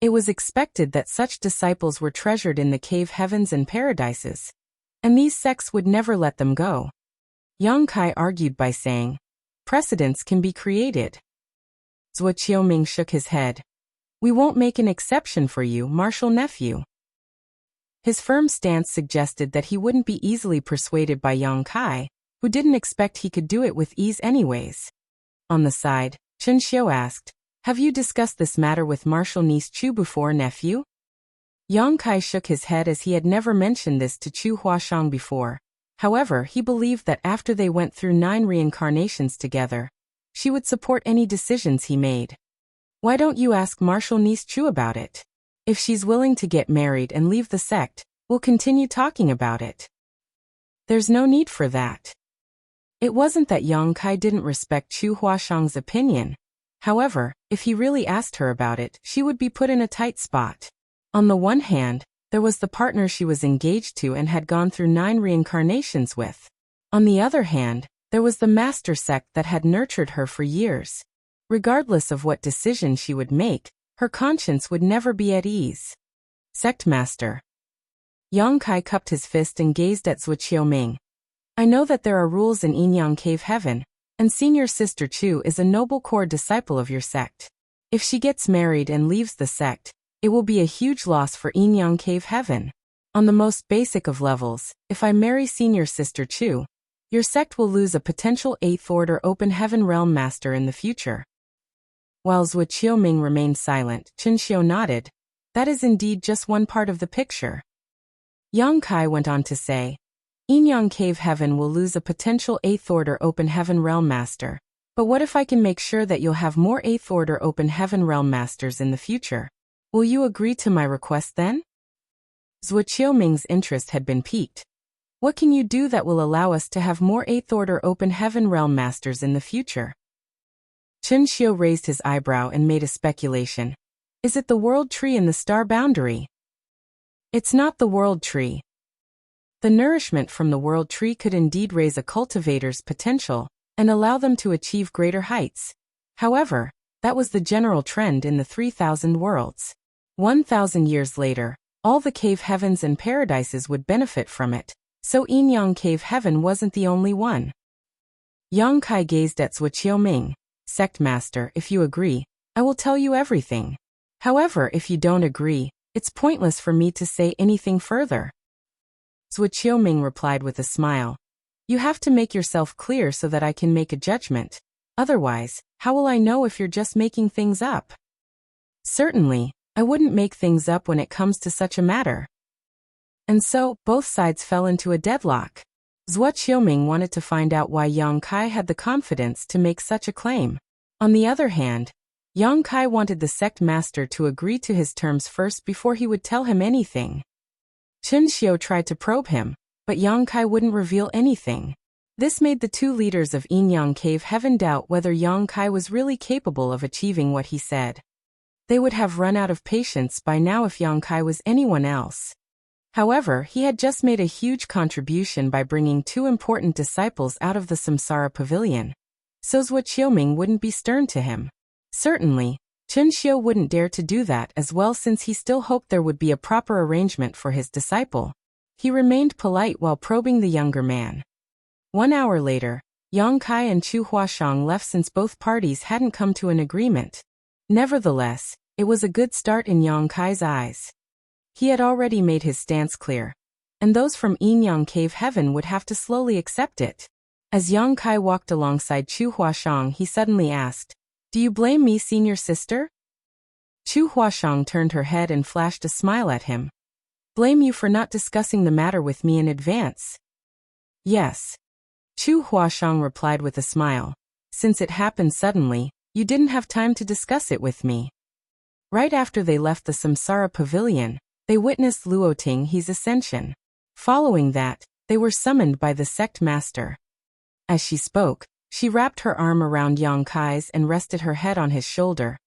It was expected that such disciples were treasured in the cave heavens and paradises, and these sects would never let them go. Yang Kai argued by saying, precedents can be created. Zhuo Qiuming shook his head. We won't make an exception for you, martial nephew. His firm stance suggested that he wouldn't be easily persuaded by Yang Kai, who didn't expect he could do it with ease anyways. On the side, Chen Xiu asked, have you discussed this matter with Marshal Nischu before, nephew? Yang Kai shook his head as he had never mentioned this to Chu Huashang before. However, he believed that after they went through 9 reincarnations together, she would support any decisions he made. Why don't you ask Marshal Nischu about it? If she's willing to get married and leave the sect, we'll continue talking about it. There's no need for that. It wasn't that Yang Kai didn't respect Chu Huashang's opinion. However, if he really asked her about it, she would be put in a tight spot. On the one hand, there was the partner she was engaged to and had gone through 9 reincarnations with. On the other hand, there was the master sect that had nurtured her for years. Regardless of what decision she would make, her conscience would never be at ease. Sect master. Yang Kai cupped his fist and gazed at Zhuo Qiuming. I know that there are rules in Yin-Yang Cave Heaven, and senior sister Chu is a noble core disciple of your sect. If she gets married and leaves the sect, it will be a huge loss for Yin-Yang Cave Heaven. On the most basic of levels, if I marry senior sister Chu, your sect will lose a potential 8th order open heaven realm master in the future. While Zhuo Qiuming remained silent, Chen Xiu nodded. That is indeed just one part of the picture. Yang Kai went on to say, Yin-Yang Cave Heaven will lose a potential 8th order open heaven realm master. But what if I can make sure that you'll have more 8th order open heaven realm masters in the future? Will you agree to my request then? Zhuo Qiuming's interest had been piqued. What can you do that will allow us to have more 8th order open heaven realm masters in the future? Chen Xiu raised his eyebrow and made a speculation. Is it the world tree in the star boundary? It's not the world tree. The nourishment from the world tree could indeed raise a cultivator's potential and allow them to achieve greater heights. However, that was the general trend in the 3,000 worlds. 1,000 years later, all the cave heavens and paradises would benefit from it, so Yin-Yang Cave Heaven wasn't the only one. Yang Kai gazed at Zhuo Qiuming. Sect master, if you agree, I will tell you everything. However, if you don't agree, it's pointless for me to say anything further. Zhuo Qiuming replied with a smile. You have to make yourself clear so that I can make a judgment. Otherwise, how will I know if you're just making things up? Certainly, I wouldn't make things up when it comes to such a matter. And so, both sides fell into a deadlock. Zhuo Qiuming wanted to find out why Yang Kai had the confidence to make such a claim. On the other hand, Yang Kai wanted the sect master to agree to his terms first before he would tell him anything. Chen Xiu tried to probe him, but Yang Kai wouldn't reveal anything. This made the two leaders of Yin Yang Cave Heaven doubt whether Yang Kai was really capable of achieving what he said. They would have run out of patience by now if Yang Kai was anyone else. However, he had just made a huge contribution by bringing two important disciples out of the Samsara Pavilion. So Zhou Qiuming wouldn't be stern to him. Certainly, Chen Xiu wouldn't dare to do that as well since he still hoped there would be a proper arrangement for his disciple. He remained polite while probing the younger man. 1 hour later, Yang Kai and Chu Huashang left since both parties hadn't come to an agreement. Nevertheless, it was a good start in Yang Kai's eyes. He had already made his stance clear, and those from Yin Yang Cave Heaven would have to slowly accept it. As Yang Kai walked alongside Chu Huashang, he suddenly asked, "Do you blame me, senior sister?" Chu Huashang turned her head and flashed a smile at him. "Blame you for not discussing the matter with me in advance?" "Yes." Chu Huashang replied with a smile. "Since it happened suddenly, you didn't have time to discuss it with me." Right after they left the Samsara Pavilion, they witnessed Luo Tinghe's ascension. Following that, they were summoned by the sect master. As she spoke, she wrapped her arm around Yang Kai's and rested her head on his shoulder.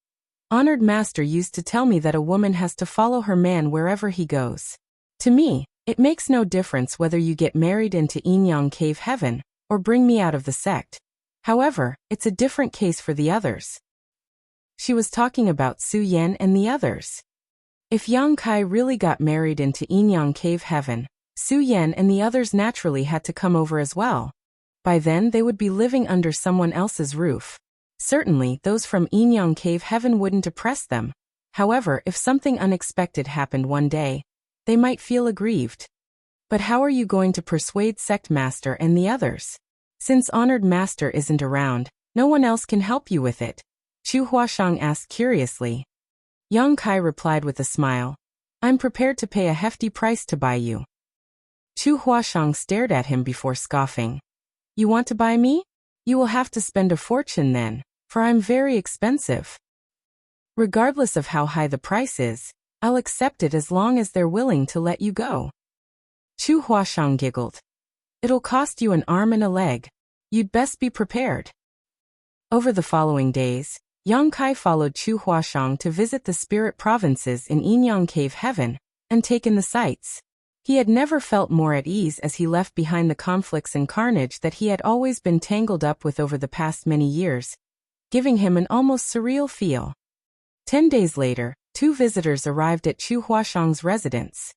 "Honored master used to tell me that a woman has to follow her man wherever he goes. To me, it makes no difference whether you get married into Yin Yang Cave Heaven, or bring me out of the sect. However, it's a different case for the others." She was talking about Su Yan and the others. If Yang Kai really got married into Yin Yang Cave Heaven, Su Yan and the others naturally had to come over as well. By then they would be living under someone else's roof. Certainly, those from Yin Yang Cave Heaven wouldn't oppress them. However, if something unexpected happened one day, they might feel aggrieved. But how are you going to persuade sect master and the others? Since honored master isn't around, no one else can help you with it. Chu Huashang asked curiously. Yang Kai replied with a smile. "I'm prepared to pay a hefty price to buy you." Chu Huashang stared at him before scoffing. "You want to buy me? You will have to spend a fortune then, for I'm very expensive." "Regardless of how high the price is, I'll accept it as long as they're willing to let you go." Chu Huashang giggled. "It'll cost you an arm and a leg. You'd best be prepared." Over the following days, Yang Kai followed Chu Huashang to visit the spirit provinces in Yin Yang Cave Heaven, and take in the sights. He had never felt more at ease as he left behind the conflicts and carnage that he had always been tangled up with over the past many years, giving him an almost surreal feel. 10 days later, 2 visitors arrived at Chu Huashang's residence.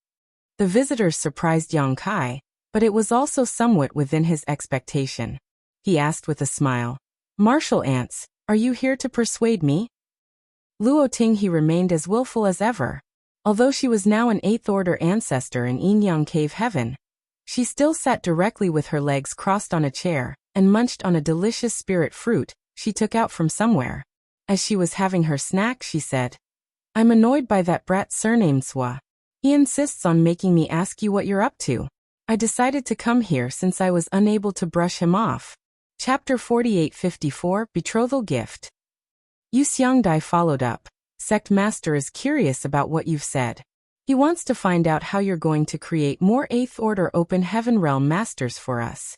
The visitors surprised Yang Kai, but it was also somewhat within his expectation. He asked with a smile, "Martial ants, are you here to persuade me?" Luo Tinghe remained as willful as ever. Although she was now an 8th order ancestor in Yin Yang Cave Heaven, she still sat directly with her legs crossed on a chair, and munched on a delicious spirit fruit she took out from somewhere. As she was having her snack, she said, "I'm annoyed by that brat surnamed Swa. He insists on making me ask you what you're up to. I decided to come here since I was unable to brush him off." Chapter 4854, Betrothal Gift. Yu Xiangdai followed up. "Sect Master is curious about what you've said. He wants to find out how you're going to create more 8th Order Open Heaven Realm Masters for us."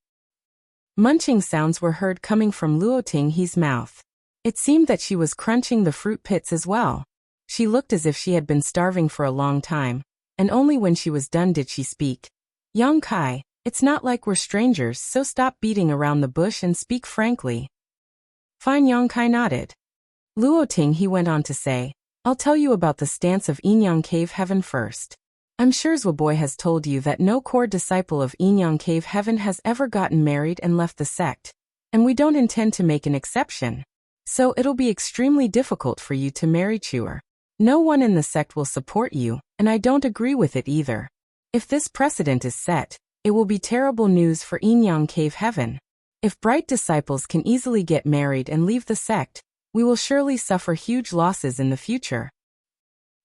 Munching sounds were heard coming from Luo Tinghe's mouth. It seemed that she was crunching the fruit pits as well. She looked as if she had been starving for a long time, and only when she was done did she speak. "Yang Kai, it's not like we're strangers, so stop beating around the bush and speak frankly." Fine. Yang Kai nodded. Luo Tinghe went on to say, "I'll tell you about the stance of Yin Yang Cave Heaven first. I'm sure Zhuoboy has told you that no core disciple of Yin Yang Cave Heaven has ever gotten married and left the sect, and we don't intend to make an exception. So it'll be extremely difficult for you to marry Chuer. No one in the sect will support you, and I don't agree with it either. If this precedent is set, it will be terrible news for Yin Yang Cave Heaven. If bright disciples can easily get married and leave the sect, we will surely suffer huge losses in the future."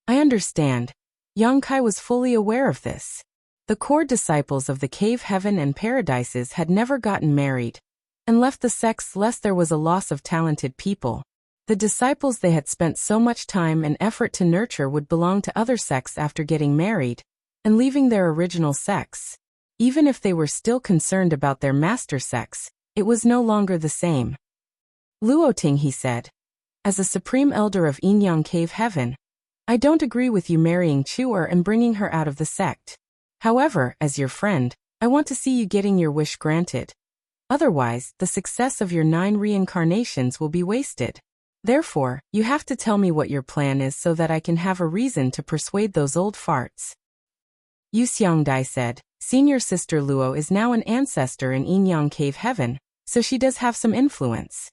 I understand. Yang Kai was fully aware of this. The core disciples of the Cave Heaven and Paradises had never gotten married, and left the sects lest there was a loss of talented people. The disciples they had spent so much time and effort to nurture would belong to other sects after getting married and leaving their original sects. Even if they were still concerned about their master sects, it was no longer the same. Luoting, he said, as a supreme elder of Yinyang Cave Heaven, I don't agree with you marrying Chuer and bringing her out of the sect. However, as your friend, I want to see you getting your wish granted. Otherwise, the success of your 9 reincarnations will be wasted. Therefore, you have to tell me what your plan is so that I can have a reason to persuade those old farts. Yu Xiangdai said, Senior Sister Luo is now an ancestor in Yinyang Cave Heaven, so she does have some influence.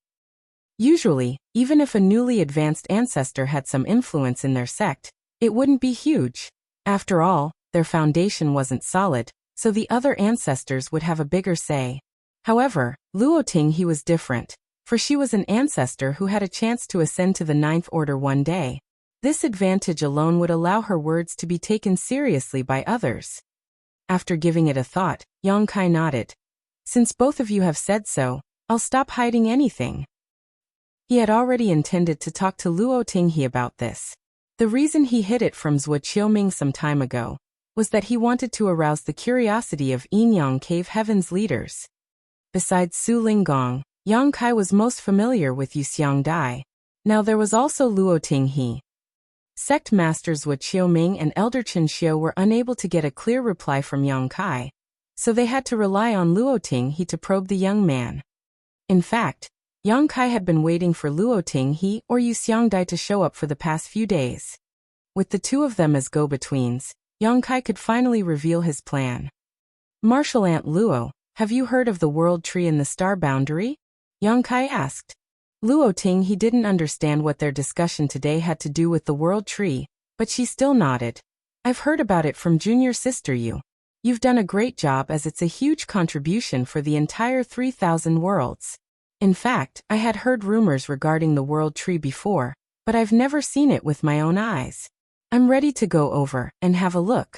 Usually, even if a newly advanced ancestor had some influence in their sect, it wouldn't be huge. After all, their foundation wasn't solid, so the other ancestors would have a bigger say. However, Luoting he was different, for she was an ancestor who had a chance to ascend to the 9th order one day. This advantage alone would allow her words to be taken seriously by others. After giving it a thought, Yang Kai nodded. Since both of you have said so, I'll stop hiding anything. He had already intended to talk to Luo Tinghe about this. The reason he hid it from Zhuo Qiuming some time ago was that he wanted to arouse the curiosity of Yinyang Cave Heaven's leaders. Besides Su Linggong, Yang Kai was most familiar with Yu Xiangdai. Now there was also Luo Tinghe. Sect masters Zhuo Qiuming and Elder Chen Xiu were unable to get a clear reply from Yang Kai, so they had to rely on Luo Tinghe to probe the young man. In fact, Yang Kai had been waiting for Luo Tinghe or Yu Xiangdai to show up for the past few days. With the two of them as go-betweens, Yang Kai could finally reveal his plan. Martial Ant Luo, have you heard of the World Tree in the Star Boundary? Yang Kai asked. Luo Tinghe didn't understand what their discussion today had to do with the World Tree, but she still nodded. I've heard about it from junior sister Yu. You've done a great job as it's a huge contribution for the entire 3,000 worlds. In fact, I had heard rumors regarding the World Tree before, but I've never seen it with my own eyes. I'm ready to go over and have a look.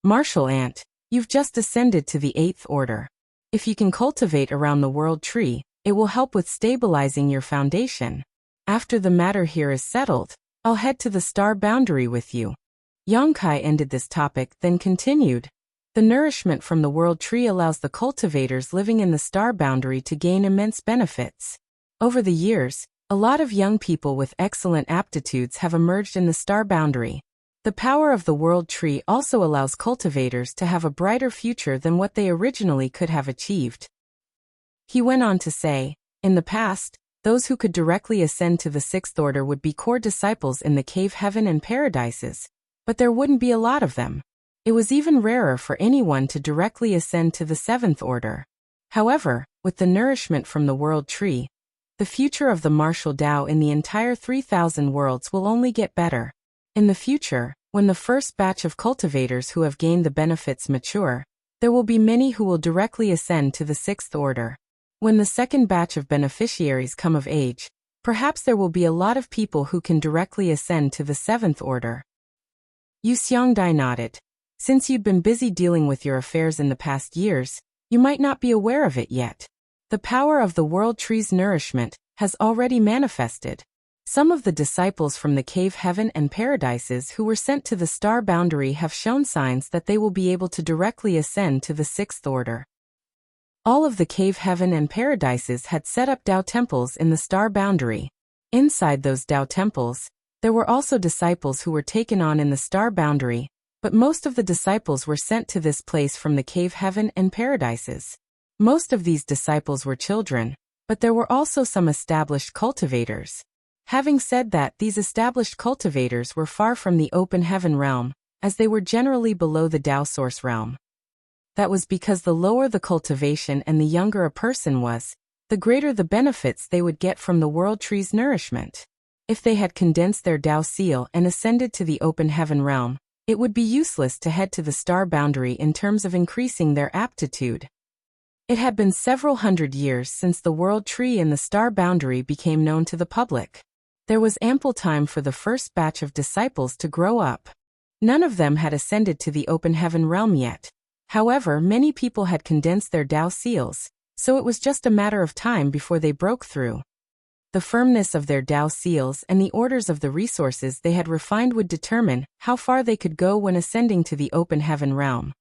Martial Ant, you've just ascended to the 8th order. If you can cultivate around the World Tree, it will help with stabilizing your foundation. After the matter here is settled, I'll head to the Star Boundary with you. Yang Kai ended this topic, then continued. The nourishment from the World Tree allows the cultivators living in the Star Boundary to gain immense benefits. Over the years, a lot of young people with excellent aptitudes have emerged in the Star Boundary. The power of the World Tree also allows cultivators to have a brighter future than what they originally could have achieved. He went on to say, in the past, those who could directly ascend to the 6th order would be core disciples in the Cave Heaven and Paradises, but there wouldn't be a lot of them. It was even rarer for anyone to directly ascend to the 7th order. However, with the nourishment from the World Tree, the future of the martial Tao in the entire 3,000 worlds will only get better. In the future, when the first batch of cultivators who have gained the benefits mature, there will be many who will directly ascend to the 6th order. When the second batch of beneficiaries come of age, perhaps there will be a lot of people who can directly ascend to the 7th order. Yu Xiangdai nodded. Since you'd been busy dealing with your affairs in the past years, you might not be aware of it yet. The power of the World Tree's nourishment has already manifested. Some of the disciples from the Cave Heaven and Paradises who were sent to the Star Boundary have shown signs that they will be able to directly ascend to the 6th order. All of the Cave Heaven and Paradises had set up Tao temples in the Star Boundary. Inside those Tao temples, there were also disciples who were taken on in the Star Boundary, but most of the disciples were sent to this place from the Cave Heaven and Paradises. Most of these disciples were children, but there were also some established cultivators. Having said that, these established cultivators were far from the open heaven realm, as they were generally below the Tao source realm. That was because the lower the cultivation and the younger a person was, the greater the benefits they would get from the World Tree's nourishment. If they had condensed their Tao seal and ascended to the open heaven realm, it would be useless to head to the Star Boundary in terms of increasing their aptitude. It had been several hundred years since the World Tree in the Star Boundary became known to the public. There was ample time for the first batch of disciples to grow up. None of them had ascended to the open heaven realm yet. However, many people had condensed their Tao seals, so it was just a matter of time before they broke through. The firmness of their Tao seals and the orders of the resources they had refined would determine how far they could go when ascending to the open heaven realm.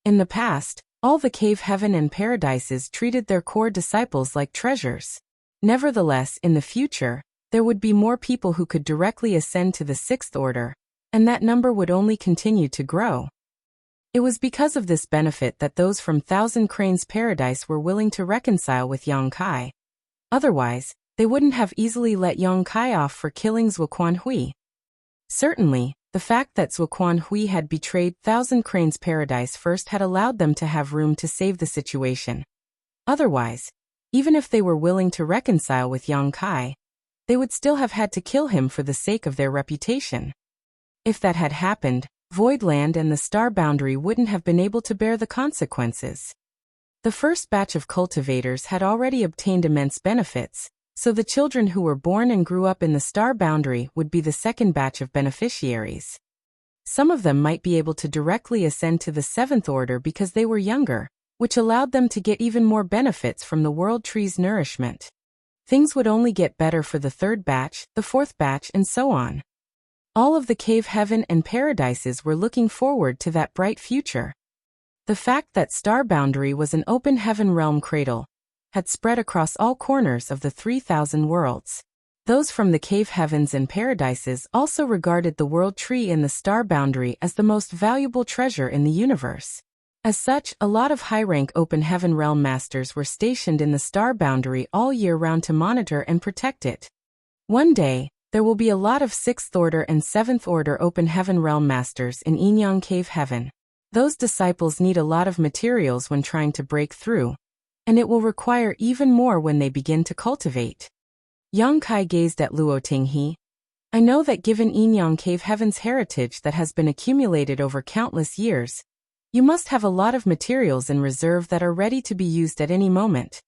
In the past, all the cave heaven and paradises treated their core disciples like treasures. Nevertheless, in the future, there would be more people who could directly ascend to the sixth order, and that number would only continue to grow. It was because of this benefit that those from Thousand Cranes Paradise were willing to reconcile with Yang Kai. Otherwise, they wouldn't have easily let Yang Kai off for killing Zuoquan Hui. Certainly, the fact that Zuoquan Hui had betrayed Thousand Cranes Paradise first had allowed them to have room to save the situation. Otherwise, even if they were willing to reconcile with Yang Kai, they would still have had to kill him for the sake of their reputation. If that had happened, Voidland and the Star Boundary wouldn't have been able to bear the consequences. The first batch of cultivators had already obtained immense benefits, so the children who were born and grew up in the Star Boundary would be the second batch of beneficiaries. Some of them might be able to directly ascend to the seventh order because they were younger, which allowed them to get even more benefits from the World Tree's nourishment. Things would only get better for the third batch, the fourth batch, and so on. All of the cave heaven and paradises were looking forward to that bright future. The fact that Star Boundary was an open heaven realm cradle had spread across all corners of the 3,000 worlds. Those from the cave heavens and paradises also regarded the World Tree in the Star Boundary as the most valuable treasure in the universe. As such, a lot of high-rank open heaven realm masters were stationed in the Star Boundary all year round to monitor and protect it. One day, there will be a lot of 6th Order and 7th Order Open Heaven Realm Masters in Yinyang Cave Heaven. Those disciples need a lot of materials when trying to break through, and it will require even more when they begin to cultivate. Yang Kai gazed at Luo Tinghe. I know that given Yinyang Cave Heaven's heritage that has been accumulated over countless years, you must have a lot of materials in reserve that are ready to be used at any moment.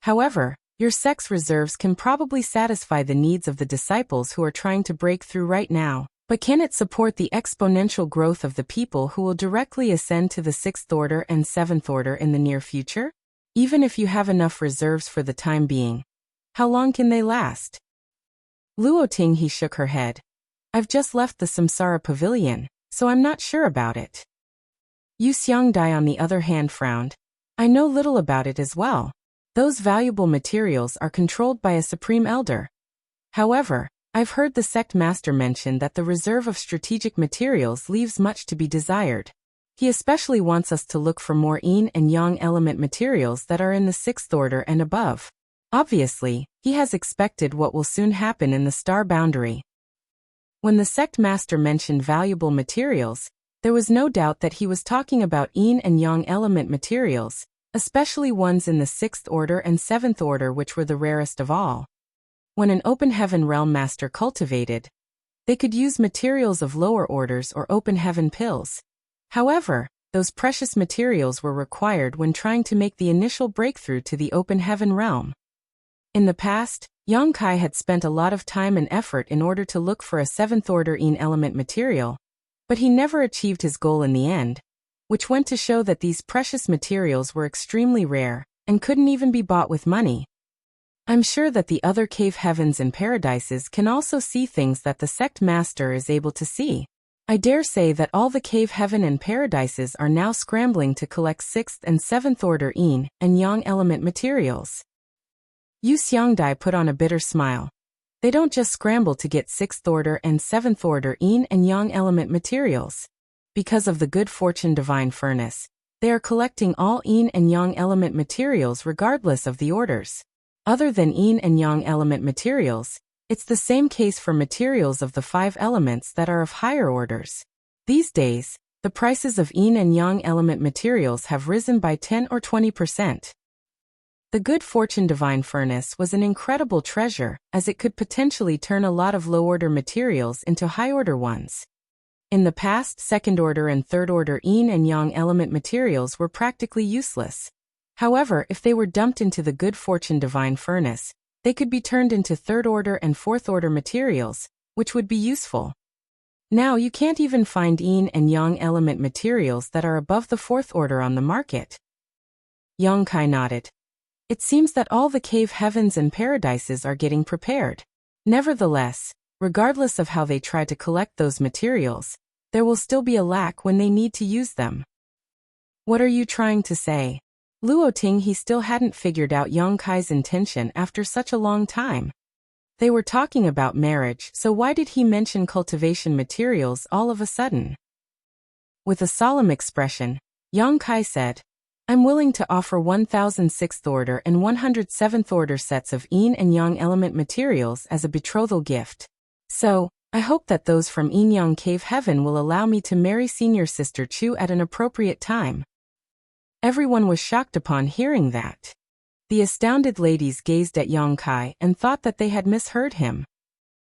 However, your sect's reserves can probably satisfy the needs of the disciples who are trying to break through right now, but can it support the exponential growth of the people who will directly ascend to the 6th Order and 7th Order in the near future? Even if you have enough reserves for the time being, how long can they last? Luo Tinghe shook her head. I've just left the Samsara Pavilion, so I'm not sure about it. Yu Xiangdai on the other hand frowned. I know little about it as well. Those valuable materials are controlled by a Supreme Elder. However, I've heard the sect master mention that the reserve of strategic materials leaves much to be desired. He especially wants us to look for more yin and yang element materials that are in the 6th Order and above. Obviously, he has expected what will soon happen in the Star Boundary. When the sect master mentioned valuable materials, there was no doubt that he was talking about yin and yang element materials, especially ones in the 6th Order and 7th Order, which were the rarest of all. When an open heaven realm master cultivated, they could use materials of lower orders or open heaven pills. However, those precious materials were required when trying to make the initial breakthrough to the open heaven realm. In the past, Yang Kai had spent a lot of time and effort in order to look for a 7th Order yin element material, but he never achieved his goal in the end, which went to show that these precious materials were extremely rare and couldn't even be bought with money. I'm sure that the other cave heavens and paradises can also see things that the sect master is able to see. I dare say that all the cave heaven and paradises are now scrambling to collect 6th and 7th Order yin and yang element materials. Yu Xiangdai put on a bitter smile. They don't just scramble to get 6th Order and 7th Order yin and yang element materials. Because of the good fortune divine furnace, they are collecting all yin and yang element materials regardless of the orders. Other than yin and yang element materials, it's the same case for materials of the 5 elements that are of higher orders. These days, the prices of yin and yang element materials have risen by 10 or 20%. The good fortune divine furnace was an incredible treasure, as it could potentially turn a lot of low-order materials into high-order ones. In the past, 2nd Order and 3rd Order yin and yang element materials were practically useless. However, if they were dumped into the good fortune divine furnace, they could be turned into 3rd Order and 4th Order materials, which would be useful. Now you can't even find yin and yang element materials that are above the 4th Order on the market. Yang Kai nodded. It seems that all the cave heavens and paradises are getting prepared. Nevertheless, regardless of how they try to collect those materials, there will still be a lack when they need to use them. What are you trying to say? Luo Ting he still hadn't figured out Yang Kai's intention after such a long time. They were talking about marriage, so why did he mention cultivation materials all of a sudden? With a solemn expression, Yang Kai said, I'm willing to offer 1006th order and 107th order sets of yin and yang element materials as a betrothal gift. So, I hope that those from Yin Yang Cave Heaven will allow me to marry senior sister Chu at an appropriate time. Everyone was shocked upon hearing that. The astounded ladies gazed at Yang Kai and thought that they had misheard him.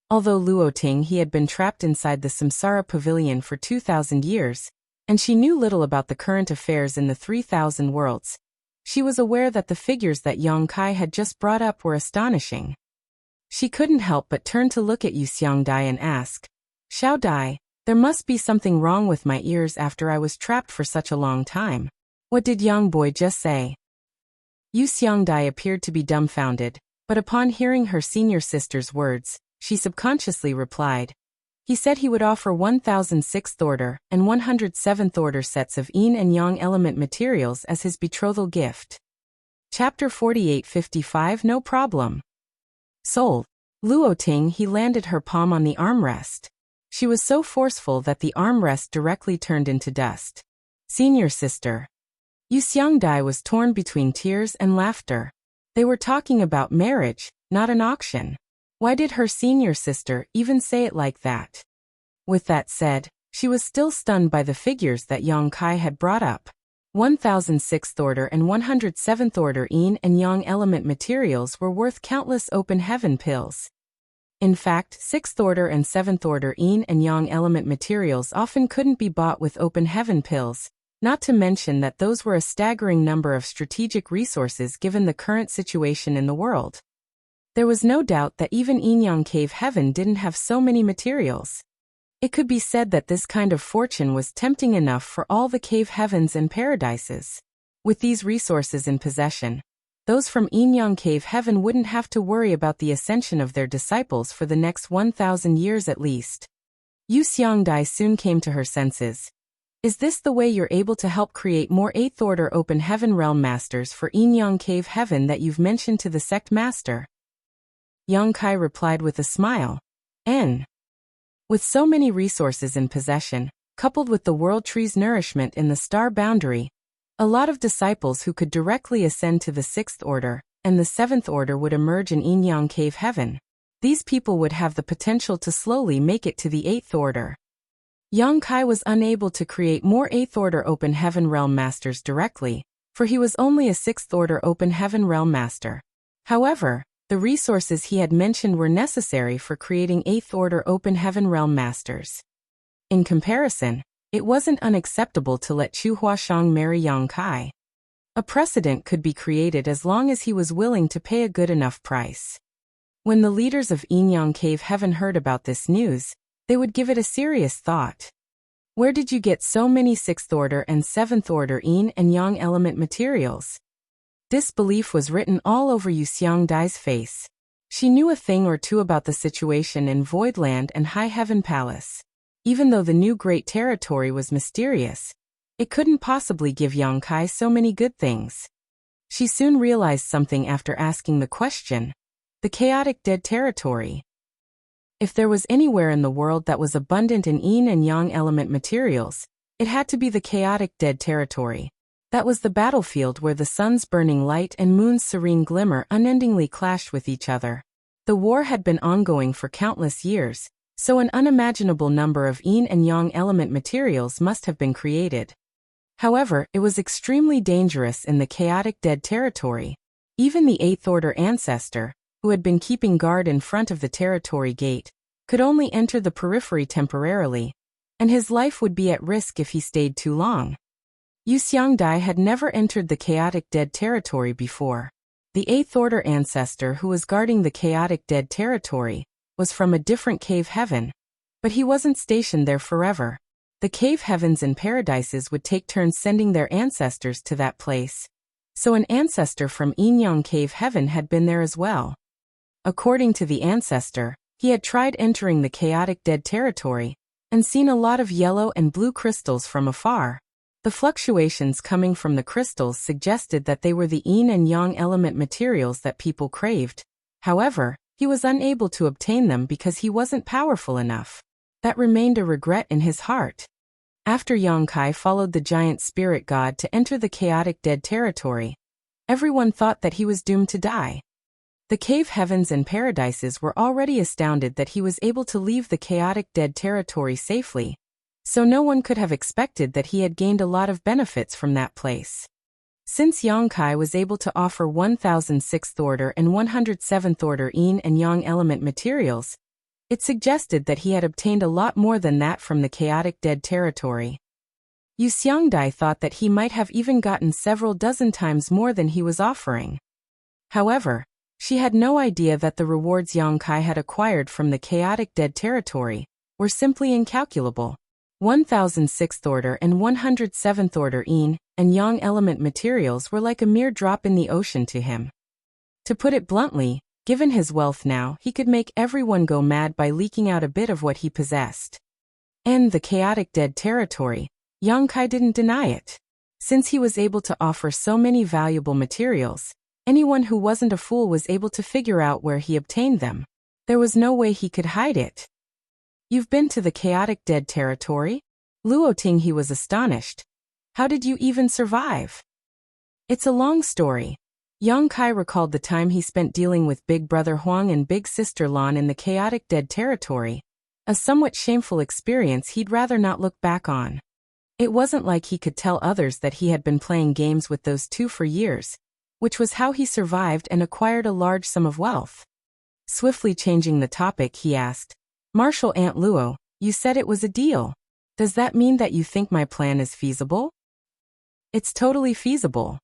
Although Luo Ting he had been trapped inside the Samsara Pavilion for 2,000 years, and she knew little about the current affairs in the 3,000 worlds, she was aware that the figures that Yang Kai had just brought up were astonishing. She couldn't help but turn to look at Yu Xiang Dai and ask, Xiao Dai, there must be something wrong with my ears after I was trapped for such a long time. What did Yang Boy just say? Yu Xiang Dai appeared to be dumbfounded, but upon hearing her senior sister's words, she subconsciously replied, he said he would offer 1006th order and 107th order sets of yin and yang element materials as his betrothal gift. Chapter 48:55 No problem. Soul. Luo Ting he landed her palm on the armrest. She was so forceful that the armrest directly turned into dust. Senior sister. Yu Xiang Dai was torn between tears and laughter. They were talking about marriage, not an auction. Why did her senior sister even say it like that? With that said, she was still stunned by the figures that Yang Kai had brought up. 1006th order and 107th order yin and yang element materials were worth countless open heaven pills. In fact, 6th order and 7th order yin and yang element materials often couldn't be bought with open heaven pills, not to mention that those were a staggering number of strategic resources given the current situation in the world. There was no doubt that even Yin Yang Cave Heaven didn't have so many materials. It could be said that this kind of fortune was tempting enough for all the cave heavens and paradises. With these resources in possession, those from Yin Yang Cave Heaven wouldn't have to worry about the ascension of their disciples for the next 1,000 years at least. Yu Xiang Dai soon came to her senses. Is this the way you're able to help create more 8th order open heaven realm masters for Yin Yang Cave Heaven that you've mentioned to the sect master? Yang Kai replied with a smile. With so many resources in possession, coupled with the world tree's nourishment in the star boundary, a lot of disciples who could directly ascend to the 6th order and the 7th order would emerge in Yin Yang Cave Heaven. These people would have the potential to slowly make it to the 8th order. Yang Kai was unable to create more 8th order open heaven realm masters directly, for he was only a 6th order open heaven realm master. However, the resources he had mentioned were necessary for creating 8th order open heaven realm masters. In comparison, it wasn't unacceptable to let Chu Huashang marry Yang Kai. A precedent could be created as long as he was willing to pay a good enough price. When the leaders of Yin Yang Cave Heaven heard about this news, they would give it a serious thought. Where did you get so many 6th order and 7th order yin and yang element materials? Disbelief was written all over Yu Xiang Dai's face. She knew a thing or two about the situation in Voidland and High Heaven Palace. Even though the new Great Territory was mysterious, it couldn't possibly give Yang Kai so many good things. She soon realized something after asking the question. The chaotic dead territory. If there was anywhere in the world that was abundant in yin and yang element materials, it had to be the chaotic dead territory. That was the battlefield where the sun's burning light and moon's serene glimmer unendingly clashed with each other. The war had been ongoing for countless years, so an unimaginable number of yin and yang element materials must have been created. However, it was extremely dangerous in the chaotic dead territory. Even the 8th order ancestor, who had been keeping guard in front of the territory gate, could only enter the periphery temporarily, and his life would be at risk if he stayed too long. Yu Xiang Dai had never entered the chaotic dead territory before. The 8th order ancestor who was guarding the chaotic dead territory was from a different cave heaven, but he wasn't stationed there forever. The cave heavens and paradises would take turns sending their ancestors to that place. So an ancestor from Inyang Cave Heaven had been there as well. According to the ancestor, he had tried entering the chaotic dead territory and seen a lot of yellow and blue crystals from afar. The fluctuations coming from the crystals suggested that they were the yin and yang element materials that people craved. However, he was unable to obtain them because he wasn't powerful enough. That remained a regret in his heart. After Yang Kai followed the giant spirit god to enter the chaotic dead territory, everyone thought that he was doomed to die. The cave heavens and paradises were already astounded that he was able to leave the chaotic dead territory safely, so no one could have expected that he had gained a lot of benefits from that place. Since Yang Kai was able to offer 1006th order and 107th order yin and yang element materials, it suggested that he had obtained a lot more than that from the chaotic dead territory. Yu Xiangdai thought that he might have even gotten several dozen times more than he was offering. However, she had no idea that the rewards Yang Kai had acquired from the chaotic dead territory were simply incalculable. 1006th order and 107th order yin and yang element materials were like a mere drop in the ocean to him. To put it bluntly, given his wealth now, he could make everyone go mad by leaking out a bit of what he possessed. And the chaotic dead territory, Yang Kai didn't deny it. Since he was able to offer so many valuable materials, anyone who wasn't a fool was able to figure out where he obtained them. There was no way he could hide it. You've been to the chaotic dead territory? Luoting, he was astonished. How did you even survive? It's a long story. Yang Kai recalled the time he spent dealing with Big Brother Huang and Big Sister Lan in the chaotic dead territory, a somewhat shameful experience he'd rather not look back on. It wasn't like he could tell others that he had been playing games with those two for years, which was how he survived and acquired a large sum of wealth. Swiftly changing the topic, he asked, Martial Aunt Luo, you said it was a deal. Does that mean that you think my plan is feasible? It's totally feasible.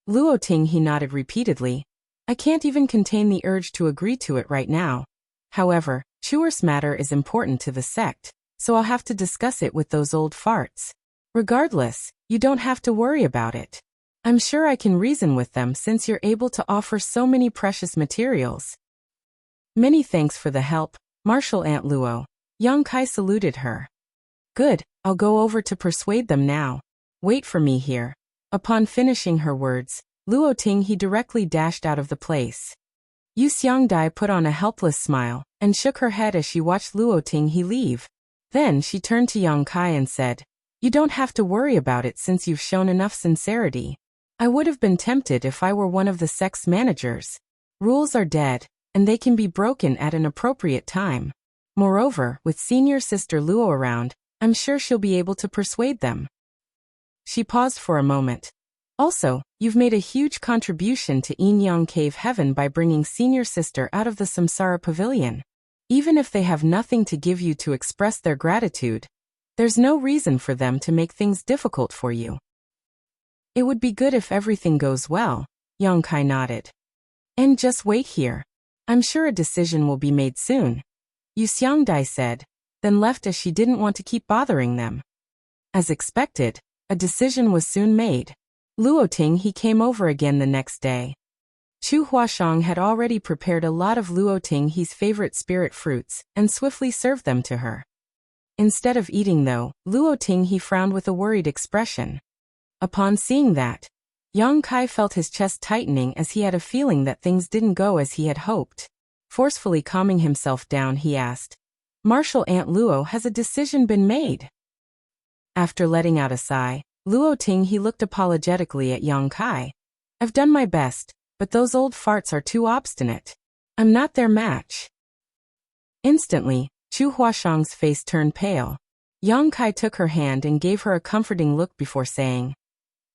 Luoting, he nodded repeatedly. I can't even contain the urge to agree to it right now. However, Chuer's matter is important to the sect, so I'll have to discuss it with those old farts. Regardless, you don't have to worry about it. I'm sure I can reason with them since you're able to offer so many precious materials. Many thanks for the help, Martial Aunt Luo. Yang Kai saluted her. Good, I'll go over to persuade them now. Wait for me here. Upon finishing her words, Luoting, he directly dashed out of the place. Yu Xiangdai put on a helpless smile and shook her head as she watched Luoting he leave. Then she turned to Yang Kai and said, You don't have to worry about it since you've shown enough sincerity. I would have been tempted if I were one of the sect's managers. Rules are dead, and they can be broken at an appropriate time. Moreover, with senior sister Luo around, I'm sure she'll be able to persuade them. She paused for a moment. Also, you've made a huge contribution to Inyang Cave Heaven by bringing senior sister out of the Samsara Pavilion. Even if they have nothing to give you to express their gratitude, there's no reason for them to make things difficult for you. It would be good if everything goes well, Yang Kai nodded. And just wait here. I'm sure a decision will be made soon, Yu Xiangdai said, then left as she didn't want to keep bothering them. As expected, a decision was soon made. Luoting, he came over again the next day. Chu Huashang had already prepared a lot of Luoting he's favorite spirit fruits and swiftly served them to her. Instead of eating though, Luoting he frowned with a worried expression. Upon seeing that, Yang Kai felt his chest tightening as he had a feeling that things didn't go as he had hoped. Forcefully calming himself down, he asked, Martial Aunt Luo, has a decision been made? After letting out a sigh, Luoting he looked apologetically at Yang Kai. I've done my best, but those old farts are too obstinate. I'm not their match. Instantly, Chu Huashang's face turned pale. Yang Kai took her hand and gave her a comforting look before saying,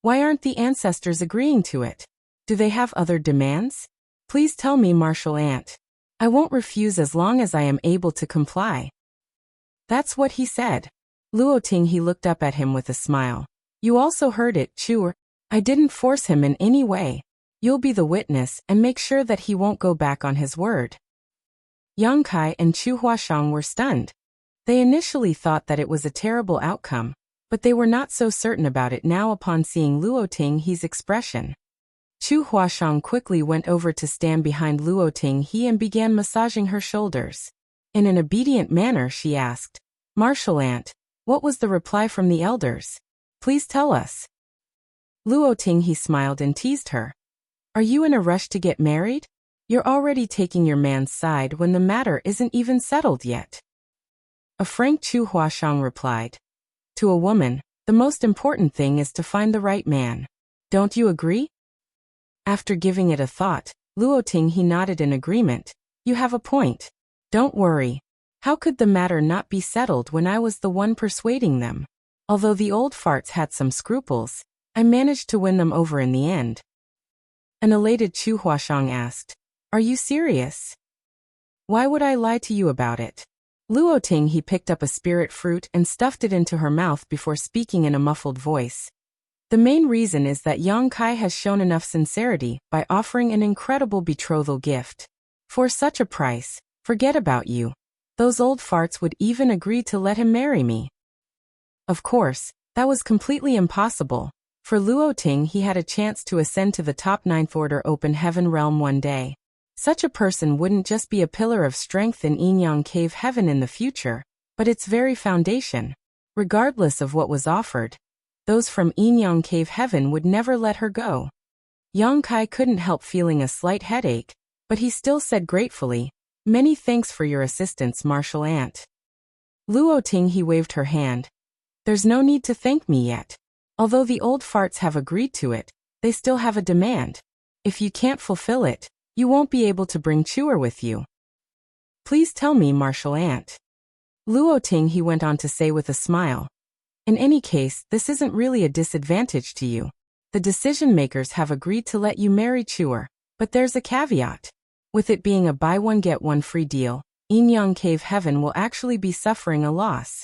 Why aren't the ancestors agreeing to it? Do they have other demands? Please tell me, Martial Aunt. I won't refuse as long as I am able to comply. That's what he said. Luoting he looked up at him with a smile. You also heard it, Chuer. I didn't force him in any way. You'll be the witness and make sure that he won't go back on his word. Yang Kai and Chu Huashang were stunned. They initially thought that it was a terrible outcome, but they were not so certain about it now upon seeing Luoting he's expression. Chu Huashang quickly went over to stand behind Luo Tinghe and began massaging her shoulders. In an obedient manner she asked, "Martial aunt, what was the reply from the elders? Please tell us." Luo Tinghe smiled and teased her. "Are you in a rush to get married? You're already taking your man's side when the matter isn't even settled yet." A frank Chu Huashang replied, "To a woman, the most important thing is to find the right man. Don't you agree?" After giving it a thought, Luo Tinghe nodded in agreement. "You have a point. Don't worry. How could the matter not be settled when I was the one persuading them? Although the old farts had some scruples, I managed to win them over in the end." An elated Chu Huashang asked, "Are you serious? Why would I lie to you about it?" Luo Tinghe picked up a spirit fruit and stuffed it into her mouth before speaking in a muffled voice. "The main reason is that Yang Kai has shown enough sincerity by offering an incredible betrothal gift. For such a price, forget about you. Those old farts would even agree to let him marry me." Of course, that was completely impossible. For Luo Tinghe had a chance to ascend to the top 9th Order Open Heaven realm one day. Such a person wouldn't just be a pillar of strength in Yin Yang Cave Heaven in the future, but its very foundation. Regardless of what was offered, those from Yin Yang Cave Heaven would never let her go. Yang Kai couldn't help feeling a slight headache, but he still said gratefully, "Many thanks for your assistance, Martial Aunt." Luo Tinghe waved her hand. "There's no need to thank me yet. Although the old farts have agreed to it, they still have a demand. If you can't fulfill it, you won't be able to bring Chuer with you. Please tell me, Martial Aunt." Luo Tinghe went on to say with a smile, "In any case, this isn't really a disadvantage to you. The decision makers have agreed to let you marry Chuer, but there's a caveat. With it being a buy one get one free deal, Yin Yang Cave Heaven will actually be suffering a loss."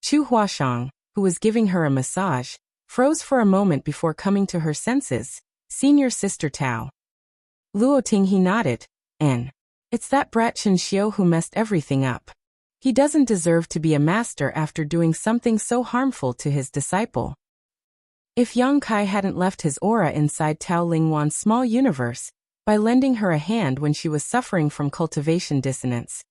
Chu Huashang, who was giving her a massage, froze for a moment before coming to her senses. "Senior Sister Tao." Luo Tinghe nodded, "It's that brat Chen Xiu who messed everything up. He doesn't deserve to be a master after doing something so harmful to his disciple." If Yang Kai hadn't left his aura inside Tao Lingwan's small universe, by lending her a hand when she was suffering from cultivation dissonance,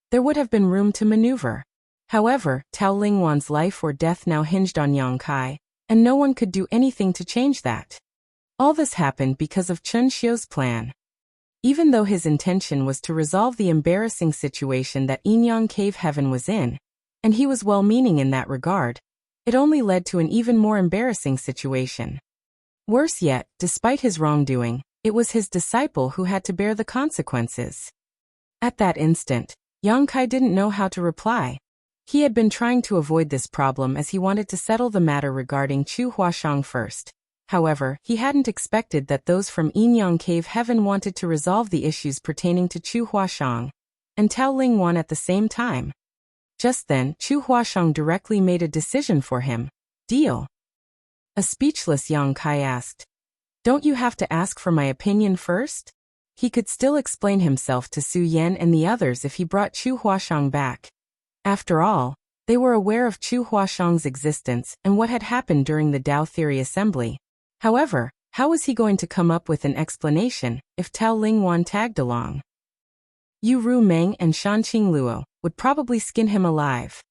there would have been room to maneuver. However, Tao Lingwan's life or death now hinged on Yang Kai, and no one could do anything to change that. All this happened because of Chen Xiu's plan. Even though his intention was to resolve the embarrassing situation that Yin Yang Cave Heaven was in, and he was well-meaning in that regard, it only led to an even more embarrassing situation. Worse yet, despite his wrongdoing, it was his disciple who had to bear the consequences. At that instant, Yang Kai didn't know how to reply. He had been trying to avoid this problem as he wanted to settle the matter regarding Chu Huashang first. However, he hadn't expected that those from Yin Yang Cave Heaven wanted to resolve the issues pertaining to Chu Huashang and Tao Lingwan at the same time. Just then, Chu Huashang directly made a decision for him. "Deal." A speechless Yang Kai asked, "Don't you have to ask for my opinion first?" He could still explain himself to Su Yan and the others if he brought Chu Huashang back. After all, they were aware of Chu Huashang's existence and what had happened during the Tao Theory Assembly. However, how was he going to come up with an explanation if Tao Lingwan tagged along? Yu Ru Meng and Shanqing Luo would probably skin him alive.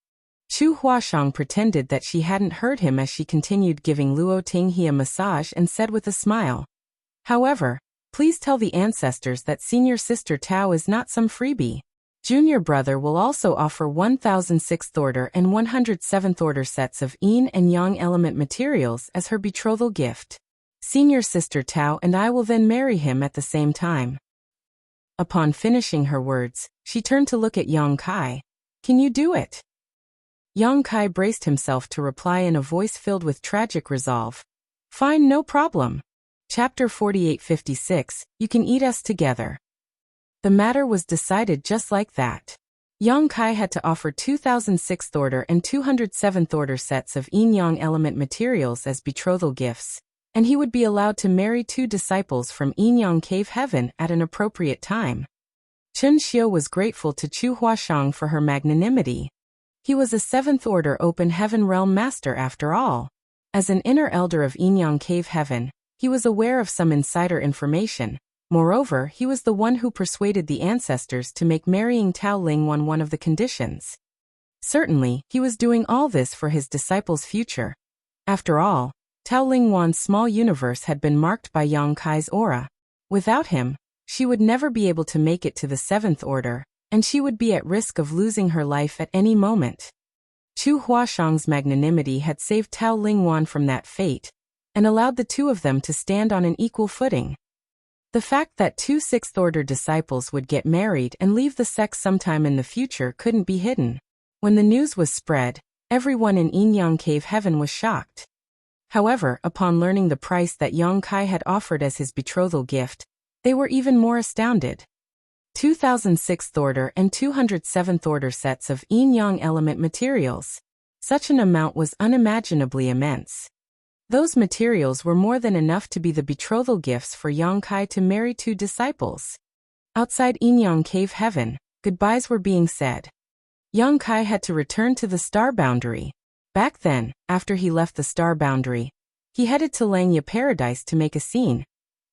Chu Huashang pretended that she hadn't heard him as she continued giving Luo Tinghe a massage and said with a smile, "However, please tell the ancestors that Senior Sister Tao is not some freebie. Junior brother will also offer 1006th Order and 107th Order sets of Yin and Yang element materials as her betrothal gift. Senior Sister Tao and I will then marry him at the same time." Upon finishing her words, she turned to look at Yang Kai. "Can you do it?" Yang Kai braced himself to reply in a voice filled with tragic resolve. "Fine, no problem. Chapter 4856, you can eat us together." The matter was decided just like that. Yang Kai had to offer 2006th Order and 207th Order sets of Yin Yang element materials as betrothal gifts, and he would be allowed to marry 2 disciples from Yin Yang Cave Heaven at an appropriate time. Chen Xiu was grateful to Chu Huashang for her magnanimity. He was a 7th Order Open Heaven Realm Master after all. As an inner elder of Yin Yang Cave Heaven, He was aware of some insider information. Moreover, he was the one who persuaded the ancestors to make marrying Tao Lingwan one of the conditions. Certainly, he was doing all this for his disciples' future. After all, Tao Lingwan's small universe had been marked by Yang Kai's aura. Without him, she would never be able to make it to the Seventh Order, and she would be at risk of losing her life at any moment. Chu Huashang's magnanimity had saved Tao Lingwan from that fate, and allowed the two of them to stand on an equal footing. The fact that two Sixth Order disciples would get married and leave the sect sometime in the future couldn't be hidden. When the news was spread, everyone in Yinyang Cave Heaven was shocked. However, upon learning the price that Yang Kai had offered as his betrothal gift, they were even more astounded. 2,000 Sixth Order and 200 Seventh Order sets of yin-yang element materials. Such an amount was unimaginably immense. Those materials were more than enough to be the betrothal gifts for Yang Kai to marry two disciples. Outside Yinyang Cave Heaven, goodbyes were being said. Yang Kai had to return to the Star Boundary. Back then, after he left the Star Boundary, he headed to Langya Paradise to make a scene.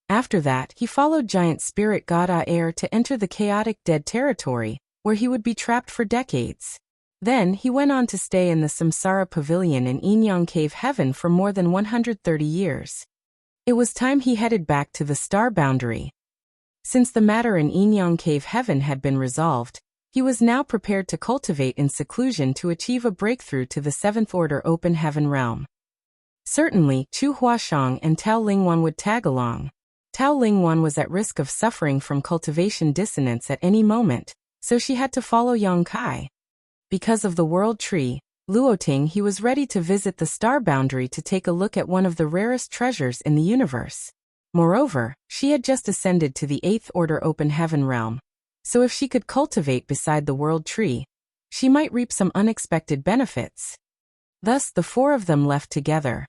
After that, he followed Giant Spirit God Air to enter the chaotic dead territory, where he would be trapped for decades. Then, he went on to stay in the Samsara Pavilion in Yinyang Cave Heaven for more than 130 years. It was time he headed back to the Star Boundary. Since the matter in Yinyang Cave Heaven had been resolved, he was now prepared to cultivate in seclusion to achieve a breakthrough to the Seventh Order Open Heaven realm. Certainly, Chu Huashang and Tao Lingwan would tag along. Tao Lingwan was at risk of suffering from cultivation dissonance at any moment, so she had to follow Yang Kai. Because of the World Tree, Luoting, he was ready to visit the Star Boundary to take a look at one of the rarest treasures in the universe. Moreover, she had just ascended to the Eighth Order Open Heaven realm, so if she could cultivate beside the World Tree, she might reap some unexpected benefits. Thus the four of them left together.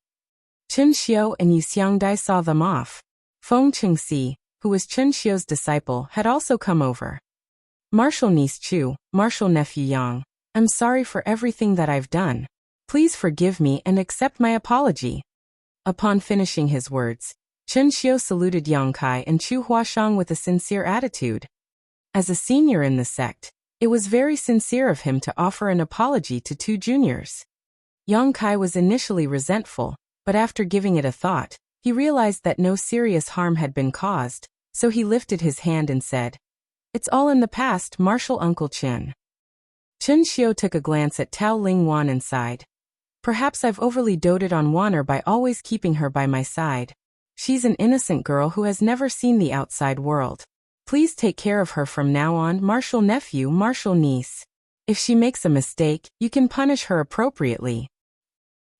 Chen Xiu and Yu Xiangdai saw them off. Feng Chengxi, who was Chen Xiu's disciple, had also come over. Martial niece Chu, martial nephew Yang, I'm sorry for everything that I've done. Please forgive me and accept my apology. Upon finishing his words, Chen Xiu saluted Yang Kai and Chu Huashang with a sincere attitude. As a senior in the sect, it was very sincere of him to offer an apology to two juniors. Yang Kai was initially resentful, but after giving it a thought, he realized that no serious harm had been caused, so he lifted his hand and said, "It's all in the past, martial Uncle Chen." Chen Xiu took a glance at Tao Lingwan and sighed. Perhaps I've overly doted on Wanner by always keeping her by my side. She's an innocent girl who has never seen the outside world. Please take care of her from now on, martial nephew, martial niece. If she makes a mistake, you can punish her appropriately.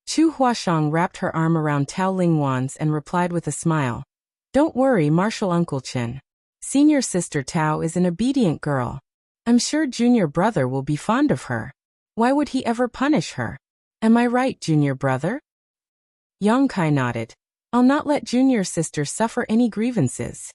Chu Huashang wrapped her arm around Tao Lingwan's and replied with a smile. Don't worry, martial Uncle Chen. Senior sister Tao is an obedient girl. I'm sure junior brother will be fond of her. Why would he ever punish her? Am I right, junior brother? Yang Kai nodded. I'll not let junior sister suffer any grievances.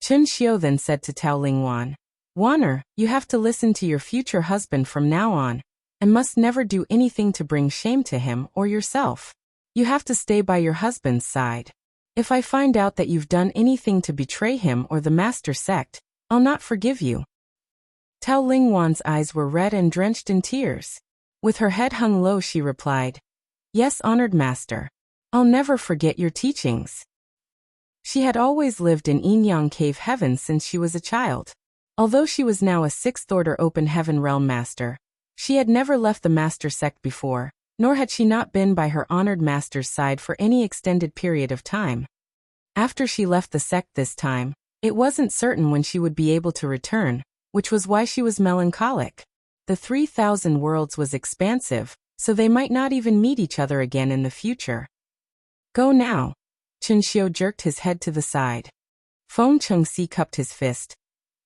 Chen Xiu then said to Tao Lingwan, Wanner, you have to listen to your future husband from now on, and must never do anything to bring shame to him or yourself. You have to stay by your husband's side. If I find out that you've done anything to betray him or the master sect, I'll not forgive you. Tao Lingwan's eyes were red and drenched in tears. With her head hung low she replied, Yes, honored master. I'll never forget your teachings. She had always lived in Yinyang Cave Heaven since she was a child. Although she was now a Sixth Order Open Heaven Realm Master, she had never left the Master Sect before, nor had she not been by her honored master's side for any extended period of time. After she left the sect this time, it wasn't certain when she would be able to return, which was why she was melancholic. The 3,000 worlds was expansive, so they might not even meet each other again in the future. Go now. Chen Xiu jerked his head to the side. Feng Chengxi cupped his fist.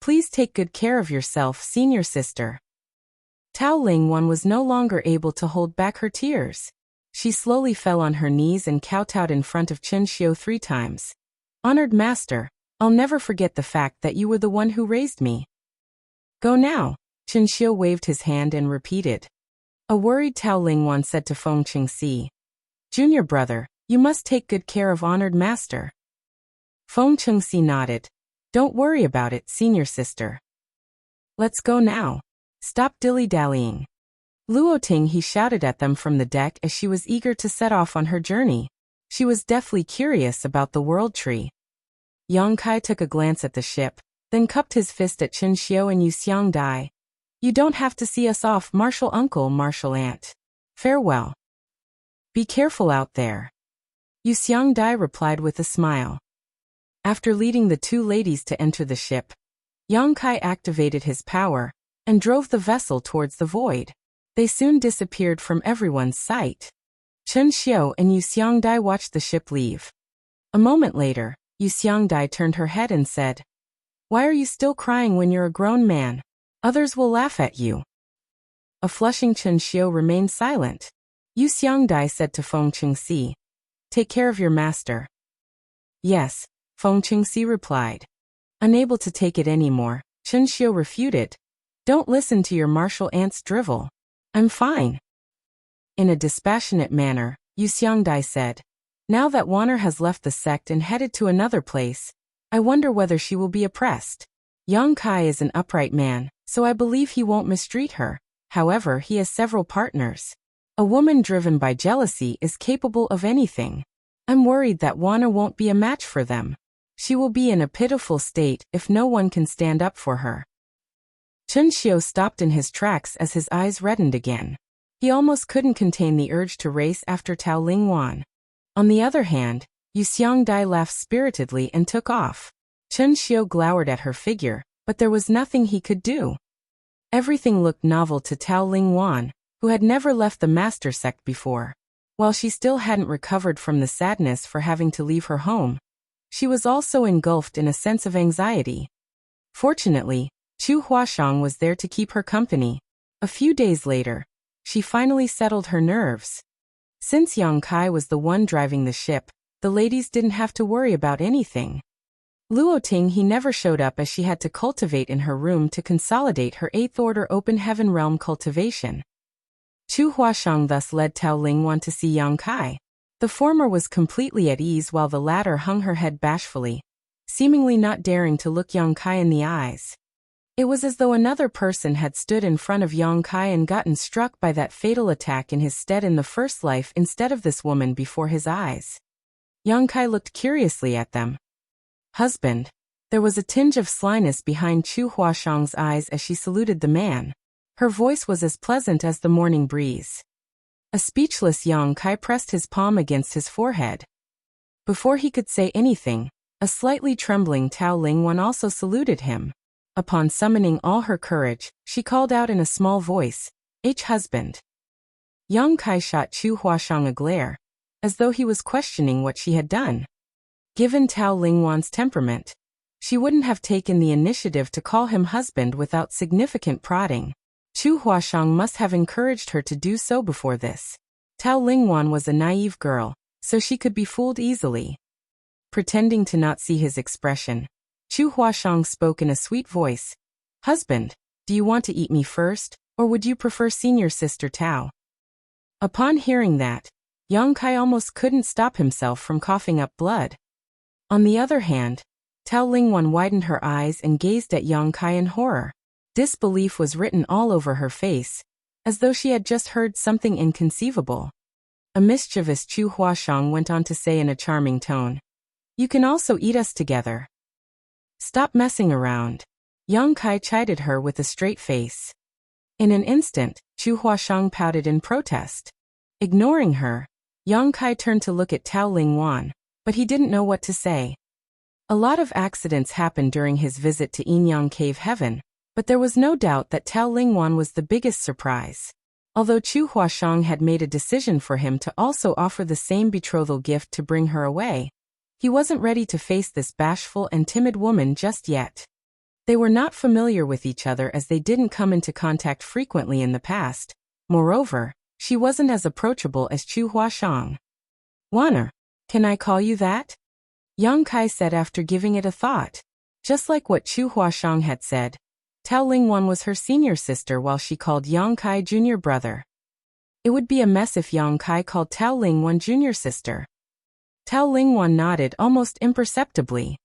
Please take good care of yourself, senior sister. Tao Lingwan was no longer able to hold back her tears. She slowly fell on her knees and kowtowed in front of Chen Xiu 3 times. Honored master, I'll never forget the fact that you were the one who raised me. Go now. Chen Xiu waved his hand and repeated. A worried Tao Lingwan said to Feng Chengxi, Junior brother, You must take good care of honored master. Feng Chengxi nodded. Don't worry about it, senior sister. Let's go now. Stop dilly-dallying. Luoting, he shouted at them from the deck as she was eager to set off on her journey. She was deathly curious about the world tree. Yang Kai took a glance at the ship, then cupped his fist at Chen Xiu and Yu Xiangdai. You don't have to see us off, martial uncle, martial aunt. Farewell. Be careful out there. Yu Xiangdai replied with a smile. After leading the two ladies to enter the ship, Yang Kai activated his power and drove the vessel towards the void. They soon disappeared from everyone's sight. Chen Xiu and Yu Xiangdai watched the ship leave. A moment later, Yu Xiangdai turned her head and said, Why are you still crying when you're a grown man? Others will laugh at you. A flushing Chen Xiu remained silent. Yu Xiangdai said to Feng Chengxi, Take care of your master. Yes, Feng Chengxi replied. Unable to take it anymore, Chen Xiu refuted. Don't listen to your martial aunt's drivel. I'm fine. In a dispassionate manner, Yu Xiangdai said, Now that Wanner has left the sect and headed to another place, I wonder whether she will be oppressed. Yang Kai is an upright man, so I believe he won't mistreat her. However, he has several partners. A woman driven by jealousy is capable of anything. I'm worried that Wanner won't be a match for them. She will be in a pitiful state if no one can stand up for her. Chen Xiu stopped in his tracks as his eyes reddened again. He almost couldn't contain the urge to race after Tao Lingwan. On the other hand, Yu Xiangdai laughed spiritedly and took off. Chen Xiu glowered at her figure, but there was nothing he could do. Everything looked novel to Tao Lingwan, who had never left the master sect before. While she still hadn't recovered from the sadness for having to leave her home, she was also engulfed in a sense of anxiety. Fortunately, Chu Huashang was there to keep her company. A few days later, she finally settled her nerves. Since Yang Kai was the one driving the ship, the ladies didn't have to worry about anything. Luoting, he never showed up as she had to cultivate in her room to consolidate her 8th order open heaven realm cultivation. Chu Huashang thus led Tao Lingwan to see Yang Kai. The former was completely at ease while the latter hung her head bashfully, seemingly not daring to look Yang Kai in the eyes. It was as though another person had stood in front of Yang Kai and gotten struck by that fatal attack in his stead in the first life instead of this woman before his eyes. Yang Kai looked curiously at them. Husband. There was a tinge of slyness behind Chu Huashang's eyes as she saluted the man. Her voice was as pleasant as the morning breeze. A speechless Yang Kai pressed his palm against his forehead. Before he could say anything, a slightly trembling Tao Lingwan also saluted him. Upon summoning all her courage, she called out in a small voice, Husband. Yang Kai shot Chu Huashang a glare, as though he was questioning what she had done. Given Tao Lingwan's temperament, she wouldn't have taken the initiative to call him husband without significant prodding. Chu Huashang must have encouraged her to do so before this. Tao Lingwan was a naive girl, so she could be fooled easily. Pretending to not see his expression, Chu Huashang spoke in a sweet voice. Husband, do you want to eat me first, or would you prefer senior sister Tao? Upon hearing that, Yang Kai almost couldn't stop himself from coughing up blood. On the other hand, Tao Lingwan widened her eyes and gazed at Yang Kai in horror. Disbelief was written all over her face, as though she had just heard something inconceivable. A mischievous Chu Huashang went on to say in a charming tone, You can also eat us together. Stop messing around. Yang Kai chided her with a straight face. In an instant, Chu Huashang pouted in protest. Ignoring her, Yang Kai turned to look at Tao Lingwan, but he didn't know what to say. A lot of accidents happened during his visit to Yinyang Cave Heaven, but there was no doubt that Tao Lingwan was the biggest surprise. Although Chu Huashang had made a decision for him to also offer the same betrothal gift to bring her away, he wasn't ready to face this bashful and timid woman just yet. They were not familiar with each other as they didn't come into contact frequently in the past. Moreover, she wasn't as approachable as Chu Huashang. Wanner, can I call you that? Yang Kai said after giving it a thought. Just like what Chu Huashang had said, Tao Lingwan was her senior sister while she called Yang Kai junior brother. It would be a mess if Yang Kai called Tao Lingwan junior sister. Tao Lingwan nodded almost imperceptibly.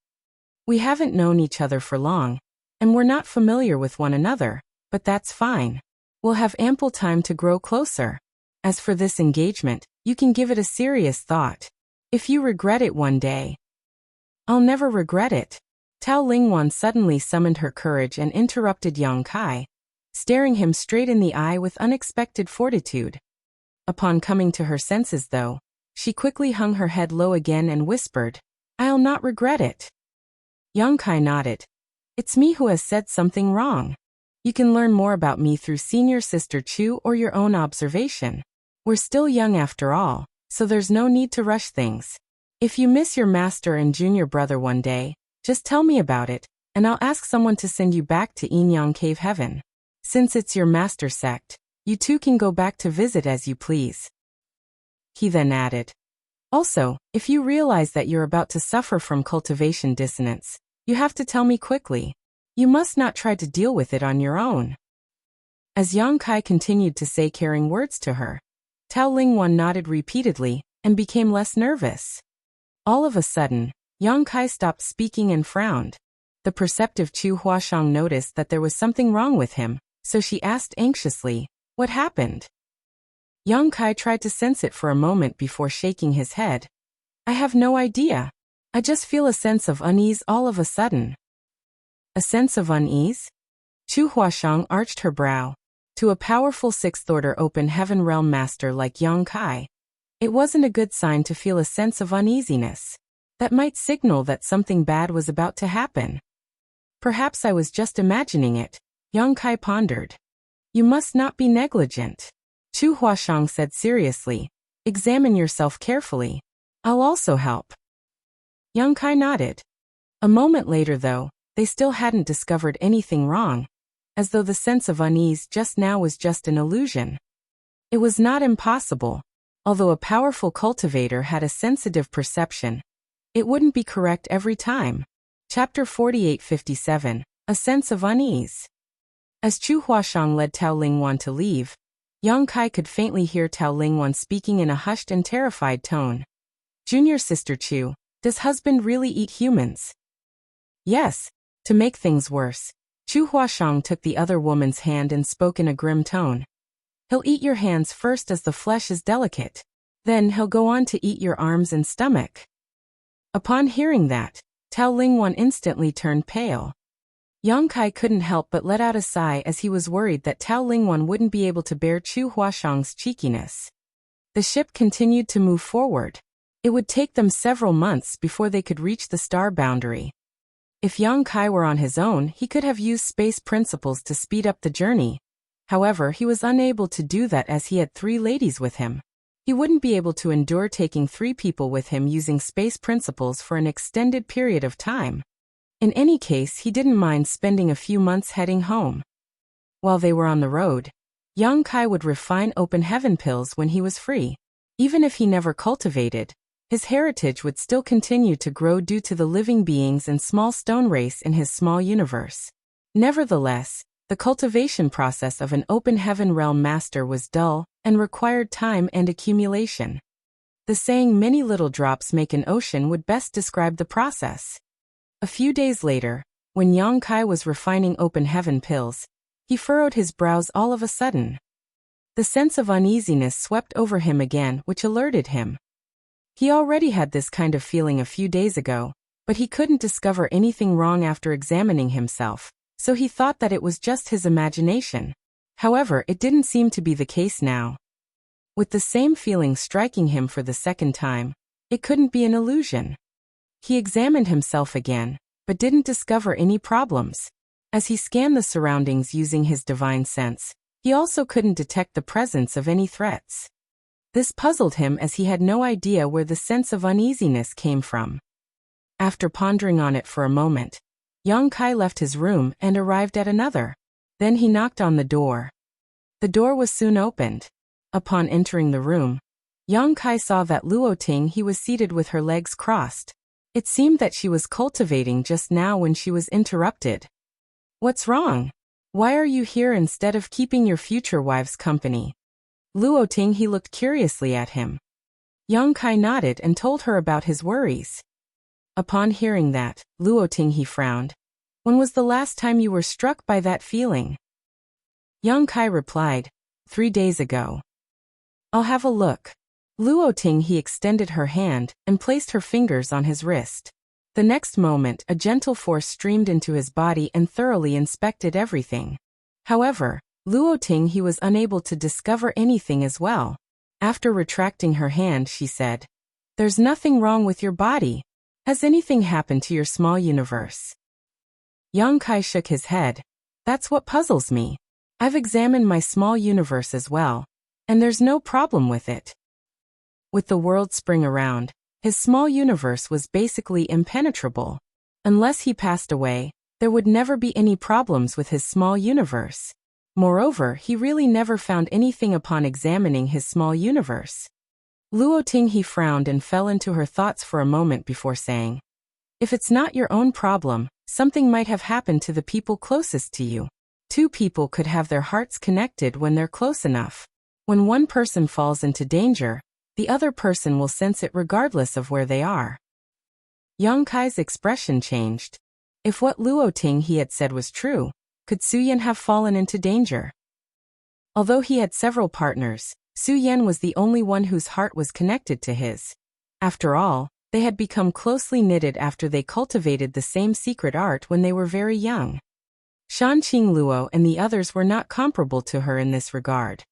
We haven't known each other for long, and we're not familiar with one another, but that's fine. We'll have ample time to grow closer. As for this engagement, you can give it a serious thought. If you regret it one day, I'll never regret it. Tao Lingwan suddenly summoned her courage and interrupted Yang Kai, staring him straight in the eye with unexpected fortitude. Upon coming to her senses, though, she quickly hung her head low again and whispered, I'll not regret it. Yang Kai nodded. It's me who has said something wrong. You can learn more about me through Senior Sister Chu or your own observation. We're still young after all, so there's no need to rush things. If you miss your master and junior brother one day, just tell me about it, and I'll ask someone to send you back to Yin Yang Cave Heaven. Since it's your master sect, you two can go back to visit as you please. He then added, also, if you realize that you're about to suffer from cultivation dissonance, you have to tell me quickly. You must not try to deal with it on your own. As Yang Kai continued to say caring words to her, Tao Lingwan nodded repeatedly and became less nervous. All of a sudden, Yang Kai stopped speaking and frowned. The perceptive Chu Huashang noticed that there was something wrong with him, so she asked anxiously, what happened? Yang Kai tried to sense it for a moment before shaking his head. I have no idea. I just feel a sense of unease all of a sudden. A sense of unease? Chu Huashang arched her brow. To a powerful sixth-order open heaven realm master like Yang Kai, it wasn't a good sign to feel a sense of uneasiness. That might signal that something bad was about to happen. Perhaps I was just imagining it, Yang Kai pondered. You must not be negligent. Chu Huashang said seriously. Examine yourself carefully. I'll also help. Yang Kai nodded. A moment later, though, they still hadn't discovered anything wrong, as though the sense of unease just now was just an illusion. It was not impossible. Although a powerful cultivator had a sensitive perception, it wouldn't be correct every time. Chapter 4857, A Sense of Unease. As Chu Huashang led Tao Lingwan to leave, Yang Kai could faintly hear Tao Lingwan speaking in a hushed and terrified tone. Junior Sister Chu, does husband really eat humans? Yes. To make things worse, Chu Huashang took the other woman's hand and spoke in a grim tone. He'll eat your hands first as the flesh is delicate. Then he'll go on to eat your arms and stomach. Upon hearing that, Tao Lingwan instantly turned pale. Yang Kai couldn't help but let out a sigh as he was worried that Tao Lingwan wouldn't be able to bear Chu Huashang's cheekiness. The ship continued to move forward. It would take them several months before they could reach the star boundary. If Yang Kai were on his own, he could have used space principles to speed up the journey. However, he was unable to do that as he had 3 ladies with him. He wouldn't be able to endure taking 3 people with him using space principles for an extended period of time. In any case, he didn't mind spending a few months heading home. While they were on the road, Yang Kai would refine open heaven pills when he was free. Even if he never cultivated, his heritage would still continue to grow due to the living beings and small stone race in his small universe. Nevertheless, the cultivation process of an open heaven realm master was dull and required time and accumulation. The saying many little drops make an ocean would best describe the process. A few days later, when Yang Kai was refining open heaven pills, he furrowed his brows all of a sudden. The sense of uneasiness swept over him again, which alerted him. He already had this kind of feeling a few days ago, but he couldn't discover anything wrong after examining himself, so he thought that it was just his imagination. However, it didn't seem to be the case now. With the same feeling striking him for the second time, it couldn't be an illusion. He examined himself again, but didn't discover any problems. As he scanned the surroundings using his divine sense, he also couldn't detect the presence of any threats. This puzzled him as he had no idea where the sense of uneasiness came from. After pondering on it for a moment, Yang Kai left his room and arrived at another. Then he knocked on the door. The door was soon opened. Upon entering the room, Yang Kai saw that Luo Ting he was seated with her legs crossed. It seemed that she was cultivating just now when she was interrupted. What's wrong? Why are you here instead of keeping your future wife's company? Luo Ting he looked curiously at him. Yang Kai nodded and told her about his worries. Upon hearing that, Luo Ting he frowned. When was the last time you were struck by that feeling? Yang Kai replied, 3 days ago. I'll have a look. Luo Ting he extended her hand and placed her fingers on his wrist. The next moment, a gentle force streamed into his body and thoroughly inspected everything. However, Luo Ting he was unable to discover anything as well. After retracting her hand, she said, "There's nothing wrong with your body. Has anything happened to your small universe?" Yang Kai shook his head. "That's what puzzles me. I've examined my small universe as well, and there's no problem with it." With the world spring around, his small universe was basically impenetrable. Unless he passed away, there would never be any problems with his small universe. Moreover, he really never found anything upon examining his small universe. Luo Ting he frowned and fell into her thoughts for a moment before saying, "If it's not your own problem, something might have happened to the people closest to you. 2 people could have their hearts connected when they're close enough. When one person falls into danger, the other person will sense it regardless of where they are." Yang Kai's expression changed. If what Luo Ting he had said was true, could Su Yan have fallen into danger? Although he had several partners, Su Yan was the only one whose heart was connected to his. After all, they had become closely knitted after they cultivated the same secret art when they were very young. Shanqing Luo and the others were not comparable to her in this regard.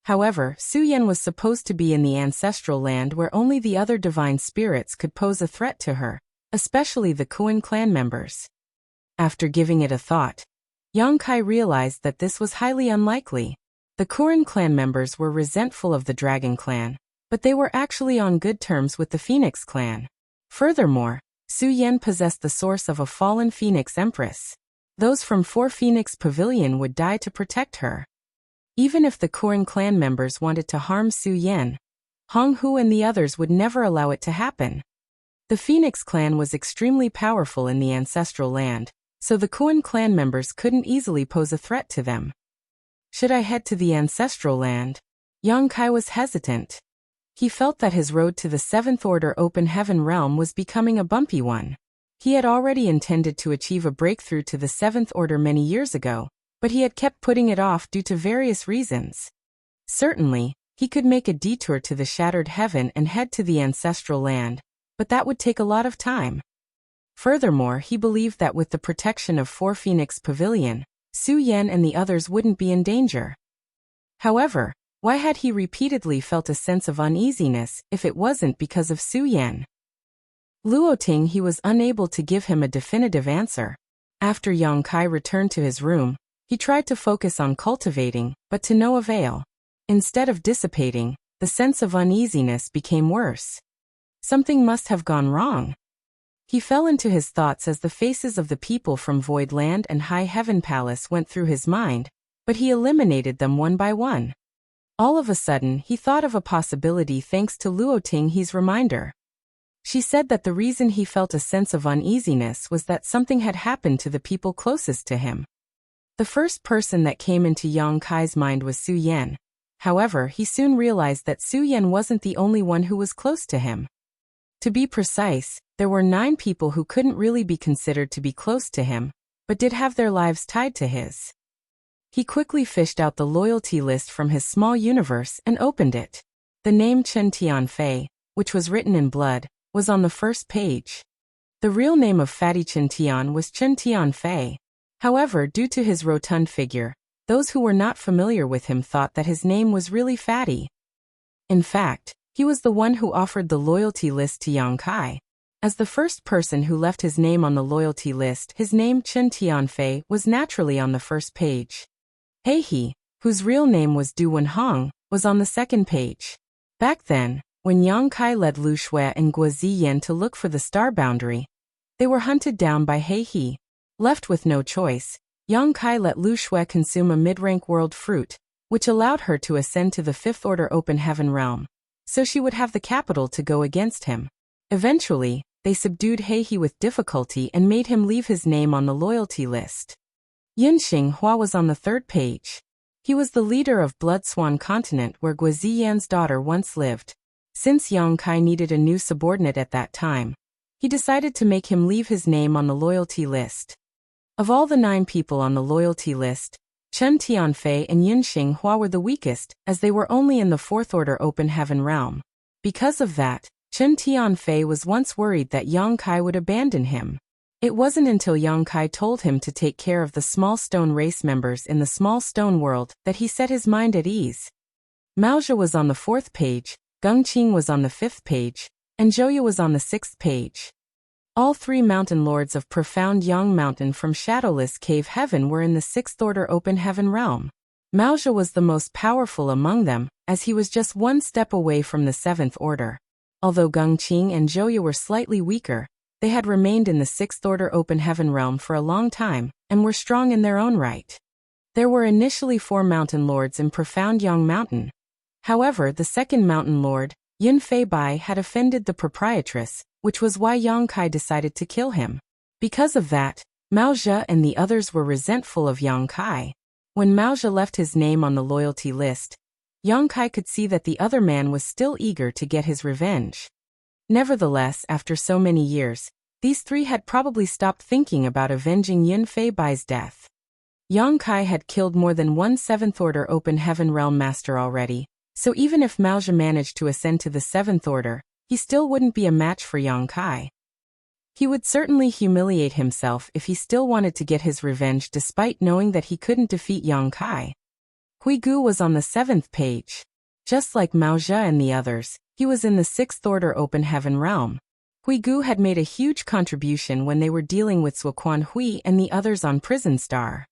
However, Su Yan was supposed to be in the ancestral land where only the other divine spirits could pose a threat to her, especially the Kuan clan members. After giving it a thought, Yang Kai realized that this was highly unlikely. The Kuan clan members were resentful of the Dragon clan, but they were actually on good terms with the Phoenix clan. Furthermore, Su Yan possessed the source of a fallen Phoenix Empress. Those from 4 Phoenix Pavilion would die to protect her. Even if the Kuan clan members wanted to harm Su Yan, Hong Hu and the others would never allow it to happen. The Phoenix clan was extremely powerful in the ancestral land, so the Kuan clan members couldn't easily pose a threat to them. Should I head to the ancestral land? Yang Kai was hesitant. He felt that his road to the 7th Order Open Heaven realm was becoming a bumpy one. He had already intended to achieve a breakthrough to the 7th Order many years ago, but he had kept putting it off due to various reasons. Certainly, he could make a detour to the Shattered Heaven and head to the ancestral land, but that would take a lot of time. Furthermore, he believed that with the protection of 4 Phoenix Pavilion, Su Yan and the others wouldn't be in danger. However, why had he repeatedly felt a sense of uneasiness if it wasn't because of Su Yan? Luo Ting he was unable to give him a definitive answer. After Yang Kai returned to his room, he tried to focus on cultivating, but to no avail. Instead of dissipating, the sense of uneasiness became worse. Something must have gone wrong. He fell into his thoughts as the faces of the people from Void Land and High Heaven Palace went through his mind, but he eliminated them one by one. All of a sudden, he thought of a possibility thanks to Luo Ting he's reminder. She said that the reason he felt a sense of uneasiness was that something had happened to the people closest to him. The first person that came into Yang Kai's mind was Su Yan. However, he soon realized that Su Yan wasn't the only one who was close to him. To be precise, there were 9 people who couldn't really be considered to be close to him, but did have their lives tied to his. He quickly fished out the loyalty list from his small universe and opened it. The name Chen Tianfei, which was written in blood, was on the first page. The real name of Fatty Chen Tian was Chen Tianfei. However, due to his rotund figure, those who were not familiar with him thought that his name was really Fatty. In fact, he was the one who offered the loyalty list to Yang Kai. As the first person who left his name on the loyalty list, his name Chen Tianfei was naturally on the first page. He, whose real name was Du Wenhong, was on the second page. Back then, when Yang Kai led Lu Shui and Guo Ziyan to look for the star boundary, they were hunted down by He. Left with no choice, Yang Kai let Lu Shui consume a mid-rank world fruit, which allowed her to ascend to the 5th Order Open Heaven realm, so she would have the capital to go against him. Eventually, they subdued He with difficulty and made him leave his name on the loyalty list. Yinxing Hua was on the 3rd page. He was the leader of Blood Swan Continent where Guo Ziyan's daughter once lived. Since Yang Kai needed a new subordinate at that time, he decided to make him leave his name on the loyalty list. Of all the 9 people on the loyalty list, Chen Tianfei and Yin Xinghua were the weakest, as they were only in the 4th Order Open Heaven realm. Because of that, Chen Tianfei was once worried that Yang Kai would abandon him. It wasn't until Yang Kai told him to take care of the small stone race members in the small stone world that he set his mind at ease. Maozhe was on the 4th page, Gengqing was on the 5th page, and Zhouyu was on the 6th page. All 3 mountain lords of Profound Yang Mountain from Shadowless Cave Heaven were in the 6th Order Open Heaven realm. Maozhe was the most powerful among them, as he was just 1 step away from the 7th Order. Although Gengqing and Zhouyu were slightly weaker, they had remained in the 6th Order Open Heaven realm for a long time, and were strong in their own right. There were initially 4 mountain lords in Profound Yang Mountain. However, the 2nd mountain lord, Yin Fei Bai, had offended the proprietress, which was why Yang Kai decided to kill him. Because of that, Maozhe and the others were resentful of Yang Kai. When Maozhe left his name on the loyalty list, Yang Kai could see that the other man was still eager to get his revenge. Nevertheless, after so many years, these 3 had probably stopped thinking about avenging Yin Fei Bai's death. Yang Kai had killed more than 1 7th Order Open Heaven Realm Master already, so even if Maozhe managed to ascend to the 7th Order, he still wouldn't be a match for Yang Kai. He would certainly humiliate himself if he still wanted to get his revenge despite knowing that he couldn't defeat Yang Kai. Huigu was on the 7th page. Just like Maozhe and the others, he was in the 6th Order Open Heaven realm. Huigu had made a huge contribution when they were dealing with Zuoquan Hui and the others on Prison Star.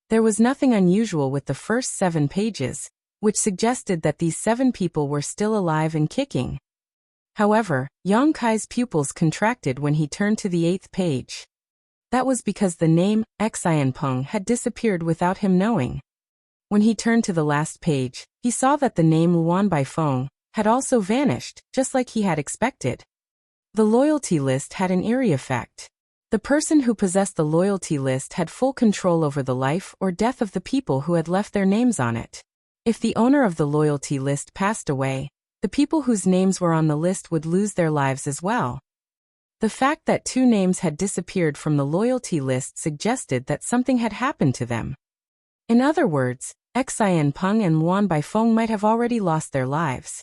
There was nothing unusual with the first 7 pages, which suggested that these 7 people were still alive and kicking. However, Yang Kai's pupils contracted when he turned to the 8th page. That was because the name, Xianpeng, had disappeared without him knowing. When he turned to the last page, he saw that the name Luan Baifeng had also vanished, just like he had expected. The loyalty list had an eerie effect. The person who possessed the loyalty list had full control over the life or death of the people who had left their names on it. If the owner of the loyalty list passed away, the people whose names were on the list would lose their lives as well. The fact that 2 names had disappeared from the loyalty list suggested that something had happened to them. In other words, Xianpeng and Luan Baifeng might have already lost their lives.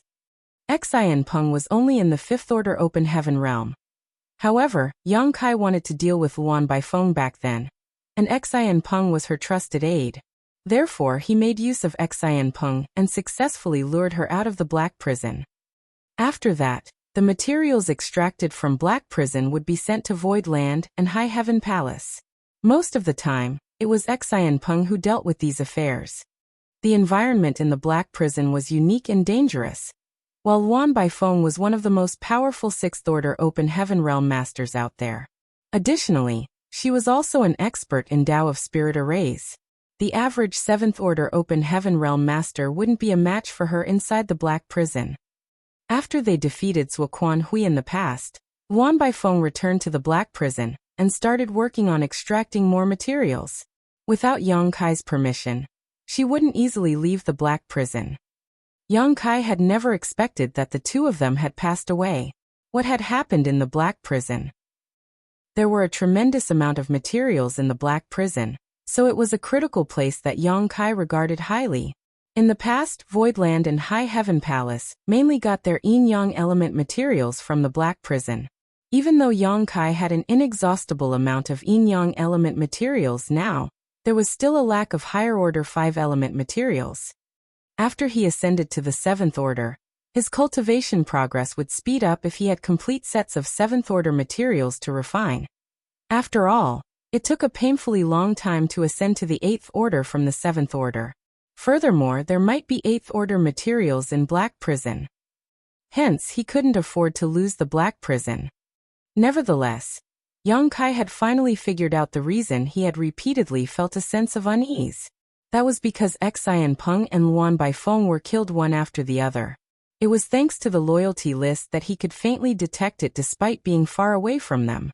Xianpeng was only in the 5th Order Open Heaven realm. However, Yang Kai wanted to deal with Luan Baifeng back then, and Xianpeng was her trusted aide. Therefore, he made use of Xianpeng and successfully lured her out of the Black Prison. After that, the materials extracted from Black Prison would be sent to Void Land and High Heaven Palace. Most of the time, it was Xianpeng who dealt with these affairs. The environment in the Black Prison was unique and dangerous, while Luan Baifeng was one of the most powerful 6th Order Open Heaven Realm Masters out there. Additionally, she was also an expert in Tao of Spirit Arrays. The average 7th Order Open Heaven Realm Master wouldn't be a match for her inside the Black Prison. After they defeated Zuoquan Hui in the past, Luan Baifeng returned to the Black Prison and started working on extracting more materials. Without Yang Kai's permission, she wouldn't easily leave the Black Prison. Yang Kai had never expected that the 2 of them had passed away. What had happened in the Black Prison? There were a tremendous amount of materials in the Black Prison, so it was a critical place that Yang Kai regarded highly. In the past, Voidland and High Heaven Palace mainly got their yin-yang element materials from the Black Prison. Even though Yang Kai had an inexhaustible amount of yin-yang element materials now, there was still a lack of higher-order 5-element materials. After he ascended to the 7th Order, his cultivation progress would speed up if he had complete sets of 7th Order materials to refine. After all, it took a painfully long time to ascend to the 8th Order from the 7th Order. Furthermore, there might be 8th Order materials in Black Prison. Hence, he couldn't afford to lose the Black Prison. Nevertheless, Yang Kai had finally figured out the reason he had repeatedly felt a sense of unease. That was because Xianpeng and Luan Baifeng were killed one after the other. It was thanks to the loyalty list that he could faintly detect it despite being far away from them.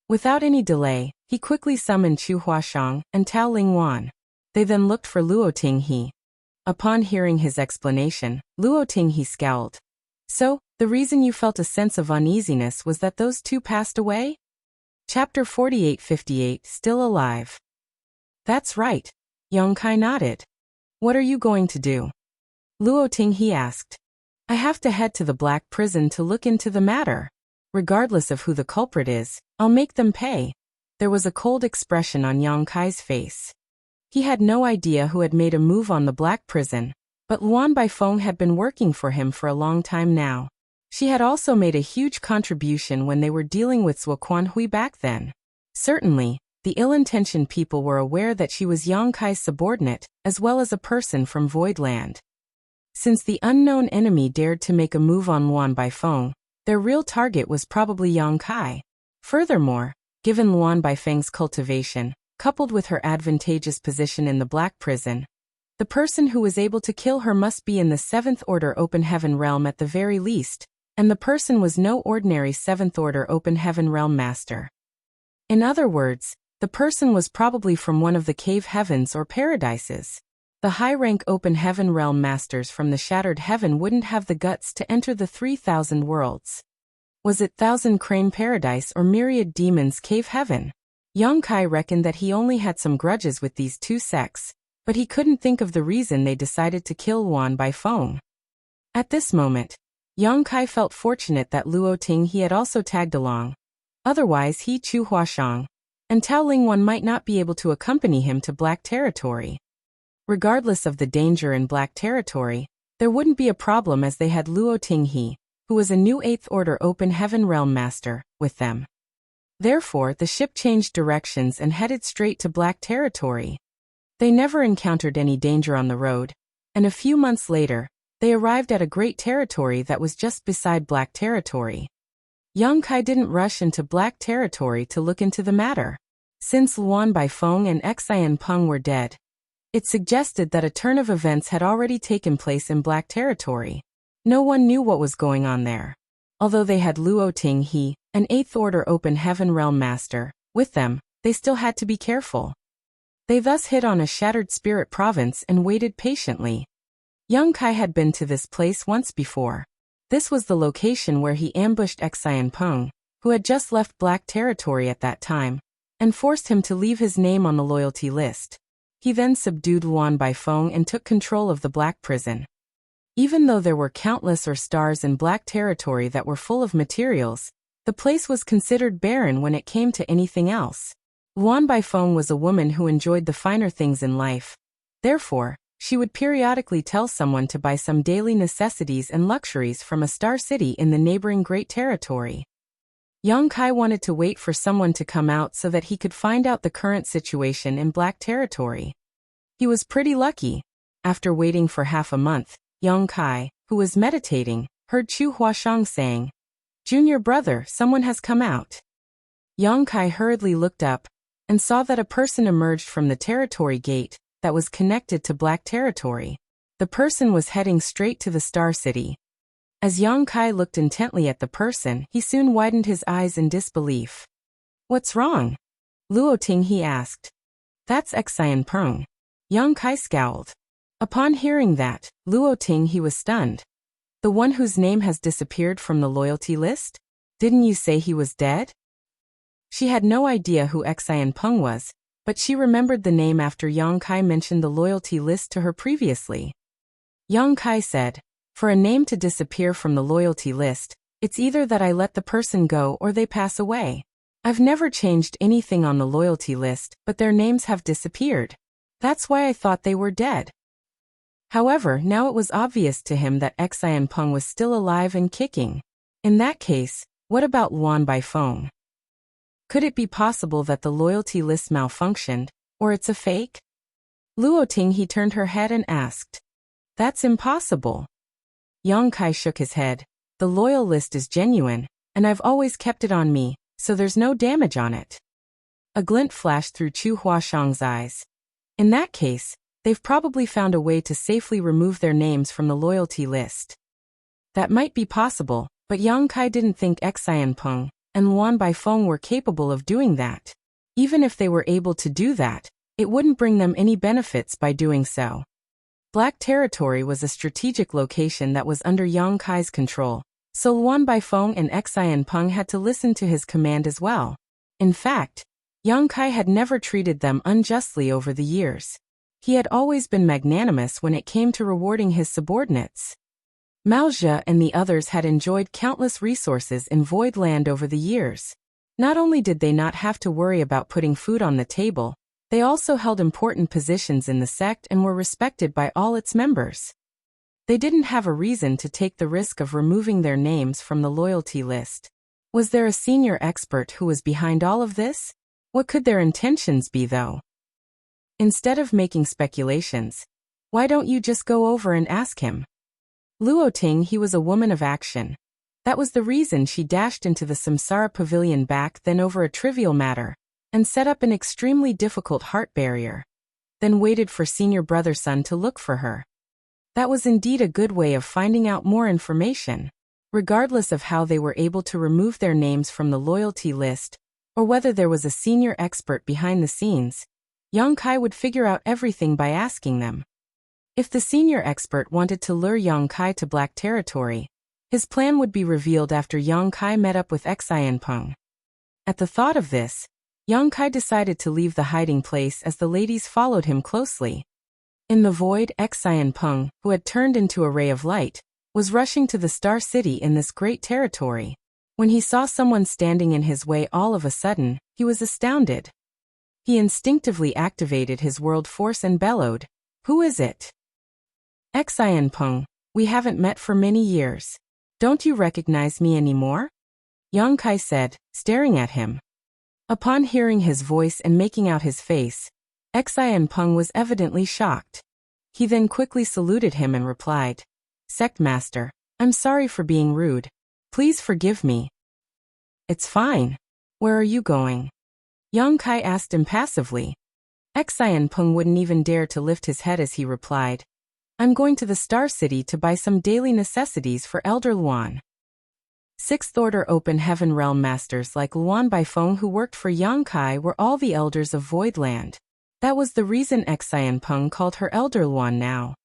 Without any delay, he quickly summoned Chu Huashang and Tao Lingwan. They then looked for Luo Tinghe. Upon hearing his explanation, Luo Tinghe scowled. So, the reason you felt a sense of uneasiness was that those two passed away? Chapter 4858, Still Alive. That's right. Young Kai nodded. What are you going to do? Luo Tinghe asked. I have to head to the Black Prison to look into the matter. Regardless of who the culprit is, I'll make them pay. There was a cold expression on Yang Kai's face. He had no idea who had made a move on the Black Prison, but Luan Baifeng had been working for him for a long time now. She had also made a huge contribution when they were dealing with Zhuo Quanhui back then. Certainly, the ill-intentioned people were aware that she was Yang Kai's subordinate, as well as a person from Voidland. Since the unknown enemy dared to make a move on Luan Baifeng, their real target was probably Yang Kai. Furthermore, given Luan Baifeng's cultivation, coupled with her advantageous position in the Black Prison, the person who was able to kill her must be in the 7th Order Open Heaven Realm at the very least, and the person was no ordinary 7th Order Open Heaven Realm Master. In other words, the person was probably from one of the cave heavens or paradises. The high-rank Open Heaven Realm Masters from the Shattered Heaven wouldn't have the guts to enter the 3,000 worlds. Was it Thousand Crane Paradise or Myriad Demons Cave Heaven? Yang Kai reckoned that he only had some grudges with these two sects, but he couldn't think of the reason they decided to kill Luan Baifeng. At this moment, Yang Kai felt fortunate that Luo Tinghe had also tagged along. Otherwise he Chu Huashang and Tao Lingwan might not be able to accompany him to Black Territory. Regardless of the danger in Black Territory, there wouldn't be a problem as they had Luo Tinghe, who was a new 8th Order Open Heaven Realm Master, with them. Therefore, the ship changed directions and headed straight to Black Territory. They never encountered any danger on the road, and a few months later, they arrived at a great territory that was just beside Black Territory. Yang Kai didn't rush into Black Territory to look into the matter. Since Luan Baifeng and Xian Peng were dead, it suggested that a turn of events had already taken place in Black Territory. No one knew what was going on there. Although they had Luo Tinghe, an 8th Order Open Heaven Realm Master, with them, they still had to be careful. They thus hit on a shattered spirit province and waited patiently. Yang Kai had been to this place once before. This was the location where he ambushed Xian Peng, who had just left Black Territory at that time, and forced him to leave his name on the loyalty list. He then subdued Luan Baifeng and took control of the Black Prison. Even though there were countless stars in Black Territory that were full of materials, the place was considered barren when it came to anything else. Luan Baifeng was a woman who enjoyed the finer things in life. Therefore, she would periodically tell someone to buy some daily necessities and luxuries from a star city in the neighboring Great Territory. Yang Kai wanted to wait for someone to come out so that he could find out the current situation in Black Territory. He was pretty lucky. After waiting for half a month, Yang Kai, who was meditating, heard Chu Huashang saying, "Junior brother, someone has come out." Yang Kai hurriedly looked up and saw that a person emerged from the territory gate that was connected to Black Territory. The person was heading straight to the Star City. As Yang Kai looked intently at the person, he soon widened his eyes in disbelief. "What's wrong?" Luo Tinghe asked. "That's Xian Peng." Yang Kai scowled. Upon hearing that, Luo Tinghe was stunned. "The one whose name has disappeared from the loyalty list? Didn't you say he was dead?" She had no idea who Xian Peng was, but she remembered the name after Yang Kai mentioned the loyalty list to her previously. Yang Kai said, "For a name to disappear from the loyalty list, it's either that I let the person go or they pass away. I've never changed anything on the loyalty list, but their names have disappeared. That's why I thought they were dead." However, now it was obvious to him that Xian Peng was still alive and kicking. In that case, what about Luan Baifeng? Could it be possible that the loyalty list malfunctioned, or it's a fake? Luo Tinghe turned her head and asked. "That's impossible." Yang Kai shook his head. "The loyal list is genuine, and I've always kept it on me, so there's no damage on it." A glint flashed through Chu Huashang's eyes. In that case, they've probably found a way to safely remove their names from the loyalty list. That might be possible, but Yang Kai didn't think Xian Peng and Luan Baifeng were capable of doing that. Even if they were able to do that, it wouldn't bring them any benefits by doing so. Black Territory was a strategic location that was under Yang Kai's control, so Luan Baifeng and Xian Peng had to listen to his command as well. In fact, Yang Kai had never treated them unjustly over the years. He had always been magnanimous when it came to rewarding his subordinates. Mao Zhe and the others had enjoyed countless resources in Void Land over the years. Not only did they not have to worry about putting food on the table, they also held important positions in the sect and were respected by all its members. They didn't have a reason to take the risk of removing their names from the loyalty list. Was there a senior expert who was behind all of this? What could their intentions be, though? Instead of making speculations, why don't you just go over and ask him? Luo Ting, he was a woman of action. That was the reason she dashed into the Samsara Pavilion back then over a trivial matter, and set up an extremely difficult heart barrier, then waited for senior brother Sun to look for her. That was indeed a good way of finding out more information. Regardless of how they were able to remove their names from the loyalty list, or whether there was a senior expert behind the scenes, Yang Kai would figure out everything by asking them. If the senior expert wanted to lure Yang Kai to Black Territory, his plan would be revealed after Yang Kai met up with Xian Peng. At the thought of this, Yang Kai decided to leave the hiding place as the ladies followed him closely. In the void, Xian Peng, who had turned into a ray of light, was rushing to the Star City in this great territory. When he saw someone standing in his way all of a sudden, he was astounded. He instinctively activated his world force and bellowed, "Who is it?" "Xian Peng, we haven't met for many years. Don't you recognize me anymore?" Yang Kai said, staring at him. Upon hearing his voice and making out his face, Xian Peng was evidently shocked. He then quickly saluted him and replied, "Sect Master, I'm sorry for being rude. Please forgive me." "It's fine. Where are you going?" Yang Kai asked impassively. Xian Peng wouldn't even dare to lift his head as he replied, "I'm going to the Star City to buy some daily necessities for Elder Luan." Sixth Order Open Heaven Realm Masters like Luan Baifeng who worked for Yang Kai were all the elders of Voidland. That was the reason Xian Peng called her Elder Luan now.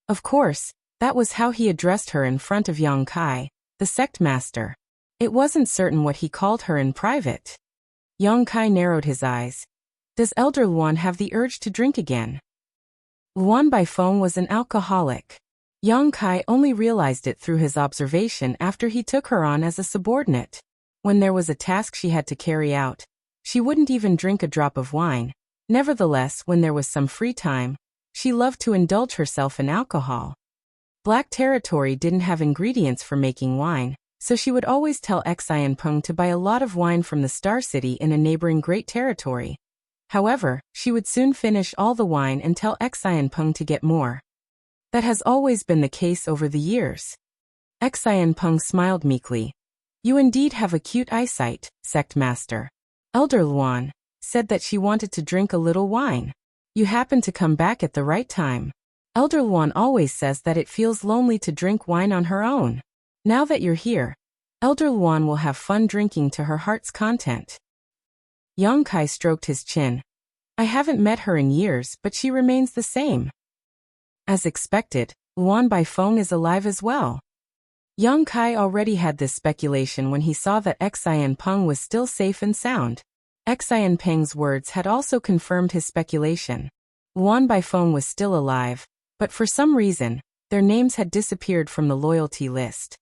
Of course, that was how he addressed her in front of Yang Kai, the sect master. It wasn't certain what he called her in private. Yang Kai narrowed his eyes. Does Elder Luan have the urge to drink again? Luan Baifeng was an alcoholic. Yang Kai only realized it through his observation after he took her on as a subordinate. When there was a task she had to carry out, she wouldn't even drink a drop of wine. Nevertheless, when there was some free time, she loved to indulge herself in alcohol. Black Territory didn't have ingredients for making wine, so she would always tell Xian Peng to buy a lot of wine from the Star City in a neighboring Great Territory. However, she would soon finish all the wine and tell Xian Peng to get more. That has always been the case over the years. Xian Peng smiled meekly. You indeed have acute eyesight, sect master. Elder Luan said that she wanted to drink a little wine. You happen to come back at the right time. Elder Luan always says that it feels lonely to drink wine on her own. Now that you're here, Elder Luan will have fun drinking to her heart's content. Yang Kai stroked his chin. I haven't met her in years, but she remains the same. As expected, Luan Baifeng is alive as well. Yang Kai already had this speculation when he saw that Xian Peng was still safe and sound. Xian Peng's words had also confirmed his speculation. Luan Baifeng was still alive, but for some reason, their names had disappeared from the loyalty list.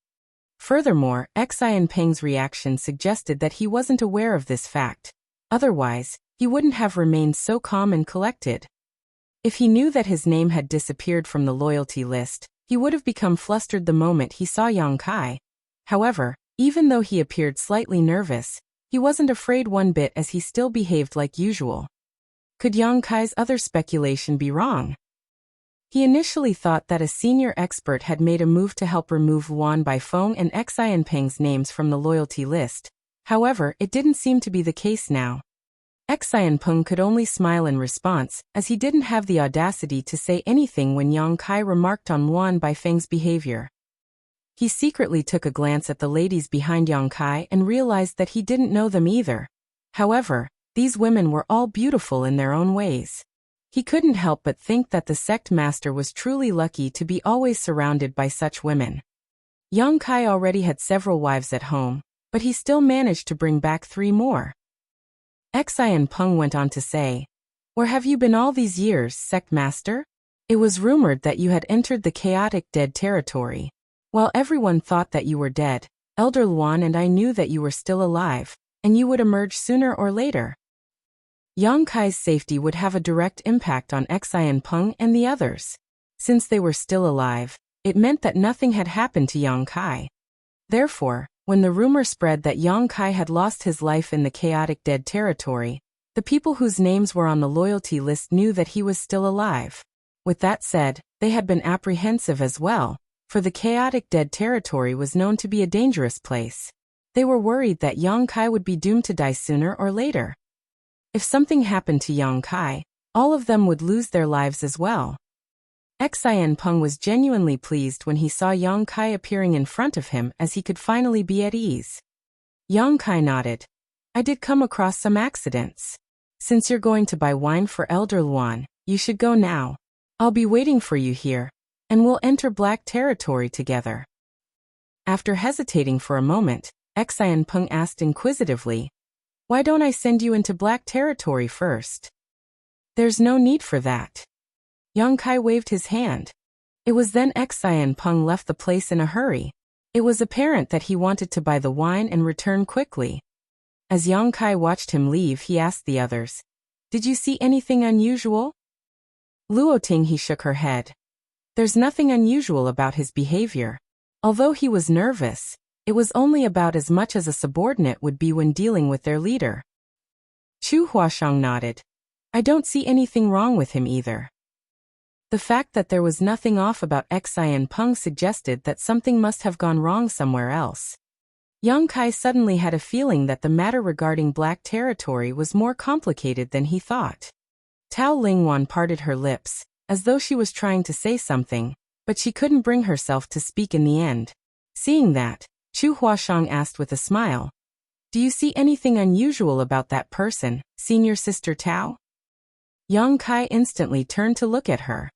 Furthermore, Xian Peng's reaction suggested that he wasn't aware of this fact. Otherwise, he wouldn't have remained so calm and collected. If he knew that his name had disappeared from the loyalty list, he would have become flustered the moment he saw Yang Kai. However, even though he appeared slightly nervous, he wasn't afraid one bit as he still behaved like usual. Could Yang Kai's other speculation be wrong? He initially thought that a senior expert had made a move to help remove Luan Baifeng and Xian Peng's names from the loyalty list. However, it didn't seem to be the case now. Xian Peng could only smile in response, as he didn't have the audacity to say anything when Yang Kai remarked on Luan Baifeng's behavior. He secretly took a glance at the ladies behind Yang Kai and realized that he didn't know them either. However, these women were all beautiful in their own ways. He couldn't help but think that the sect master was truly lucky to be always surrounded by such women. Young Kai already had several wives at home, but he still managed to bring back 3 more. Xian Peng went on to say, "Where have you been all these years, sect master? It was rumored that you had entered the chaotic dead territory. While everyone thought that you were dead, Elder Luan and I knew that you were still alive, and you would emerge sooner or later." Yang Kai's safety would have a direct impact on Xian Peng and the others. Since they were still alive, it meant that nothing had happened to Yang Kai. Therefore, when the rumor spread that Yang Kai had lost his life in the chaotic dead territory, the people whose names were on the loyalty list knew that he was still alive. With that said, they had been apprehensive as well, for the chaotic dead territory was known to be a dangerous place. They were worried that Yang Kai would be doomed to die sooner or later. If something happened to Yang Kai, all of them would lose their lives as well. Xian Peng was genuinely pleased when he saw Yang Kai appearing in front of him, as he could finally be at ease. Yang Kai nodded. "I did come across some accidents. Since you're going to buy wine for Elder Luan, you should go now. I'll be waiting for you here, and we'll enter black territory together." After hesitating for a moment, Xian Peng asked inquisitively, "Why don't I send you into black territory first?" "There's no need for that." Yang Kai waved his hand. It was then Xian Peng left the place in a hurry. It was apparent that he wanted to buy the wine and return quickly. As Yang Kai watched him leave, he asked the others, "Did you see anything unusual?" Luo Ting he shook her head. There's nothing unusual about his behavior. Although he was nervous, it was only about as much as a subordinate would be when dealing with their leader. Chu Huashang nodded. "I don't see anything wrong with him either." The fact that there was nothing off about Xian Peng suggested that something must have gone wrong somewhere else. Yang Kai suddenly had a feeling that the matter regarding black territory was more complicated than he thought. Tao Lingwan parted her lips, as though she was trying to say something, but she couldn't bring herself to speak in the end. Seeing that, Chu Huashang asked with a smile, "Do you see anything unusual about that person, senior sister Tao?" Yang Kai instantly turned to look at her.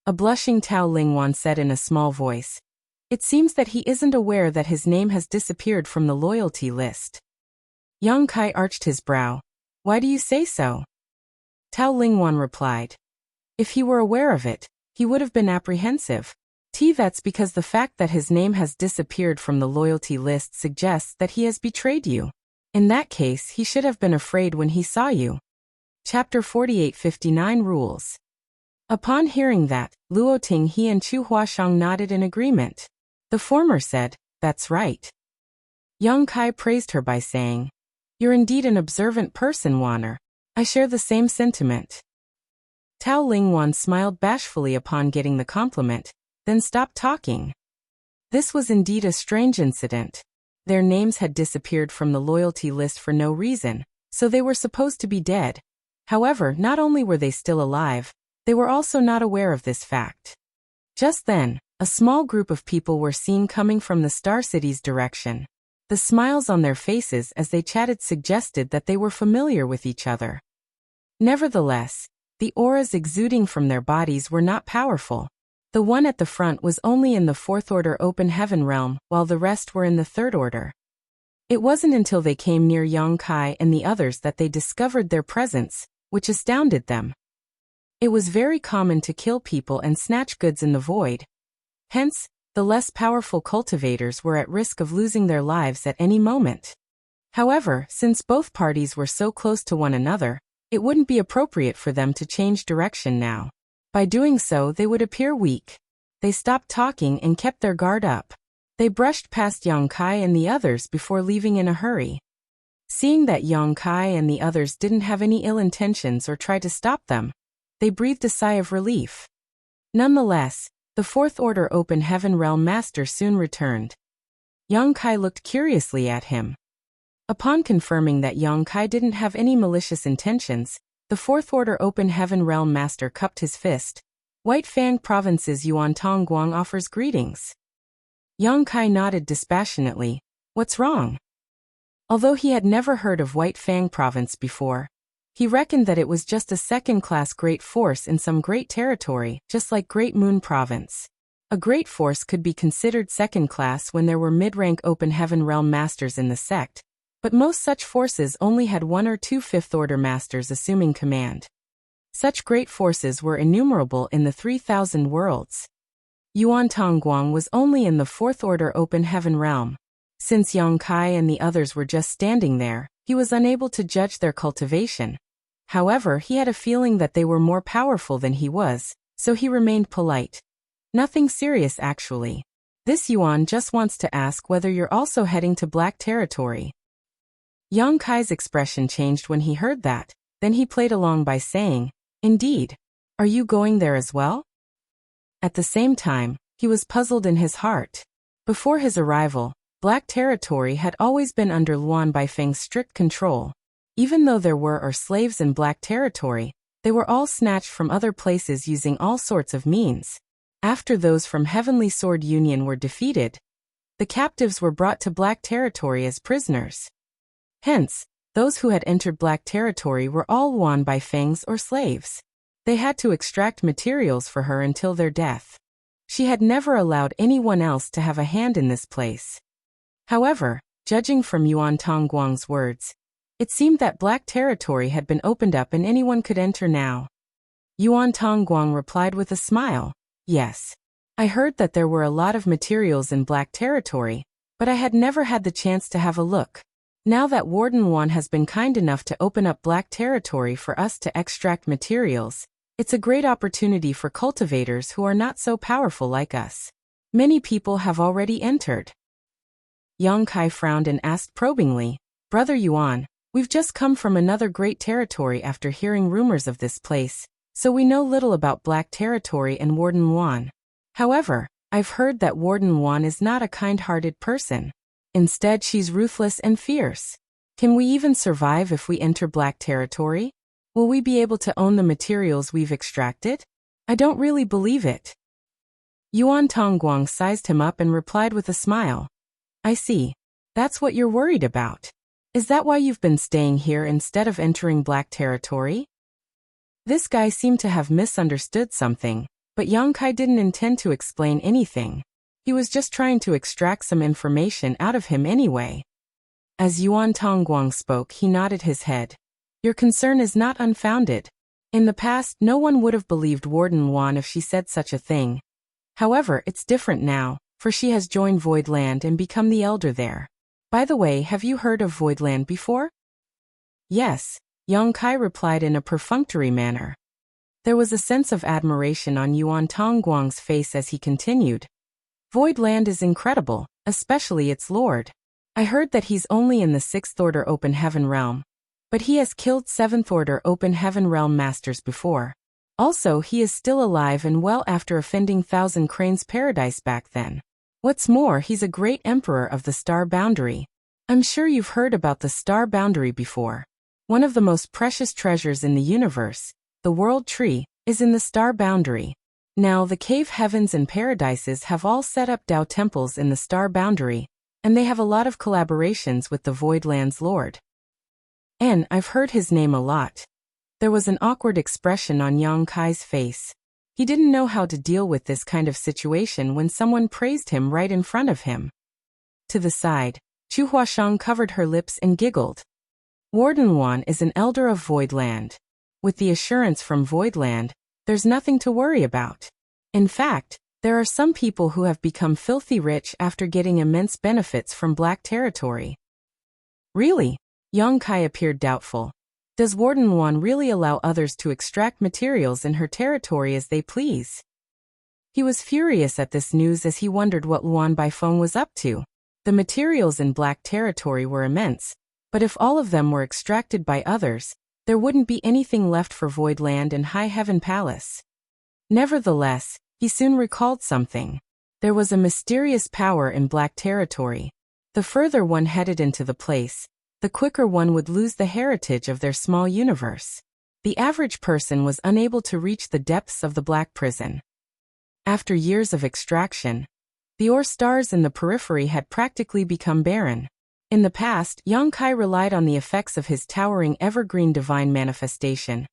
A blushing Tao Lingwan said in a small voice, "It seems that he isn't aware that his name has disappeared from the loyalty list." Yang Kai arched his brow. "Why do you say so?" Tao Lingwan replied, "If he were aware of it, he would have been apprehensive. That's because the fact that his name has disappeared from the loyalty list suggests that he has betrayed you. In that case, he should have been afraid when he saw you." Chapter 48:59 Rules. Upon hearing that, Luo Ting he and Chu Huashang nodded in agreement. The former said, "That's right." Yang Kai praised her by saying, "You're indeed an observant person, Wanner. I share the same sentiment." Tao Lingwan smiled bashfully upon getting the compliment, then stopped talking. This was indeed a strange incident. Their names had disappeared from the loyalty list for no reason, so they were supposed to be dead. However, not only were they still alive, they were also not aware of this fact. Just then, a small group of people were seen coming from the Star City's direction. The smiles on their faces as they chatted suggested that they were familiar with each other. Nevertheless, the auras exuding from their bodies were not powerful. The one at the front was only in the Fourth Order Open Heaven realm, while the rest were in the Third Order. It wasn't until they came near Yang Kai and the others that they discovered their presence, which astounded them. It was very common to kill people and snatch goods in the void. Hence, the less powerful cultivators were at risk of losing their lives at any moment. However, since both parties were so close to one another, it wouldn't be appropriate for them to change direction now. By doing so, they would appear weak. They stopped talking and kept their guard up. They brushed past Yang Kai and the others before leaving in a hurry. Seeing that Yang Kai and the others didn't have any ill intentions or try to stop them, they breathed a sigh of relief. Nonetheless, the Fourth Order Open Heaven Realm Master soon returned. Yang Kai looked curiously at him. Upon confirming that Yang Kai didn't have any malicious intentions, the Fourth Order Open Heaven Realm Master cupped his fist. "White Fang Province's Yuan Tongguang offers greetings." Yang Kai nodded dispassionately. "What's wrong?" Although he had never heard of White Fang Province before, He reckoned that it was just a second-class great force in some great territory, just like Great Moon Province. A great force could be considered second-class when there were mid-rank open heaven realm masters in the sect, but most such forces only had 1 or 2 fifth-order masters assuming command. Such great forces were innumerable in the 3,000 worlds. Yuan Tongguang was only in the 4th-order open heaven realm. Since Yang Kai and the others were just standing there, he was unable to judge their cultivation. However, he had a feeling that they were more powerful than he was, so he remained polite. Nothing serious actually. This Yuan just wants to ask whether you're also heading to Black Territory. Yang Kai's expression changed when he heard that, then he played along by saying, "Indeed. Are you going there as well?" At the same time, he was puzzled in his heart. Before his arrival, Black Territory had always been under Luan Baifeng's strict control. Even though there were slaves in Black Territory, they were all snatched from other places using all sorts of means. After those from Heavenly Sword Union were defeated, the captives were brought to Black Territory as prisoners. Hence, those who had entered Black Territory were all Luan Baifeng's or slaves. They had to extract materials for her until their death. She had never allowed anyone else to have a hand in this place. However, judging from Yuan Tongguang's words, it seemed that Black Territory had been opened up and anyone could enter now. Yuan Tongguang replied with a smile, "Yes. I heard that there were a lot of materials in Black Territory, but I had never had the chance to have a look. Now that Warden Luan has been kind enough to open up Black Territory for us to extract materials, it's a great opportunity for cultivators who are not so powerful like us. Many people have already entered." Yang Kai frowned and asked probingly, "Brother Yuan, we've just come from another great territory after hearing rumors of this place, so we know little about Black Territory and Warden Luan. However, I've heard that Warden Luan is not a kind-hearted person. Instead, she's ruthless and fierce. Can we even survive if we enter Black Territory? Will we be able to own the materials we've extracted? I don't really believe it." Yuan Tongguang sized him up and replied with a smile, "I see. That's what you're worried about. Is that why you've been staying here instead of entering Black Territory?" This guy seemed to have misunderstood something, but Yang Kai didn't intend to explain anything. He was just trying to extract some information out of him anyway. As Yuan Tongguang spoke, he nodded his head. "Your concern is not unfounded. In the past, no one would have believed Warden Luan if she said such a thing. However, it's different now, for she has joined Voidland and become the elder there. By the way, have you heard of Voidland before?" "Yes," Yang Kai replied in a perfunctory manner. There was a sense of admiration on Yuan Tongguang's face as he continued, "Voidland is incredible, especially its lord. I heard that he's only in the 6th-order open heaven realm, but he has killed 7th-order open heaven realm masters before. Also, he is still alive and well after offending Thousand Cranes Paradise back then. What's more, he's a great emperor of the Star Boundary. I'm sure you've heard about the Star Boundary before. One of the most precious treasures in the universe, the World Tree, is in the Star Boundary. Now, the Cave Heavens and Paradises have all set up Dao temples in the Star Boundary, and they have a lot of collaborations with the Voidland's Lord. And I've heard his name a lot." There was an awkward expression on Yang Kai's face. He didn't know how to deal with this kind of situation when someone praised him right in front of him. To the side, Chu Huashang covered her lips and giggled. "Warden Luan is an elder of Voidland. With the assurance from Voidland, there's nothing to worry about. In fact, there are some people who have become filthy rich after getting immense benefits from Black Territory." "Really?" Yang Kai appeared doubtful. "Does Warden Luan really allow others to extract materials in her territory as they please?" He was furious at this news as he wondered what Luan Baifeng was up to. The materials in Black Territory were immense, but if all of them were extracted by others, there wouldn't be anything left for Voidland and High Heaven Palace. Nevertheless, he soon recalled something. There was a mysterious power in Black Territory. The further one headed into the place, the quicker one would lose the heritage of their small universe. The average person was unable to reach the depths of the Black Prison. After years of extraction, the ore stars in the periphery had practically become barren. In the past, Yang Kai relied on the effects of his towering evergreen divine manifestation,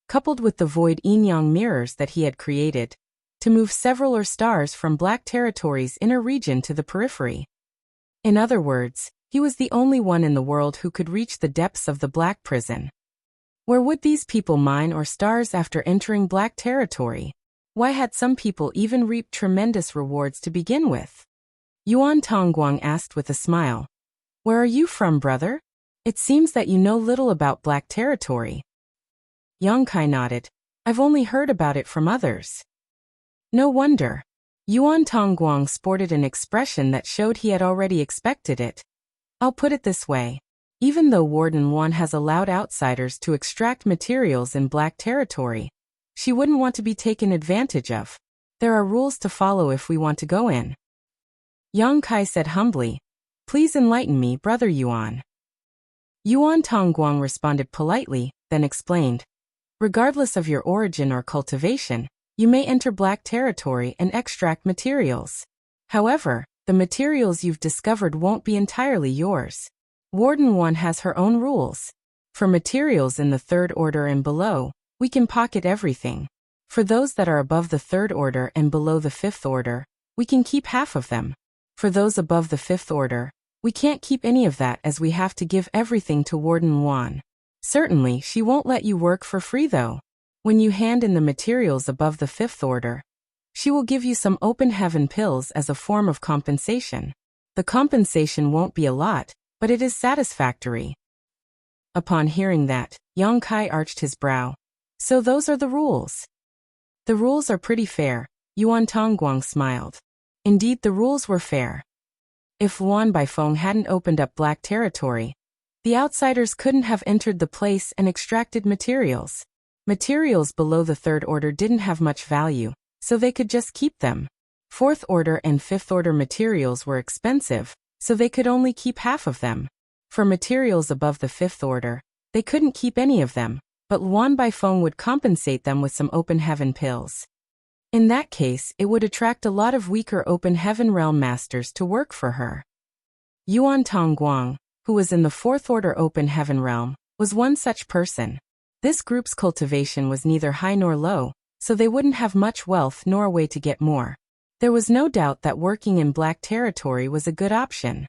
coupled with the void yin-yang mirrors that he had created, to move several stars from Black Territory's inner region to the periphery. In other words, he was the only one in the world who could reach the depths of the Black Prison. Where would these people mine or stars after entering Black Territory? Why had some people even reaped tremendous rewards to begin with? Yuan Tongguang asked with a smile. Where are you from, brother? It seems that you know little about Black Territory. Yang Kai nodded. I've only heard about it from others. No wonder. Yuan Tongguang sported an expression that showed he had already expected it. I'll put it this way. Even though Warden Wan has allowed outsiders to extract materials in Black Territory, she wouldn't want to be taken advantage of. There are rules to follow if we want to go in. Yang Kai said humbly, Please enlighten me, Brother Yuan. Yuan Tongguang responded politely, then explained. Regardless of your origin or cultivation, you may enter Black Territory and extract materials. However, the materials you've discovered won't be entirely yours. Warden Wan has her own rules. For materials in the third order and below, we can pocket everything. For those that are above the third order and below the fifth order, we can keep half of them. For those above the fifth order, we can't keep any of that as we have to give everything to Warden Wan. Certainly, she won't let you work for free though. When you hand in the materials above the fifth order, she will give you some open heaven pills as a form of compensation. The compensation won't be a lot, but it is satisfactory. Upon hearing that, Yang Kai arched his brow. So those are the rules. The rules are pretty fair, Yuan Tongguang smiled. Indeed, the rules were fair. If Luan Baifeng hadn't opened up Black Territory, the outsiders couldn't have entered the place and extracted materials. Materials below the third order didn't have much value, so they could just keep them. Fourth order and fifth order materials were expensive, so they could only keep half of them. For materials above the fifth order, they couldn't keep any of them, but Luan Baifeng would compensate them with some open heaven pills. In that case, it would attract a lot of weaker open heaven realm masters to work for her. Yuan Tongguang, who was in the fourth order open heaven realm, was one such person. This group's cultivation was neither high nor low, so they wouldn't have much wealth nor a way to get more. There was no doubt that working in Black Territory was a good option.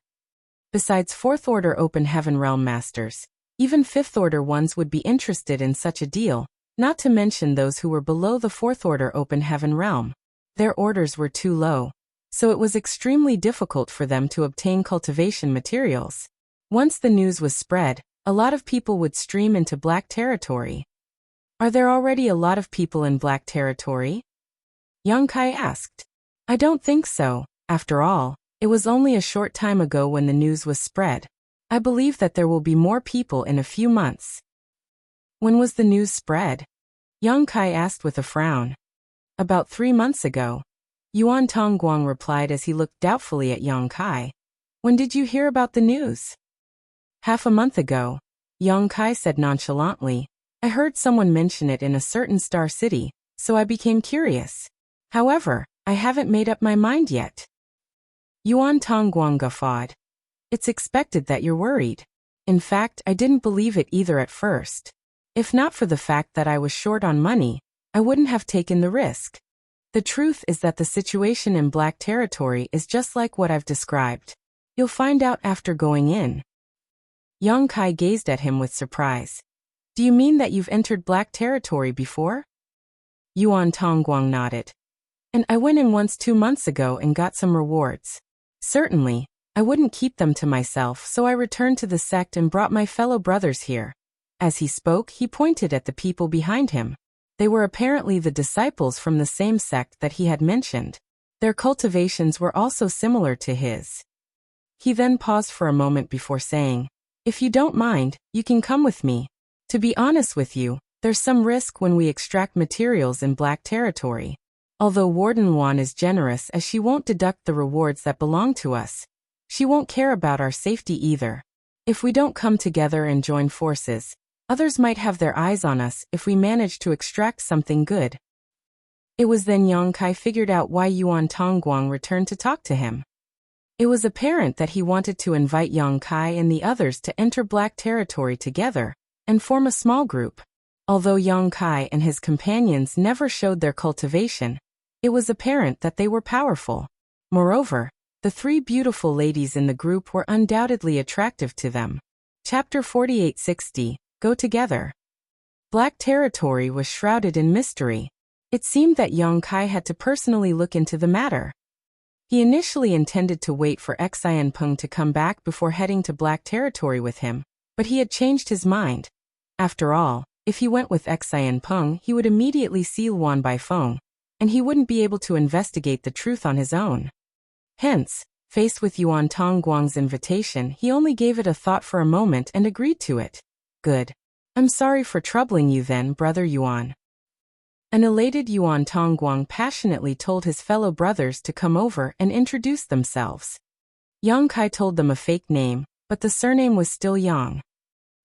Besides fourth order open heaven realm masters, even fifth order ones would be interested in such a deal, not to mention those who were below the fourth order open heaven realm. Their orders were too low, so it was extremely difficult for them to obtain cultivation materials. Once the news was spread, a lot of people would stream into Black Territory. Are there already a lot of people in Black Territory? Yang Kai asked. I don't think so. After all, it was only a short time ago when the news was spread. I believe that there will be more people in a few months. When was the news spread? Yang Kai asked with a frown. About 3 months ago. Yuan Tongguang replied as he looked doubtfully at Yang Kai. When did you hear about the news? Half a month ago, Yang Kai said nonchalantly. I heard someone mention it in a certain star city, so I became curious. However, I haven't made up my mind yet. Yuan Tongguang guffawed. It's expected that you're worried. In fact, I didn't believe it either at first. If not for the fact that I was short on money, I wouldn't have taken the risk. The truth is that the situation in Black Territory is just like what I've described. You'll find out after going in. Yang Kai gazed at him with surprise. Do you mean that you've entered Black Territory before? Yuan Tongguang nodded. And I went in once 2 months ago and got some rewards. Certainly, I wouldn't keep them to myself, so I returned to the sect and brought my fellow brothers here. As he spoke, he pointed at the people behind him. They were apparently the disciples from the same sect that he had mentioned. Their cultivations were also similar to his. He then paused for a moment before saying, If you don't mind, you can come with me. To be honest with you, there's some risk when we extract materials in Black Territory. Although Warden Wan is generous as she won't deduct the rewards that belong to us, she won't care about our safety either. If we don't come together and join forces, others might have their eyes on us if we manage to extract something good. It was then Yang Kai figured out why Yuan Tongguang returned to talk to him. It was apparent that he wanted to invite Yang Kai and the others to enter Black Territory together and form a small group. Although Yang Kai and his companions never showed their cultivation, it was apparent that they were powerful. Moreover, the three beautiful ladies in the group were undoubtedly attractive to them. Chapter 4860, Go Together. Black Territory was shrouded in mystery. It seemed that Yang Kai had to personally look into the matter. He initially intended to wait for Xian Peng to come back before heading to Black Territory with him, but he had changed his mind. After all, if he went with Xian Peng, he would immediately see Luan Baifeng, and he wouldn't be able to investigate the truth on his own. Hence, faced with Yuan Tongguang's invitation, he only gave it a thought for a moment and agreed to it. Good. I'm sorry for troubling you then, Brother Yuan. An elated Yuan Tongguang passionately told his fellow brothers to come over and introduce themselves. Yang Kai told them a fake name, but the surname was still Yang.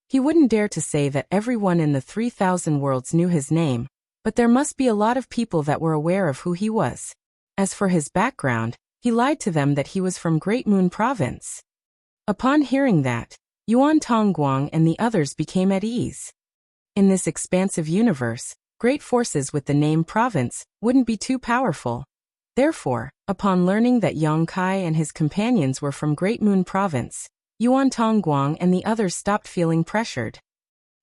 He wouldn't dare to say that everyone in the 3,000 worlds knew his name, but there must be a lot of people that were aware of who he was. As for his background, he lied to them that he was from Great Moon Province. Upon hearing that, Yuan Tongguang and the others became at ease. In this expansive universe, great forces with the name province wouldn't be too powerful. Therefore, upon learning that Yang Kai and his companions were from Great Moon Province, Yuan Tongguang and the others stopped feeling pressured.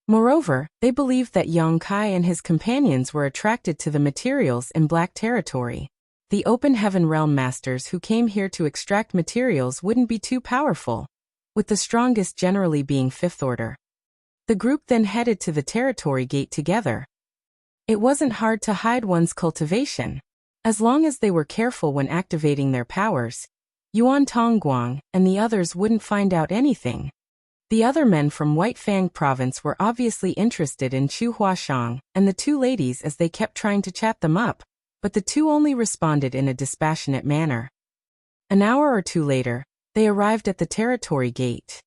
Moreover, they believed that Yang Kai and his companions were attracted to the materials in Black Territory. The Open Heaven Realm Masters who came here to extract materials wouldn't be too powerful, with the strongest generally being Fifth Order. The group then headed to the Territory Gate together. It wasn't hard to hide one's cultivation. As long as they were careful when activating their powers, Yuan Tongguang and the others wouldn't find out anything. The other men from White Fang Province were obviously interested in Chu Huashang and the two ladies as they kept trying to chat them up, but the two only responded in a dispassionate manner. An hour or two later, they arrived at the Territory Gate.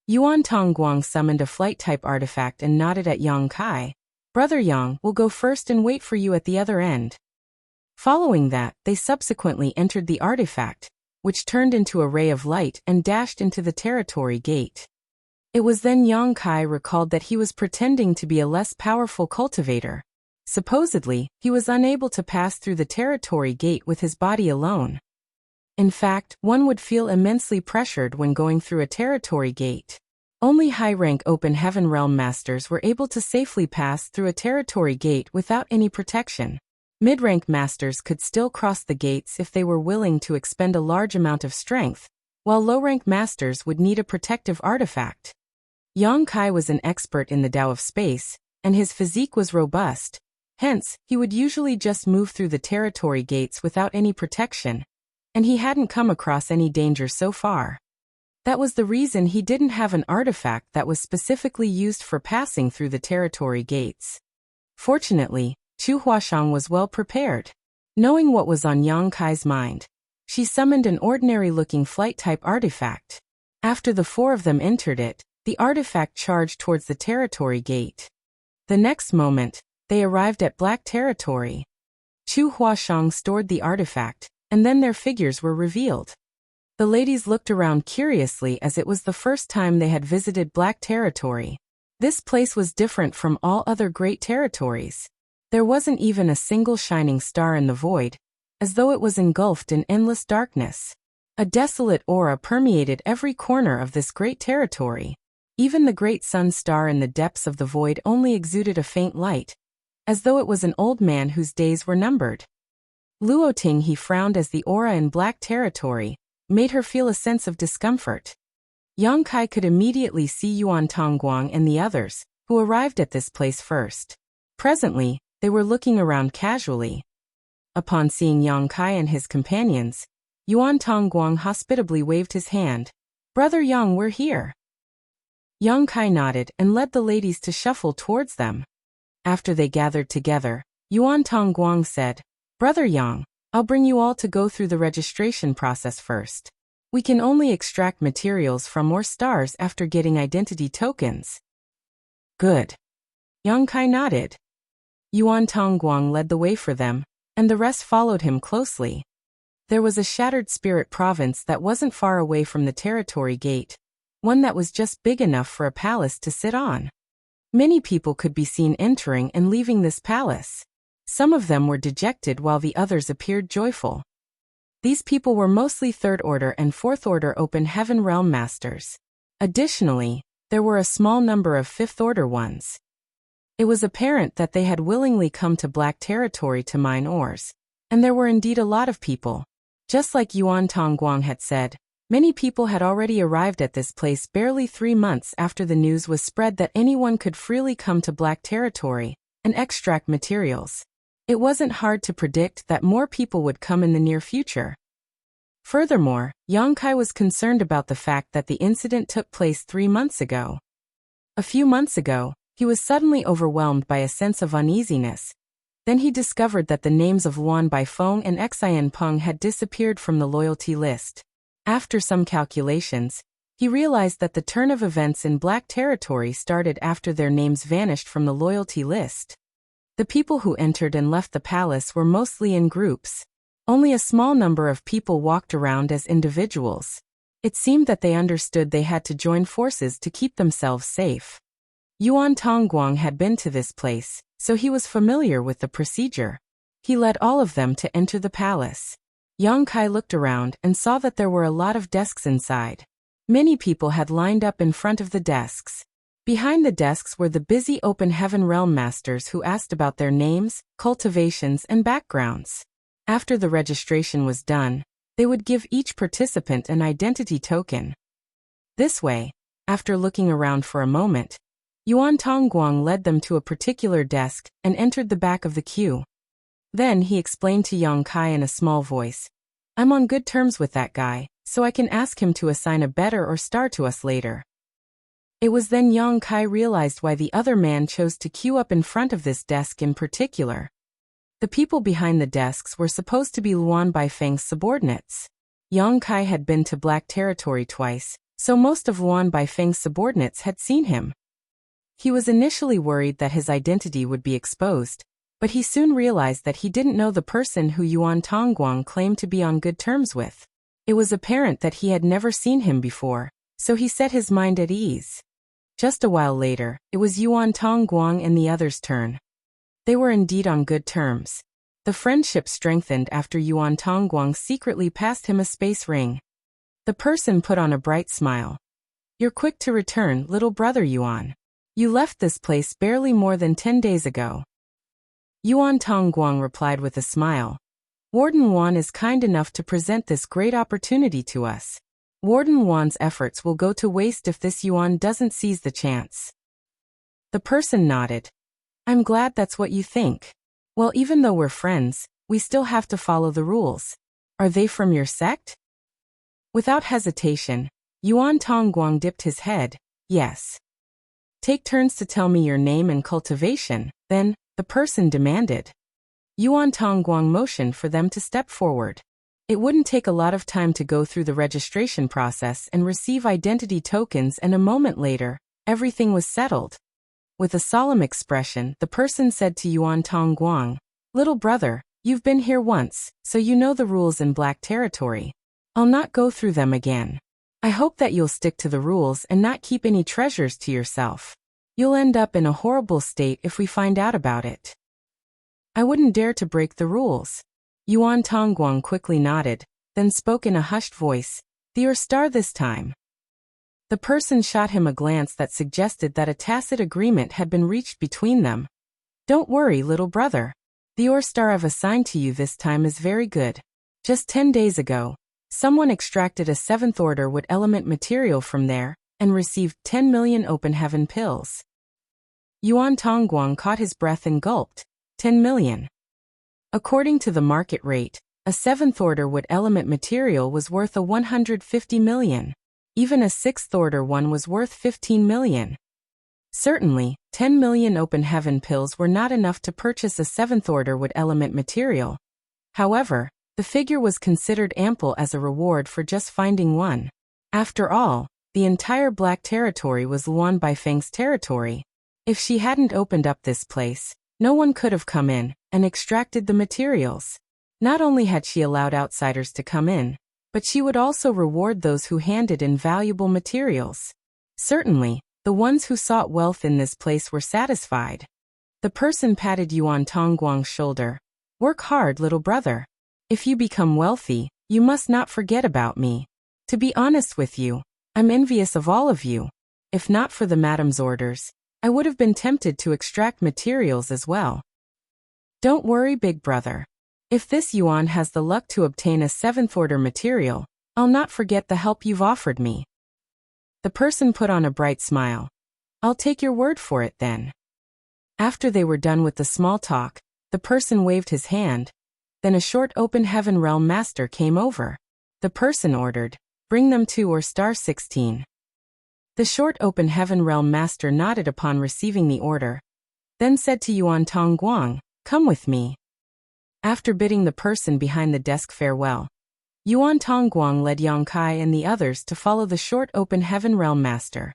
Yuan Tongguang summoned a flight-type artifact and nodded at Yang Kai. Brother Yang will go first and wait for you at the other end. Following that, they subsequently entered the artifact, which turned into a ray of light and dashed into the Territory Gate. It was then Yang Kai recalled that he was pretending to be a less powerful cultivator. Supposedly, he was unable to pass through the Territory Gate with his body alone. In fact, one would feel immensely pressured when going through a Territory Gate. Only high-rank Open Heaven Realm Masters were able to safely pass through a Territory Gate without any protection. Mid-rank Masters could still cross the gates if they were willing to expend a large amount of strength, while low-rank Masters would need a protective artifact. Yang Kai was an expert in the Tao of Space, and his physique was robust. Hence, he would usually just move through the Territory Gates without any protection, and he hadn't come across any danger so far. That was the reason he didn't have an artifact that was specifically used for passing through the Territory Gates. Fortunately, Chu Huashang was well prepared. Knowing what was on Yang Kai's mind, she summoned an ordinary-looking flight-type artifact. After the four of them entered it, the artifact charged towards the Territory Gate. The next moment, they arrived at Black Territory. Chu Huashang stored the artifact, and then their figures were revealed. The ladies looked around curiously as it was the first time they had visited Black Territory. This place was different from all other great territories. There wasn't even a single shining star in the void, as though it was engulfed in endless darkness. A desolate aura permeated every corner of this great territory. Even the great sun star in the depths of the void only exuded a faint light, as though it was an old man whose days were numbered. Luoting he frowned as the aura in Black Territory made her feel a sense of discomfort. Yang Kai could immediately see Yuan Tongguang and the others, who arrived at this place first. Presently, they were looking around casually. Upon seeing Yang Kai and his companions, Yuan Tongguang hospitably waved his hand. Brother Yang, we're here. Yang Kai nodded and led the ladies to shuffle towards them. After they gathered together, Yuan Tongguang said, Brother Yang, I'll bring you all to go through the registration process first. We can only extract materials from more stars after getting identity tokens. Good. Yang Kai nodded. Yuan Tongguang led the way for them, and the rest followed him closely. There was a shattered spirit province that wasn't far away from the territory gate, one that was just big enough for a palace to sit on. Many people could be seen entering and leaving this palace. Some of them were dejected while the others appeared joyful. These people were mostly Third Order and Fourth Order Open Heaven Realm Masters. Additionally, there were a small number of Fifth Order ones. It was apparent that they had willingly come to Black Territory to mine ores. And there were indeed a lot of people. Just like Yuan Tongguang had said, many people had already arrived at this place barely 3 months after the news was spread that anyone could freely come to Black Territory and extract materials. It wasn't hard to predict that more people would come in the near future. Furthermore, Yang Kai was concerned about the fact that the incident took place 3 months ago. A few months ago, he was suddenly overwhelmed by a sense of uneasiness. Then he discovered that the names of Luan Baifeng and Xian Peng had disappeared from the loyalty list. After some calculations, he realized that the turn of events in Black Territory started after their names vanished from the loyalty list. The people who entered and left the palace were mostly in groups. Only a small number of people walked around as individuals. It seemed that they understood they had to join forces to keep themselves safe. Yuan Tongguang had been to this place, so he was familiar with the procedure. He led all of them to enter the palace. Yang Kai looked around and saw that there were a lot of desks inside. Many people had lined up in front of the desks. Behind the desks were the busy Open Heaven Realm Masters who asked about their names, cultivations, and backgrounds. After the registration was done, they would give each participant an identity token. This way, after looking around for a moment, Yuan Tongguang led them to a particular desk and entered the back of the queue. Then he explained to Yang Kai in a small voice, "I'm on good terms with that guy, so I can ask him to assign a better or star to us later." It was then Yang Kai realized why the other man chose to queue up in front of this desk in particular. The people behind the desks were supposed to be Luan Baifeng's subordinates. Yang Kai had been to Black Territory twice, so most of Luan Baifeng's subordinates had seen him. He was initially worried that his identity would be exposed, but he soon realized that he didn't know the person who Yuan Tongguang claimed to be on good terms with. It was apparent that he had never seen him before, so he set his mind at ease. Just a while later, it was Yuan Tongguang and the others' turn. They were indeed on good terms. The friendship strengthened after Yuan Tongguang secretly passed him a space ring. The person put on a bright smile. "You're quick to return, little brother Yuan. You left this place barely more than 10 days ago." Yuan Tongguang replied with a smile. "Warden Wan is kind enough to present this great opportunity to us. Warden Wan's efforts will go to waste if this Yuan doesn't seize the chance." The person nodded. "I'm glad that's what you think. Well, even though we're friends, we still have to follow the rules. Are they from your sect?" Without hesitation, Yuan Tongguang dipped his head. "Yes." "Take turns to tell me your name and cultivation, then," the person demanded. Yuan Tongguang motioned for them to step forward. It wouldn't take a lot of time to go through the registration process and receive identity tokens, and a moment later, everything was settled. With a solemn expression, the person said to Yuan Tongguang, "Little brother, you've been here once, so you know the rules in Black Territory. I'll not go through them again. I hope that you'll stick to the rules and not keep any treasures to yourself. You'll end up in a horrible state if we find out about it." "I wouldn't dare to break the rules." Yuan Tongguang quickly nodded, then spoke in a hushed voice, "Your star this time." The person shot him a glance that suggested that a tacit agreement had been reached between them. "Don't worry, little brother. The star I've assigned to you this time is very good. Just 10 days ago, someone extracted a 7th Order wood element material from there and received 10 million Open Heaven pills." Yuan Tongguang caught his breath and gulped. 10 million. According to the market rate, a 7th Order wood element material was worth 150 million. Even a 6th Order one was worth 15 million. Certainly, 10 million Open Heaven pills were not enough to purchase a 7th Order wood element material. However, the figure was considered ample as a reward for just finding one. After all, the entire Black Territory was Luan Baifeng's territory. If she hadn't opened up this place, no one could have come in and extracted the materials. Not only had she allowed outsiders to come in, but she would also reward those who handed in valuable materials. Certainly, the ones who sought wealth in this place were satisfied. The person patted Yuan Tongguang's shoulder. Work hard, little brother. If you become wealthy, you must not forget about me. To be honest with you, I'm envious of all of you. If not for the madam's orders, I would have been tempted to extract materials as well. Don't worry, big brother. If this yuan has the luck to obtain a 7th order material, I'll not forget the help you've offered me. The person put on a bright smile. I'll take your word for it then. After they were done with the small talk, the person waved his hand. Then a short open heaven realm master came over. The person ordered, bring them to or star 16. The short open heaven realm master nodded upon receiving the order, then said to Yuan Tongguang, come with me. After bidding the person behind the desk farewell, Yuan Tongguang led Yang Kai and the others to follow the short open heaven realm master.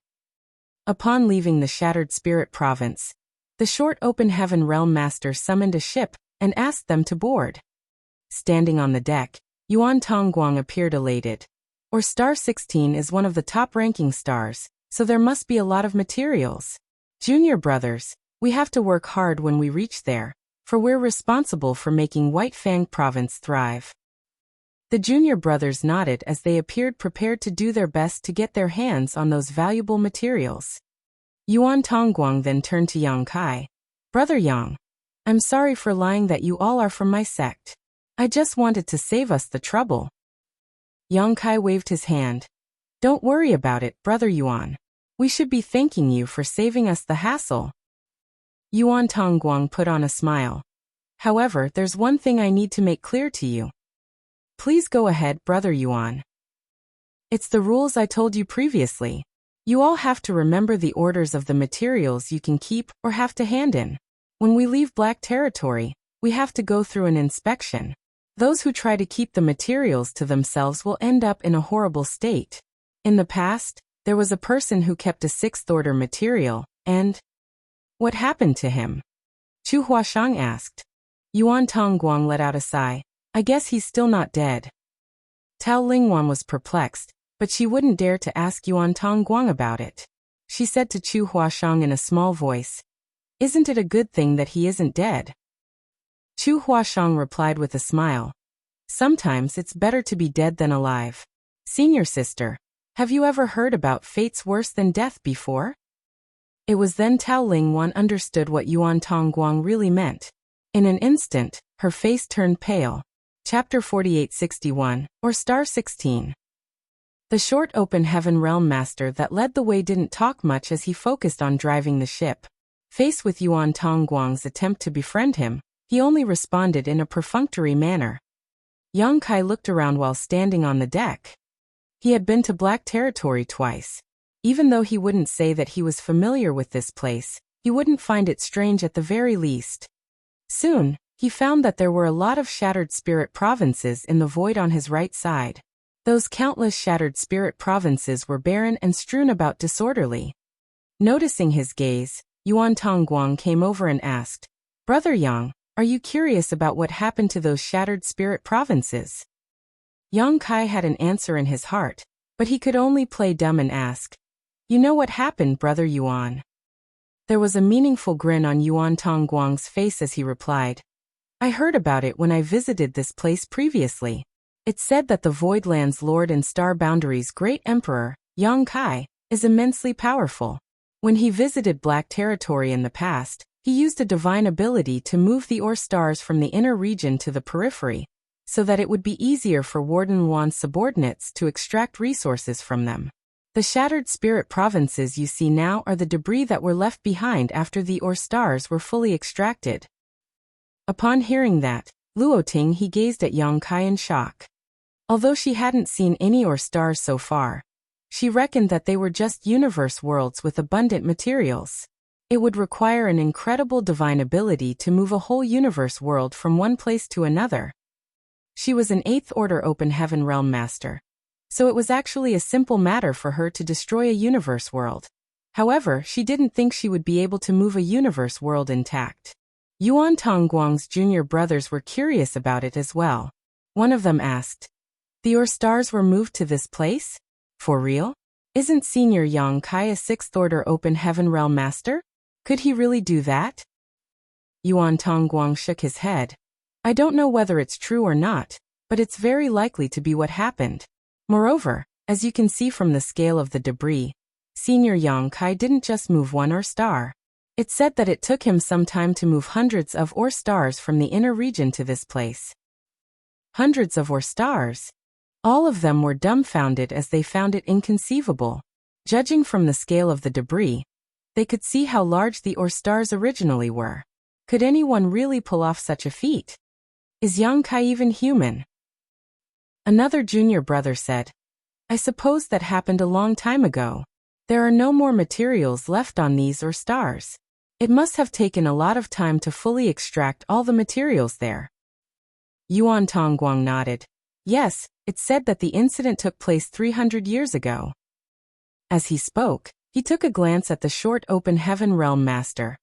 Upon leaving the Shattered Spirit Province, the short open heaven realm master summoned a ship and asked them to board. Standing on the deck, Yuan Tongguang appeared elated. Or star 16 is one of the top-ranking stars, so there must be a lot of materials. Junior brothers, we have to work hard when we reach there, for we're responsible for making White Fang Province thrive. The junior brothers nodded as they appeared prepared to do their best to get their hands on those valuable materials. Yuan Tongguang then turned to Yang Kai. Brother Yang, I'm sorry for lying that you all are from my sect. I just wanted to save us the trouble. Yang Kai waved his hand. Don't worry about it, Brother Yuan. We should be thanking you for saving us the hassle. Yuan Tongguang put on a smile. However, there's one thing I need to make clear to you. Please go ahead, Brother Yuan. It's the rules I told you previously. You all have to remember the orders of the materials you can keep or have to hand in. When we leave Black Territory, we have to go through an inspection. Those who try to keep the materials to themselves will end up in a horrible state. In the past, there was a person who kept a 6th order material, and what happened to him? Chu Huashang asked. Yuan Tongguang let out a sigh. I guess he's still not dead. Tao Lingwan was perplexed, but she wouldn't dare to ask Yuan Tongguang about it. She said to Chu Huashang in a small voice, Isn't it a good thing that he isn't dead? Chu Huashang replied with a smile. Sometimes it's better to be dead than alive. Senior sister, have you ever heard about fates worse than death before? It was then Tao Lingwan understood what Yuan Tongguang really meant. In an instant, her face turned pale. Chapter 4861, or star 16. The short open heaven realm master that led the way didn't talk much as he focused on driving the ship. Faced with Yuan Tongguang's attempt to befriend him, he only responded in a perfunctory manner. Yang Kai looked around while standing on the deck. He had been to Black Territory twice. Even though he wouldn't say that he was familiar with this place, he wouldn't find it strange at the very least. Soon, he found that there were a lot of shattered spirit provinces in the void on his right side. Those countless shattered spirit provinces were barren and strewn about disorderly. Noticing his gaze, Yuan Tongguang came over and asked, Brother Yang, are you curious about what happened to those shattered spirit provinces? Yang Kai had an answer in his heart, but he could only play dumb and ask, You know what happened, Brother Yuan? There was a meaningful grin on Yuan Tongguang's face as he replied, I heard about it when I visited this place previously. It's said that the Voidland's Lord and Star Boundary's great emperor, Yang Kai, is immensely powerful. When he visited Black Territory in the past, he used a divine ability to move the Ore stars from the inner region to the periphery, so that it would be easier for Warden Luan's subordinates to extract resources from them. The shattered spirit provinces you see now are the debris that were left behind after the Ore stars were fully extracted. Upon hearing that, Luoting he gazed at Yang Kai in shock. Although she hadn't seen any Ore stars so far, she reckoned that they were just universe worlds with abundant materials. It would require an incredible divine ability to move a whole universe world from one place to another. She was an 8th order open heaven realm master, so it was actually a simple matter for her to destroy a universe world. However, she didn't think she would be able to move a universe world intact. Yuan Tongguang's junior brothers were curious about it as well. One of them asked, "The Or stars were moved to this place? For real? Isn't Senior Yang Kai a sixth order open heaven realm master? Could he really do that?" Yuan Tongguang shook his head. "I don't know whether it's true or not, but it's very likely to be what happened. Moreover, as you can see from the scale of the debris, Senior Yang Kai didn't just move one Or star. It said that it took him some time to move hundreds of Or stars from the inner region to this place." Hundreds of Or stars? All of them were dumbfounded as they found it inconceivable. Judging from the scale of the debris, they could see how large the Or stars originally were. Could anyone really pull off such a feat? Is Yang Kai even human? Another junior brother said, "I suppose that happened a long time ago. There are no more materials left on these Or stars. It must have taken a lot of time to fully extract all the materials there." Yuan Tongguang nodded. "Yes, it said that the incident took place 300 years ago." As he spoke, he took a glance at the short open heaven realm master,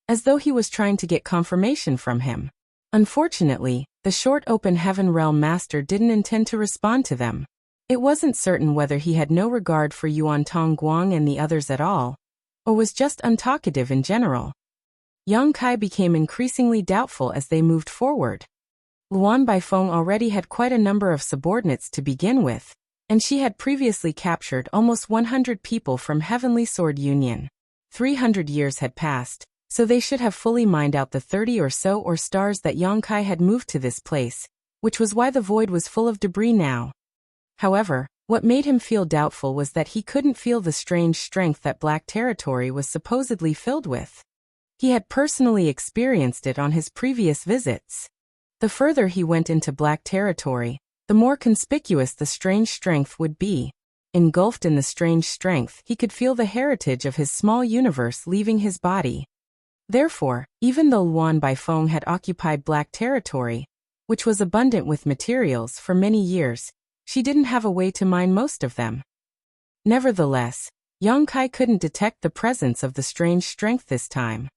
as though he was trying to get confirmation from him. Unfortunately, the short open heaven realm master didn't intend to respond to them. It wasn't certain whether he had no regard for Yuan Tongguang and the others at all, or was just untalkative in general. Yang Kai became increasingly doubtful as they moved forward. Luan Baifeng already had quite a number of subordinates to begin with, and she had previously captured almost 100 people from Heavenly Sword Union. 300 years had passed, so they should have fully mined out the 30 or so Or stars that Yang Kai had moved to this place, which was why the void was full of debris now. However, what made him feel doubtful was that he couldn't feel the strange strength that Black Territory was supposedly filled with. He had personally experienced it on his previous visits. The further he went into Black Territory, the more conspicuous the strange strength would be. Engulfed in the strange strength, he could feel the heritage of his small universe leaving his body. Therefore, even though Luan Baifeng had occupied Black Territory, which was abundant with materials for many years, she didn't have a way to mine most of them. Nevertheless, Yang Kai couldn't detect the presence of the strange strength this time.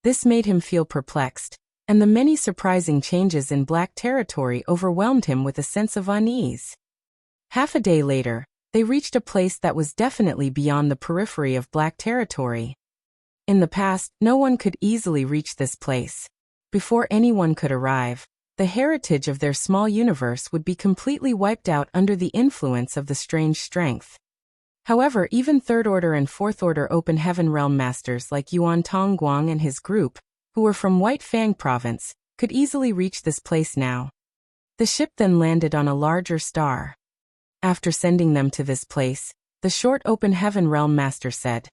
This made him feel perplexed, and the many surprising changes in Black Territory overwhelmed him with a sense of unease. Half a day later, they reached a place that was definitely beyond the periphery of Black Territory. In the past, no one could easily reach this place. Before anyone could arrive, the heritage of their small universe would be completely wiped out under the influence of the strange strength. However, even third-order and fourth-order open heaven realm masters like Yuan Tongguang and his group, who were from White Fang province, could easily reach this place now. The ship then landed on a larger star. After sending them to this place, the short open heaven realm master said,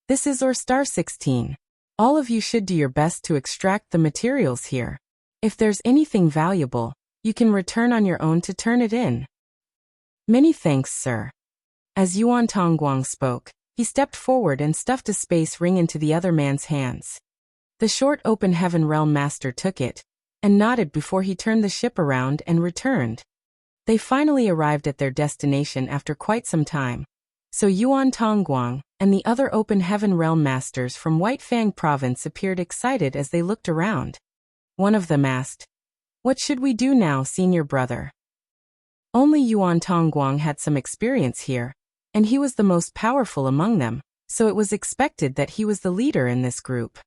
"This is Or Star 16. All of you should do your best to extract the materials here. If there's anything valuable, you can return on your own to turn it in." "Many thanks, sir." As Yuan Tongguang spoke, he stepped forward and stuffed a space ring into the other man's hands. The short open heaven realm master took it, and nodded before he turned the ship around and returned. They finally arrived at their destination after quite some time, so Yuan Tongguang and the other open heaven realm masters from White Fang province appeared excited as they looked around. One of them asked, "What should we do now, senior brother?" Only Yuan Tongguang had some experience here, and he was the most powerful among them, so it was expected that he was the leader in this group.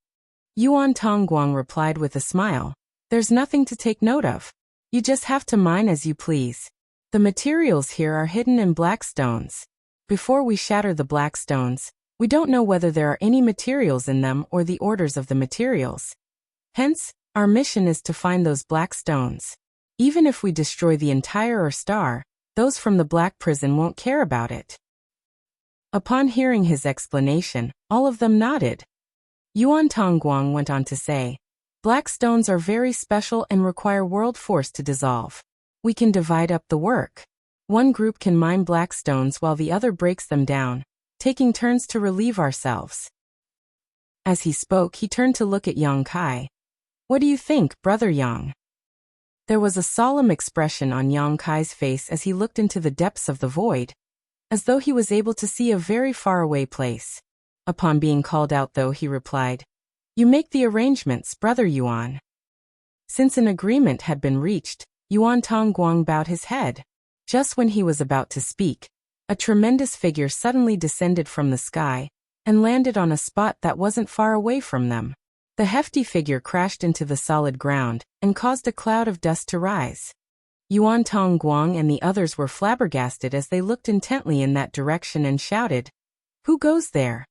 Yuan Tongguang replied with a smile, "There's nothing to take note of. You just have to mine as you please. The materials here are hidden in black stones. Before we shatter the black stones, we don't know whether there are any materials in them or the orders of the materials. Hence, our mission is to find those black stones. Even if we destroy the entire Or star, those from the black prison won't care about it." Upon hearing his explanation, all of them nodded. Yuan Tongguang went on to say, "Black stones are very special and require world force to dissolve. We can divide up the work. One group can mine black stones while the other breaks them down, taking turns to relieve ourselves." As he spoke, he turned to look at Yang Kai. "What do you think, Brother Yang?" There was a solemn expression on Yang Kai's face as he looked into the depths of the void, as though he was able to see a very faraway place. Upon being called out though, he replied, You make the arrangements, Brother Yuan. Since an agreement had been reached, Yuan Tongguang bowed his head. Just when he was about to speak, a tremendous figure suddenly descended from the sky and landed on a spot that wasn't far away from them. The hefty figure crashed into the solid ground and caused a cloud of dust to rise. Yuan Tongguang and the others were flabbergasted as they looked intently in that direction and shouted, "Who goes there?"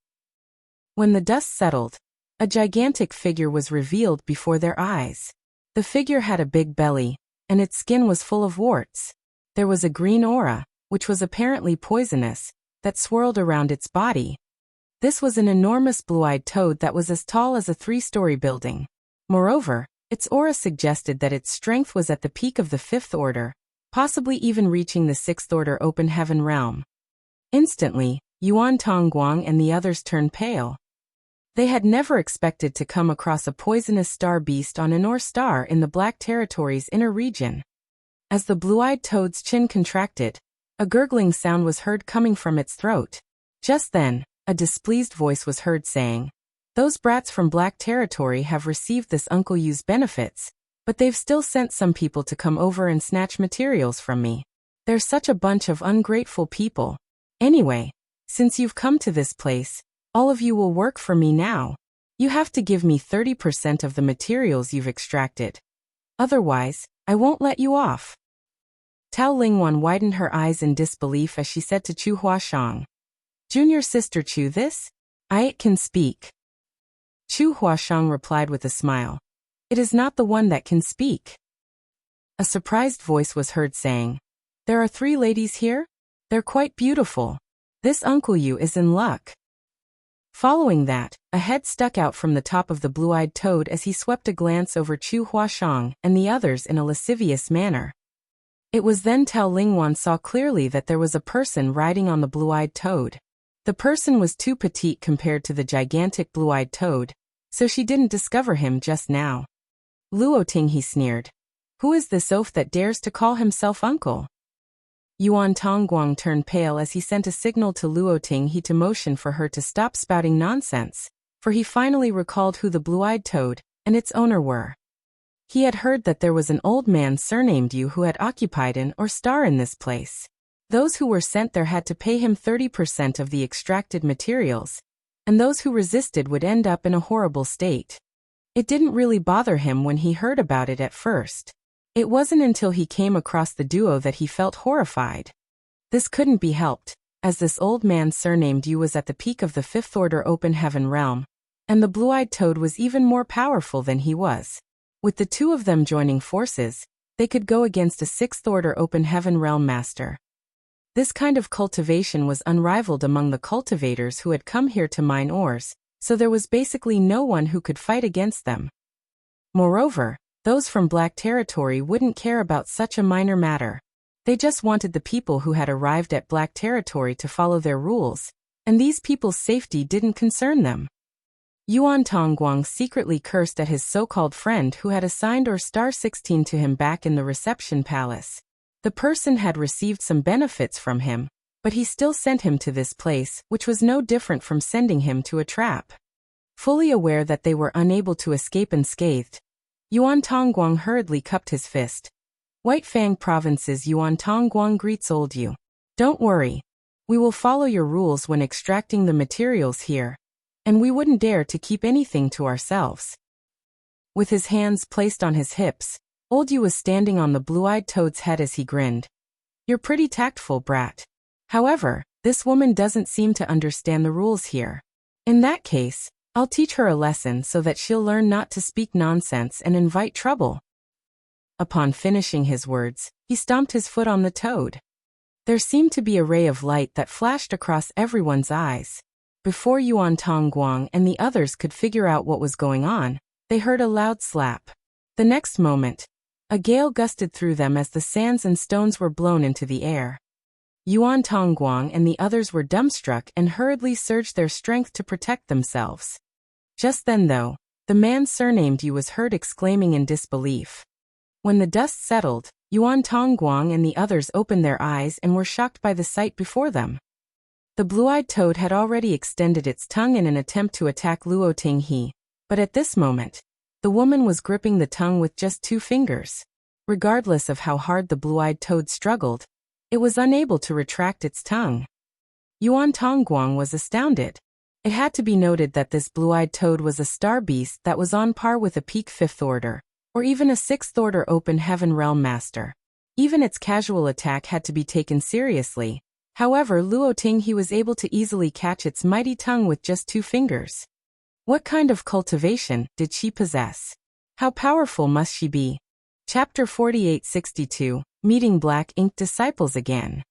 When the dust settled, a gigantic figure was revealed before their eyes. The figure had a big belly, and its skin was full of warts. There was a green aura, which was apparently poisonous, that swirled around its body. This was an enormous blue-eyed toad that was as tall as a 3-story building. Moreover, its aura suggested that its strength was at the peak of the 5th order, possibly even reaching the 6th order open heaven realm. Instantly, Yuan Tongguang and the others turned pale. They had never expected to come across a poisonous star beast on an ore star in the Black Territory's inner region. As the blue-eyed toad's chin contracted, a gurgling sound was heard coming from its throat. Just then, a displeased voice was heard saying, "Those brats from Black Territory have received this Uncle Yu's benefits, but they've still sent some people to come over and snatch materials from me. They're such a bunch of ungrateful people. Anyway, since you've come to this place, all of you will work for me now. You have to give me 30% of the materials you've extracted. Otherwise, I won't let you off." Tao Lingwan widened her eyes in disbelief as she said to Chu Huashang, "Junior sister Chu, this? I can speak." Chu Huashang replied with a smile, "It is not the one that can speak." A surprised voice was heard saying, "There are 3 ladies here? They're quite beautiful. This Uncle Yu is in luck." Following that, a head stuck out from the top of the blue-eyed toad as he swept a glance over Chu Huashang and the others in a lascivious manner. It was then Tao Lingwan saw clearly that there was a person riding on the blue-eyed toad. The person was too petite compared to the gigantic blue-eyed toad, so she didn't discover him just now. "Luoting," he sneered. "Who is this oaf that dares to call himself uncle?" Yuan Tongguang turned pale as he sent a signal to Luoting he to motion for her to stop spouting nonsense, for he finally recalled who the blue-eyed toad and its owner were. He had heard that there was an old man surnamed Yu who had occupied an or star in this place. Those who were sent there had to pay him 30% of the extracted materials, and those who resisted would end up in a horrible state. It didn't really bother him when he heard about it at first. It wasn't until he came across the duo that he felt horrified. This couldn't be helped, as this old man surnamed Yu was at the peak of the 5th order open heaven realm, and the blue-eyed toad was even more powerful than he was. With the 2 of them joining forces, they could go against a 6th order open heaven realm master. This kind of cultivation was unrivaled among the cultivators who had come here to mine ores, so there was basically no one who could fight against them. Moreover, those from Black Territory wouldn't care about such a minor matter. They just wanted the people who had arrived at Black Territory to follow their rules, and these people's safety didn't concern them. Yuan Tongguang secretly cursed at his so-called friend who had assigned or star 16 to him back in the reception palace. The person had received some benefits from him, but he still sent him to this place, which was no different from sending him to a trap. Fully aware that they were unable to escape unscathed, Yuan Tongguang hurriedly cupped his fist. "White Fang Province's Yuan Tongguang greets old Yu. Don't worry. We will follow your rules when extracting the materials here, and we wouldn't dare to keep anything to ourselves." With his hands placed on his hips, old Yu was standing on the blue-eyed toad's head as he grinned. "You're pretty tactful, brat. However, this woman doesn't seem to understand the rules here. In that case, I'll teach her a lesson so that she'll learn not to speak nonsense and invite trouble." Upon finishing his words, he stomped his foot on the toad. There seemed to be a ray of light that flashed across everyone's eyes. Before Yuan Tongguang and the others could figure out what was going on, they heard a loud slap. The next moment, a gale gusted through them as the sands and stones were blown into the air. Yuan Tongguang and the others were dumbstruck and hurriedly surged their strength to protect themselves. Just then though, the man surnamed Yu was heard exclaiming in disbelief. When the dust settled, Yuan Tongguang and the others opened their eyes and were shocked by the sight before them. The blue-eyed toad had already extended its tongue in an attempt to attack Luo Tinghe, But at this moment, the woman was gripping the tongue with just 2 fingers. Regardless of how hard the blue-eyed toad struggled, it was unable to retract its tongue. Yuan Tongguang was astounded. It had to be noted that this blue-eyed toad was a star beast that was on par with a peak 5th order, or even a 6th order open heaven realm master. Even its casual attack had to be taken seriously. However, Luo Ting he was able to easily catch its mighty tongue with just 2 fingers. What kind of cultivation did she possess? How powerful must she be? Chapter 4862, Meeting Black Ink Disciples Again.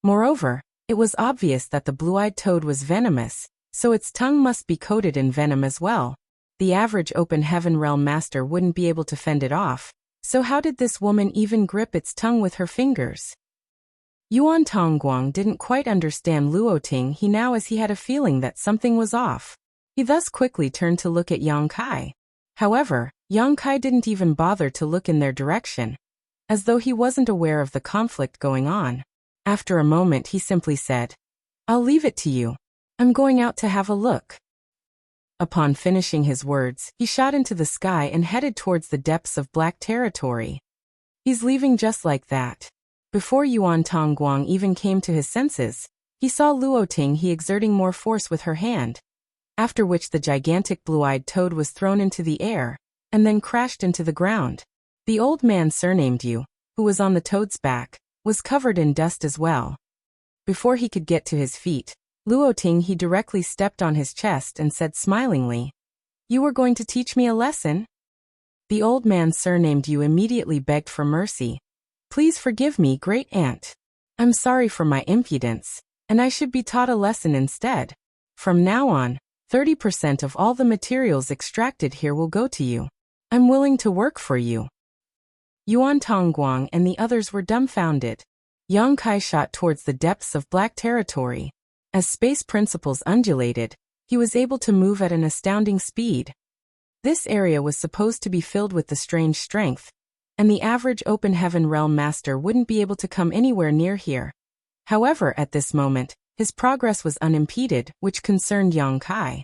Moreover, it was obvious that the blue-eyed toad was venomous, so its tongue must be coated in venom as well. The average open heaven realm master wouldn't be able to fend it off, so how did this woman even grip its tongue with her fingers? Yuan Tongguang didn't quite understand Luo Ting he now, as he had a feeling that something was off. He thus quickly turned to look at Yang Kai. However, Yang Kai didn't even bother to look in their direction, as though he wasn't aware of the conflict going on. After a moment he simply said, "I'll leave it to you. I'm going out to have a look." Upon finishing his words, he shot into the sky and headed towards the depths of black territory. He's leaving just like that. Before Yuan Tongguang even came to his senses, he saw Luo Ting he exerting more force with her hand, after which the gigantic blue-eyed toad was thrown into the air, and then crashed into the ground. The old man surnamed Yu, who was on the toad's back, was covered in dust as well. Before he could get to his feet, Luo Ting he directly stepped on his chest and said smilingly, "You were going to teach me a lesson?" The old man surnamed Yu immediately begged for mercy. "Please forgive me, great aunt. I'm sorry for my impudence, and I should be taught a lesson instead. From now on, 30% of all the materials extracted here will go to you. I'm willing to work for you." Yuan Tongguang and the others were dumbfounded. Yang Kai shot towards the depths of black territory. As space principles undulated, he was able to move at an astounding speed. This area was supposed to be filled with the strange strength, and the average open heaven realm master wouldn't be able to come anywhere near here. However, at this moment, his progress was unimpeded, which concerned Yang Kai.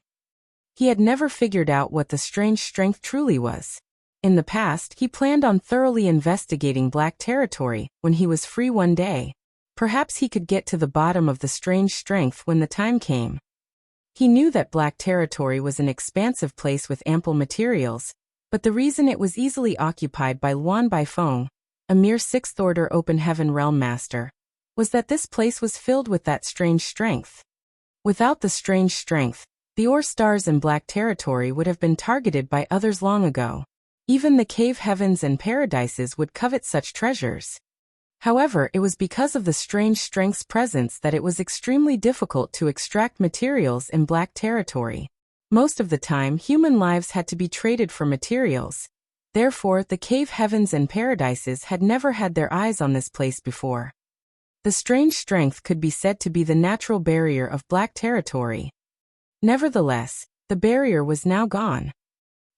He had never figured out what the strange strength truly was. In the past, he planned on thoroughly investigating black territory when he was free one day. Perhaps he could get to the bottom of the strange strength when the time came. He knew that black territory was an expansive place with ample materials, but the reason it was easily occupied by Luan Baifeng, a mere 6th order open heaven realm master, was that this place was filled with that strange strength. Without the strange strength, the ore stars in black territory would have been targeted by others long ago. Even the cave heavens and paradises would covet such treasures. However, it was because of the strange strength's presence that it was extremely difficult to extract materials in black territory. Most of the time, human lives had to be traded for materials. Therefore, the cave heavens and paradises had never had their eyes on this place before. The strange strength could be said to be the natural barrier of black territory. Nevertheless, the barrier was now gone.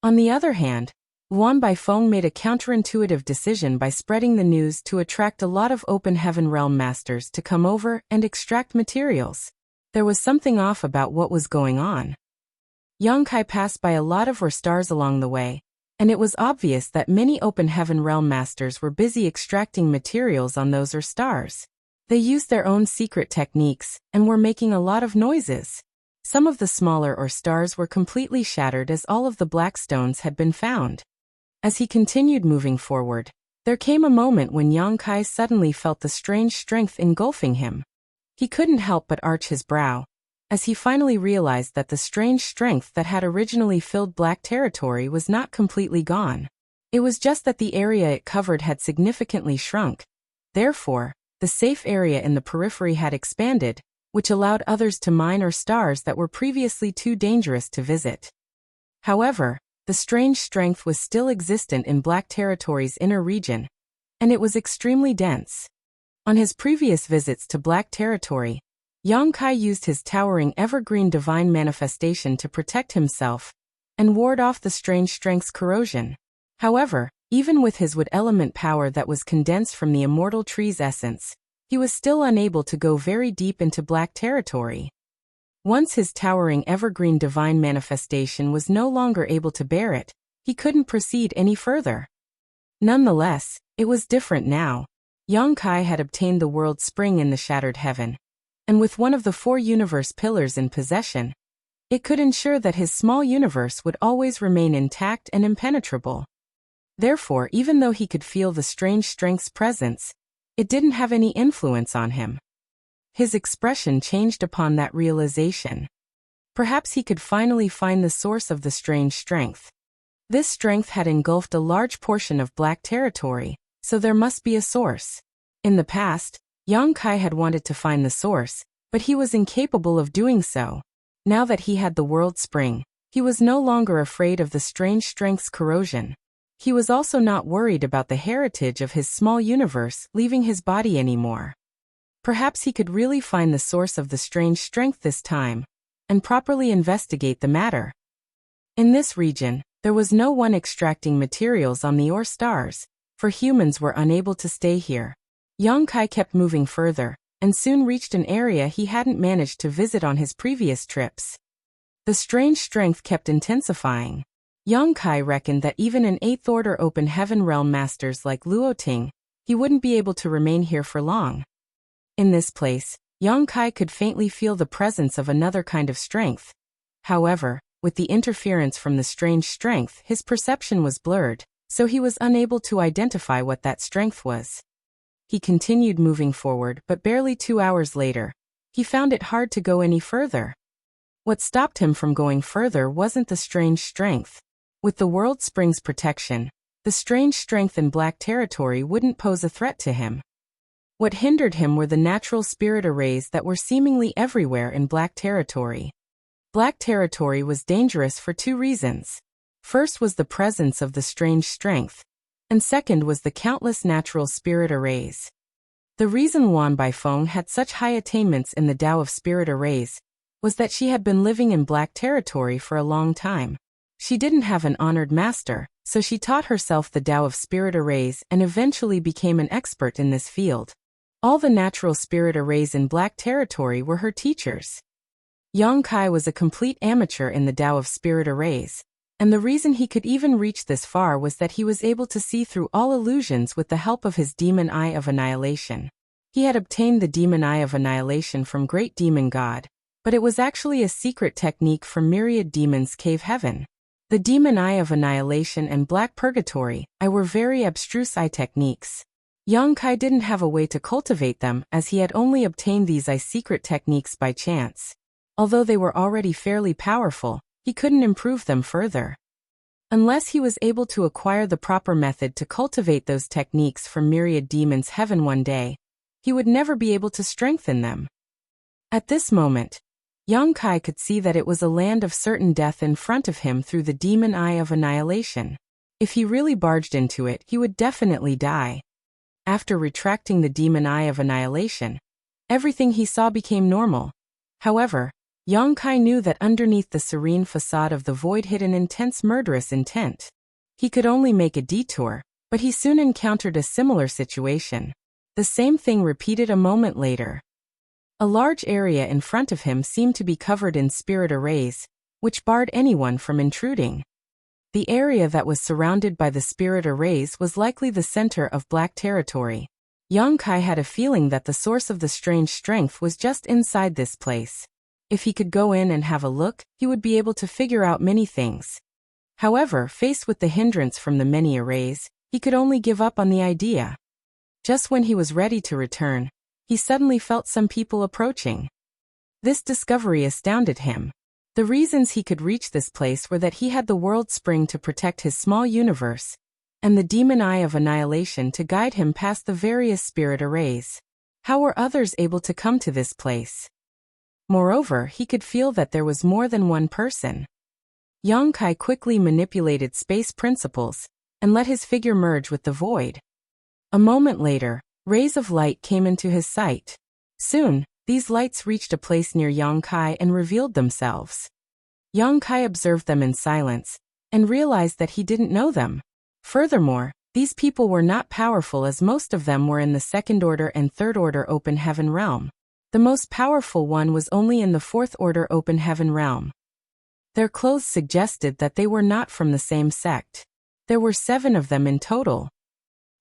On the other hand, Luan Baifeng made a counterintuitive decision by spreading the news to attract a lot of open heaven realm masters to come over and extract materials. There was something off about what was going on. Yang Kai passed by a lot of ore stars along the way, and it was obvious that many open heaven realm masters were busy extracting materials on those ore stars. They used their own secret techniques and were making a lot of noises. Some of the smaller ore stars were completely shattered as all of the black stones had been found. As he continued moving forward, there came a moment when Yang Kai suddenly felt the strange strength engulfing him. He couldn't help but arch his brow, as he finally realized that the strange strength that had originally filled black territory was not completely gone. It was just that the area it covered had significantly shrunk. Therefore, the safe area in the periphery had expanded, which allowed others to mine ore stars that were previously too dangerous to visit. However, the strange strength was still existent in black territory's inner region, and it was extremely dense. On his previous visits to black territory, Yang Kai used his towering evergreen divine manifestation to protect himself and ward off the strange strength's corrosion. However, even with his wood element power that was condensed from the immortal tree's essence, he was still unable to go very deep into black territory. Once his towering evergreen divine manifestation was no longer able to bear it, he couldn't proceed any further. Nonetheless, it was different now. Yongkai had obtained the world spring in the shattered heaven, and with one of the 4 universe pillars in possession, it could ensure that his small universe would always remain intact and impenetrable. Therefore, even though he could feel the strange strength's presence, it didn't have any influence on him. His expression changed upon that realization. Perhaps he could finally find the source of the strange strength. This strength had engulfed a large portion of black territory, so there must be a source. In the past, Yongkai had wanted to find the source, but he was incapable of doing so. Now that he had the world spring, he was no longer afraid of the strange strength's corrosion. He was also not worried about the heritage of his small universe leaving his body anymore. Perhaps he could really find the source of the strange strength this time, and properly investigate the matter. In this region, there was no one extracting materials on the ore stars, for humans were unable to stay here. Yongkai kept moving further, and soon reached an area he hadn't managed to visit on his previous trips. The strange strength kept intensifying. Yongkai reckoned that even an 8th Order Open Heaven Realm masters like Luoting, he wouldn't be able to remain here for long. In this place, Yongkai could faintly feel the presence of another kind of strength. However, with the interference from the strange strength, his perception was blurred, so he was unable to identify what that strength was. He continued moving forward, but barely 2 hours later, he found it hard to go any further. What stopped him from going further wasn't the strange strength. With the World Spring's protection, the strange strength in black territory wouldn't pose a threat to him. What hindered him were the natural spirit arrays that were seemingly everywhere in black territory. Black territory was dangerous for 2 reasons. First was the presence of the strange strength, and second was the countless natural spirit arrays. The reason Wan Baifeng had such high attainments in the Tao of spirit arrays was that she had been living in black territory for a long time. She didn't have an honored master, so she taught herself the Tao of spirit arrays and eventually became an expert in this field. All the natural spirit arrays in black territory were her teachers. Yongkai was a complete amateur in the Tao of spirit arrays, and the reason he could even reach this far was that he was able to see through all illusions with the help of his Demon Eye of Annihilation. He had obtained the Demon Eye of Annihilation from Great Demon God, but it was actually a secret technique from Myriad Demons' Cave Heaven. The Demon Eye of Annihilation and Black Purgatory Eye were very abstruse eye techniques. Yongkai didn't have a way to cultivate them as he had only obtained these eye secret techniques by chance. Although they were already fairly powerful, he couldn't improve them further. Unless he was able to acquire the proper method to cultivate those techniques from Myriad Demons' Heaven one day, he would never be able to strengthen them. At this moment, Yongkai could see that it was a land of certain death in front of him through the Demon Eye of Annihilation. If he really barged into it, he would definitely die. After retracting the Demon Eye of Annihilation, everything he saw became normal. However, Yongkai knew that underneath the serene facade of the void hid an intense murderous intent. He could only make a detour, but he soon encountered a similar situation. The same thing repeated a moment later. A large area in front of him seemed to be covered in spirit arrays, which barred anyone from intruding. The area that was surrounded by the spirit arrays was likely the center of black territory. Yongkai had a feeling that the source of the strange strength was just inside this place. If he could go in and have a look, he would be able to figure out many things. However, faced with the hindrance from the many arrays, he could only give up on the idea. Just when he was ready to return, he suddenly felt some people approaching. This discovery astounded him. The reasons he could reach this place were that he had the World Spring to protect his small universe, and the Demon Eye of Annihilation to guide him past the various spirit arrays. How were others able to come to this place? Moreover, he could feel that there was more than one person. Yongkai quickly manipulated space principles, and let his figure merge with the void. A moment later, rays of light came into his sight. Soon, these lights reached a place near Yongkai and revealed themselves. Yongkai observed them in silence, and realized that he didn't know them. Furthermore, these people were not powerful as most of them were in the Second Order and Third Order Open Heaven realm. The most powerful one was only in the fourth order open heaven realm. Their clothes suggested that they were not from the same sect. There were 7 of them in total.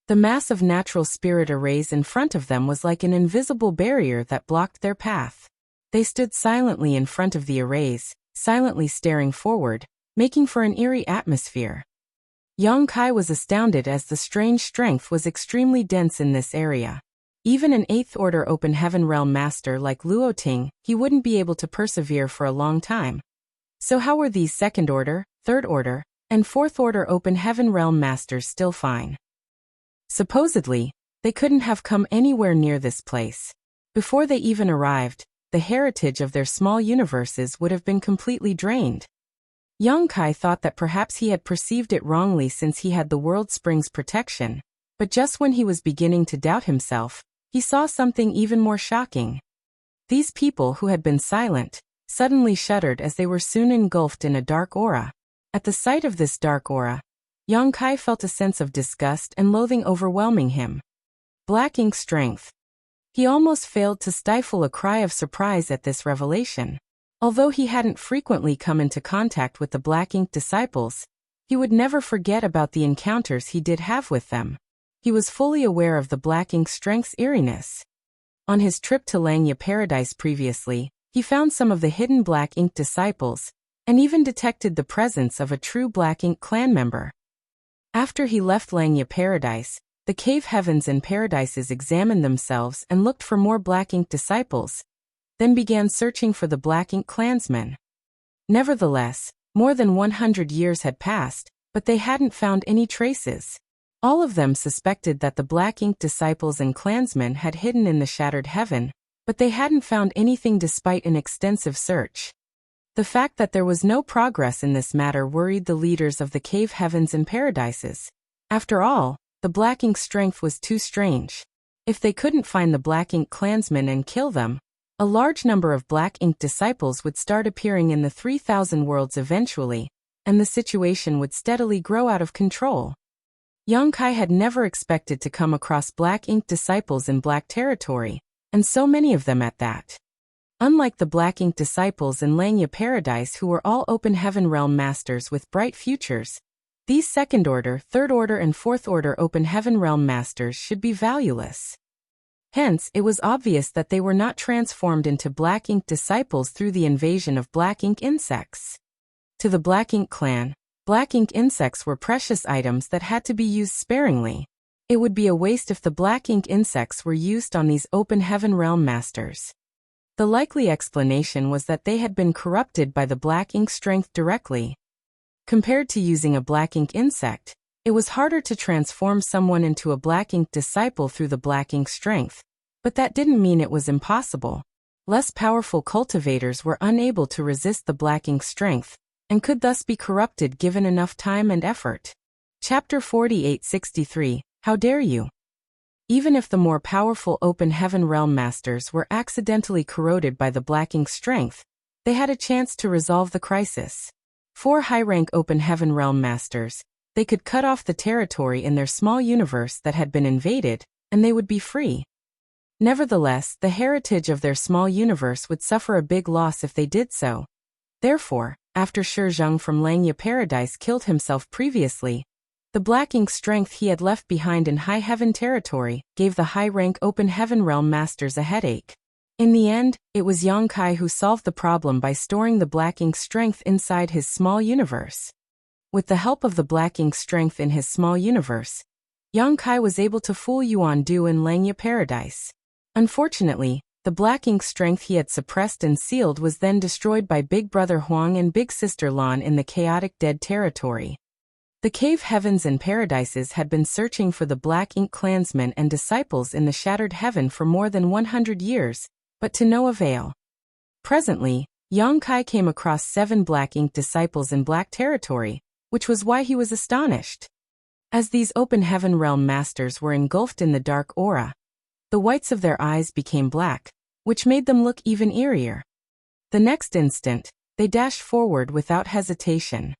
The mass of natural spirit arrays in front of them was like an invisible barrier that blocked their path. They stood silently in front of the arrays, silently staring forward, making for an eerie atmosphere. Yang Kai was astounded as the strange strength was extremely dense in this area. Even an 8th order open heaven realm master like Luo Ting, he wouldn't be able to persevere for a long time. So how were these 2nd order, 3rd order, and 4th order open heaven realm masters still fine? Supposedly, they couldn't have come anywhere near this place. Before they even arrived, the heritage of their small universes would have been completely drained. Yang Kai thought that perhaps he had perceived it wrongly since he had the World Spring's protection, but just when he was beginning to doubt himself, he saw something even more shocking. These people who had been silent suddenly shuddered as they were soon engulfed in a dark aura. At the sight of this dark aura, Yang Kai felt a sense of disgust and loathing overwhelming him. Black ink strength. He almost failed to stifle a cry of surprise at this revelation. Although he hadn't frequently come into contact with the Black Ink disciples, he would never forget about the encounters he did have with them. He was fully aware of the Black Ink strength's eeriness. On his trip to Langya Paradise previously, he found some of the hidden Black Ink disciples, and even detected the presence of a true Black Ink clan member. After he left Langya Paradise, the cave heavens and paradises examined themselves and looked for more Black Ink disciples, then began searching for the Black Ink clansmen. Nevertheless, more than 100 years had passed, but they hadn't found any traces. All of them suspected that the Black Ink disciples and clansmen had hidden in the shattered heaven, but they hadn't found anything despite an extensive search. The fact that there was no progress in this matter worried the leaders of the cave heavens and paradises. After all, the Black Ink strength was too strange. If they couldn't find the Black Ink clansmen and kill them, a large number of Black Ink disciples would start appearing in the 3,000 worlds eventually, and the situation would steadily grow out of control. Yang Kai had never expected to come across Black Ink disciples in Black territory, and so many of them at that. Unlike the Black Ink disciples in Langya Paradise who were all open heaven realm masters with bright futures, these 2nd order, 3rd order and 4th order open heaven realm masters should be valueless. Hence, it was obvious that they were not transformed into Black Ink disciples through the invasion of Black Ink insects. To the Black Ink clan, Black Ink insects were precious items that had to be used sparingly. It would be a waste if the Black Ink insects were used on these open heaven realm masters. The likely explanation was that they had been corrupted by the Black Ink strength directly. Compared to using a Black Ink insect, it was harder to transform someone into a Black Ink disciple through the Black Ink strength, but that didn't mean it was impossible. Less powerful cultivators were unable to resist the Black Ink strength, and could thus be corrupted given enough time and effort. Chapter 4863, How Dare You? Even if the more powerful open heaven realm masters were accidentally corroded by the Black Ink strength, they had a chance to resolve the crisis. 4 high-rank open heaven realm masters, they could cut off the territory in their small universe that had been invaded, and they would be free. Nevertheless, the heritage of their small universe would suffer a big loss if they did so. Therefore, after Shi Zheng from Langya Paradise killed himself previously, the Black Ink strength he had left behind in High Heaven territory gave the high-rank open heaven realm masters a headache. In the end, it was Yang Kai who solved the problem by storing the Black Ink strength inside his small universe. With the help of the Black Ink strength in his small universe, Yang Kai was able to fool Yuan Du in Langya Paradise. Unfortunately, the Black Ink strength he had suppressed and sealed was then destroyed by Big Brother Huang and Big Sister Lan in the chaotic dead territory. The cave heavens and paradises had been searching for the Black Ink clansmen and disciples in the shattered heaven for more than 100 years, but to no avail. Presently, Yang Kai came across 7 Black Ink disciples in Black territory, which was why he was astonished. As these open heaven realm masters were engulfed in the dark aura, the whites of their eyes became black, which made them look even eerier. The next instant, they dashed forward without hesitation.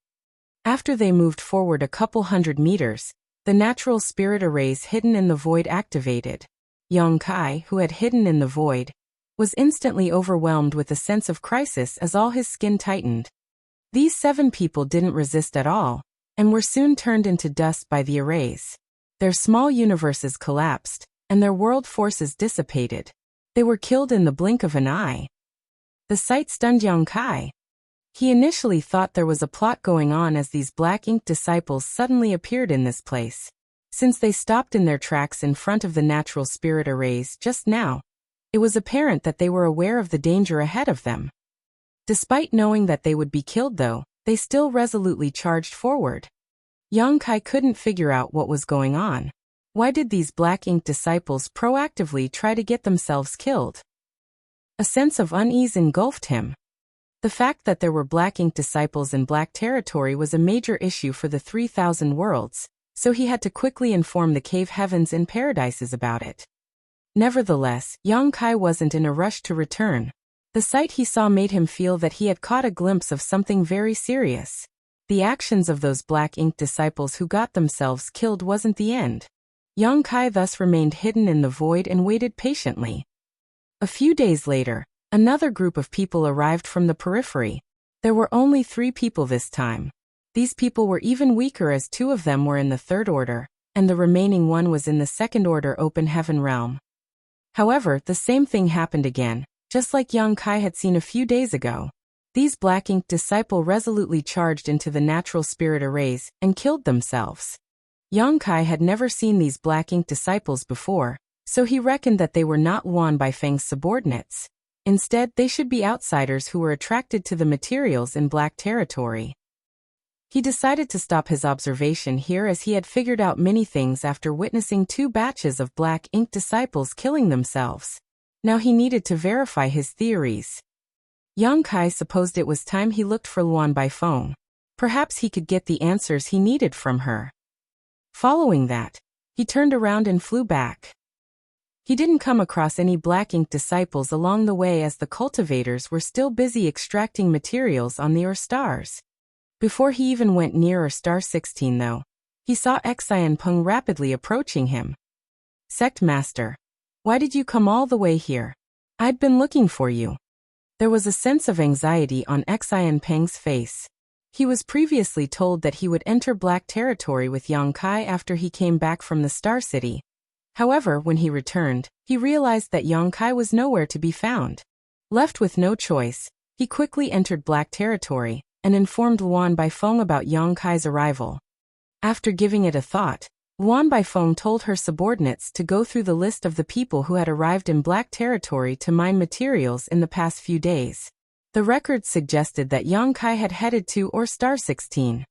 After they moved forward a couple hundred meters, the natural spirit arrays hidden in the void activated. Yang Kai, who had hidden in the void, was instantly overwhelmed with a sense of crisis as all his skin tightened. These 7 people didn't resist at all, and were soon turned into dust by the arrays. Their small universes collapsed, and their world forces dissipated. They were killed in the blink of an eye. The sight stunned Yang Kai. He initially thought there was a plot going on as these black ink disciples suddenly appeared in this place. Since they stopped in their tracks in front of the natural spirit arrays just now, it was apparent that they were aware of the danger ahead of them. Despite knowing that they would be killed though, they still resolutely charged forward. Yang Kai couldn't figure out what was going on. Why did these black ink disciples proactively try to get themselves killed? A sense of unease engulfed him. The fact that there were black ink disciples in black territory was a major issue for the 3,000 worlds, so he had to quickly inform the cave heavens and paradises about it. Nevertheless, Yang Kai wasn't in a rush to return. The sight he saw made him feel that he had caught a glimpse of something very serious. The actions of those black ink disciples who got themselves killed wasn't the end. Yang Kai thus remained hidden in the void and waited patiently. A few days later, another group of people arrived from the periphery. There were only 3 people this time. These people were even weaker as 2 of them were in the 3rd order, and the remaining one was in the 2nd order open heaven realm. However, the same thing happened again, just like Yang Kai had seen a few days ago. These black ink disciples resolutely charged into the natural spirit arrays and killed themselves. Yang Kai had never seen these black ink disciples before, so he reckoned that they were not Luan Baifeng's subordinates. Instead, they should be outsiders who were attracted to the materials in black territory. He decided to stop his observation here as he had figured out many things after witnessing 2 batches of black ink disciples killing themselves. Now he needed to verify his theories. Yang Kai supposed it was time he looked for Luan Baifeng. Perhaps he could get the answers he needed from her. Following that, he turned around and flew back. He didn't come across any black ink disciples along the way as the cultivators were still busy extracting materials on the stars. Before he even went near star 16 though, he saw Xian Peng rapidly approaching him. Sect Master, why did you come all the way here? I'd been looking for you. There was a sense of anxiety on Xian Peng's face. He was previously told that he would enter black territory with Yang Kai after he came back from the Star City. However, when he returned, he realized that Yang Kai was nowhere to be found. Left with no choice, he quickly entered black territory and informed Luan Baifeng about Yang Kai's arrival. After giving it a thought, Luan Baifeng told her subordinates to go through the list of the people who had arrived in black territory to mine materials in the past few days. The records suggested that Yang Kai had headed to star 16.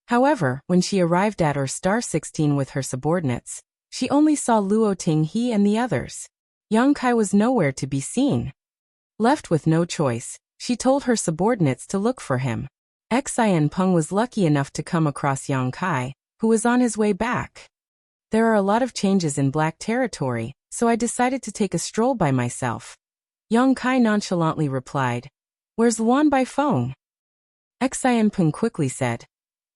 However, when she arrived at star 16 with her subordinates, she only saw Luo Tinghe and the others. Yang Kai was nowhere to be seen. Left with no choice, she told her subordinates to look for him. Xian Peng was lucky enough to come across Yang Kai, who was on his way back. There are a lot of changes in black territory, so I decided to take a stroll by myself. Yang Kai nonchalantly replied, "Where's Luan Baifeng?" Xian Peng quickly said,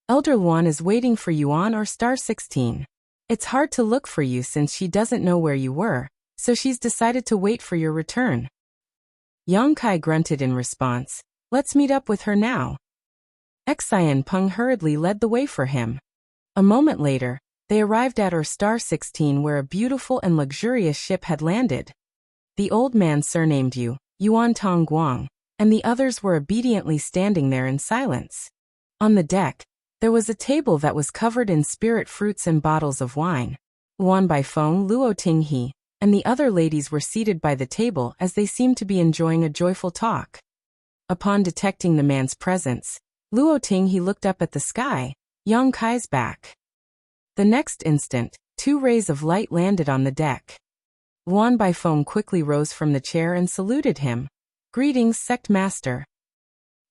"Elder Luan is waiting for you on star 16. It's hard to look for you since she doesn't know where you were, so she's decided to wait for your return." Yang Kai grunted in response, "Let's meet up with her now." Xian Peng hurriedly led the way for him. A moment later, they arrived at star 16 where a beautiful and luxurious ship had landed. The old man surnamed Yuan Tong Guang, and the others were obediently standing there in silence. On the deck, there was a table that was covered in spirit fruits and bottles of wine. Luan Baifeng, Luo Tinghe, and the other ladies were seated by the table as they seemed to be enjoying a joyful talk. Upon detecting the man's presence, Luo Tinghe looked up at the sky, Yang Kai's back. The next instant, 2 rays of light landed on the deck. Luan Baifeng quickly rose from the chair and saluted him. "Greetings, Sect Master."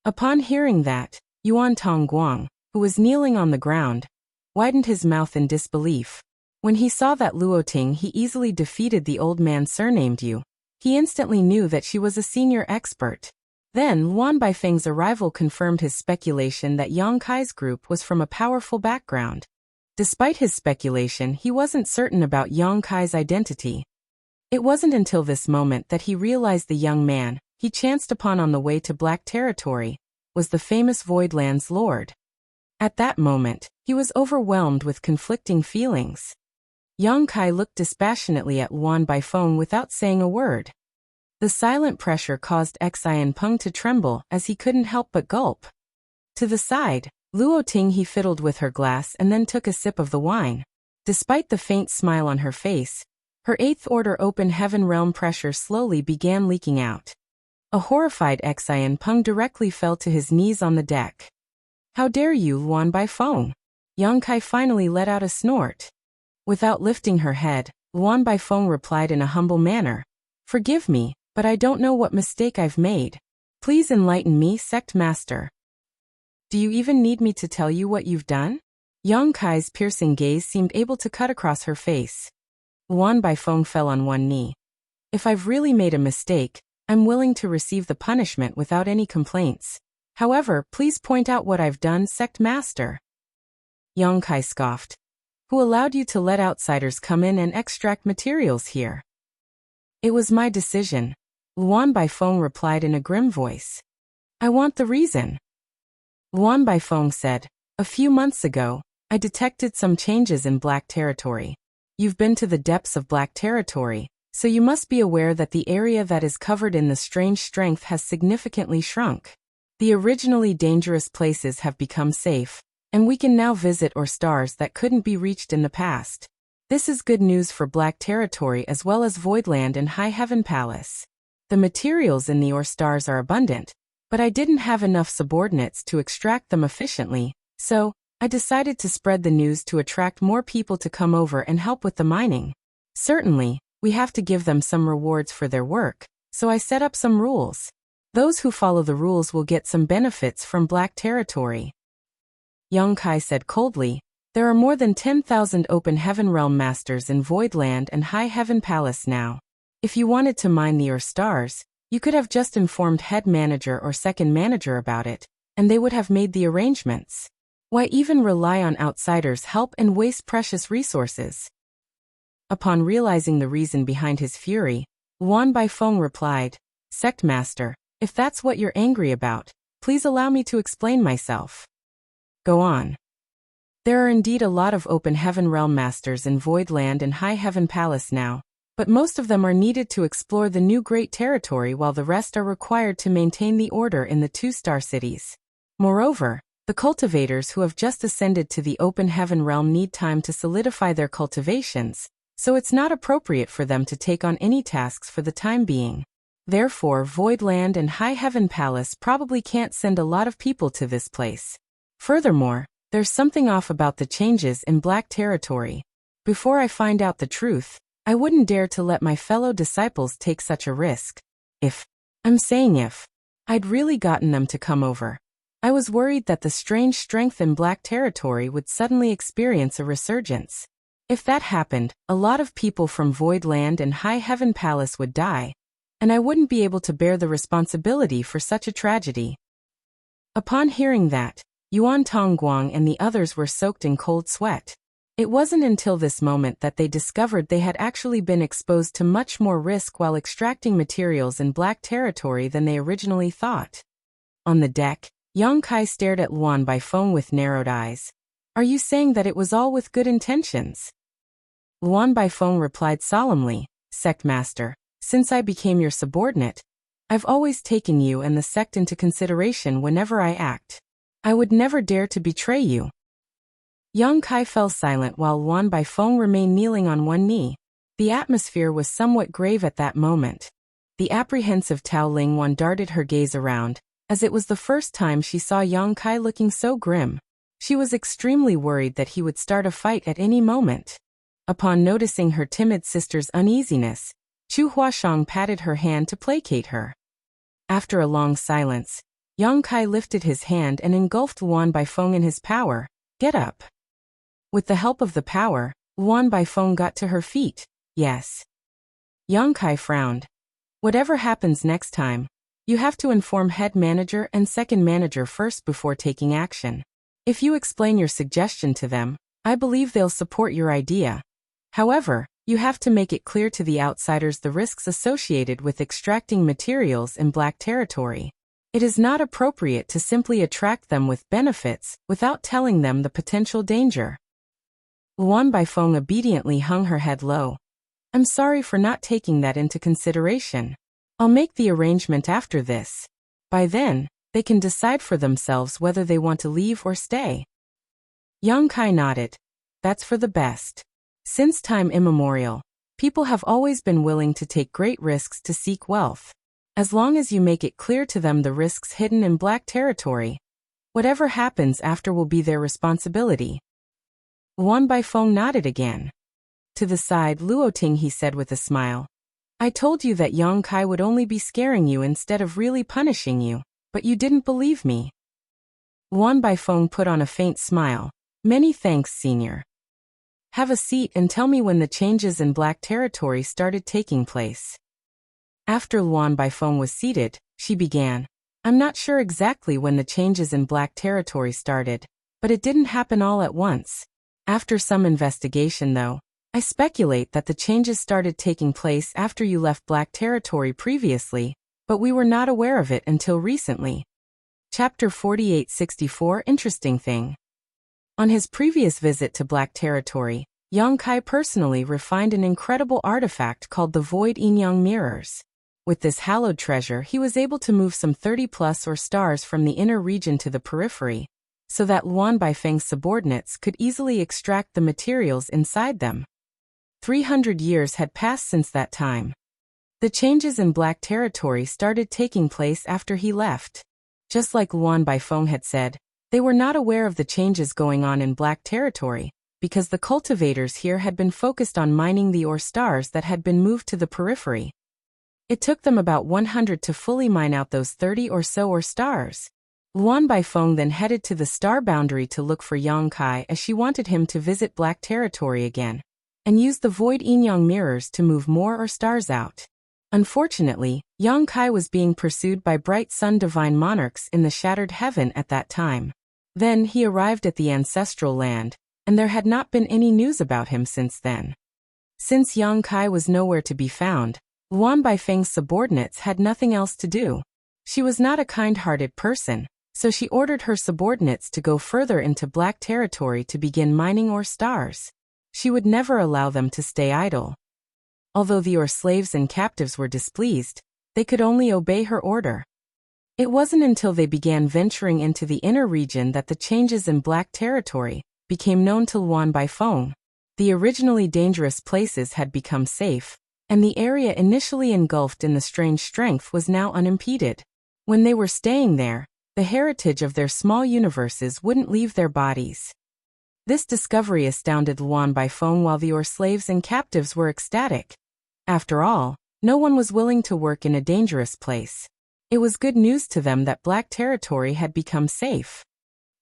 Upon hearing that, Yuan Tong Guang, who was kneeling on the ground, widened his mouth in disbelief. When he saw that Luo Tinghe easily defeated the old man surnamed Yu, he instantly knew that she was a senior expert. Then Luan Baifeng's arrival confirmed his speculation that Yang Kai's group was from a powerful background. Despite his speculation, he wasn't certain about Yang Kai's identity. It wasn't until this moment that he realized the young man he chanced upon on the way to Black Territory was the famous Voidland's lord. At that moment, he was overwhelmed with conflicting feelings. Yang Kai looked dispassionately at Luan Baifeng without saying a word. The silent pressure caused Xian Peng to tremble as he couldn't help but gulp. To the side, Luo Ting he fiddled with her glass and then took a sip of the wine. Despite the faint smile on her face, her Eighth Order open heaven realm pressure slowly began leaking out. A horrified Xian Peng directly fell to his knees on the deck. "How dare you, Luan Baifeng?" Yang Kai finally let out a snort. Without lifting her head, Luan Baifeng replied in a humble manner, "Forgive me, but I don't know what mistake I've made. Please enlighten me, sect master." "Do you even need me to tell you what you've done?" Yang Kai's piercing gaze seemed able to cut across her face. Luan Baifeng fell on one knee. "If I've really made a mistake, I'm willing to receive the punishment without any complaints. However, please point out what I've done, sect master." Yang Kai scoffed. "Who allowed you to let outsiders come in and extract materials here?" "It was my decision," Luan Baifeng replied in a grim voice. "I want the reason." Luan Baifeng said, "A few months ago, I detected some changes in Black Territory. You've been to the depths of Black Territory, so you must be aware that the area that is covered in the strange strength has significantly shrunk. The originally dangerous places have become safe, and we can now visit Or stars that couldn't be reached in the past. This is good news for Black Territory as well as Voidland and High Heaven Palace. The materials in the Or stars are abundant, but I didn't have enough subordinates to extract them efficiently, so I decided to spread the news to attract more people to come over and help with the mining. Certainly, we have to give them some rewards for their work, so I set up some rules. Those who follow the rules will get some benefits from Black Territory." Yang Kai said coldly, "There are more than 10,000 Open Heaven Realm Masters in Voidland and High Heaven Palace now. If you wanted to mine the Or stars, you could have just informed head manager or second manager about it, and they would have made the arrangements. Why even rely on outsiders' help and waste precious resources?" Upon realizing the reason behind his fury, Luan Baifeng replied, "Sect master, if that's what you're angry about, please allow me to explain myself." "Go on." "There are indeed a lot of Open Heaven Realm Masters in Voidland and High Heaven Palace now, but most of them are needed to explore the new Great Territory while the rest are required to maintain the order in the two-star cities. Moreover, the cultivators who have just ascended to the Open Heaven Realm need time to solidify their cultivations, so it's not appropriate for them to take on any tasks for the time being. Therefore, Voidland and High Heaven Palace probably can't send a lot of people to this place. Furthermore, there's something off about the changes in Black Territory. Before I find out the truth, I wouldn't dare to let my fellow disciples take such a risk. If I'd really gotten them to come over. I was worried that the strange strength in Black Territory would suddenly experience a resurgence. If that happened, a lot of people from Voidland and High Heaven Palace would die, and I wouldn't be able to bear the responsibility for such a tragedy." Upon hearing that, Yuan Tongguang and the others were soaked in cold sweat. It wasn't until this moment that they discovered they had actually been exposed to much more risk while extracting materials in Black Territory than they originally thought. On the deck, Yang Kai stared at Luan Baifeng with narrowed eyes. "Are you saying that it was all with good intentions?" Luan Baifeng replied solemnly, "Sect master, since I became your subordinate, I've always taken you and the sect into consideration whenever I act. I would never dare to betray you." Yang Kai fell silent while Luan Baifeng remained kneeling on one knee. The atmosphere was somewhat grave at that moment. The apprehensive Tao Lingwan darted her gaze around, as it was the first time she saw Yang Kai looking so grim. She was extremely worried that he would start a fight at any moment. Upon noticing her timid sister's uneasiness, Chu Huashang patted her hand to placate her. After a long silence, Yang Kai lifted his hand and engulfed Luan Baifeng in his power. "Get up." With the help of the power, Luan Baifeng got to her feet. "Yes." Yang Kai frowned. "Whatever happens next time, you have to inform head manager and second manager first before taking action. If you explain your suggestion to them, I believe they'll support your idea. However, You have to make it clear to the outsiders the risks associated with extracting materials in black territory. It is not appropriate to simply attract them with benefits without telling them the potential danger. Luan Baifeng obediently hung her head low. I'm sorry for not taking that into consideration. I'll make the arrangement after this. By then, they can decide for themselves whether they want to leave or stay. Yang Kai nodded. That's for the best. Since time immemorial, people have always been willing to take great risks to seek wealth. As long as you make it clear to them the risks hidden in black territory, whatever happens after will be their responsibility. Luan Baifeng nodded again. To the side Luoting he said with a smile. I told you that Yang Kai would only be scaring you instead of really punishing you, but you didn't believe me. Luan Baifeng put on a faint smile. Many thanks, senior. Have a seat and tell me when the changes in black territory started taking place. After Luan Baifeng was seated, she began. I'm not sure exactly when the changes in black territory started, but it didn't happen all at once. After some investigation though, I speculate that the changes started taking place after you left black territory previously, but we were not aware of it until recently. Chapter 4864 Interesting thing. On his previous visit to black territory, Yang Kai personally refined an incredible artifact called the Void Yin-Yang Mirrors. With this hallowed treasure he was able to move some 30+ or stars from the inner region to the periphery, so that Luan Baifeng's subordinates could easily extract the materials inside them. 300 years had passed since that time. The changes in black territory started taking place after he left. Just like Luan Baifeng had said, they were not aware of the changes going on in black territory, because the cultivators here had been focused on mining the ore stars that had been moved to the periphery. It took them about 100 to fully mine out those 30 or so ore stars. Luan Baifeng then headed to the star boundary to look for Yang Kai as she wanted him to visit black territory again, and use the Void Yin-Yang Mirrors to move more ore stars out. Unfortunately, Yang Kai was being pursued by bright sun divine monarchs in the shattered heaven at that time. Then he arrived at the ancestral land, and there had not been any news about him since then. Since Yang Kai was nowhere to be found, Luan Baifeng's subordinates had nothing else to do. She was not a kind-hearted person, so she ordered her subordinates to go further into black territory to begin mining ore stars. She would never allow them to stay idle. Although the ore slaves and captives were displeased, they could only obey her order. It wasn't until they began venturing into the inner region that the changes in black territory became known to Luan Baifeng. The originally dangerous places had become safe, and the area initially engulfed in the strange strength was now unimpeded. When they were staying there, the heritage of their small universes wouldn't leave their bodies. This discovery astounded Luan Baifeng while the ore slaves and captives were ecstatic. After all, no one was willing to work in a dangerous place. It was good news to them that black territory had become safe.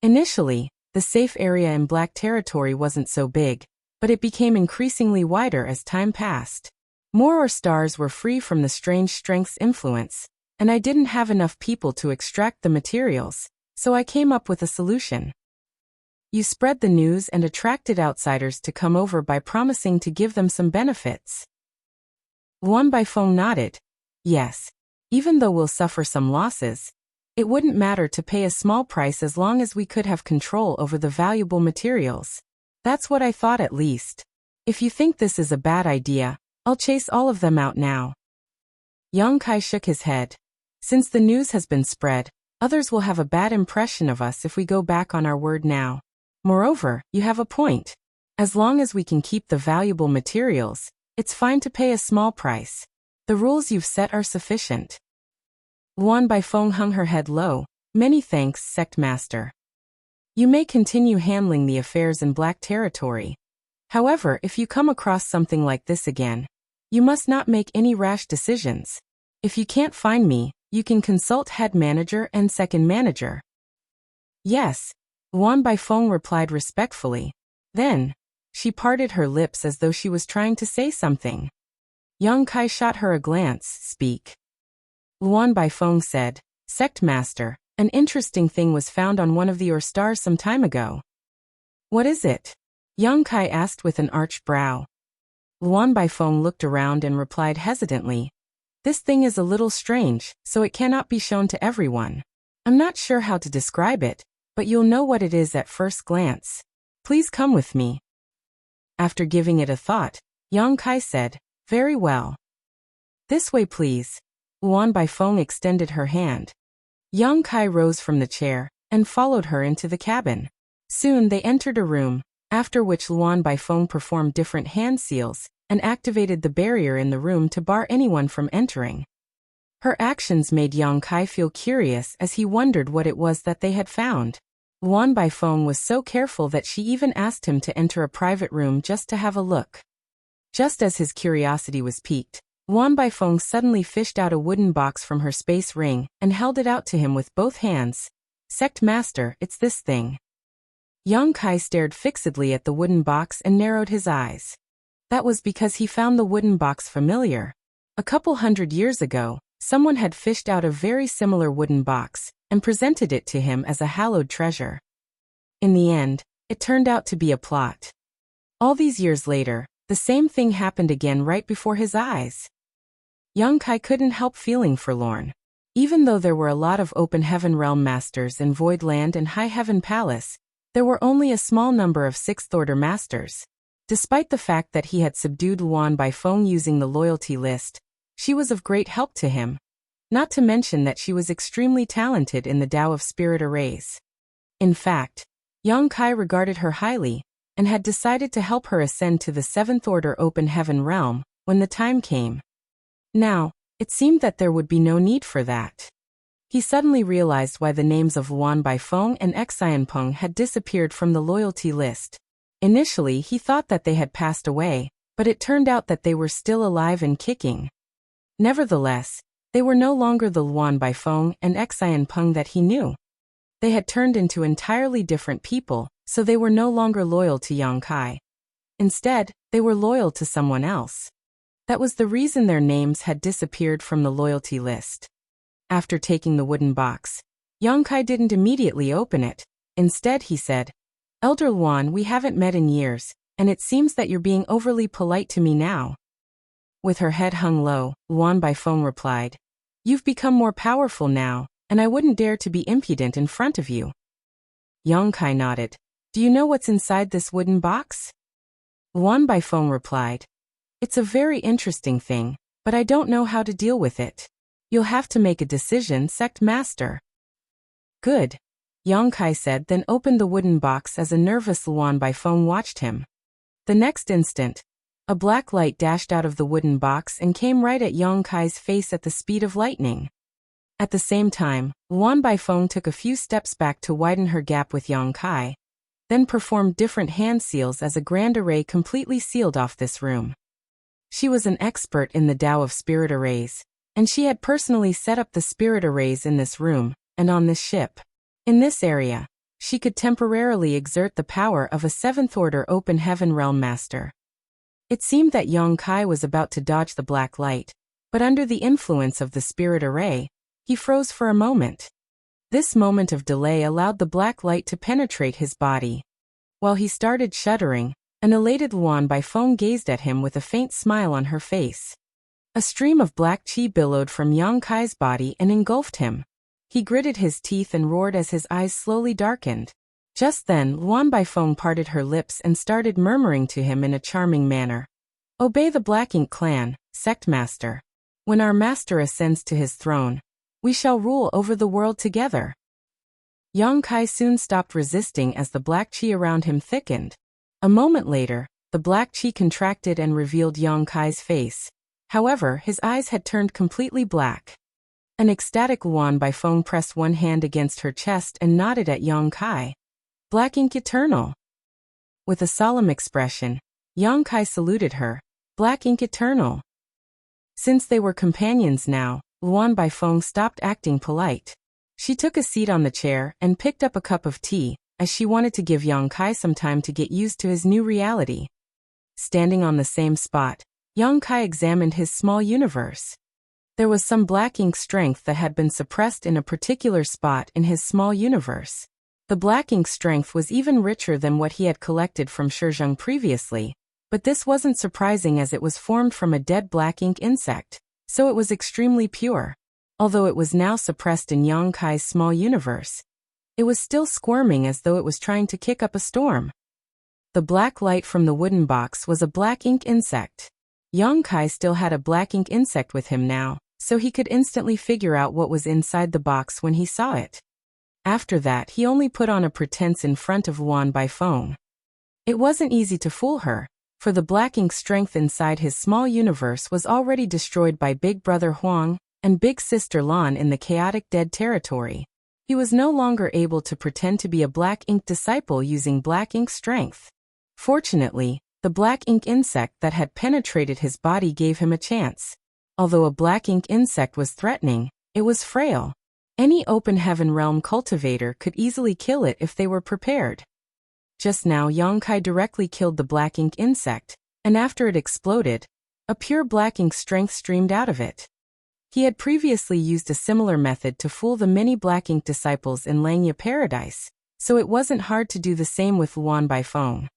Initially, the safe area in black territory wasn't so big, but it became increasingly wider as time passed. More ore stars were free from the strange strength's influence, and I didn't have enough people to extract the materials, so I came up with a solution. You spread the news and attracted outsiders to come over by promising to give them some benefits. Luan Baifeng nodded. Yes. Even though we'll suffer some losses, it wouldn't matter to pay a small price as long as we could have control over the valuable materials. That's what I thought at least. If you think this is a bad idea, I'll chase all of them out now. Yang Kai shook his head. Since the news has been spread, others will have a bad impression of us if we go back on our word now. Moreover, you have a point. As long as we can keep the valuable materials, it's fine to pay a small price. The rules you've set are sufficient. Luan Baifeng hung her head low. Many thanks, Sect Master. You may continue handling the affairs in black territory. However, if you come across something like this again, you must not make any rash decisions. If you can't find me, you can consult head manager and second manager. Yes, Luan Baifeng replied respectfully. Then, she parted her lips as though she was trying to say something. Yang Kai shot her a glance. Speak. Luan Baifeng said, Sect Master, an interesting thing was found on one of the ore stars some time ago. What is it? Yang Kai asked with an arched brow. Luan Baifeng looked around and replied hesitantly, "This thing is a little strange, so it cannot be shown to everyone. I'm not sure how to describe it, but you'll know what it is at first glance. Please come with me." After giving it a thought, Yang Kai said, "Very well. This way please." Luan Baifeng extended her hand. Yang Kai rose from the chair and followed her into the cabin. Soon they entered a room, after which Luan Baifeng performed different hand seals and activated the barrier in the room to bar anyone from entering. Her actions made Yang Kai feel curious as he wondered what it was that they had found. Luan Baifeng was so careful that she even asked him to enter a private room just to have a look. Just as his curiosity was piqued, Luan Baifeng suddenly fished out a wooden box from her space ring and held it out to him with both hands. "Sect Master, it's this thing." Yang Kai stared fixedly at the wooden box and narrowed his eyes. That was because he found the wooden box familiar. A couple hundred years ago, someone had fished out a very similar wooden box and presented it to him as a hallowed treasure. In the end, it turned out to be a plot. All these years later, the same thing happened again right before his eyes. Yang Kai couldn't help feeling forlorn. Even though there were a lot of Open Heaven Realm Masters in Void Land and High Heaven Palace, there were only a small number of Sixth Order Masters. Despite the fact that he had subdued Luan Baifeng using the loyalty list, she was of great help to him. Not to mention that she was extremely talented in the Tao of Spirit Arrays. In fact, Yang Kai regarded her highly, and had decided to help her ascend to the Seventh Order Open Heaven Realm when the time came. Now, it seemed that there would be no need for that. He suddenly realized why the names of Luan Baifeng and Xianpeng had disappeared from the loyalty list. Initially he thought that they had passed away, but it turned out that they were still alive and kicking. Nevertheless, they were no longer the Luan Baifeng and Xianpeng that he knew. They had turned into entirely different people, so they were no longer loyal to Yang Kai. Instead, they were loyal to someone else. That was the reason their names had disappeared from the loyalty list. After taking the wooden box, Yang Kai didn't immediately open it. Instead he said, "Elder Luan, we haven't met in years, and it seems that you're being overly polite to me now." With her head hung low, Luan Baifeng replied, "You've become more powerful now, and I wouldn't dare to be impudent in front of you." Yang Kai nodded. "Do you know what's inside this wooden box?" Luan Baifeng replied, "It's a very interesting thing, but I don't know how to deal with it. You'll have to make a decision, Sect Master." "Good," Yang Kai said, then opened the wooden box as a nervous Luan Baifeng watched him. The next instant, a black light dashed out of the wooden box and came right at Yang Kai's face at the speed of lightning. At the same time, Luan Baifeng took a few steps back to widen her gap with Yang Kai, then performed different hand seals as a grand array completely sealed off this room. She was an expert in the Tao of Spirit Arrays, and she had personally set up the spirit arrays in this room and on this ship. In this area, she could temporarily exert the power of a Seventh Order Open Heaven Realm Master. It seemed that Yang Kai was about to dodge the black light, but under the influence of the spirit array, he froze for a moment. This moment of delay allowed the black light to penetrate his body. While he started shuddering, an elated Luan Baifeng gazed at him with a faint smile on her face. A stream of black chi billowed from Yang Kai's body and engulfed him. He gritted his teeth and roared as his eyes slowly darkened. Just then, Luan Baifeng parted her lips and started murmuring to him in a charming manner. "Obey the Black Ink Clan, Sect Master. When our master ascends to his throne, we shall rule over the world together." Yang Kai soon stopped resisting as the black chi around him thickened. A moment later, the black chi contracted and revealed Yang Kai's face. However, his eyes had turned completely black. An ecstatic Luan Baifeng pressed one hand against her chest and nodded at Yang Kai. "Black Ink Eternal." With a solemn expression, Yang Kai saluted her. "Black Ink Eternal." Since they were companions now, Luan Baifeng stopped acting polite. She took a seat on the chair and picked up a cup of tea, as she wanted to give Yang Kai some time to get used to his new reality. Standing on the same spot, Yang Kai examined his small universe. There was some black ink strength that had been suppressed in a particular spot in his small universe. The black ink strength was even richer than what he had collected from Shizheng previously, But this wasn't surprising as it was formed from a dead black ink insect, so it was extremely pure. Although it was now suppressed in Yang Kai's small universe, it was still squirming as though it was trying to kick up a storm. The black light from the wooden box was a black ink insect. Yang Kai still had a black ink insect with him now, so he could instantly figure out what was inside the box when he saw it. After that, he only put on a pretense in front of Luan Baifeng. It wasn't easy to fool her, for the black ink strength inside his small universe was already destroyed by Big Brother Huang and Big Sister Lan in the chaotic dead territory. He was no longer able to pretend to be a black ink disciple using black ink strength. Fortunately, the black ink insect that had penetrated his body gave him a chance. Although a black ink insect was threatening, it was frail. Any open heaven realm cultivator could easily kill it if they were prepared. Just now Yang Kai directly killed the black ink insect, and after it exploded, a pure black ink strength streamed out of it. He had previously used a similar method to fool the many black ink disciples in Langya Paradise, so it wasn't hard to do the same with Luan Baifeng.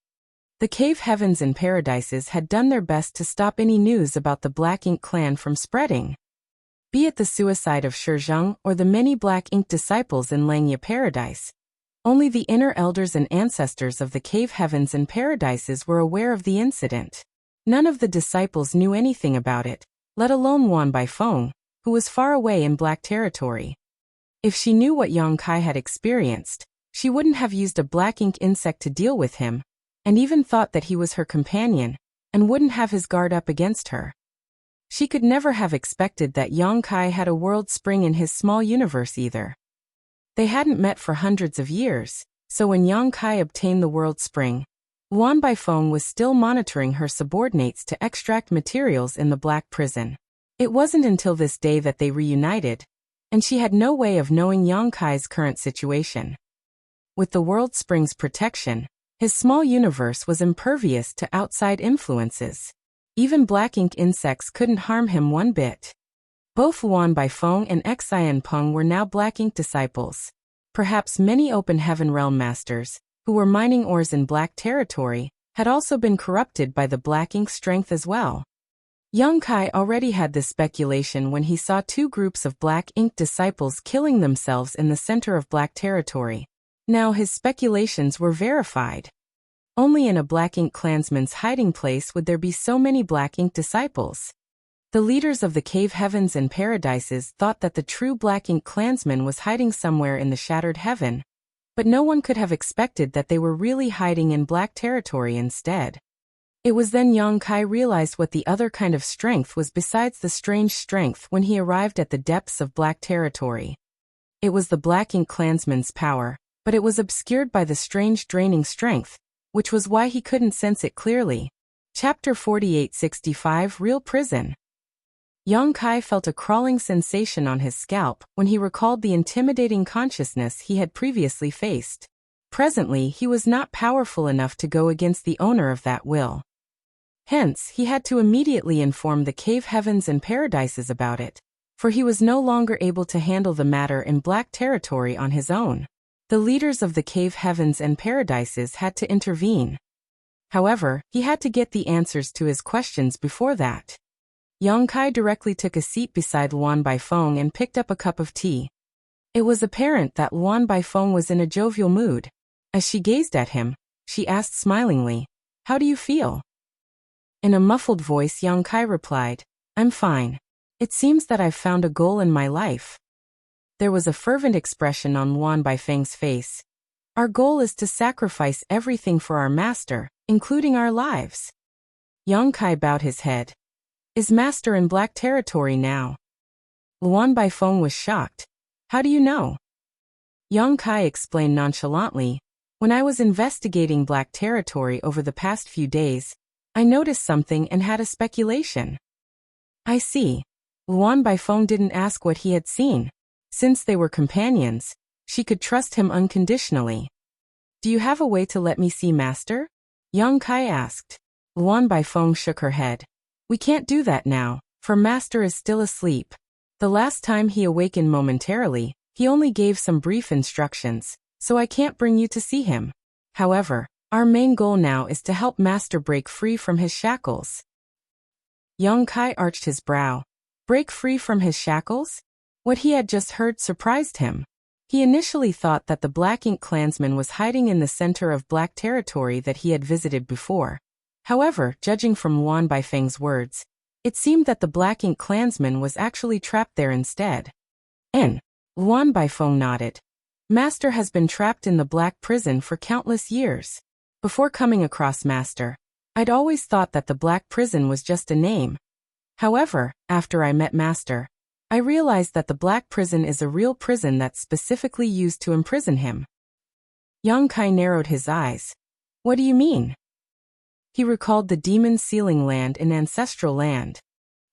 The cave heavens and paradises had done their best to stop any news about the black ink clan from spreading. Be it the suicide of Shizheng or the many black ink disciples in Langya Paradise, only the inner elders and ancestors of the cave heavens and paradises were aware of the incident. None of the disciples knew anything about it, let alone Luan Baifeng, who was far away in black territory. If she knew what Yang Kai had experienced, she wouldn't have used a black ink insect to deal with him, and even thought that he was her companion, and wouldn't have his guard up against her. She could never have expected that Yang Kai had a world spring in his small universe either. They hadn't met for hundreds of years, so when Yang Kai obtained the world spring, Luan Baifeng was still monitoring her subordinates to extract materials in the black prison. It wasn't until this day that they reunited, and she had no way of knowing Yang Kai's current situation. With the world spring's protection, his small universe was impervious to outside influences. Even black ink insects couldn't harm him one bit. Both Luan Baifeng and Xian Peng were now black ink disciples. Perhaps many open heaven realm masters, who were mining ores in black territory, had also been corrupted by the black ink strength as well. Yang Kai already had this speculation when he saw two groups of black ink disciples killing themselves in the center of black territory. Now his speculations were verified. Only in a black ink clansman's hiding place would there be so many black ink disciples. The leaders of the cave heavens and paradises thought that the true black ink clansman was hiding somewhere in the shattered heaven, but no one could have expected that they were really hiding in black territory instead. It was then Yang Kai realized what the other kind of strength was besides the strange strength when he arrived at the depths of black territory. It was the black ink clansman's power, but it was obscured by the strange draining strength, which was why he couldn't sense it clearly. Chapter 4865 Real Prison. Yang Kai felt a crawling sensation on his scalp when he recalled the intimidating consciousness he had previously faced. Presently, he was not powerful enough to go against the owner of that will. Hence, he had to immediately inform the cave heavens and paradises about it, for he was no longer able to handle the matter in black territory on his own. The leaders of the cave heavens and paradises had to intervene. However, he had to get the answers to his questions before that. Yang Kai directly took a seat beside Luan Baifeng and picked up a cup of tea. It was apparent that Luan Baifeng was in a jovial mood. As she gazed at him, she asked smilingly, "How do you feel?" In a muffled voice, Yang Kai replied, "I'm fine. It seems that I've found a goal in my life." There was a fervent expression on Luan Baifeng's face. "Our goal is to sacrifice everything for our master, including our lives." Yang Kai bowed his head. "Is master in black territory now?" Luan Baifeng was shocked. "How do you know?" Yang Kai explained nonchalantly, "When I was investigating black territory over the past few days, I noticed something and had a speculation." "I see." Luan Baifeng didn't ask what he had seen. Since they were companions, she could trust him unconditionally. "Do you have a way to let me see master?" Yang Kai asked. Luan Baifeng shook her head. "We can't do that now, for master is still asleep. The last time he awakened momentarily, he only gave some brief instructions, so I can't bring you to see him. However, Our main goal now is to help Master break free from his shackles. Young Kai arched his brow. Break free from his shackles? What he had just heard surprised him. He initially thought that the Black Ink clansman was hiding in the center of black territory that he had visited before. However, judging from Yuan Baifeng's words, it seemed that the Black Ink clansman was actually trapped there instead. Yuan Baifeng nodded. Master has been trapped in the Black Prison for countless years. Before coming across Master, I'd always thought that the Black Prison was just a name. However, after I met Master, I realized that the Black Prison is a real prison that's specifically used to imprison him. Yang Kai narrowed his eyes. What do you mean? He recalled the demon sealing land in Ancestral Land.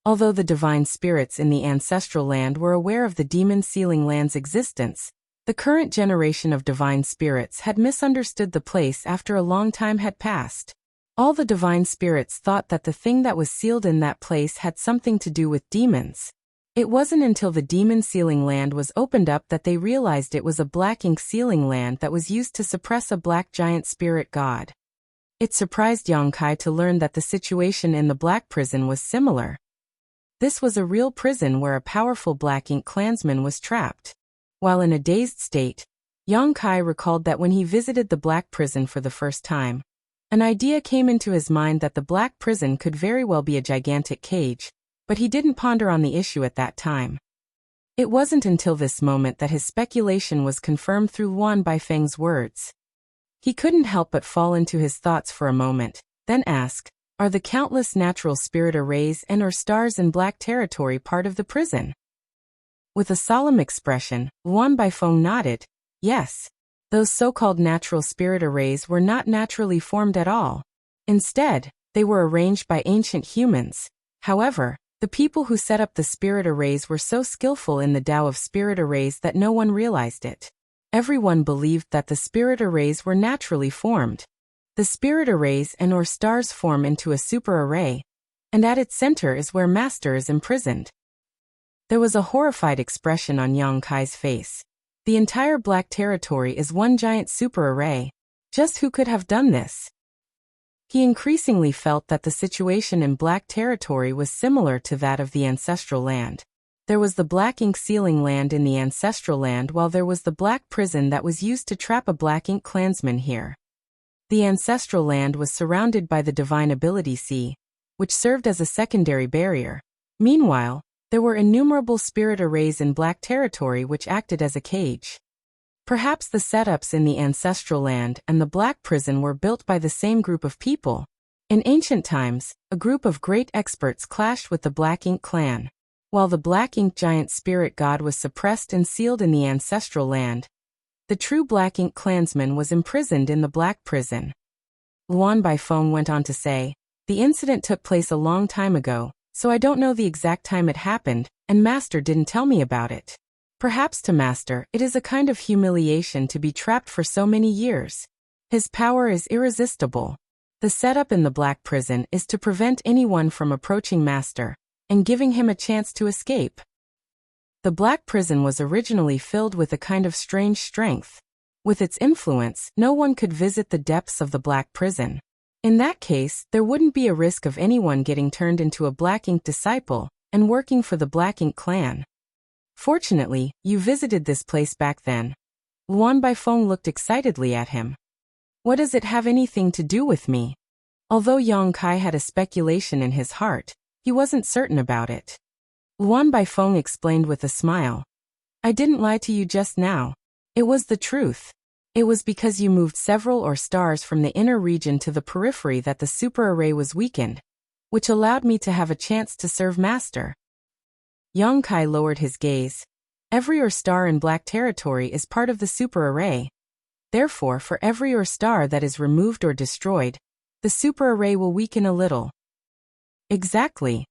Although the divine spirits in the Ancestral Land were aware of the demon sealing land's existence, the current generation of divine spirits had misunderstood the place after a long time had passed. All the divine spirits thought that the thing that was sealed in that place had something to do with demons. It wasn't until the demon sealing land was opened up that they realized it was a black ink sealing land that was used to suppress a black giant spirit god. It surprised Yang Kai to learn that the situation in the Black Prison was similar. This was a real prison where a powerful Black Ink clansman was trapped. While in a dazed state, Yang Kai recalled that when he visited the Black Prison for the first time, an idea came into his mind that the Black Prison could very well be a gigantic cage, but he didn't ponder on the issue at that time. It wasn't until this moment that his speculation was confirmed through Yuan Baifeng's words. He couldn't help but fall into his thoughts for a moment, then ask, are the countless natural spirit arrays and or stars in Black territory part of the prison? With a solemn expression, Yuan Baifeng nodded. Yes. Those so-called natural spirit arrays were not naturally formed at all. Instead, they were arranged by ancient humans. However, the people who set up the spirit arrays were so skillful in the Tao of spirit arrays that no one realized it. Everyone believed that the spirit arrays were naturally formed. The spirit arrays and or stars form into a super array, and at its center is where Master is imprisoned. There was a horrified expression on Yang Kai's face. The entire Black territory is one giant super array. Just who could have done this? He increasingly felt that the situation in Black territory was similar to that of the Ancestral Land. There was the Black Ink sealing land in the Ancestral Land while there was the Black Prison that was used to trap a Black Ink clansman here. The Ancestral Land was surrounded by the Divine Ability Sea, which served as a secondary barrier. Meanwhile, there were innumerable spirit arrays in Black territory which acted as a cage. Perhaps the setups in the Ancestral Land and the Black Prison were built by the same group of people. In ancient times, a group of great experts clashed with the Black Ink clan. While the Black Ink giant spirit god was suppressed and sealed in the Ancestral Land, the true Black Ink clansman was imprisoned in the Black Prison. Yuan Baifeng went on to say, the incident took place a long time ago, so I don't know the exact time it happened, and Master didn't tell me about it. Perhaps to Master, it is a kind of humiliation to be trapped for so many years. His power is irresistible. The setup in the Black Prison is to prevent anyone from approaching Master and giving him a chance to escape. The Black Prison was originally filled with a kind of strange strength. With its influence, no one could visit the depths of the Black Prison. In that case, there wouldn't be a risk of anyone getting turned into a Black Ink disciple and working for the Black Ink clan. Fortunately, you visited this place back then. Yuan Baifeng looked excitedly at him. What does it have anything to do with me? Although Yang Kai had a speculation in his heart, he wasn't certain about it. Yuan Baifeng explained with a smile. I didn't lie to you just now. It was the truth. It was because you moved several or stars from the inner region to the periphery that the super array was weakened, which allowed me to have a chance to serve Master. Yang Kai lowered his gaze. Every or star in Black territory is part of the super array. Therefore, for every or star that is removed or destroyed, the super array will weaken a little. Exactly.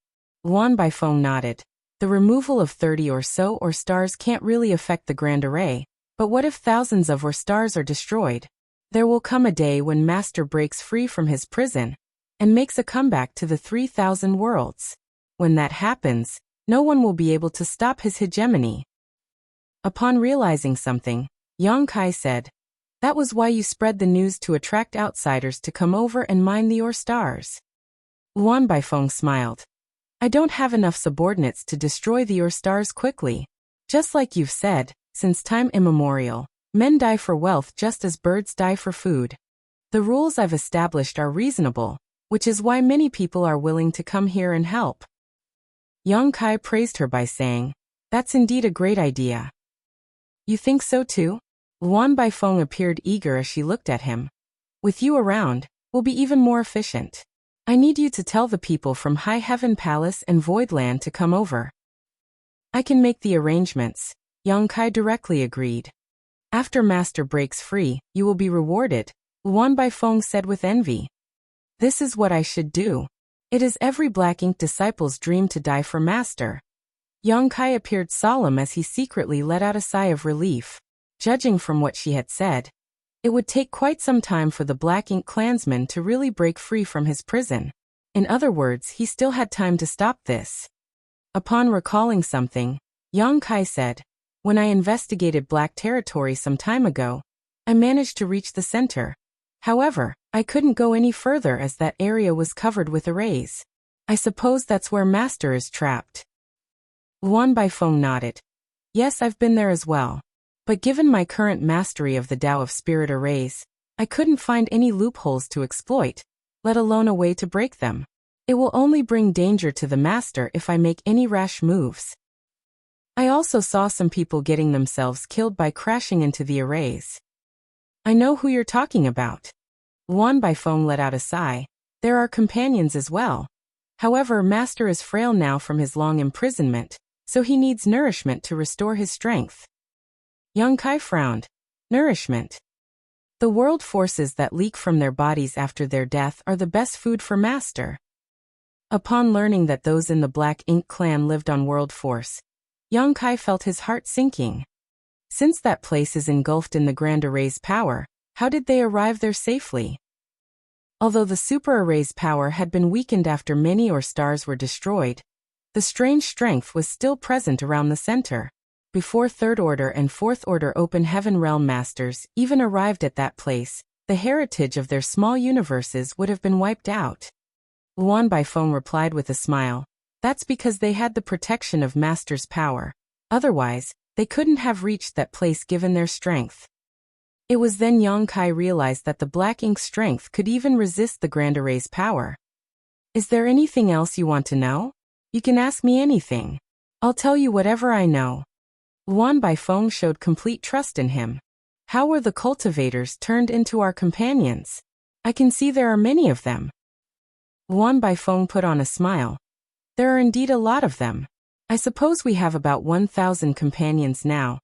Yuan Baifeng nodded. The removal of 30 or so or stars can't really affect the grand array. But what if thousands of or stars are destroyed? There will come a day when Master breaks free from his prison and makes a comeback to the 3,000 worlds. When that happens, no one will be able to stop his hegemony. Upon realizing something, Yang Kai said, That was why you spread the news to attract outsiders to come over and mine your stars. Luan Baifeng smiled. I don't have enough subordinates to destroy your stars quickly. Just like you've said, since time immemorial, men die for wealth just as birds die for food. The rules I've established are reasonable, which is why many people are willing to come here and help. Yang Kai praised her by saying, That's indeed a great idea. You think so too? Luan Baifeng appeared eager as she looked at him. With you around, we'll be even more efficient. I need you to tell the people from High Heaven Palace and Voidland to come over. I can make the arrangements, Yang Kai directly agreed. After Master breaks free, you will be rewarded, Luan Baifeng said with envy. This is what I should do. It is every Black Ink disciple's dream to die for Master. Yang Kai appeared solemn as he secretly let out a sigh of relief. Judging from what she had said, it would take quite some time for the Black Ink clansman to really break free from his prison. In other words, he still had time to stop this. Upon recalling something, Yang Kai said, When I investigated Black territory some time ago, I managed to reach the center. However, I couldn't go any further as that area was covered with arrays. I suppose that's where Master is trapped. Luan Baifeng nodded. Yes, I've been there as well. But given my current mastery of the Tao of Spirit arrays, I couldn't find any loopholes to exploit, let alone a way to break them. It will only bring danger to the Master if I make any rash moves. I also saw some people getting themselves killed by crashing into the arrays. I know who you're talking about. Luan Baifeng let out a sigh. There are companions as well. However, Master is frail now from his long imprisonment, so he needs nourishment to restore his strength. Yang Kai frowned. Nourishment. The world forces that leak from their bodies after their death are the best food for Master. Upon learning that those in the Black Ink clan lived on World Force, Yang Kai felt his heart sinking. Since that place is engulfed in the Grand Array's power, how did they arrive there safely? Although the Super Array's power had been weakened after many stars were destroyed, the strange strength was still present around the center. Before Third Order and Fourth Order Open Heaven Realm Masters even arrived at that place, the heritage of their small universes would have been wiped out. Luan Baifeng replied with a smile. That's because they had the protection of Master's power. Otherwise, they couldn't have reached that place given their strength. It was then Yang Kai realized that the Black Ink's strength could even resist the Grand Array's power. Is there anything else you want to know? You can ask me anything. I'll tell you whatever I know. Luan Baifeng showed complete trust in him. How were the cultivators turned into our companions? I can see there are many of them. Luan Baifeng put on a smile. There are indeed a lot of them. I suppose we have about 1,000 companions now.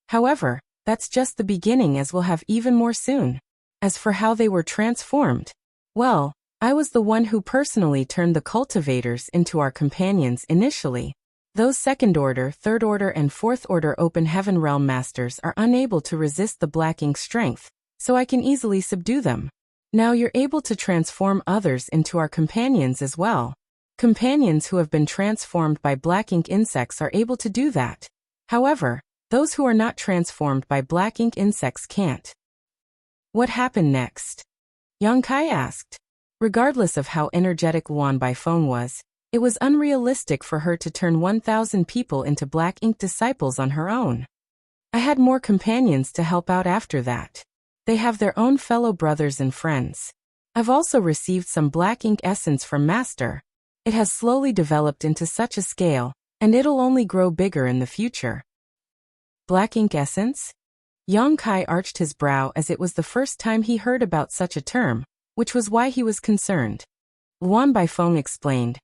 However, that's just the beginning, as we'll have even more soon. As for how they were transformed, well, I was the one who personally turned the cultivators into our companions initially. Those Second Order, Third Order and Fourth Order Open Heaven Realm Masters are unable to resist the Black Ink's strength, so I can easily subdue them. Now you're able to transform others into our companions as well. Companions who have been transformed by Black Ink insects are able to do that. However, those who are not transformed by Black Ink insects can't. What happened next? Yang Kai asked. Regardless of how energetic Luan Baifeng was, it was unrealistic for her to turn 1,000 people into Black Ink disciples on her own. I had more companions to help out after that. They have their own fellow brothers and friends. I've also received some Black Ink essence from Master. It has slowly developed into such a scale, and it'll only grow bigger in the future. Black Ink essence? Yang Kai arched his brow as it was the first time he heard about such a term, which was why he was concerned. Luan Baifeng explained.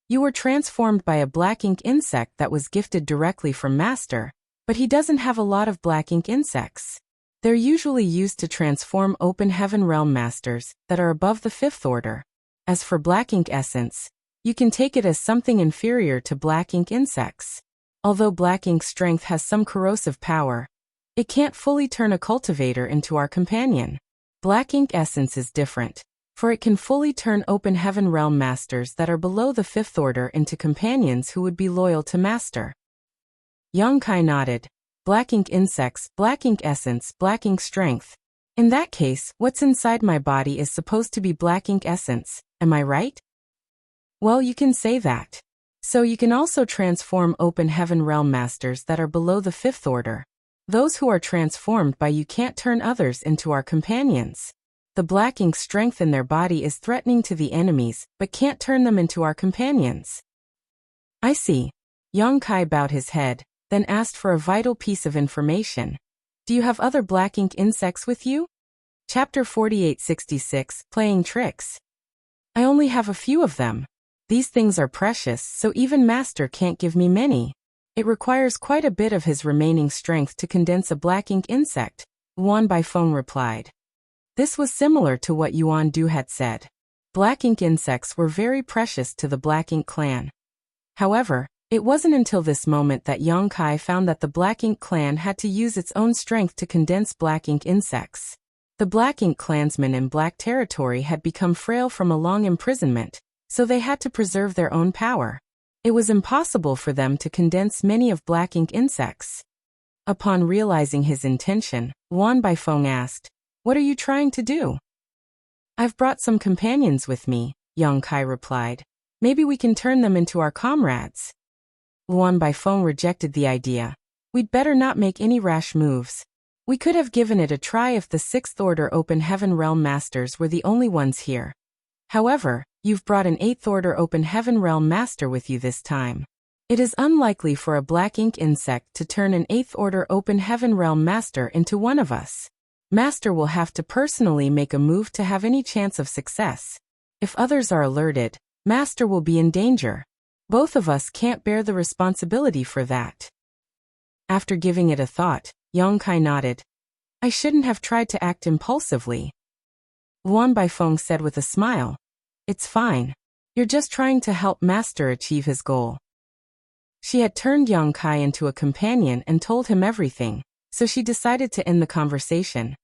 You were transformed by a Black Ink insect that was gifted directly from Master, but he doesn't have a lot of Black Ink insects. They're usually used to transform Open Heaven Realm Masters that are above the Fifth Order. As for Black Ink essence, you can take it as something inferior to Black Ink insects. Although Black Ink's strength has some corrosive power, it can't fully turn a cultivator into our companion. Black Ink essence is different, for it can fully turn Open Heaven Realm Masters that are below the Fifth Order into companions who would be loyal to Master. Yang Kai nodded. Black Ink insects, Black Ink essence, Black Ink strength. In that case, what's inside my body is supposed to be black ink essence, am I right? Well, you can say that. So you can also transform open heaven realm masters that are below the 5th order. Those who are transformed by you can't turn others into our companions. The black ink strength in their body is threatening to the enemies, but can't turn them into our companions. I see. Yang Kai bowed his head, then asked for a vital piece of information. Do you have other black ink insects with you? Chapter 4866, Playing Tricks. I only have a few of them. These things are precious, so even Master can't give me many. It requires quite a bit of his remaining strength to condense a black ink insect, Yuan Baifeng replied. This was similar to what Yuan Du had said. Black ink insects were very precious to the Black Ink clan. However, it wasn't until this moment that Yang Kai found that the Black Ink clan had to use its own strength to condense black ink insects. The Black Ink clansmen in Black Territory had become frail from a long imprisonment, so they had to preserve their own power. It was impossible for them to condense many of black ink insects. Upon realizing his intention, Yuan Baifeng asked, "What are you trying to do?" "I've brought some companions with me," Yang Kai replied. "Maybe we can turn them into our comrades." Yuan Baifeng rejected the idea. "We'd better not make any rash moves. We could have given it a try if the 6th Order Open Heaven Realm Masters were the only ones here. However, you've brought an 8th Order Open Heaven Realm Master with you this time. It is unlikely for a black ink insect to turn an 8th Order Open Heaven Realm Master into one of us. Master will have to personally make a move to have any chance of success. If others are alerted, Master will be in danger. Both of us can't bear the responsibility for that." After giving it a thought, Yang Kai nodded. "I shouldn't have tried to act impulsively." Yuan Baifeng said with a smile, "It's fine. You're just trying to help Master achieve his goal." She had turned Yang Kai into a companion and told him everything, so she decided to end the conversation.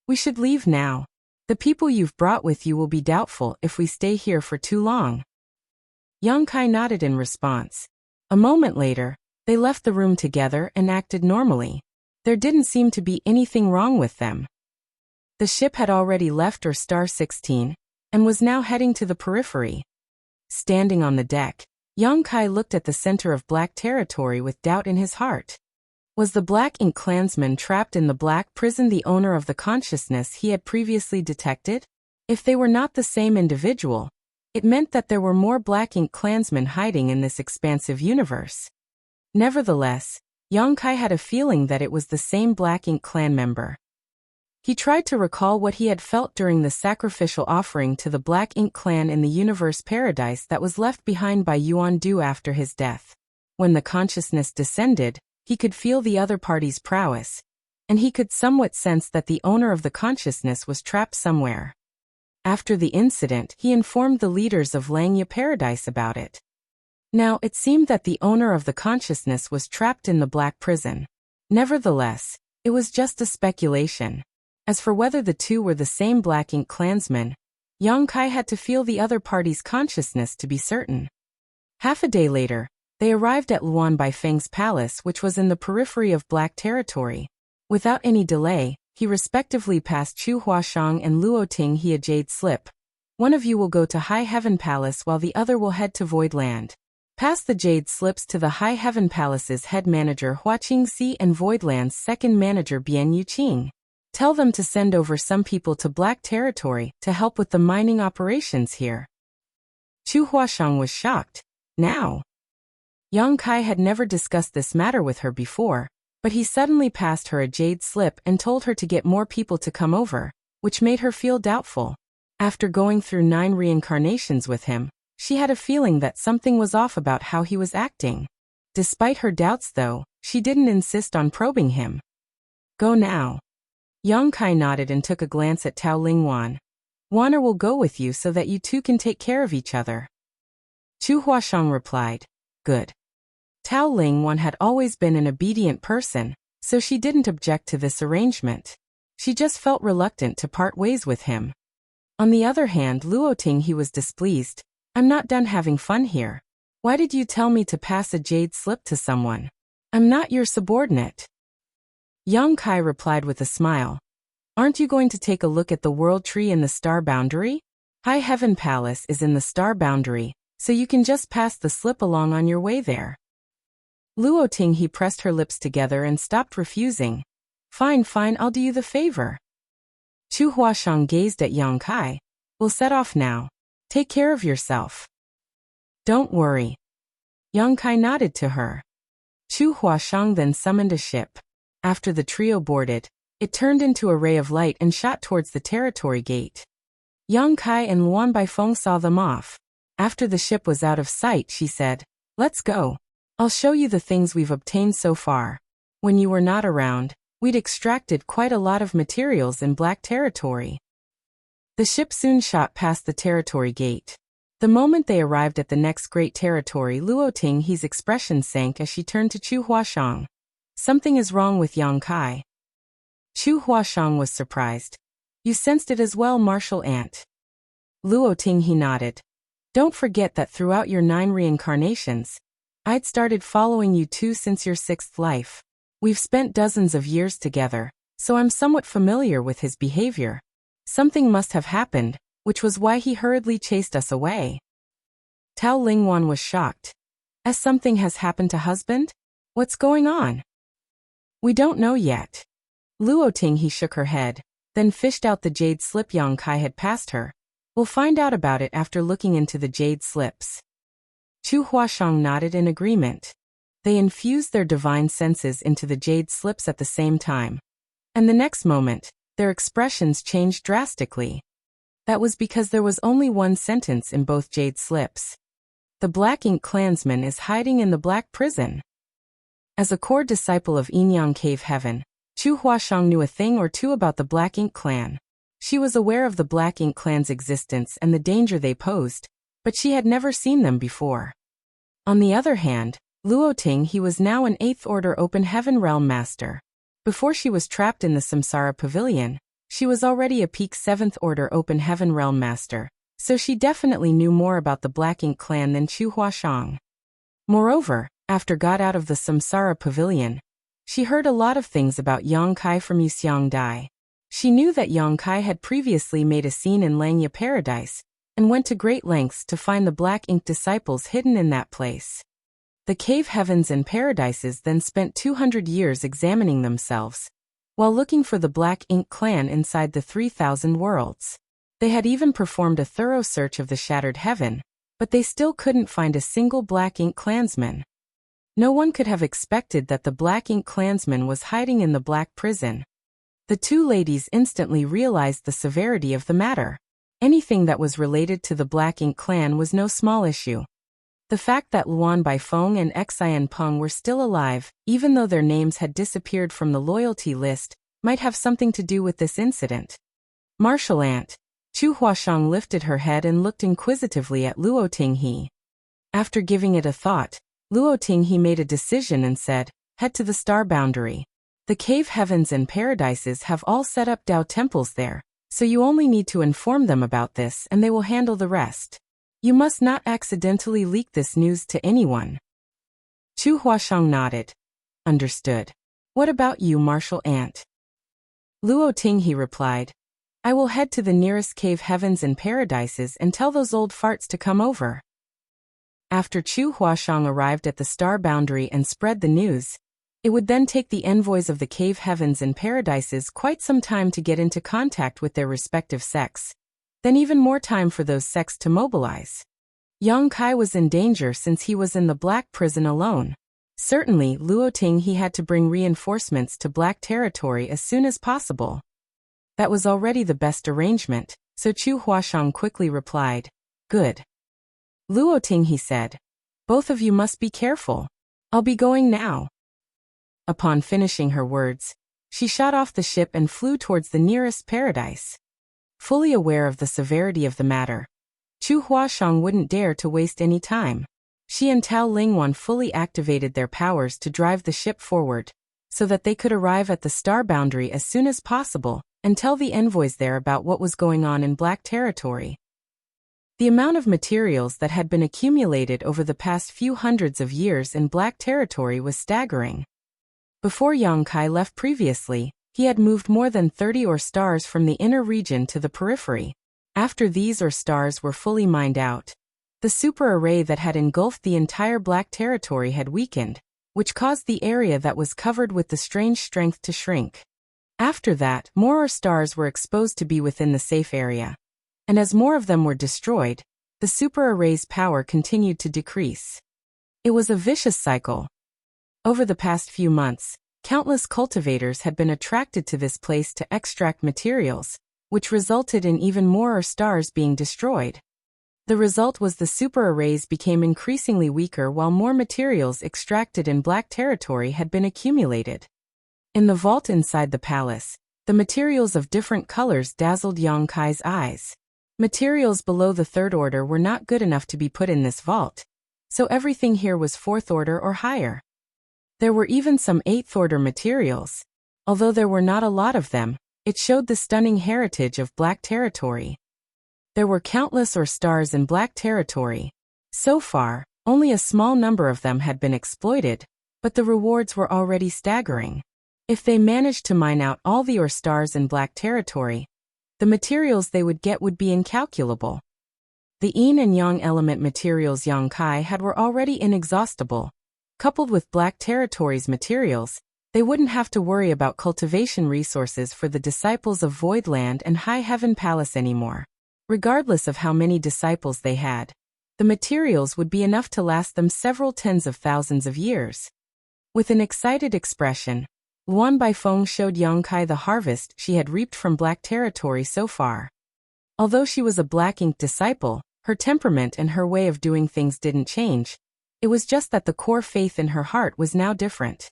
"We should leave now. The people you've brought with you will be doubtful if we stay here for too long." Yang Kai nodded in response. A moment later, they left the room together and acted normally. There didn't seem to be anything wrong with them. The ship had already left Star 16, and was now heading to the periphery. Standing on the deck, Yang Kai looked at the center of Black Territory with doubt in his heart. Was the Black Ink clansman trapped in the Black Prison the owner of the consciousness he had previously detected? If they were not the same individual, it meant that there were more Black Ink clansmen hiding in this expansive universe. Nevertheless, Yang Kai had a feeling that it was the same Black Ink clan member. He tried to recall what he had felt during the sacrificial offering to the Black Ink clan in the universe paradise that was left behind by Yuan Du after his death. When the consciousness descended, he could feel the other party's prowess, and he could somewhat sense that the owner of the consciousness was trapped somewhere. After the incident, he informed the leaders of Langya Paradise about it. Now, it seemed that the owner of the consciousness was trapped in the Black Prison. Nevertheless, it was just a speculation. As for whether the two were the same Black Ink clansmen, Yang Kai had to feel the other party's consciousness to be certain. Half a day later, they arrived at Yuan Baifeng's palace, which was in the periphery of Black Territory. Without any delay, he respectively passed Chu Huashang and Luo Ting he a jade slip. "One of you will go to High Heaven Palace while the other will head to Void Land. Pass the jade slips to the High Heaven Palace's head manager Hua Qingxi and Voidland's second manager Bian Yuqing. Tell them to send over some people to Black Territory to help with the mining operations here." Chu Huashang was shocked. Now? Yang Kai had never discussed this matter with her before, but he suddenly passed her a jade slip and told her to get more people to come over, which made her feel doubtful. After going through 9 reincarnations with him, she had a feeling that something was off about how he was acting. Despite her doubts though, she didn't insist on probing him. "Go now." Yang Kai nodded and took a glance at Tao Lingwan. "Wanner will go with you so that you two can take care of each other." Chu Huashang replied, "Good." Tao Lingwan had always been an obedient person, so she didn't object to this arrangement. She just felt reluctant to part ways with him. On the other hand, Luo Ting he was displeased. "I'm not done having fun here. Why did you tell me to pass a jade slip to someone? I'm not your subordinate." Yang Kai replied with a smile. Aren't you going to take a look at the world tree in the star boundary? High Heaven Palace is in the star boundary, so you can just pass the slip along on your way there. Luo Tinghe pressed her lips together and stopped refusing. Fine, I'll do you the favor. Chu Huashang gazed at Yang Kai. We'll set off now. Take care of yourself. Don't worry. Yang Kai nodded to her. Chu Huashang then summoned a ship. After the trio boarded, it turned into a ray of light and shot towards the territory gate. Yang Kai and Luan Baifeng saw them off. After the ship was out of sight, she said, Let's go. I'll show you the things we've obtained so far. When you were not around, we'd extracted quite a lot of materials in Black Territory. The ship soon shot past the territory gate. The moment they arrived at the next great territory, Luo Tinghe's expression sank as she turned to Chu Huashang. Something is wrong with Yang Kai. Chu Huashang was surprised. You sensed it as well, martial ant. Luo Tinghe nodded. Don't forget that throughout your 9 reincarnations, I'd started following you too since your 6th life. We've spent dozens of years together, so I'm somewhat familiar with his behavior. Something must have happened, which was why he hurriedly chased us away. Tao Lingwan was shocked. As something has happened to husband? What's going on? We don't know yet. Luo Tinghe shook her head, then fished out the jade slip Yang Kai had passed her. We'll find out about it after looking into the jade slips. Chu Huashang nodded in agreement. They infused their divine senses into the jade slips at the same time. And the next moment, their expressions changed drastically. That was because there was only one sentence in both jade slips. The Black Ink Clansman is hiding in the Black Prison. As a core disciple of Yinyang Cave Heaven, Chu Huashang knew a thing or two about the Black Ink Clan. She was aware of the Black Ink Clan's existence and the danger they posed, but she had never seen them before. On the other hand, Luo Tinghe was now an 8th Order Open Heaven Realm Master. Before she was trapped in the Samsara Pavilion, she was already a peak 7th Order Open Heaven Realm Master, so she definitely knew more about the Black Ink Clan than Chu Huashang. Moreover, after got out of the Samsara Pavilion, she heard a lot of things about Yang Kai from Yuxiang Dai. She knew that Yang Kai had previously made a scene in Langya Paradise, and went to great lengths to find the Black Ink disciples hidden in that place. The Cave Heavens and Paradises then spent 200 years examining themselves, while looking for the Black Ink Clan inside the 3,000 worlds. They had even performed a thorough search of the Shattered Heaven, but they still couldn't find a single Black Ink Clansman. No one could have expected that the Black Ink Clansman was hiding in the Black Prison. The two ladies instantly realized the severity of the matter. Anything that was related to the Black Ink Clan was no small issue. The fact that Luan Baifeng and Xian Peng were still alive, even though their names had disappeared from the loyalty list, might have something to do with this incident. Martial ant. Chu Huashang lifted her head and looked inquisitively at Luo Tinghe. After giving it a thought, Luo Tinghe made a decision and said, Head to the star boundary. The Cave Heavens and Paradises have all set up Dao temples there, so you only need to inform them about this and they will handle the rest. You must not accidentally leak this news to anyone. Chu Huashang nodded. Understood. What about you, martial ant? Luo Tinghe replied, I will head to the nearest Cave Heavens and Paradises and tell those old farts to come over. After Chu Huashang arrived at the star boundary and spread the news, it would then take the envoys of the Cave Heavens and Paradises quite some time to get into contact with their respective sects. Then even more time for those sects to mobilize. Yang Kai was in danger since he was in the Black Prison alone. Certainly, Luo Tinghe had to bring reinforcements to Black Territory as soon as possible. That was already the best arrangement, so Chu Huashang quickly replied, Good. Luo Tinghe said, Both of you must be careful. I'll be going now. Upon finishing her words, she shot off the ship and flew towards the nearest paradise. Fully aware of the severity of the matter, Chu Huashang wouldn't dare to waste any time. She and Tao Lingwan fully activated their powers to drive the ship forward, so that they could arrive at the star boundary as soon as possible and tell the envoys there about what was going on in Black Territory. The amount of materials that had been accumulated over the past few hundreds of years in Black Territory was staggering. Before Yang Kai left previously, He had moved more than 30 ore stars from the inner region to the periphery. After these ore stars were fully mined out, the super array that had engulfed the entire black territory had weakened, which caused the area that was covered with the strange strength to shrink. After that, more ore stars were exposed to be within the safe area. And as more of them were destroyed, the super array's power continued to decrease. It was a vicious cycle. Over the past few months, countless cultivators had been attracted to this place to extract materials, which resulted in even more ore stars being destroyed. The result was the super arrays became increasingly weaker while more materials extracted in black territory had been accumulated. In the vault inside the palace, the materials of different colors dazzled Yang Kai's eyes. Materials below the third order were not good enough to be put in this vault, so everything here was fourth order or higher. There were even some eighth order materials. Although there were not a lot of them, it showed the stunning heritage of black territory. There were countless ore stars in black territory. So far, only a small number of them had been exploited, but the rewards were already staggering. If they managed to mine out all the ore stars in black territory, the materials they would get would be incalculable. The yin and yang element materials Yang Kai had were already inexhaustible. Coupled with black territory's materials, they wouldn't have to worry about cultivation resources for the disciples of Voidland and High Heaven Palace anymore. Regardless of how many disciples they had, the materials would be enough to last them several tens of thousands of years. With an excited expression, Luan Baifeng showed Yang Kai the harvest she had reaped from black territory so far. Although she was a black ink disciple, her temperament and her way of doing things didn't change. It was just that the core faith in her heart was now different.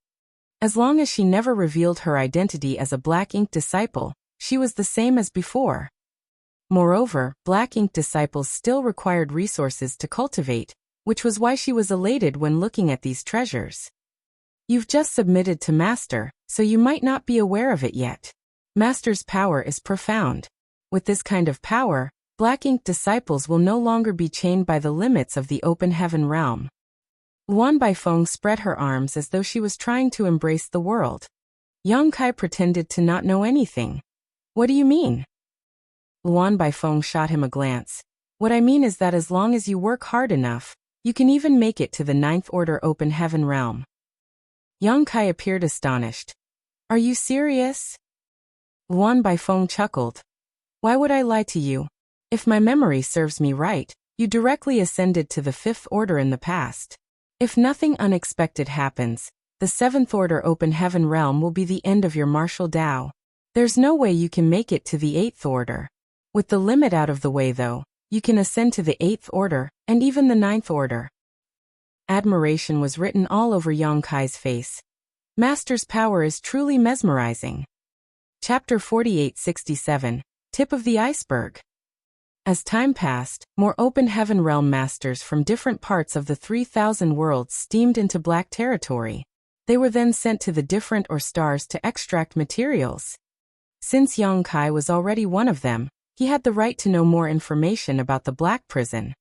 As long as she never revealed her identity as a black ink disciple, she was the same as before. Moreover, black ink disciples still required resources to cultivate, which was why she was elated when looking at these treasures. You've just submitted to Master, so you might not be aware of it yet. Master's power is profound. With this kind of power, black ink disciples will no longer be chained by the limits of the open heaven realm. Luan Baifeng spread her arms as though she was trying to embrace the world. Yang Kai pretended to not know anything. What do you mean? Luan Baifeng shot him a glance. What I mean is that as long as you work hard enough, you can even make it to the ninth order open heaven realm. Yang Kai appeared astonished. Are you serious? Luan Baifeng chuckled. Why would I lie to you? If my memory serves me right, you directly ascended to the fifth order in the past. If nothing unexpected happens, the seventh order open heaven realm will be the end of your martial Dao. There's no way you can make it to the eighth order. With the limit out of the way though, you can ascend to the eighth order, and even the ninth order. Admiration was written all over Yang Kai's face. Master's power is truly mesmerizing. Chapter 4867, Tip of the Iceberg. As time passed, more open heaven realm masters from different parts of the 3,000 worlds steamed into black territory. They were then sent to the different ore stars to extract materials. Since Yang Kai was already one of them, he had the right to know more information about the black prison.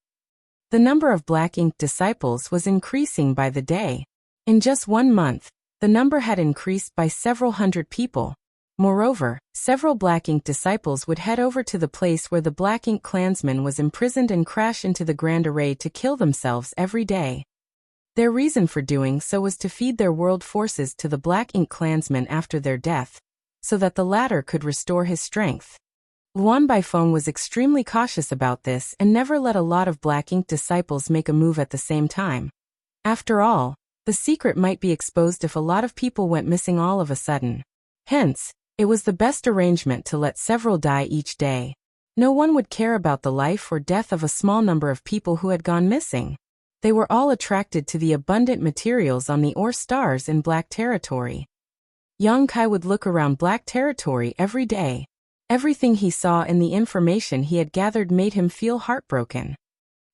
The number of black ink disciples was increasing by the day. In just 1 month, the number had increased by several hundred people. Moreover, several black ink disciples would head over to the place where the black ink clansman was imprisoned and crash into the grand array to kill themselves every day. Their reason for doing so was to feed their world forces to the black ink clansman after their death, so that the latter could restore his strength. Luan Baifeng was extremely cautious about this and never let a lot of black ink disciples make a move at the same time. After all, the secret might be exposed if a lot of people went missing all of a sudden. Hence, it was the best arrangement to let several die each day. No one would care about the life or death of a small number of people who had gone missing. They were all attracted to the abundant materials on the ore stars in black territory. Yang Kai would look around black territory every day. Everything he saw and the information he had gathered made him feel heartbroken.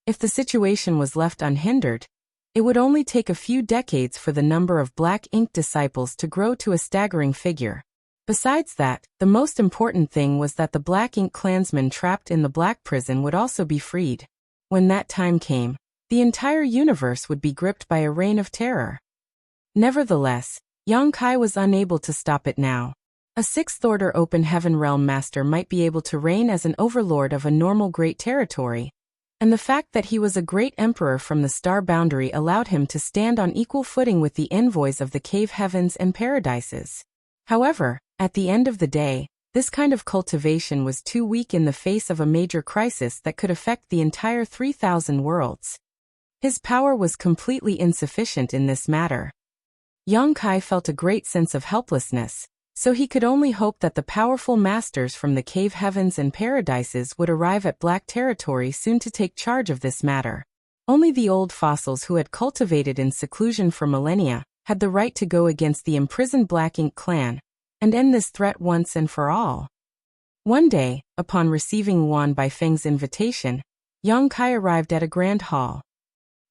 If the situation was left unhindered, it would only take a few decades for the number of black ink disciples to grow to a staggering figure. Besides that, the most important thing was that the black ink clansmen trapped in the black prison would also be freed. When that time came, the entire universe would be gripped by a reign of terror. Nevertheless, Yang Kai was unable to stop it now. A sixth-order open heaven realm master might be able to reign as an overlord of a normal great territory, and the fact that he was a great emperor from the star boundary allowed him to stand on equal footing with the envoys of the cave heavens and paradises. However, at the end of the day, this kind of cultivation was too weak in the face of a major crisis that could affect the entire 3,000 worlds. His power was completely insufficient in this matter. Yang Kai felt a great sense of helplessness, so he could only hope that the powerful masters from the cave heavens and paradises would arrive at Black Territory soon to take charge of this matter. Only the old fossils who had cultivated in seclusion for millennia had the right to go against the imprisoned Black Ink clan and end this threat once and for all. One day, upon receiving Yuan Baifeng's invitation, Yang Kai arrived at a grand hall.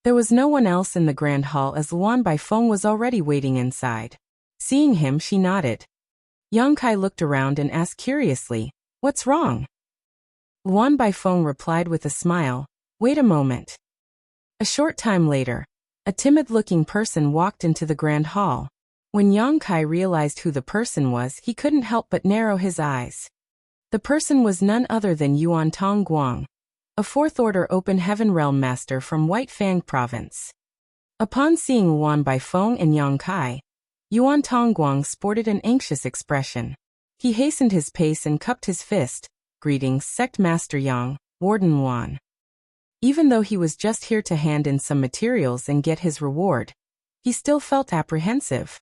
There was no one else in the grand hall as Yuan Baifeng was already waiting inside. Seeing him, she nodded. Yang Kai looked around and asked curiously, "What's wrong?" Yuan Baifeng replied with a smile, "Wait a moment." A short time later, a timid-looking person walked into the grand hall. When Yang Kai realized who the person was, he couldn't help but narrow his eyes. The person was none other than Yuan Tongguang, a fourth-order open heaven realm master from White Fang province. Upon seeing Yuan Baifeng and Yang Kai, Yuan Tongguang sported an anxious expression. He hastened his pace and cupped his fist. "Greetings, Sect Master Yang, Warden Yuan." Even though he was just here to hand in some materials and get his reward, he still felt apprehensive.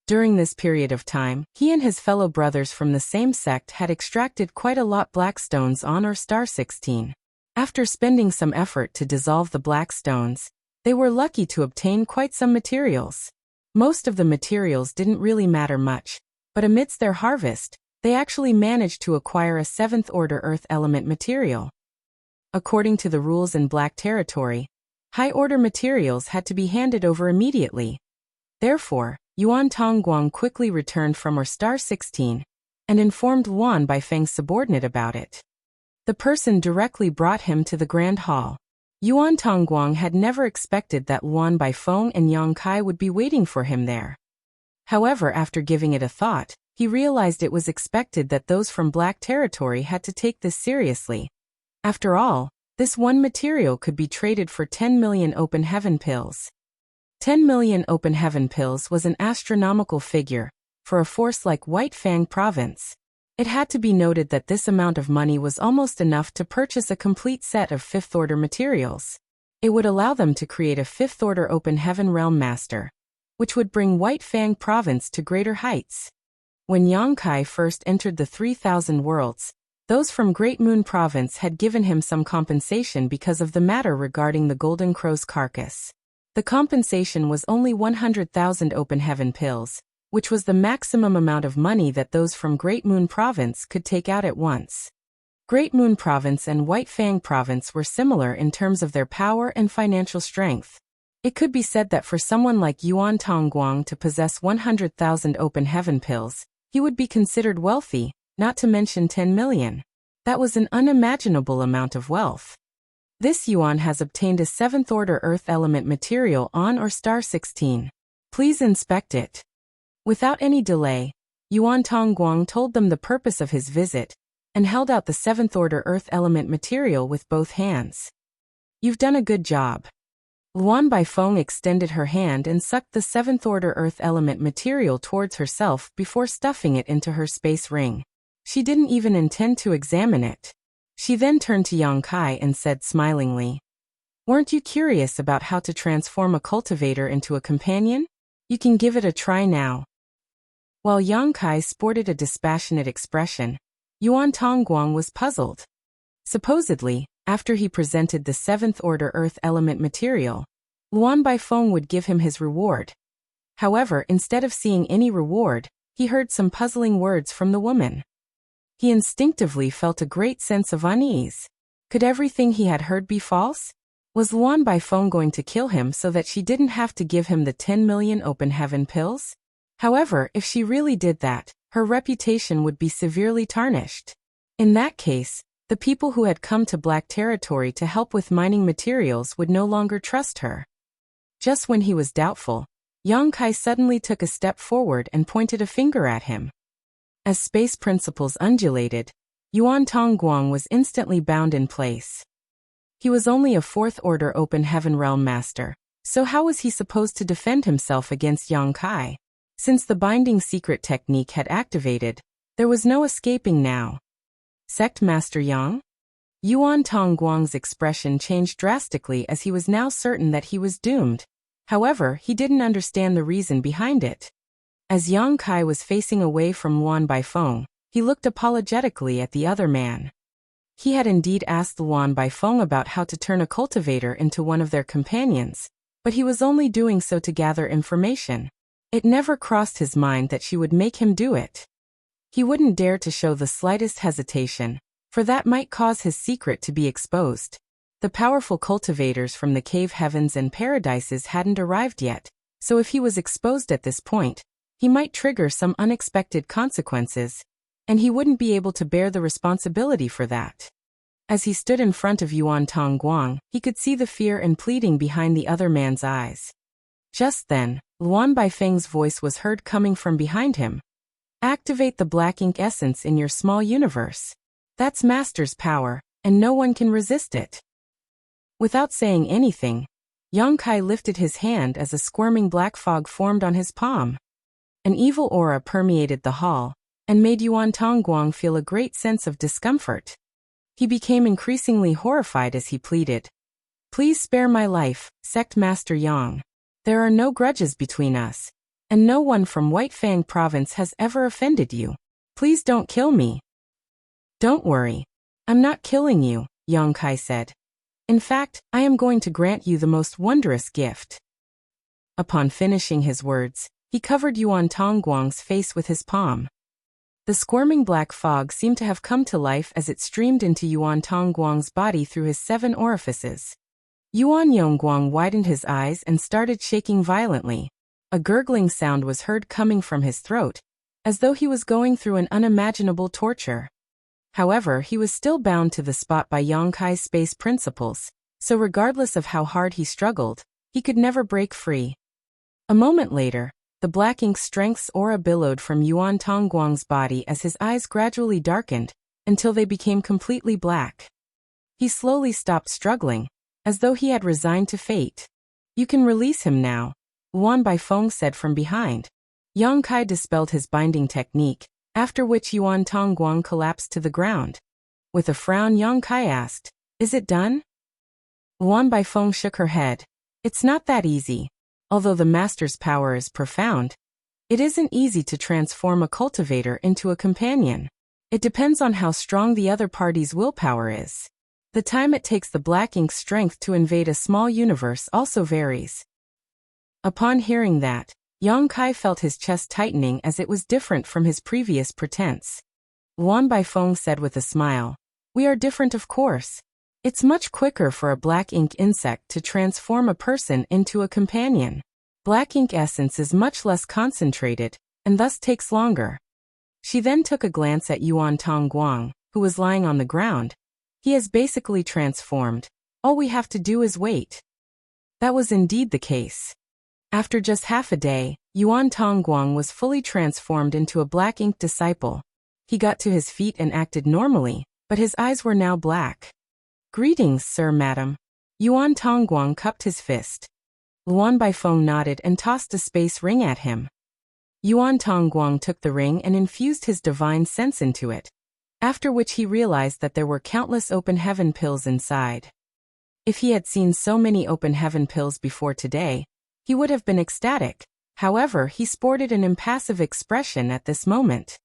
During this period of time, he and his fellow brothers from the same sect had extracted quite a lot black stones on or star 16. After spending some effort to dissolve the black stones, they were lucky to obtain quite some materials. Most of the materials didn't really matter much, but amidst their harvest, they actually managed to acquire a 7th-order earth element material. According to the rules in Black Territory, high-order materials had to be handed over immediately. Therefore, Yuan Tongguang quickly returned from or star 16 and informed Yuan Baifeng's subordinate about it. The person directly brought him to the grand hall. Yuan Tongguang had never expected that Yuan Baifeng and Yang Kai would be waiting for him there. However, after giving it a thought, he realized it was expected that those from Black Territory had to take this seriously. After all, this one material could be traded for 10 million open heaven pills. 10 million open heaven pills was an astronomical figure for a force like White Fang province. It had to be noted that this amount of money was almost enough to purchase a complete set of 5th-order materials. It would allow them to create a 5th-order open heaven realm master, which would bring White Fang province to greater heights. When Yang Kai first entered the 3,000 worlds, those from Great Moon province had given him some compensation because of the matter regarding the Golden Crow's carcass. The compensation was only 100,000 open heaven pills, which was the maximum amount of money that those from Great Moon province could take out at once. Great Moon province and White Fang province were similar in terms of their power and financial strength. It could be said that for someone like Yuan Tongguang to possess 100,000 open heaven pills, he would be considered wealthy, not to mention 10 million. That was an unimaginable amount of wealth. This Yuan has obtained a 7th-order earth element material on or star 16. Please inspect it. Without any delay, Yuan Tongguang told them the purpose of his visit and held out the 7th-order earth element material with both hands. "You've done a good job." Yuan Baifeng extended her hand and sucked the 7th-order earth element material towards herself before stuffing it into her space ring. She didn't even intend to examine it. She then turned to Yang Kai and said smilingly, "Weren't you curious about how to transform a cultivator into a companion? You can give it a try now." While Yang Kai sported a dispassionate expression, Yuan Tongguang was puzzled. Supposedly, after he presented the 7th-order earth element material, Yuan Baifeng would give him his reward. However, instead of seeing any reward, he heard some puzzling words from the woman. He instinctively felt a great sense of unease. Could everything he had heard be false? Was Yuan Baifeng going to kill him so that she didn't have to give him the 10 million open heaven pills? However, if she really did that, her reputation would be severely tarnished. In that case, the people who had come to Black Territory to help with mining materials would no longer trust her. Just when he was doubtful, Yang Kai suddenly took a step forward and pointed a finger at him. As space principles undulated, Yuan Tongguang was instantly bound in place. He was only a fourth-order open heaven realm master, so how was he supposed to defend himself against Yang Kai? Since the binding secret technique had activated, there was no escaping now. Sect Master Yang? Yuan Tongguang's expression changed drastically as he was now certain that he was doomed. However, he didn't understand the reason behind it. As Yang Kai was facing away from Luan Baifeng, he looked apologetically at the other man. He had indeed asked Luan Baifeng about how to turn a cultivator into one of their companions, but he was only doing so to gather information. It never crossed his mind that she would make him do it. He wouldn't dare to show the slightest hesitation, for that might cause his secret to be exposed. The powerful cultivators from the cave heavens and paradises hadn't arrived yet, so if he was exposed at this point, he might trigger some unexpected consequences, and he wouldn't be able to bear the responsibility for that. As he stood in front of Yuan Tongguang, he could see the fear and pleading behind the other man's eyes. Just then, Luan Baifeng's voice was heard coming from behind him. Activate the black ink essence in your small universe. That's Master's power, and no one can resist it. Without saying anything, Yang Kai lifted his hand as a squirming black fog formed on his palm. An evil aura permeated the hall, and made Yuan Tongguang feel a great sense of discomfort. He became increasingly horrified as he pleaded. Please spare my life, Sect Master Yang. There are no grudges between us, and no one from White Fang Province has ever offended you. Please don't kill me. Don't worry. I'm not killing you, Yang Kai said. In fact, I am going to grant you the most wondrous gift. Upon finishing his words, he covered Yuan Tongguang's face with his palm. The squirming black fog seemed to have come to life as it streamed into Yuan Tongguang's body through his 7 orifices. Yuan Yongguang widened his eyes and started shaking violently. A gurgling sound was heard coming from his throat, as though he was going through an unimaginable torture. However, he was still bound to the spot by Yang Kai's space principles, so regardless of how hard he struggled, he could never break free. A moment later, the black ink strength's aura billowed from Yuan Tongguang's body as his eyes gradually darkened, until they became completely black. He slowly stopped struggling, as though he had resigned to fate. You can release him now, Luan Baifeng said from behind. Yang Kai dispelled his binding technique, after which Yuan Tongguang collapsed to the ground. With a frown, Yang Kai asked, Is it done? Luan Baifeng shook her head. It's not that easy. Although the master's power is profound, it isn't easy to transform a cultivator into a companion. It depends on how strong the other party's willpower is. The time it takes the black ink's strength to invade a small universe also varies. Upon hearing that, Yang Kai felt his chest tightening as it was different from his previous pretense. Luan Baifeng said with a smile, We are different, of course. It's much quicker for a black ink insect to transform a person into a companion. Black ink essence is much less concentrated, and thus takes longer. She then took a glance at Yuan Tongguang, who was lying on the ground. He has basically transformed. All we have to do is wait. That was indeed the case. After just half a day, Yuan Tongguang was fully transformed into a black ink disciple. He got to his feet and acted normally, but his eyes were now black. Greetings, sir, madam. Yuan Tongguang cupped his fist. Luan Baifeng nodded and tossed a space ring at him. Yuan Tongguang took the ring and infused his divine sense into it, after which he realized that there were countless open heaven pills inside. If he had seen so many open heaven pills before today, he would have been ecstatic. However, he sported an impassive expression at this moment.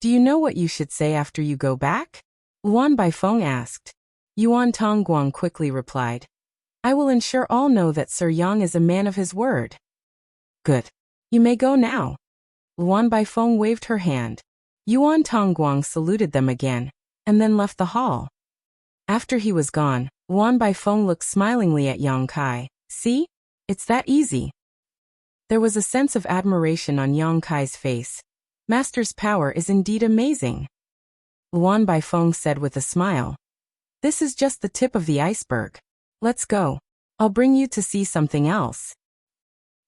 Do you know what you should say after you go back? Luan Baifeng asked. Yuan Tongguang quickly replied. I will ensure all know that Sir Yang is a man of his word. Good. You may go now. Luan Baifeng waved her hand. Yuan Tongguang saluted them again, and then left the hall. After he was gone, Luan Baifeng looked smilingly at Yang Kai. See? It's that easy. There was a sense of admiration on Yang Kai's face. Master's power is indeed amazing. Luan Baifeng said with a smile. This is just the tip of the iceberg. Let's go. I'll bring you to see something else.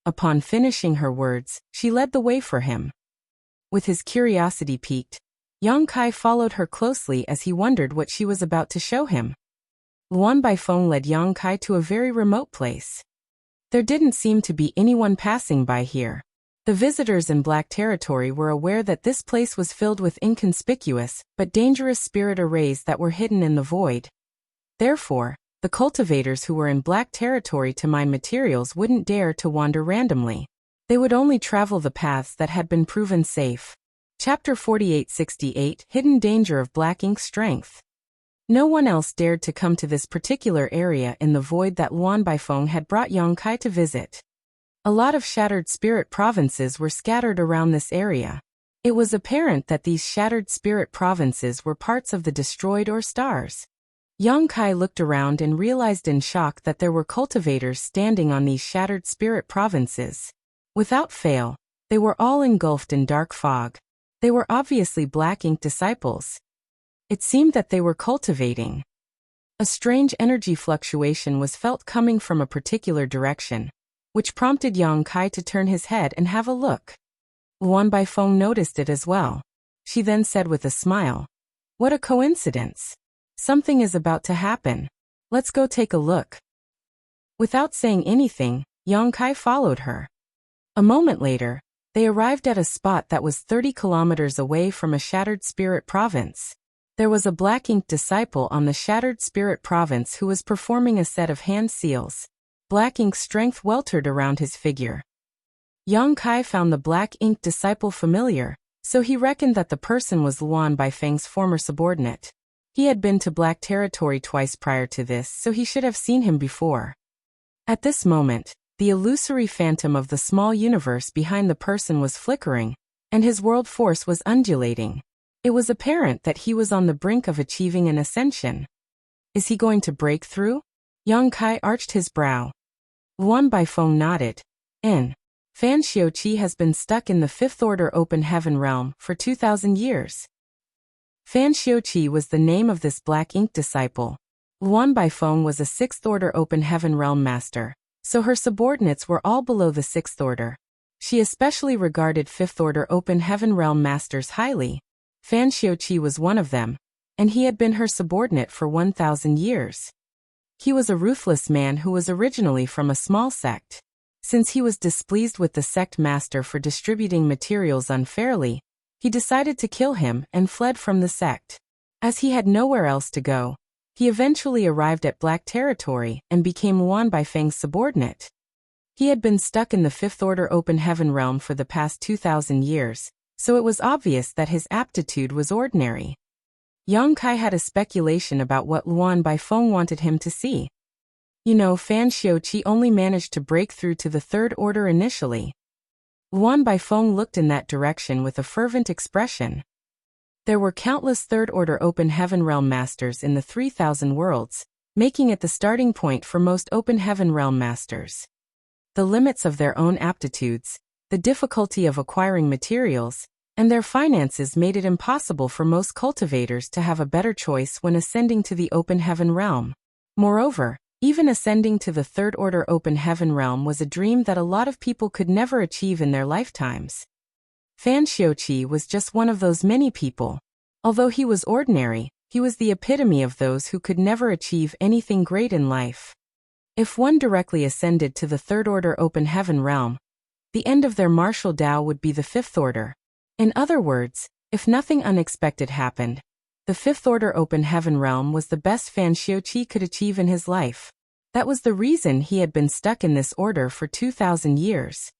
Upon finishing her words, she led the way for him. With his curiosity piqued, Yang Kai followed her closely as he wondered what she was about to show him. Luan Baifeng led Yang Kai to a very remote place. There didn't seem to be anyone passing by here. The visitors in Black Territory were aware that this place was filled with inconspicuous but dangerous spirit arrays that were hidden in the void. Therefore, the cultivators who were in Black Territory to mine materials wouldn't dare to wander randomly. They would only travel the paths that had been proven safe. Chapter 4868 Hidden Danger of Black Ink Strength. No one else dared to come to this particular area in the void that Luan Baifeng had brought Yang Kai to visit. A lot of shattered spirit provinces were scattered around this area. It was apparent that these shattered spirit provinces were parts of the destroyed or stars. Yang Kai looked around and realized in shock that there were cultivators standing on these shattered spirit provinces. Without fail, they were all engulfed in dark fog. They were obviously Black Ink disciples. It seemed that they were cultivating. A strange energy fluctuation was felt coming from a particular direction, which prompted Yang Kai to turn his head and have a look. Luan Baifeng noticed it as well. She then said with a smile, "What a coincidence. Something is about to happen. Let's go take a look." Without saying anything, Yang Kai followed her. A moment later, they arrived at a spot that was 30 kilometers away from a shattered spirit province. There was a Black Ink disciple on the shattered spirit province who was performing a set of hand seals. Black Ink strength weltered around his figure. Yang Kai found the Black Ink disciple familiar, so he reckoned that the person was Luan Baifeng's former subordinate. He had been to Black Territory twice prior to this, so he should have seen him before. At this moment, the illusory phantom of the small universe behind the person was flickering, and his world force was undulating. It was apparent that he was on the brink of achieving an ascension. Is he going to break through? Yang Kai arched his brow. Luan Baifeng nodded. Fan Xiuqi has been stuck in the Fifth Order Open Heaven realm for 2,000 years. Fan Xiuqi was the name of this Black Ink disciple. Luan Baifeng was a Sixth Order Open Heaven realm master, so her subordinates were all below the Sixth Order. She especially regarded Fifth Order Open Heaven realm masters highly. Fan Xiuqi was one of them, and he had been her subordinate for 1,000 years. He was a ruthless man who was originally from a small sect. Since he was displeased with the sect master for distributing materials unfairly, he decided to kill him and fled from the sect. As he had nowhere else to go, he eventually arrived at Black Territory and became Luan Baifeng's subordinate. He had been stuck in the Fifth Order Open Heaven realm for the past 2,000 years, so it was obvious that his aptitude was ordinary. Yang Kai had a speculation about what Luan Baifeng wanted him to see. Fan Xiuqi only managed to break through to the Third Order initially. Luan Baifeng looked in that direction with a fervent expression. There were countless Third Order Open Heaven realm masters in the 3,000 worlds, making it the starting point for most Open Heaven realm masters. The limits of their own aptitudes, the difficulty of acquiring materials, and their finances made it impossible for most cultivators to have a better choice when ascending to the Open Heaven realm. Moreover, even ascending to the Third Order Open Heaven realm was a dream that a lot of people could never achieve in their lifetimes. Fan Xiuqi was just one of those many people. Although he was ordinary, he was the epitome of those who could never achieve anything great in life. If one directly ascended to the Third Order Open Heaven realm, the end of their martial Tao would be the Fifth Order. In other words, if nothing unexpected happened, the Fifth Order Open Heaven realm was the best Fan Xiuqi could achieve in his life. That was the reason he had been stuck in this order for 2,000 years.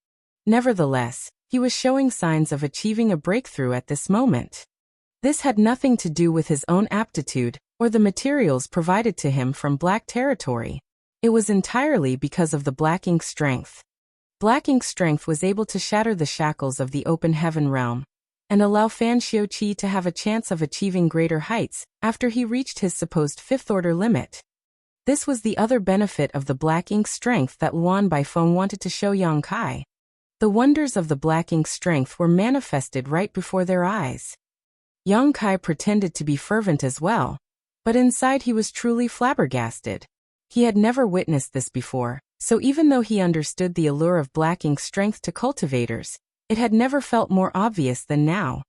Nevertheless, he was showing signs of achieving a breakthrough at this moment. This had nothing to do with his own aptitude or the materials provided to him from Black Territory. It was entirely because of the Black Ink strength. Black Ink strength was able to shatter the shackles of the Open Heaven realm and allow Fan Xiuqi to have a chance of achieving greater heights after he reached his supposed Fifth Order limit. This was the other benefit of the Black Ink strength that Luan Baifeng wanted to show Yang Kai. The wonders of the Black Ink strength were manifested right before their eyes. Yang Kai pretended to be fervent as well, but inside he was truly flabbergasted. He had never witnessed this before, so even though he understood the allure of Black Ink strength to cultivators, It had never felt more obvious than now.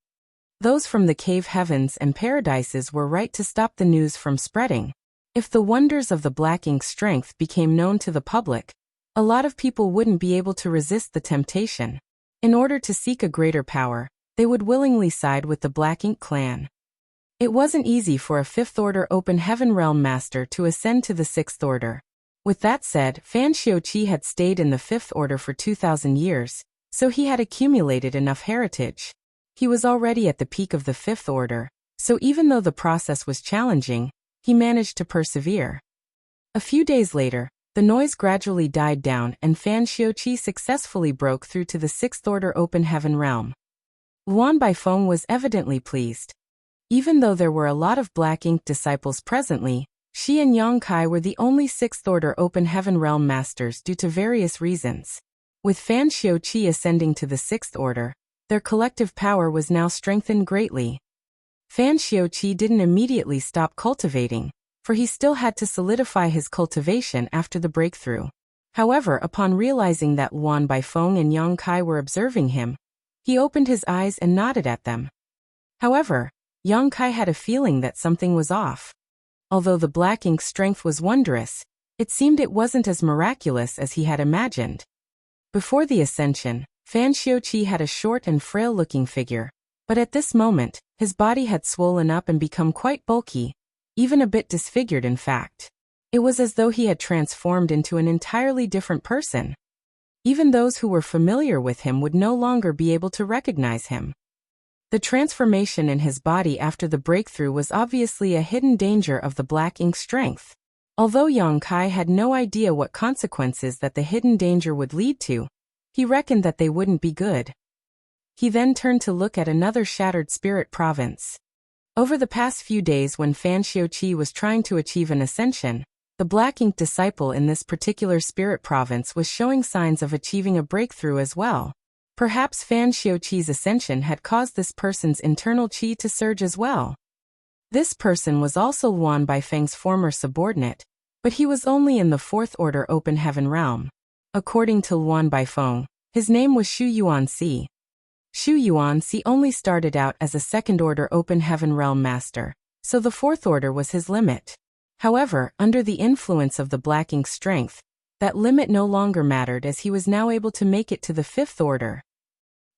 Those from the cave heavens and paradises were right to stop the news from spreading. If the wonders of the black ink's strength became known to the public, a lot of people wouldn't be able to resist the temptation. In order to seek a greater power, they would willingly side with the Black Ink clan. It wasn't easy for a 5th Order Open Heaven Realm Master to ascend to the 6th Order. With that said, Fan Xiuqi had stayed in the 5th Order for 2,000 years, so he had accumulated enough heritage. He was already at the peak of the 5th Order, so even though the process was challenging, he managed to persevere. A few days later, the noise gradually died down and Fan Xiuqi successfully broke through to the 6th Order Open Heaven Realm. Luan Baifeng was evidently pleased. Even though there were a lot of Black Ink disciples presently, she and Yang Kai were the only 6th Order Open Heaven Realm Masters due to various reasons. With Fan Xiuqi ascending to the 6th Order, their collective power was now strengthened greatly. Fan Xiuqi didn't immediately stop cultivating, for he still had to solidify his cultivation after the breakthrough. However, upon realizing that Luan Baifeng and Yang Kai were observing him, he opened his eyes and nodded at them. However, Yang Kai had a feeling that something was off. Although the Black Ink's strength was wondrous, it seemed it wasn't as miraculous as he had imagined. Before the ascension, Fan Xiuqi had a short and frail-looking figure, but at this moment, his body had swollen up and become quite bulky, even a bit disfigured in fact. It was as though he had transformed into an entirely different person. Even those who were familiar with him would no longer be able to recognize him. The transformation in his body after the breakthrough was obviously a hidden danger of the Black Ink's strength. Although Yang Kai had no idea what consequences that the hidden danger would lead to, he reckoned that they wouldn't be good. He then turned to look at another shattered spirit province. Over the past few days when Fan Xiuqi was trying to achieve an ascension, the Black Ink disciple in this particular spirit province was showing signs of achieving a breakthrough as well. Perhaps Fan Xiuqi's ascension had caused this person's internal qi to surge as well. This person was also Luan Baifeng's former subordinate, but he was only in the 4th Order Open Heaven Realm. According to Luan Baifeng, his name was Xu Yuanxi. Xu Yuanxi only started out as a 2nd Order Open Heaven Realm Master, so the 4th Order was his limit. However, under the influence of the Black Ink's strength, that limit no longer mattered as he was now able to make it to the 5th Order.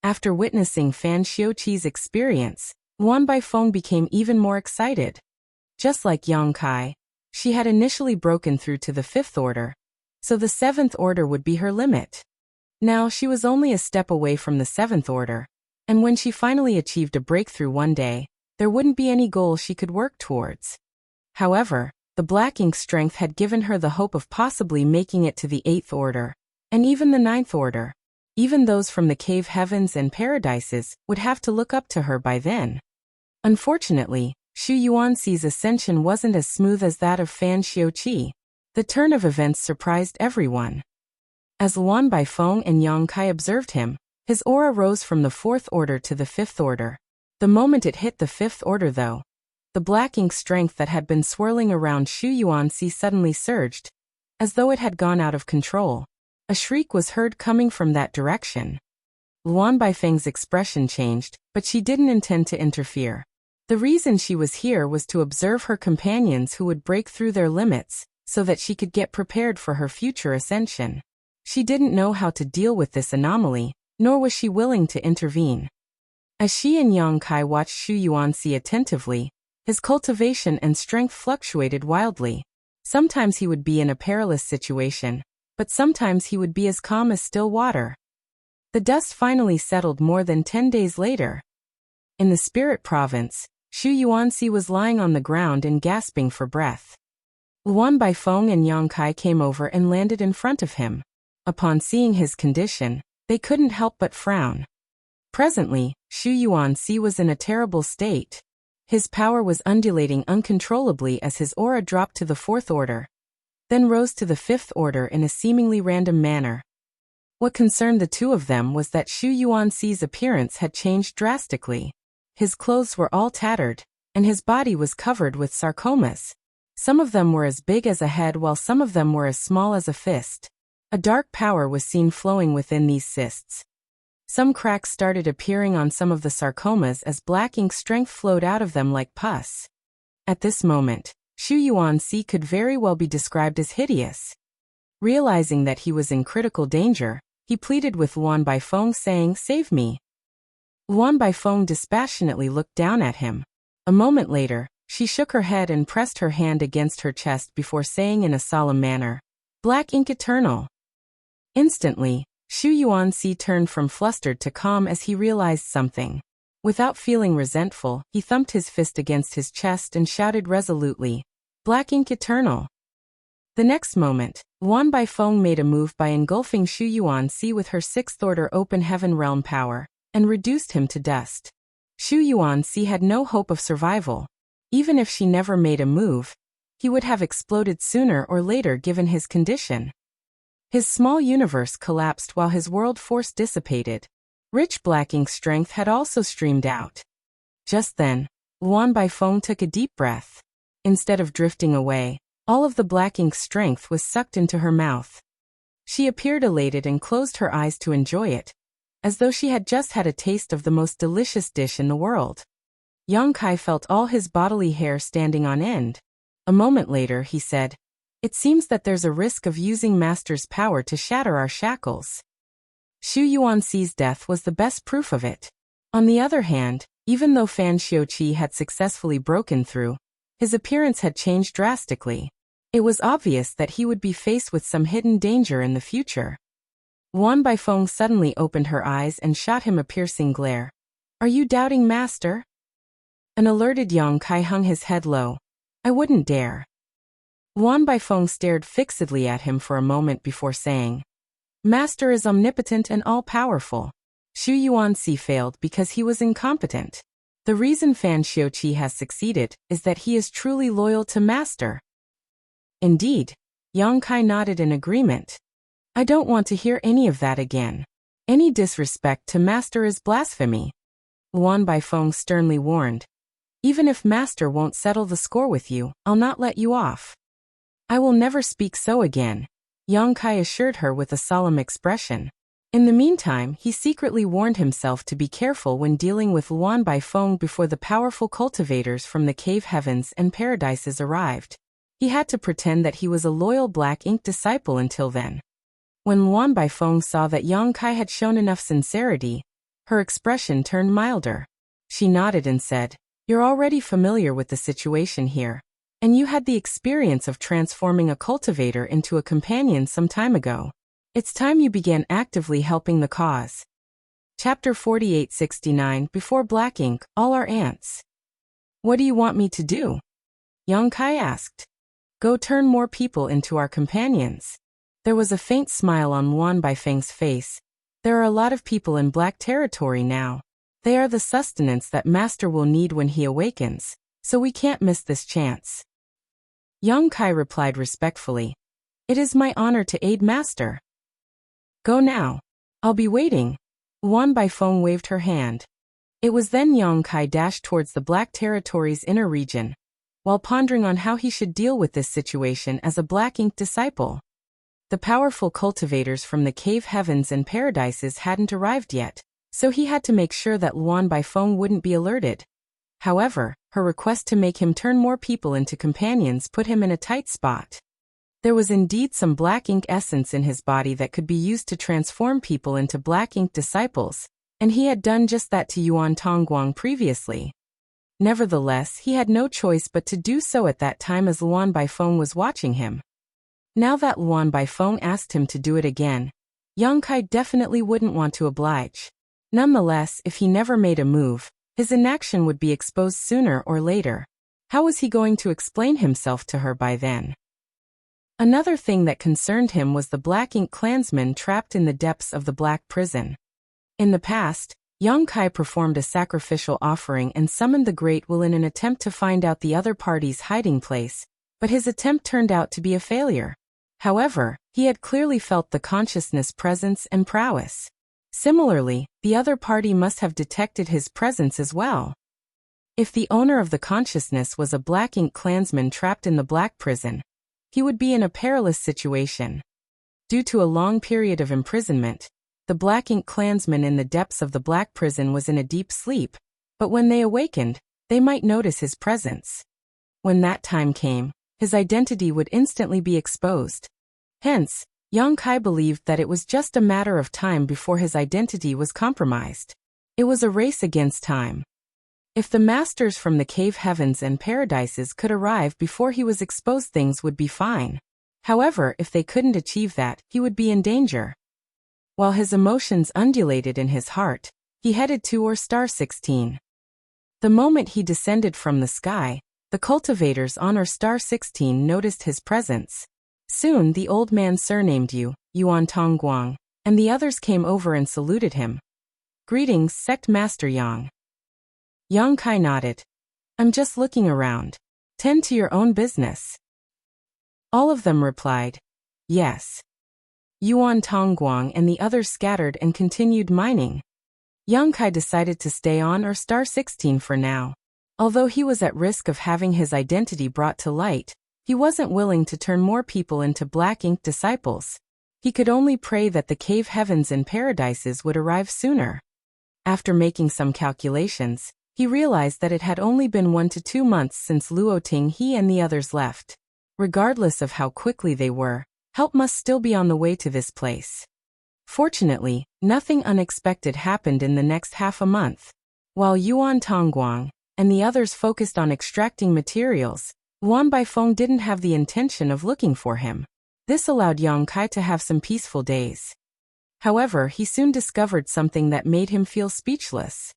After witnessing Fan Xiuqi's experience, Luan Baifeng became even more excited. Just like Yang Kai, she had initially broken through to the 5th Order, so the 7th Order would be her limit. Now she was only a step away from the 7th Order, and when she finally achieved a breakthrough one day, there wouldn't be any goal she could work towards. However, the Black Ink's strength had given her the hope of possibly making it to the 8th Order, and even the 9th Order. Even those from the cave heavens and paradises would have to look up to her by then. Unfortunately, Xu Yuanxi's ascension wasn't as smooth as that of Fan Xiuqi. The turn of events surprised everyone. As Luan Baifeng and Yang Kai observed him, his aura rose from the 4th Order to the 5th Order. The moment it hit the 5th Order though, the Black Ink strength that had been swirling around Xu Yuanxi suddenly surged, as though it had gone out of control. A shriek was heard coming from that direction. Luan Baifeng's expression changed, but she didn't intend to interfere. The reason she was here was to observe her companions who would break through their limits, so that she could get prepared for her future ascension. She didn't know how to deal with this anomaly, nor was she willing to intervene. As she and Yang Kai watched Xu Yuanxi attentively, his cultivation and strength fluctuated wildly. Sometimes he would be in a perilous situation, but sometimes he would be as calm as still water. The dust finally settled more than 10 days later. In the spirit province, Xu Yuanxi was lying on the ground and gasping for breath. Luan Baifeng and Yang Kai came over and landed in front of him. Upon seeing his condition, they couldn't help but frown. Presently, Xu Yuanxi was in a terrible state. His power was undulating uncontrollably as his aura dropped to the 4th Order, then rose to the 5th Order in a seemingly random manner. What concerned the two of them was that Xu Yuanxi's appearance had changed drastically. His clothes were all tattered, and his body was covered with sarcomas. Some of them were as big as a head while some of them were as small as a fist. A dark power was seen flowing within these cysts. Some cracks started appearing on some of the sarcomas as black ink strength flowed out of them like pus. At this moment, Xu Yuanxi could very well be described as hideous. Realizing that he was in critical danger, he pleaded with Luan Baifeng saying, "Save me." Luan Baifeng dispassionately looked down at him. A moment later, she shook her head and pressed her hand against her chest before saying in a solemn manner, "Black ink eternal." Instantly, Xu Yuanxi turned from flustered to calm as he realized something. Without feeling resentful, he thumped his fist against his chest and shouted resolutely, "Black ink eternal." The next moment, Luan Baifeng made a move by engulfing Xu Yuanxi with her sixth-order open heaven realm power, and reduced him to dust. Xu Yuanxi had no hope of survival. Even if she never made a move, he would have exploded sooner or later given his condition. His small universe collapsed while his world force dissipated. Rich black ink strength had also streamed out. Just then, Luan Baifeng took a deep breath. Instead of drifting away, all of the black ink strength was sucked into her mouth. She appeared elated and closed her eyes to enjoy it, as though she had just had a taste of the most delicious dish in the world. Yang Kai felt all his bodily hair standing on end. A moment later he said, "It seems that there's a risk of using Master's power to shatter our shackles." Xu Yuanxi's death was the best proof of it. On the other hand, even though Fan Xiuqi had successfully broken through, his appearance had changed drastically. It was obvious that he would be faced with some hidden danger in the future. Luan Baifeng suddenly opened her eyes and shot him a piercing glare. "Are you doubting Master?" An alerted Yang Kai hung his head low. "I wouldn't dare." Luan Baifeng stared fixedly at him for a moment before saying, "Master is omnipotent and all-powerful. Xu Yuanxi failed because he was incompetent. The reason Fan Xiuqi has succeeded is that he is truly loyal to Master." Indeed, Yang Kai nodded in agreement. "I don't want to hear any of that again. Any disrespect to Master is blasphemy," Luan Baifeng sternly warned. "Even if Master won't settle the score with you, I'll not let you off." "I will never speak so again," Yang Kai assured her with a solemn expression. In the meantime, he secretly warned himself to be careful when dealing with Luan Baifeng before the powerful cultivators from the cave heavens and paradises arrived. He had to pretend that he was a loyal black ink disciple until then. When Luan Baifeng saw that Yang Kai had shown enough sincerity, her expression turned milder. She nodded and said, "You're already familiar with the situation here, and you had the experience of transforming a cultivator into a companion some time ago. It's time you began actively helping the cause." Chapter 4869, Before Black Ink, All Our Ants. "What do you want me to do?" Yang Kai asked. "Go turn more people into our companions." There was a faint smile on Luan Baifeng's face. "There are a lot of people in black territory now. They are the sustenance that Master will need when he awakens, so we can't miss this chance." Yang Kai replied respectfully, "It is my honor to aid Master." "Go now. I'll be waiting." Luan Baifeng waved her hand. It was then Yang Kai dashed towards the Black Territory's inner region, while pondering on how he should deal with this situation as a black ink disciple. The powerful cultivators from the cave heavens and paradises hadn't arrived yet, so he had to make sure that Luan Baifeng wouldn't be alerted. However, her request to make him turn more people into companions put him in a tight spot. There was indeed some black ink essence in his body that could be used to transform people into black ink disciples, and he had done just that to Yuan Tongguang previously. Nevertheless, he had no choice but to do so at that time as Luan Baifeng was watching him. Now that Luan Baifeng asked him to do it again, Yang Kai definitely wouldn't want to oblige. Nonetheless, if he never made a move, his inaction would be exposed sooner or later. How was he going to explain himself to her by then? Another thing that concerned him was the black ink clansmen trapped in the depths of the black prison. In the past, Yang Kai performed a sacrificial offering and summoned the Great Will in an attempt to find out the other party's hiding place, but his attempt turned out to be a failure. However, he had clearly felt the consciousness presence and prowess. Similarly, the other party must have detected his presence as well. If the owner of the consciousness was a black ink clansman trapped in the black prison, he would be in a perilous situation. Due to a long period of imprisonment, The black ink clansman in the depths of the black prison was in a deep sleep, but when they awakened, they might notice his presence. When that time came, his identity would instantly be exposed. Hence, Yang Kai believed that it was just a matter of time before his identity was compromised. It was a race against time. If the masters from the cave heavens and paradises could arrive before he was exposed, things would be fine. However, if they couldn't achieve that, he would be in danger. While his emotions undulated in his heart, he headed to star 16. The moment he descended from the sky, the cultivators on star 16 noticed his presence. Soon the old man surnamed Yuan Tongguang, and the others came over and saluted him. "Greetings, Sect Master Yang." Yang Kai nodded. "I'm just looking around. Tend to your own business." All of them replied, "Yes." Yuan Tongguang and the others scattered and continued mining. Yang Kai decided to stay on star 16 for now. Although he was at risk of having his identity brought to light, he wasn't willing to turn more people into black ink disciples. He could only pray that the cave heavens and paradises would arrive sooner. After making some calculations, he realized that it had only been 1 to 2 months since Luo Ting he and the others left. Regardless of how quickly they were, help must still be on the way to this place. Fortunately, nothing unexpected happened in the next half a month. While Yuan Tongguang and the others focused on extracting materials, Luan Baifeng didn't have the intention of looking for him. This allowed Yang Kai to have some peaceful days. However, he soon discovered something that made him feel speechless.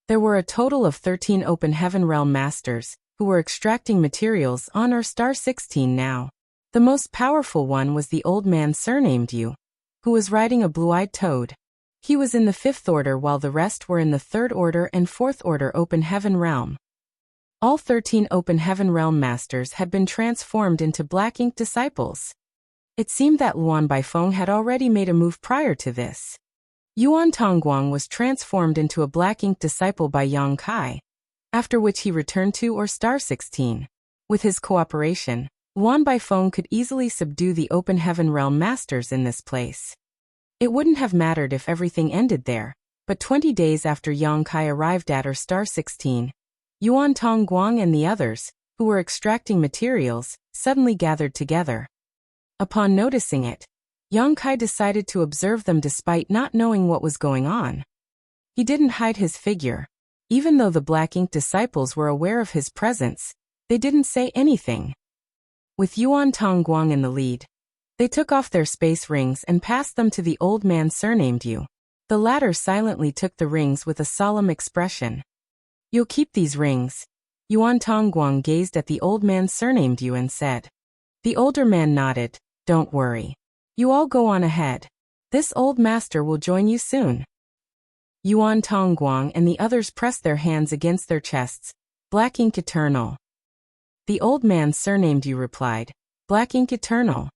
There were a total of 13 Open Heaven Realm Masters, who were extracting materials on star 16 now. The most powerful one was the old man surnamed Yu, who was riding a blue-eyed toad. He was in the 5th order while the rest were in the 3rd order and 4th order Open Heaven Realm. All 13 Open Heaven Realm Masters had been transformed into black ink disciples. It seemed that Luan Baifeng had already made a move prior to this. Yuan Tongguang was transformed into a black ink disciple by Yang Kai, after which he returned to star 16. With his cooperation, Luan Baifeng could easily subdue the Open Heaven Realm Masters in this place. It wouldn't have mattered if everything ended there, but 20 days after Yang Kai arrived at star 16, Yuan Tongguang and the others, who were extracting materials, suddenly gathered together. Upon noticing it, Yang Kai decided to observe them despite not knowing what was going on. He didn't hide his figure. Even though the black ink disciples were aware of his presence, they didn't say anything. With Yuan Tongguang in the lead, they took off their space rings and passed them to the old man surnamed Yu. The latter silently took the rings with a solemn expression. "You'll keep these rings." Yuan Tongguang gazed at the old man surnamed Yu and said. The older man nodded. "Don't worry. You all go on ahead. This old master will join you soon." Yuan Tongguang and the others pressed their hands against their chests. "Black ink eternal." The old man surnamed Yu replied. "Black ink eternal."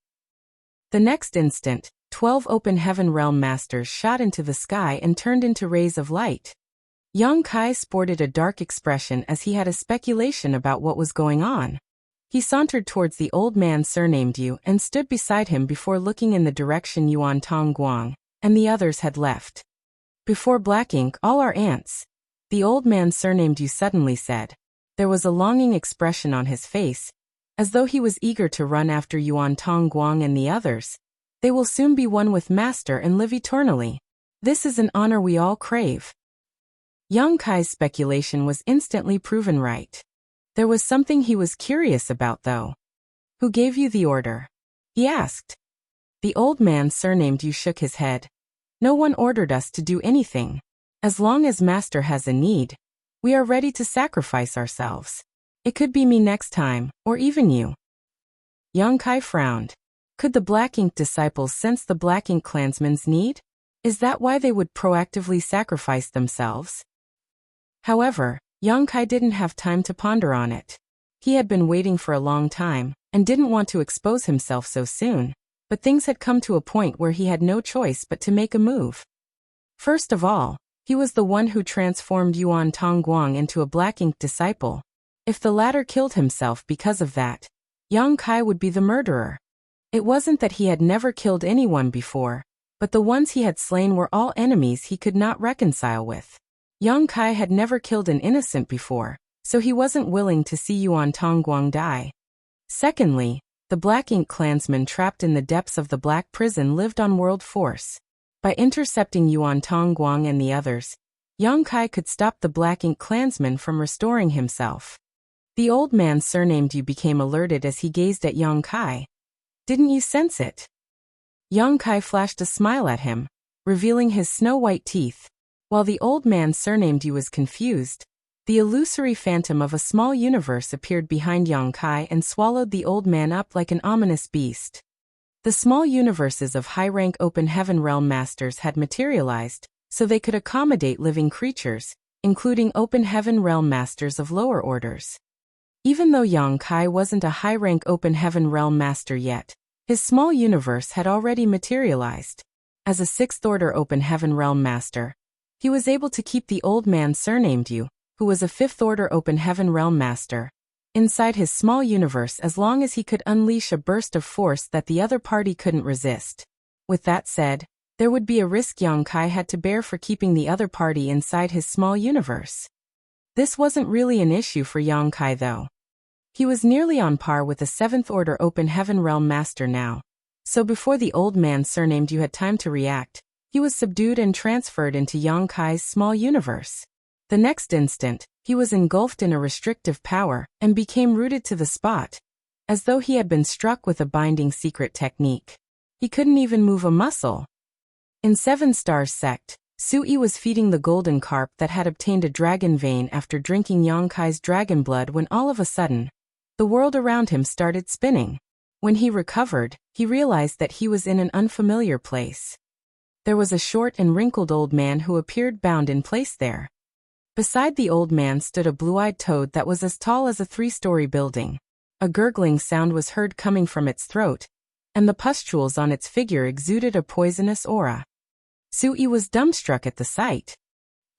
The next instant, 12 Open Heaven Realm Masters shot into the sky and turned into rays of light. Yang Kai sported a dark expression as he had a speculation about what was going on. He sauntered towards the old man surnamed Yu and stood beside him before looking in the direction Yuan Tongguang and the others had left. "Before black ink, all are ants," the old man surnamed Yu suddenly said. There was a longing expression on his face, as though he was eager to run after Yuan Tongguang and the others. "They will soon be one with Master and live eternally. This is an honor we all crave." Yang Kai's speculation was instantly proven right. There was something he was curious about though. "Who gave you the order?" he asked. The old man surnamed Yu shook his head. "No one ordered us to do anything. As long as Master has a need, we are ready to sacrifice ourselves. It could be me next time, or even you." Yang Kai frowned. Could the black ink disciples sense the black ink clansman's need? Is that why they would proactively sacrifice themselves? However, Yang Kai didn't have time to ponder on it. He had been waiting for a long time, and didn't want to expose himself so soon, but things had come to a point where he had no choice but to make a move. First of all, he was the one who transformed Yuan Tongguang into a black ink disciple. If the latter killed himself because of that, Yang Kai would be the murderer. It wasn't that he had never killed anyone before, but the ones he had slain were all enemies he could not reconcile with. Yang Kai had never killed an innocent before, so he wasn't willing to see Yuan Tongguang die. Secondly, the Black Ink clansmen trapped in the depths of the Black Prison lived on world force. By intercepting Yuan Tongguang and the others, Yang Kai could stop the Black Ink clansman from restoring himself. The old man surnamed Yu became alerted as he gazed at Yang Kai. Didn't you sense it? Yang Kai flashed a smile at him, revealing his snow-white teeth. While the old man surnamed Yu was confused, the illusory phantom of a small universe appeared behind Yang Kai and swallowed the old man up like an ominous beast. The small universes of high-rank open heaven realm masters had materialized, so they could accommodate living creatures, including open heaven realm masters of lower orders. Even though Yang Kai wasn't a high-rank open heaven realm master yet, his small universe had already materialized. As a sixth-order open heaven realm master, he was able to keep the old man surnamed Yu, who was a fifth-order open heaven realm master, inside his small universe as long as he could unleash a burst of force that the other party couldn't resist. With that said, there would be a risk Yang Kai had to bear for keeping the other party inside his small universe. This wasn't really an issue for Yang Kai though. He was nearly on par with a seventh-order open heaven realm master now, so before the old man surnamed Yu had time to react, he was subdued and transferred into Yang Kai's small universe. The next instant, he was engulfed in a restrictive power and became rooted to the spot, as though he had been struck with a binding secret technique. He couldn't even move a muscle. In Seven Stars Sect, Sui was feeding the golden carp that had obtained a dragon vein after drinking Yang Kai's dragon blood when all of a sudden, the world around him started spinning. When he recovered, he realized that he was in an unfamiliar place. There was a short and wrinkled old man who appeared bound in place there. Beside the old man stood a blue-eyed toad that was as tall as a 3-story building. A gurgling sound was heard coming from its throat, and the pustules on its figure exuded a poisonous aura. Sui was dumbstruck at the sight.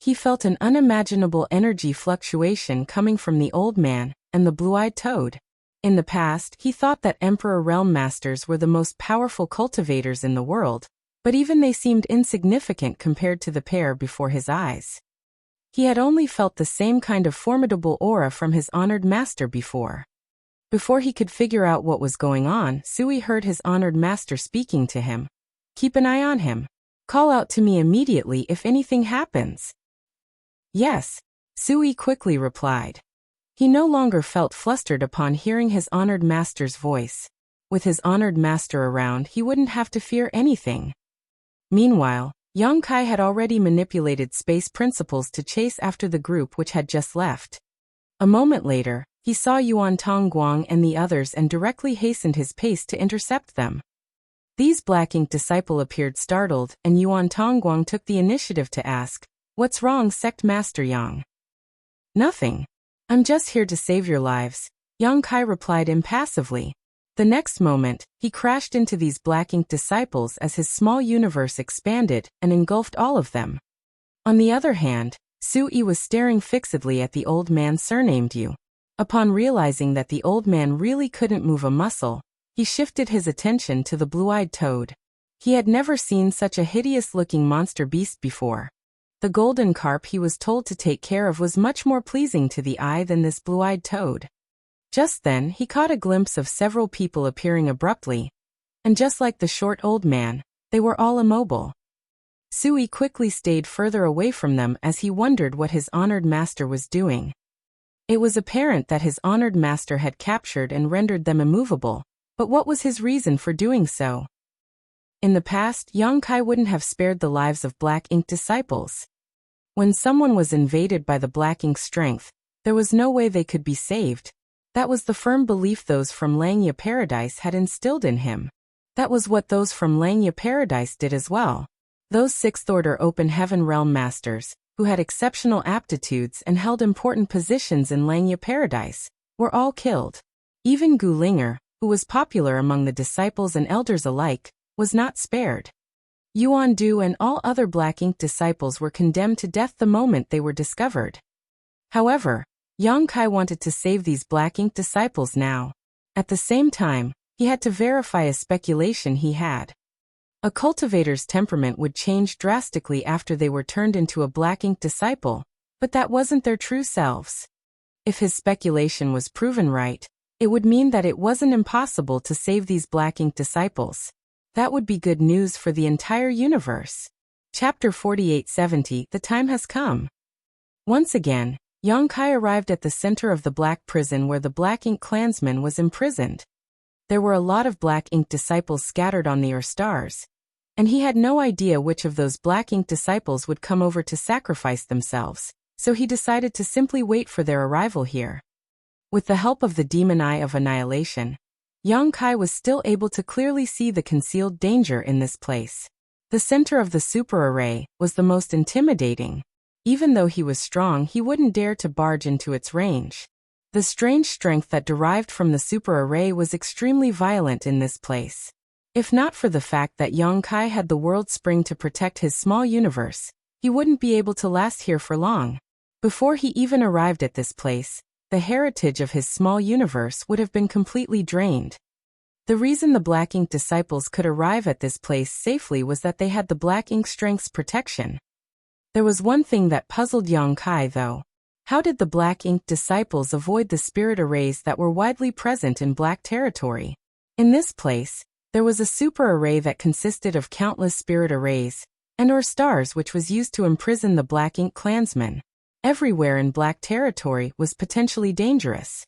He felt an unimaginable energy fluctuation coming from the old man and the blue-eyed toad. In the past, he thought that Emperor Realm Masters were the most powerful cultivators in the world, but even they seemed insignificant compared to the pair before his eyes. He had only felt the same kind of formidable aura from his honored master before. Before he could figure out what was going on, Sui heard his honored master speaking to him. "Keep an eye on him. Call out to me immediately if anything happens." "Yes," Sui quickly replied. He no longer felt flustered upon hearing his honored master's voice. With his honored master around, he wouldn't have to fear anything. Meanwhile, Yang Kai had already manipulated space principles to chase after the group which had just left. A moment later, he saw Yuan Tongguang and the others and directly hastened his pace to intercept them. These Black Ink disciple appeared startled, and Yuan Tongguang took the initiative to ask, "What's wrong, Sect Master Yang?" "Nothing. I'm just here to save your lives," Yang Kai replied impassively. The next moment, he crashed into these Black Ink disciples as his small universe expanded and engulfed all of them. On the other hand, Sui was staring fixedly at the old man surnamed Yu. Upon realizing that the old man really couldn't move a muscle, he shifted his attention to the blue-eyed toad. He had never seen such a hideous-looking monster beast before. The golden carp he was told to take care of was much more pleasing to the eye than this blue-eyed toad. Just then, he caught a glimpse of several people appearing abruptly, and just like the short old man, they were all immobile. Sui quickly stayed further away from them as he wondered what his honored master was doing. It was apparent that his honored master had captured and rendered them immovable, but what was his reason for doing so? In the past, Yang Kai wouldn't have spared the lives of Black Ink disciples. When someone was invaded by the Black Ink strength, there was no way they could be saved. That was the firm belief those from Langya Paradise had instilled in him. That was what those from Langya Paradise did as well. Those sixth-order open heaven realm masters, who had exceptional aptitudes and held important positions in Langya Paradise, were all killed. Even Gu Linger, who was popular among the disciples and elders alike, was not spared. Yuan Du and all other Black Ink disciples were condemned to death the moment they were discovered. However, Yang Kai wanted to save these Black Ink disciples now. At the same time, he had to verify a speculation he had. A cultivator's temperament would change drastically after they were turned into a black ink disciple, but that wasn't their true selves. If his speculation was proven right, it would mean that it wasn't impossible to save these black ink disciples. That would be good news for the entire universe. Chapter 4870. The time has come. Once again, Yang Kai arrived at the center of the black prison where the black ink clansman was imprisoned. There were a lot of black ink disciples scattered on the stars, and he had no idea which of those black ink disciples would come over to sacrifice themselves, so he decided to simply wait for their arrival here. With the help of the demon eye of annihilation, Yang Kai was still able to clearly see the concealed danger in this place. The center of the super array was the most intimidating. Even though he was strong, he wouldn't dare to barge into its range. The strange strength that derived from the super array was extremely violent in this place. If not for the fact that Yang Kai had the world spring to protect his small universe, he wouldn't be able to last here for long. Before he even arrived at this place, the heritage of his small universe would have been completely drained. The reason the black ink disciples could arrive at this place safely was that they had the black ink strength's protection. There was one thing that puzzled Yang Kai though. How did the black ink disciples avoid the spirit arrays that were widely present in black territory? In this place, there was a super array that consisted of countless spirit arrays, and/or stars which was used to imprison the black ink clansmen. Everywhere in black territory was potentially dangerous.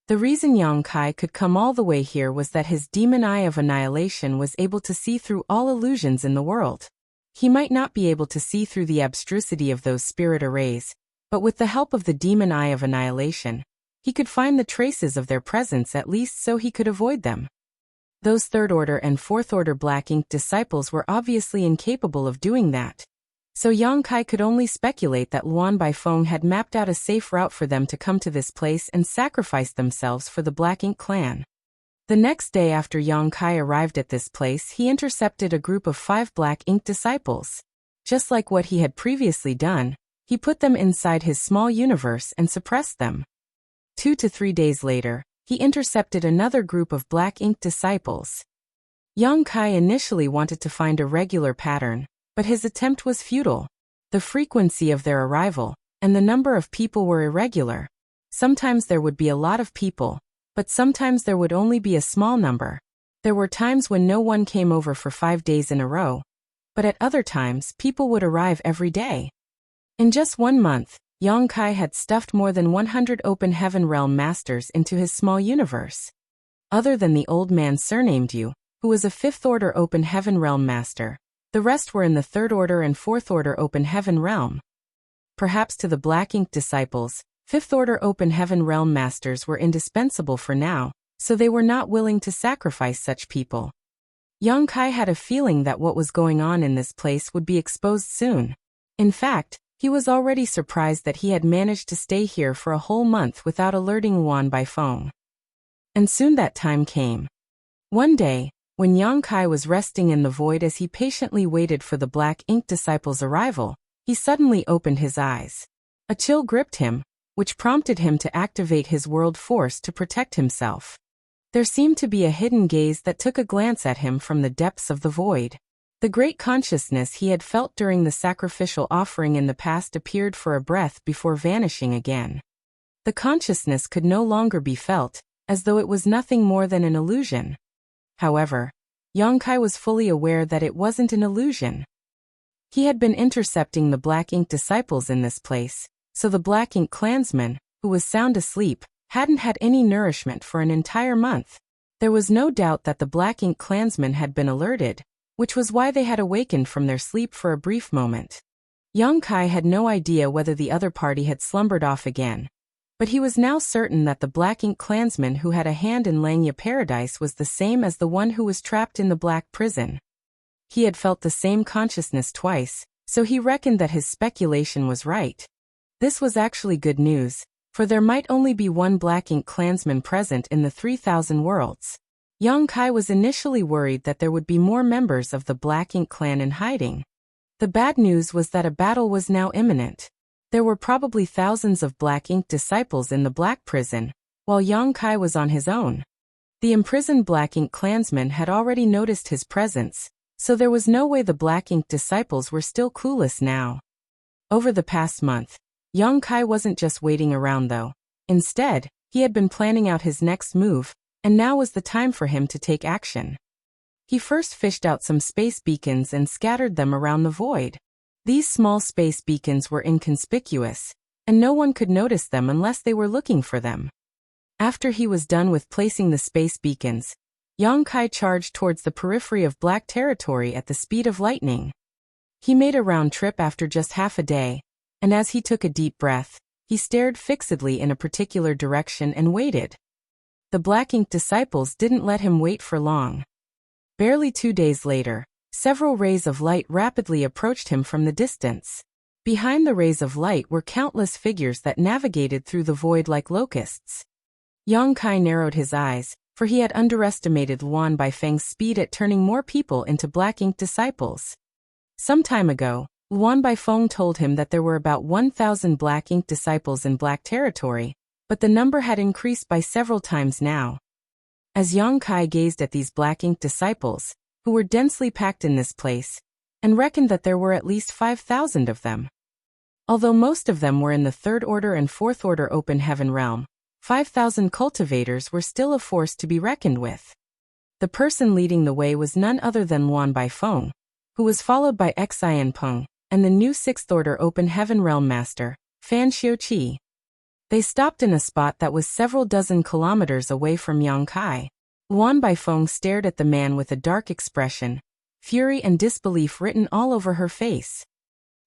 The reason Yang Kai could come all the way here was that his demon eye of annihilation was able to see through all illusions in the world. He might not be able to see through the abstrusity of those spirit arrays, but with the help of the demon eye of annihilation, he could find the traces of their presence at least so he could avoid them. Those third-order and fourth-order black ink disciples were obviously incapable of doing that. So Yang Kai could only speculate that Luan Baifeng had mapped out a safe route for them to come to this place and sacrifice themselves for the Black Ink clan. The next day after Yang Kai arrived at this place, he intercepted a group of 5 Black Ink disciples. Just like what he had previously done, he put them inside his small universe and suppressed them. 2 to 3 days later, he intercepted another group of Black Ink disciples. Yang Kai initially wanted to find a regular pattern, but his attempt was futile. The frequency of their arrival and the number of people were irregular. Sometimes there would be a lot of people, but sometimes there would only be a small number. There were times when no one came over for 5 days in a row, but at other times people would arrive every day. In just 1 month, Yang Kai had stuffed more than 100 Open Heaven Realm Masters into his small universe. Other than the old man surnamed Yu, who was a 5th Order Open Heaven Realm Master, the rest were in the 3rd Order and 4th Order Open Heaven Realm. Perhaps to the Black Ink disciples, 5th Order Open Heaven Realm Masters were indispensable for now, so they were not willing to sacrifice such people. Yang Kai had a feeling that what was going on in this place would be exposed soon. In fact, he was already surprised that he had managed to stay here for a whole month without alerting Luan Baifeng. And soon that time came. One day, when Yang Kai was resting in the void as he patiently waited for the Black Ink disciples' arrival, he suddenly opened his eyes. A chill gripped him, which prompted him to activate his world force to protect himself. There seemed to be a hidden gaze that took a glance at him from the depths of the void. The great consciousness he had felt during the sacrificial offering in the past appeared for a breath before vanishing again. The consciousness could no longer be felt, as though it was nothing more than an illusion. However, Yang Kai was fully aware that it wasn't an illusion. He had been intercepting the Black Ink disciples in this place, so the Black Ink clansman, who was sound asleep, hadn't had any nourishment for an entire month. There was no doubt that the Black Ink clansmen had been alerted, which was why they had awakened from their sleep for a brief moment. Yang Kai had no idea whether the other party had slumbered off again, but he was now certain that the Black Ink clansman who had a hand in Langya Paradise was the same as the one who was trapped in the Black Prison. He had felt the same consciousness twice, so he reckoned that his speculation was right. This was actually good news, for there might only be one Black Ink clansman present in the 3,000 worlds. Yang Kai was initially worried that there would be more members of the Black Ink clan in hiding. The bad news was that a battle was now imminent. There were probably thousands of Black Ink disciples in the Black Prison, while Yang Kai was on his own. The imprisoned Black Ink clansmen had already noticed his presence, So there was no way the black ink disciples were still clueless now. Over the past month, young Kai wasn't just waiting around though. Instead, he had been planning out his next move, and now was the time for him to take action. He first fished out some space beacons and scattered them around the void. These small space beacons were inconspicuous, and no one could notice them unless they were looking for them. After he was done with placing the space beacons, Yang Kai charged towards the periphery of black territory at the speed of lightning. He made a round trip after just half a day, and as he took a deep breath, he stared fixedly in a particular direction and waited. The black ink disciples didn't let him wait for long. Barely 2 days later, several rays of light rapidly approached him from the distance. Behind the rays of light were countless figures that navigated through the void like locusts. Yang Kai narrowed his eyes, for he had underestimated Luan Baifeng's speed at turning more people into black ink disciples. Some time ago, Luan Baifeng told him that there were about 1,000 black ink disciples in black territory, but the number had increased by several times now. As Yang Kai gazed at these black ink disciples, who were densely packed in this place, and reckoned that there were at least 5,000 of them. Although most of them were in the Third Order and Fourth Order Open Heaven realm, 5,000 cultivators were still a force to be reckoned with. The person leading the way was none other than Luan Baifeng, who was followed by Xian Peng, and the new Sixth Order Open Heaven realm master, Fan Xiuqi. They stopped in a spot that was several dozen kilometers away from Yang Kai. Luan Baifeng stared at the man with a dark expression, fury and disbelief written all over her face.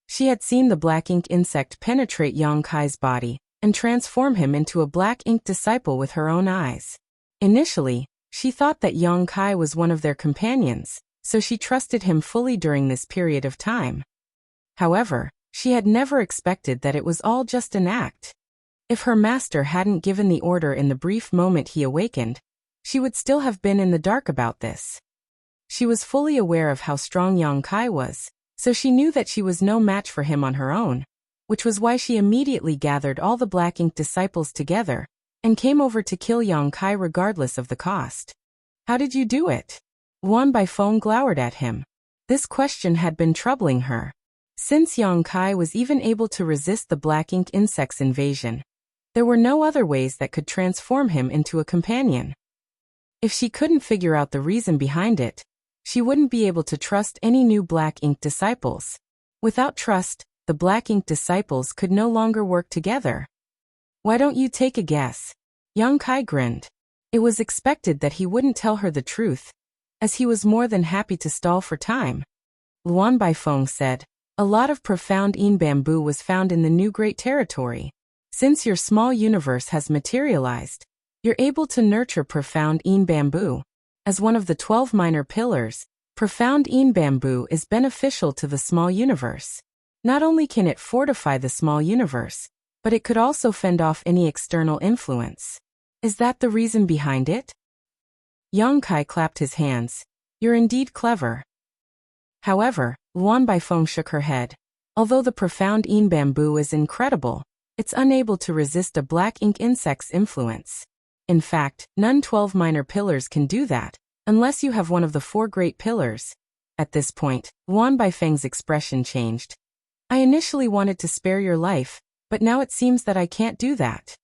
She had seen the black ink insect penetrate Yang Kai's body and transform him into a black ink disciple with her own eyes. Initially, she thought that Yang Kai was one of their companions, so she trusted him fully during this period of time. However, she had never expected that it was all just an act. If her master hadn't given the order in the brief moment he awakened, she would still have been in the dark about this. She was fully aware of how strong Yang Kai was, so she knew that she was no match for him on her own, which was why she immediately gathered all the black ink disciples together and came over to kill Yang Kai regardless of the cost. How did you do it? Luan Baifeng glowered at him. This question had been troubling her. Since Yang Kai was even able to resist the black ink insect's invasion, there were no other ways that could transform him into a companion. If she couldn't figure out the reason behind it, she wouldn't be able to trust any new black ink disciples. Without trust, the black ink disciples could no longer work together. Why don't you take a guess? Yang Kai grinned. It was expected that he wouldn't tell her the truth, as he was more than happy to stall for time. Luan Baifeng said, a lot of profound yin bamboo was found in the new Great Territory. Since your small universe has materialized, you're able to nurture profound yin bamboo. As one of the 12 minor pillars, profound yin bamboo is beneficial to the small universe. Not only can it fortify the small universe, but it could also fend off any external influence. Is that the reason behind it? Yang Kai clapped his hands. You're indeed clever. However, Luan Baifeng shook her head. Although the profound yin bamboo is incredible, it's unable to resist a black ink insect's influence. In fact, none 12 minor pillars can do that, unless you have one of the 4 great pillars. At this point, Luan Baifeng's expression changed. I initially wanted to spare your life, but now it seems that I can't do that.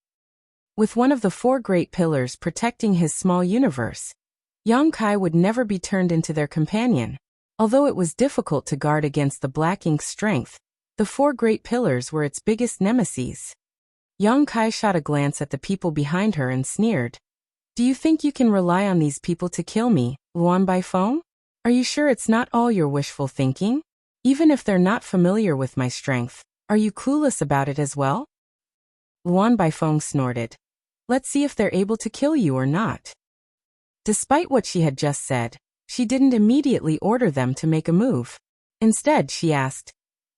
With one of the 4 great pillars protecting his small universe, Yang Kai would never be turned into their companion. Although it was difficult to guard against the black ink's strength, the 4 great pillars were its biggest nemesis. Yang Kai shot a glance at the people behind her and sneered. Do you think you can rely on these people to kill me, Luan Baifeng? Are you sure it's not all your wishful thinking? Even if they're not familiar with my strength, are you clueless about it as well? Luan Baifeng snorted. Let's see if they're able to kill you or not. Despite what she had just said, she didn't immediately order them to make a move. Instead, she asked,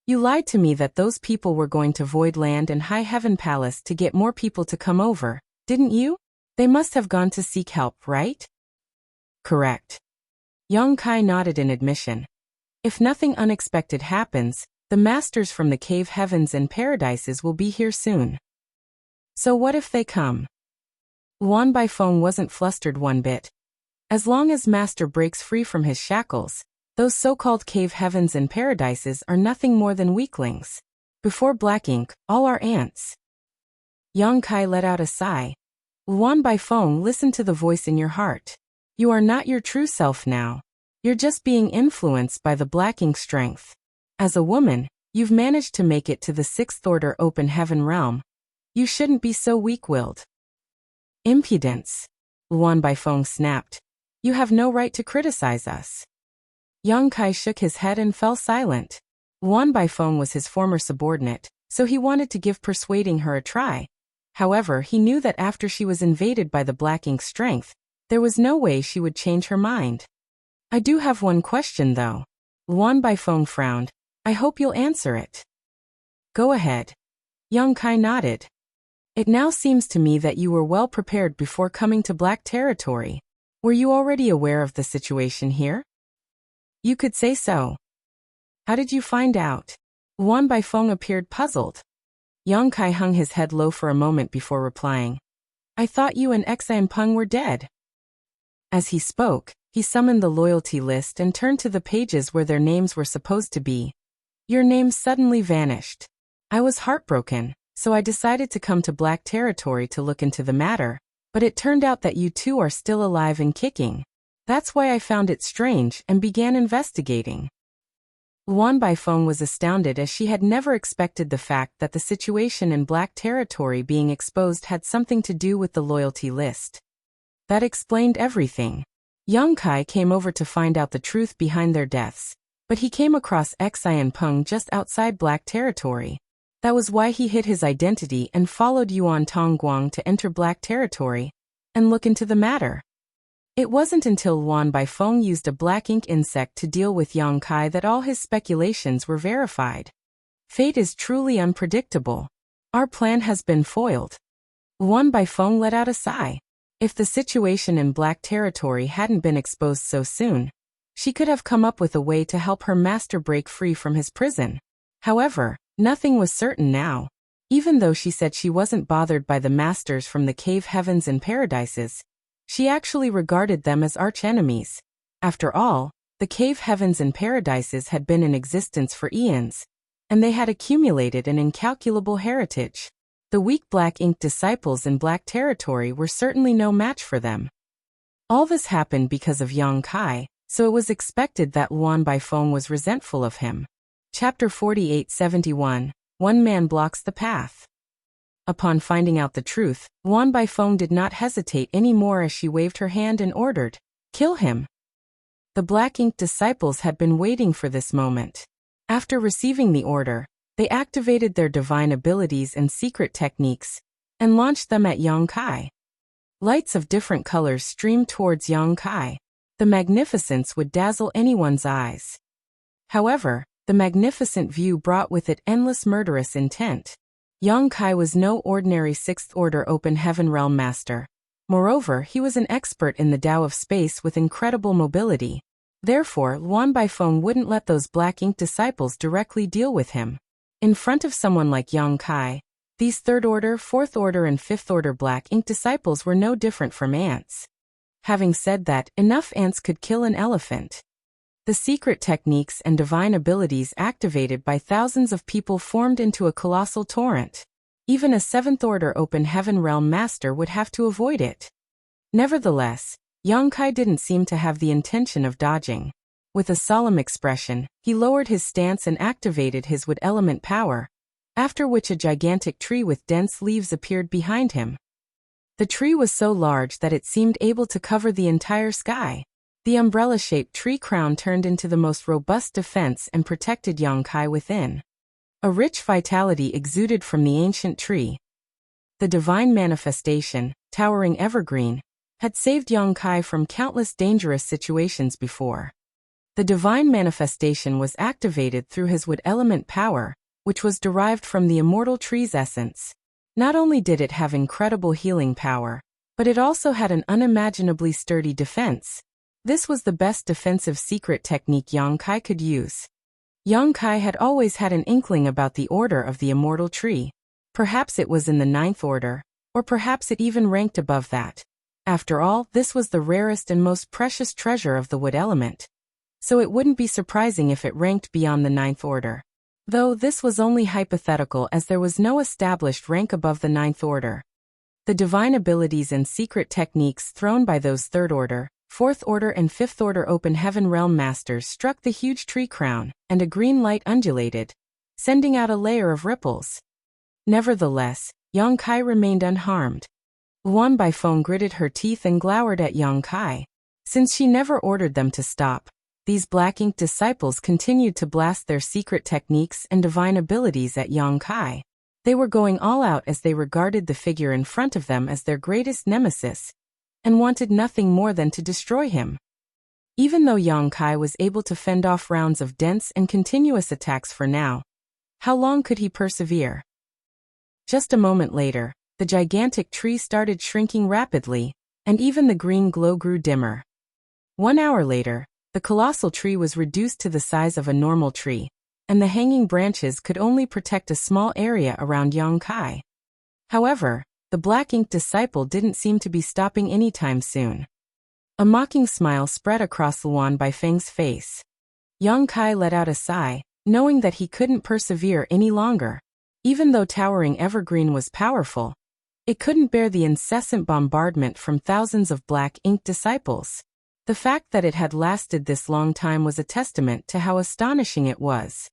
you lied to me that those people were going to Void Land and High Heaven Palace to get more people to come over, didn't you? They must have gone to seek help, right? Correct. Yang Kai nodded in admission. If nothing unexpected happens, the masters from the cave heavens and paradises will be here soon. So what if they come? Luan Baifeng wasn't flustered one bit. As long as Master breaks free from his shackles, Those so-called cave heavens and paradises are nothing more than weaklings. Before black ink, all are ants. Yang Kai let out a sigh. Luan Baifeng, listen to the voice in your heart. You are not your true self now. You're just being influenced by the black ink strength. As a woman, you've managed to make it to the sixth order open heaven realm. You shouldn't be so weak-willed. Impudence. Luan Baifeng snapped. You have no right to criticize us. Yang Kai shook his head and fell silent. Luan Baifeng was his former subordinate, so he wanted to give persuading her a try. However, he knew that after she was invaded by the black ink strength, there was no way she would change her mind. I do have one question though. Luan Baifeng frowned. I hope you'll answer it. Go ahead. Yang Kai nodded. It now seems to me that you were well prepared before coming to black territory. Were you already aware of the situation here? You could say so. How did you find out? Luan Baifeng appeared puzzled. Yang Kai hung his head low for a moment before replying. I thought you and Xian Peng were dead. As he spoke, he summoned the loyalty list and turned to the pages where their names were supposed to be. Your names suddenly vanished. I was heartbroken, so I decided to come to black territory to look into the matter, but it turned out that you two are still alive and kicking. That's why I found it strange and began investigating. Luan Baifeng was astounded as she had never expected the fact that the situation in black territory being exposed had something to do with the loyalty list. That explained everything. Yang Kai came over to find out the truth behind their deaths, but he came across Xian Peng just outside black territory. That was why he hid his identity and followed Yuan Tongguang to enter black territory and look into the matter. It wasn't until Luan Baifeng used a black ink insect to deal with Yang Kai that all his speculations were verified. Fate is truly unpredictable. Our plan has been foiled. Luan Baifeng let out a sigh. If the situation in black territory hadn't been exposed so soon, she could have come up with a way to help her master break free from his prison. However, nothing was certain now. Even though she said she wasn't bothered by the masters from the cave heavens and paradises, she actually regarded them as arch-enemies. After all, the cave heavens and paradises had been in existence for eons, and they had accumulated an incalculable heritage. The weak black ink disciples in black territory were certainly no match for them. All this happened because of Yang Kai, so it was expected that Luan Baifeng was resentful of him. Chapter 4871. One man blocks the path. Upon finding out the truth, Luan Baifeng did not hesitate any more as she waved her hand and ordered, "Kill him." The black ink disciples had been waiting for this moment. After receiving the order, they activated their divine abilities and secret techniques and launched them at Yang Kai. Lights of different colors streamed towards Yang Kai. The magnificence would dazzle anyone's eyes. However, the magnificent view brought with it endless murderous intent. Yang Kai was no ordinary sixth order open heaven realm master. Moreover, he was an expert in the Tao of space with incredible mobility. Therefore, Luan Baifeng wouldn't let those black ink disciples directly deal with him. In front of someone like Yang Kai, these third order, fourth order and fifth order black ink disciples were no different from ants. Having said that, enough ants could kill an elephant. The secret techniques and divine abilities activated by thousands of people formed into a colossal torrent. Even a seventh-order open heaven realm master would have to avoid it. Nevertheless, Yang Kai didn't seem to have the intention of dodging. With a solemn expression, he lowered his stance and activated his wood element power, after which a gigantic tree with dense leaves appeared behind him. The tree was so large that it seemed able to cover the entire sky. The umbrella-shaped tree crown turned into the most robust defense and protected Yang Kai within. A rich vitality exuded from the ancient tree. The divine manifestation, towering evergreen, had saved Yang Kai from countless dangerous situations before. The divine manifestation was activated through his wood element power, which was derived from the immortal tree's essence. Not only did it have incredible healing power, but it also had an unimaginably sturdy defense. This was the best defensive secret technique Yang Kai could use. Yang Kai had always had an inkling about the order of the immortal tree. Perhaps it was in the ninth order, or perhaps it even ranked above that. After all, this was the rarest and most precious treasure of the wood element. so it wouldn't be surprising if it ranked beyond the ninth order. Though this was only hypothetical as there was no established rank above the ninth order. The divine abilities and secret techniques thrown by those third order, fourth order and fifth order open heaven realm masters struck the huge tree crown, and a green light undulated, sending out a layer of ripples. Nevertheless, Yang Kai remained unharmed. Luan Baifeng gritted her teeth and glowered at Yang Kai. Since she never ordered them to stop, these black ink disciples continued to blast their secret techniques and divine abilities at Yang Kai. They were going all out as they regarded the figure in front of them as their greatest nemesis, and wanted nothing more than to destroy him. Even though Yang Kai was able to fend off rounds of dense and continuous attacks for now, how long could he persevere? Just a moment later, the gigantic tree started shrinking rapidly, and even the green glow grew dimmer. 1 hour later, the colossal tree was reduced to the size of a normal tree, and the hanging branches could only protect a small area around Yang Kai. However, the black ink disciple didn't seem to be stopping anytime soon. A mocking smile spread across Luan Baifeng's face. Yang Kai let out a sigh, knowing that he couldn't persevere any longer. Even though towering evergreen was powerful, it couldn't bear the incessant bombardment from thousands of black ink disciples. The fact that it had lasted this long time was a testament to how astonishing it was.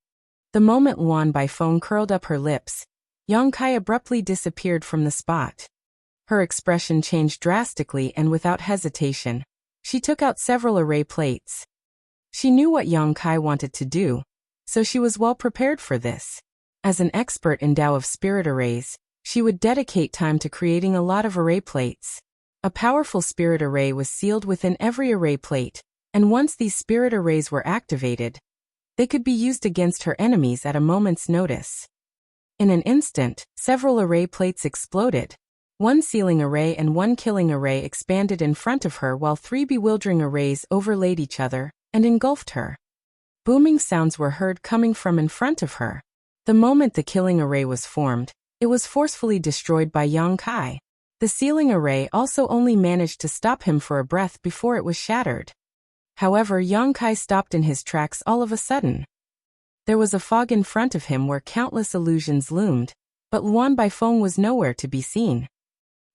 The moment Luan Baifeng curled up her lips, Yang Kai abruptly disappeared from the spot. Her expression changed drastically and without hesitation, she took out several array plates. She knew what Yang Kai wanted to do, so she was well prepared for this. As an expert in Tao of Spirit arrays, she would dedicate time to creating a lot of array plates. A powerful spirit array was sealed within every array plate, and once these spirit arrays were activated, they could be used against her enemies at a moment's notice. In an instant, several array plates exploded. One sealing array and one killing array expanded in front of her while 3 bewildering arrays overlaid each other and engulfed her. Booming sounds were heard coming from in front of her. The moment the killing array was formed, it was forcefully destroyed by Yang Kai. The sealing array also only managed to stop him for a breath before it was shattered. However, Yang Kai stopped in his tracks all of a sudden. There was a fog in front of him where countless illusions loomed, but Luan Baifeng was nowhere to be seen.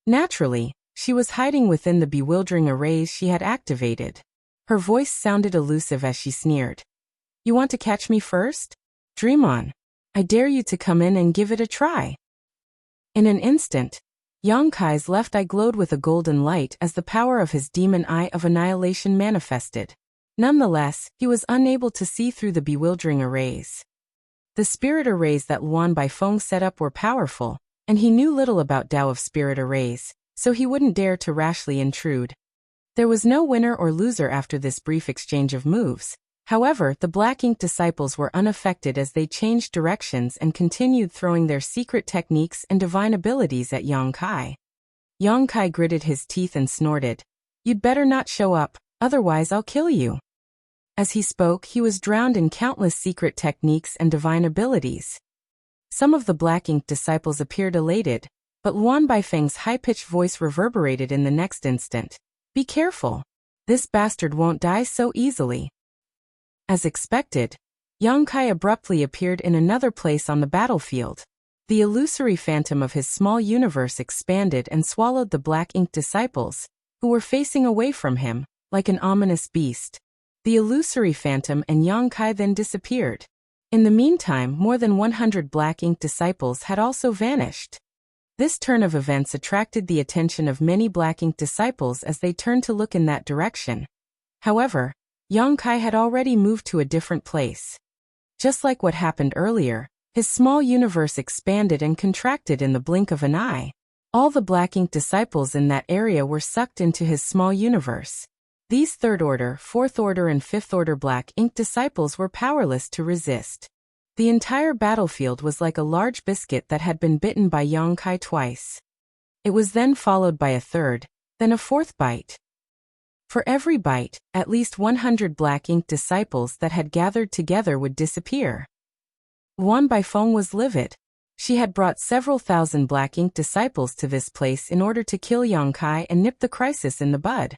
Naturally, she was hiding within the bewildering arrays she had activated. Her voice sounded elusive as she sneered. "You want to catch me first? Dream on. I dare you to come in and give it a try." In an instant, Yang Kai's left eye glowed with a golden light as the power of his demon eye of annihilation manifested. Nonetheless, he was unable to see through the bewildering arrays. The spirit arrays that Luan Baifeng set up were powerful, and he knew little about Tao of Spirit arrays, so he wouldn't dare to rashly intrude. There was no winner or loser after this brief exchange of moves. However, the black ink disciples were unaffected as they changed directions and continued throwing their secret techniques and divine abilities at Yang Kai. Yang Kai gritted his teeth and snorted, "You'd better not show up, otherwise I'll kill you." As he spoke, he was drowned in countless secret techniques and divine abilities. Some of the black ink disciples appeared elated, but Luan Baifeng's high-pitched voice reverberated in the next instant. "Be careful. This bastard won't die so easily." As expected, Yang Kai abruptly appeared in another place on the battlefield. The illusory phantom of his small universe expanded and swallowed the black ink disciples, who were facing away from him, like an ominous beast. The illusory phantom and Yang Kai then disappeared. In the meantime, more than 100 black ink disciples had also vanished. This turn of events attracted the attention of many black ink disciples as they turned to look in that direction. However, Yang Kai had already moved to a different place. Just like what happened earlier, his small universe expanded and contracted in the blink of an eye. All the black ink disciples in that area were sucked into his small universe. These third order, fourth order and fifth order black ink disciples were powerless to resist. The entire battlefield was like a large biscuit that had been bitten by Yang Kai twice. It was then followed by a third, then a fourth bite. For every bite, at least 100 black ink disciples that had gathered together would disappear. Luan Baifeng was livid. She had brought several thousand black ink disciples to this place in order to kill Yang Kai and nip the crisis in the bud.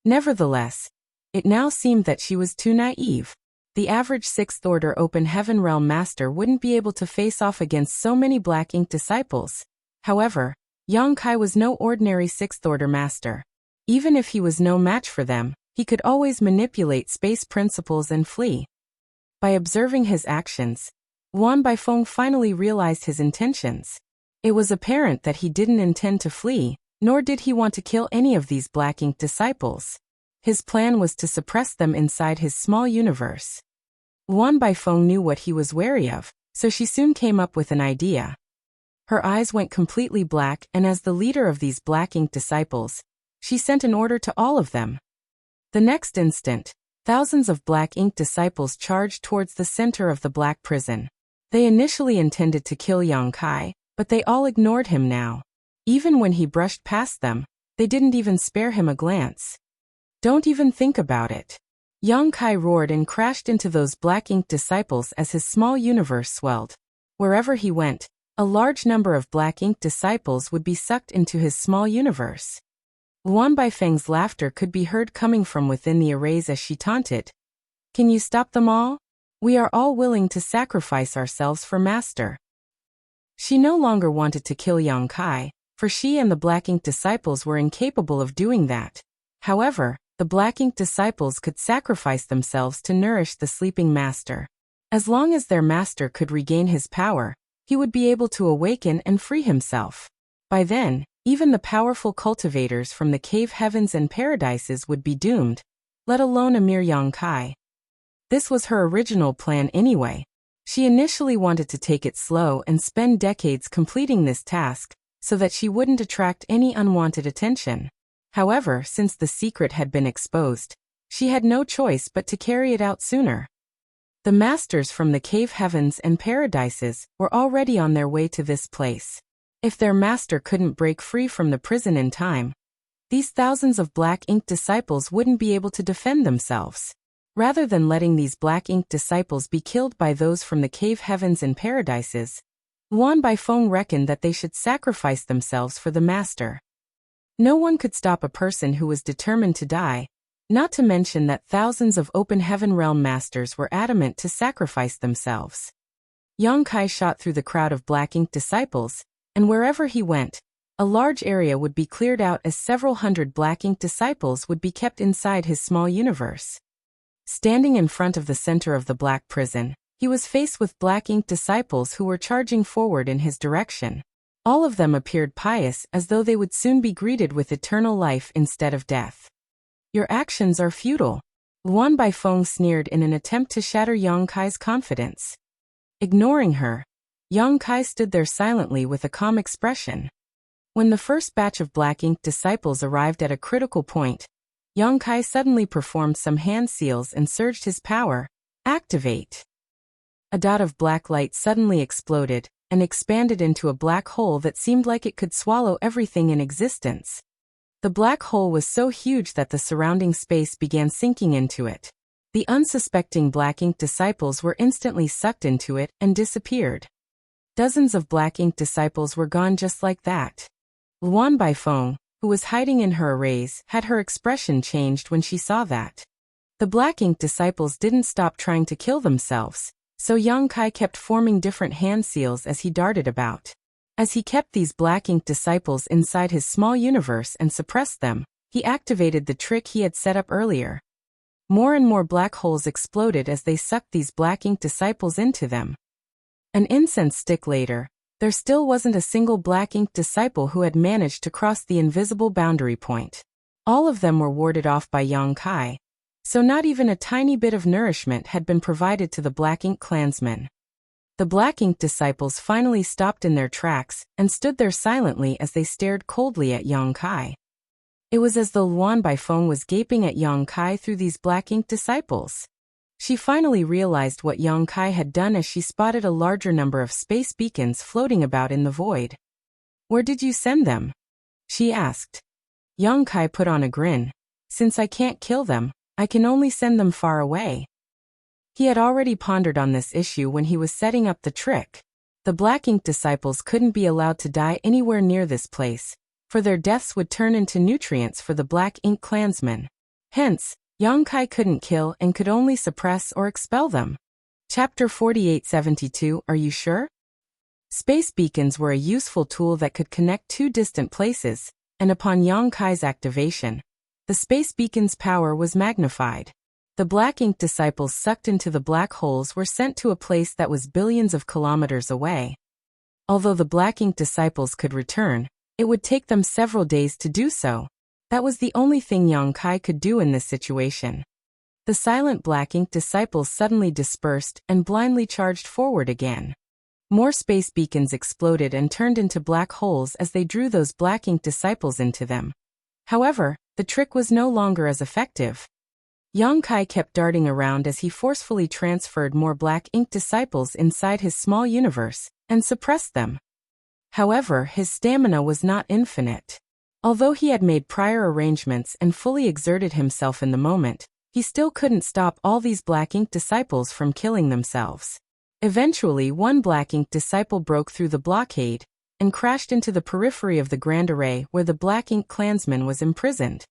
Nevertheless, It now seemed that she was too naive. The average 6th Order Open Heaven Realm Master wouldn't be able to face off against so many Black Ink disciples. However, Yang Kai was no ordinary 6th Order Master. Even if he was no match for them, he could always manipulate space principles and flee. By observing his actions, Yuan Baifeng finally realized his intentions. It was apparent that he didn't intend to flee, nor did he want to kill any of these Black Ink disciples. His plan was to suppress them inside his small universe. Yuan Baifeng knew what he was wary of, so she soon came up with an idea. Her eyes went completely black, and as the leader of these Black Ink disciples, she sent an order to all of them. The next instant, thousands of Black Ink disciples charged towards the center of the Black Prison. They initially intended to kill Yang Kai, but they all ignored him now. Even when he brushed past them, they didn't even spare him a glance. Don't even think about it. Yang Kai roared and crashed into those Black Ink disciples as his small universe swelled. Wherever he went, a large number of Black Ink disciples would be sucked into his small universe. Yuan Baifeng's laughter could be heard coming from within the arrays as she taunted. Can you stop them all? We are all willing to sacrifice ourselves for Master. She no longer wanted to kill Yang Kai, for she and the Black Ink disciples were incapable of doing that. However, the Black Ink disciples could sacrifice themselves to nourish the sleeping Master. As long as their Master could regain his power, he would be able to awaken and free himself. By then, even the powerful cultivators from the cave heavens and paradises would be doomed, let alone a mere Yang Kai. This was her original plan anyway. She initially wanted to take it slow and spend decades completing this task, so that she wouldn't attract any unwanted attention. However, since the secret had been exposed, she had no choice but to carry it out sooner. The masters from the cave heavens and paradises were already on their way to this place. If their master couldn't break free from the prison in time, these thousands of Black Ink disciples wouldn't be able to defend themselves. Rather than letting these Black Ink disciples be killed by those from the cave heavens and paradises, Yuan Baifeng reckoned that they should sacrifice themselves for the master. No one could stop a person who was determined to die, not to mention that thousands of Open Heaven Realm Masters were adamant to sacrifice themselves. Yang Kai shot through the crowd of Black Ink disciples, and wherever he went, a large area would be cleared out as several hundred Black Ink disciples would be kept inside his small universe. Standing in front of the center of the Black Prison, he was faced with Black Ink disciples who were charging forward in his direction. All of them appeared pious, as though they would soon be greeted with eternal life instead of death. Your actions are futile. Yuan Baifeng sneered in an attempt to shatter Yang Kai's confidence. Ignoring her, Yang Kai stood there silently with a calm expression. When the first batch of Black Ink disciples arrived at a critical point, Yang Kai suddenly performed some hand seals and surged his power. Activate! A dot of black light suddenly exploded and expanded into a black hole that seemed like it could swallow everything in existence. The black hole was so huge that the surrounding space began sinking into it. The unsuspecting Black Ink disciples were instantly sucked into it and disappeared. Dozens of Black Ink disciples were gone just like that. Yuan Baifeng, who was hiding in her arrays, had her expression changed when she saw that. The Black Ink disciples didn't stop trying to kill themselves, so Yang Kai kept forming different hand seals as he darted about. As he kept these Black Ink disciples inside his small universe and suppressed them, he activated the trick he had set up earlier. More and more black holes exploded as they sucked these Black Ink disciples into them. An incense stick later, there still wasn't a single Black Ink disciple who had managed to cross the invisible boundary point. All of them were warded off by Yang Kai, so not even a tiny bit of nourishment had been provided to the Black Ink clansmen. The Black Ink disciples finally stopped in their tracks and stood there silently as they stared coldly at Yang Kai. It was as though Yuan Baifeng was gaping at Yang Kai through these Black Ink disciples. She finally realized what Yang Kai had done as she spotted a larger number of space beacons floating about in the void. "Where did you send them?" she asked. Yang Kai put on a grin. "Since I can't kill them, I can only send them far away." He had already pondered on this issue when he was setting up the trick. The Black Ink disciples couldn't be allowed to die anywhere near this place, for their deaths would turn into nutrients for the Black Ink clansmen. Hence, Yang Kai couldn't kill and could only suppress or expel them. Chapter 4872. Are you sure? Space beacons were a useful tool that could connect two distant places, and upon Yang Kai's activation, the space beacon's power was magnified. The black ink disciples sucked into the black holes were sent to a place that was billions of kilometers away. Although the black ink disciples could return, it would take them several days to do so. That was the only thing Yang Kai could do in this situation. The silent black ink disciples suddenly dispersed and blindly charged forward again. More space beacons exploded and turned into black holes as they drew those black ink disciples into them. However, the trick was no longer as effective. Yang Kai kept darting around as he forcefully transferred more black ink disciples inside his small universe and suppressed them. However, his stamina was not infinite. Although he had made prior arrangements and fully exerted himself in the moment, he still couldn't stop all these black ink disciples from killing themselves. Eventually, one black ink disciple broke through the blockade and crashed into the periphery of the Grand Array where the black ink clansman was imprisoned.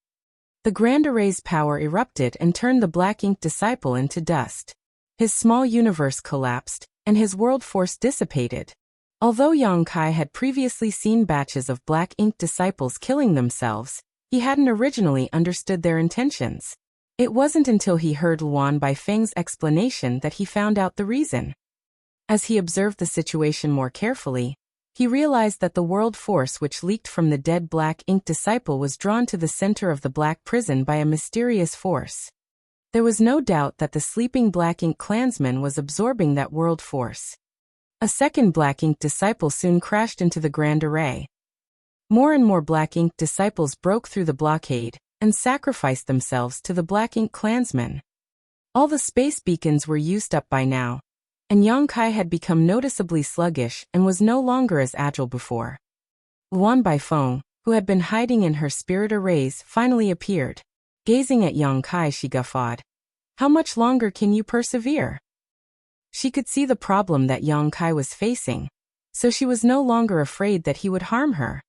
The Grand Array's power erupted and turned the black ink disciple into dust. His small universe collapsed, and his world force dissipated. Although Yang Kai had previously seen batches of black ink disciples killing themselves, he hadn't originally understood their intentions. It wasn't until he heard Luan Baifeng's explanation that he found out the reason. As he observed the situation more carefully, he realized that the world force which leaked from the dead black ink disciple was drawn to the center of the black prison by a mysterious force. There was no doubt that the sleeping black ink clansman was absorbing that world force. A second black ink disciple soon crashed into the Grand Array. More and more black ink disciples broke through the blockade and sacrificed themselves to the black ink clansman. All the space beacons were used up by now, and Yang Kai had become noticeably sluggish and was no longer as agile before. Luan Baifeng, who had been hiding in her spirit arrays, finally appeared. Gazing at Yang Kai, she guffawed. "How much longer can you persevere?" She could see the problem that Yang Kai was facing, so she was no longer afraid that he would harm her.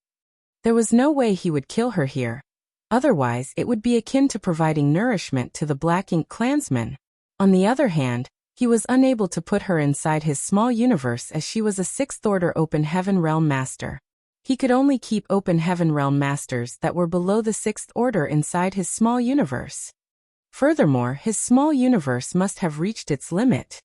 There was no way he would kill her here. Otherwise, it would be akin to providing nourishment to the black ink clansman. On the other hand, he was unable to put her inside his small universe as she was a sixth-order Open Heaven Realm Master. He could only keep Open Heaven Realm Masters that were below the sixth order inside his small universe. Furthermore, his small universe must have reached its limit.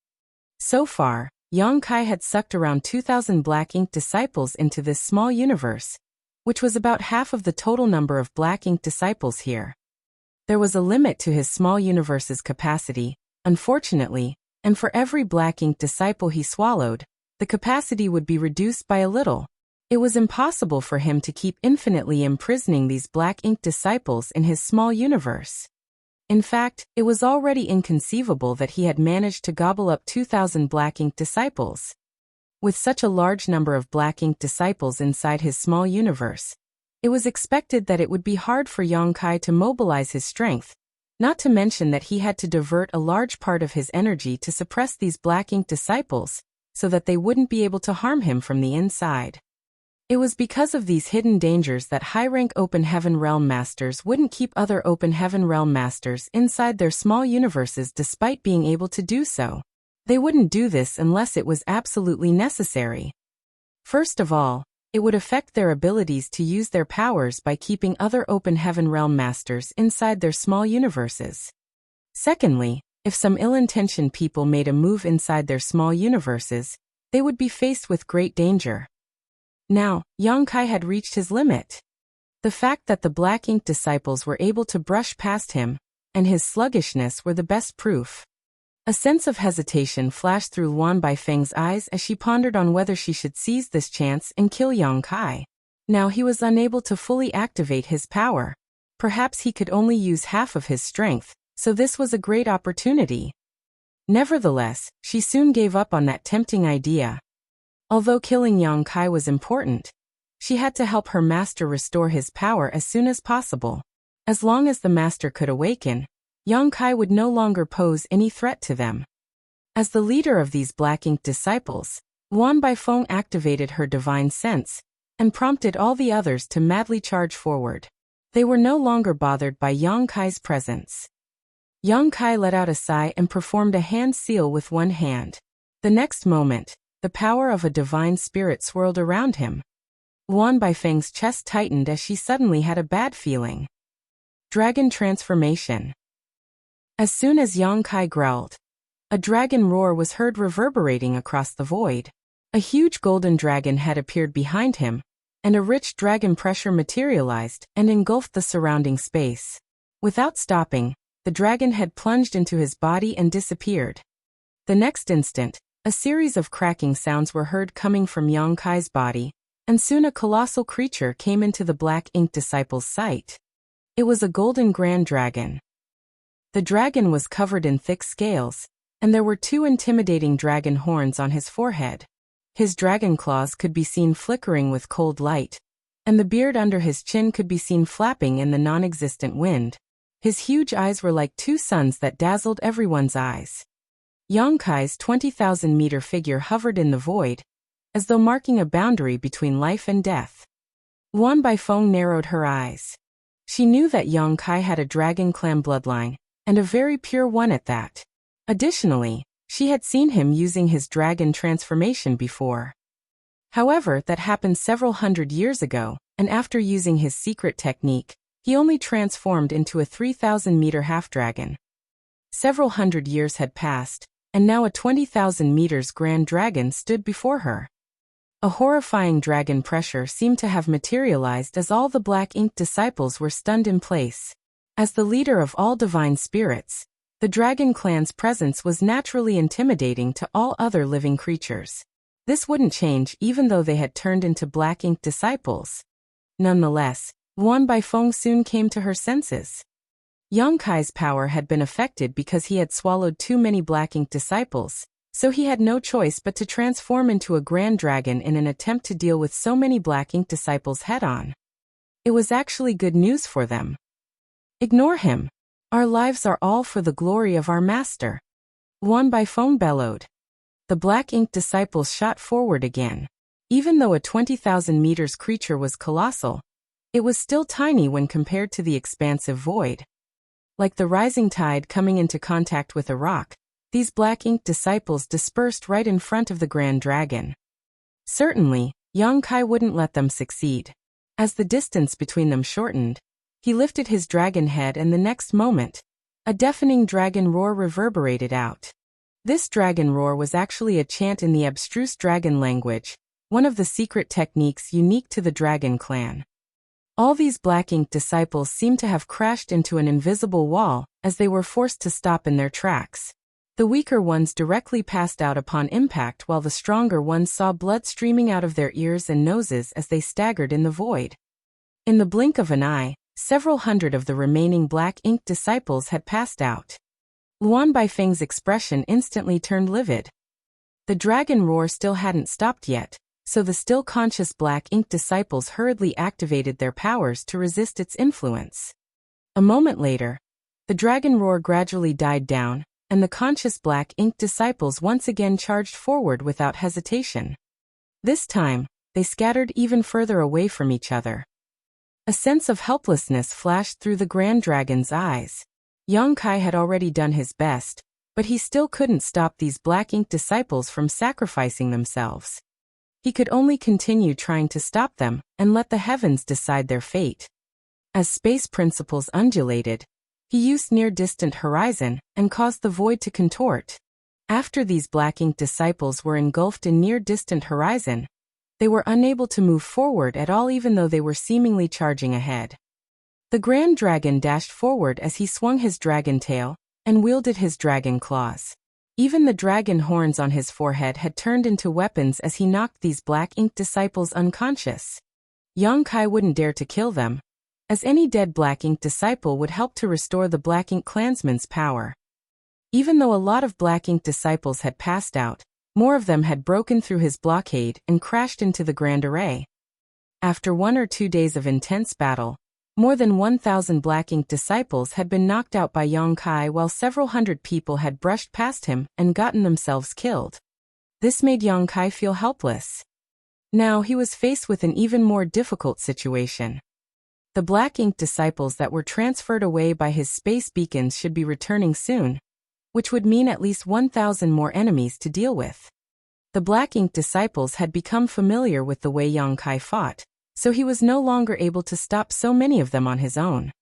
So far, Yang Kai had sucked around 2,000 black ink disciples into this small universe, which was about half of the total number of black ink disciples here. There was a limit to his small universe's capacity, unfortunately, and for every black ink disciple he swallowed, the capacity would be reduced by a little. It was impossible for him to keep infinitely imprisoning these black ink disciples in his small universe. In fact, it was already inconceivable that he had managed to gobble up 2,000 black ink disciples. With such a large number of black ink disciples inside his small universe, it was expected that it would be hard for Yang Kai to mobilize his strength, not to mention that he had to divert a large part of his energy to suppress these black ink disciples, so that they wouldn't be able to harm him from the inside. It was because of these hidden dangers that high-rank Open Heaven Realm Masters wouldn't keep other Open Heaven Realm Masters inside their small universes despite being able to do so. They wouldn't do this unless it was absolutely necessary. First of all, it would affect their abilities to use their powers by keeping other Open Heaven Realm Masters inside their small universes. Secondly, if some ill-intentioned people made a move inside their small universes, they would be faced with great danger. Now, Yang Kai had reached his limit. The fact that the black ink disciples were able to brush past him, and his sluggishness were the best proof. A sense of hesitation flashed through Luan Baifeng's eyes as she pondered on whether she should seize this chance and kill Yang Kai. Now he was unable to fully activate his power. Perhaps he could only use half of his strength, so this was a great opportunity. Nevertheless, she soon gave up on that tempting idea. Although killing Yang Kai was important, she had to help her master restore his power as soon as possible. As long as the master could awaken, Yang Kai would no longer pose any threat to them. As the leader of these black ink disciples, Luan Baifeng activated her divine sense and prompted all the others to madly charge forward. They were no longer bothered by Yang Kai's presence. Yang Kai let out a sigh and performed a hand seal with one hand. The next moment, the power of a divine spirit swirled around him. Luan Baifeng's chest tightened as she suddenly had a bad feeling. Dragon transformation. As soon as Yang Kai growled, a dragon roar was heard reverberating across the void. A huge golden dragon head appeared behind him, and a rich dragon pressure materialized and engulfed the surrounding space. Without stopping, the dragon head plunged into his body and disappeared. The next instant, a series of cracking sounds were heard coming from Yang Kai's body, and soon a colossal creature came into the Black Ink Disciple's sight. It was a golden grand dragon. The dragon was covered in thick scales, and there were 2 intimidating dragon horns on his forehead. His dragon claws could be seen flickering with cold light, and the beard under his chin could be seen flapping in the non-existent wind. His huge eyes were like 2 suns that dazzled everyone's eyes. Yang Kai's 20,000-meter figure hovered in the void, as though marking a boundary between life and death. Luan Baifeng narrowed her eyes. She knew that Yang Kai had a dragon clan bloodline, and a very pure one at that. Additionally, she had seen him using his dragon transformation before. However, that happened several hundred years ago, and after using his secret technique, he only transformed into a 3,000-meter half-dragon. Several hundred years had passed, and now a 20,000 meters grand dragon stood before her. A horrifying dragon pressure seemed to have materialized as all the Black Ink Disciples were stunned in place. As the leader of all divine spirits, the dragon clan's presence was naturally intimidating to all other living creatures. This wouldn't change even though they had turned into Black Ink Disciples. Nonetheless, Luan Baifeng soon came to her senses. Yang Kai's power had been affected because he had swallowed too many Black Ink Disciples, so he had no choice but to transform into a grand dragon in an attempt to deal with so many Black Ink Disciples head-on. It was actually good news for them. Ignore him. Our lives are all for the glory of our master. Luan Baifeng bellowed. The Black Ink Disciples shot forward again. Even though a 20,000 meters creature was colossal, it was still tiny when compared to the expansive void. Like the rising tide coming into contact with a rock, these Black Ink Disciples dispersed right in front of the Grand Dragon. Certainly, Yang Kai wouldn't let them succeed. As the distance between them shortened, he lifted his dragon head, and the next moment, a deafening dragon roar reverberated out. This dragon roar was actually a chant in the abstruse dragon language, one of the secret techniques unique to the dragon clan. All these Black Ink Disciples seemed to have crashed into an invisible wall as they were forced to stop in their tracks. The weaker ones directly passed out upon impact, while the stronger ones saw blood streaming out of their ears and noses as they staggered in the void. In the blink of an eye, several hundred of the remaining Black Ink Disciples had passed out. Luan Baifeng's expression instantly turned livid. The dragon roar still hadn't stopped yet, so the still conscious Black Ink Disciples hurriedly activated their powers to resist its influence. A moment later, the dragon roar gradually died down, and the conscious Black Ink Disciples once again charged forward without hesitation. This time, they scattered even further away from each other. A sense of helplessness flashed through the Grand Dragon's eyes. Yang Kai had already done his best, but he still couldn't stop these Black Ink Disciples from sacrificing themselves. He could only continue trying to stop them and let the heavens decide their fate. As space principles undulated, he used near-distant horizon and caused the void to contort. After these Black Ink Disciples were engulfed in near-distant horizon, they were unable to move forward at all, even though they were seemingly charging ahead. The Grand Dragon dashed forward as he swung his dragon tail and wielded his dragon claws. Even the dragon horns on his forehead had turned into weapons as he knocked these Black Ink Disciples unconscious. Yang Kai wouldn't dare to kill them, as any dead Black Ink Disciple would help to restore the Black Ink Clansman's power. Even though a lot of Black Ink Disciples had passed out, more of them had broken through his blockade and crashed into the Grand Array. After 1 or 2 days of intense battle, more than 1,000 Black Ink Disciples had been knocked out by Yang Kai, while several hundred people had brushed past him and gotten themselves killed. This made Yang Kai feel helpless. Now he was faced with an even more difficult situation. The black ink disciples that were transferred away by his space beacons should be returning soon, which would mean at least 1,000 more enemies to deal with. The black ink disciples had become familiar with the way Yang Kai fought, so he was no longer able to stop so many of them on his own.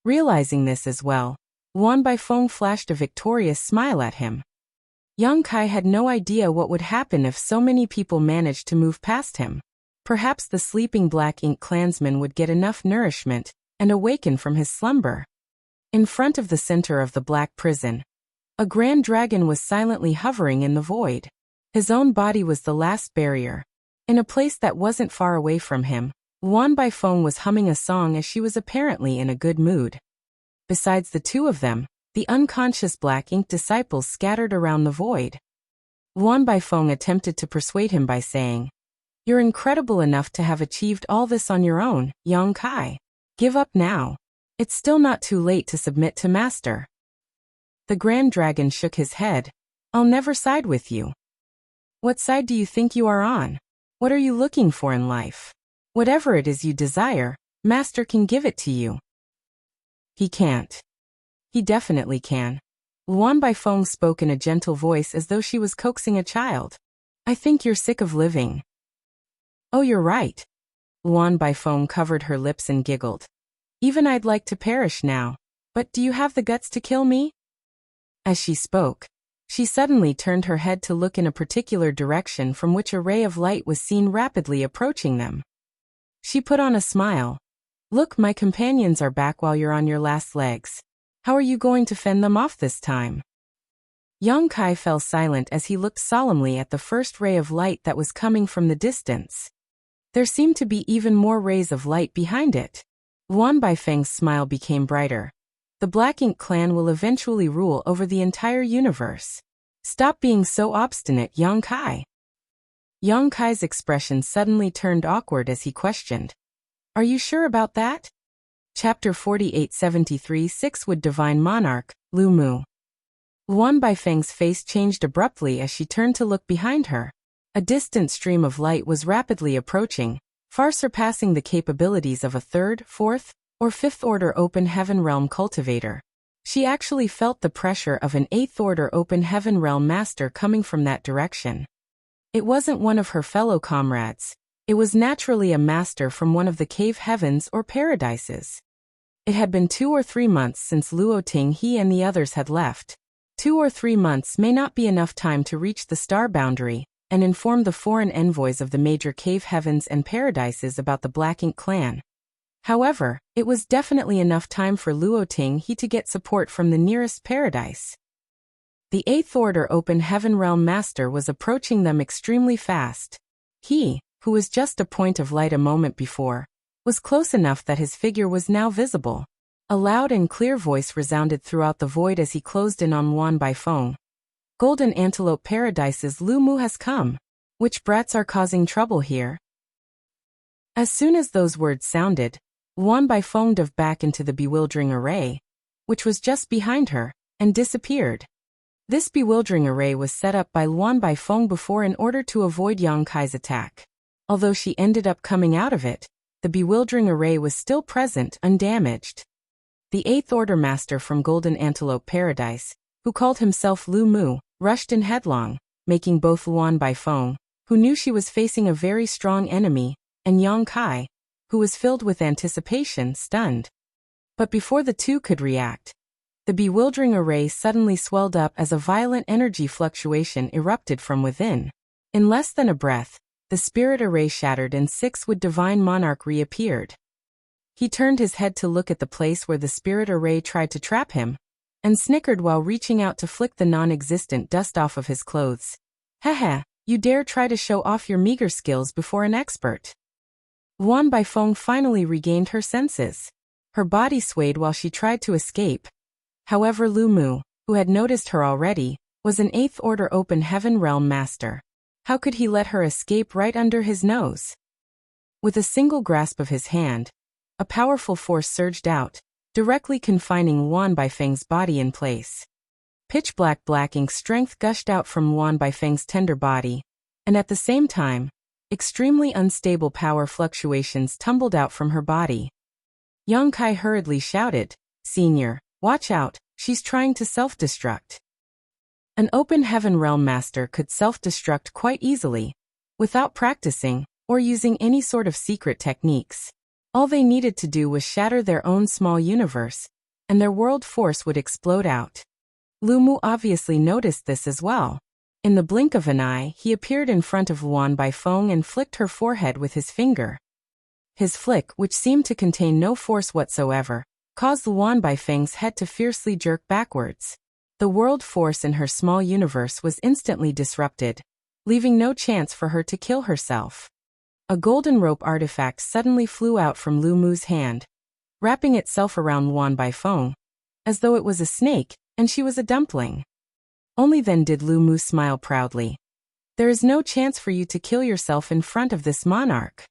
Realizing this as well, Wan Baifeng flashed a victorious smile at him. Yang Kai had no idea what would happen if so many people managed to move past him. Perhaps the sleeping black ink clansman would get enough nourishment and awaken from his slumber. In front of the center of the black prison, a grand dragon was silently hovering in the void. His own body was the last barrier. In a place that wasn't far away from him, Wan Baifeng was humming a song as she was apparently in a good mood. Besides the two of them, the unconscious black ink disciples scattered around the void. Wan Baifeng attempted to persuade him by saying, "You're incredible enough to have achieved all this on your own, Yang Kai. Give up now. It's still not too late to submit to Master." The Grand Dragon shook his head. "I'll never side with you." "What side do you think you are on? What are you looking for in life? Whatever it is you desire, Master can give it to you." "He can't." "He definitely can." Wan Baifeng spoke in a gentle voice as though she was coaxing a child. "I think you're sick of living." "Oh, you're right." Wan Baifeng covered her lips and giggled. "Even I'd like to perish now, but do you have the guts to kill me?" As she spoke, she suddenly turned her head to look in a particular direction from which a ray of light was seen rapidly approaching them. She put on a smile. "Look, my companions are back while you're on your last legs. How are you going to fend them off this time?" Yang Kai fell silent as he looked solemnly at the first ray of light that was coming from the distance. There seemed to be even more rays of light behind it. Wan Baifeng's smile became brighter. "The Black Ink clan will eventually rule over the entire universe. Stop being so obstinate, Yang Kai." Yang Kai's expression suddenly turned awkward as he questioned, "Are you sure about that?" Chapter 4873 Sixwood Divine Monarch, Lu Mu. Wan Baifeng's face changed abruptly as she turned to look behind her. A distant stream of light was rapidly approaching, far surpassing the capabilities of a third, fourth, or fifth-order open heaven realm cultivator. She actually felt the pressure of an eighth-order open heaven realm master coming from that direction. It wasn't one of her fellow comrades. It was naturally a master from one of the cave heavens or paradises. It had been 2 or 3 months since Luo Ting he and the others had left. 2 or 3 months may not be enough time to reach the star boundary and inform the foreign envoys of the major cave heavens and paradises about the Black Ink clan. However, it was definitely enough time for Luo Ting he to get support from the nearest paradise. The 8th Order Open Heaven Realm Master was approaching them extremely fast. He, who was just a point of light a moment before, was close enough that his figure was now visible. A loud and clear voice resounded throughout the void as he closed in on Wan Baifeng. "Golden Antelope Paradise's Lu Mu has come. Which brats are causing trouble here?" As soon as those words sounded, Wan Baifeng dove back into the bewildering array, which was just behind her, and disappeared. This bewildering array was set up by Wan Baifeng before in order to avoid Yang Kai's attack. Although she ended up coming out of it, the bewildering array was still present, undamaged. The 8th Order Master from Golden Antelope Paradise, who called himself Lu Mu, rushed in headlong, making both Wan Baifeng, who knew she was facing a very strong enemy, and Yang Kai, who was filled with anticipation, stunned. But before the two could react, the bewildering array suddenly swelled up as a violent energy fluctuation erupted from within. In less than a breath, the spirit array shattered and Sixwood Divine Monarch reappeared. He turned his head to look at the place where the spirit array tried to trap him, and snickered while reaching out to flick the non-existent dust off of his clothes. "Haha, you dare try to show off your meager skills before an expert." Wan Baifeng finally regained her senses. Her body swayed while she tried to escape. However, Lu Mu, who had noticed her already, was an 8th Order Open Heaven Realm Master. How could he let her escape right under his nose? With a single grasp of his hand, a powerful force surged out, directly confining Wan Baifeng's body in place. Pitch-black black ink strength gushed out from Wan Baifeng's tender body, and at the same time, extremely unstable power fluctuations tumbled out from her body. Yang Kai hurriedly shouted, "Senior, watch out, she's trying to self-destruct." An open heaven realm master could self-destruct quite easily, without practicing, or using any sort of secret techniques. All they needed to do was shatter their own small universe, and their world force would explode out. Lu Mu obviously noticed this as well. In the blink of an eye, he appeared in front of Luan Baifeng and flicked her forehead with his finger. His flick, which seemed to contain no force whatsoever, caused Luan Baifeng's head to fiercely jerk backwards. The world force in her small universe was instantly disrupted, leaving no chance for her to kill herself. A golden rope artifact suddenly flew out from Lu Mu's hand, wrapping itself around Luan Baifeng, as though it was a snake, and she was a dumpling. Only then did Lu Mu smile proudly. "There is no chance for you to kill yourself in front of this monarch."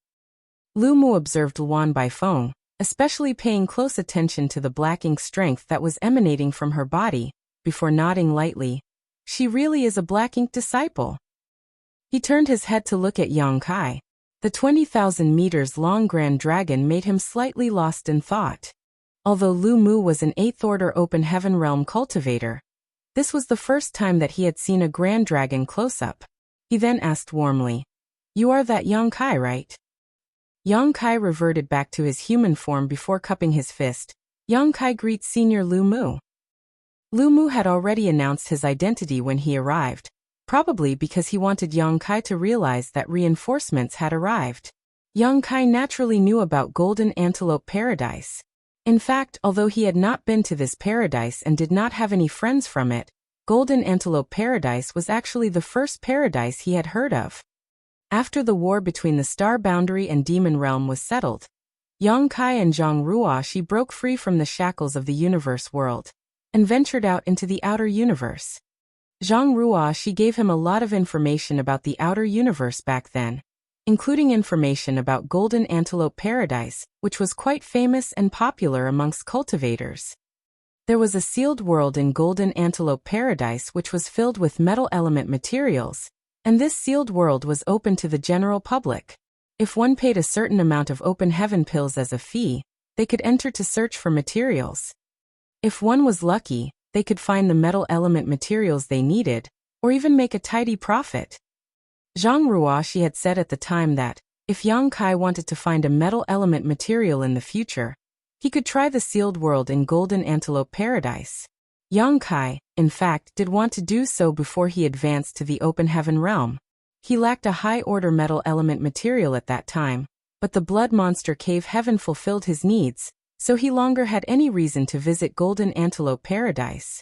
Lu Mu observed Luan Baifeng, especially paying close attention to the black ink strength that was emanating from her body, before nodding lightly. "She really is a black ink disciple." He turned his head to look at Yang Kai. The 20,000 meters long grand dragon made him slightly lost in thought. Although Lu Mu was an 8th order open heaven realm cultivator, this was the first time that he had seen a grand dragon close up. He then asked warmly, "You are that Yang Kai, right?" Yang Kai reverted back to his human form before cupping his fist. "Yang Kai greets Senior Lu Mu." Lu Mu had already announced his identity when he arrived, probably because he wanted Yang Kai to realize that reinforcements had arrived. Yang Kai naturally knew about Golden Antelope Paradise. In fact, although he had not been to this paradise and did not have any friends from it, Golden Antelope Paradise was actually the first paradise he had heard of. After the war between the Star Boundary and Demon Realm was settled, Yang Kai and Zhang Ruoxi broke free from the shackles of the universe world and ventured out into the outer universe. Zhang Ruoxi gave him a lot of information about the outer universe back then, including information about Golden Antelope Paradise, which was quite famous and popular amongst cultivators. There was a sealed world in Golden Antelope Paradise which was filled with metal element materials, and this sealed world was open to the general public. If one paid a certain amount of open heaven pills as a fee, they could enter to search for materials. If one was lucky, they could find the metal element materials they needed, or even make a tidy profit. Zhang Ruoxi had said at the time that, if Yang Kai wanted to find a metal element material in the future, he could try the sealed world in Golden Antelope Paradise. Yang Kai, in fact, did want to do so before he advanced to the open heaven realm. He lacked a high-order metal element material at that time, but the Blood Monster Cave Heaven fulfilled his needs, so he longer had any reason to visit Golden Antelope Paradise.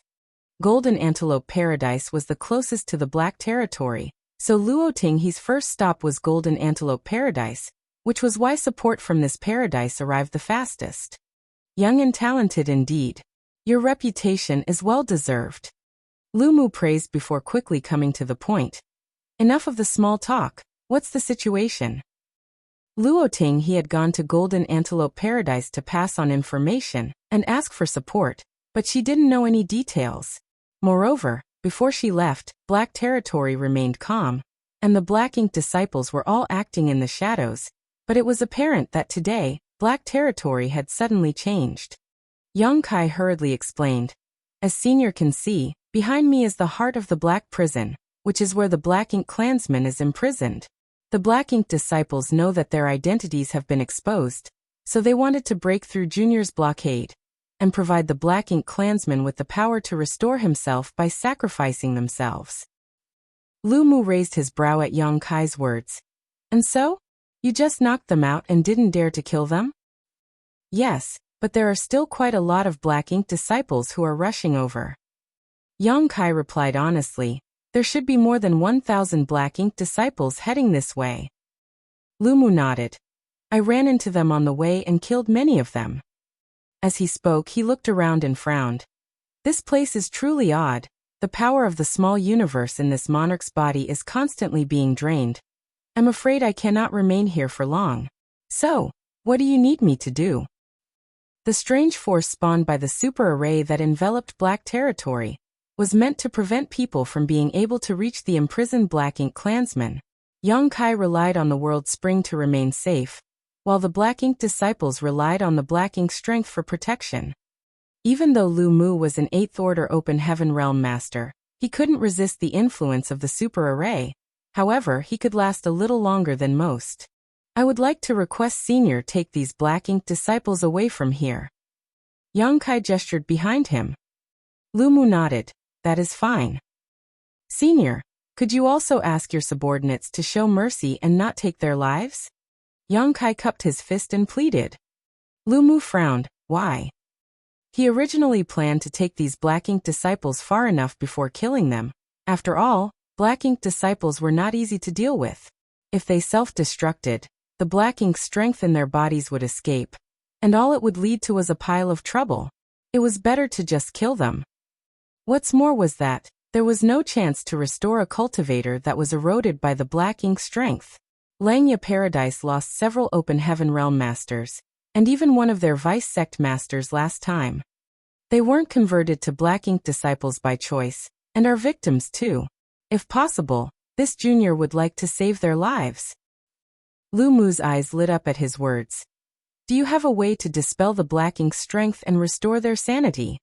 Golden Antelope Paradise was the closest to the Black Territory, so Luo Tinghe's first stop was Golden Antelope Paradise, which was why support from this paradise arrived the fastest. Young and talented indeed. Your reputation is well deserved. Lu Mu praised before quickly coming to the point. Enough of the small talk, what's the situation? Luo Tinghe had gone to Golden Antelope Paradise to pass on information and ask for support, but she didn't know any details. Moreover, before she left, Black Territory remained calm, and the Black Ink disciples were all acting in the shadows, but it was apparent that today, Black Territory had suddenly changed. Yang Kai hurriedly explained, "As Senior can see, behind me is the heart of the Black Prison, which is where the Black Ink clansman is imprisoned. The Black Ink disciples know that their identities have been exposed, so they wanted to break through Junior's blockade and provide the Black Ink clansman with the power to restore himself by sacrificing themselves." Lu Mu raised his brow at Yang Kai's words. "And so? You just knocked them out and didn't dare to kill them?" "Yes, but there are still quite a lot of Black Ink disciples who are rushing over." Yang Kai replied honestly, "There should be more than 1,000 Black Ink disciples heading this way." Lu Mu nodded. "I ran into them on the way and killed many of them." As he spoke, he looked around and frowned. "This place is truly odd. The power of the small universe in this monarch's body is constantly being drained. I'm afraid I cannot remain here for long. So, what do you need me to do?" The strange force spawned by the super array that enveloped Black Territory was meant to prevent people from being able to reach the imprisoned Black Ink clansmen. Yang Kai relied on the world spring to remain safe, while the Black Ink disciples relied on the Black Ink strength for protection. Even though Lu Mu was an 8th Order Open Heaven Realm Master, he couldn't resist the influence of the Super Array. However, he could last a little longer than most. I would like to request Senior take these Black Ink disciples away from here. Yang Kai gestured behind him. Lu Mu nodded. That is fine. Senior, could you also ask your subordinates to show mercy and not take their lives? Yang Kai cupped his fist and pleaded. Lu Mu frowned. Why? He originally planned to take these Black Ink disciples far enough before killing them. After all, Black Ink disciples were not easy to deal with. If they self-destructed, the Black Ink strength in their bodies would escape, and all it would lead to was a pile of trouble. It was better to just kill them. What's more was that there was no chance to restore a cultivator that was eroded by the Black Ink strength. Langya Paradise lost several Open Heaven Realm Masters, and even one of their Vice Sect Masters last time. They weren't converted to Black Ink disciples by choice, and are victims too. If possible, this junior would like to save their lives. Lu Mu's eyes lit up at his words. Do you have a way to dispel the Black Ink strength and restore their sanity?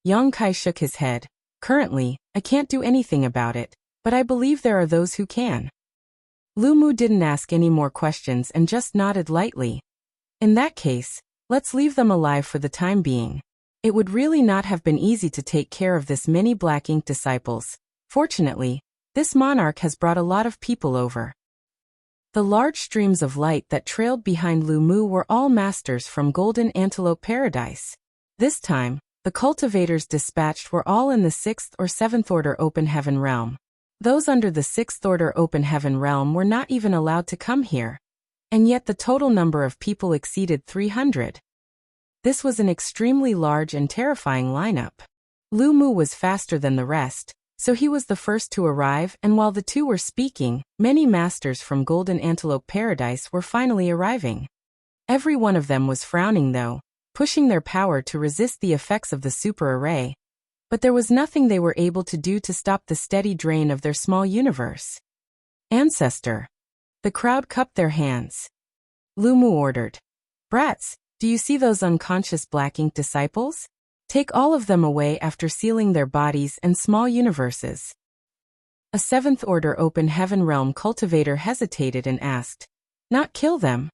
Yang Kai shook his head. Currently, I can't do anything about it, but I believe there are those who can. Lu Mu didn't ask any more questions and just nodded lightly. In that case, let's leave them alive for the time being. It would really not have been easy to take care of this many Black Ink disciples. Fortunately, this monarch has brought a lot of people over. The large streams of light that trailed behind Lu Mu were all masters from Golden Antelope Paradise. This time, the cultivators dispatched were all in the 6th or 7th Order Open Heaven Realm. Those under the 6th Order Open Heaven Realm were not even allowed to come here. And yet the total number of people exceeded 300. This was an extremely large and terrifying lineup. Lu Mu was faster than the rest, so he was the first to arrive, and while the two were speaking, many masters from Golden Antelope Paradise were finally arriving. Every one of them was frowning though, pushing their power to resist the effects of the Super Array. But there was nothing they were able to do to stop the steady drain of their small universe. Ancestor. The crowd cupped their hands. Lu Mu ordered. Brats, do you see those unconscious Black Ink disciples? Take all of them away after sealing their bodies and small universes. A 7th Order Open Heaven Realm cultivator hesitated and asked. Not kill them?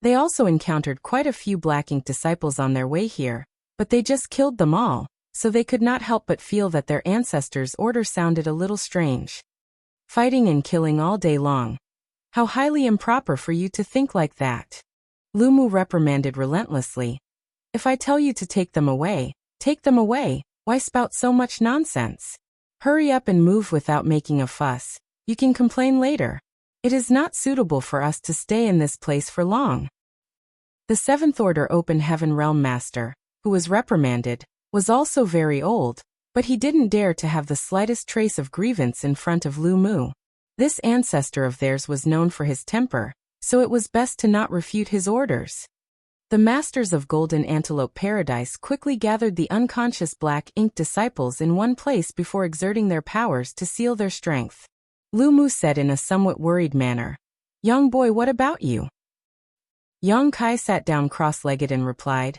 They also encountered quite a few Black Ink disciples on their way here, but they just killed them all, so they could not help but feel that their ancestors' order sounded a little strange. Fighting and killing all day long. How highly improper for you to think like that. Lu Mu reprimanded relentlessly. If I tell you to take them away, why spout so much nonsense? Hurry up and move without making a fuss. You can complain later. It is not suitable for us to stay in this place for long. The 7th Order Open Heaven Realm Master, who was reprimanded, was also very old, but he didn't dare to have the slightest trace of grievance in front of Lu Mu. This ancestor of theirs was known for his temper, so it was best to not refute his orders. The masters of Golden Antelope Paradise quickly gathered the unconscious Black Ink disciples in one place before exerting their powers to seal their strength. Lu Mu said in a somewhat worried manner, Young boy, what about you? Yang Kai sat down cross-legged and replied,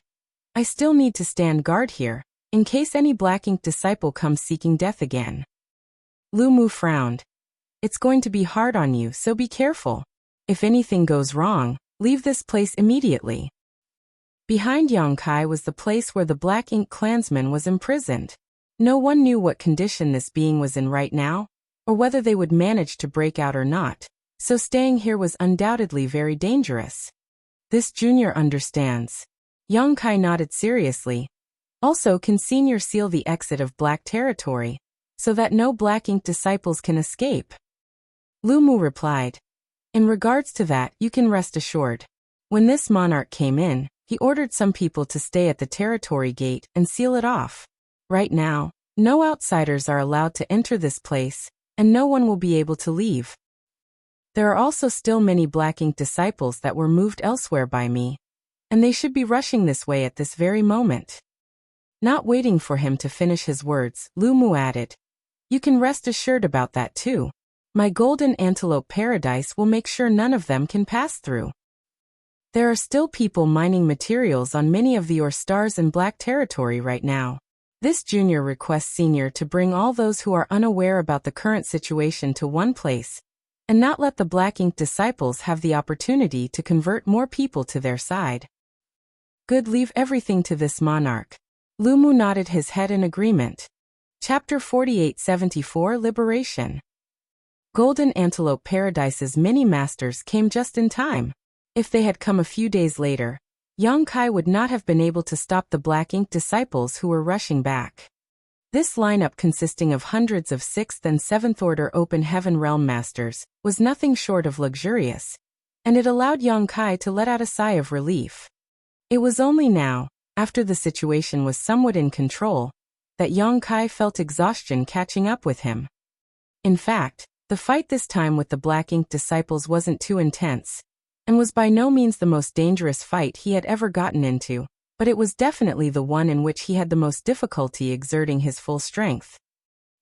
I still need to stand guard here, in case any Black Ink disciple comes seeking death again. Lu Mu frowned. It's going to be hard on you, so be careful. If anything goes wrong, leave this place immediately. Behind Yang Kai was the place where the Black Ink clansman was imprisoned. No one knew what condition this being was in right now, or whether they would manage to break out or not, so staying here was undoubtedly very dangerous. This junior understands. Yang Kai nodded seriously. Also, can Senior seal the exit of Black Territory, so that no Black Ink disciples can escape? Lu Mu replied. In regards to that, you can rest assured. When this monarch came in, he ordered some people to stay at the territory gate and seal it off. Right now, no outsiders are allowed to enter this place, and no one will be able to leave. There are also still many Black Ink disciples that were moved elsewhere by me, and they should be rushing this way at this very moment. Not waiting for him to finish his words, Lu Mu added, You can rest assured about that too. My Golden Antelope Paradise will make sure none of them can pass through. There are still people mining materials on many of the ore stars in Black Territory right now. This junior requests senior to bring all those who are unaware about the current situation to one place, and not let the Black Ink disciples have the opportunity to convert more people to their side. Good, leave everything to this monarch. Lumu nodded his head in agreement. Chapter 4874 Liberation. Golden Antelope Paradise's mini-masters came just in time. If they had come a few days later, Yang Kai would not have been able to stop the Black Ink disciples who were rushing back. This lineup, consisting of hundreds of 6th and 7th Order Open Heaven Realm Masters, was nothing short of luxurious, and it allowed Yang Kai to let out a sigh of relief. It was only now, after the situation was somewhat in control, that Yang Kai felt exhaustion catching up with him. In fact, the fight this time with the Black Ink disciples wasn't too intense, and was by no means the most dangerous fight he had ever gotten into, but it was definitely the one in which he had the most difficulty exerting his full strength.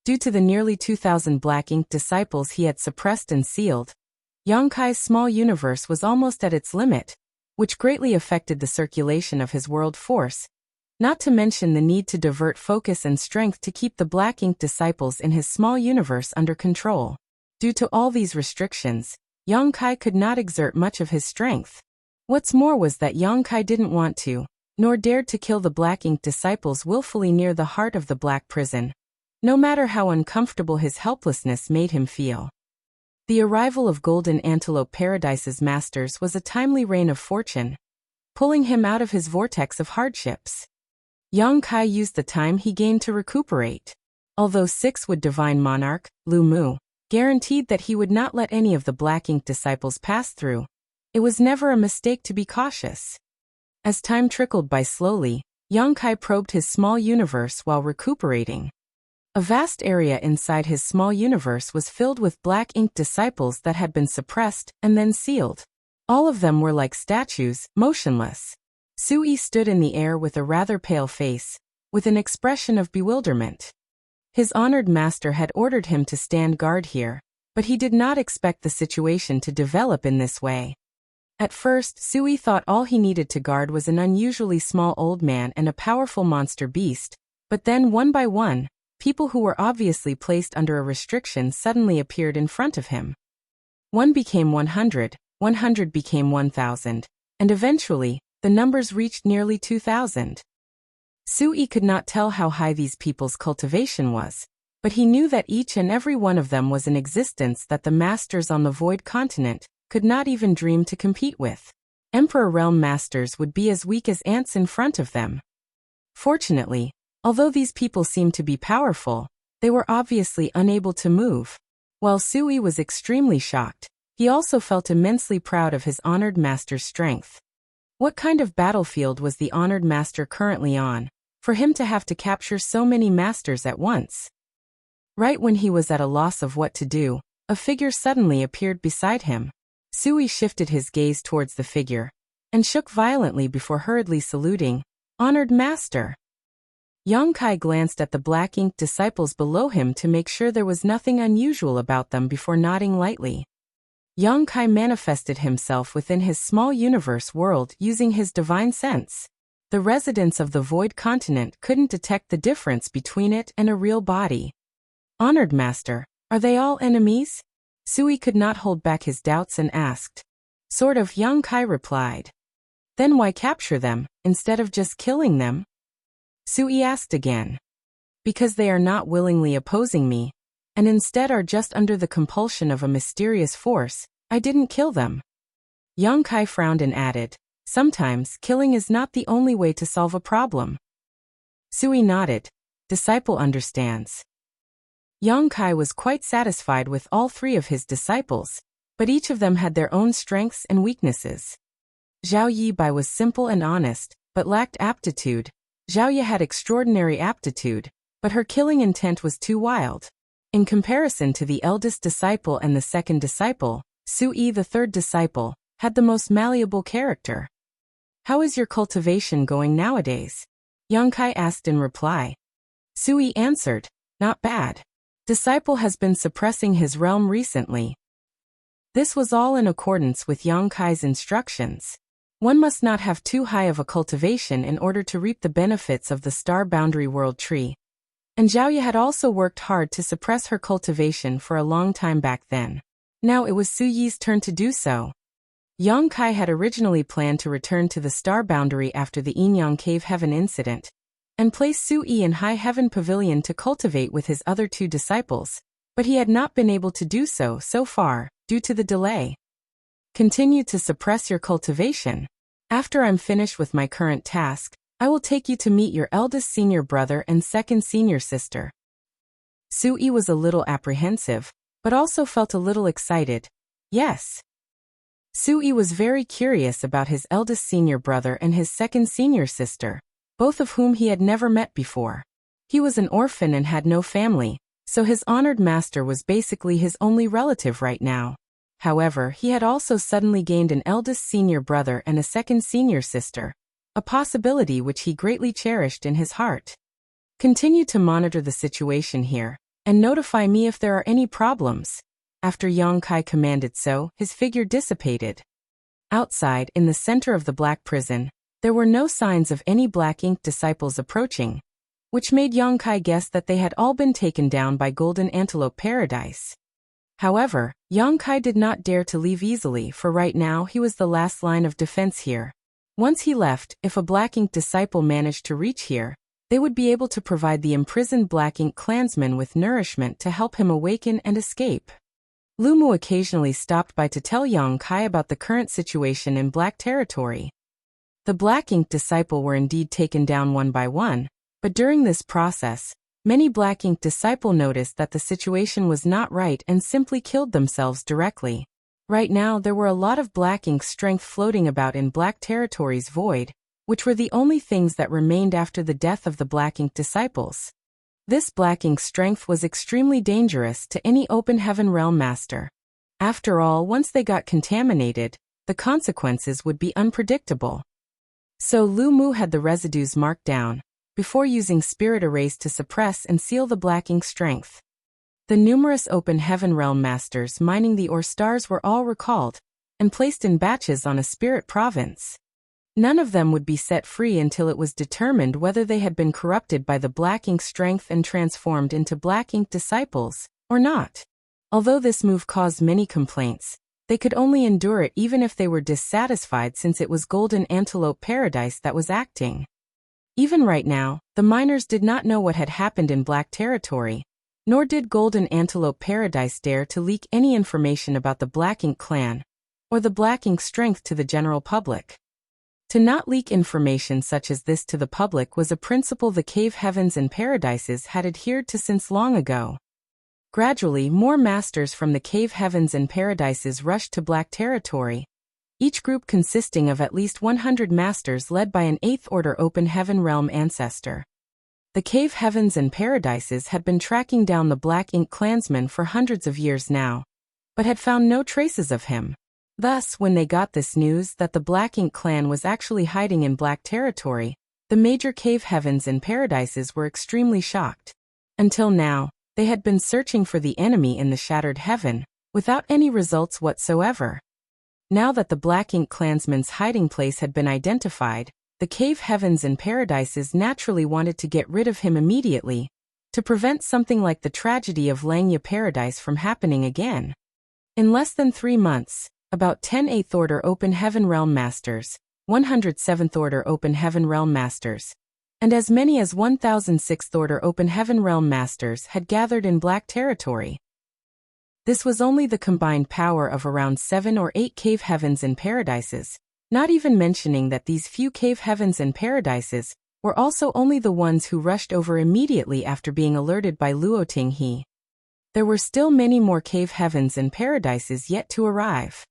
Due to the nearly 2,000 Black Ink disciples he had suppressed and sealed, Yang Kai's small universe was almost at its limit, which greatly affected the circulation of his world force, not to mention the need to divert focus and strength to keep the Black Ink disciples in his small universe under control. Due to all these restrictions, Yang Kai could not exert much of his strength. What's more was that Yang Kai didn't want to, nor dared to kill the Black Ink disciples willfully near the heart of the Black Prison, no matter how uncomfortable his helplessness made him feel. The arrival of Golden Antelope Paradise's masters was a timely rain of fortune, pulling him out of his vortex of hardships. Yang Kai used the time he gained to recuperate. Although 6th Divine Monarch, Lu Mu, guaranteed that he would not let any of the Black Ink disciples pass through, it was never a mistake to be cautious. As time trickled by slowly, Yang Kai probed his small universe while recuperating. A vast area inside his small universe was filled with Black Ink disciples that had been suppressed and then sealed. All of them were like statues, motionless. Sui stood in the air with a rather pale face, with an expression of bewilderment. His honored master had ordered him to stand guard here, but he did not expect the situation to develop in this way. At first, Sui thought all he needed to guard was an unusually small old man and a powerful monster beast, but then one by one, people who were obviously placed under a restriction suddenly appeared in front of him. 1 became 100, 100 became 1,000, and eventually, the numbers reached nearly 2,000. Sui could not tell how high these people's cultivation was, but he knew that each and every one of them was an existence that the masters on the Void Continent could not even dream to compete with. Emperor Realm masters would be as weak as ants in front of them. Fortunately, although these people seemed to be powerful, they were obviously unable to move. While Sui was extremely shocked, he also felt immensely proud of his honored master's strength. What kind of battlefield was the honored master currently on, for him to have to capture so many masters at once? Right when he was at a loss of what to do, a figure suddenly appeared beside him. Sui shifted his gaze towards the figure, and shook violently before hurriedly saluting, "Honored Master." Yang Kai glanced at the Black Ink disciples below him to make sure there was nothing unusual about them before nodding lightly. Yang Kai manifested himself within his small universe world using his divine sense. The residents of the Void Continent couldn't detect the difference between it and a real body. "Honored Master, are they all enemies?" Sui could not hold back his doubts and asked. "Sort of," Yang Kai replied. "Then why capture them, instead of just killing them?" Sui asked again. "Because they are not willingly opposing me, and instead are just under the compulsion of a mysterious force, I didn't kill them." Yang Kai frowned and added, "Sometimes killing is not the only way to solve a problem." Sui nodded. "Disciple understands." Yang Kai was quite satisfied with all 3 of his disciples, but each of them had their own strengths and weaknesses. Zhao Yibai was simple and honest, but lacked aptitude. Zhao Ye had extraordinary aptitude, but her killing intent was too wild. In comparison to the eldest disciple and the second disciple, Sui, the third disciple, had the most malleable character. "How is your cultivation going nowadays?" Yang Kai asked in reply. Sui answered, "Not bad. Disciple has been suppressing his realm recently." This was all in accordance with Yang Kai's instructions. One must not have too high of a cultivation in order to reap the benefits of the Star Boundary World Tree. And Zhaoye had also worked hard to suppress her cultivation for a long time back then. Now it was Su Yi's turn to do so. Yang Kai had originally planned to return to the Star Boundary after the Yinyang Cave Heaven incident, and place Su Yi in High Heaven Pavilion to cultivate with his other 2 disciples, but he had not been able to do so far, due to the delay. Continue to suppress your cultivation. After I'm finished with my current task, I will take you to meet your eldest senior brother and second senior sister. Su Yi was a little apprehensive, but also felt a little excited. Yes. Su Yi was very curious about his eldest senior brother and his second senior sister, both of whom he had never met before. He was an orphan and had no family, so his honored master was basically his only relative right now. However, he had also suddenly gained an eldest senior brother and a second senior sister, a possibility which he greatly cherished in his heart. Continue to monitor the situation here, and notify me if there are any problems. After Yang Kai commanded so, his figure dissipated. Outside, in the center of the black prison, there were no signs of any black ink disciples approaching, which made Yang Kai guess that they had all been taken down by Golden Antelope Paradise. However, Yang Kai did not dare to leave easily, for right now he was the last line of defense here. Once he left, if a black ink disciple managed to reach here, they would be able to provide the imprisoned black ink clansman with nourishment to help him awaken and escape. Lu Mu occasionally stopped by to tell Yang Kai about the current situation in Black Territory. The Black Ink disciple were indeed taken down one by one, but during this process, many Black Ink disciple noticed that the situation was not right and simply killed themselves directly. Right now there were a lot of Black Ink strength floating about in Black Territory's void, which were the only things that remained after the death of the Black Ink disciples. This Black Ink strength was extremely dangerous to any open heaven realm master. After all, once they got contaminated, the consequences would be unpredictable. So Lu Mu had the residues marked down, before using spirit erase to suppress and seal the Black Ink strength. The numerous open heaven realm masters mining the ore stars were all recalled, and placed in batches on a spirit province. None of them would be set free until it was determined whether they had been corrupted by the Black Ink strength and transformed into Black Ink disciples, or not. Although this move caused many complaints, they could only endure it even if they were dissatisfied, since it was Golden Antelope Paradise that was acting. Even right now, the miners did not know what had happened in Black Territory, nor did Golden Antelope Paradise dare to leak any information about the Black Ink clan, or the Black Ink strength to the general public. To not leak information such as this to the public was a principle the Cave Heavens and Paradises had adhered to since long ago. Gradually, more masters from the Cave Heavens and Paradises rushed to Black Territory, each group consisting of at least 100 masters led by an 8th Order Open Heaven Realm ancestor. The Cave Heavens and Paradises had been tracking down the Black Ink clansman for hundreds of years now, but had found no traces of him. Thus, when they got this news that the Black Ink clan was actually hiding in Black Territory, the major Cave Heavens and Paradises were extremely shocked. Until now, they had been searching for the enemy in the Shattered Heaven, without any results whatsoever. Now that the Black Ink clansman's hiding place had been identified, the Cave Heavens and Paradises naturally wanted to get rid of him immediately, to prevent something like the tragedy of Langya Paradise from happening again. In less than 3 months, about 10 8th Order Open Heaven Realm Masters, 100 7th Order Open Heaven Realm Masters, and as many as 1,000 6th Order Open Heaven Realm Masters had gathered in Black Territory. This was only the combined power of around 7 or 8 Cave Heavens and Paradises, not even mentioning that these few Cave Heavens and Paradises were also only the ones who rushed over immediately after being alerted by Luoting He. There were still many more Cave Heavens and Paradises yet to arrive.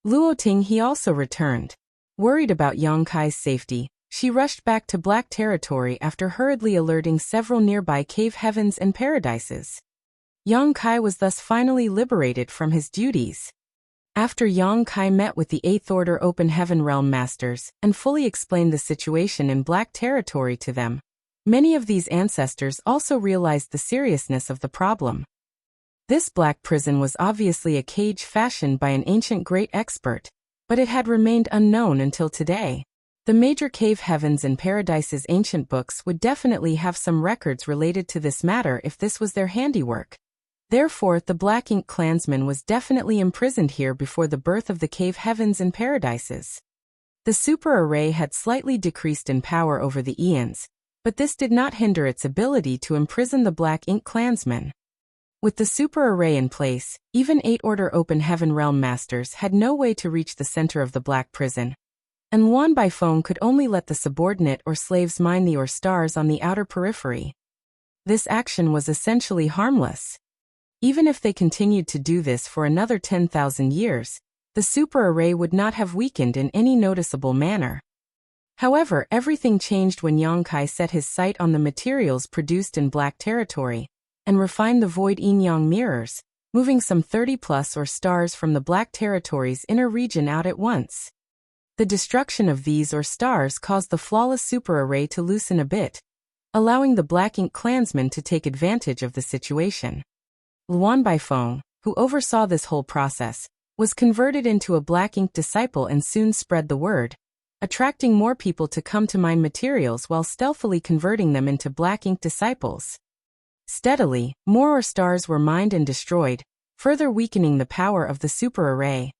Luoting He also returned. Worried about Yang Kai's safety, she rushed back to Black Territory after hurriedly alerting several nearby Cave Heavens and Paradises. Yang Kai was thus finally liberated from his duties. After Yang Kai met with the 8th Order Open Heaven Realm Masters and fully explained the situation in Black Territory to them, many of these ancestors also realized the seriousness of the problem. This black prison was obviously a cage fashioned by an ancient great expert, but it had remained unknown until today. The major cave heavens and paradises ancient books would definitely have some records related to this matter if this was their handiwork. Therefore, the Black Ink clansman was definitely imprisoned here before the birth of the cave heavens and paradises. The super array had slightly decreased in power over the eons, but this did not hinder its ability to imprison the Black Ink clansman. With the super array in place, even 8 Order Open Heaven Realm Masters had no way to reach the center of the Black Prison, and Luan Baifeng could only let the subordinate or slaves mine the ore stars on the outer periphery. This action was essentially harmless. Even if they continued to do this for another 10,000 years, the super array would not have weakened in any noticeable manner. However, everything changed when Yang Kai set his sight on the materials produced in Black Territory, and refined the void yin-yang mirrors, moving some 30+ ore stars from the Black Territory's inner region out at once. The destruction of these ore stars caused the flawless super array to loosen a bit, allowing the Black Ink clansmen to take advantage of the situation. Luan Baifeng, who oversaw this whole process, was converted into a Black Ink disciple and soon spread the word, attracting more people to come to mine materials while stealthily converting them into Black Ink disciples. Steadily, more ore stars were mined and destroyed, further weakening the power of the super array.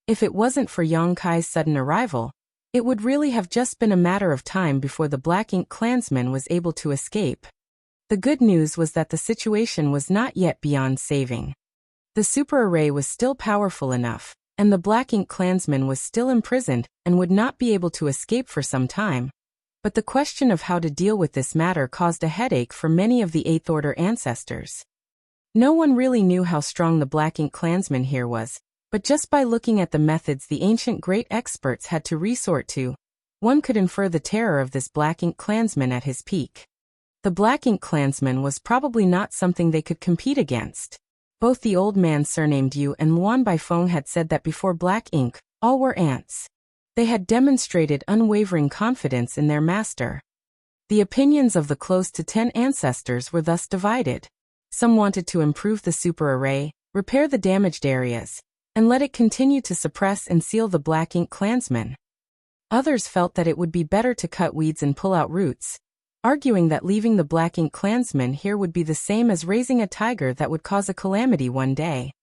If it wasn't for Yang Kai's sudden arrival, it would really have just been a matter of time before the Black Ink clansman was able to escape. The good news was that the situation was not yet beyond saving. The super array was still powerful enough, and the Black Ink clansman was still imprisoned and would not be able to escape for some time. But the question of how to deal with this matter caused a headache for many of the Eighth Order ancestors. No one really knew how strong the Black Ink clansman here was, but just by looking at the methods the ancient great experts had to resort to, one could infer the terror of this Black Ink clansman at his peak. The Black Ink clansman was probably not something they could compete against. Both the old man surnamed Yu and Luan Baifeng had said that before Black Ink, all were ants. They had demonstrated unwavering confidence in their master. The opinions of the close to 10 ancestors were thus divided. Some wanted to improve the super array, repair the damaged areas, and let it continue to suppress and seal the Black Ink clansmen. Others felt that it would be better to cut weeds and pull out roots, arguing that leaving the Black Ink clansmen here would be the same as raising a tiger that would cause a calamity one day.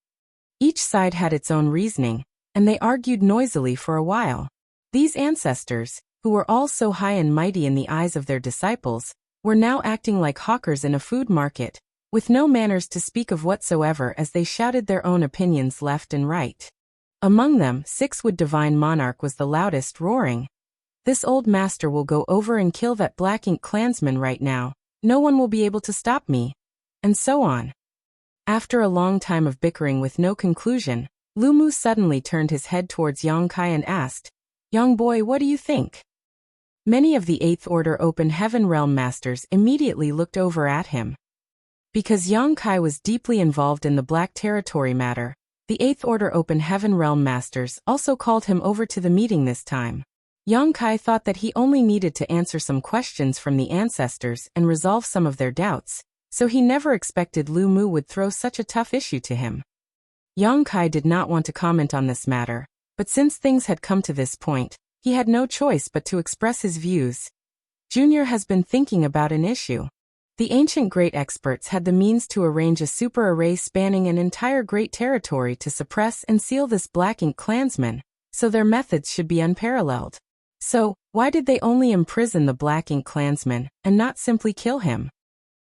Each side had its own reasoning, and they argued noisily for a while. These ancestors, who were all so high and mighty in the eyes of their disciples, were now acting like hawkers in a food market, with no manners to speak of whatsoever as they shouted their own opinions left and right. Among them, Sixwood Divine Monarch was the loudest, roaring, "This old master will go over and kill that Black Ink clansman right now. No one will be able to stop me." And so on. After a long time of bickering with no conclusion, Lu Mu suddenly turned his head towards Yang Kai and asked, "Young boy, what do you think?" Many of the Eighth Order Open Heaven Realm Masters immediately looked over at him. Because Yang Kai was deeply involved in the Black Territory matter, the Eighth Order Open Heaven Realm Masters also called him over to the meeting this time. Yang Kai thought that he only needed to answer some questions from the ancestors and resolve some of their doubts, so he never expected Lu Mu would throw such a tough issue to him. Yang Kai did not want to comment on this matter, but since things had come to this point, he had no choice but to express his views. Junior has been thinking about an issue. The ancient great experts had the means to arrange a super array spanning an entire great territory to suppress and seal this Black Ink clansman, so their methods should be unparalleled. So, why did they only imprison the Black Ink clansman, and not simply kill him?